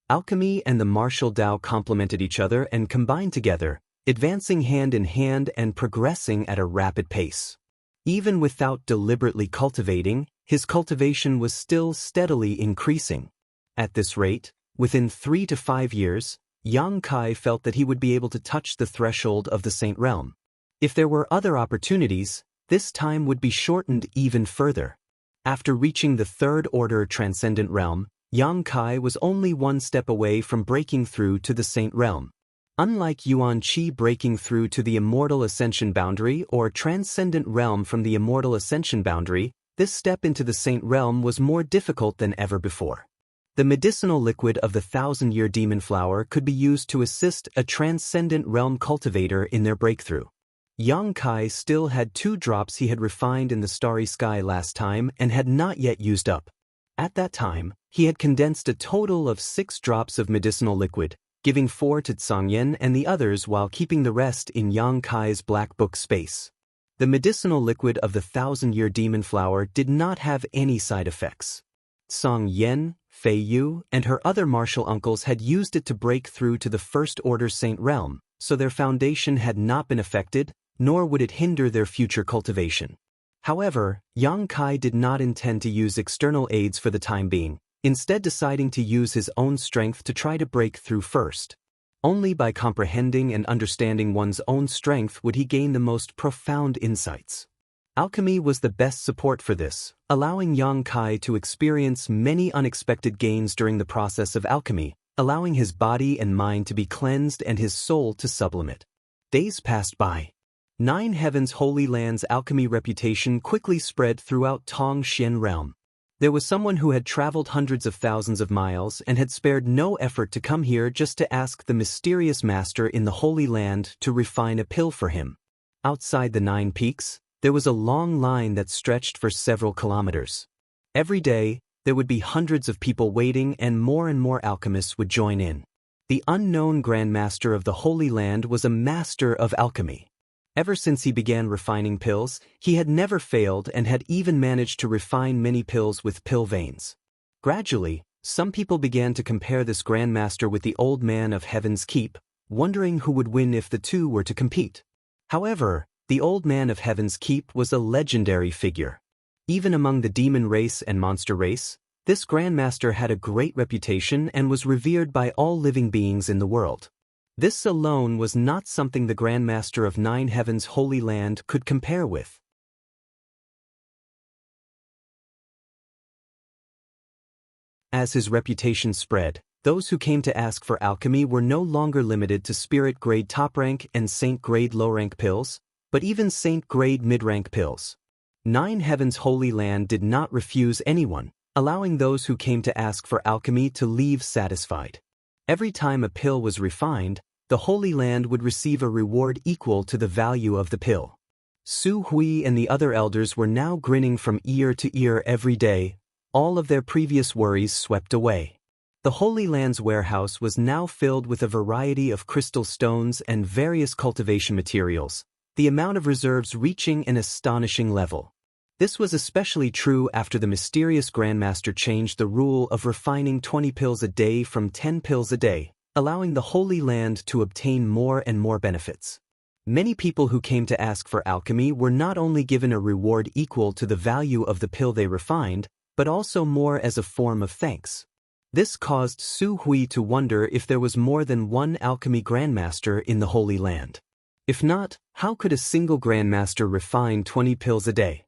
Speaker 1: Alchemy and the martial Tao complemented each other and combined together, advancing hand in hand and progressing at a rapid pace. Even without deliberately cultivating, his cultivation was still steadily increasing. At this rate, within 3 to 5 years, Yang Kai felt that he would be able to touch the threshold of the Saint Realm. If there were other opportunities, this time would be shortened even further. After reaching the third order transcendent realm, Yang Kai was only one step away from breaking through to the Saint Realm. Unlike Yuan Qi breaking through to the Immortal Ascension boundary or Transcendent Realm from the Immortal Ascension boundary, this step into the Saint Realm was more difficult than ever before. The medicinal liquid of the 1,000-year demon flower could be used to assist a Transcendent Realm cultivator in their breakthrough. Yang Kai still had 2 drops he had refined in the starry sky last time and had not yet used up. At that time, he had condensed a total of 6 drops of medicinal liquid, giving 4 to Tsangyan and the others while keeping the rest in Yang Kai's black book space. The medicinal liquid of the 1,000-year demon flower did not have any side effects. Tsangyan, Fei Yu, and her other martial uncles had used it to break through to the First Order Saint Realm, so their foundation had not been affected, nor would it hinder their future cultivation. However, Yang Kai did not intend to use external aids for the time being, instead deciding to use his own strength to try to break through first. Only by comprehending and understanding one's own strength would he gain the most profound insights. Alchemy was the best support for this, allowing Yang Kai to experience many unexpected gains during the process of alchemy, allowing his body and mind to be cleansed and his soul to sublimate. Days passed by. 9 Heavens Holy Land's alchemy reputation quickly spread throughout Tongxian realm. There was someone who had traveled hundreds of thousands of miles and had spared no effort to come here just to ask the mysterious master in the Holy Land to refine a pill for him. Outside the 9 peaks, there was a long line that stretched for several kilometers. Every day, there would be hundreds of people waiting and more alchemists would join in. The unknown Grand Master of the Holy Land was a master of alchemy. Ever since he began refining pills, he had never failed and had even managed to refine many pills with pill veins. Gradually, some people began to compare this Grand Master with the Old Man of Heaven's Keep, wondering who would win if the two were to compete. However, the Old Man of Heaven's Keep was a legendary figure. Even among the demon race and monster race, this Grand Master had a great reputation and was revered by all living beings in the world. This alone was not something the Grand Master of 9 Heavens' Holy Land could compare with. As his reputation spread, those who came to ask for alchemy were no longer limited to spirit-grade top-rank and saint-grade low-rank pills, but even saint-grade mid-rank pills. 9 Heavens' Holy Land did not refuse anyone, allowing those who came to ask for alchemy to leave satisfied. Every time a pill was refined, the Holy Land would receive a reward equal to the value of the pill. Su Hui and the other elders were now grinning from ear to ear every day, all of their previous worries swept away. The Holy Land's warehouse was now filled with a variety of crystal stones and various cultivation materials, the amount of reserves reaching an astonishing level. This was especially true after the mysterious Grandmaster changed the rule of refining 20 pills a day from 10 pills a day, allowing the Holy Land to obtain more and more benefits. Many people who came to ask for alchemy were not only given a reward equal to the value of the pill they refined, but also more as a form of thanks. This caused Su Hui to wonder if there was more than one alchemy Grandmaster in the Holy Land. If not, how could a single Grandmaster refine 20 pills a day?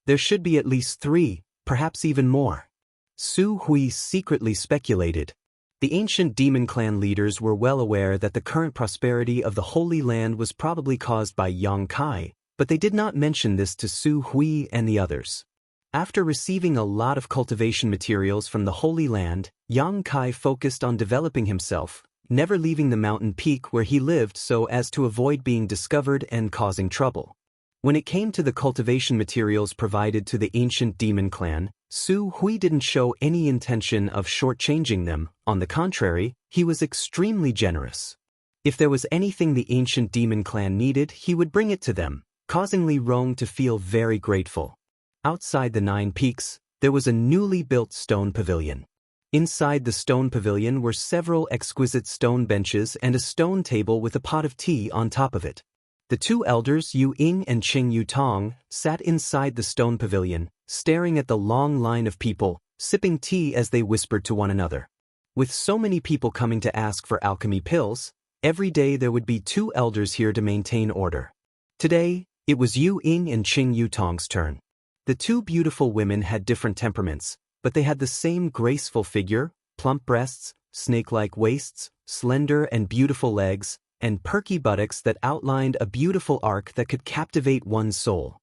Speaker 1: There should be at least 3, perhaps even more. Su Hui secretly speculated. The ancient demon clan leaders were well aware that the current prosperity of the Holy Land was probably caused by Yang Kai, but they did not mention this to Su Hui and the others. After receiving a lot of cultivation materials from the Holy Land, Yang Kai focused on developing himself, never leaving the mountain peak where he lived so as to avoid being discovered and causing trouble. When it came to the cultivation materials provided to the ancient demon clan, Su Hui didn't show any intention of shortchanging them. On the contrary, he was extremely generous. If there was anything the ancient demon clan needed, he would bring it to them, causing Li Rong to feel very grateful. Outside the 9 peaks, there was a newly built stone pavilion. Inside the stone pavilion were several exquisite stone benches and a stone table with a pot of tea on top of it. The 2 elders, Yu Ying and Qing Yu Tong, sat inside the stone pavilion, staring at the long line of people, sipping tea as they whispered to one another. With so many people coming to ask for alchemy pills, every day there would be 2 elders here to maintain order. Today, it was Yu Ying and Qing Yu Tong's turn. The 2 beautiful women had different temperaments, but they had the same graceful figure, plump breasts, snake-like waists, slender and beautiful legs, and perky buttocks that outlined a beautiful arc that could captivate one's soul.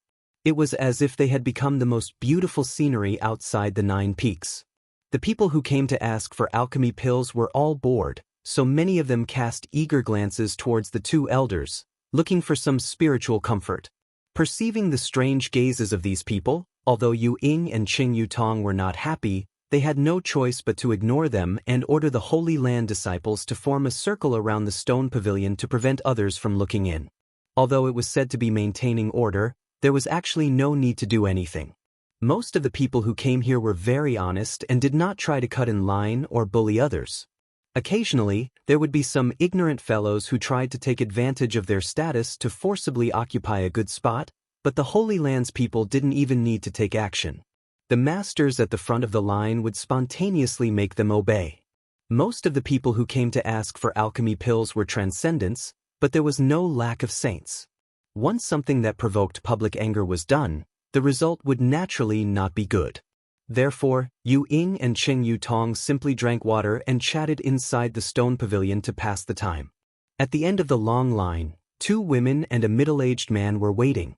Speaker 1: It was as if they had become the most beautiful scenery outside the 9 peaks. The people who came to ask for alchemy pills were all bored, so many of them cast eager glances towards the 2 elders, looking for some spiritual comfort. Perceiving the strange gazes of these people, although Yu Ying and Qing Yu Tong were not happy, they had no choice but to ignore them and order the Holy Land disciples to form a circle around the stone pavilion to prevent others from looking in. Although it was said to be maintaining order, there was actually no need to do anything. Most of the people who came here were very honest and did not try to cut in line or bully others. Occasionally, there would be some ignorant fellows who tried to take advantage of their status to forcibly occupy a good spot, but the Holy Land's people didn't even need to take action. The masters at the front of the line would spontaneously make them obey. Most of the people who came to ask for alchemy pills were transcendents, but there was no lack of saints. Once something that provoked public anger was done, the result would naturally not be good. Therefore, Yu Ying and Qing Yu Tong simply drank water and chatted inside the stone pavilion to pass the time. At the end of the long line, 2 women and a middle-aged man were waiting.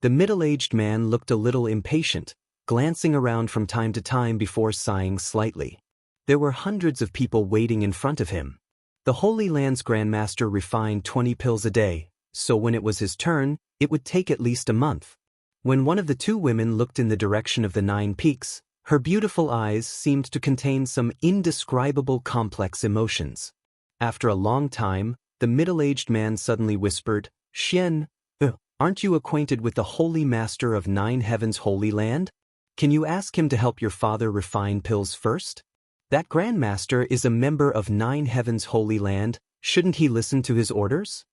Speaker 1: The middle-aged man looked a little impatient, glancing around from time to time before sighing slightly. There were hundreds of people waiting in front of him. The Holy Land's Grandmaster refined 20 pills a day, so when it was his turn, it would take at least a month. When one of the two women looked in the direction of the 9 peaks, her beautiful eyes seemed to contain some indescribable complex emotions. After a long time, the middle-aged man suddenly whispered, "Xian, aren't you acquainted with the Holy Master of 9 Heavens' Holy Land? Can you ask him to help your father refine pills first? That Grandmaster is a member of 9 Heavens' Holy Land, shouldn't he listen to his orders?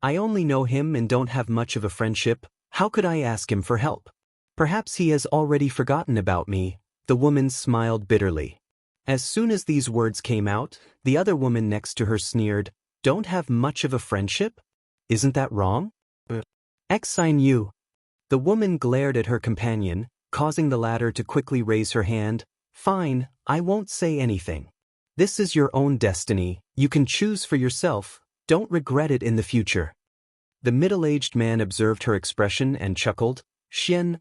Speaker 1: I only know him and don't have much of a friendship, how could I ask him for help? Perhaps he has already forgotten about me." The woman smiled bitterly. As soon as these words came out, the other woman next to her sneered, "Don't have much of a friendship? Isn't that wrong? Exine you." The woman glared at her companion, causing the latter to quickly raise her hand. "Fine, I won't say anything. This is your own destiny, you can choose for yourself, don't regret it in the future." The middle-aged man observed her expression and chuckled, "Xian,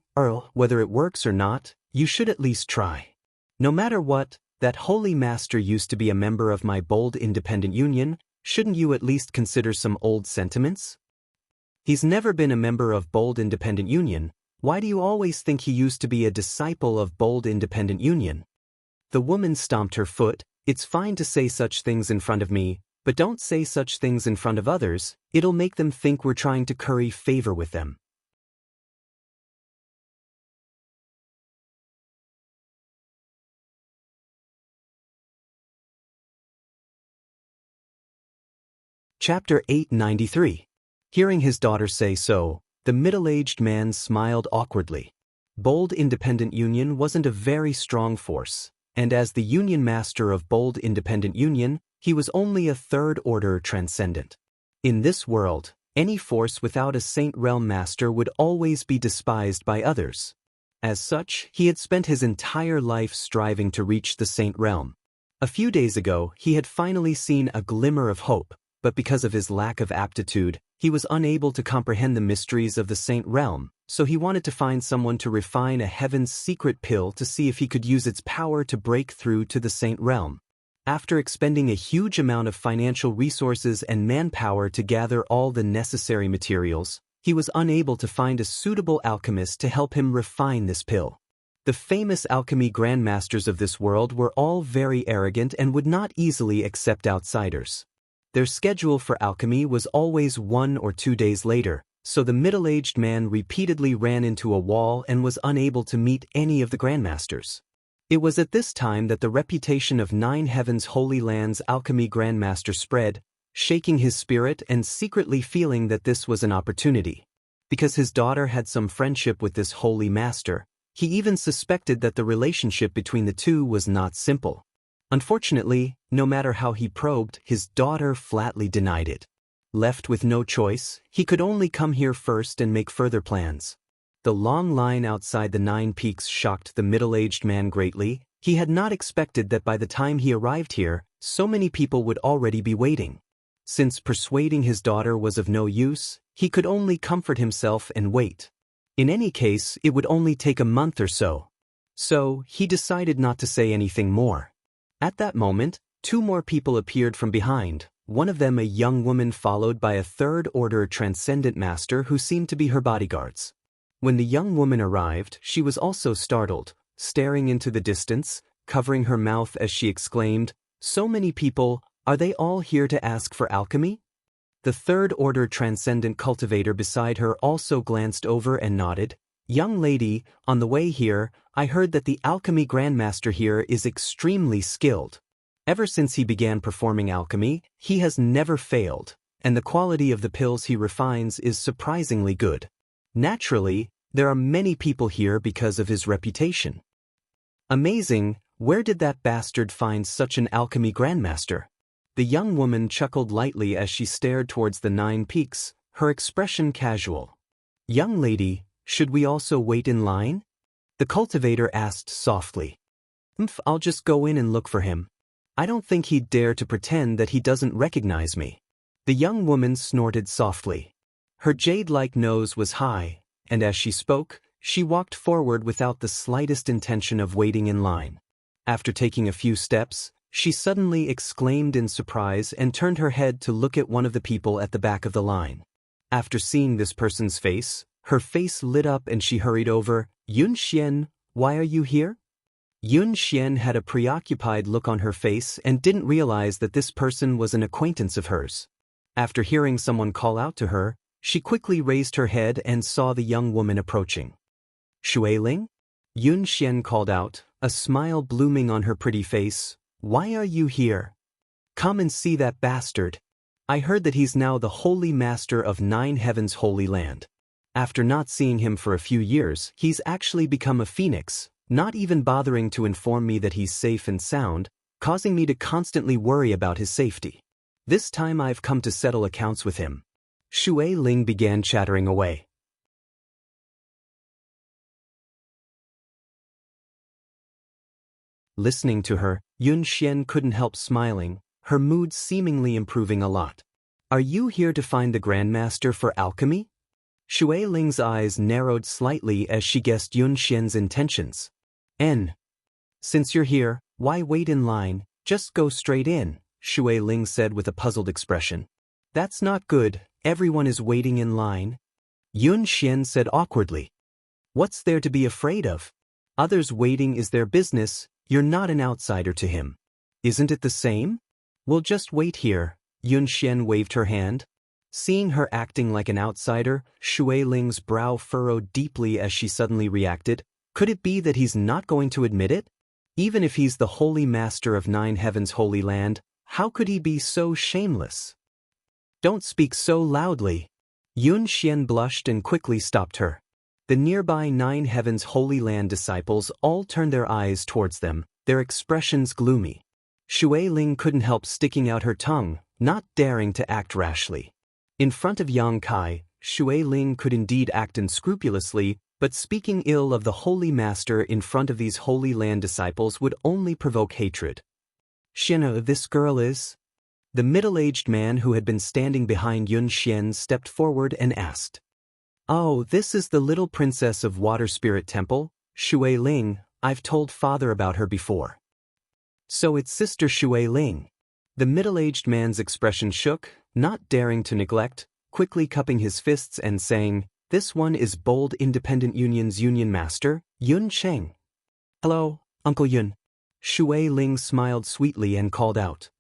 Speaker 1: whether it works or not, you should at least try. No matter what, that holy master used to be a member of my bold independent union, shouldn't you at least consider some old sentiments? He's never been a member of bold independent union, why do you always think he used to be a disciple of bold independent union?" The woman stomped her foot, "It's fine to say such things in front of me, but don't say such things in front of others, it'll make them think we're trying to curry favor with them." Chapter 893. Hearing his daughter say so, the middle-aged man smiled awkwardly. Bold Independent Union wasn't a very strong force, and as the Union Master of Bold Independent Union, he was only a third-order transcendent. In this world, any force without a Saint Realm Master would always be despised by others. As such, he had spent his entire life striving to reach the Saint Realm. A few days ago, he had finally seen a glimmer of hope, but because of his lack of aptitude, he was unable to comprehend the mysteries of the Saint Realm, so he wanted to find someone to refine a heaven's secret pill to see if he could use its power to break through to the Saint Realm. After expending a huge amount of financial resources and manpower to gather all the necessary materials, he was unable to find a suitable alchemist to help him refine this pill. The famous alchemy grandmasters of this world were all very arrogant and would not easily accept outsiders. Their schedule for alchemy was always 1 or 2 days later, so the middle-aged man repeatedly ran into a wall and was unable to meet any of the grandmasters. It was at this time that the reputation of 9 Heavens' Holy Land's alchemy grandmaster spread, shaking his spirit and secretly feeling that this was an opportunity. Because his daughter had some friendship with this holy master, he even suspected that the relationship between the two was not simple. Unfortunately, no matter how he probed, his daughter flatly denied it. Left with no choice, he could only come here first and make further plans. The long line outside the 9 peaks shocked the middle-aged man greatly. He had not expected that by the time he arrived here, so many people would already be waiting. Since persuading his daughter was of no use, he could only comfort himself and wait. In any case, it would only take a month or so. So, he decided not to say anything more. At that moment, 2 more people appeared from behind, one of them a young woman followed by a third-order transcendent master who seemed to be her bodyguards. When the young woman arrived, she was also startled, staring into the distance, covering her mouth as she exclaimed, "So many people, are they all here to ask for alchemy?" The third-order transcendent cultivator beside her also glanced over and nodded. "Young lady, on the way here, I heard that the alchemy grandmaster here is extremely skilled. Ever since he began performing alchemy, he has never failed, and the quality of the pills he refines is surprisingly good. Naturally, there are many people here because of his reputation." "Amazing, where did that bastard find such an alchemy grandmaster?" The young woman chuckled lightly as she stared towards the 9 peaks, her expression casual. "Young lady, should we also wait in line?" The cultivator asked softly. I'll just go in and look for him. I don't think he'd dare to pretend that he doesn't recognize me." The young woman snorted softly. Her jade-like nose was high, and as she spoke, she walked forward without the slightest intention of waiting in line. After taking a few steps, she suddenly exclaimed in surprise and turned her head to look at one of the people at the back of the line. After seeing this person's face, her face lit up and she hurried over. "Yun Xian, why are you here?" Yun Xian had a preoccupied look on her face and didn't realize that this person was an acquaintance of hers. After hearing someone call out to her, she quickly raised her head and saw the young woman approaching. "Shuailing?" Yun Xian called out, a smile blooming on her pretty face. "Why are you here?" "Come and see that bastard. I heard that he's now the holy master of 9 heavens holy land. After not seeing him for a few years, he's actually become a phoenix, not even bothering to inform me that he's safe and sound, causing me to constantly worry about his safety. This time I've come to settle accounts with him." Shuailing began chattering away. Listening to her, Yun Xian couldn't help smiling, her mood seemingly improving a lot. "Are you here to find the Grandmaster for alchemy?" Shuailing's eyes narrowed slightly as she guessed Yun Xian's intentions. Since you're here, why wait in line, just go straight in," Shuailing said with a puzzled expression. "That's not good, everyone is waiting in line." Yun Xian said awkwardly. "What's there to be afraid of? Others waiting is their business, you're not an outsider to him. Isn't it the same? We'll just wait here." Yun Xian waved her hand. Seeing her acting like an outsider, Shuailing's brow furrowed deeply as she suddenly reacted. Could it be that he's not going to admit it? Even if he's the holy master of 9 heavens holy land, how could he be so shameless? "Don't speak so loudly." Yun Xian blushed and quickly stopped her. The nearby 9 heavens holy land disciples all turned their eyes towards them, their expressions gloomy. Shuailing couldn't help sticking out her tongue, not daring to act rashly. In front of Yang Kai, Shuailing could indeed act unscrupulously, but speaking ill of the Holy Master in front of these Holy Land disciples would only provoke hatred. "Xian, this girl is?" The middle-aged man who had been standing behind Yun Xian stepped forward and asked. "Oh, this is the little princess of Water Spirit Temple, Shuailing. I've told father about her before." "So it's Sister Shuailing." The middle-aged man's expression shook, not daring to neglect, quickly cupping his fists and saying, "This one is Bold Independent Union's Union Master, Yun Cheng." "Hello, Uncle Yun." Shuailing smiled sweetly and called out.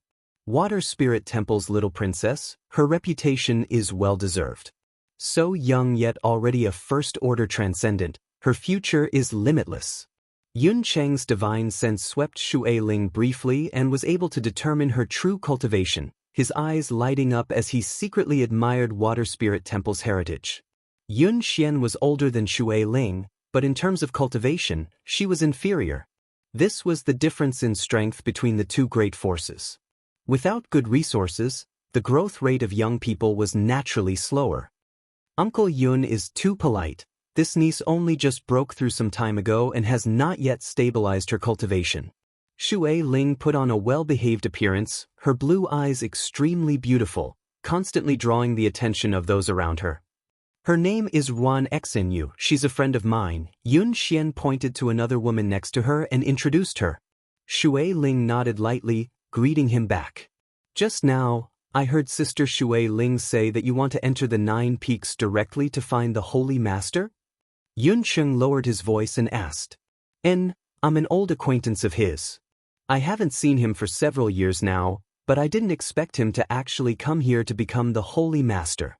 Speaker 1: "Water Spirit Temple's little princess, her reputation is well-deserved. So young yet already a first-order transcendent, her future is limitless." Yun Cheng's divine sense swept Shuailing briefly and was able to determine her true cultivation, his eyes lighting up as he secretly admired Water Spirit Temple's heritage. Yun Xian was older than Shuailing, but in terms of cultivation, she was inferior. This was the difference in strength between the two great forces. Without good resources, the growth rate of young people was naturally slower. "Uncle Yun is too polite. This niece only just broke through some time ago and has not yet stabilized her cultivation." Shuailing put on a well-behaved appearance, her blue eyes extremely beautiful, constantly drawing the attention of those around her. "Her name is Ruan Xinyu, she's a friend of mine." Yun Xian pointed to another woman next to her and introduced her. Shuailing nodded lightly, greeting him back. "Just now, I heard Sister Shuailing say that you want to enter the 9 peaks directly to find the Holy Master?" Yun Cheng lowered his voice and asked. I'm an old acquaintance of his. I haven't seen him for several years now, but I didn't expect him to actually come here to become the Holy Master."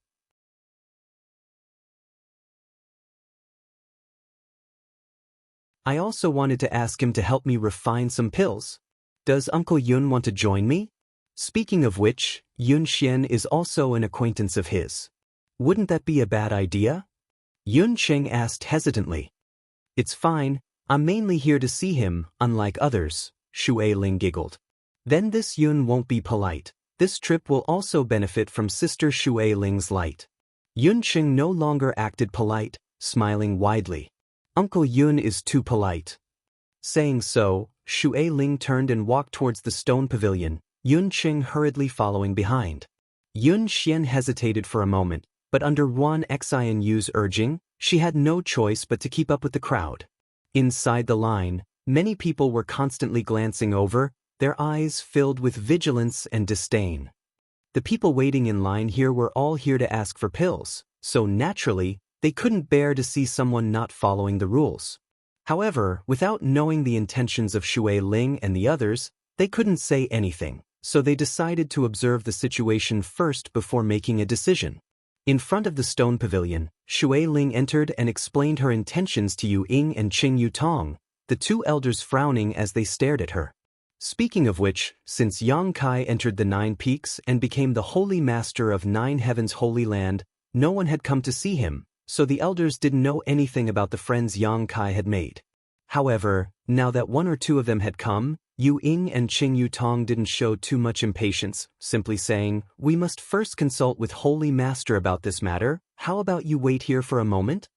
Speaker 1: "I also wanted to ask him to help me refine some pills. Does Uncle Yun want to join me? Speaking of which, Yun Xian is also an acquaintance of his. Wouldn't that be a bad idea?" Yun Cheng asked hesitantly. "It's fine, I'm mainly here to see him, unlike others," Shuailing giggled. "Then this Yun won't be polite. This trip will also benefit from Sister Shuailing's light." Yun Cheng no longer acted polite, smiling widely. "Uncle Yun is too polite." Saying so, Shuailing turned and walked towards the stone pavilion, Yun Cheng hurriedly following behind. Yun Xian hesitated for a moment, but under Ruan Xianyu's urging, She had no choice but to keep up with the crowd. Inside the line, many people were constantly glancing over, their eyes filled with vigilance and disdain. The people waiting in line here were all here to ask for pills, so naturally, they couldn't bear to see someone not following the rules. However, without knowing the intentions of Shui Ling and the others, they couldn't say anything, so they decided to observe the situation first before making a decision. In front of the stone pavilion, Shui Ling entered and explained her intentions to Yu Ying and Qing Yutong, the two elders frowning as they stared at her. Speaking of which, since Yang Kai entered the 9 peaks and became the Holy Master of 9 Heavens Holy Land, no one had come to see him, so the elders didn't know anything about the friends Yang Kai had made. However, now that one or two of them had come, Yu Ying and Qing Yutong didn't show too much impatience, simply saying, "We must first consult with Holy Master about this matter. How about you wait here for a moment?"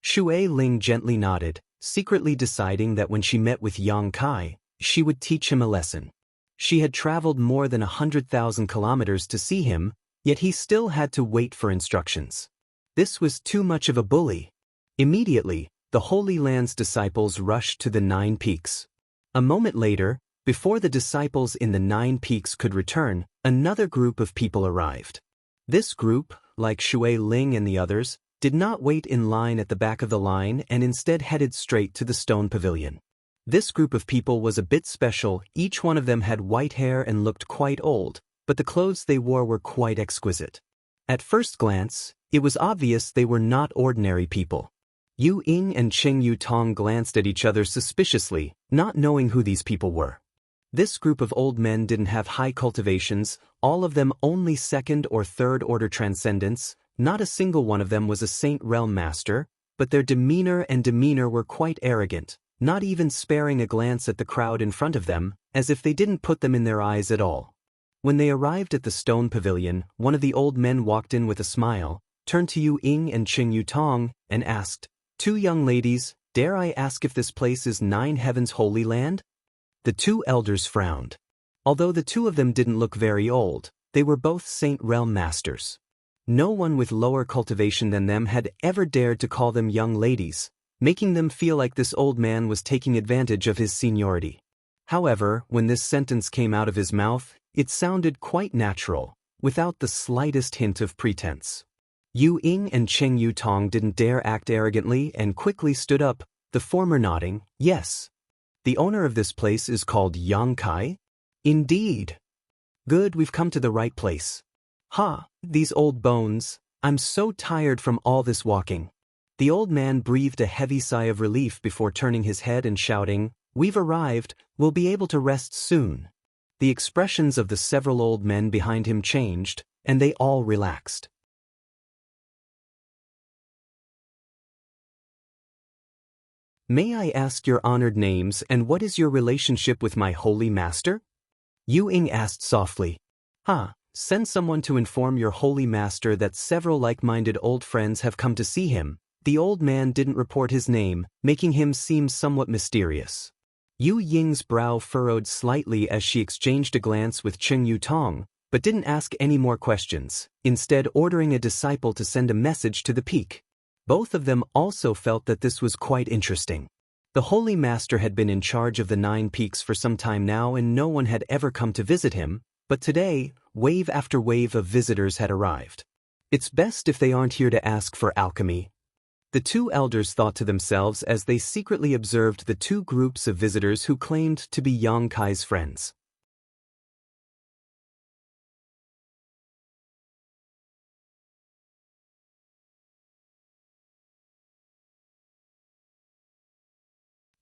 Speaker 1: Shui Ling gently nodded, secretly deciding that when she met with Yang Kai, she would teach him a lesson. She had traveled more than 100,000 kilometers to see him, yet he still had to wait for instructions. This was too much of a bully. Immediately, the Holy Land's disciples rushed to the 9 peaks. A moment later, before the disciples in the 9 peaks could return, another group of people arrived. This group, like Shui Ling and the others, did not wait in line at the back of the line and instead headed straight to the stone pavilion. This group of people was a bit special. Each one of them had white hair and looked quite old, but the clothes they wore were quite exquisite. At first glance, it was obvious they were not ordinary people. Yu Ying and Qing Yutong glanced at each other suspiciously, not knowing who these people were. This group of old men didn't have high cultivations, all of them only 2nd or 3rd order transcendence. Not a single one of them was a Saint Realm Master, but their demeanor were quite arrogant, not even sparing a glance at the crowd in front of them, as if they didn't put them in their eyes at all. When they arrived at the stone pavilion, one of the old men walked in with a smile, turned to Yu Ying and Qing Yutong, and asked, "Two young ladies, dare I ask if this place is 9 Heavens Holy Land?" The two elders frowned. Although the two of them didn't look very old, they were both Saint Realm Masters. No one with lower cultivation than them had ever dared to call them young ladies, making them feel like this old man was taking advantage of his seniority. However, when this sentence came out of his mouth, it sounded quite natural, without the slightest hint of pretense. Yu Ying and Qing Yutong didn't dare act arrogantly and quickly stood up, the former nodding, "Yes. The owner of this place is called Yang Kai?" "Indeed." "Good, we've come to the right place." "Ha, these old bones, I'm so tired from all this walking." The old man breathed a heavy sigh of relief before turning his head and shouting, "We've arrived, we'll be able to rest soon." The expressions of the several old men behind him changed, and they all relaxed. "May I ask your honored names and what is your relationship with my holy master?" Yu Ying asked softly. Send someone to inform your holy master that several like-minded old friends have come to see him." The old man didn't report his name, making him seem somewhat mysterious. Yu Ying's brow furrowed slightly as she exchanged a glance with Qing Yutong, but didn't ask any more questions, instead ordering a disciple to send a message to the peak. Both of them also felt that this was quite interesting. The Holy Master had been in charge of the 9 peaks for some time now and no one had ever come to visit him, but today, wave after wave of visitors had arrived. It's best if they aren't here to ask for alchemy. The two elders thought to themselves as they secretly observed the two groups of visitors who claimed to be Yang Kai's friends.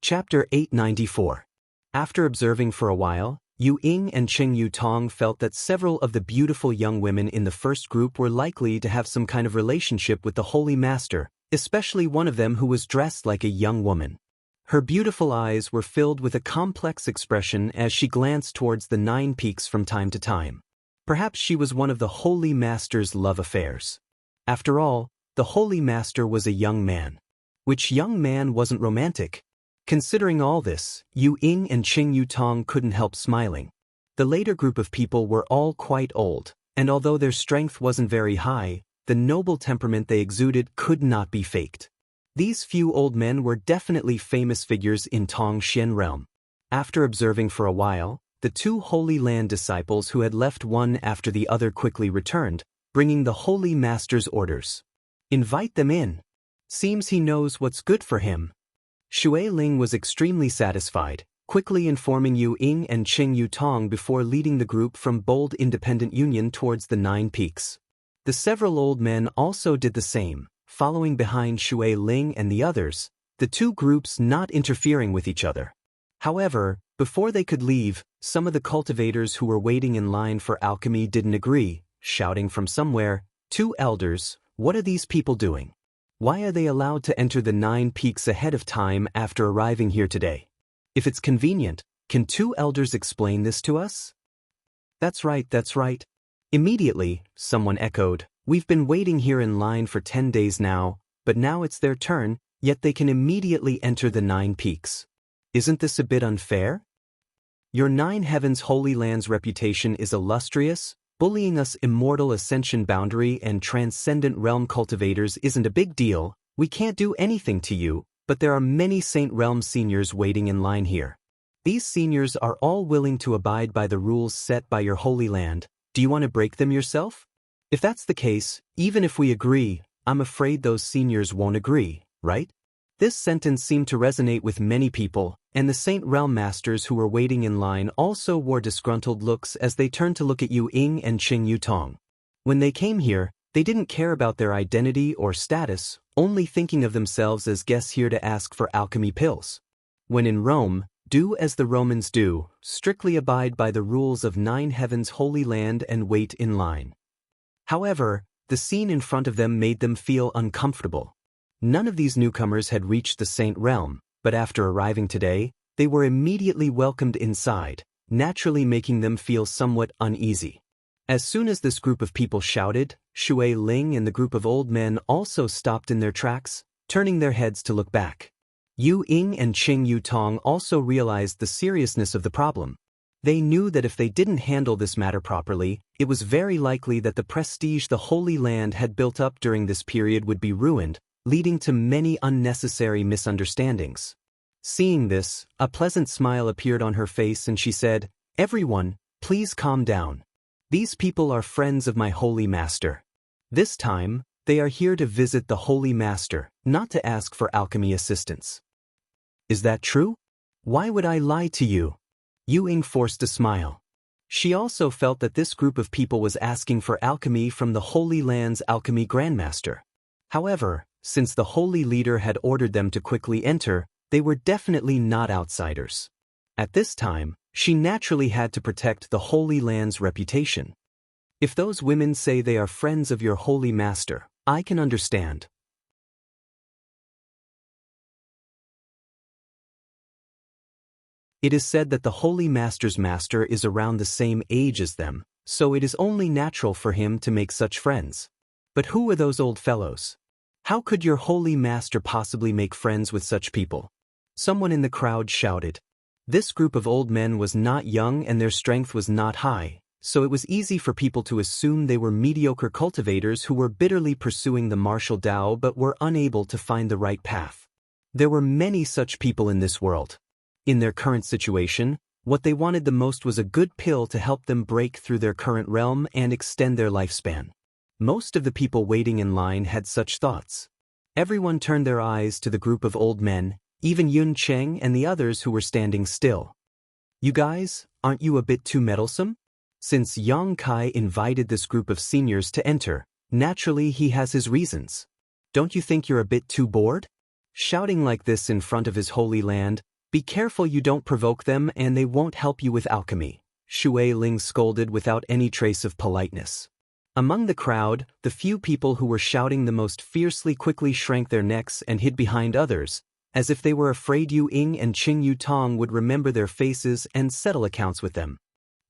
Speaker 1: Chapter 894. After observing for a while, Yu Ying and Qing Yutong felt that several of the beautiful young women in the first group were likely to have some kind of relationship with the Holy Master, especially one of them who was dressed like a young woman. Her beautiful eyes were filled with a complex expression as she glanced towards the 9 peaks from time to time. Perhaps she was one of the Holy Master's love affairs. After all, the Holy Master was a young man. Which young man wasn't romantic? Considering all this, Yu Ying and Qing Yutong couldn't help smiling. The later group of people were all quite old, and although their strength wasn't very high, the noble temperament they exuded could not be faked. These few old men were definitely famous figures in Tongxian realm. After observing for a while, the two Holy Land disciples who had left one after the other quickly returned, bringing the Holy Master's orders. Invite them in. Seems he knows what's good for him. Shui Ling was extremely satisfied, quickly informing Yu Ying and Qing Yu Tong before leading the group from Bold Independent Union towards the 9 Peaks. The several old men also did the same, following behind Shui Ling and the others, the two groups not interfering with each other. However, before they could leave, some of the cultivators who were waiting in line for alchemy didn't agree, shouting from somewhere, "Two elders, what are these people doing? Why are they allowed to enter the 9 Peaks ahead of time after arriving here today? If it's convenient, can 2 elders explain this to us?" That's right, that's right. Immediately, someone echoed, "We've been waiting here in line for 10 days now, but now it's their turn, yet they can immediately enter the 9 Peaks. Isn't this a bit unfair? Your 9 Heavens Holy Land's reputation is illustrious. Bullying us Immortal Ascension Boundary and Transcendent Realm cultivators isn't a big deal. We can't do anything to you, but there are many Saint Realm seniors waiting in line here. These seniors are all willing to abide by the rules set by your Holy Land. Do you want to break them yourself? If that's the case, even if we agree, I'm afraid those seniors won't agree, right?" This sentence seemed to resonate with many people, and the Saint Realm Masters who were waiting in line also wore disgruntled looks as they turned to look at Yu Ying and Qing Yu Tong. When they came here, they didn't care about their identity or status, only thinking of themselves as guests here to ask for alchemy pills. When in Rome, do as the Romans do, strictly abide by the rules of 9 Heavens Holy Land and wait in line. However, the scene in front of them made them feel uncomfortable. None of these newcomers had reached the Saint Realm, but after arriving today, they were immediately welcomed inside, naturally making them feel somewhat uneasy. As soon as this group of people shouted, Shui Ling and the group of old men also stopped in their tracks, turning their heads to look back. Yu Ying and Qing Yu Tong also realized the seriousness of the problem. They knew that if they didn't handle this matter properly, it was very likely that the prestige the Holy Land had built up during this period would be ruined, leading to many unnecessary misunderstandings. Seeing this, a pleasant smile appeared on her face and she said, "Everyone, please calm down. These people are friends of my Holy Master. This time, they are here to visit the Holy Master, not to ask for alchemy assistance." "Is that true? Why would I lie to you?" Yu Ying forced a smile. She also felt that this group of people was asking for alchemy from the Holy Land's alchemy grandmaster. However, since the holy leader had ordered them to quickly enter, they were definitely not outsiders. At this time, she naturally had to protect the Holy Land's reputation. "If those women say they are friends of your Holy Master, I can understand." It is said that the Holy Master's master is around the same age as them, so it is only natural for him to make such friends. But who are those old fellows? How could your Holy Master possibly make friends with such people? Someone in the crowd shouted. This group of old men was not young and their strength was not high, so it was easy for people to assume they were mediocre cultivators who were bitterly pursuing the martial Tao but were unable to find the right path. There were many such people in this world. In their current situation, what they wanted the most was a good pill to help them break through their current realm and extend their lifespan. Most of the people waiting in line had such thoughts. Everyone turned their eyes to the group of old men, even Yun Cheng and the others who were standing still. "You guys, aren't you a bit too meddlesome?" Since Yang Kai invited this group of seniors to enter, naturally he has his reasons. "Don't you think you're a bit too bored? Shouting like this in front of his Holy Land, be careful you don't provoke them and they won't help you with alchemy," Shui Ling scolded without any trace of politeness. Among the crowd, the few people who were shouting the most fiercely quickly shrank their necks and hid behind others, as if they were afraid Yu Ying and Qing Yu Tong would remember their faces and settle accounts with them.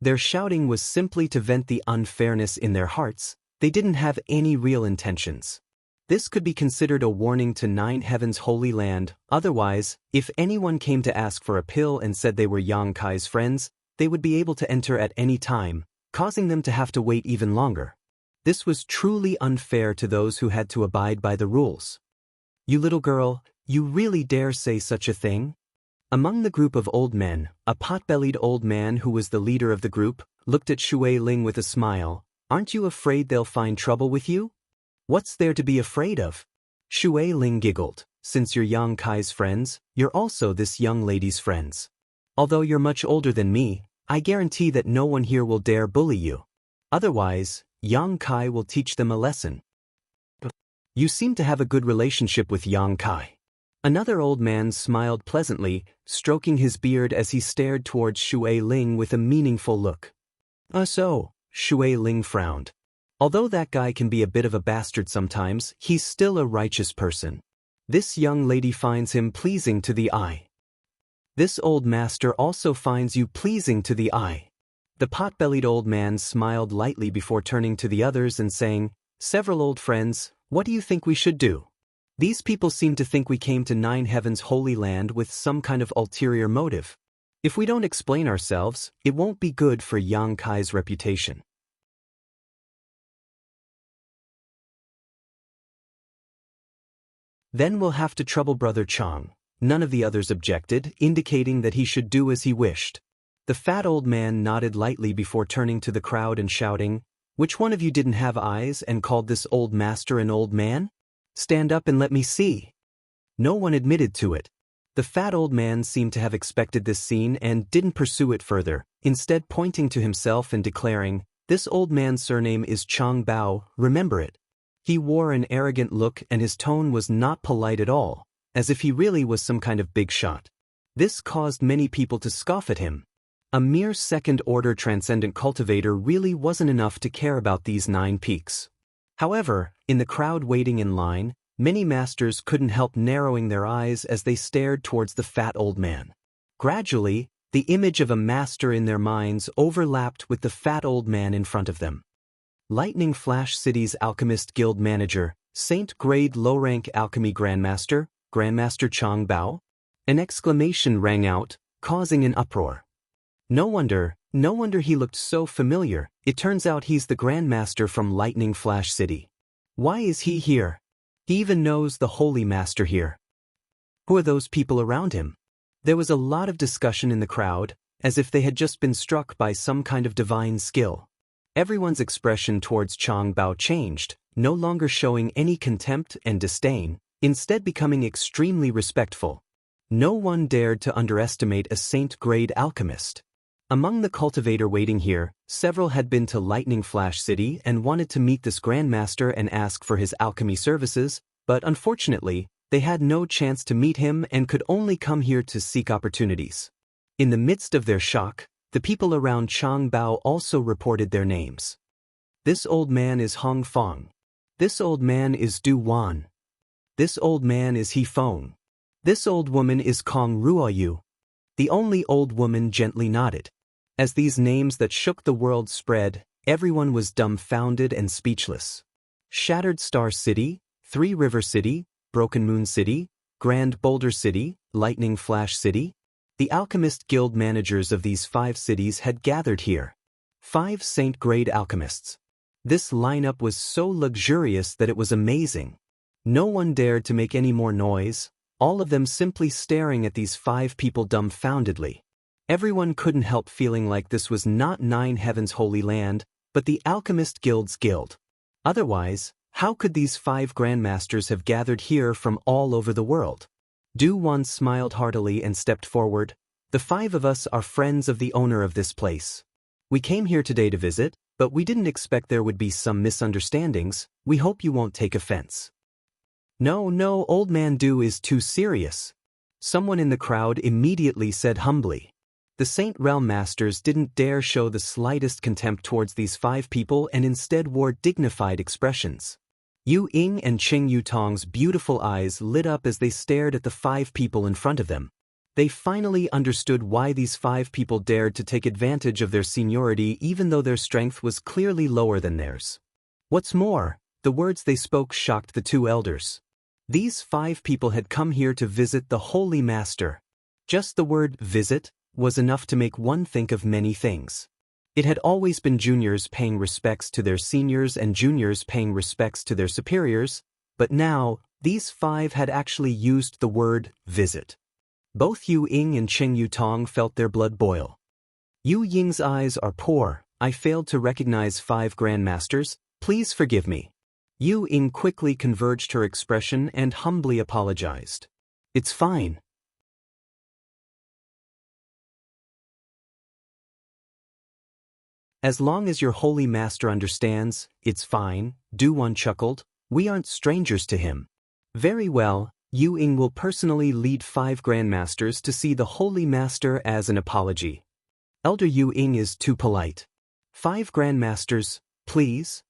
Speaker 1: Their shouting was simply to vent the unfairness in their hearts. They didn't have any real intentions. This could be considered a warning to 9 Heavens Holy Land. Otherwise, if anyone came to ask for a pill and said they were Yang Kai's friends, they would be able to enter at any time, causing them to have to wait even longer. This was truly unfair to those who had to abide by the rules. You little girl, you really dare say such a thing? Among the group of old men, a pot-bellied old man who was the leader of the group, looked at Shui Ling with a smile. Aren't you afraid they'll find trouble with you? What's there to be afraid of? Shui Ling giggled. Since you're Yang Kai's friends, you're also this young lady's friends. Although you're much older than me, I guarantee that no one here will dare bully you. Otherwise, Yang Kai will teach them a lesson. You seem to have a good relationship with Yang Kai. Another old man smiled pleasantly, stroking his beard as he stared towards Shui Ling with a meaningful look. So, Shui Ling frowned. Although that guy can be a bit of a bastard sometimes, he's still a righteous person. This young lady finds him pleasing to the eye. This old master also finds you pleasing to the eye. The pot-bellied old man smiled lightly before turning to the others and saying, Several old friends, what do you think we should do? These people seem to think we came to Nine Heaven's holy land with some kind of ulterior motive. If we don't explain ourselves, it won't be good for Yang Kai's reputation. Then we'll have to trouble Brother Chang. None of the others objected, indicating that he should do as he wished. The fat old man nodded lightly before turning to the crowd and shouting, Which one of you didn't have eyes and called this old master an old man? Stand up and let me see. No one admitted to it. The fat old man seemed to have expected this scene and didn't pursue it further, instead pointing to himself and declaring, This old man's surname is Chang Bao, remember it. He wore an arrogant look and his tone was not polite at all, as if he really was some kind of big shot. This caused many people to scoff at him. A mere second-order transcendent cultivator really wasn't enough to care about these 9 peaks. However, in the crowd waiting in line, many masters couldn't help narrowing their eyes as they stared towards the fat old man. Gradually, the image of a master in their minds overlapped with the fat old man in front of them. Lightning Flash City's Alchemist Guild Manager, Saint Grade Low-Rank Alchemy Grandmaster, Grandmaster Chang Bao? An exclamation rang out, causing an uproar. No wonder he looked so familiar. It turns out he's the Grandmaster from Lightning Flash City. Why is he here? He even knows the Holy Master here. Who are those people around him? There was a lot of discussion in the crowd, as if they had just been struck by some kind of divine skill. Everyone's expression towards Chang Bao changed, no longer showing any contempt and disdain, instead becoming extremely respectful. No one dared to underestimate a saint-grade alchemist. Among the cultivator waiting here, several had been to Lightning Flash City and wanted to meet this Grandmaster and ask for his alchemy services, but unfortunately, they had no chance to meet him and could only come here to seek opportunities. In the midst of their shock, the people around Chang Bao also reported their names. This old man is Hong Fong. This old man is Du Wan. This old man is He Feng. This old woman is Kong Ruoyu. The only old woman gently nodded. As these names that shook the world spread, everyone was dumbfounded and speechless. Shattered Star City, Three River City, Broken Moon City, Grand Boulder City, Lightning Flash City. The Alchemist Guild managers of these 5 cities had gathered here. 5 saint-grade alchemists. This lineup was so luxurious that it was amazing. No one dared to make any more noise, all of them simply staring at these 5 people dumbfoundedly. Everyone couldn't help feeling like this was not Nine Heaven's holy land, but the Alchemist Guild's guild. Otherwise, how could these 5 grandmasters have gathered here from all over the world? Du Wan smiled heartily and stepped forward. The 5 of us are friends of the owner of this place. We came here today to visit, but we didn't expect there would be some misunderstandings. We hope you won't take offense. No, old man Du is too serious. Someone in the crowd immediately said humbly. The Saint Realm Masters didn't dare show the slightest contempt towards these 5 people and instead wore dignified expressions. Yu Ying and Qing Yutong's beautiful eyes lit up as they stared at the 5 people in front of them. They finally understood why these 5 people dared to take advantage of their seniority even though their strength was clearly lower than theirs. What's more, the words they spoke shocked the 2 elders. These 5 people had come here to visit the Holy Master. Just the word visit was enough to make one think of many things. It had always been juniors paying respects to their seniors and juniors paying respects to their superiors, but now, these five had actually used the word visit. Both Yu Ying and Cheng Yutong felt their blood boil. Yu Ying's eyes are poor. I failed to recognize 5 grandmasters. Please forgive me. Yu Ying quickly converged her expression and humbly apologized. It's fine. As long as your holy master understands, it's fine, Du-Wan chuckled. We aren't strangers to him. Very well, Yu Ying will personally lead 5 grandmasters to see the holy master as an apology. Elder Yu Ying is too polite. 5 grandmasters, please.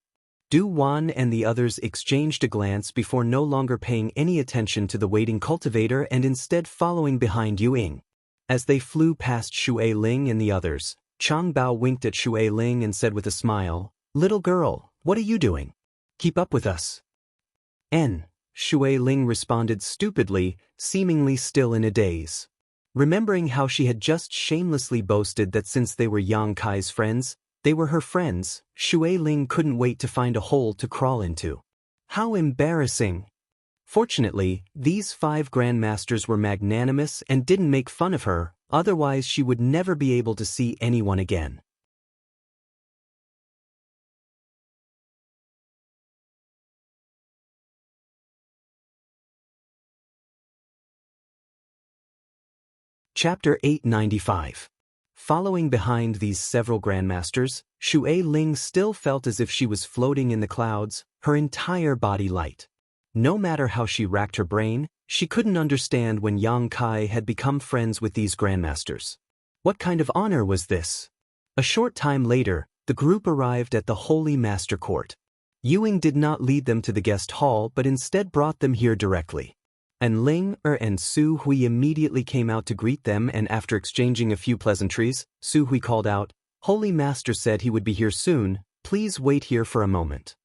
Speaker 1: Du-Wan and the others exchanged a glance before no longer paying any attention to the waiting cultivator and instead following behind Yu Ying. As they flew past Shui Ling and the others, Chang Bao winked at Shui Ling and said with a smile, "Little girl, what are you doing? Keep up with us." Shui Ling responded stupidly, seemingly still in a daze. Remembering how she had just shamelessly boasted that since they were Yang Kai's friends, they were her friends, Shui Ling couldn't wait to find a hole to crawl into. How embarrassing! Fortunately, these 5 grandmasters were magnanimous and didn't make fun of her, otherwise she would never be able to see anyone again. Chapter 895. Following behind these several grandmasters, Shui Ling still felt as if she was floating in the clouds, her entire body light. No matter how she racked her brain, she couldn't understand when Yang Kai had become friends with these grandmasters. What kind of honor was this? A short time later, the group arrived at the Holy Master Court. Yu Ying did not lead them to the guest hall but instead brought them here directly. And Ling and Su Hui immediately came out to greet them, and after exchanging a few pleasantries, Su Hui called out, "Holy Master said he would be here soon, please wait here for a moment."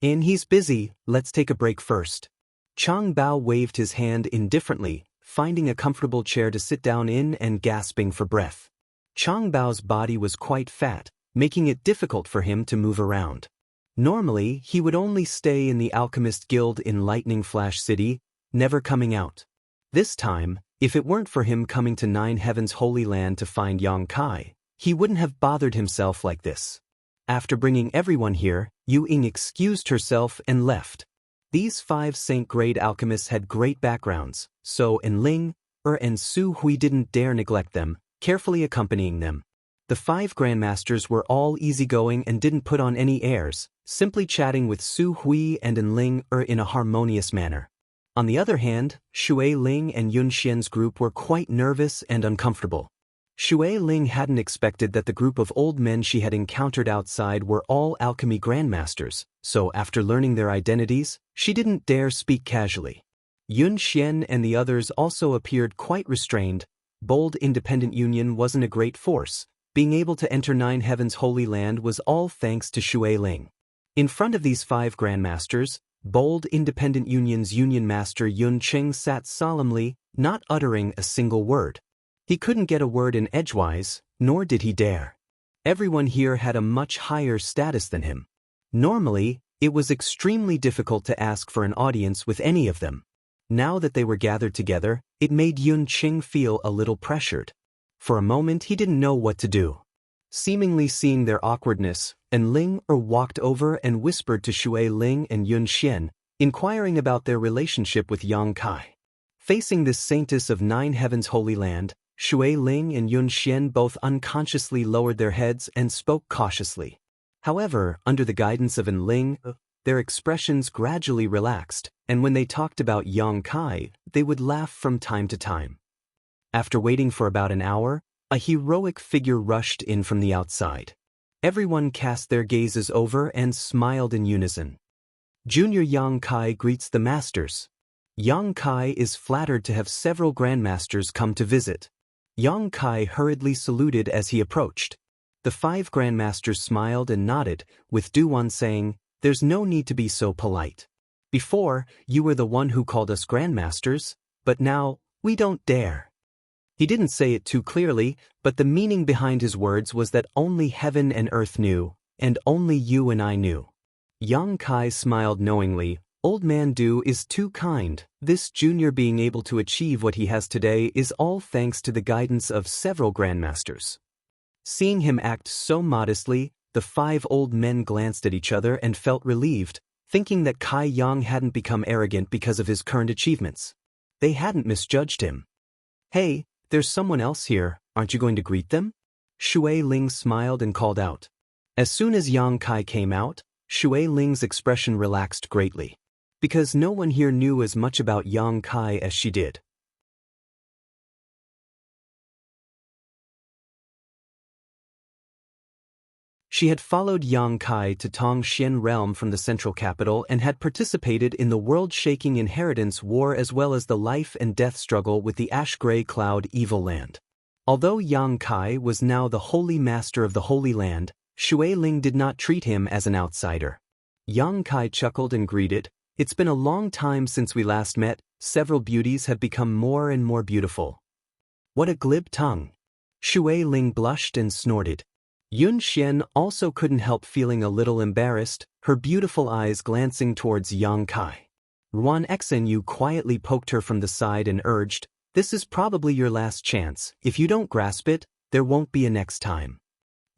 Speaker 1: He's busy, let's take a break first." Chang Bao waved his hand indifferently, finding a comfortable chair to sit down in and gasping for breath. Chang Bao's body was quite fat, making it difficult for him to move around. Normally, he would only stay in the Alchemist Guild in Lightning Flash City, never coming out. This time, if it weren't for him coming to Nine Heaven's Holy Land to find Yang Kai, he wouldn't have bothered himself like this. After bringing everyone here, Yu Ying excused herself and left. These 5 Saint-grade alchemists had great backgrounds, so Ling and Su Hui didn't dare neglect them, carefully accompanying them. The 5 grandmasters were all easygoing and didn't put on any airs, simply chatting with Su Hui and Ling in a harmonious manner. On the other hand, Shui Ling and Yun Xian's group were quite nervous and uncomfortable. Shui Ling hadn't expected that the group of old men she had encountered outside were all alchemy grandmasters, so after learning their identities, she didn't dare speak casually. Yun Xian and the others also appeared quite restrained. Bold independent union wasn't a great force. Being able to enter Nine Heaven's Holy Land was all thanks to Shui Ling. In front of these 5 grandmasters, Bold Independent Union's Union Master Yun Cheng sat solemnly, not uttering a single word. He couldn't get a word in edgewise, nor did he dare. Everyone here had a much higher status than him. Normally, it was extremely difficult to ask for an audience with any of them. Now that they were gathered together, it made Yun Cheng feel a little pressured. For a moment he didn't know what to do. Seemingly seeing their awkwardness, Ling walked over and whispered to Shui Ling and Yun Xian, inquiring about their relationship with Yang Kai. Facing this saintess of Nine Heaven's Holy Land, Shui Ling and Yun Xian both unconsciously lowered their heads and spoke cautiously. However, under the guidance of Ling, their expressions gradually relaxed, and when they talked about Yang Kai, they would laugh from time to time. After waiting for about an hour, a heroic figure rushed in from the outside. Everyone cast their gazes over and smiled in unison. Junior Yang Kai greets the masters. Yang Kai is flattered to have several grandmasters come to visit. Yang Kai hurriedly saluted as he approached. The 5 grandmasters smiled and nodded, with Du-Wan saying, "There's no need to be so polite. Before, you were the one who called us grandmasters, but now, we don't dare." He didn't say it too clearly, but the meaning behind his words was that only heaven and earth knew, and only you and I knew. Yang Kai smiled knowingly. Old Man Du is too kind. This junior being able to achieve what he has today is all thanks to the guidance of several grandmasters. Seeing him act so modestly, the 5 old men glanced at each other and felt relieved, thinking that Kai Yang hadn't become arrogant because of his current achievements. They hadn't misjudged him. Hey, there's someone else here, aren't you going to greet them? Shui Ling smiled and called out. As soon as Yang Kai came out, Shui Ling's expression relaxed greatly. Because no one here knew as much about Yang Kai as she did. She had followed Yang Kai to Tongxian realm from the central capital and had participated in the world-shaking inheritance war as well as the life and death struggle with the ash-gray cloud evil land. Although Yang Kai was now the holy master of the Holy Land, Shui Ling did not treat him as an outsider. Yang Kai chuckled and greeted, "It's been a long time since we last met. Several beauties have become more and more beautiful." What a glib tongue. Shui Ling blushed and snorted. Yun Xian also couldn't help feeling a little embarrassed, her beautiful eyes glancing towards Yang Kai. Ruan Xenyu quietly poked her from the side and urged, "This is probably your last chance. If you don't grasp it, there won't be a next time."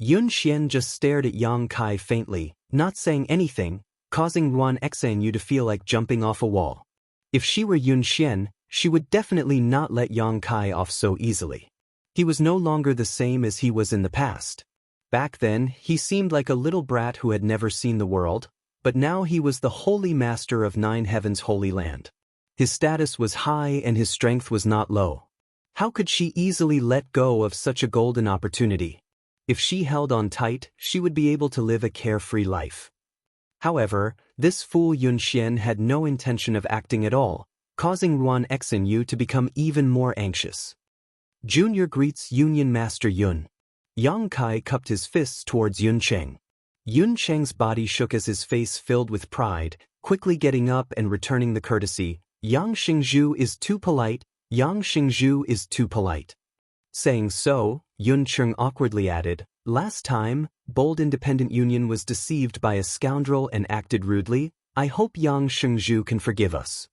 Speaker 1: Yun Xian just stared at Yang Kai faintly, not saying anything, causing Ruan Xenyu to feel like jumping off a wall. If she were Yun Xian, she would definitely not let Yang Kai off so easily. He was no longer the same as he was in the past. Back then, he seemed like a little brat who had never seen the world, but now he was the holy master of 9 Heavens' holy land. His status was high and his strength was not low. How could she easily let go of such a golden opportunity? If she held on tight, she would be able to live a carefree life. However, this fool Yun Xian had no intention of acting at all, causing Ruan Xenyu to become even more anxious. Junior greets Union Master Yun. Yang Kai cupped his fists towards Yun Cheng. Yun Cheng's body shook as his face filled with pride, quickly getting up and returning the courtesy. "Yang Xingzhu is too polite, Yang Xingzhu is too polite." Saying so, Yun Cheng awkwardly added, "Last time, bold independent Union was deceived by a scoundrel and acted rudely. I hope Yang Xingzhu can forgive us."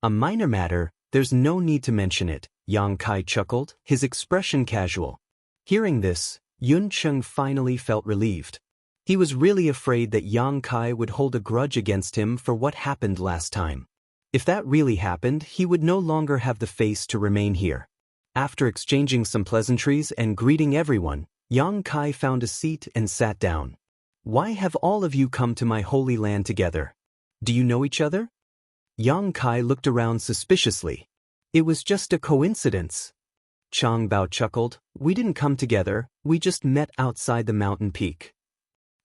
Speaker 1: "A minor matter, there's no need to mention it," Yang Kai chuckled, his expression casual. Hearing this, Yun Cheng finally felt relieved. He was really afraid that Yang Kai would hold a grudge against him for what happened last time. If that really happened, he would no longer have the face to remain here. After exchanging some pleasantries and greeting everyone, Yang Kai found a seat and sat down. "Why have all of you come to my holy land together? Do you know each other?" Yang Kai looked around suspiciously. "It was just a coincidence." Chang Bao chuckled, "We didn't come together, we just met outside the mountain peak."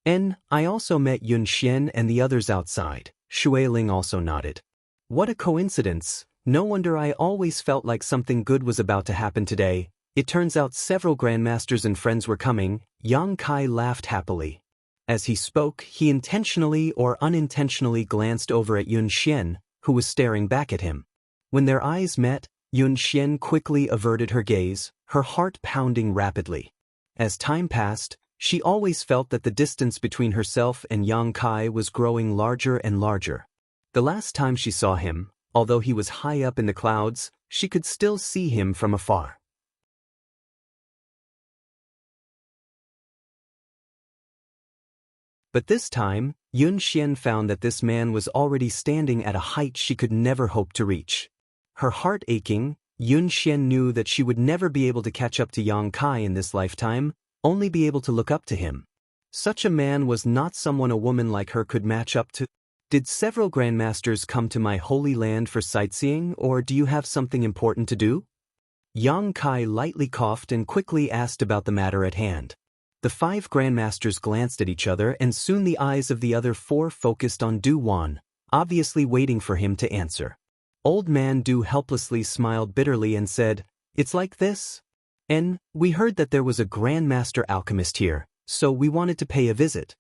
Speaker 1: "And I also met Yun Xian and the others outside," Shui Ling also nodded. "What a coincidence. No wonder I always felt like something good was about to happen today. It turns out several grandmasters and friends were coming." Yang Kai laughed happily. As he spoke, he intentionally or unintentionally glanced over at Yun Xian, who was staring back at him. When their eyes met, Yun Xian quickly averted her gaze, her heart pounding rapidly. As time passed, she always felt that the distance between herself and Yang Kai was growing larger and larger. The last time she saw him, although he was high up in the clouds, she could still see him from afar. But this time, Yun Xian found that this man was already standing at a height she could never hope to reach. Her heart aching, Yun Xian knew that she would never be able to catch up to Yang Kai in this lifetime, only be able to look up to him. Such a man was not someone a woman like her could match up to. "Did several grandmasters come to my holy land for sightseeing, or do you have something important to do?" Yang Kai lightly coughed and quickly asked about the matter at hand. The 5 grandmasters glanced at each other and soon the eyes of the other 4 focused on Du Wan, obviously waiting for him to answer. Old Man Du helplessly smiled bitterly and said, "It's like this. And we heard that there was a grandmaster alchemist here, so we wanted to pay a visit."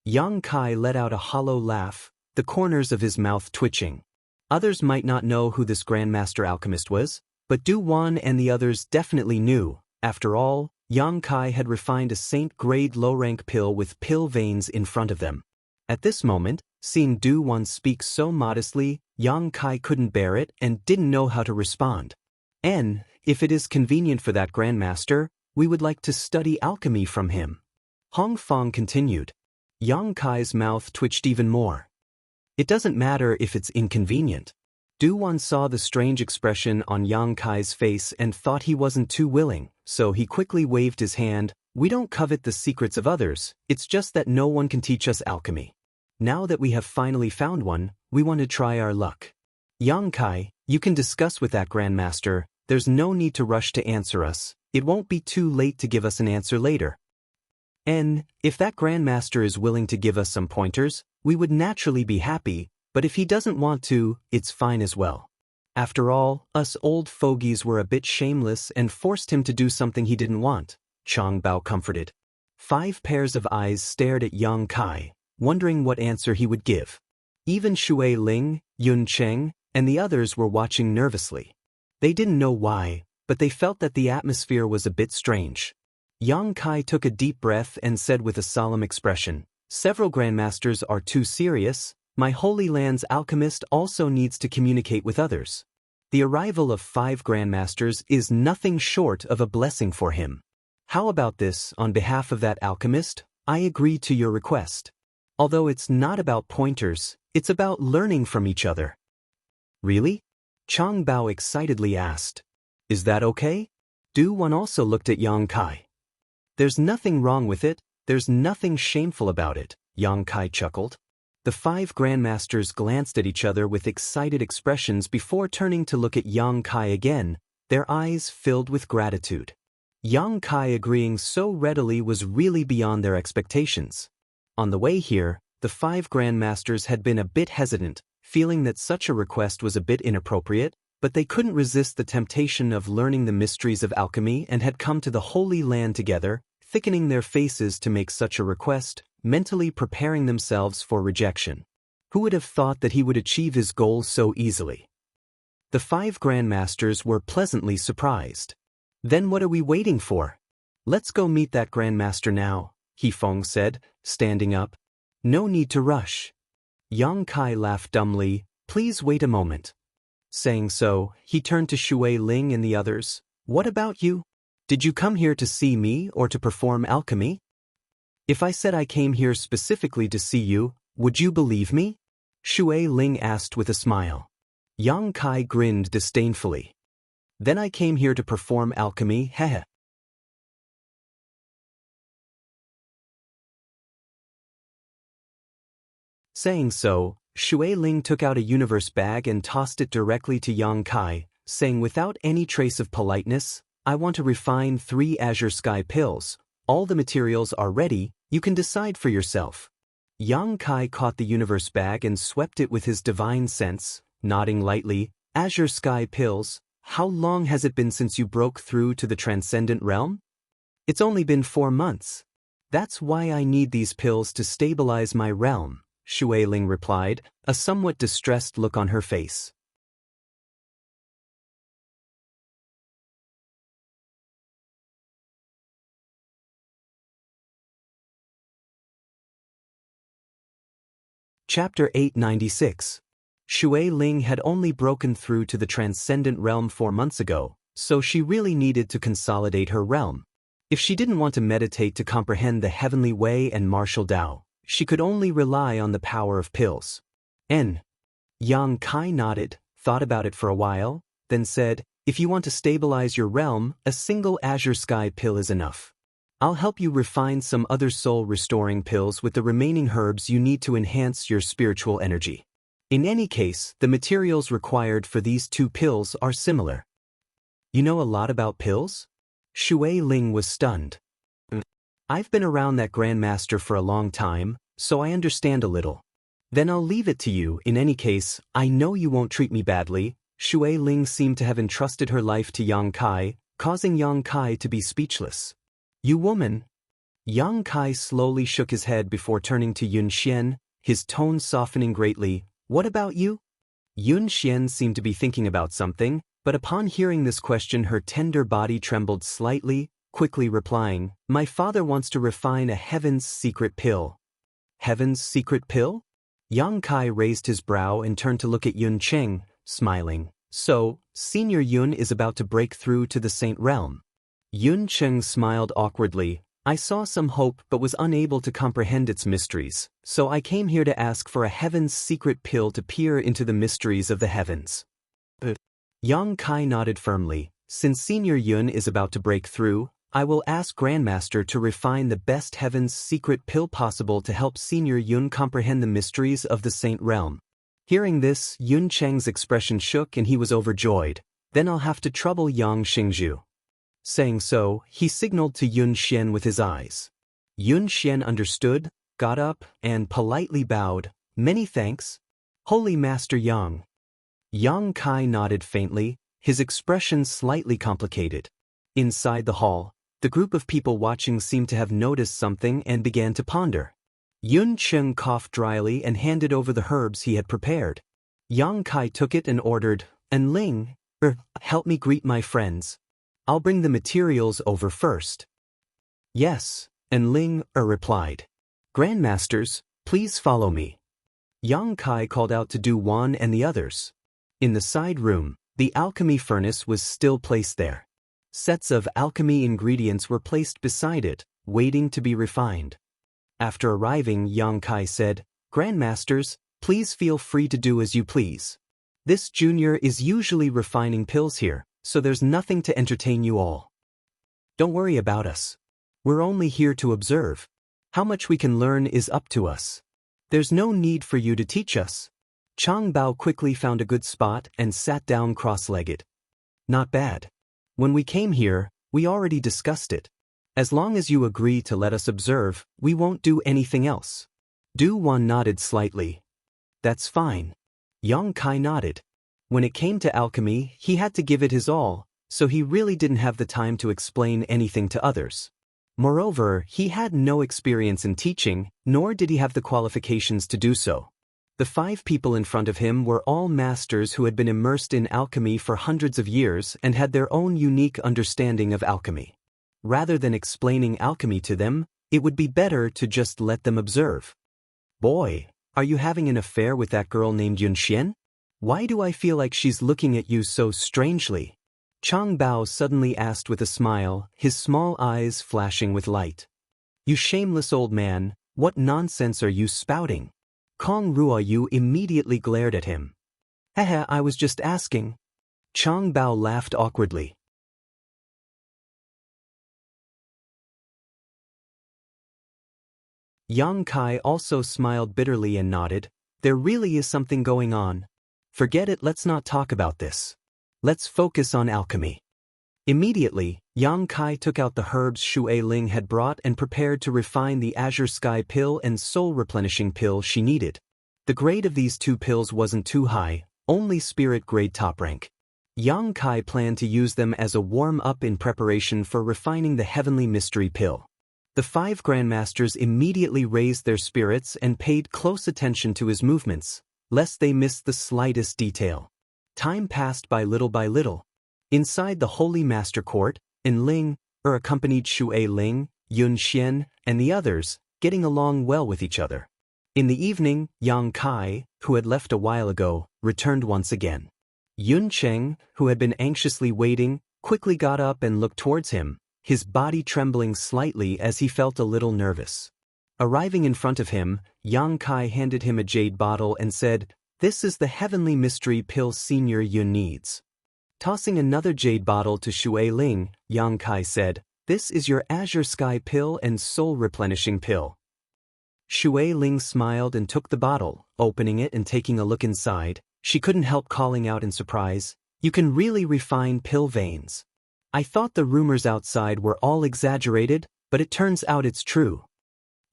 Speaker 1: Yang Kai let out a hollow laugh, the corners of his mouth twitching. Others might not know who this grandmaster alchemist was, But Du Wan and the others definitely knew. After all, Yang Kai had refined a saint-grade low-rank pill with pill veins in front of them. At this moment, seeing Du Wan speak so modestly, Yang Kai couldn't bear it and didn't know how to respond. If it is convenient for that Grandmaster, we would like to study alchemy from him. Hong Fong continued. Yang Kai's mouth twitched even more. It doesn't matter if it's inconvenient. Du Wan saw the strange expression on Yang Kai's face and thought he wasn't too willing, so he quickly waved his hand. We don't covet the secrets of others, it's just that no one can teach us alchemy. Now that we have finally found one, we want to try our luck. Yang Kai, you can discuss with that Grandmaster. There's no need to rush to answer us. It won't be too late to give us an answer later. If that Grandmaster is willing to give us some pointers, we would naturally be happy, but if he doesn't want to, it's fine as well. After all, us old fogies were a bit shameless and forced him to do something he didn't want, Chang Bao comforted. 5 pairs of eyes stared at Yang Kai, wondering what answer he would give. Even Shui Ling, Yun Cheng, and the others were watching nervously. They didn't know why, but they felt that the atmosphere was a bit strange. Yang Kai took a deep breath and said with a solemn expression, "Several Grandmasters are too serious. My Holy Land's alchemist also needs to communicate with others. The arrival of 5 Grandmasters is nothing short of a blessing for him. How about this, on behalf of that alchemist? I agree to your request. Although it's not about pointers, it's about learning from each other." Really? Chang Bao excitedly asked. Is that okay? Du Wan also looked at Yang Kai. There's nothing wrong with it, there's nothing shameful about it, Yang Kai chuckled. The 5 Grandmasters glanced at each other with excited expressions before turning to look at Yang Kai again, their eyes filled with gratitude. Yang Kai agreeing so readily was really beyond their expectations. On the way here, the 5 Grandmasters had been a bit hesitant, feeling that such a request was a bit inappropriate, but they couldn't resist the temptation of learning the mysteries of alchemy and had come to the Holy Land together, thickening their faces to make such a request, mentally preparing themselves for rejection. Who would have thought that he would achieve his goals so easily? The 5 Grandmasters were pleasantly surprised. Then what are we waiting for? Let's go meet that Grandmaster now, He Feng said, standing up. No need to rush. Yang Kai laughed dumbly. Please wait a moment. Saying so, he turned to Shui Ling and the others. What about you? Did you come here to see me or to perform alchemy? If I said I came here specifically to see you, would you believe me? Shui Ling asked with a smile. Yang Kai grinned disdainfully. Then I came here to perform alchemy, heh. Saying so, Shui Ling took out a universe bag and tossed it directly to Yang Kai, saying without any trace of politeness, I want to refine 3 Azure Sky pills. All the materials are ready, you can decide for yourself. Yang Kai caught the universe bag and swept it with his divine sense, nodding lightly. Azure Sky pills, how long has it been since you broke through to the transcendent realm? It's only been 4 months. That's why I need these pills to stabilize my realm, Shui Ling replied, a somewhat distressed look on her face. Chapter 896. Shui Ling had only broken through to the transcendent realm 4 months ago, so she really needed to consolidate her realm. If she didn't want to meditate to comprehend the heavenly way and martial Tao, she could only rely on the power of pills. Yang Kai nodded, thought about it for a while, then said, if you want to stabilize your realm, a single Azure Sky pill is enough. I'll help you refine some other soul-restoring pills with the remaining herbs you need to enhance your spiritual energy. In any case, the materials required for these 2 pills are similar. You know a lot about pills? Shui Ling was stunned. I've been around that Grandmaster for a long time, so I understand a little. Then I'll leave it to you. In any case, I know you won't treat me badly. Shui Ling seemed to have entrusted her life to Yang Kai, causing Yang Kai to be speechless. You woman. Yang Kai slowly shook his head before turning to Yun Xian, his tone softening greatly. What about you? Yun Xian seemed to be thinking about something, But upon hearing this question, her tender body trembled slightly, quickly replying, "My father wants to refine a heaven's secret pill." Heaven's secret pill? Yang Kai raised his brow and turned to look at Yun Cheng, smiling. So, Senior Yun is about to break through to the Saint Realm. Yun Cheng smiled awkwardly. "I saw some hope but was unable to comprehend its mysteries, so I came here to ask for a heaven's secret pill to peer into the mysteries of the heavens." Yang Kai nodded firmly. "Since Senior Yun is about to break through, I will ask Grandmaster to refine the best heaven's secret pill possible to help Senior Yun comprehend the mysteries of the Saint Realm." Hearing this, Yun Cheng's expression shook and he was overjoyed. "Then I'll have to trouble Yang Xingzhu." Saying so, he signaled to Yun Xian with his eyes. Yun Xian understood, got up, and politely bowed. "Many thanks, Holy Master Yang." Yang Kai nodded faintly, his expression slightly complicated. Inside the hall, the group of people watching seemed to have noticed something and began to ponder. Yun Cheng coughed dryly and handed over the herbs he had prepared. Yang Kai took it and ordered, "Ling, help me greet my friends. I'll bring the materials over first." "Yes," Ling replied. "Grandmasters, please follow me." Yang Kai called out to Du Wan and the others. In the side room, the alchemy furnace was still placed there. Sets of alchemy ingredients were placed beside it, waiting to be refined. After arriving, Yang Kai said, "Grandmasters, please feel free to do as you please. This junior is usually refining pills here, so there's nothing to entertain you all. Don't worry about us. We're only here to observe. How much we can learn is up to us. There's no need for you to teach us." Chang Bao quickly found a good spot and sat down cross-legged. "Not bad. When we came here, we already discussed it. As long as you agree to let us observe, we won't do anything else." Du Wan nodded slightly. "That's fine." Yang Kai nodded. When it came to alchemy, he had to give it his all, so he really didn't have the time to explain anything to others. Moreover, he had no experience in teaching, nor did he have the qualifications to do so. The 5 people in front of him were all masters who had been immersed in alchemy for hundreds of years and had their own unique understanding of alchemy. Rather than explaining alchemy to them, it would be better to just let them observe. "Boy, are you having an affair with that girl named Yun Xian? Why do I feel like she's looking at you so strangely?" Chang Bao suddenly asked with a smile, his small eyes flashing with light. "You shameless old man, what nonsense are you spouting?" Kong Rua Yu immediately glared at him. "Haha, I was just asking." Chang Bao laughed awkwardly. Yang Kai also smiled bitterly and nodded. "There really is something going on. Forget it, let's not talk about this. Let's focus on alchemy." Immediately, Yang Kai took out the herbs Shui Ling had brought and prepared to refine the Azure Sky pill and Soul Replenishing pill she needed. The grade of these 2 pills wasn't too high, only spirit grade top rank. Yang Kai planned to use them as a warm-up in preparation for refining the Heavenly Mystery pill. The 5 Grandmasters immediately raised their spirits and paid close attention to his movements, lest they missed the slightest detail. Time passed by little. Inside the Holy Master Court, Ling accompanied Shui Ling, Yun Xian, and the others, getting along well with each other. In the evening, Yang Kai, who had left a while ago, returned once again. Yun Cheng, who had been anxiously waiting, quickly got up and looked towards him, his body trembling slightly as he felt a little nervous. Arriving in front of him, Yang Kai handed him a jade bottle and said, "This is the Heavenly Mystery pill Senior Yun needs." Tossing another jade bottle to Shui Ling, Yang Kai said, "This is your Azure Sky pill and Soul Replenishing pill." Shui Ling smiled and took the bottle, opening it and taking a look inside. She couldn't help calling out in surprise, "You can really refine pill veins. I thought the rumors outside were all exaggerated, but it turns out it's true."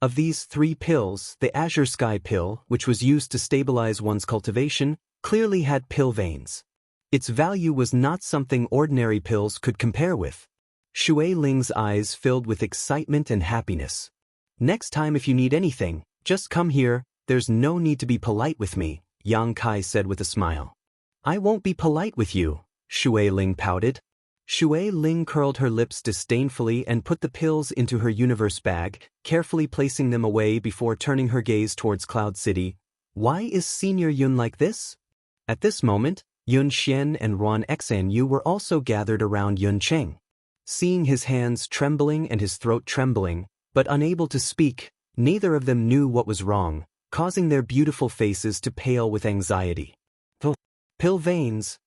Speaker 1: Of these 3 pills, the Azure Sky pill, which was used to stabilize one's cultivation, clearly had pill veins. Its value was not something ordinary pills could compare with. Shui Ling's eyes filled with excitement and happiness. "Next time if you need anything, just come here, there's no need to be polite with me," Yang Kai said with a smile. "I won't be polite with you," Shui Ling pouted. Shui Ling curled her lips disdainfully and put the pills into her universe bag, carefully placing them away before turning her gaze towards Cloud City. Why is Senior Yun like this? At this moment, Yun Xian and Ruan Xanyu were also gathered around Yun Cheng. Seeing his hands trembling and his throat trembling, but unable to speak, neither of them knew what was wrong, causing their beautiful faces to pale with anxiety. Pill veins.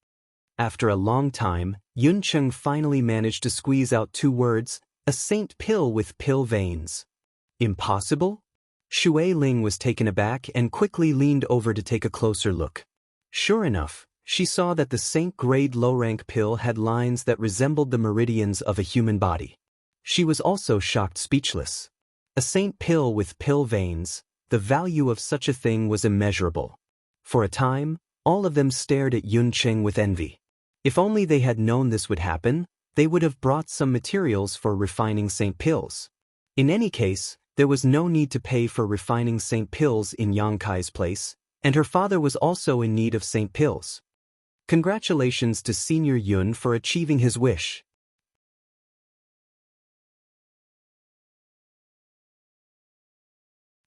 Speaker 1: After a long time, Yun Cheng finally managed to squeeze out 2 words, a saint pill with pill veins. Impossible? Shui Ling was taken aback and quickly leaned over to take a closer look. Sure enough, she saw that the saint-grade low-rank pill had lines that resembled the meridians of a human body. She was also shocked speechless. A saint pill with pill veins, the value of such a thing was immeasurable. For a time, all of them stared at Yun Cheng with envy. If only they had known this would happen, they would have brought some materials for refining saint pills. In any case, there was no need to pay for refining saint pills in Yang Kai's place, and her father was also in need of saint pills. Congratulations to Senior Yun for achieving his wish.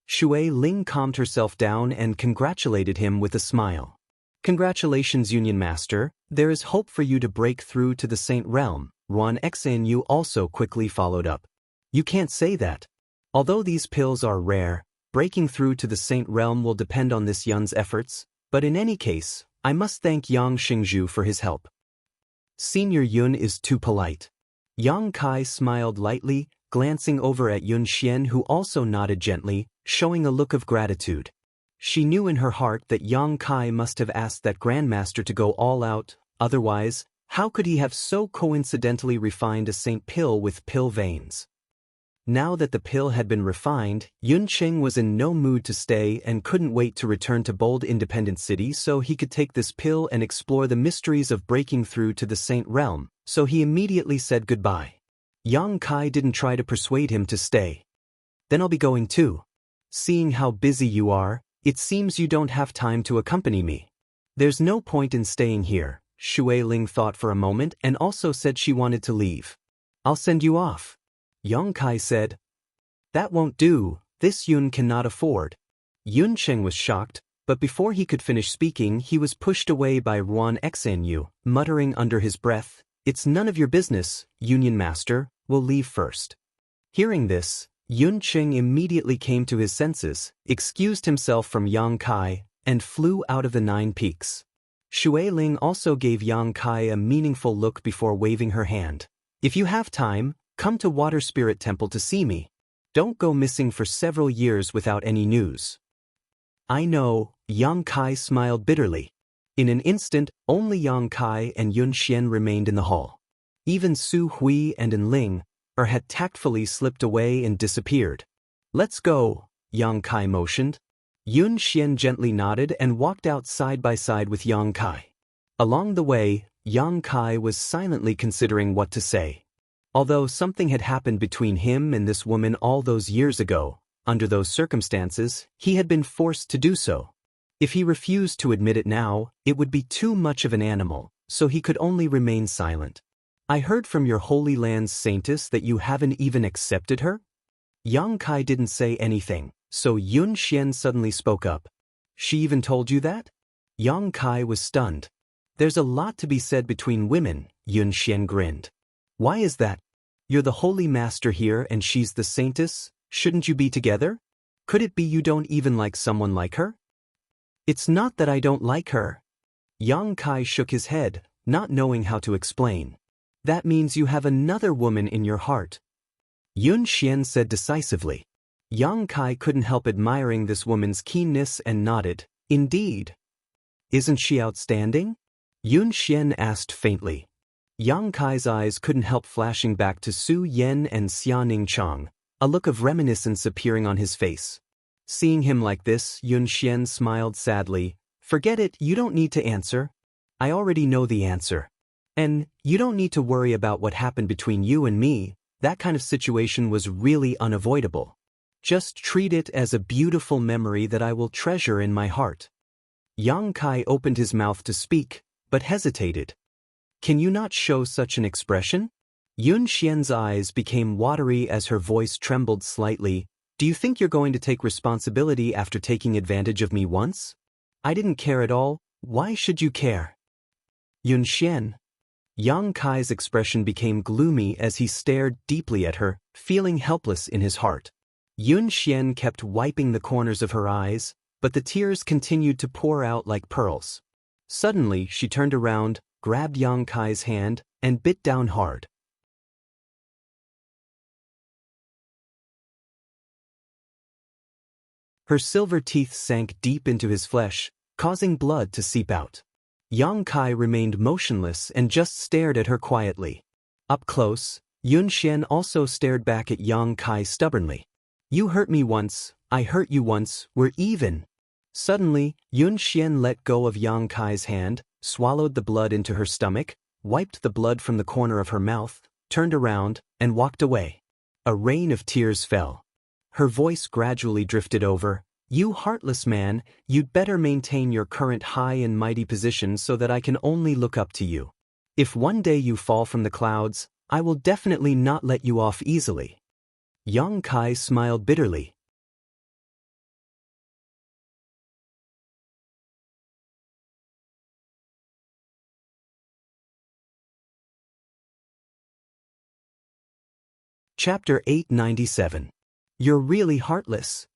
Speaker 1: Shui Ling calmed herself down and congratulated him with a smile. Congratulations, Union Master, there is hope for you to break through to the Saint Realm. Ruan Xanyu also quickly followed up. You can't say that. Although these pills are rare, breaking through to the Saint Realm will depend on this Yun's efforts, but in any case, I must thank Yang Xingzhu for his help. Senior Yun is too polite. Yang Kai smiled lightly, glancing over at Yun Xian, who also nodded gently, showing a look of gratitude. She knew in her heart that Yang Kai must have asked that Grandmaster to go all out, otherwise, how could he have so coincidentally refined a saint pill with pill veins? Now that the pill had been refined, Yun Cheng was in no mood to stay and couldn't wait to return to bold independent city so he could take this pill and explore the mysteries of breaking through to the Saint Realm, so he immediately said goodbye. Yang Kai didn't try to persuade him to stay. Then I'll be going too. Seeing how busy you are, it seems you don't have time to accompany me. There's no point in staying here. Shui Ling thought for a moment and also said she wanted to leave. I'll send you off. Yang Kai said. That won't do, this Yun cannot afford. Yun Cheng was shocked, but before he could finish speaking he was pushed away by Ruan Xanyu, muttering under his breath, It's none of your business, Union Master, we'll leave first. Hearing this, Yun Cheng immediately came to his senses, excused himself from Yang Kai, and flew out of the 9 peaks. Shui Ling also gave Yang Kai a meaningful look before waving her hand. If you have time, come to Water Spirit Temple to see me. Don't go missing for several years without any news. I know, Yang Kai smiled bitterly. In an instant, only Yang Kai and Yun Xian remained in the hall. Even Su Hui and En Ling had tactfully slipped away and disappeared. Let's go, Yang Kai motioned. Yun Xian gently nodded and walked out side by side with Yang Kai. Along the way, Yang Kai was silently considering what to say. Although something had happened between him and this woman all those years ago, under those circumstances, he had been forced to do so. If he refused to admit it now, it would be too much of an animal, so he could only remain silent. I heard from your Holy Land's saintess that you haven't even accepted her? Yang Kai didn't say anything, so Yun Xian suddenly spoke up. She even told you that? Yang Kai was stunned. There's a lot to be said between women, Yun Xian grinned. Why is that? You're the Holy Master here and she's the saintess, shouldn't you be together? Could it be you don't even like someone like her? It's not that I don't like her. Yang Kai shook his head, not knowing how to explain. That means you have another woman in your heart. Yun Xian said decisively. Yang Kai couldn't help admiring this woman's keenness and nodded. Indeed. Isn't she outstanding? Yun Xian asked faintly. Yang Kai's eyes couldn't help flashing back to Su Yen and Xianing Chang, a look of reminiscence appearing on his face. Seeing him like this, Yun Xian smiled sadly. Forget it, you don't need to answer. I already know the answer. And you don't need to worry about what happened between you and me, that kind of situation was really unavoidable. Just treat it as a beautiful memory that I will treasure in my heart. Yang Kai opened his mouth to speak, but hesitated. Can you not show such an expression? Yun Xian's eyes became watery as her voice trembled slightly. Do you think you're going to take responsibility after taking advantage of me once? I didn't care at all. Why should you care? Yun Xian. Yang Kai's expression became gloomy as he stared deeply at her, feeling helpless in his heart. Yun Xian kept wiping the corners of her eyes, but the tears continued to pour out like pearls. Suddenly, she turned around, grabbed Yang Kai's hand, and bit down hard. Her silver teeth sank deep into his flesh, causing blood to seep out. Yang Kai remained motionless and just stared at her quietly. Up close, Yun Xian also stared back at Yang Kai stubbornly. You hurt me once, I hurt you once, we're even. Suddenly, Yun Xian let go of Yang Kai's hand, swallowed the blood into her stomach, wiped the blood from the corner of her mouth, turned around, and walked away. A rain of tears fell. Her voice gradually drifted over. You heartless man, you'd better maintain your current high and mighty position so that I can only look up to you. If one day you fall from the clouds, I will definitely not let you off easily. Yang Kai smiled bitterly. Chapter 897. You're really heartless.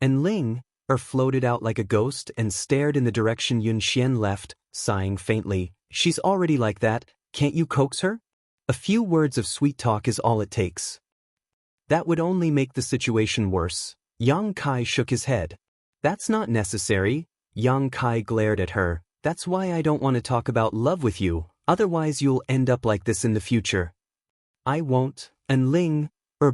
Speaker 1: And Ling floated out like a ghost and stared in the direction Yun Xian left, sighing faintly. She's already like that, can't you coax her? A few words of sweet talk is all it takes. That would only make the situation worse. Yang Kai shook his head. That's not necessary. Yang Kai glared at her. That's why I don't want to talk about love with you, otherwise you'll end up like this in the future. I won't, and Ling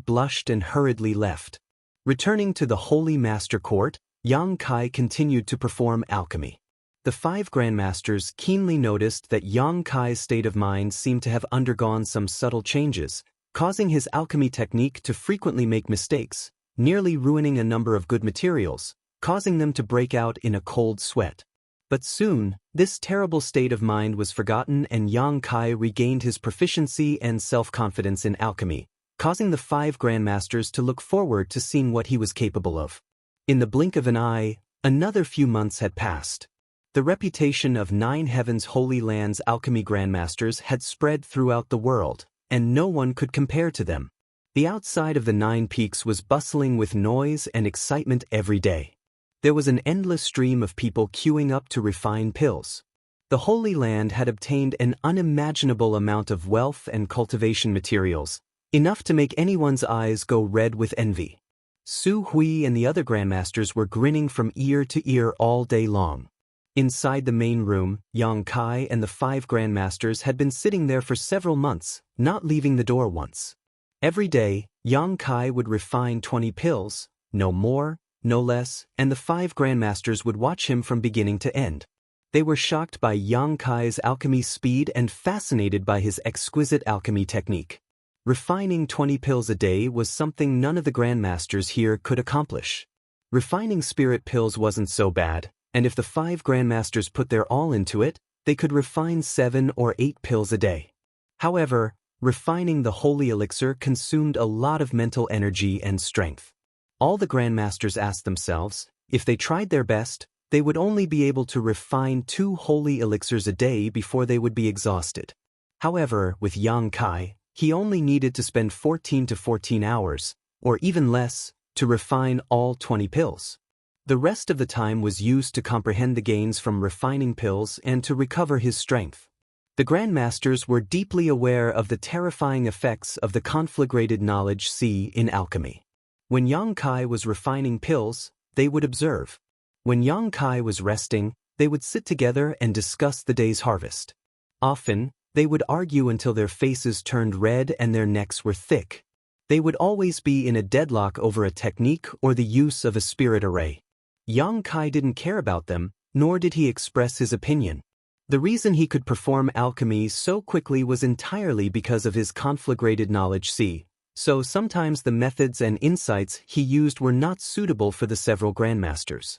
Speaker 1: blushed and hurriedly left. Returning to the Holy Master Court, Yang Kai continued to perform alchemy. The 5 grandmasters keenly noticed that Yang Kai's state of mind seemed to have undergone some subtle changes, causing his alchemy technique to frequently make mistakes, nearly ruining a number of good materials, causing them to break out in a cold sweat. But soon, this terrible state of mind was forgotten and Yang Kai regained his proficiency and self-confidence in alchemy, causing the 5 grandmasters to look forward to seeing what he was capable of. In the blink of an eye, another few months had passed. The reputation of 9 Heavens Holy Land's alchemy grandmasters had spread throughout the world, and no one could compare to them. The outside of the 9 peaks was bustling with noise and excitement every day. There was an endless stream of people queuing up to refine pills. The Holy Land had obtained an unimaginable amount of wealth and cultivation materials, enough to make anyone's eyes go red with envy. Su Hui and the other grandmasters were grinning from ear to ear all day long. Inside the main room, Yang Kai and the 5 grandmasters had been sitting there for several months, not leaving the door once. Every day, Yang Kai would refine 20 pills, no more, no less, and the 5 grandmasters would watch him from beginning to end. They were shocked by Yang Kai's alchemy speed and fascinated by his exquisite alchemy technique. Refining 20 pills a day was something none of the grandmasters here could accomplish. Refining spirit pills wasn't so bad, and if the 5 grandmasters put their all into it, they could refine 7 or 8 pills a day. However, refining the holy elixir consumed a lot of mental energy and strength. All the grandmasters asked themselves, if they tried their best, they would only be able to refine 2 holy elixirs a day before they would be exhausted. However, with Yang Kai, he only needed to spend 14 to 14 hours, or even less, to refine all 20 pills. The rest of the time was used to comprehend the gains from refining pills and to recover his strength. The grandmasters were deeply aware of the terrifying effects of the conflagrated knowledge C in alchemy. When Yang Kai was refining pills, they would observe. When Yang Kai was resting, they would sit together and discuss the day's harvest. Often, they would argue until their faces turned red and their necks were thick. They would always be in a deadlock over a technique or the use of a spirit array. Yang Kai didn't care about them, nor did he express his opinion. The reason he could perform alchemy so quickly was entirely because of his conflagrated knowledge C, so sometimes the methods and insights he used were not suitable for the several grandmasters.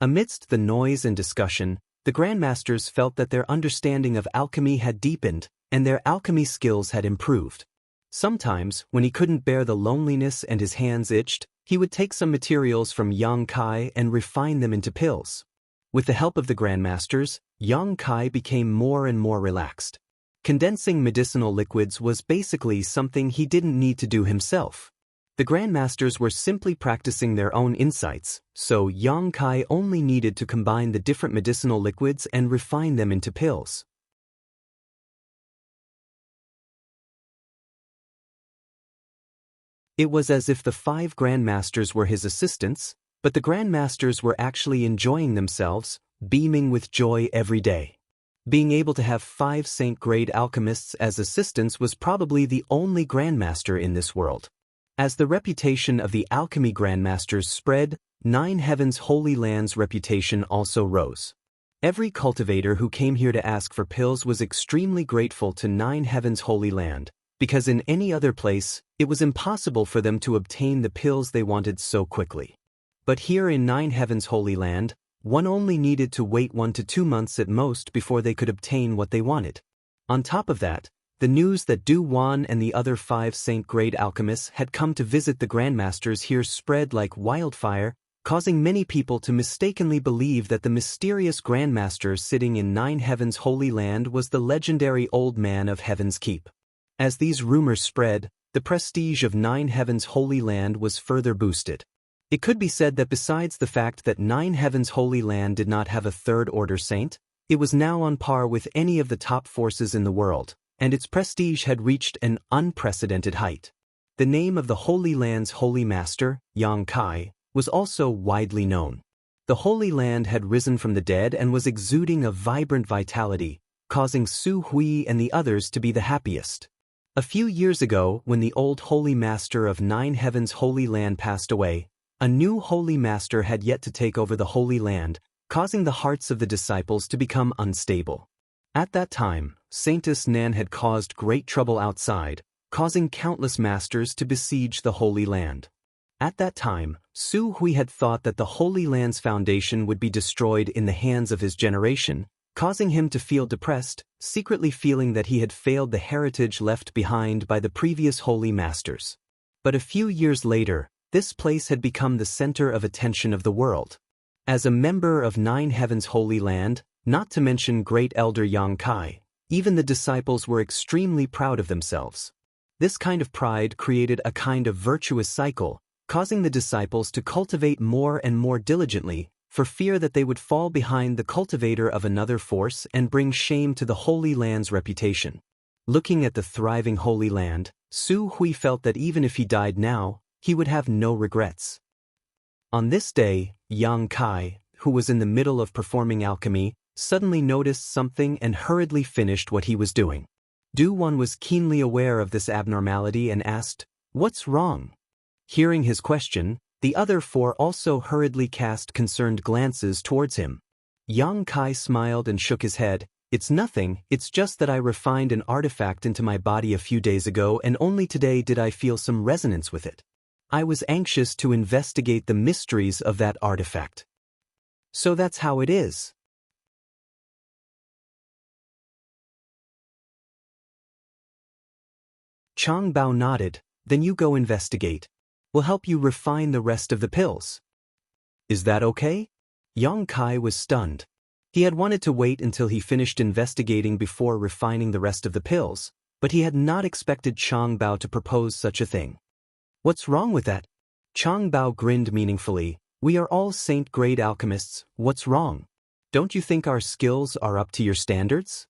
Speaker 1: Amidst the noise and discussion, The grandmasters felt that their understanding of alchemy had deepened, and their alchemy skills had improved. Sometimes, when he couldn't bear the loneliness and his hands itched, he would take some materials from Yang Kai and refine them into pills. With the help of the grandmasters, Yang Kai became more and more relaxed. Condensing medicinal liquids was basically something he didn't need to do himself. The grandmasters were simply practicing their own insights, so Yang Kai only needed to combine the different medicinal liquids and refine them into pills. It was as if the 5 grandmasters were his assistants, but the grandmasters were actually enjoying themselves, beaming with joy every day. Being able to have 5 saint-grade alchemists as assistants was probably the only grandmaster in this world. As the reputation of the alchemy grandmasters spread, 9 Heavens Holy Land's reputation also rose. Every cultivator who came here to ask for pills was extremely grateful to 9 Heavens Holy Land, because in any other place, it was impossible for them to obtain the pills they wanted so quickly. But here in 9 Heavens Holy Land, one only needed to wait 1 to 2 months at most before they could obtain what they wanted. On top of that, the news that Du Wan and the other 5 saint-grade alchemists had come to visit the grandmasters here spread like wildfire, causing many people to mistakenly believe that the mysterious grandmaster sitting in 9 Heavens Holy Land was the legendary Old Man of Heaven's Keep. As these rumors spread, the prestige of 9 Heavens Holy Land was further boosted. It could be said that besides the fact that 9 Heavens Holy Land did not have a third-order saint, it was now on par with any of the top forces in the world, and its prestige had reached an unprecedented height. The name of the Holy Land's Holy Master, Yang Kai, was also widely known. The Holy Land had risen from the dead and was exuding a vibrant vitality, causing Su Hui and the others to be the happiest. A few years ago, when the old Holy Master of 9 Heavens Holy Land passed away, a new Holy Master had yet to take over the Holy Land, causing the hearts of the disciples to become unstable. At that time, Saintess Nan had caused great trouble outside, causing countless masters to besiege the Holy Land. At that time, Su Hui had thought that the Holy Land's foundation would be destroyed in the hands of his generation, causing him to feel depressed, secretly feeling that he had failed the heritage left behind by the previous Holy Masters. But a few years later, this place had become the center of attention of the world. As a member of 9 Heavens Holy Land, not to mention Great Elder Yang Kai, even the disciples were extremely proud of themselves. This kind of pride created a kind of virtuous cycle, causing the disciples to cultivate more and more diligently, for fear that they would fall behind the cultivator of another force and bring shame to the Holy Land's reputation. Looking at the thriving Holy Land, Su Hui felt that even if he died now, he would have no regrets. On this day, Yang Kai, who was in the middle of performing alchemy, suddenly noticed something and hurriedly finished what he was doing. Du Wan was keenly aware of this abnormality and asked, "What's wrong?" Hearing his question, the other 4 also hurriedly cast concerned glances towards him. Yang Kai smiled and shook his head. "It's nothing, it's just that I refined an artifact into my body a few days ago and only today did I feel some resonance with it. I was anxious to investigate the mysteries of that artifact." "So that's how it is." Chang Bao nodded. "Then you go investigate. We'll help you refine the rest of the pills." "Is that okay?" Yang Kai was stunned. He had wanted to wait until he finished investigating before refining the rest of the pills, but he had not expected Chang Bao to propose such a thing. "What's wrong with that?" Chang Bao grinned meaningfully. "We are all saint-grade alchemists, what's wrong? Don't you think our skills are up to your standards?"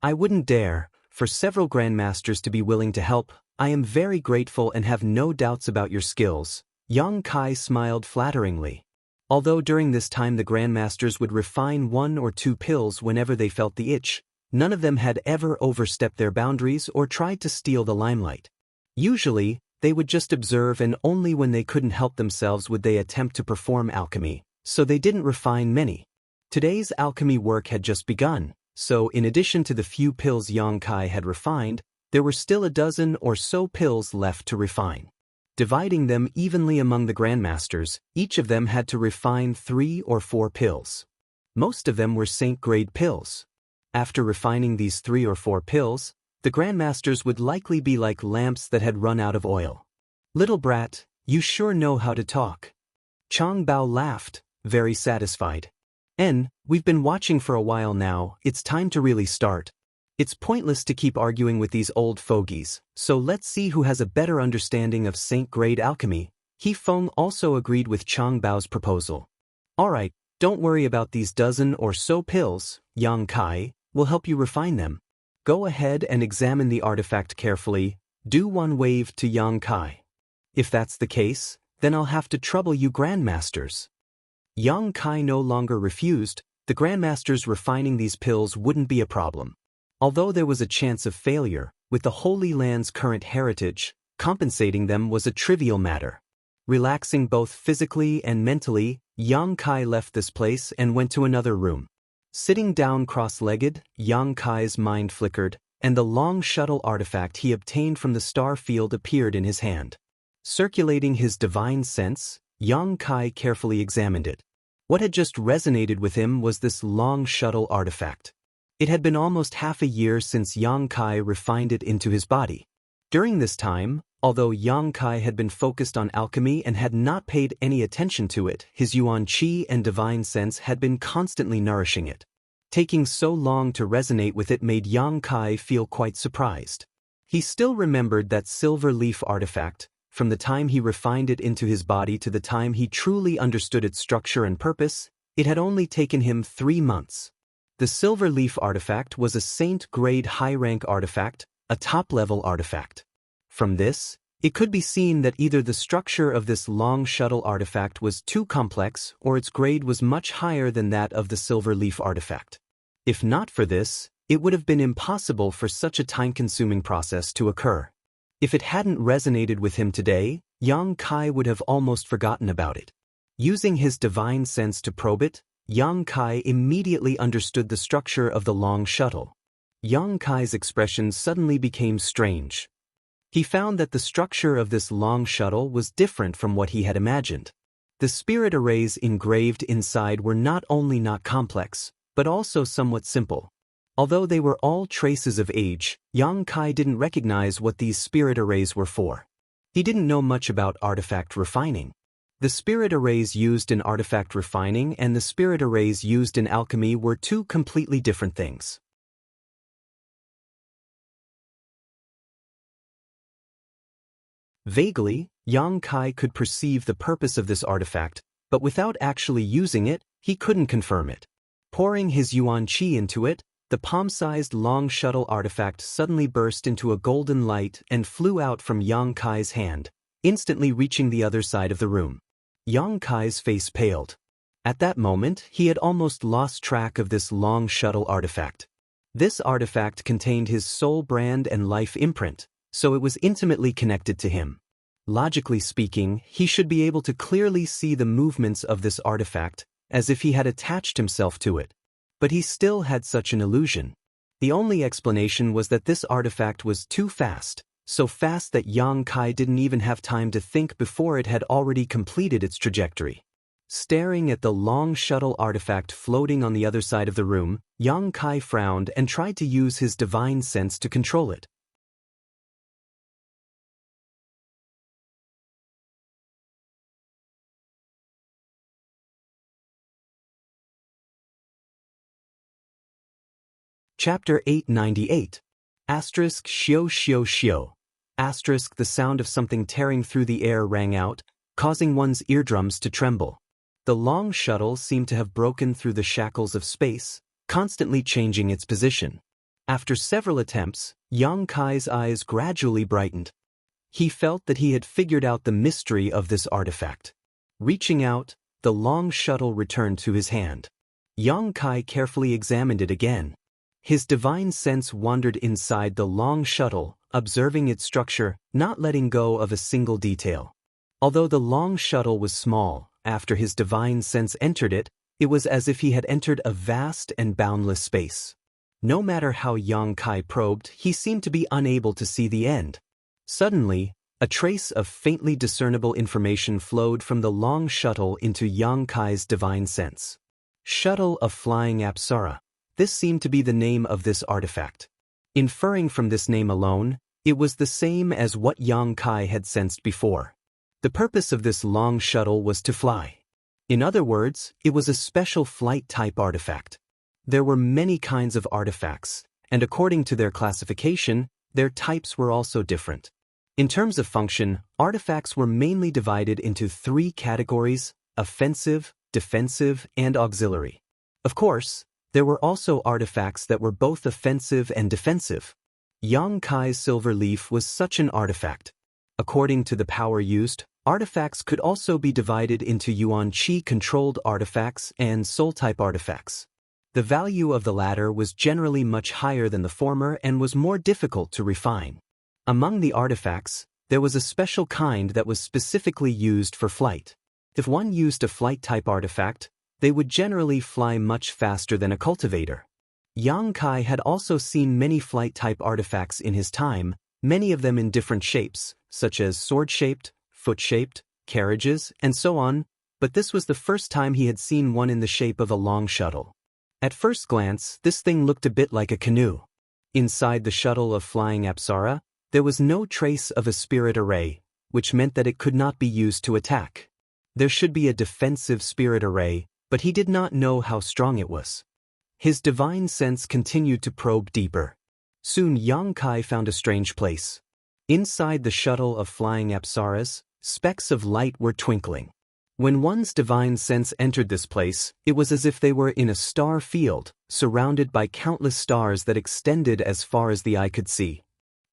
Speaker 1: "I wouldn't dare, for several grandmasters to be willing to help. I am very grateful and have no doubts about your skills." Yang Kai smiled flatteringly. Although during this time the grandmasters would refine 1 or 2 pills whenever they felt the itch, none of them had ever overstepped their boundaries or tried to steal the limelight. Usually, they would just observe, and only when they couldn't help themselves would they attempt to perform alchemy, so they didn't refine many. Today's alchemy work had just begun, so in addition to the few pills Yang Kai had refined, there were still a dozen or so pills left to refine. Dividing them evenly among the grandmasters, each of them had to refine 3 or 4 pills. Most of them were saint-grade pills. After refining these 3 or 4 pills, the grandmasters would likely be like lamps that had run out of oil. Little brat, you sure know how to talk. Chang Bao laughed, very satisfied. We've been watching for a while now, it's time to really start. It's pointless to keep arguing with these old fogies, so let's see who has a better understanding of saint-grade alchemy. He Feng also agreed with Chang Bao's proposal. Alright, don't worry about these dozen or so pills, Yang Kai, we'll help you refine them. Go ahead and examine the artifact carefully, do one wave to Yang Kai. If that's the case, then I'll have to trouble you grandmasters. Yang Kai no longer refused, the grandmasters refining these pills wouldn't be a problem. Although there was a chance of failure, with the Holy Land's current heritage, compensating them was a trivial matter. Relaxing both physically and mentally, Yang Kai left this place and went to another room. Sitting down cross-legged, Yang Kai's mind flickered, and the long shuttle artifact he obtained from the star field appeared in his hand. Circulating his divine sense, Yang Kai carefully examined it. What had just resonated with him was this long shuttle artifact. It had been almost half a year since Yang Kai refined it into his body. During this time, although Yang Kai had been focused on alchemy and had not paid any attention to it, his yuan qi and divine sense had been constantly nourishing it. Taking so long to resonate with it made Yang Kai feel quite surprised. He still remembered that silver leaf artifact. From the time he refined it into his body to the time he truly understood its structure and purpose, it had only taken him 3 months. The silver leaf artifact was a saint-grade high-rank artifact, a top-level artifact. From this, it could be seen that either the structure of this long shuttle artifact was too complex or its grade was much higher than that of the silver leaf artifact. If not for this, it would have been impossible for such a time-consuming process to occur. If it hadn't resonated with him today, Yang Kai would have almost forgotten about it. Using his divine sense to probe it, Yang Kai immediately understood the structure of the long shuttle. Yang Kai's expression suddenly became strange. He found that the structure of this long shuttle was different from what he had imagined. The spirit arrays engraved inside were not only not complex, but also somewhat simple. Although they were all traces of age, Yang Kai didn't recognize what these spirit arrays were for. He didn't know much about artifact refining. The spirit arrays used in artifact refining and the spirit arrays used in alchemy were 2 completely different things. Vaguely, Yang Kai could perceive the purpose of this artifact, but without actually using it, he couldn't confirm it. Pouring his yuan qi into it, the palm-sized long shuttle artifact suddenly burst into a golden light and flew out from Yang Kai's hand, instantly reaching the other side of the room. Yang Kai's face paled. At that moment, he had almost lost track of this long shuttle artifact. This artifact contained his soul brand and life imprint, so it was intimately connected to him. Logically speaking, he should be able to clearly see the movements of this artifact, as if he had attached himself to it. But he still had such an illusion. The only explanation was that this artifact was too fast, so fast that Yang Kai didn't even have time to think before it had already completed its trajectory. Staring at the long shuttle artifact floating on the other side of the room, Yang Kai frowned and tried to use his divine sense to control it. Chapter 898. Asterisk Xiao Xiao Xiao. Asterisk the sound of something tearing through the air rang out, causing one's eardrums to tremble. The long shuttle seemed to have broken through the shackles of space, constantly changing its position. After several attempts, Yang Kai's eyes gradually brightened. He felt that he had figured out the mystery of this artifact. Reaching out, the long shuttle returned to his hand. Yang Kai carefully examined it again. His divine sense wandered inside the long shuttle, observing its structure, not letting go of a single detail. Although the long shuttle was small, after his divine sense entered it, it was as if he had entered a vast and boundless space. No matter how Yang Kai probed, he seemed to be unable to see the end. Suddenly, a trace of faintly discernible information flowed from the long shuttle into Yang Kai's divine sense. Shuttle of Flying Apsara. This seemed to be the name of this artifact. Inferring from this name alone, it was the same as what Yang Kai had sensed before. The purpose of this long shuttle was to fly. In other words, it was a special flight-type artifact. There were many kinds of artifacts, and according to their classification, their types were also different. In terms of function, artifacts were mainly divided into 3 categories: offensive, defensive, and auxiliary. Of course, there were also artifacts that were both offensive and defensive. Yang Kai's silver leaf was such an artifact. According to the power used, artifacts could also be divided into Yuan Qi-controlled artifacts and soul-type artifacts. The value of the latter was generally much higher than the former and was more difficult to refine. Among the artifacts, there was a special kind that was specifically used for flight. If one used a flight-type artifact, they would generally fly much faster than a cultivator. Yang Kai had also seen many flight-type artifacts in his time, many of them in different shapes, such as sword-shaped, foot-shaped, carriages, and so on, but this was the first time he had seen one in the shape of a long shuttle. At first glance, this thing looked a bit like a canoe. Inside the shuttle of Flying Apsara, there was no trace of a spirit array, which meant that it could not be used to attack. There should be a defensive spirit array, but he did not know how strong it was. His divine sense continued to probe deeper. Soon Yang Kai found a strange place. Inside the shuttle of Flying Apsaras, specks of light were twinkling. When one's divine sense entered this place, it was as if they were in a star field, surrounded by countless stars that extended as far as the eye could see.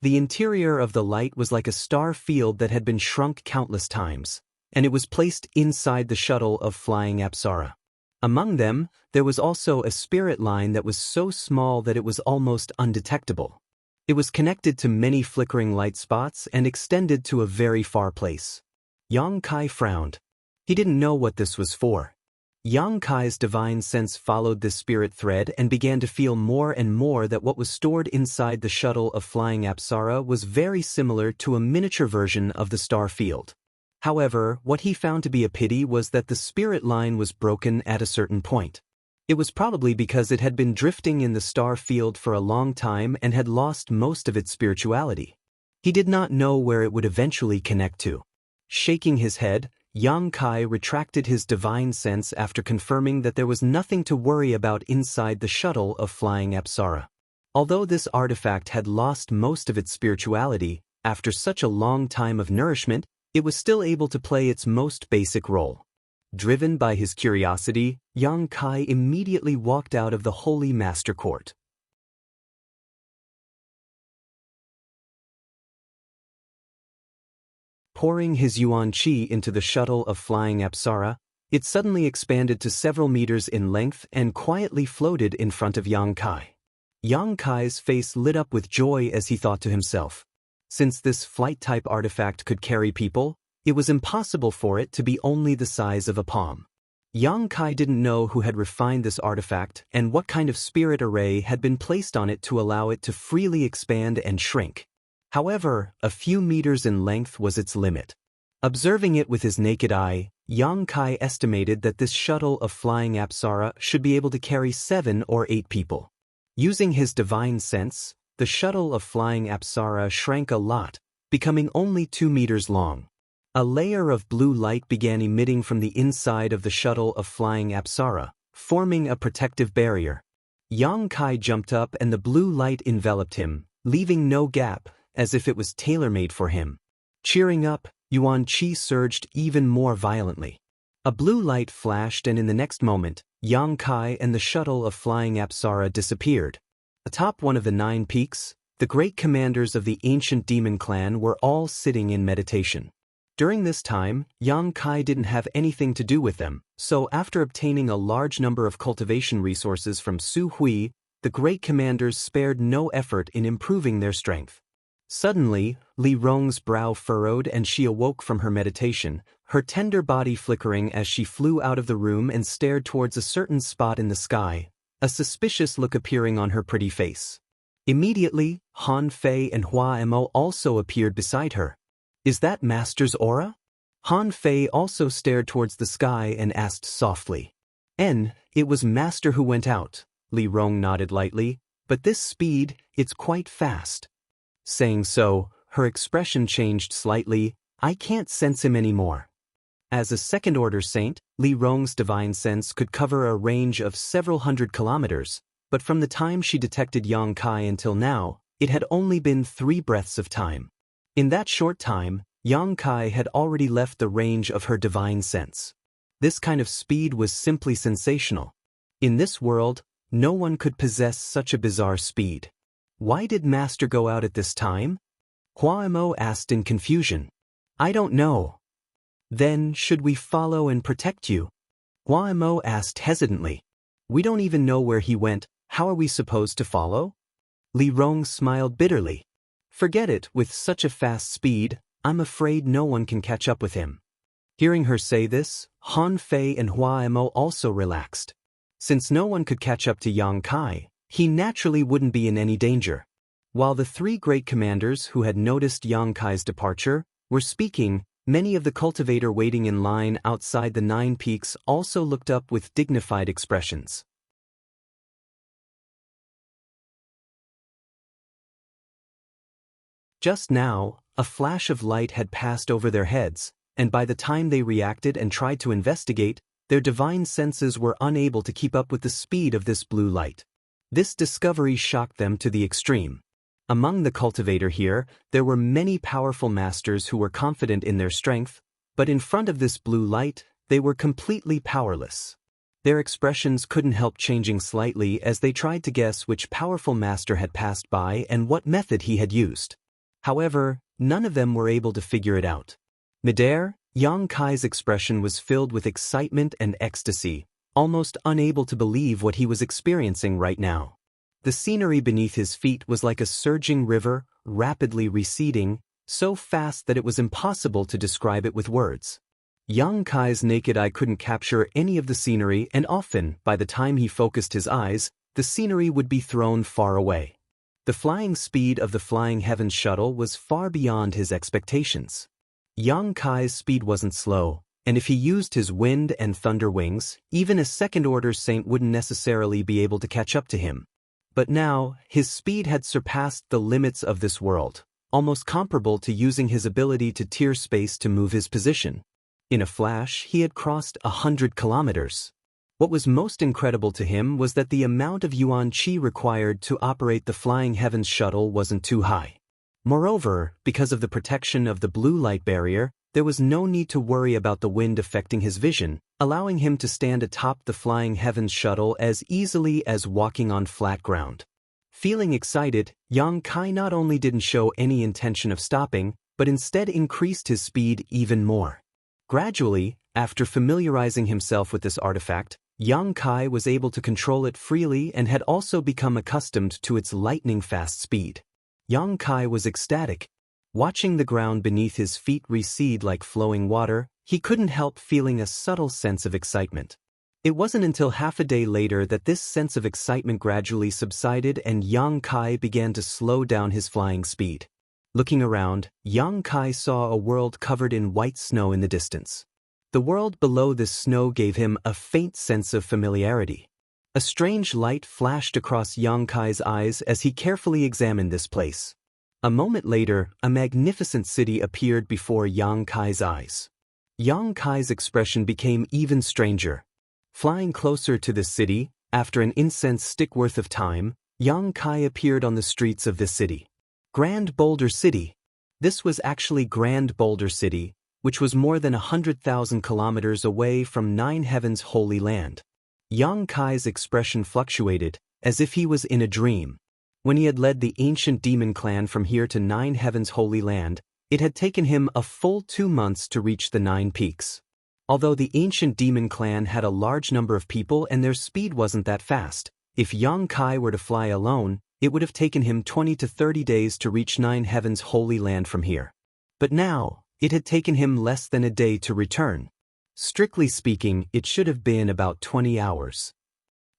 Speaker 1: The interior of the light was like a star field that had been shrunk countless times, and it was placed inside the shuttle of Flying Apsara. Among them, there was also a spirit line that was so small that it was almost undetectable. It was connected to many flickering light spots and extended to a very far place. Yang Kai frowned. He didn't know what this was for. Yang Kai's divine sense followed this spirit thread and began to feel more and more that what was stored inside the shuttle of Flying Apsara was very similar to a miniature version of the star field. However, what he found to be a pity was that the spirit line was broken at a certain point. It was probably because it had been drifting in the star field for a long time and had lost most of its spirituality. He did not know where it would eventually connect to. Shaking his head, Yang Kai retracted his divine sense after confirming that there was nothing to worry about inside the shuttle of Flying Apsara. Although this artifact had lost most of its spirituality, after such a long time of nourishment, it was still able to play its most basic role. Driven by his curiosity, Yang Kai immediately walked out of the Holy Master Court. Pouring his Yuan Qi into the shuttle of Flying Apsara, it suddenly expanded to several meters in length and quietly floated in front of Yang Kai. Yang Kai's face lit up with joy as he thought to himself. Since this flight-type artifact could carry people, it was impossible for it to be only the size of a palm. Yang Kai didn't know who had refined this artifact and what kind of spirit array had been placed on it to allow it to freely expand and shrink. However, a few meters in length was its limit. Observing it with his naked eye, Yang Kai estimated that this shuttle of Flying Apsara should be able to carry 7 or 8 people. Using his divine sense, the shuttle of Flying Apsara shrank a lot, becoming only 2 meters long. A layer of blue light began emitting from the inside of the shuttle of Flying Apsara, forming a protective barrier. Yang Kai jumped up and the blue light enveloped him, leaving no gap, as if it was tailor-made for him. Cheering up, Yuan Qi surged even more violently. A blue light flashed and in the next moment, Yang Kai and the shuttle of Flying Apsara disappeared. Atop one of the 9 peaks, the great commanders of the ancient demon clan were all sitting in meditation. During this time, Yang Kai didn't have anything to do with them, so after obtaining a large number of cultivation resources from Su Hui, the great commanders spared no effort in improving their strength. Suddenly, Li Rong's brow furrowed and she awoke from her meditation, her tender body flickering as she flew out of the room and stared towards a certain spot in the sky, a suspicious look appearing on her pretty face. Immediately, Han Fei and Hua Mo also appeared beside her. "Is that Master's aura?" Han Fei also stared towards the sky and asked softly. It was Master who went out, Li Rong nodded lightly, but this speed, it's quite fast. Saying so, her expression changed slightly. I can't sense him anymore. As a second-order saint, Li Rong's divine sense could cover a range of several hundred kilometers, but from the time she detected Yang Kai until now, it had only been 3 breaths of time. In that short time, Yang Kai had already left the range of her divine sense. This kind of speed was simply sensational. In this world, no one could possess such a bizarre speed. Why did Master go out at this time? Hua Mo asked in confusion. I don't know. Then, should we follow and protect you? Hua Mo asked hesitantly. We don't even know where he went, how are we supposed to follow? Li Rong smiled bitterly. Forget it, with such a fast speed, I'm afraid no one can catch up with him. Hearing her say this, Han Fei and Hua Mo also relaxed. Since no one could catch up to Yang Kai, he naturally wouldn't be in any danger. While the 3 great commanders who had noticed Yang Kai's departure were speaking, many of the cultivator waiting in line outside the 9 peaks also looked up with dignified expressions. Just now, a flash of light had passed over their heads, and by the time they reacted and tried to investigate, their divine senses were unable to keep up with the speed of this blue light. This discovery shocked them to the extreme. Among the cultivator here, there were many powerful masters who were confident in their strength, but in front of this blue light, they were completely powerless. Their expressions couldn't help changing slightly as they tried to guess which powerful master had passed by and what method he had used. However, none of them were able to figure it out. Midair, Yang Kai's expression was filled with excitement and ecstasy, almost unable to believe what he was experiencing right now. The scenery beneath his feet was like a surging river, rapidly receding, so fast that it was impossible to describe it with words. Yang Kai's naked eye couldn't capture any of the scenery, and often, by the time he focused his eyes, the scenery would be thrown far away. The flying speed of the Flying Heavens shuttle was far beyond his expectations. Yang Kai's speed wasn't slow, and if he used his wind and thunder wings, even a second-order saint wouldn't necessarily be able to catch up to him. But now, his speed had surpassed the limits of this world, almost comparable to using his ability to tear space to move his position. In a flash, he had crossed 100 kilometers. What was most incredible to him was that the amount of yuan qi required to operate the Flying Heavens shuttle wasn't too high. Moreover, because of the protection of the blue light barrier, there was no need to worry about the wind affecting his vision, allowing him to stand atop the Flying Heavens shuttle as easily as walking on flat ground. Feeling excited, Yang Kai not only didn't show any intention of stopping, but instead increased his speed even more. Gradually, after familiarizing himself with this artifact, Yang Kai was able to control it freely and had also become accustomed to its lightning-fast speed. Yang Kai was ecstatic. Watching the ground beneath his feet recede like flowing water, he couldn't help feeling a subtle sense of excitement. It wasn't until half a day later that this sense of excitement gradually subsided and Yang Kai began to slow down his flying speed. Looking around, Yang Kai saw a world covered in white snow in the distance. The world below this snow gave him a faint sense of familiarity. A strange light flashed across Yang Kai's eyes as he carefully examined this place. A moment later, a magnificent city appeared before Yang Kai's eyes. Yang Kai's expression became even stranger. Flying closer to the city, after an incense stick worth of time, Yang Kai appeared on the streets of this city. Grand Boulder City. This was actually Grand Boulder City, which was more than 100,000 kilometers away from Nine Heavens' Holy Land. Yang Kai's expression fluctuated, as if he was in a dream. When he had led the ancient demon clan from here to Nine Heavens' Holy Land, it had taken him a full 2 months to reach the 9 peaks. Although the ancient demon clan had a large number of people and their speed wasn't that fast, if Yang Kai were to fly alone, it would have taken him 20 to 30 days to reach Nine Heavens' Holy Land from here. But now, it had taken him less than a day to return. Strictly speaking, it should have been about 20 hours.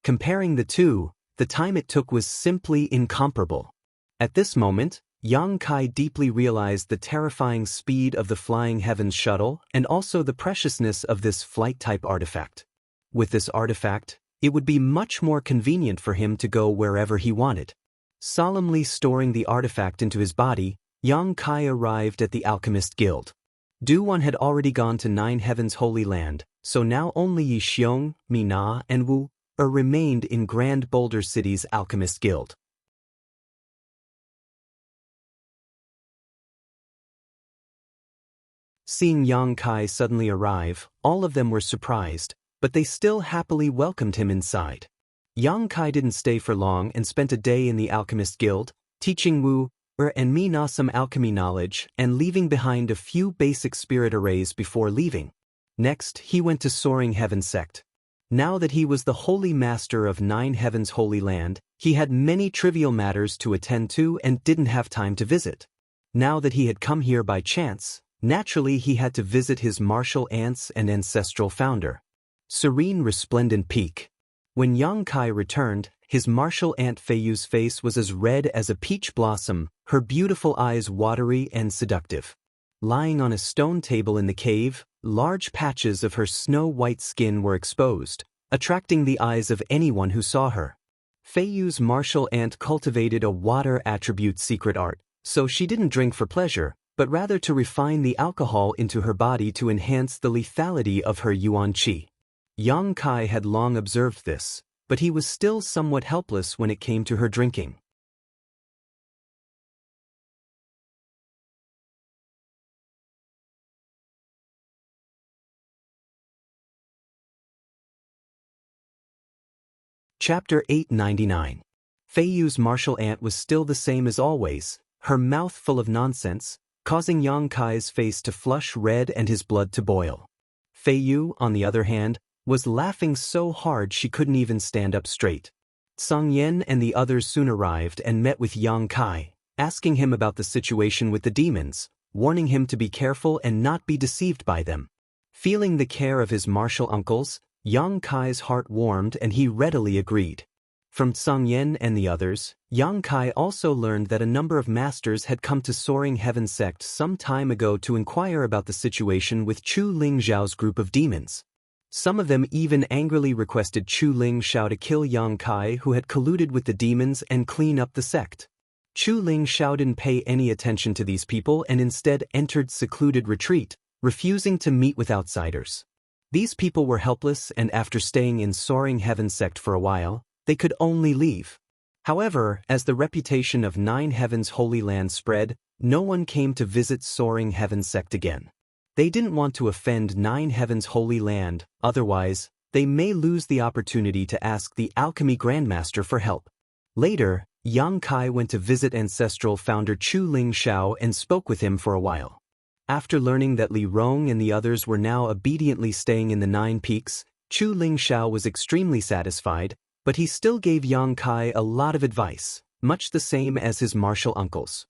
Speaker 1: Comparing the two, the time it took was simply incomparable. At this moment, Yang Kai deeply realized the terrifying speed of the Flying Heavens shuttle and also the preciousness of this flight-type artifact. With this artifact, it would be much more convenient for him to go wherever he wanted. Solemnly storing the artifact into his body, Yang Kai arrived at the Alchemist Guild. Du-Wan had already gone to Nine Heavens' Holy Land, so now only Yi Xiong, Mina, and Wu remained in Grand Boulder City's Alchemist Guild. Seeing Yang Kai suddenly arrive, all of them were surprised, but they still happily welcomed him inside. Yang Kai didn't stay for long and spent a day in the Alchemist Guild, teaching Wu and Mina some alchemy knowledge and leaving behind a few basic spirit arrays before leaving. Next, he went to Soaring Heaven Sect. Now that he was the Holy Master of Nine Heavens' Holy Land, he had many trivial matters to attend to and didn't have time to visit. Now that he had come here by chance, naturally he had to visit his martial aunts and ancestral founder. Serene Resplendent Peak. When Yang Kai returned, his martial aunt Feiyu's face was as red as a peach blossom, her beautiful eyes watery and seductive. Lying on a stone table in the cave, large patches of her snow-white skin were exposed, attracting the eyes of anyone who saw her. Feiyu's martial aunt cultivated a water attribute secret art, so she didn't drink for pleasure, but rather to refine the alcohol into her body to enhance the lethality of her yuan qi. Yang Kai had long observed this, but he was still somewhat helpless when it came to her drinking. Chapter 899. Feiyu's martial aunt was still the same as always, her mouth full of nonsense, causing Yang Kai's face to flush red and his blood to boil. Feiyu, on the other hand, was laughing so hard she couldn't even stand up straight. Song Yen and the others soon arrived and met with Yang Kai, asking him about the situation with the demons, warning him to be careful and not be deceived by them. Feeling the care of his martial uncles, Yang Kai's heart warmed and he readily agreed. From Song Yen and the others, Yang Kai also learned that a number of masters had come to Soaring Heaven Sect some time ago to inquire about the situation with Chu Ling Zhao's group of demons. Some of them even angrily requested Chu Ling Zhao to kill Yang Kai, who had colluded with the demons, and clean up the sect. Chu Ling Zhao didn't pay any attention to these people and instead entered secluded retreat, refusing to meet with outsiders. These people were helpless, and after staying in Soaring Heaven Sect for a while, they could only leave. However, as the reputation of Nine Heavens' Holy Land spread, no one came to visit Soaring Heaven Sect again. They didn't want to offend Nine Heavens' Holy Land, otherwise, they may lose the opportunity to ask the Alchemy Grandmaster for help. Later, Yang Kai went to visit ancestral founder Chu Ling Zhao and spoke with him for a while. After learning that Li Rong and the others were now obediently staying in the Nine Peaks, Chu Ling Zhao was extremely satisfied, but he still gave Yang Kai a lot of advice, much the same as his martial uncles.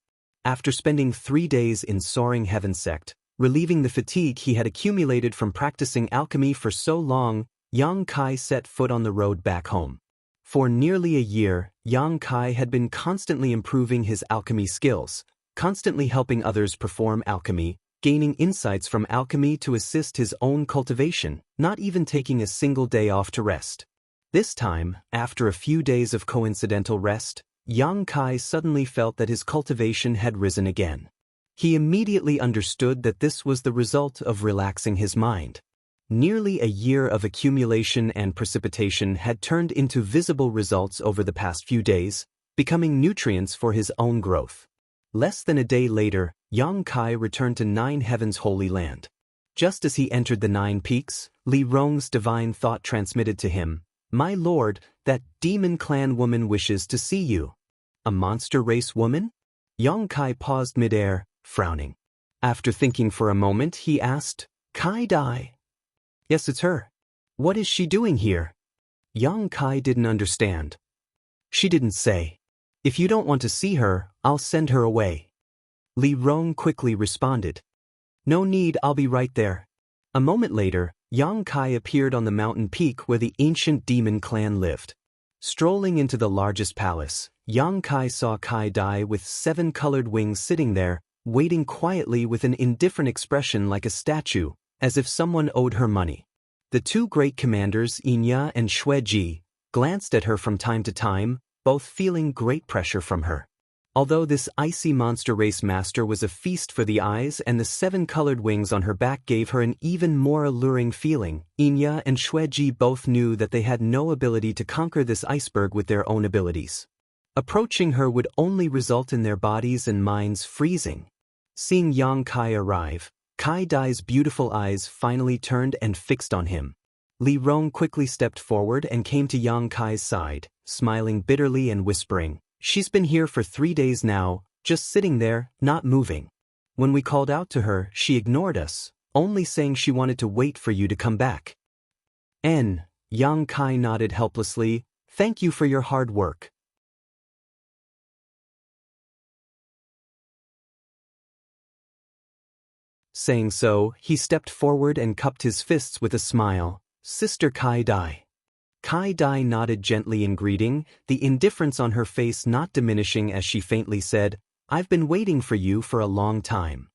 Speaker 1: After spending 3 days in Soaring Heaven Sect, relieving the fatigue he had accumulated from practicing alchemy for so long, Yang Kai set foot on the road back home. For nearly a year, Yang Kai had been constantly improving his alchemy skills, constantly helping others perform alchemy, gaining insights from alchemy to assist his own cultivation, not even taking a single day off to rest. This time, after a few days of coincidental rest, Yang Kai suddenly felt that his cultivation had risen again. He immediately understood that this was the result of relaxing his mind. Nearly a year of accumulation and precipitation had turned into visible results over the past few days, becoming nutrients for his own growth. Less than a day later, Yang Kai returned to Nine Heavens' Holy Land. Just as he entered the Nine Peaks, Li Rong's divine thought transmitted to him, "My lord, that demon clan woman wishes to see you." A monster race woman? Yang Kai paused midair, frowning. After thinking for a moment, he asked, "Kai Dai?" "Yes, it's her." "What is she doing here?" Yang Kai didn't understand. "She didn't say. If you don't want to see her, I'll send her away." Li Rong quickly responded. "No need, I'll be right there." A moment later, Yang Kai appeared on the mountain peak where the ancient demon clan lived. Strolling into the largest palace, Yang Kai saw Kai Dai with 7 colored wings sitting there, waiting quietly with an indifferent expression like a statue, as if someone owed her money. The two great commanders, Inya and Xueji, glanced at her from time to time, both feeling great pressure from her. Although this icy monster race master was a feast for the eyes and the 7-colored wings on her back gave her an even more alluring feeling, Inya and Xueji both knew that they had no ability to conquer this iceberg with their own abilities. Approaching her would only result in their bodies and minds freezing. Seeing Yang Kai arrive, Kai Dai's beautiful eyes finally turned and fixed on him. Li Rong quickly stepped forward and came to Yang Kai's side, smiling bitterly and whispering, "She's been here for 3 days now, just sitting there, not moving. When we called out to her, she ignored us, only saying she wanted to wait for you to come back." Yang Kai nodded helplessly, "Thank you for your hard work." Saying so, he stepped forward and cupped his fists with a smile. "Sister Kai Dai." Kai Dai nodded gently in greeting, the indifference on her face not diminishing as she faintly said, "I've been waiting for you for a long time."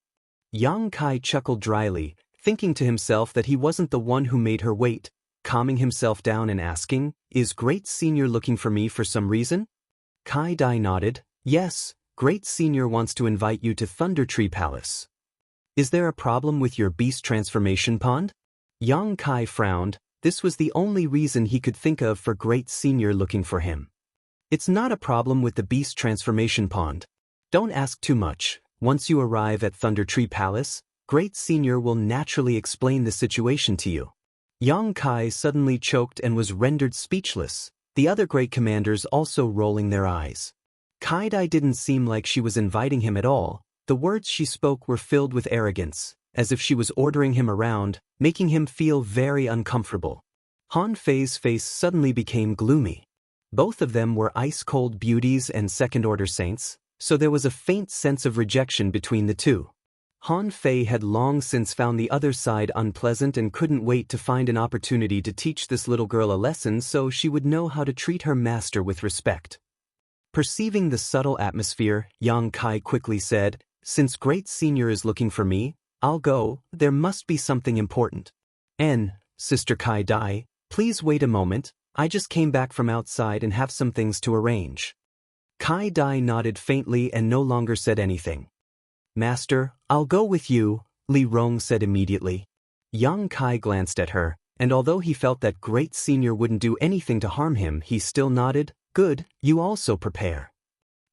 Speaker 1: Yang Kai chuckled dryly, thinking to himself that he wasn't the one who made her wait, calming himself down and asking, "Is Great Senior looking for me for some reason?" Kai Dai nodded, "Yes, Great Senior wants to invite you to Thunder Tree Palace." "Is there a problem with your beast transformation pond?" Yang Kai frowned. This was the only reason he could think of for Great Senior looking for him. "It's not a problem with the beast transformation pond. Don't ask too much. Once you arrive at Thunder Tree Palace, Great Senior will naturally explain the situation to you." Yang Kai suddenly choked and was rendered speechless, the other great commanders also rolling their eyes. Kai Dai didn't seem like she was inviting him at all. The words she spoke were filled with arrogance, as if she was ordering him around, making him feel very uncomfortable. Han Fei's face suddenly became gloomy. Both of them were ice-cold beauties and second-order saints, so there was a faint sense of rejection between the two. Han Fei had long since found the other side unpleasant and couldn't wait to find an opportunity to teach this little girl a lesson so she would know how to treat her master with respect. Perceiving the subtle atmosphere, Yang Kai quickly said, "Since Great Senior is looking for me, I'll go. There must be something important." Sister Kai Dai, please wait a moment, I just came back from outside and have some things to arrange." Kai Dai nodded faintly and no longer said anything. "Master, I'll go with you," Li Rong said immediately. Yang Kai glanced at her, and although he felt that Great Senior wouldn't do anything to harm him, he still nodded, "Good, you also prepare."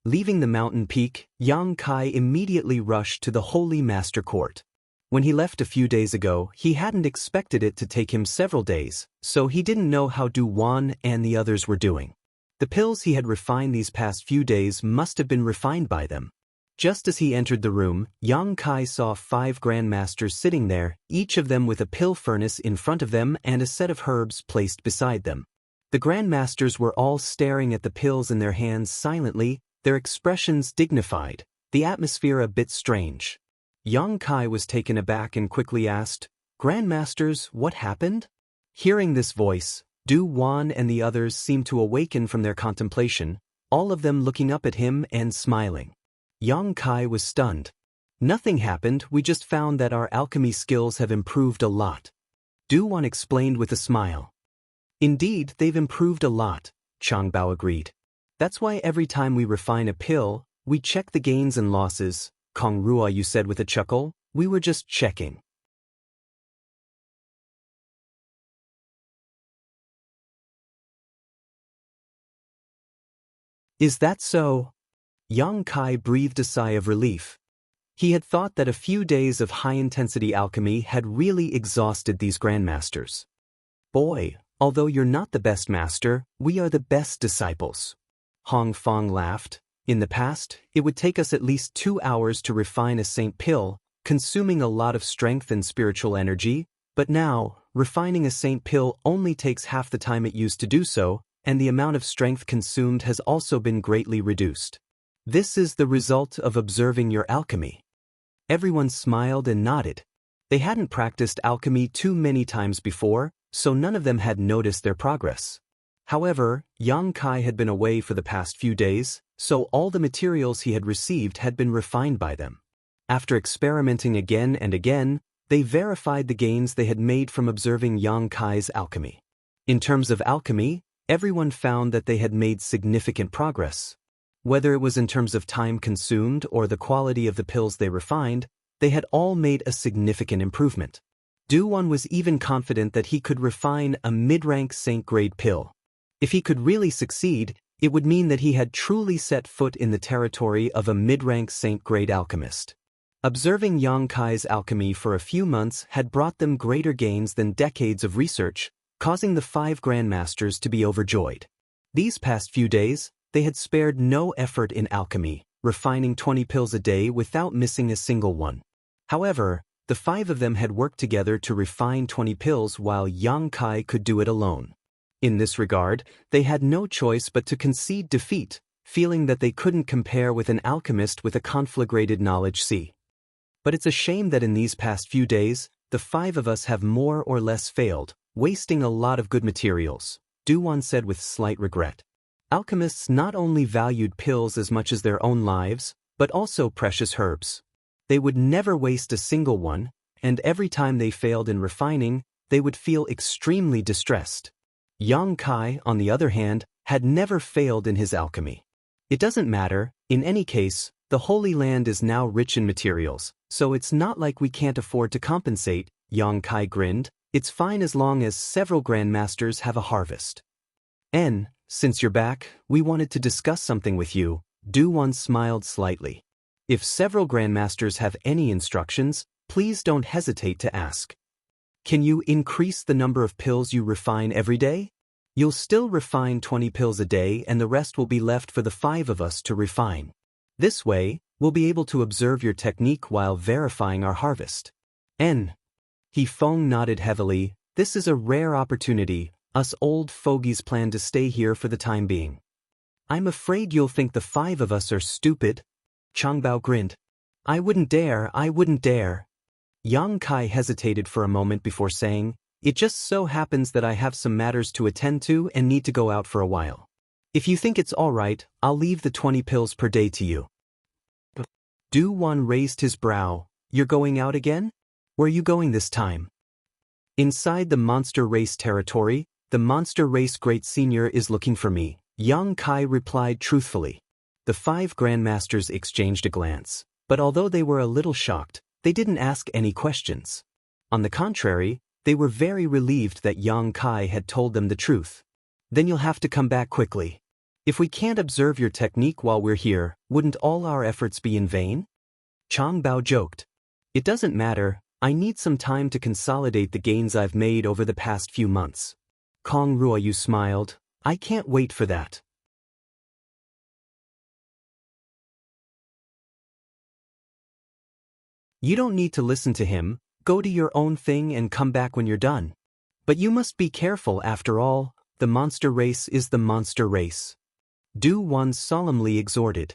Speaker 1: Leaving the mountain peak, Yang Kai immediately rushed to the Holy Master Court. When he left a few days ago, he hadn't expected it to take him several days, so he didn't know how Du Wan and the others were doing. The pills he had refined these past few days must have been refined by them. Just as he entered the room, Yang Kai saw 5 grandmasters sitting there, each of them with a pill furnace in front of them and a set of herbs placed beside them. The grandmasters were all staring at the pills in their hands silently, their expressions dignified, the atmosphere a bit strange. Yang Kai was taken aback and quickly asked, "Grandmasters, what happened?" Hearing this voice, Du Wan and the others seemed to awaken from their contemplation, all of them looking up at him and smiling. Yang Kai was stunned. "Nothing happened, we just found that our alchemy skills have improved a lot." Du Wan explained with a smile. "Indeed, they've improved a lot," Chang Bao agreed. "That's why every time we refine a pill, we check the gains and losses." Kong Rua, you said with a chuckle, "We were just checking." "Is that so?" Yang Kai breathed a sigh of relief. He had thought that a few days of high-intensity alchemy had really exhausted these grandmasters. "Boy, although you're not the best master, we are the best disciples." Hong Fong laughed. "In the past, it would take us at least 2 hours to refine a saint pill, consuming a lot of strength and spiritual energy, but now, refining a saint pill only takes half the time it used to do so, and the amount of strength consumed has also been greatly reduced. This is the result of observing your alchemy." Everyone smiled and nodded. They hadn't practiced alchemy too many times before, so none of them had noticed their progress. However, Yang Kai had been away for the past few days, so all the materials he had received had been refined by them. After experimenting again and again, They verified the gains they had made from observing Yang Kai's alchemy. In terms of alchemy, everyone found that they had made significant progress. Whether it was in terms of time consumed or the quality of the pills they refined, they had all made a significant improvement. Du-Wan was even confident that he could refine a mid-rank saint-grade pill. If he could really succeed, it would mean that he had truly set foot in the territory of a mid-rank saint-grade alchemist. Observing Yang Kai's alchemy for a few months had brought them greater gains than decades of research, causing the 5 grandmasters to be overjoyed. These past few days, they had spared no effort in alchemy, refining 20 pills a day without missing a single one. However, the 5 of them had worked together to refine 20 pills while Yang Kai could do it alone. In this regard, they had no choice but to concede defeat, feeling that they couldn't compare with an alchemist with a conflagrated knowledge sea. But it's a shame that in these past few days, the 5 of us have more or less failed, wasting a lot of good materials, Du-Wan said with slight regret. Alchemists not only valued pills as much as their own lives, but also precious herbs. They would never waste a single one, and every time they failed in refining, they would feel extremely distressed. Yang Kai, on the other hand, had never failed in his alchemy. It doesn't matter, in any case, the Holy Land is now rich in materials, so it's not like we can't afford to compensate, Yang Kai grinned. It's fine as long as several grandmasters have a harvest. Since you're back, we wanted to discuss something with you, Du-Wan smiled slightly. If several grandmasters have any instructions, please don't hesitate to ask. Can you increase the number of pills you refine every day? You'll still refine 20 pills a day and the rest will be left for the 5 of us to refine. This way, we'll be able to observe your technique while verifying our harvest. He Feng nodded heavily. This is a rare opportunity. Us old fogies plan to stay here for the time being. I'm afraid you'll think the 5 of us are stupid. Changbao grinned. I wouldn't dare. Yang Kai hesitated for a moment before saying, it just so happens that I have some matters to attend to and need to go out for a while. If you think it's all right, I'll leave the 20 pills per day to you. Du-Wan raised his brow. You're going out again? Where are you going this time? Inside the monster race territory, the monster race great senior is looking for me, Yang Kai replied truthfully. The 5 grandmasters exchanged a glance, but although they were a little shocked, they didn't ask any questions. On the contrary, they were very relieved that Yang Kai had told them the truth. Then you'll have to come back quickly. If we can't observe your technique while we're here, wouldn't all our efforts be in vain? Changbao joked. It doesn't matter, I need some time to consolidate the gains I've made over the past few months. Kong Ruoyu smiled. I can't wait for that. You don't need to listen to him, go to your own thing and come back when you're done. But you must be careful after all, the monster race is the monster race. Du-Wan solemnly exhorted.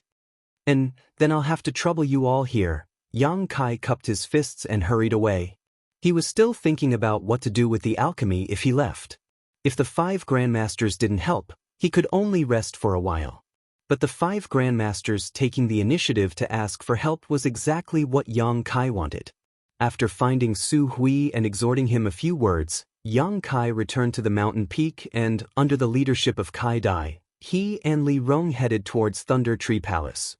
Speaker 1: And then I'll have to trouble you all here. Yang Kai cupped his fists and hurried away. He was still thinking about what to do with the alchemy if he left. If the 5 grandmasters didn't help, he could only rest for a while. But the 5 grandmasters taking the initiative to ask for help was exactly what Yang Kai wanted. After finding Su Hui and exhorting him a few words, Yang Kai returned to the mountain peak and, under the leadership of Kai Dai, he and Li Rong headed towards Thunder Tree Palace.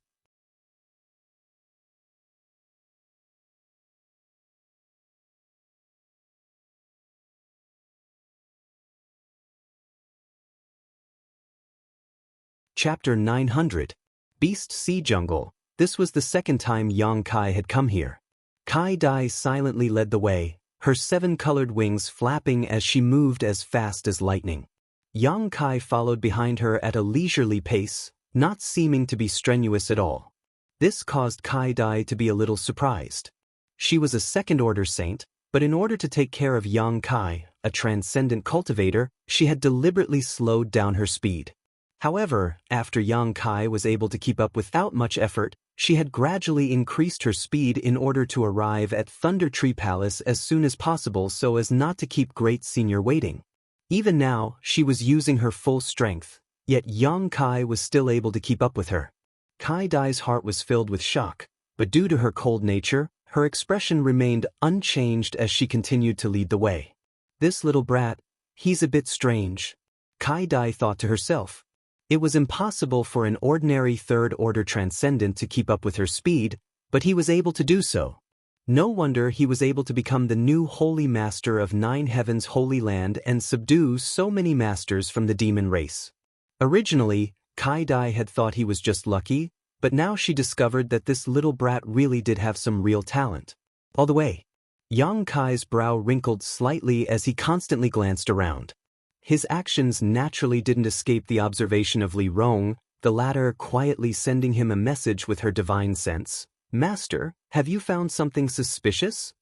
Speaker 1: Chapter 900. Beast Sea Jungle. This was the second time Yang Kai had come here. Kai Dai silently led the way, her 7-colored wings flapping as she moved as fast as lightning. Yang Kai followed behind her at a leisurely pace, not seeming to be strenuous at all. This caused Kai Dai to be a little surprised. She was a second-order saint, but in order to take care of Yang Kai, a transcendent cultivator, she had deliberately slowed down her speed. However, after Yang Kai was able to keep up without much effort, she had gradually increased her speed in order to arrive at Thunder Tree Palace as soon as possible so as not to keep Great Senior waiting. Even now, she was using her full strength, yet Yang Kai was still able to keep up with her. Kai Dai's heart was filled with shock, but due to her cold nature, Her expression remained unchanged as she continued to lead the way. This little brat, he's a bit strange, Kai Dai thought to herself. It was impossible for an ordinary third-order transcendent to keep up with her speed, but he was able to do so. No wonder he was able to become the new holy master of Nine Heavens' Holy Land and subdue so many masters from the demon race. Originally, Kai Dai had thought he was just lucky, but now she discovered that this little brat really did have some real talent. All the way. Yang Kai's brow wrinkled slightly as he constantly glanced around. His actions naturally didn't escape the observation of Li Rong, the latter quietly sending him a message with her divine sense. Master, have you found something suspicious?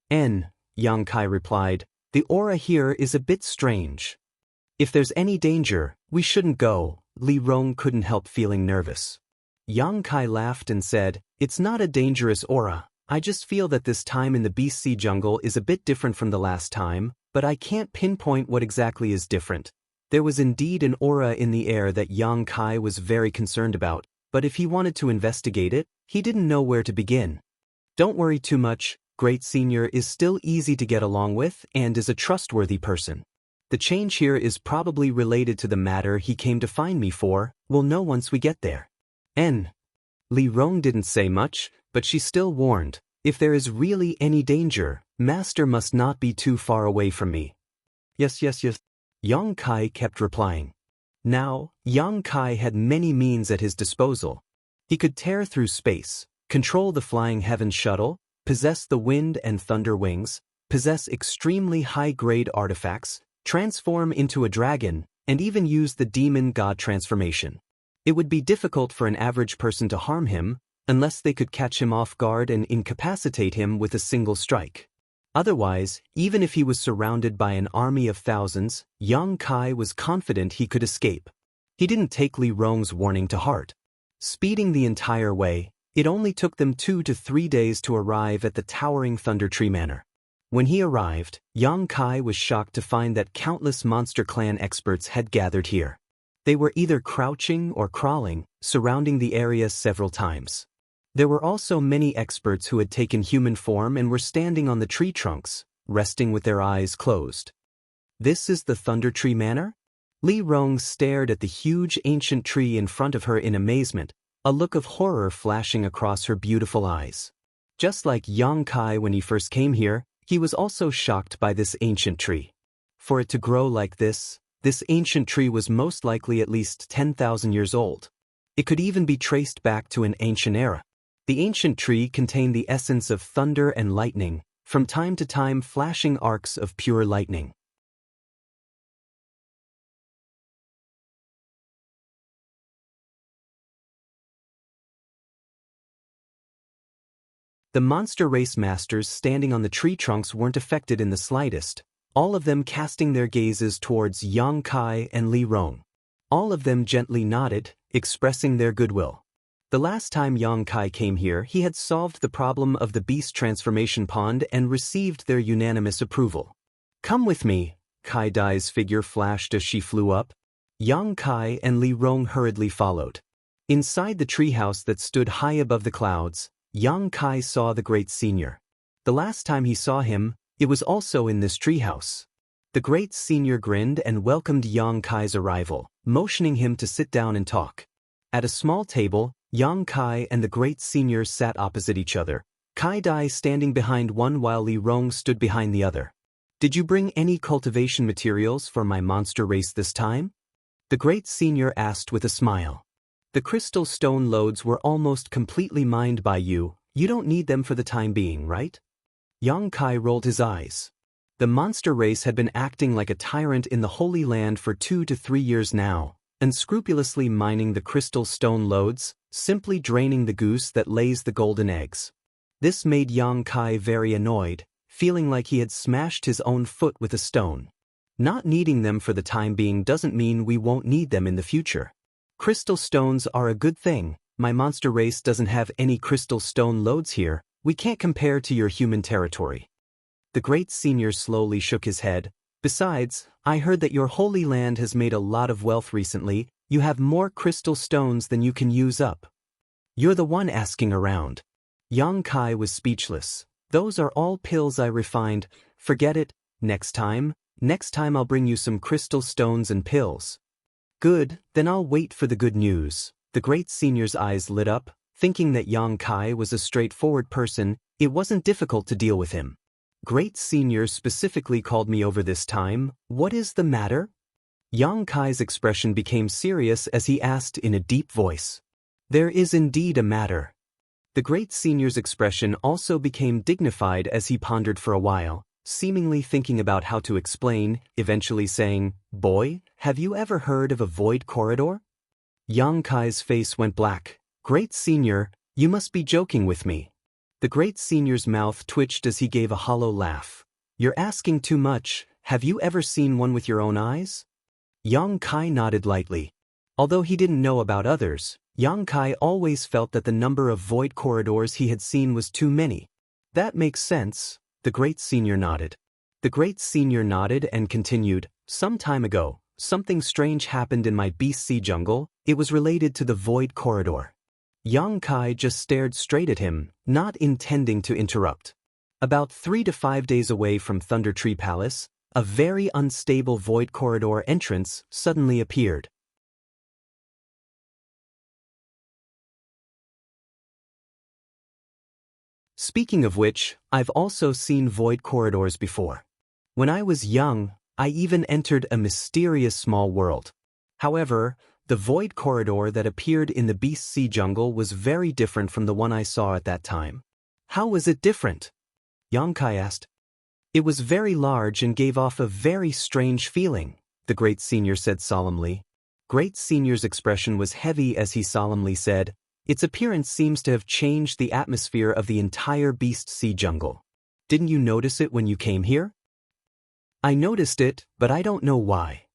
Speaker 1: Yang Kai replied, the aura here is a bit strange. If there's any danger, we shouldn't go. Li Rong couldn't help feeling nervous. Yang Kai laughed and said, it's not a dangerous aura, I just feel that this time in the Beast Sea jungle is a bit different from the last time, but I can't pinpoint what exactly is different. There was indeed an aura in the air that Yang Kai was very concerned about, but if he wanted to investigate it, he didn't know where to begin. Don't worry too much, Great Senior is still easy to get along with and is a trustworthy person. The change here is probably related to the matter he came to find me for, we'll know once we get there. Li Rong didn't say much, but she still warned, if there is really any danger, Master must not be too far away from me. Yes. Yang Kai kept replying. Now, Yang Kai had many means at his disposal. He could tear through space, control the flying heaven shuttle, possess the wind and thunder wings, possess extremely high-grade artifacts, transform into a dragon, and even use the demon god transformation. It would be difficult for an average person to harm him, unless they could catch him off guard and incapacitate him with a single strike. Otherwise, even if he was surrounded by an army of thousands, Yang Kai was confident he could escape. He didn't take Li Rong's warning to heart. Speeding the entire way, it only took them 2 to 3 days to arrive at the towering Thunder Tree Manor. When he arrived, Yang Kai was shocked to find that countless Monster Clan experts had gathered here. They were either crouching or crawling, surrounding the area several times. There were also many experts who had taken human form and were standing on the tree trunks, resting with their eyes closed. This is the Thunder Tree Manor? Li Rong stared at the huge ancient tree in front of her in amazement, a look of horror flashing across her beautiful eyes. Just like Yang Kai when he first came here, he was also shocked by this ancient tree. For it to grow like this ancient tree was most likely at least 10,000 years old. It could even be traced back to an ancient era. The ancient tree contained the essence of thunder and lightning, from time to time flashing arcs of pure lightning. The monster race masters standing on the tree trunks weren't affected in the slightest, all of them casting their gazes towards Yang Kai and Li Rong. All of them gently nodded, expressing their goodwill. The last time Yang Kai came here, he had solved the problem of the beast transformation pond and received their unanimous approval. Come with me, Kai Dai's figure flashed as she flew up. Yang Kai and Li Rong hurriedly followed. Inside the treehouse that stood high above the clouds, Yang Kai saw the Great Senior. The last time he saw him, it was also in this treehouse. The Great Senior grinned and welcomed Yang Kai's arrival, motioning him to sit down and talk. At a small table, Yang Kai and the Great Senior sat opposite each other, Kai Dai standing behind one while Li Rong stood behind the other. Did you bring any cultivation materials for my monster race this time? The Great Senior asked with a smile. The crystal stone loads were almost completely mined by you, you don't need them for the time being, right? Yang Kai rolled his eyes. The monster race had been acting like a tyrant in the Holy Land for 2 to 3 years now, unscrupulously mining the crystal stone loads, simply draining the goose that lays the golden eggs. This made Yang Kai very annoyed, feeling like he had smashed his own foot with a stone. Not needing them for the time being doesn't mean we won't need them in the future. Crystal stones are a good thing, my monster race doesn't have any crystal stone loads here, we can't compare to your human territory. The Great Senior slowly shook his head. Besides, I heard that your holy land has made a lot of wealth recently, you have more crystal stones than you can use up. You're the one asking around. Yang Kai was speechless. Those are all pills I refined. Forget it. Next time I'll bring you some crystal stones and pills. Good, then I'll wait for the good news. The great senior's eyes lit up, thinking that Yang Kai was a straightforward person. It wasn't difficult to deal with him. Great senior specifically called me over this time. What is the matter? Yang Kai's expression became serious as he asked in a deep voice. There is indeed a matter. The great senior's expression also became dignified as he pondered for a while, seemingly thinking about how to explain, eventually saying, Boy, have you ever heard of a void corridor? Yang Kai's face went black. Great senior, you must be joking with me. The great senior's mouth twitched as he gave a hollow laugh. You're asking too much. Have you ever seen one with your own eyes? Yang Kai nodded lightly. Although he didn't know about others, Yang Kai always felt that the number of void corridors he had seen was too many. That makes sense, the great senior nodded. The great senior nodded and continued, some time ago, something strange happened in my Beast Sea jungle. It was related to the void corridor. Yang Kai just stared straight at him, not intending to interrupt. About 3 to 5 days away from Thunder Tree Palace, a very unstable void corridor entrance suddenly appeared. Speaking of which, I've also seen void corridors before. When I was young, I even entered a mysterious small world. However, the void corridor that appeared in the Beast Sea jungle was very different from the one I saw at that time. How was it different? Yang Kai asked. It was very large and gave off a very strange feeling, the great senior said solemnly. Great senior's expression was heavy as he solemnly said, its appearance seems to have changed the atmosphere of the entire Beast Sea jungle. Didn't you notice it when you came here? I noticed it, but I don't know why.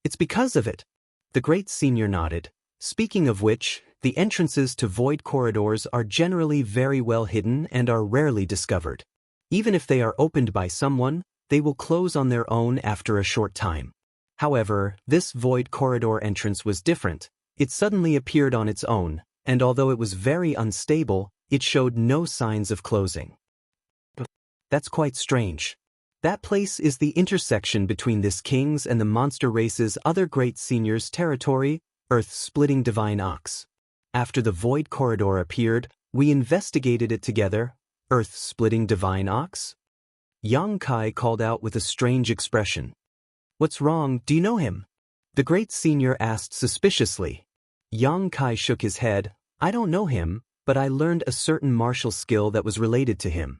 Speaker 1: It's because of it. The great senior nodded. Speaking of which, the entrances to void corridors are generally very well hidden and are rarely discovered. Even if they are opened by someone, they will close on their own after a short time. However, this void corridor entrance was different. It suddenly appeared on its own, and although it was very unstable, it showed no signs of closing. That's quite strange. That place is the intersection between this king's and the monster race's other great senior's territory, Earth-splitting Divine Ox. After the void corridor appeared, we investigated it together. Earth-splitting Divine Ox? Yang Kai called out with a strange expression. What's wrong, do you know him? The great senior asked suspiciously. Yang Kai shook his head. I don't know him, but I learned a certain martial skill that was related to him.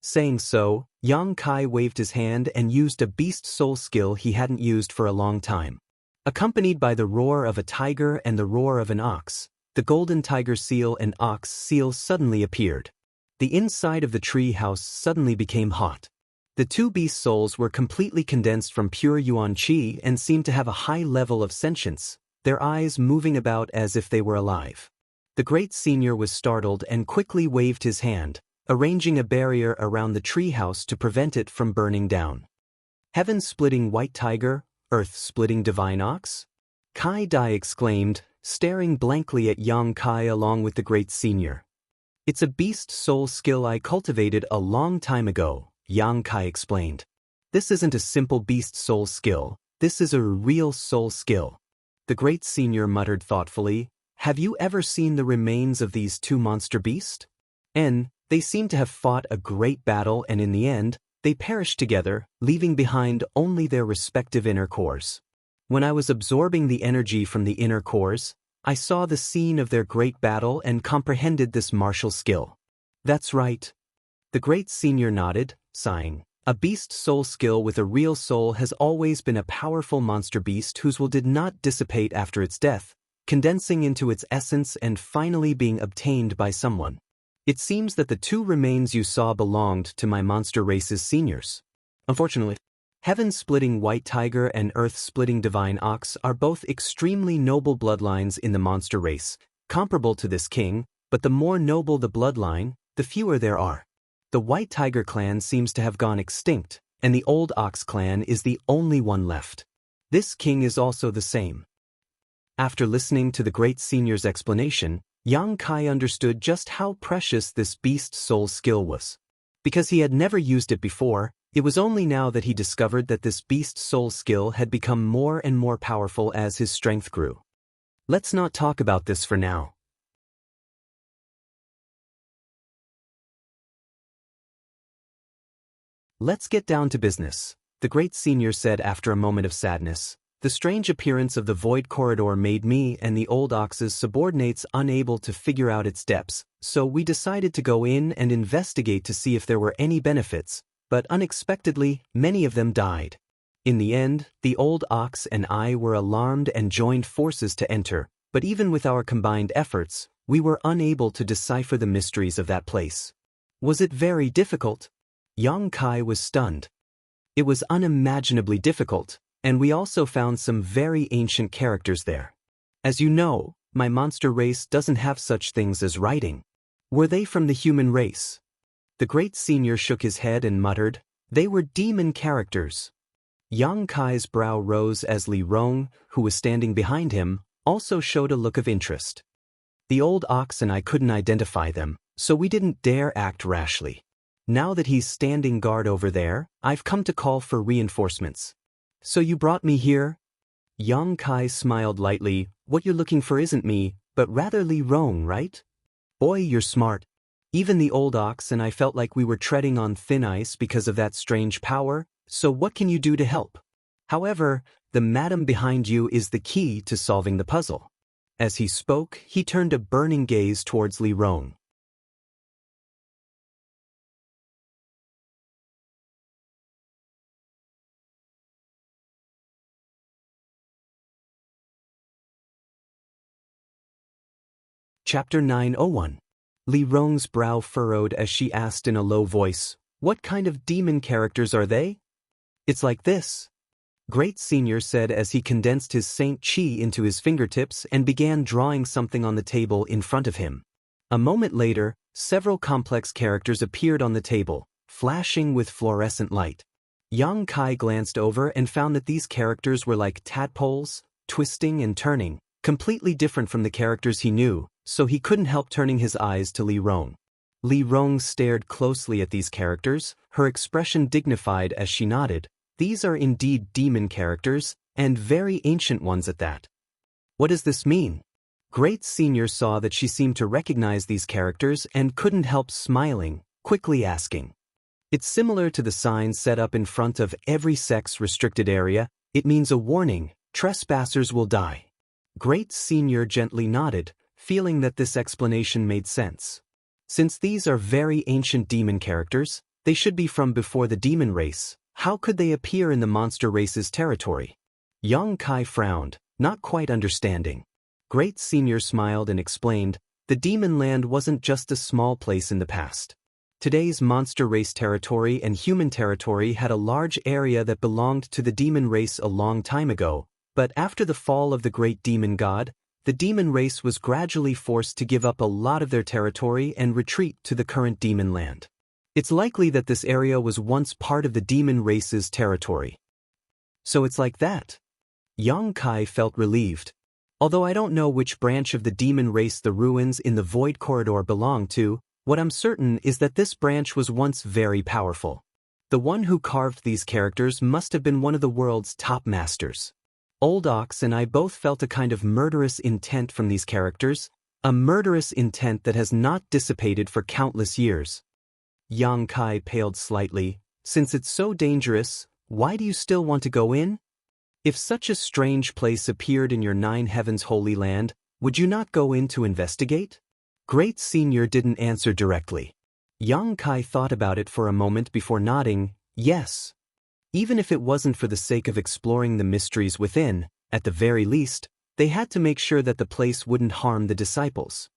Speaker 1: Saying so, Yang Kai waved his hand and used a beast soul skill he hadn't used for a long time. Accompanied by the roar of a tiger and the roar of an ox, the golden tiger seal and ox seal suddenly appeared. The inside of the tree house suddenly became hot. The two beast souls were completely condensed from pure yuan qi and seemed to have a high level of sentience, their eyes moving about as if they were alive. The great senior was startled and quickly waved his hand, arranging a barrier around the treehouse to prevent it from burning down. Heaven-splitting white tiger, earth-splitting divine ox? Kai Dai exclaimed, staring blankly at Yang Kai along with the great senior. It's a beast soul skill I cultivated a long time ago, Yang Kai explained. This isn't a simple beast soul skill, this is a real soul skill. The great senior muttered thoughtfully, have you ever seen the remains of these two monster beasts? They seem to have fought a great battle and in the end, they perished together, leaving behind only their respective inner cores. When I was absorbing the energy from the inner cores, I saw the scene of their great battle and comprehended this martial skill. That's right. The great senior nodded, sighing. A beast soul skill with a real soul has always been a powerful monster beast whose will did not dissipate after its death, condensing into its essence and finally being obtained by someone. It seems that the two remains you saw belonged to my monster race's seniors. Unfortunately, heaven-splitting white tiger and earth-splitting divine ox are both extremely noble bloodlines in the monster race, comparable to this king, but the more noble the bloodline, the fewer there are. The white tiger clan seems to have gone extinct, and the old ox clan is the only one left. This king is also the same. After listening to the great senior's explanation, Yang Kai understood just how precious this beast soul skill was. Because he had never used it before, it was only now that he discovered that this beast soul skill had become more and more powerful as his strength grew. Let's not talk about this for now. Let's get down to business, the great senior said after a moment of sadness. The strange appearance of the void corridor made me and the old ox's subordinates unable to figure out its depths, so we decided to go in and investigate to see if there were any benefits, but unexpectedly, many of them died. In the end, the old ox and I were alarmed and joined forces to enter, but even with our combined efforts, we were unable to decipher the mysteries of that place. Was it very difficult? Yang Kai was stunned. It was unimaginably difficult. And we also found some very ancient characters there. As you know, my monster race doesn't have such things as writing. Were they from the human race? The great senior shook his head and muttered, they were demon characters. Yang Kai's brow rose as Li Rong, who was standing behind him, also showed a look of interest. The old ox and I couldn't identify them, so we didn't dare act rashly. Now that he's standing guard over there, I've come to call for reinforcements. So you brought me here? Yang Kai smiled lightly. What you're looking for isn't me, but rather Li Rong, right? Boy, you're smart. Even the old ox and I felt like we were treading on thin ice because of that strange power, so what can you do to help? However, the madam behind you is the key to solving the puzzle. As he spoke, he turned a burning gaze towards Li Rong. Chapter 901. Li Rong's brow furrowed as she asked in a low voice, what kind of demon characters are they? It's like this. Great Senior said as he condensed his Saint Chi into his fingertips and began drawing something on the table in front of him. A moment later, several complex characters appeared on the table, flashing with fluorescent light. Yang Kai glanced over and found that these characters were like tadpoles, twisting and turning, completely different from the characters he knew, so he couldn't help turning his eyes to Li Rong. Li Rong stared closely at these characters, her expression dignified as she nodded. These are indeed demon characters, and very ancient ones at that. What does this mean? Great Senior saw that she seemed to recognize these characters and couldn't help smiling, quickly asking. It's similar to the sign set up in front of every sex-restricted area. It means a warning, trespassers will die. Great Senior gently nodded, feeling that this explanation made sense. Since these are very ancient demon characters, they should be from before the demon race. How could they appear in the monster race's territory? Yang Kai frowned, not quite understanding. Great Senior smiled and explained, the demon land wasn't just a small place in the past. Today's monster race territory and human territory had a large area that belonged to the demon race a long time ago, but after the fall of the great demon god, the demon race was gradually forced to give up a lot of their territory and retreat to the current demon land. It's likely that this area was once part of the demon race's territory. So it's like that. Yang Kai felt relieved. Although I don't know which branch of the demon race the ruins in the Void Corridor belong to, what I'm certain is that this branch was once very powerful. The one who carved these characters must have been one of the world's top masters. Old Ox and I both felt a kind of murderous intent from these characters, a murderous intent that has not dissipated for countless years. Yang Kai paled slightly. Since it's so dangerous, why do you still want to go in? If such a strange place appeared in your Nine Heavens Holy Land, would you not go in to investigate? Great Senior didn't answer directly. Yang Kai thought about it for a moment before nodding, yes. Even if it wasn't for the sake of exploring the mysteries within, at the very least, they had to make sure that the place wouldn't harm the disciples.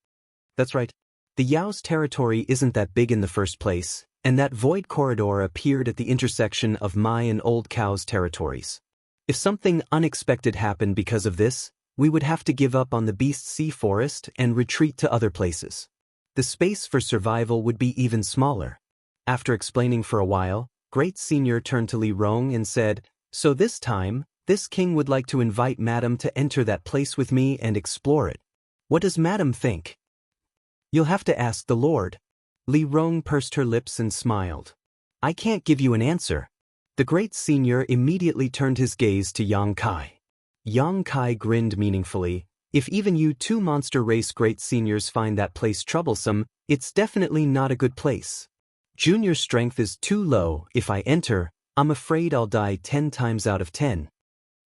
Speaker 1: That's right. The Yao's territory isn't that big in the first place, and that void corridor appeared at the intersection of my and Old Cow's territories. If something unexpected happened because of this, we would have to give up on the Beast Sea Forest and retreat to other places. The space for survival would be even smaller. After explaining for a while, Great Senior turned to Li Rong and said, so this time, this king would like to invite Madam to enter that place with me and explore it. What does Madam think? You'll have to ask the Lord. Li Rong pursed her lips and smiled. I can't give you an answer. The great senior immediately turned his gaze to Yang Kai. Yang Kai grinned meaningfully. If even you two monster race great seniors find that place troublesome, it's definitely not a good place. Junior strength is too low. If I enter, I'm afraid I'll die 10 times out of 10.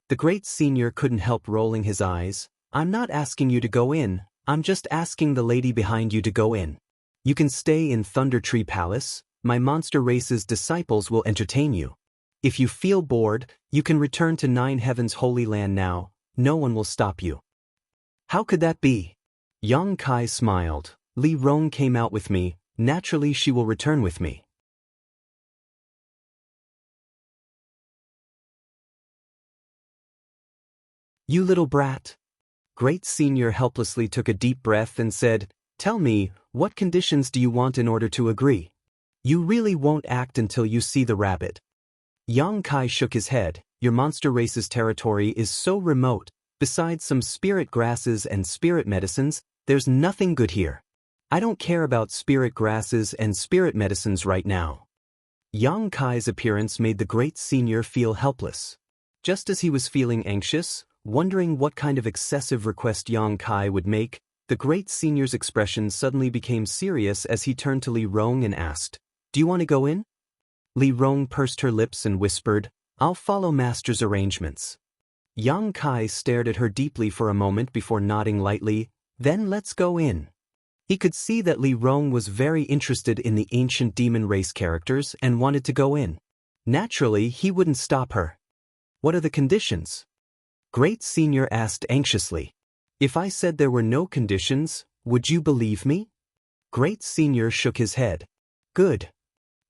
Speaker 1: The great senior couldn't help rolling his eyes. I'm not asking you to go in, I'm just asking the lady behind you to go in. You can stay in Thunder Tree Palace, my monster race's disciples will entertain you. If you feel bored, you can return to Nine Heavens Holy Land now, no one will stop you. How could that be? Yang Kai smiled. Li Rong came out with me, naturally she will return with me. You little brat. Great Senior helplessly took a deep breath and said, Tell me, what conditions do you want in order to agree? You really won't act until you see the rabbit. Yang Kai shook his head. Your monster race's territory is so remote, besides some spirit grasses and spirit medicines, there's nothing good here. I don't care about spirit grasses and spirit medicines right now. Yang Kai's appearance made the great senior feel helpless. Just as he was feeling anxious, wondering what kind of excessive request Yang Kai would make, the great senior's expression suddenly became serious as he turned to Li Rong and asked, Do you want to go in? Li Rong pursed her lips and whispered, I'll follow master's arrangements. Yang Kai stared at her deeply for a moment before nodding lightly, then let's go in. He could see that Li Rong was very interested in the ancient demon race characters and wanted to go in. Naturally, he wouldn't stop her. What are the conditions? Great Senior asked anxiously. If I said there were no conditions, would you believe me? Great Senior shook his head. Good.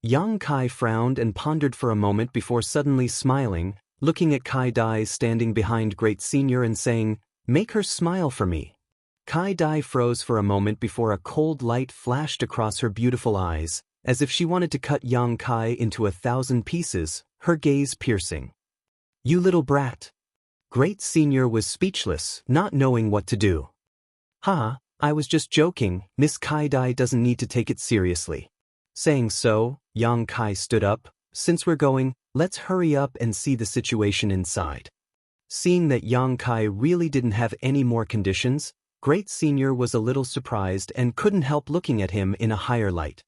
Speaker 1: Yang Kai frowned and pondered for a moment before suddenly smiling, looking at Kai Dai standing behind Great Senior and saying, Make her smile for me. Kai Dai froze for a moment before a cold light flashed across her beautiful eyes, as if she wanted to cut Yang Kai into 1,000 pieces, her gaze piercing. You little brat. Great Senior was speechless, not knowing what to do. I was just joking, Miss Kai Dai doesn't need to take it seriously. Saying so, Yang Kai stood up. Since we're going, let's hurry up and see the situation inside. Seeing that Yang Kai really didn't have any more conditions, Great Senior was a little surprised and couldn't help looking at him in a higher light.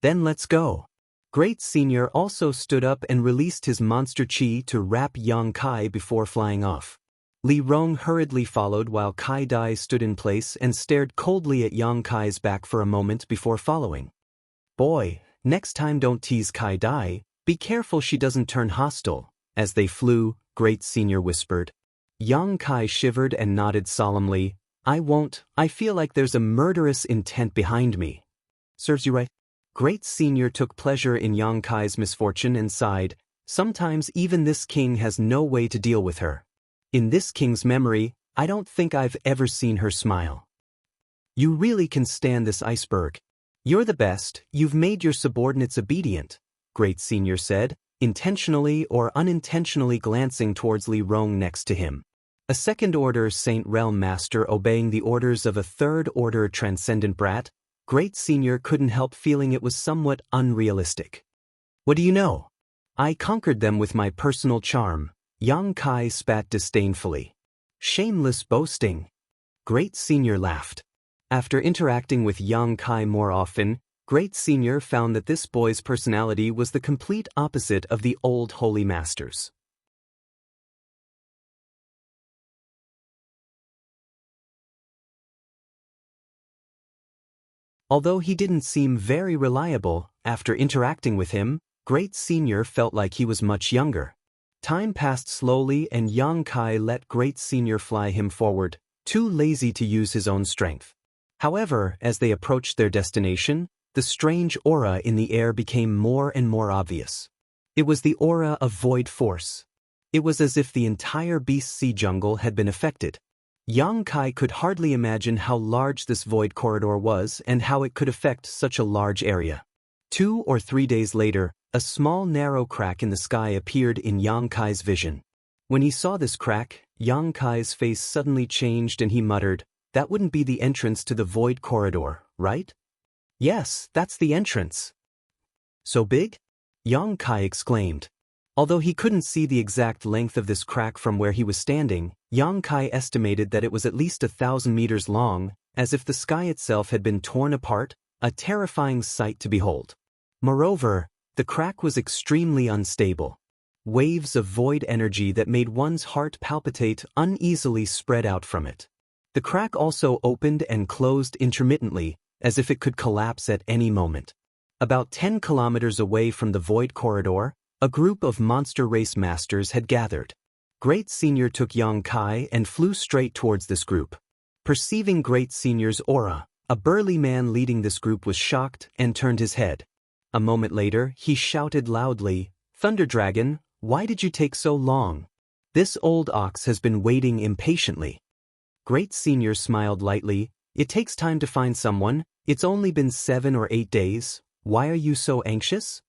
Speaker 1: Then let's go. Great Senior also stood up and released his monster chi to wrap Yang Kai before flying off. Li Rong hurriedly followed while Kai Dai stood in place and stared coldly at Yang Kai's back for a moment before following. Boy, next time don't tease Kai Dai, be careful she doesn't turn hostile. As they flew, Great Senior whispered. Yang Kai shivered and nodded solemnly. I won't, I feel like there's a murderous intent behind me. Serves you right. Great Senior took pleasure in Yang Kai's misfortune and sighed. Sometimes even this king has no way to deal with her. In this king's memory, I don't think I've ever seen her smile. You really can stand this iceberg. You're the best, you've made your subordinates obedient, Great Senior said, intentionally or unintentionally glancing towards Li Rong next to him. A second-order Saint Realm Master obeying the orders of a third-order Transcendent Brat, Great Senior couldn't help feeling it was somewhat unrealistic. What do you know? I conquered them with my personal charm, Yang Kai spat disdainfully. Shameless boasting. Great Senior laughed. After interacting with Yang Kai more often, Great Senior found that this boy's personality was the complete opposite of the old holy masters. Although he didn't seem very reliable, after interacting with him, Great Senior felt like he was much younger. Time passed slowly and Yang Kai let Great Senior fly him forward, too lazy to use his own strength. However, as they approached their destination, the strange aura in the air became more and more obvious. It was the aura of void force. It was as if the entire Beast Sea jungle had been affected. Yang Kai could hardly imagine how large this void corridor was and how it could affect such a large area. 2 or 3 days later, a small narrow crack in the sky appeared in Yang Kai's vision. When he saw this crack, Yang Kai's face suddenly changed and he muttered, that wouldn't be the entrance to the void corridor, right? Yes, that's the entrance. So big? Yang Kai exclaimed. Although he couldn't see the exact length of this crack from where he was standing, Yang Kai estimated that it was at least 1,000 meters long, as if the sky itself had been torn apart, a terrifying sight to behold. Moreover, the crack was extremely unstable. Waves of void energy that made one's heart palpitate uneasily spread out from it. The crack also opened and closed intermittently, as if it could collapse at any moment. About 10 kilometers away from the void corridor, a group of monster race masters had gathered. Great Senior took Yang Kai and flew straight towards this group. Perceiving Great Senior's aura, a burly man leading this group was shocked and turned his head. A moment later, he shouted loudly, "Thunder Dragon, why did you take so long? This old ox has been waiting impatiently." Great Senior smiled lightly. "It takes time to find someone. It's only been 7 or 8 days. Why are you so anxious?"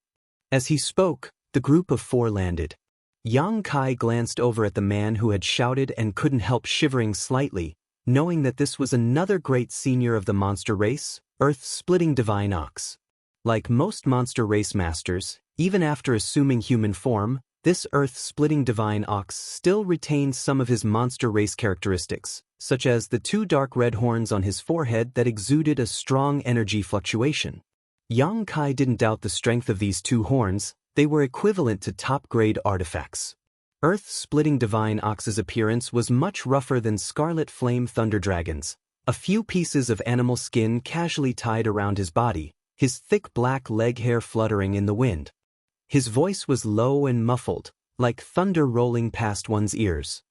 Speaker 1: As he spoke, the group of 4 landed. Yang Kai glanced over at the man who had shouted and couldn't help shivering slightly, knowing that this was another Great Senior of the monster race, Earth-splitting Divine Ox. Like most monster race masters, even after assuming human form, this Earth-splitting Divine Ox still retained some of his monster race characteristics, such as the 2 dark red horns on his forehead that exuded a strong energy fluctuation. Yang Kai didn't doubt the strength of these 2 horns. They were equivalent to top-grade artifacts. Earth-splitting Divine Ox's appearance was much rougher than Scarlet Flame Thunder Dragon's. A few pieces of animal skin casually tied around his body, his thick black leg hair fluttering in the wind. His voice was low and muffled, like thunder rolling past one's ears.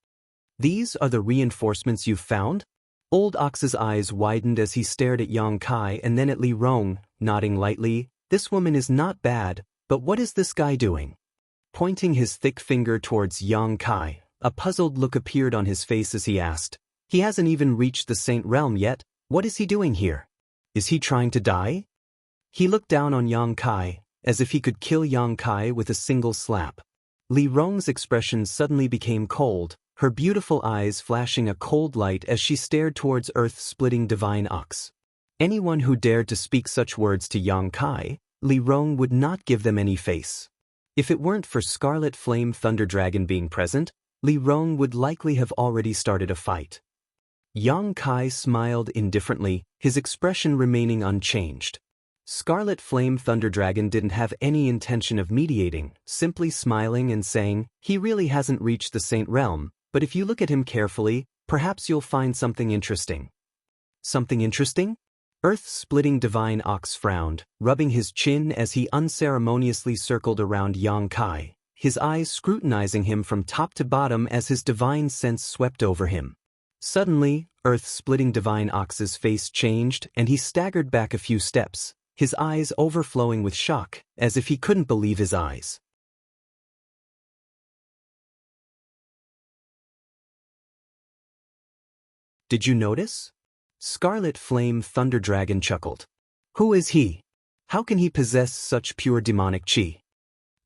Speaker 1: "These are the reinforcements you've found?" Old Ox's eyes widened as he stared at Yang Kai and then at Li Rong, nodding lightly. "This woman is not bad, but what is this guy doing?" Pointing his thick finger towards Yang Kai, a puzzled look appeared on his face as he asked, "He hasn't even reached the Saint Realm yet. What is he doing here? Is he trying to die?" He looked down on Yang Kai, as if he could kill Yang Kai with a single slap. Li Rong's expression suddenly became cold, her beautiful eyes flashing a cold light as she stared towards Earth-splitting Divine Ox. Anyone who dared to speak such words to Yang Kai, Li Rong would not give them any face. If it weren't for Scarlet Flame Thunder Dragon being present, Li Rong would likely have already started a fight. Yang Kai smiled indifferently, his expression remaining unchanged. Scarlet Flame Thunder Dragon didn't have any intention of mediating, simply smiling and saying, "He really hasn't reached the Saint Realm, but if you look at him carefully, perhaps you'll find something interesting." "Something interesting?" Earth-splitting Divine Ox frowned, rubbing his chin as he unceremoniously circled around Yang Kai, his eyes scrutinizing him from top to bottom as his divine sense swept over him. Suddenly, Earth-splitting Divine Ox's face changed and he staggered back a few steps, his eyes overflowing with shock, as if he couldn't believe his eyes. "Did you notice?" Scarlet Flame Thunder Dragon chuckled. "Who is he? How can he possess such pure demonic chi?"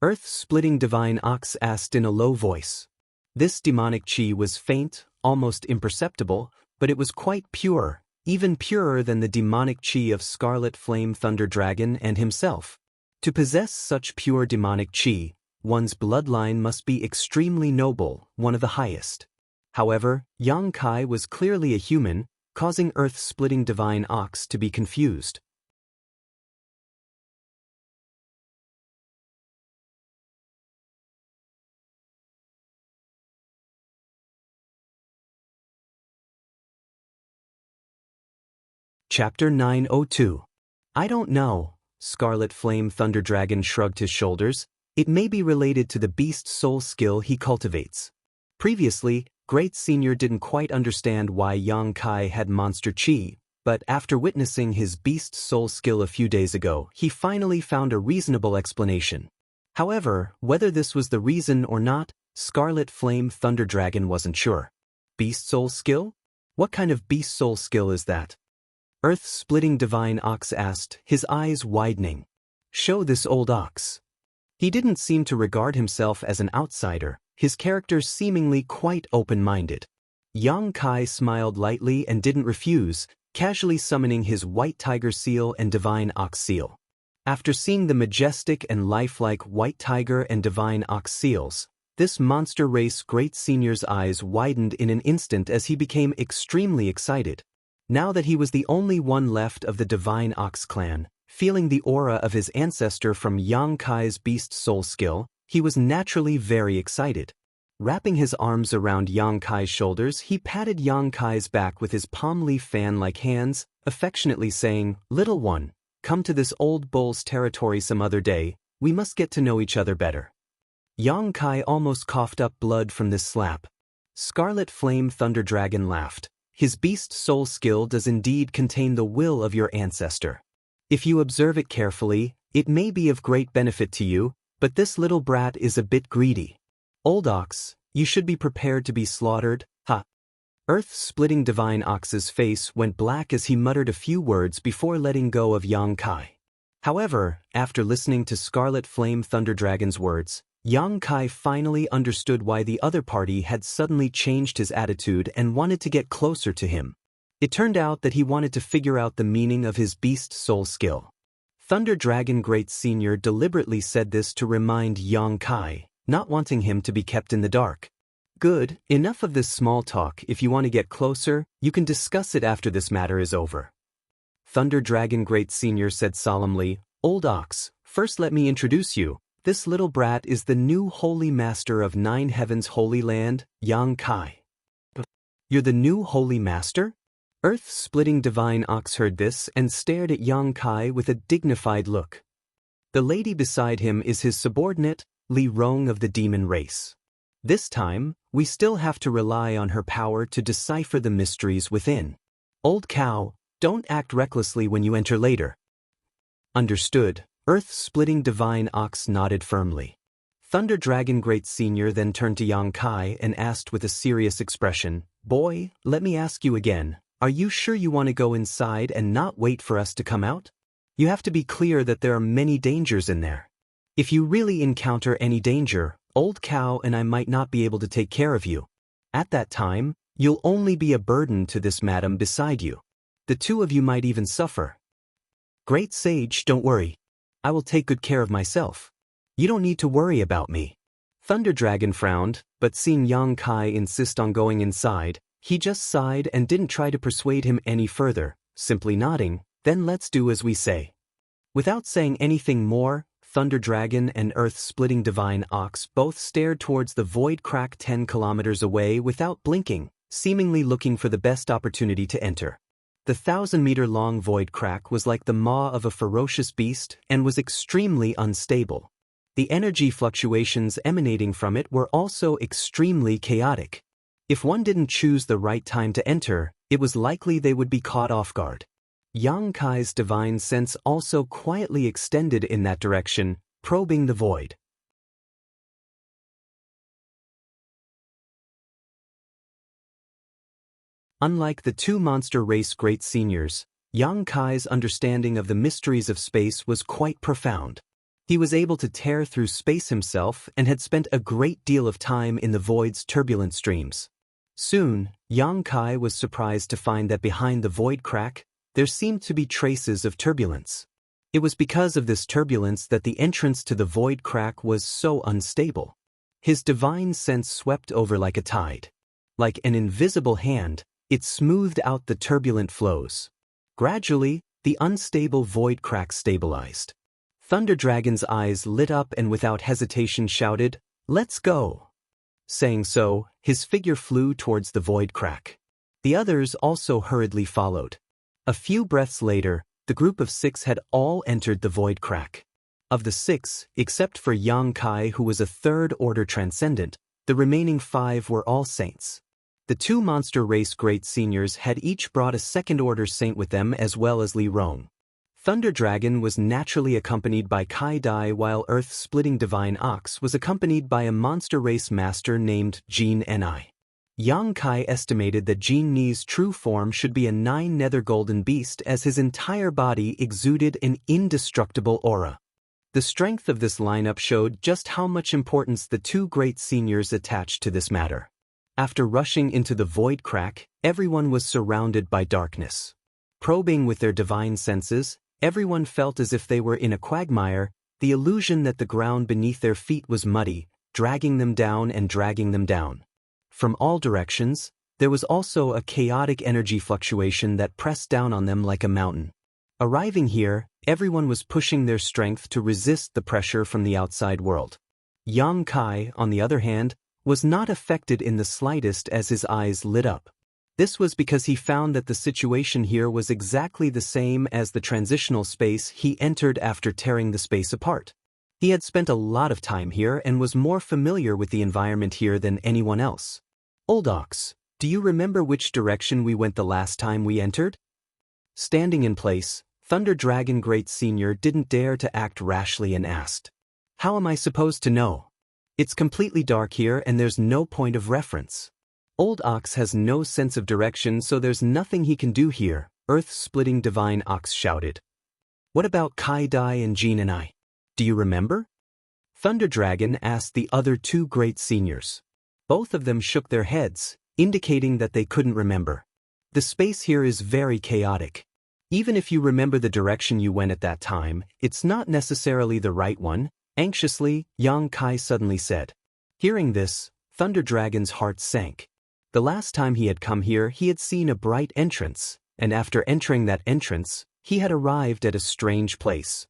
Speaker 1: Earth-splitting Divine Ox asked in a low voice. This demonic chi was faint, almost imperceptible, but it was quite pure, even purer than the demonic chi of Scarlet Flame Thunder Dragon and himself. To possess such pure demonic chi, one's bloodline must be extremely noble, one of the highest. However, Yang Kai was clearly a human, causing Earth-splitting Divine Ox to be confused. Chapter 902. "I don't know." Scarlet Flame Thunder Dragon shrugged his shoulders. "It may be related to the beast soul skill he cultivates." Previously, Great Senior didn't quite understand why Yang Kai had monster chi, but after witnessing his beast soul skill a few days ago, he finally found a reasonable explanation. However, whether this was the reason or not, Scarlet Flame Thunder Dragon wasn't sure. Beast soul skill? What kind of beast soul skill is that? Earth-splitting Divine Ox asked, his eyes widening. "Show this old ox." He didn't seem to regard himself as an outsider, his character seemingly quite open-minded. Yang Kai smiled lightly and didn't refuse, casually summoning his white tiger seal and divine ox seal. After seeing the majestic and lifelike white tiger and divine ox seals, this monster race great senior's eyes widened in an instant as he became extremely excited. Now that he was the only one left of the divine ox clan, feeling the aura of his ancestor from Yang Kai's beast soul skill, he was naturally very excited. Wrapping his arms around Yang Kai's shoulders, he patted Yang Kai's back with his palm leaf fan-like hands, affectionately saying, "Little one, come to this old bull's territory some other day, we must get to know each other better." Yang Kai almost coughed up blood from this slap. Scarlet Flame Thunder Dragon laughed. His beast soul skill does indeed contain the will of your ancestor. If you observe it carefully, it may be of great benefit to you, but this little brat is a bit greedy. Old ox, you should be prepared to be slaughtered, ha. Earth-splitting divine ox's face went black as he muttered a few words before letting go of Yang Kai. However, after listening to Scarlet Flame Thunder Dragon's words, Yang Kai finally understood why the other party had suddenly changed his attitude and wanted to get closer to him. It turned out that he wanted to figure out the meaning of his beast soul skill. Thunder Dragon Great Senior deliberately said this to remind Yang Kai, not wanting him to be kept in the dark. Good, enough of this small talk. If you want to get closer, you can discuss it after this matter is over. Thunder Dragon Great Senior said solemnly, "Old ox, first let me introduce you. This little brat is the new holy master of Nine Heavens Holy Land, Yang Kai." "You're the new holy master?" Earth-splitting divine ox heard this and stared at Yang Kai with a dignified look. The lady beside him is his subordinate, Li Rong of the demon race. This time, we still have to rely on her power to decipher the mysteries within. Old cow, don't act recklessly when you enter later. Understood. Earth-splitting divine ox nodded firmly. Thunder Dragon Great Senior then turned to Yang Kai and asked with a serious expression, "Boy, let me ask you again, are you sure you want to go inside and not wait for us to come out? You have to be clear that there are many dangers in there. If you really encounter any danger, old cow and I might not be able to take care of you. At that time, you'll only be a burden to this madam beside you. The two of you might even suffer." "Great sage, don't worry. I will take good care of myself. You don't need to worry about me." Thunder Dragon frowned, but seeing Yang Kai insist on going inside, he just sighed and didn't try to persuade him any further, simply nodding, "Then let's do as we say." Without saying anything more, Thunder Dragon and Earth-splitting divine ox both stared towards the void crack 10 kilometers away without blinking, seemingly looking for the best opportunity to enter. The 1,000-meter-long void crack was like the maw of a ferocious beast and was extremely unstable. The energy fluctuations emanating from it were also extremely chaotic. If one didn't choose the right time to enter, it was likely they would be caught off guard. Yang Kai's divine sense also quietly extended in that direction, probing the void. Unlike the two monster race great seniors, Yang Kai's understanding of the mysteries of space was quite profound. He was able to tear through space himself and had spent a great deal of time in the void's turbulent streams. Soon, Yang Kai was surprised to find that behind the void crack, there seemed to be traces of turbulence. It was because of this turbulence that the entrance to the void crack was so unstable. His divine sense swept over like a tide. Like an invisible hand, it smoothed out the turbulent flows. Gradually, the unstable void crack stabilized. Thunder Dragon's eyes lit up and without hesitation shouted, "Let's go!" Saying so, his figure flew towards the void crack. The others also hurriedly followed. A few breaths later, the group of 6 had all entered the void crack. Of the 6, except for Yang Kai who was a third-order transcendent, the remaining 5 were all saints. The two monster race great seniors had each brought a second-order saint with them as well as Li Rong. Thunder Dragon was naturally accompanied by Kai Dai while Earth-splitting divine ox was accompanied by a monster race master named Jin Ni. Yang Kai estimated that Jin Ni's true form should be a 9 nether golden beast as his entire body exuded an indestructible aura. The strength of this lineup showed just how much importance the two great seniors attached to this matter. After rushing into the void crack, everyone was surrounded by darkness. Probing with their divine senses, everyone felt as if they were in a quagmire, the illusion that the ground beneath their feet was muddy, dragging them down and dragging them down. From all directions, there was also a chaotic energy fluctuation that pressed down on them like a mountain. Arriving here, everyone was pushing their strength to resist the pressure from the outside world. Yang Kai, on the other hand, was not affected in the slightest as his eyes lit up. This was because he found that the situation here was exactly the same as the transitional space he entered after tearing the space apart. He had spent a lot of time here and was more familiar with the environment here than anyone else. Old Ox, do you remember which direction we went the last time we entered? Standing in place, Thunder Dragon Great Senior didn't dare to act rashly and asked, "How am I supposed to know? It's completely dark here and there's no point of reference." Old Ox has no sense of direction, so there's nothing he can do here, Earth-splitting Divine Ox shouted. "What about Kai Dai and Jean and I? Do you remember?" Thunder Dragon asked the other two great seniors. Both of them shook their heads, indicating that they couldn't remember. The space here is very chaotic. Even if you remember the direction you went at that time, it's not necessarily the right one, anxiously, Yang Kai suddenly said. Hearing this, Thunder Dragon's heart sank. The last time he had come here, he had seen a bright entrance, and after entering that entrance, he had arrived at a strange place.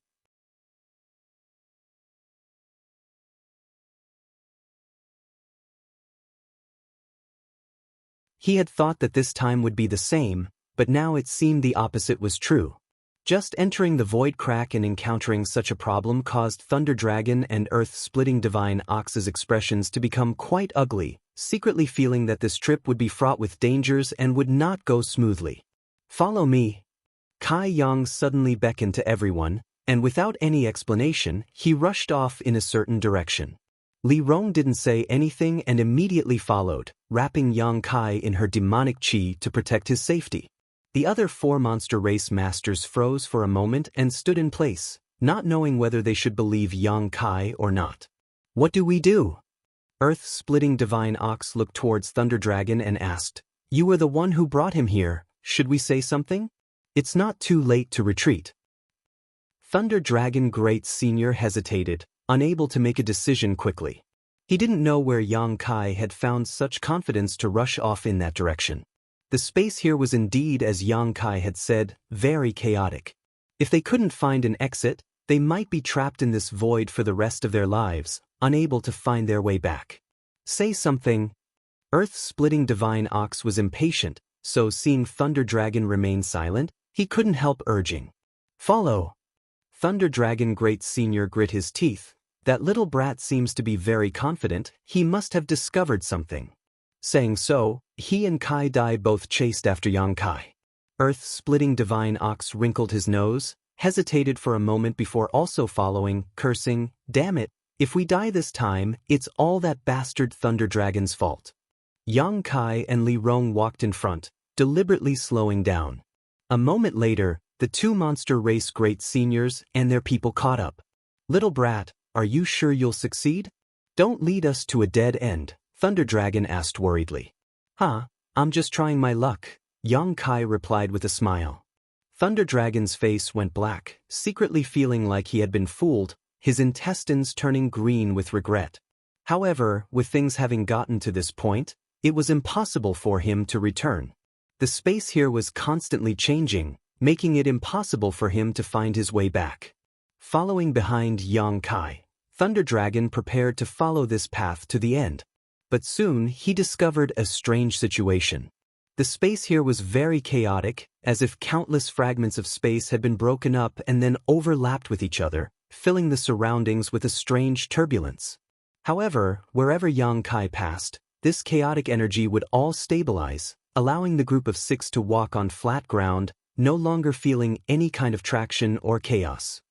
Speaker 1: He had thought that this time would be the same, but now it seemed the opposite was true. Just entering the void crack and encountering such a problem caused Thunder Dragon and Earth-splitting Divine Ox's expressions to become quite ugly, secretly feeling that this trip would be fraught with dangers and would not go smoothly. "Follow me." Kai Yang suddenly beckoned to everyone, and without any explanation, he rushed off in a certain direction. Li Rong didn't say anything and immediately followed, wrapping Yang Kai in her demonic chi to protect his safety. The other four monster race masters froze for a moment and stood in place, not knowing whether they should believe Yang Kai or not. "What do we do?" Earth-splitting Divine Ox looked towards Thunder Dragon and asked, "You were the one who brought him here, should we say something? It's not too late to retreat." Thunder Dragon Great Senior hesitated, unable to make a decision quickly. He didn't know where Yang Kai had found such confidence to rush off in that direction. The space here was indeed, as Yang Kai had said, very chaotic. If they couldn't find an exit, they might be trapped in this void for the rest of their lives, unable to find their way back. "Say something." Earth-splitting Divine Ox was impatient, so seeing Thunder Dragon remain silent, he couldn't help urging, "Follow." Thunder Dragon Great Senior grit his teeth. That little brat seems to be very confident, he must have discovered something. Saying so, he and Kai Dai both chased after Yang Kai. Earth-splitting Divine Ox wrinkled his nose, hesitated for a moment before also following, cursing, "Damn it, if we die this time, it's all that bastard Thunder Dragon's fault." Yang Kai and Li Rong walked in front, deliberately slowing down. A moment later, the two monster race great seniors and their people caught up. "Little brat, are you sure you'll succeed? Don't lead us to a dead end," Thunder Dragon asked worriedly. "Huh, I'm just trying my luck," Yang Kai replied with a smile. Thunder Dragon's face went black, secretly feeling like he had been fooled, his intestines turning green with regret. However, with things having gotten to this point, it was impossible for him to return. The space here was constantly changing, making it impossible for him to find his way back. Following behind Yang Kai, Thunder Dragon prepared to follow this path to the end. But soon he discovered a strange situation. The space here was very chaotic, as if countless fragments of space had been broken up and then overlapped with each other, filling the surroundings with a strange turbulence. However, wherever Yang Kai passed, this chaotic energy would all stabilize, allowing the group of six to walk on flat ground, no longer feeling any kind of traction or chaos.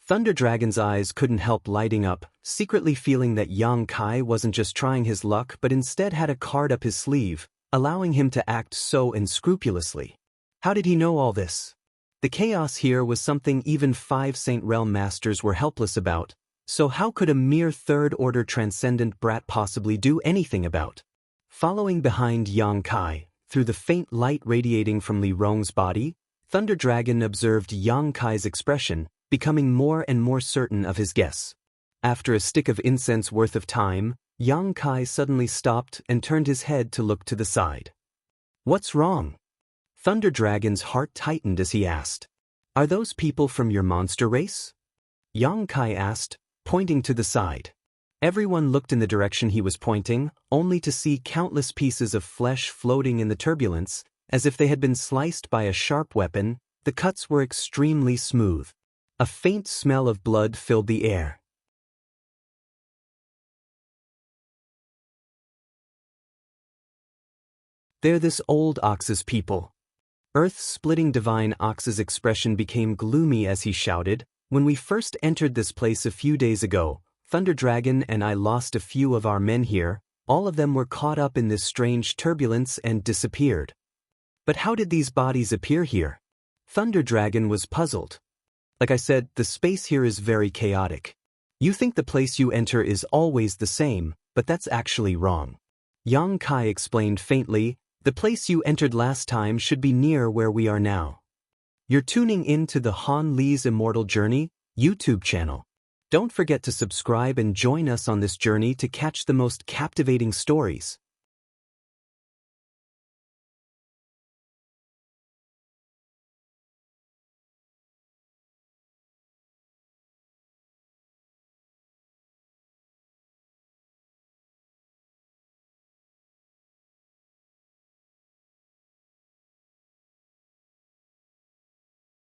Speaker 1: Thunder Dragon's eyes couldn't help lighting up, secretly feeling that Yang Kai wasn't just trying his luck but instead had a card up his sleeve, allowing him to act so unscrupulously. How did he know all this? The chaos here was something even 5 Saint Realm Masters were helpless about, so how could a mere third-order transcendent brat possibly do anything about? Following behind Yang Kai, through the faint light radiating from Li Rong's body, Thunder Dragon observed Yang Kai's expression, becoming more and more certain of his guess. After a stick of incense worth of time, Yang Kai suddenly stopped and turned his head to look to the side. "What's wrong?" Thunder Dragon's heart tightened as he asked. "Are those people from your monster race?" Yang Kai asked, pointing to the side. Everyone looked in the direction he was pointing, only to see countless pieces of flesh floating in the turbulence, as if they had been sliced by a sharp weapon. The cuts were extremely smooth. A faint smell of blood filled the air. "They're this old Ox's people." Earth-splitting divine Ox's expression became gloomy as he shouted, "When we first entered this place a few days ago, Thunder Dragon and I lost a few of our men here. All of them were caught up in this strange turbulence and disappeared. But how did these bodies appear here?" Thunder Dragon was puzzled. "Like I said, the space here is very chaotic. You think the place you enter is always the same, but that's actually wrong." Yang Kai explained faintly, "The place you entered last time should be near where we are now." You're tuning in to the Han Li's Immortal Journey YouTube channel. Don't forget to subscribe and join us on this journey to catch the most captivating stories.